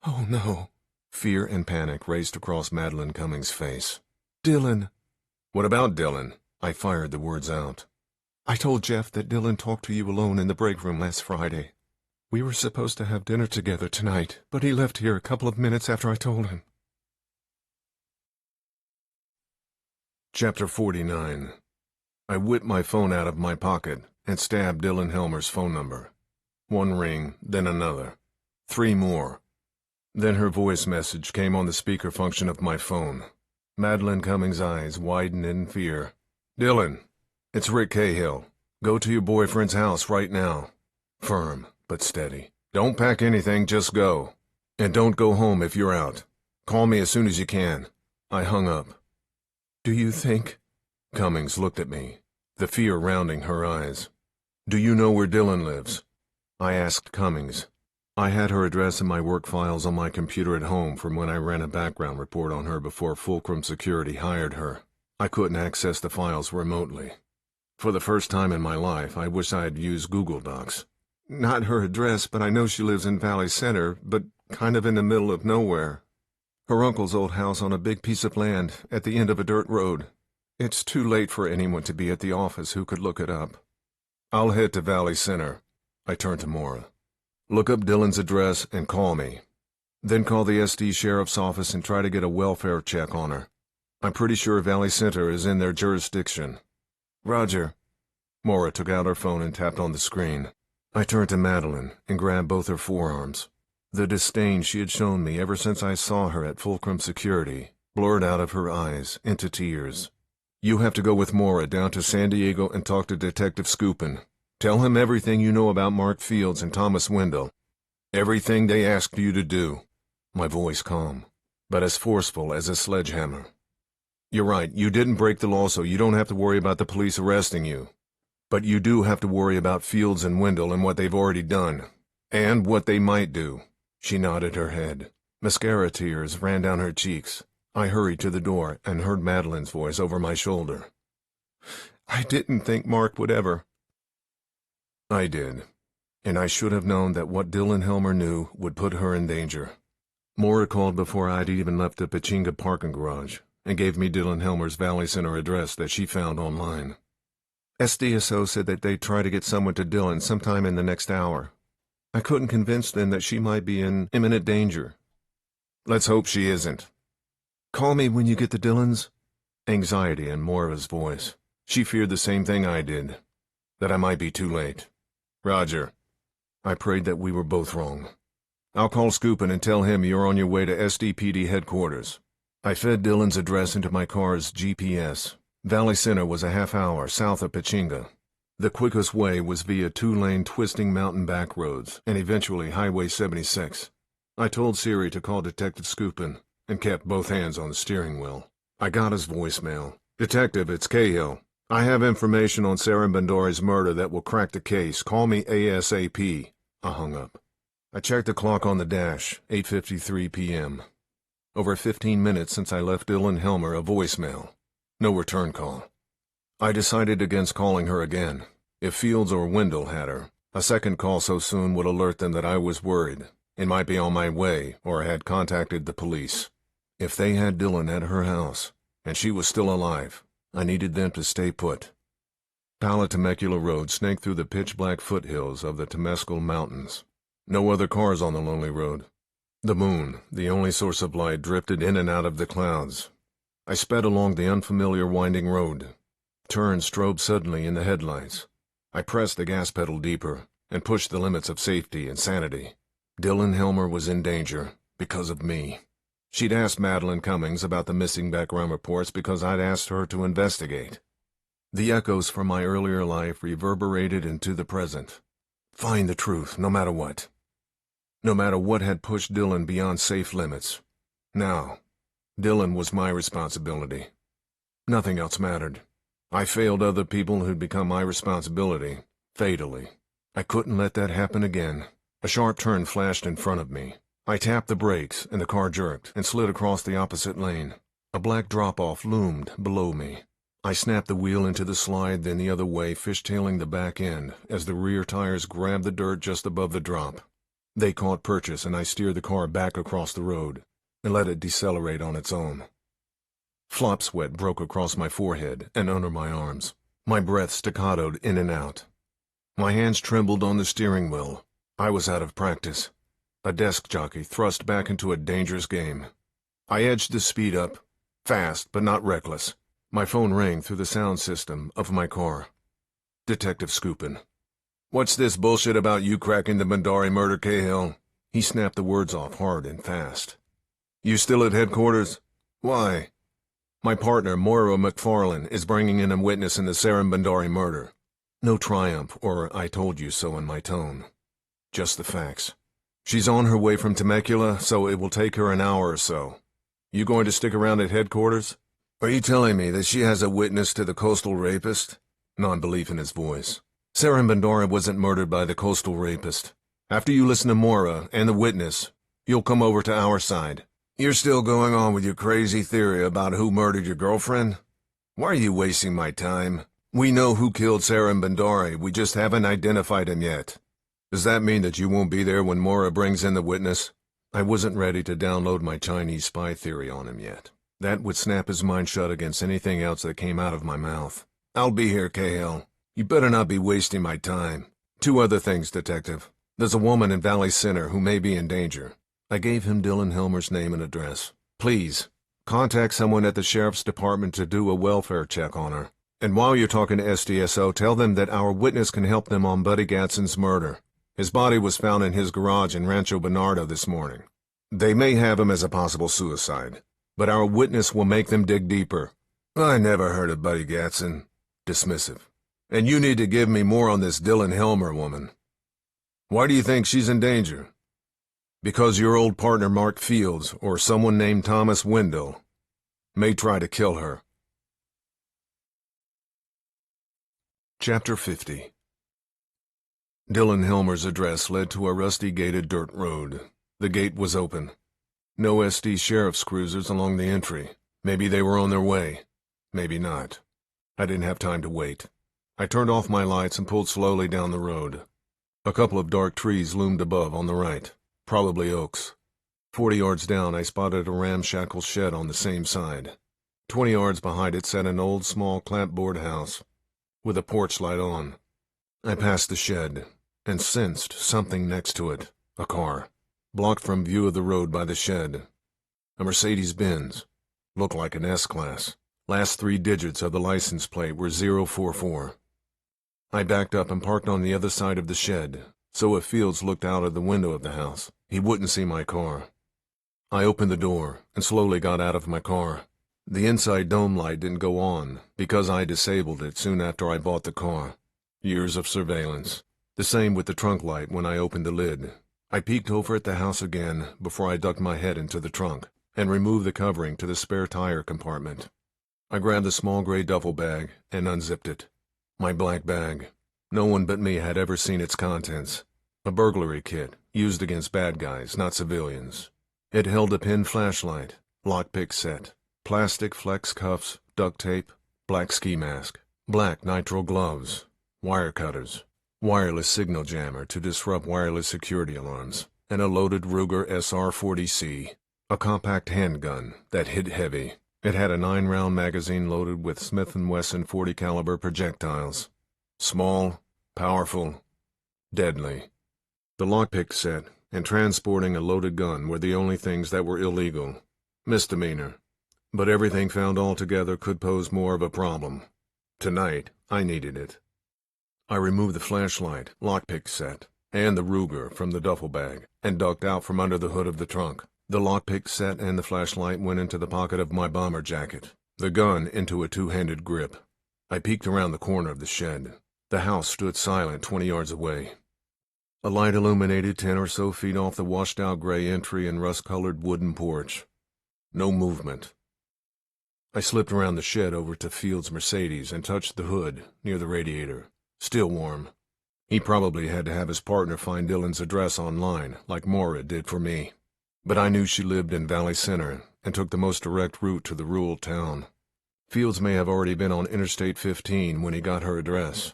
Oh, no. Fear and panic raced across Madeline Cummings' face. Dylan. What about Dylan? I fired the words out. I told Jeff that Dylan talked to you alone in the break room last Friday. We were supposed to have dinner together tonight, but he left here a couple of minutes after I told him. Chapter 49. I whipped my phone out of my pocket and stabbed Dylan Helmer's phone number. One ring, then another. 3 more. Then her voice message came on the speaker function of my phone. Madeline Cummings' eyes widened in fear. Dylan, it's Rick Cahill. Go to your boyfriend's house right now. Firm, but steady. Don't pack anything, just go. And don't go home if you're out. Call me as soon as you can. I hung up. Do you think? Cummings looked at me, the fear rounding her eyes. Do you know where Dylan lives? I asked Cummings. I had her address in my work files on my computer at home from when I ran a background report on her before Fulcrum Security hired her. I couldn't access the files remotely. For the first time in my life, I wish I had used Google Docs. Not her address, but I know she lives in Valley Center, but kind of in the middle of nowhere. Her uncle's old house on a big piece of land at the end of a dirt road. It's too late for anyone to be at the office who could look it up. I'll head to Valley Center. I turned to Mora. Look up Dylan's address and call me. Then call the SD Sheriff's office and try to get a welfare check on her. I'm pretty sure Valley Center is in their jurisdiction. Roger. Mora took out her phone and tapped on the screen. I turned to Madeline and grabbed both her forearms. The disdain she had shown me ever since I saw her at Fulcrum Security blurred out of her eyes into tears. You have to go with Mora down to San Diego and talk to Detective Scoopin. Tell him everything you know about Mark Fields and Thomas Wendell. Everything they asked you to do. My voice calm, but as forceful as a sledgehammer. You're right, you didn't break the law, so you don't have to worry about the police arresting you. But you do have to worry about Fields and Wendell and what they've already done. And what they might do. She nodded her head. Mascara tears ran down her cheeks. I hurried to the door and heard Madeline's voice over my shoulder. I didn't think Mark would ever. I did. And I should have known that what Dylan Helmer knew would put her in danger. Maura called before I'd even left the Pachinga parking garage and gave me Dylan Helmer's Valley Center address that she found online. SDSO said that they'd try to get someone to Dylan sometime in the next hour. I couldn't convince them that she might be in imminent danger. Let's hope she isn't. Call me when you get to Dylan's. Anxiety in Maura's voice. She feared the same thing I did, that I might be too late. Roger. I prayed that we were both wrong. I'll call Scoopin and tell him you're on your way to SDPD headquarters. I fed Dylan's address into my car's GPS. Valley Center was a half hour south of Pachinga. The quickest way was via 2-lane twisting mountain back roads and eventually Highway 76. I told Siri to call Detective Scoopin and kept both hands on the steering wheel. I got his voicemail. Detective, it's Cahill. I have information on Sarah Bandori's murder that will crack the case. Call me ASAP. I hung up. I checked the clock on the dash, 8:53 p.m. Over 15 minutes since I left Dylan Helmer a voicemail. No return call. I decided against calling her again. If Fields or Wendell had her, a second call so soon would alert them that I was worried and might be on my way or had contacted the police. If they had Dylan at her house, and she was still alive, I needed them to stay put. Pala-Temecula Road snaked through the pitch-black foothills of the Temescal Mountains. No other cars on the lonely road. The moon, the only source of light, drifted in and out of the clouds. I sped along the unfamiliar winding road. Turns strobed suddenly in the headlights. I pressed the gas pedal deeper and pushed the limits of safety and sanity. Dylan Helmer was in danger because of me. She'd asked Madeline Cummings about the missing background reports because I'd asked her to investigate. The echoes from my earlier life reverberated into the present. Find the truth, no matter what. No matter what had pushed Dylan beyond safe limits. Now, Dylan was my responsibility. Nothing else mattered. I failed other people who'd become my responsibility, fatally. I couldn't let that happen again. A sharp turn flashed in front of me. I tapped the brakes, and the car jerked and slid across the opposite lane. A black drop-off loomed below me. I snapped the wheel into the slide, then the other way, fishtailing the back end, as the rear tires grabbed the dirt just above the drop. They caught purchase, and I steered the car back across the road, and let it decelerate on its own. Flop sweat broke across my forehead and under my arms. My breath staccatoed in and out. My hands trembled on the steering wheel. I was out of practice. A desk jockey thrust back into a dangerous game. I edged the speed up, fast but not reckless. My phone rang through the sound system of my car. Detective Scoopin. What's this bullshit about you cracking the Bandari murder, Cahill? He snapped the words off hard and fast. You still at headquarters? Why? My partner, Moira McFarlane, is bringing in a witness in the Sarah Bandari murder. No triumph or I told you so in my tone. Just the facts. She's on her way from Temecula, so it will take her an hour or so. You going to stick around at headquarters? Are you telling me that she has a witness to the coastal rapist? Non-belief in his voice. Sarah Bandari wasn't murdered by the coastal rapist. After you listen to Moira and the witness, you'll come over to our side. You're still going on with your crazy theory about who murdered your girlfriend? Why are you wasting my time? We know who killed Sarah Bandari, we just haven't identified him yet. Does that mean that you won't be there when Moira brings in the witness? I wasn't ready to download my Chinese spy theory on him yet. That would snap his mind shut against anything else that came out of my mouth. I'll be here, Cahill. You better not be wasting my time. 2 other things, Detective. There's a woman in Valley Center who may be in danger. I gave him Dylan Helmer's name and address. Please, contact someone at the Sheriff's Department to do a welfare check on her. And while you're talking to SDSO, tell them that our witness can help them on Buddy Gadsden's murder. His body was found in his garage in Rancho Bernardo this morning. They may have him as a possible suicide, but our witness will make them dig deeper. I never heard of Buddy Gadsden. Dismissive. And you need to give me more on this Dylan Helmer woman. Why do you think she's in danger? Because your old partner Mark Fields, or someone named Thomas Wendell, may try to kill her. Chapter 50. Dylan Helmer's address led to a rusty gated dirt road. The gate was open. No SD sheriff's cruisers along the entry. Maybe they were on their way. Maybe not. I didn't have time to wait. I turned off my lights and pulled slowly down the road. A couple of dark trees loomed above on the right, probably oaks. 40 yards down, I spotted a ramshackle shed on the same side. 20 yards behind it sat an old, small clapboard house, with a porch light on. I passed the shed, and sensed something next to it, a car, blocked from view of the road by the shed. A Mercedes-Benz, looked like an S-Class. Last 3 digits of the license plate were 044. I backed up and parked on the other side of the shed, so if Fields looked out of the window of the house, he wouldn't see my car. I opened the door and slowly got out of my car. The inside dome light didn't go on because I disabled it soon after I bought the car. Years of surveillance. The same with the trunk light when I opened the lid. I peeked over at the house again before I ducked my head into the trunk and removed the covering to the spare tire compartment. I grabbed the small gray duffel bag and unzipped it. My black bag. No one but me had ever seen its contents. A burglary kit, used against bad guys, not civilians. It held a pin flashlight, lockpick set, plastic flex cuffs, duct tape, black ski mask, black nitrile gloves, wire cutters, wireless signal jammer to disrupt wireless security alarms, and a loaded Ruger SR-40C, a compact handgun that hit heavy. It had a 9-round magazine loaded with Smith & Wesson .40 caliber projectiles. Small, powerful, deadly. The lockpick set and transporting a loaded gun were the only things that were illegal. Misdemeanor. But everything found all together could pose more of a problem. Tonight, I needed it. I removed the flashlight, lockpick set, and the Ruger from the duffel bag, and ducked out from under the hood of the trunk. The lockpick set and the flashlight went into the pocket of my bomber jacket, the gun into a 2-handed grip. I peeked around the corner of the shed. The house stood silent 20 yards away. A light illuminated 10 or so feet off the washed-out gray entry and rust-colored wooden porch. No movement. I slipped around the shed over to Fields' Mercedes and touched the hood near the radiator. Still warm. He probably had to have his partner find Dylan's address online, like Maura did for me. But I knew she lived in Valley Center and took the most direct route to the rural town. Fields may have already been on Interstate 15 when he got her address.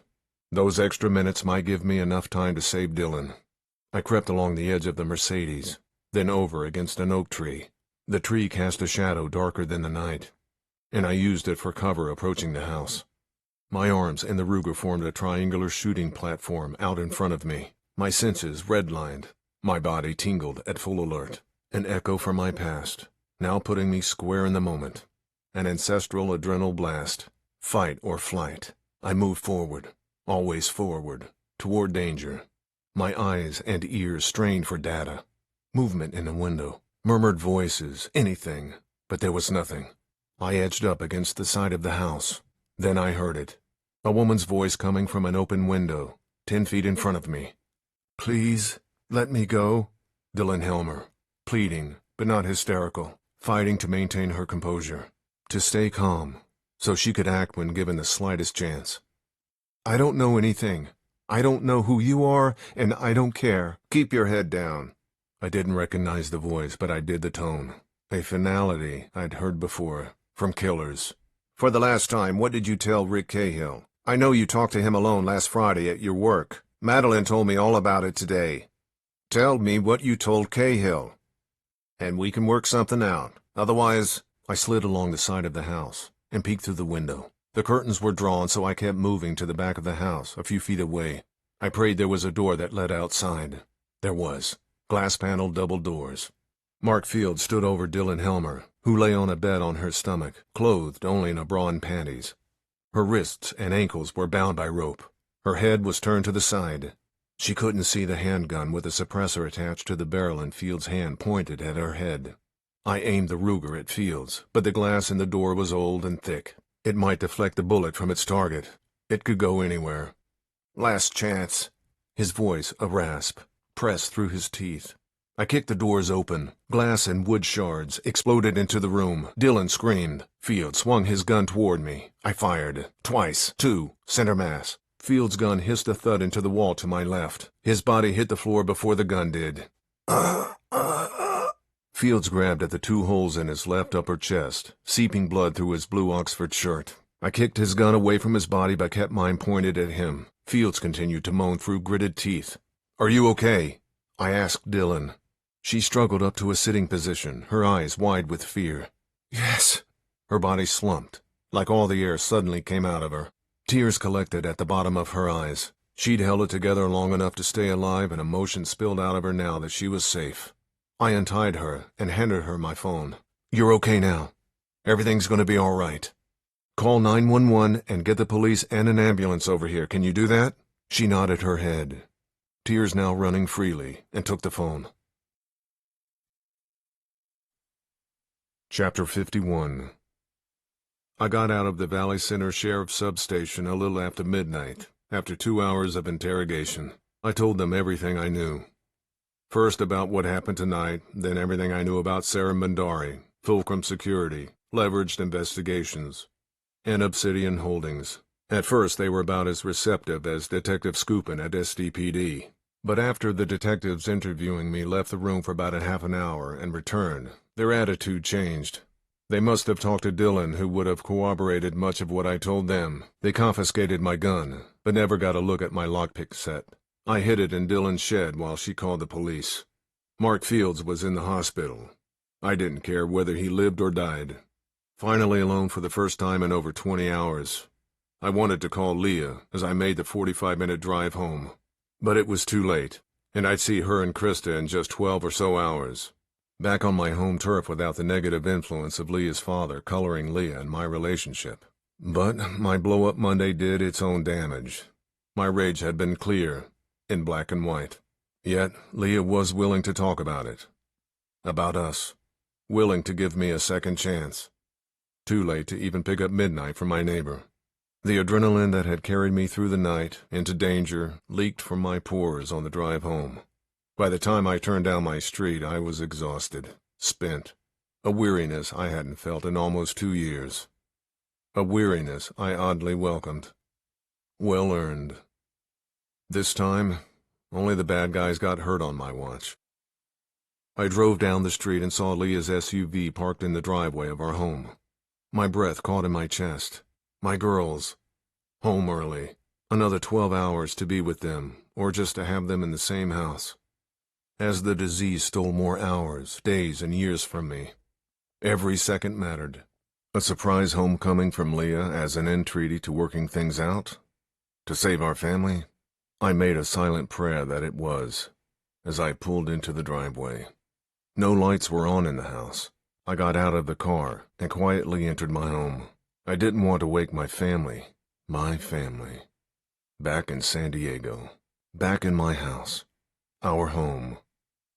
Those extra minutes might give me enough time to save Dylan. I crept along the edge of the Mercedes, then over against an oak tree. The tree cast a shadow darker than the night, and I used it for cover approaching the house. My arms and the Ruger formed a triangular shooting platform out in front of me, my senses redlined, my body tingled at full alert. An echo from my past, now putting me square in the moment. An ancestral adrenal blast. Fight or flight. I moved forward, always forward, toward danger. My eyes and ears strained for data. Movement in the window. Murmured voices, anything. But there was nothing. I edged up against the side of the house. Then I heard it. A woman's voice coming from an open window, 10 feet in front of me. "Please, let me go." Dylan Helmer. Pleading, but not hysterical, fighting to maintain her composure, to stay calm, so she could act when given the slightest chance. "I don't know anything. I don't know who you are, and I don't care. Keep your head down." I didn't recognize the voice, but I did the tone. A finality I'd heard before, from killers. "For the last time, what did you tell Rick Cahill? I know you talked to him alone last Friday at your work. Madeline told me all about it today. Tell me what you told Cahill, and we can work something out. Otherwise..." I slid along the side of the house and peeked through the window. The curtains were drawn, so I kept moving to the back of the house, a few feet away. I prayed there was a door that led outside. There was. Glass-paneled double doors. Mark Fields stood over Dylan Helmer, who lay on a bed on her stomach, clothed only in a bra and panties. Her wrists and ankles were bound by rope. Her head was turned to the side. She couldn't see the handgun with a suppressor attached to the barrel and Fields' hand pointed at her head. I aimed the Ruger at Fields, but the glass in the door was old and thick. It might deflect the bullet from its target. It could go anywhere. "Last chance." His voice, a rasp, pressed through his teeth. I kicked the doors open. Glass and wood shards exploded into the room. Dylan screamed. Fields swung his gun toward me. I fired. Twice. 2. Center mass. Fields' gun hissed a thud into the wall to my left. His body hit the floor before the gun did. Fields grabbed at the 2 holes in his left upper chest, seeping blood through his blue Oxford shirt. I kicked his gun away from his body but kept mine pointed at him. Fields continued to moan through gritted teeth. "Are you okay?" I asked Dylan. She struggled up to a sitting position, her eyes wide with fear. "Yes." Her body slumped, like all the air suddenly came out of her. Tears collected at the bottom of her eyes. She'd held it together long enough to stay alive, and emotion spilled out of her now that she was safe. I untied her and handed her my phone. "You're okay now. Everything's going to be all right. Call 911 and get the police and an ambulance over here. Can you do that?" She nodded her head, tears now running freely, and took the phone. Chapter 51. I got out of the Valley Center Sheriff's substation a little after midnight, after 2 hours of interrogation. I told them everything I knew. First about what happened tonight, then everything I knew about Sarah Mandari, Fulcrum Security, leveraged investigations, and Obsidian Holdings. At first they were about as receptive as Detective Scoopin at SDPD. But after the detectives interviewing me left the room for about a half an hour and returned, their attitude changed. They must have talked to Dylan, who would have corroborated much of what I told them. They confiscated my gun, but never got a look at my lockpick set. I hid it in Dylan's shed while she called the police. Mark Fields was in the hospital. I didn't care whether he lived or died. Finally alone for the first time in over 20 hours. I wanted to call Leah as I made the 45-minute drive home. But it was too late, and I'd see her and Krista in just 12 or so hours. Back on my home turf without the negative influence of Leah's father coloring Leah and my relationship. But my blow-up Monday did its own damage. My rage had been clear, in black and white. Yet Leah was willing to talk about it. About us. Willing to give me a second chance. Too late to even pick up midnight from my neighbor. The adrenaline that had carried me through the night into danger leaked from my pores on the drive home. By the time I turned down my street, I was exhausted, spent, a weariness I hadn't felt in almost 2 years. A weariness I oddly welcomed. Well earned. This time, only the bad guys got hurt on my watch. I drove down the street and saw Leah's SUV parked in the driveway of our home. My breath caught in my chest. My girls. Home early. Another 12 hours to be with them, or just to have them in the same house. As the disease stole more hours, days, and years from me. Every second mattered. A surprise homecoming from Leah as an entreaty to working things out? To save our family? I made a silent prayer that it was, as I pulled into the driveway. No lights were on in the house. I got out of the car and quietly entered my home. I didn't want to wake my family. My family. Back in San Diego. Back in my house. Our home.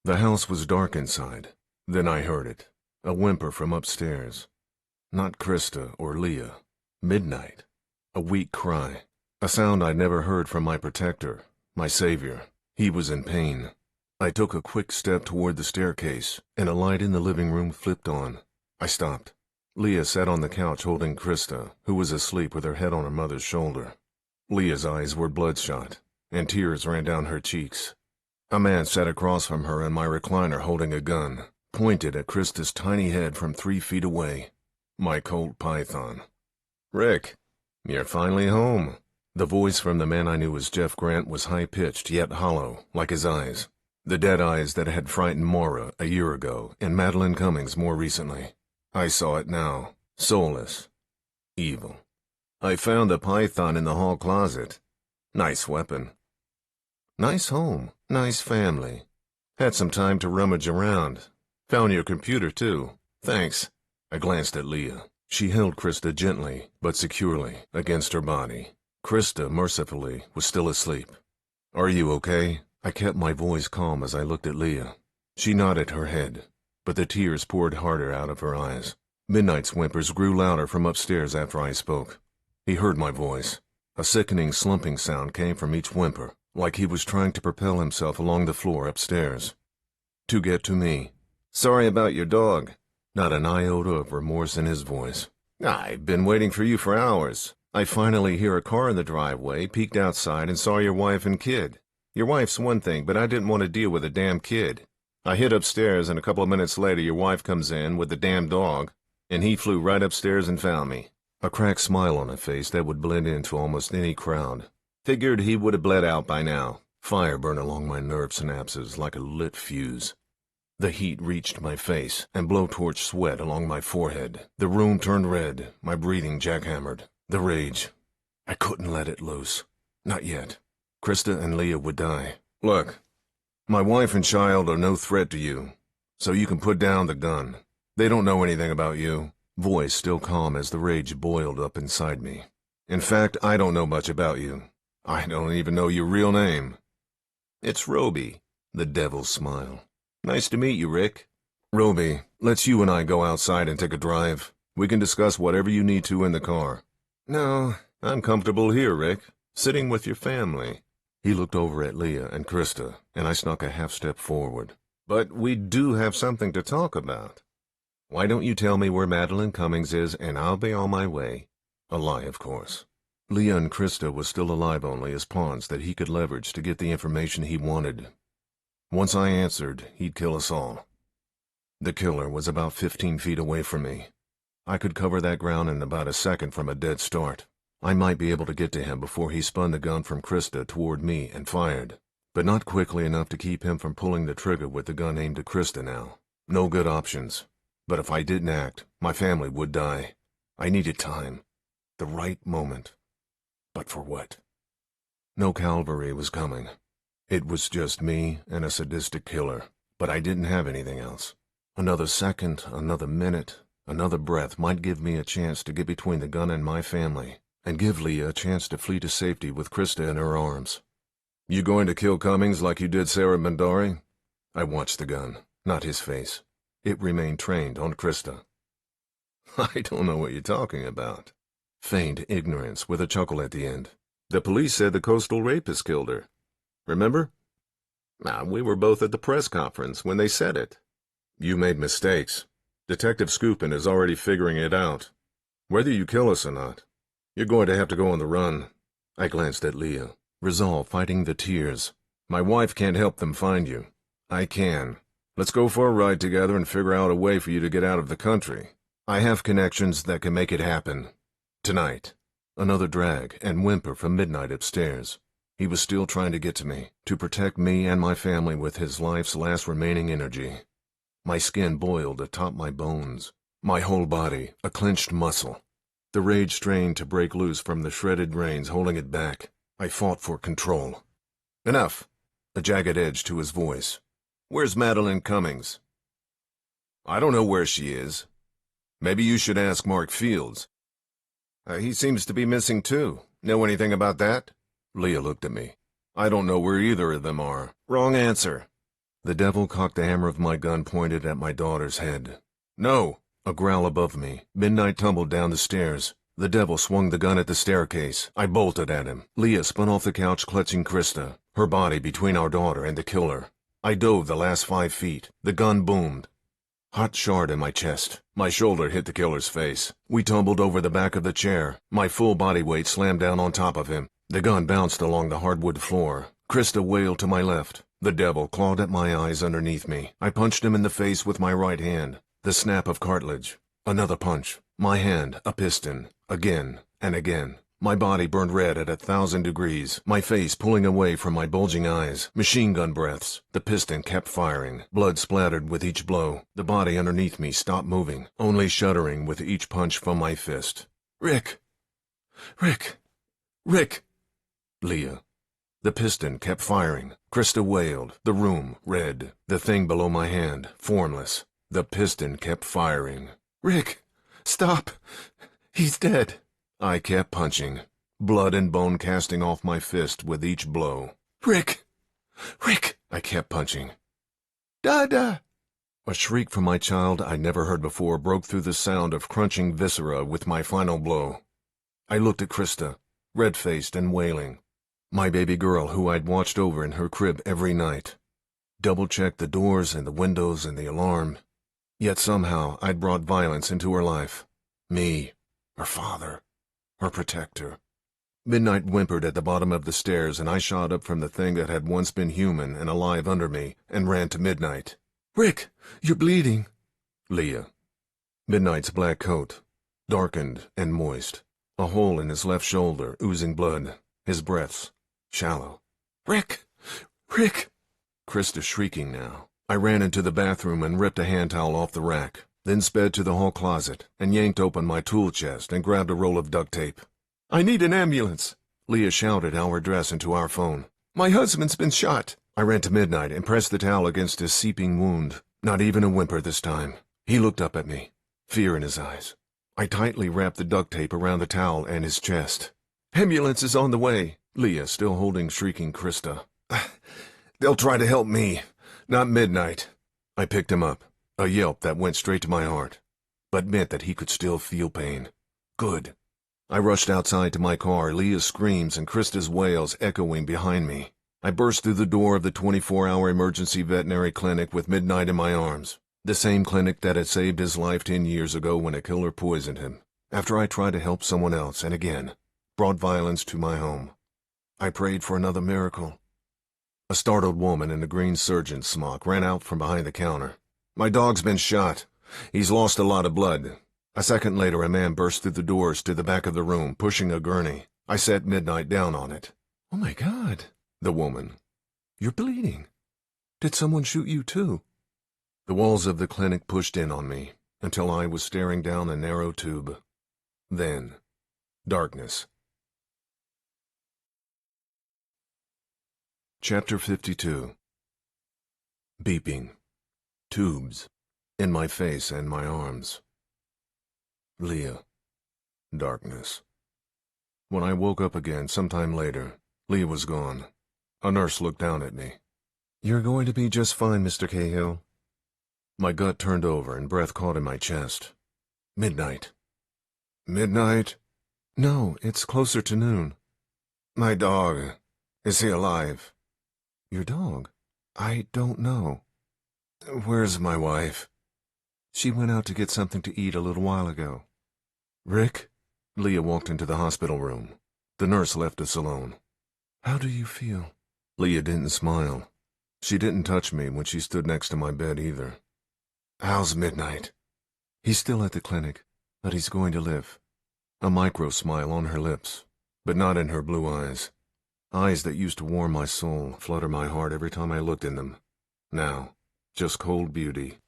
The house was dark inside. Then I heard it. A whimper from upstairs. Not Krista or Leah. Midnight. A weak cry. A sound I'd never heard from my protector, my savior. He was in pain. I took a quick step toward the staircase, and a light in the living room flipped on. I stopped. Leah sat on the couch holding Krista, who was asleep with her head on her mother's shoulder. Leah's eyes were bloodshot, and tears ran down her cheeks. A man sat across from her in my recliner holding a gun, pointed at Krista's tiny head from 3 feet away. My Colt Python. "Rick, you're finally home." The voice from the man I knew as Jeff Grant was high-pitched yet hollow, like his eyes. The dead eyes that had frightened Maura a year ago, and Madeline Cummings more recently. I saw it now. Soulless. Evil. "I found the Python in the hall closet. Nice weapon. Nice home. Nice family. Had some time to rummage around. Found your computer, too. Thanks." I glanced at Leah. She held Krista gently, but securely, against her body. Krista, mercifully, was still asleep. "Are you okay?" I kept my voice calm as I looked at Leah. She nodded her head, but the tears poured harder out of her eyes. Midnight's whimpers grew louder from upstairs after I spoke. He heard my voice. A sickening slumping sound came from each whimper, like he was trying to propel himself along the floor upstairs. to get to me. Sorry about your dog. Not an iota of remorse in his voice. I've been waiting for you for hours. I finally hear a car in the driveway, peeked outside, and saw your wife and kid. Your wife's one thing, but I didn't want to deal with a damn kid. I hid upstairs, and a couple of minutes later your wife comes in with the damn dog, and he flew right upstairs and found me. A cracked smile on a face that would blend into almost any crowd. Figured he would have bled out by now. Fire burned along my nerve synapses like a lit fuse. The heat reached my face, and blowtorch sweat along my forehead. The room turned red, my breathing jackhammered. The rage. I couldn't let it loose. Not yet. Krista and Leah would die. Look, my wife and child are no threat to you, so you can put down the gun. They don't know anything about you. Voice still calm as the rage boiled up inside me. In fact, I don't know much about you. I don't even know your real name. It's Roby. The devil's smile. Nice to meet you, Rick. Roby, let's you and I go outside and take a drive. We can discuss whatever you need to in the car. No, I'm comfortable here, Rick, sitting with your family. He looked over at Leah and Krista, and I snuck a half step forward. But we do have something to talk about. Why don't you tell me where Madeline Cummings is, and I'll be on my way? A lie, of course. Leah and Krista was still alive only as pawns that he could leverage to get the information he wanted. Once I answered, he'd kill us all. The killer was about 15 feet away from me. I could cover that ground in about a second from a dead start. I might be able to get to him before he spun the gun from Krista toward me and fired, but not quickly enough to keep him from pulling the trigger with the gun aimed at Krista now. No good options. But if I didn't act, my family would die. I needed time. The right moment. But for what? No cavalry was coming. It was just me and a sadistic killer, but I didn't have anything else. Another second, another minute, another breath might give me a chance to get between the gun and my family, and give Leah a chance to flee to safety with Krista in her arms. You going to kill Cummings like you did Sarah Mandari? I watched the gun, not his face. It remained trained on Krista. I don't know what you're talking about. Feigned ignorance with a chuckle at the end. The police said the coastal rapist killed her. Remember? We were both at the press conference when they said it. You made mistakes. Detective Scoopin is already figuring it out. Whether you kill us or not, you're going to have to go on the run. I glanced at Leah, resolve fighting the tears. My wife can't help them find you. I can. Let's go for a ride together and figure out a way for you to get out of the country. I have connections that can make it happen. Tonight. Another drag and whimper from midnight upstairs. He was still trying to get to me, to protect me and my family with his life's last remaining energy. My skin boiled atop my bones, my whole body a clenched muscle. The rage strained to break loose from the shredded reins holding it back. I fought for control. Enough. A jagged edge to his voice. Where's Madeline Cummings? I don't know where she is. Maybe you should ask Mark Fields. He seems to be missing too. Know anything about that? Leah looked at me. I don't know where either of them are. Wrong answer. The devil cocked the hammer of my gun pointed at my daughter's head. No. A growl above me. Midnight tumbled down the stairs. The devil swung the gun at the staircase. I bolted at him. Leah spun off the couch clutching Krista, her body between our daughter and the killer. I dove the last 5 feet. The gun boomed. Hot shard in my chest. My shoulder hit the killer's face. We tumbled over the back of the chair. My full body weight slammed down on top of him. The gun bounced along the hardwood floor. Krista wailed to my left. The devil clawed at my eyes underneath me. I punched him in the face with my right hand. The snap of cartilage. Another punch. My hand, a piston. Again and again. My body burned red at 1,000 degrees. My face pulling away from my bulging eyes. Machine gun breaths. The piston kept firing. Blood splattered with each blow. The body underneath me stopped moving, only shuddering with each punch from my fist. Rick! Rick! Rick! Leah. The piston kept firing. Krista wailed. The room, red. The thing below my hand, formless. The piston kept firing. Rick! Stop! He's dead. I kept punching. Blood and bone casting off my fist with each blow. Rick! Rick! I kept punching. Dada! A shriek from my child I'd never heard before broke through the sound of crunching viscera with my final blow. I looked at Krista, red-faced and wailing. My baby girl who I'd watched over in her crib every night. double-checked the doors and the windows and the alarm. Yet somehow I'd brought violence into her life. Me, her father, her protector. Midnight whimpered at the bottom of the stairs, and I shot up from the thing that had once been human and alive under me and ran to Midnight. "Rick, you're bleeding." Leah. Midnight's black coat, darkened and moist. A hole in his left shoulder, oozing blood. His breaths, shallow. "Rick! Rick!" Krista shrieking now. I ran into the bathroom and ripped a hand towel off the rack, then sped to the hall closet and yanked open my tool chest and grabbed a roll of duct tape. "I need an ambulance." Leah shouted our address into our phone. "My husband's been shot." I ran to Midnight and pressed the towel against his seeping wound. Not even a whimper this time. He looked up at me, fear in his eyes. I tightly wrapped the duct tape around the towel and his chest. "Ambulance is on the way." Leah still holding shrieking Krista. "They'll try to help me, not Midnight." I picked him up, a yelp that went straight to my heart, but meant that he could still feel pain. Good. I rushed outside to my car, Leah's screams and Krista's wails echoing behind me. I burst through the door of the 24-hour emergency veterinary clinic with Midnight in my arms, the same clinic that had saved his life 10 years ago when a killer poisoned him, after I tried to help someone else and again brought violence to my home. I prayed for another miracle. A startled woman in a green surgeon's smock ran out from behind the counter. "My dog's been shot. He's lost a lot of blood." A second later, a man burst through the doors to the back of the room, pushing a gurney. I set Midnight down on it. "Oh my God." The woman. "You're bleeding. Did someone shoot you too?" The walls of the clinic pushed in on me until I was staring down a narrow tube. Then, darkness. Chapter 52. Beeping. Tubes. In my face and my arms. Leah. Darkness. When I woke up again sometime later, Leah was gone. A nurse looked down at me. "You're going to be just fine, Mr. Cahill." My gut turned over and breath caught in my chest. Midnight. Midnight? "No, it's closer to noon." My dog. Is he alive? "Your dog? I don't know." Where's my wife? "She went out to get something to eat a little while ago." Rick? Leah walked into the hospital room. The nurse left us alone. "How do you feel?" Leah didn't smile. She didn't touch me when she stood next to my bed either. How's Midnight? "He's still at the clinic, but he's going to live." A micro smile on her lips, but not in her blue eyes. Eyes that used to warm my soul, flutter my heart every time I looked in them. Now, just cold beauty.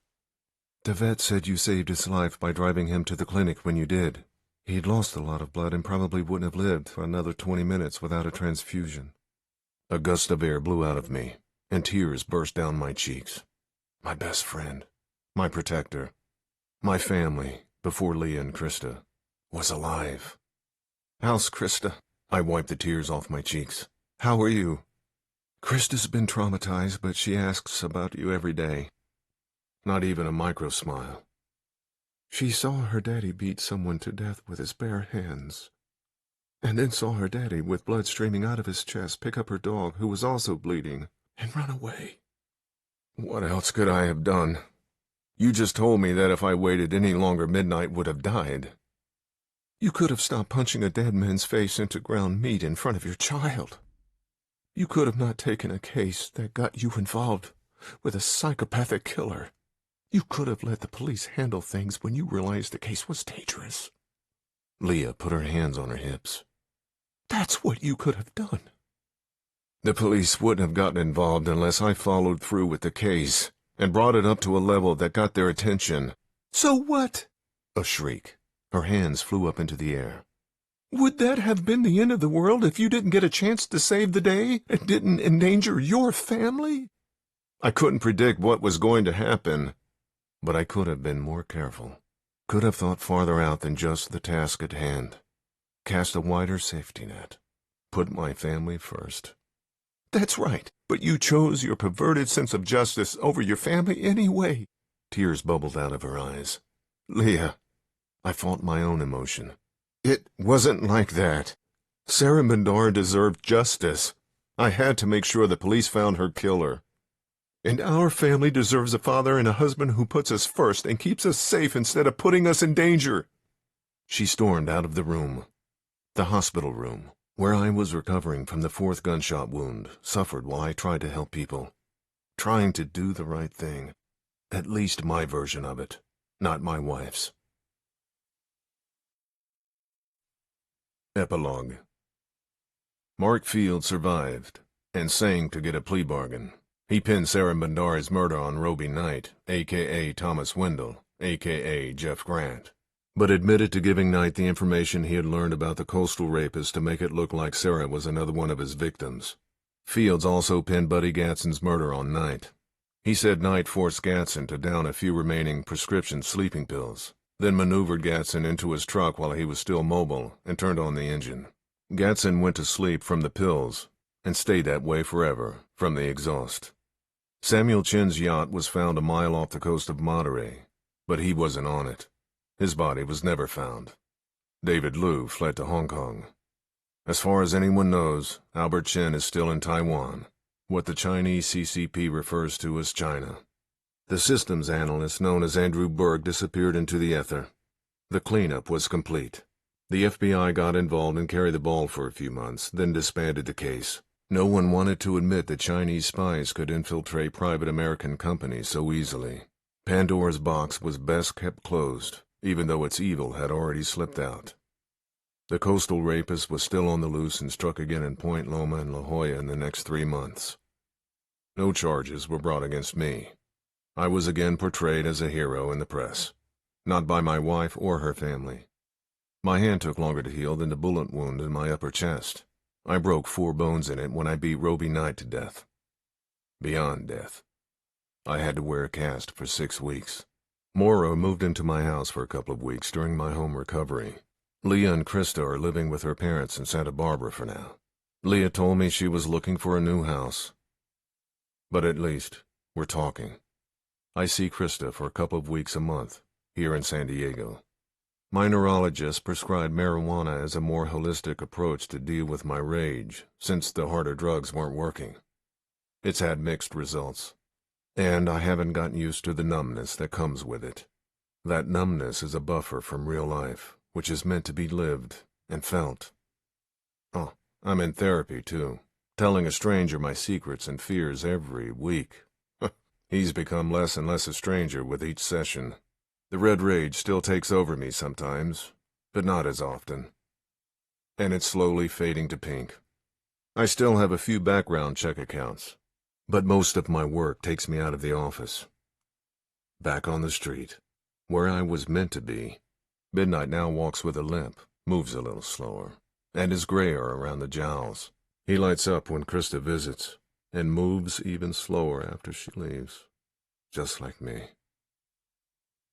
"The vet said you saved his life by driving him to the clinic when you did. He'd lost a lot of blood and probably wouldn't have lived for another 20 minutes without a transfusion." A gust of air blew out of me, and tears burst down my cheeks. My best friend, my protector, my family, before Leah and Krista, was alive. "How's Krista?" I wiped the tears off my cheeks. "How are you?" "Krista's been traumatized, but she asks about you every day." Not even a micro smile. "She saw her daddy beat someone to death with his bare hands, and then saw her daddy, with blood streaming out of his chest, pick up her dog, who was also bleeding, and run away." What else could I have done? You just told me that if I waited any longer, Midnight would have died. "You could have stopped punching a dead man's face into ground meat in front of your child. You could have not taken a case that got you involved with a psychopathic killer. You could have let the police handle things when you realized the case was dangerous." Leah put her hands on her hips. "That's what you could have done." The police wouldn't have gotten involved unless I followed through with the case and brought it up to a level that got their attention. "So what?" A shriek. Her hands flew up into the air. "Would that have been the end of the world if you didn't get a chance to save the day and didn't endanger your family?" I couldn't predict what was going to happen, but I could have been more careful. Could have thought farther out than just the task at hand. Cast a wider safety net. Put my family first. "That's right, but you chose your perverted sense of justice over your family anyway." Tears bubbled out of her eyes. Leah. I fought my own emotion. It wasn't like that. Sarah Mandar deserved justice. I had to make sure the police found her killer. And our family deserves a father and a husband who puts us first and keeps us safe instead of putting us in danger." She stormed out of the room. The hospital room, where I was recovering from the 4th gunshot wound, suffered while I tried to help people. Trying to do the right thing. At least my version of it, not my wife's. Epilogue. Mark Field survived, and sang to get a plea bargain. He pinned Sarah Bandari's murder on Roby Knight, a.k.a. Thomas Wendell, a.k.a. Jeff Grant, but admitted to giving Knight the information he had learned about the coastal rapist to make it look like Sarah was another one of his victims. Fields also pinned Buddy Gadsden's murder on Knight. He said Knight forced Gadsden to down a few remaining prescription sleeping pills, then maneuvered Gadsden into his truck while he was still mobile and turned on the engine. Gadsden went to sleep from the pills and stayed that way forever from the exhaust. Samuel Chin's yacht was found a mile off the coast of Monterey, but he wasn't on it. His body was never found. David Liu fled to Hong Kong. As far as anyone knows, Albert Chin is still in Taiwan, what the Chinese CCP refers to as China. The systems analyst known as Andrew Berg disappeared into the ether. The cleanup was complete. The FBI got involved and carried the ball for a few months, then disbanded the case. No one wanted to admit that Chinese spies could infiltrate private American companies so easily. Pandora's box was best kept closed, even though its evil had already slipped out. The coastal rapist was still on the loose and struck again in Point Loma and La Jolla in the next 3 months. No charges were brought against me. I was again portrayed as a hero in the press, not by my wife or her family. My hand took longer to heal than the bullet wound in my upper chest. I broke 4 bones in it when I beat Roby Knight to death. Beyond death. I had to wear a cast for 6 weeks. Maura moved into my house for a couple of weeks during my home recovery. Leah and Krista are living with her parents in Santa Barbara for now. Leah told me she was looking for a new house. But at least, we're talking. I see Krista for a couple of weeks a month, here in San Diego. My neurologist prescribed marijuana as a more holistic approach to deal with my rage, since the harder drugs weren't working. It's had mixed results, and I haven't gotten used to the numbness that comes with it. That numbness is a buffer from real life, which is meant to be lived and felt. Oh, I'm in therapy, too, telling a stranger my secrets and fears every week. He's become less and less a stranger with each session. The red rage still takes over me sometimes, but not as often. And it's slowly fading to pink. I still have a few background check accounts, but most of my work takes me out of the office. Back on the street, where I was meant to be. Midnight now walks with a limp, moves a little slower, and is grayer around the jowls. He lights up when Krista visits, and moves even slower after she leaves, just like me.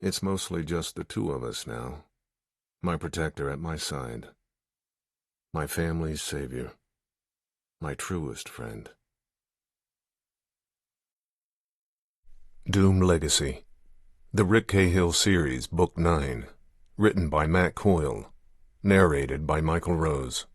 It's mostly just the 2 of us now, my protector at my side, my family's savior, my truest friend. Doom Legacy, the Rick Cahill series, Book 9, written by Matt Coyle, narrated by Michael Rose.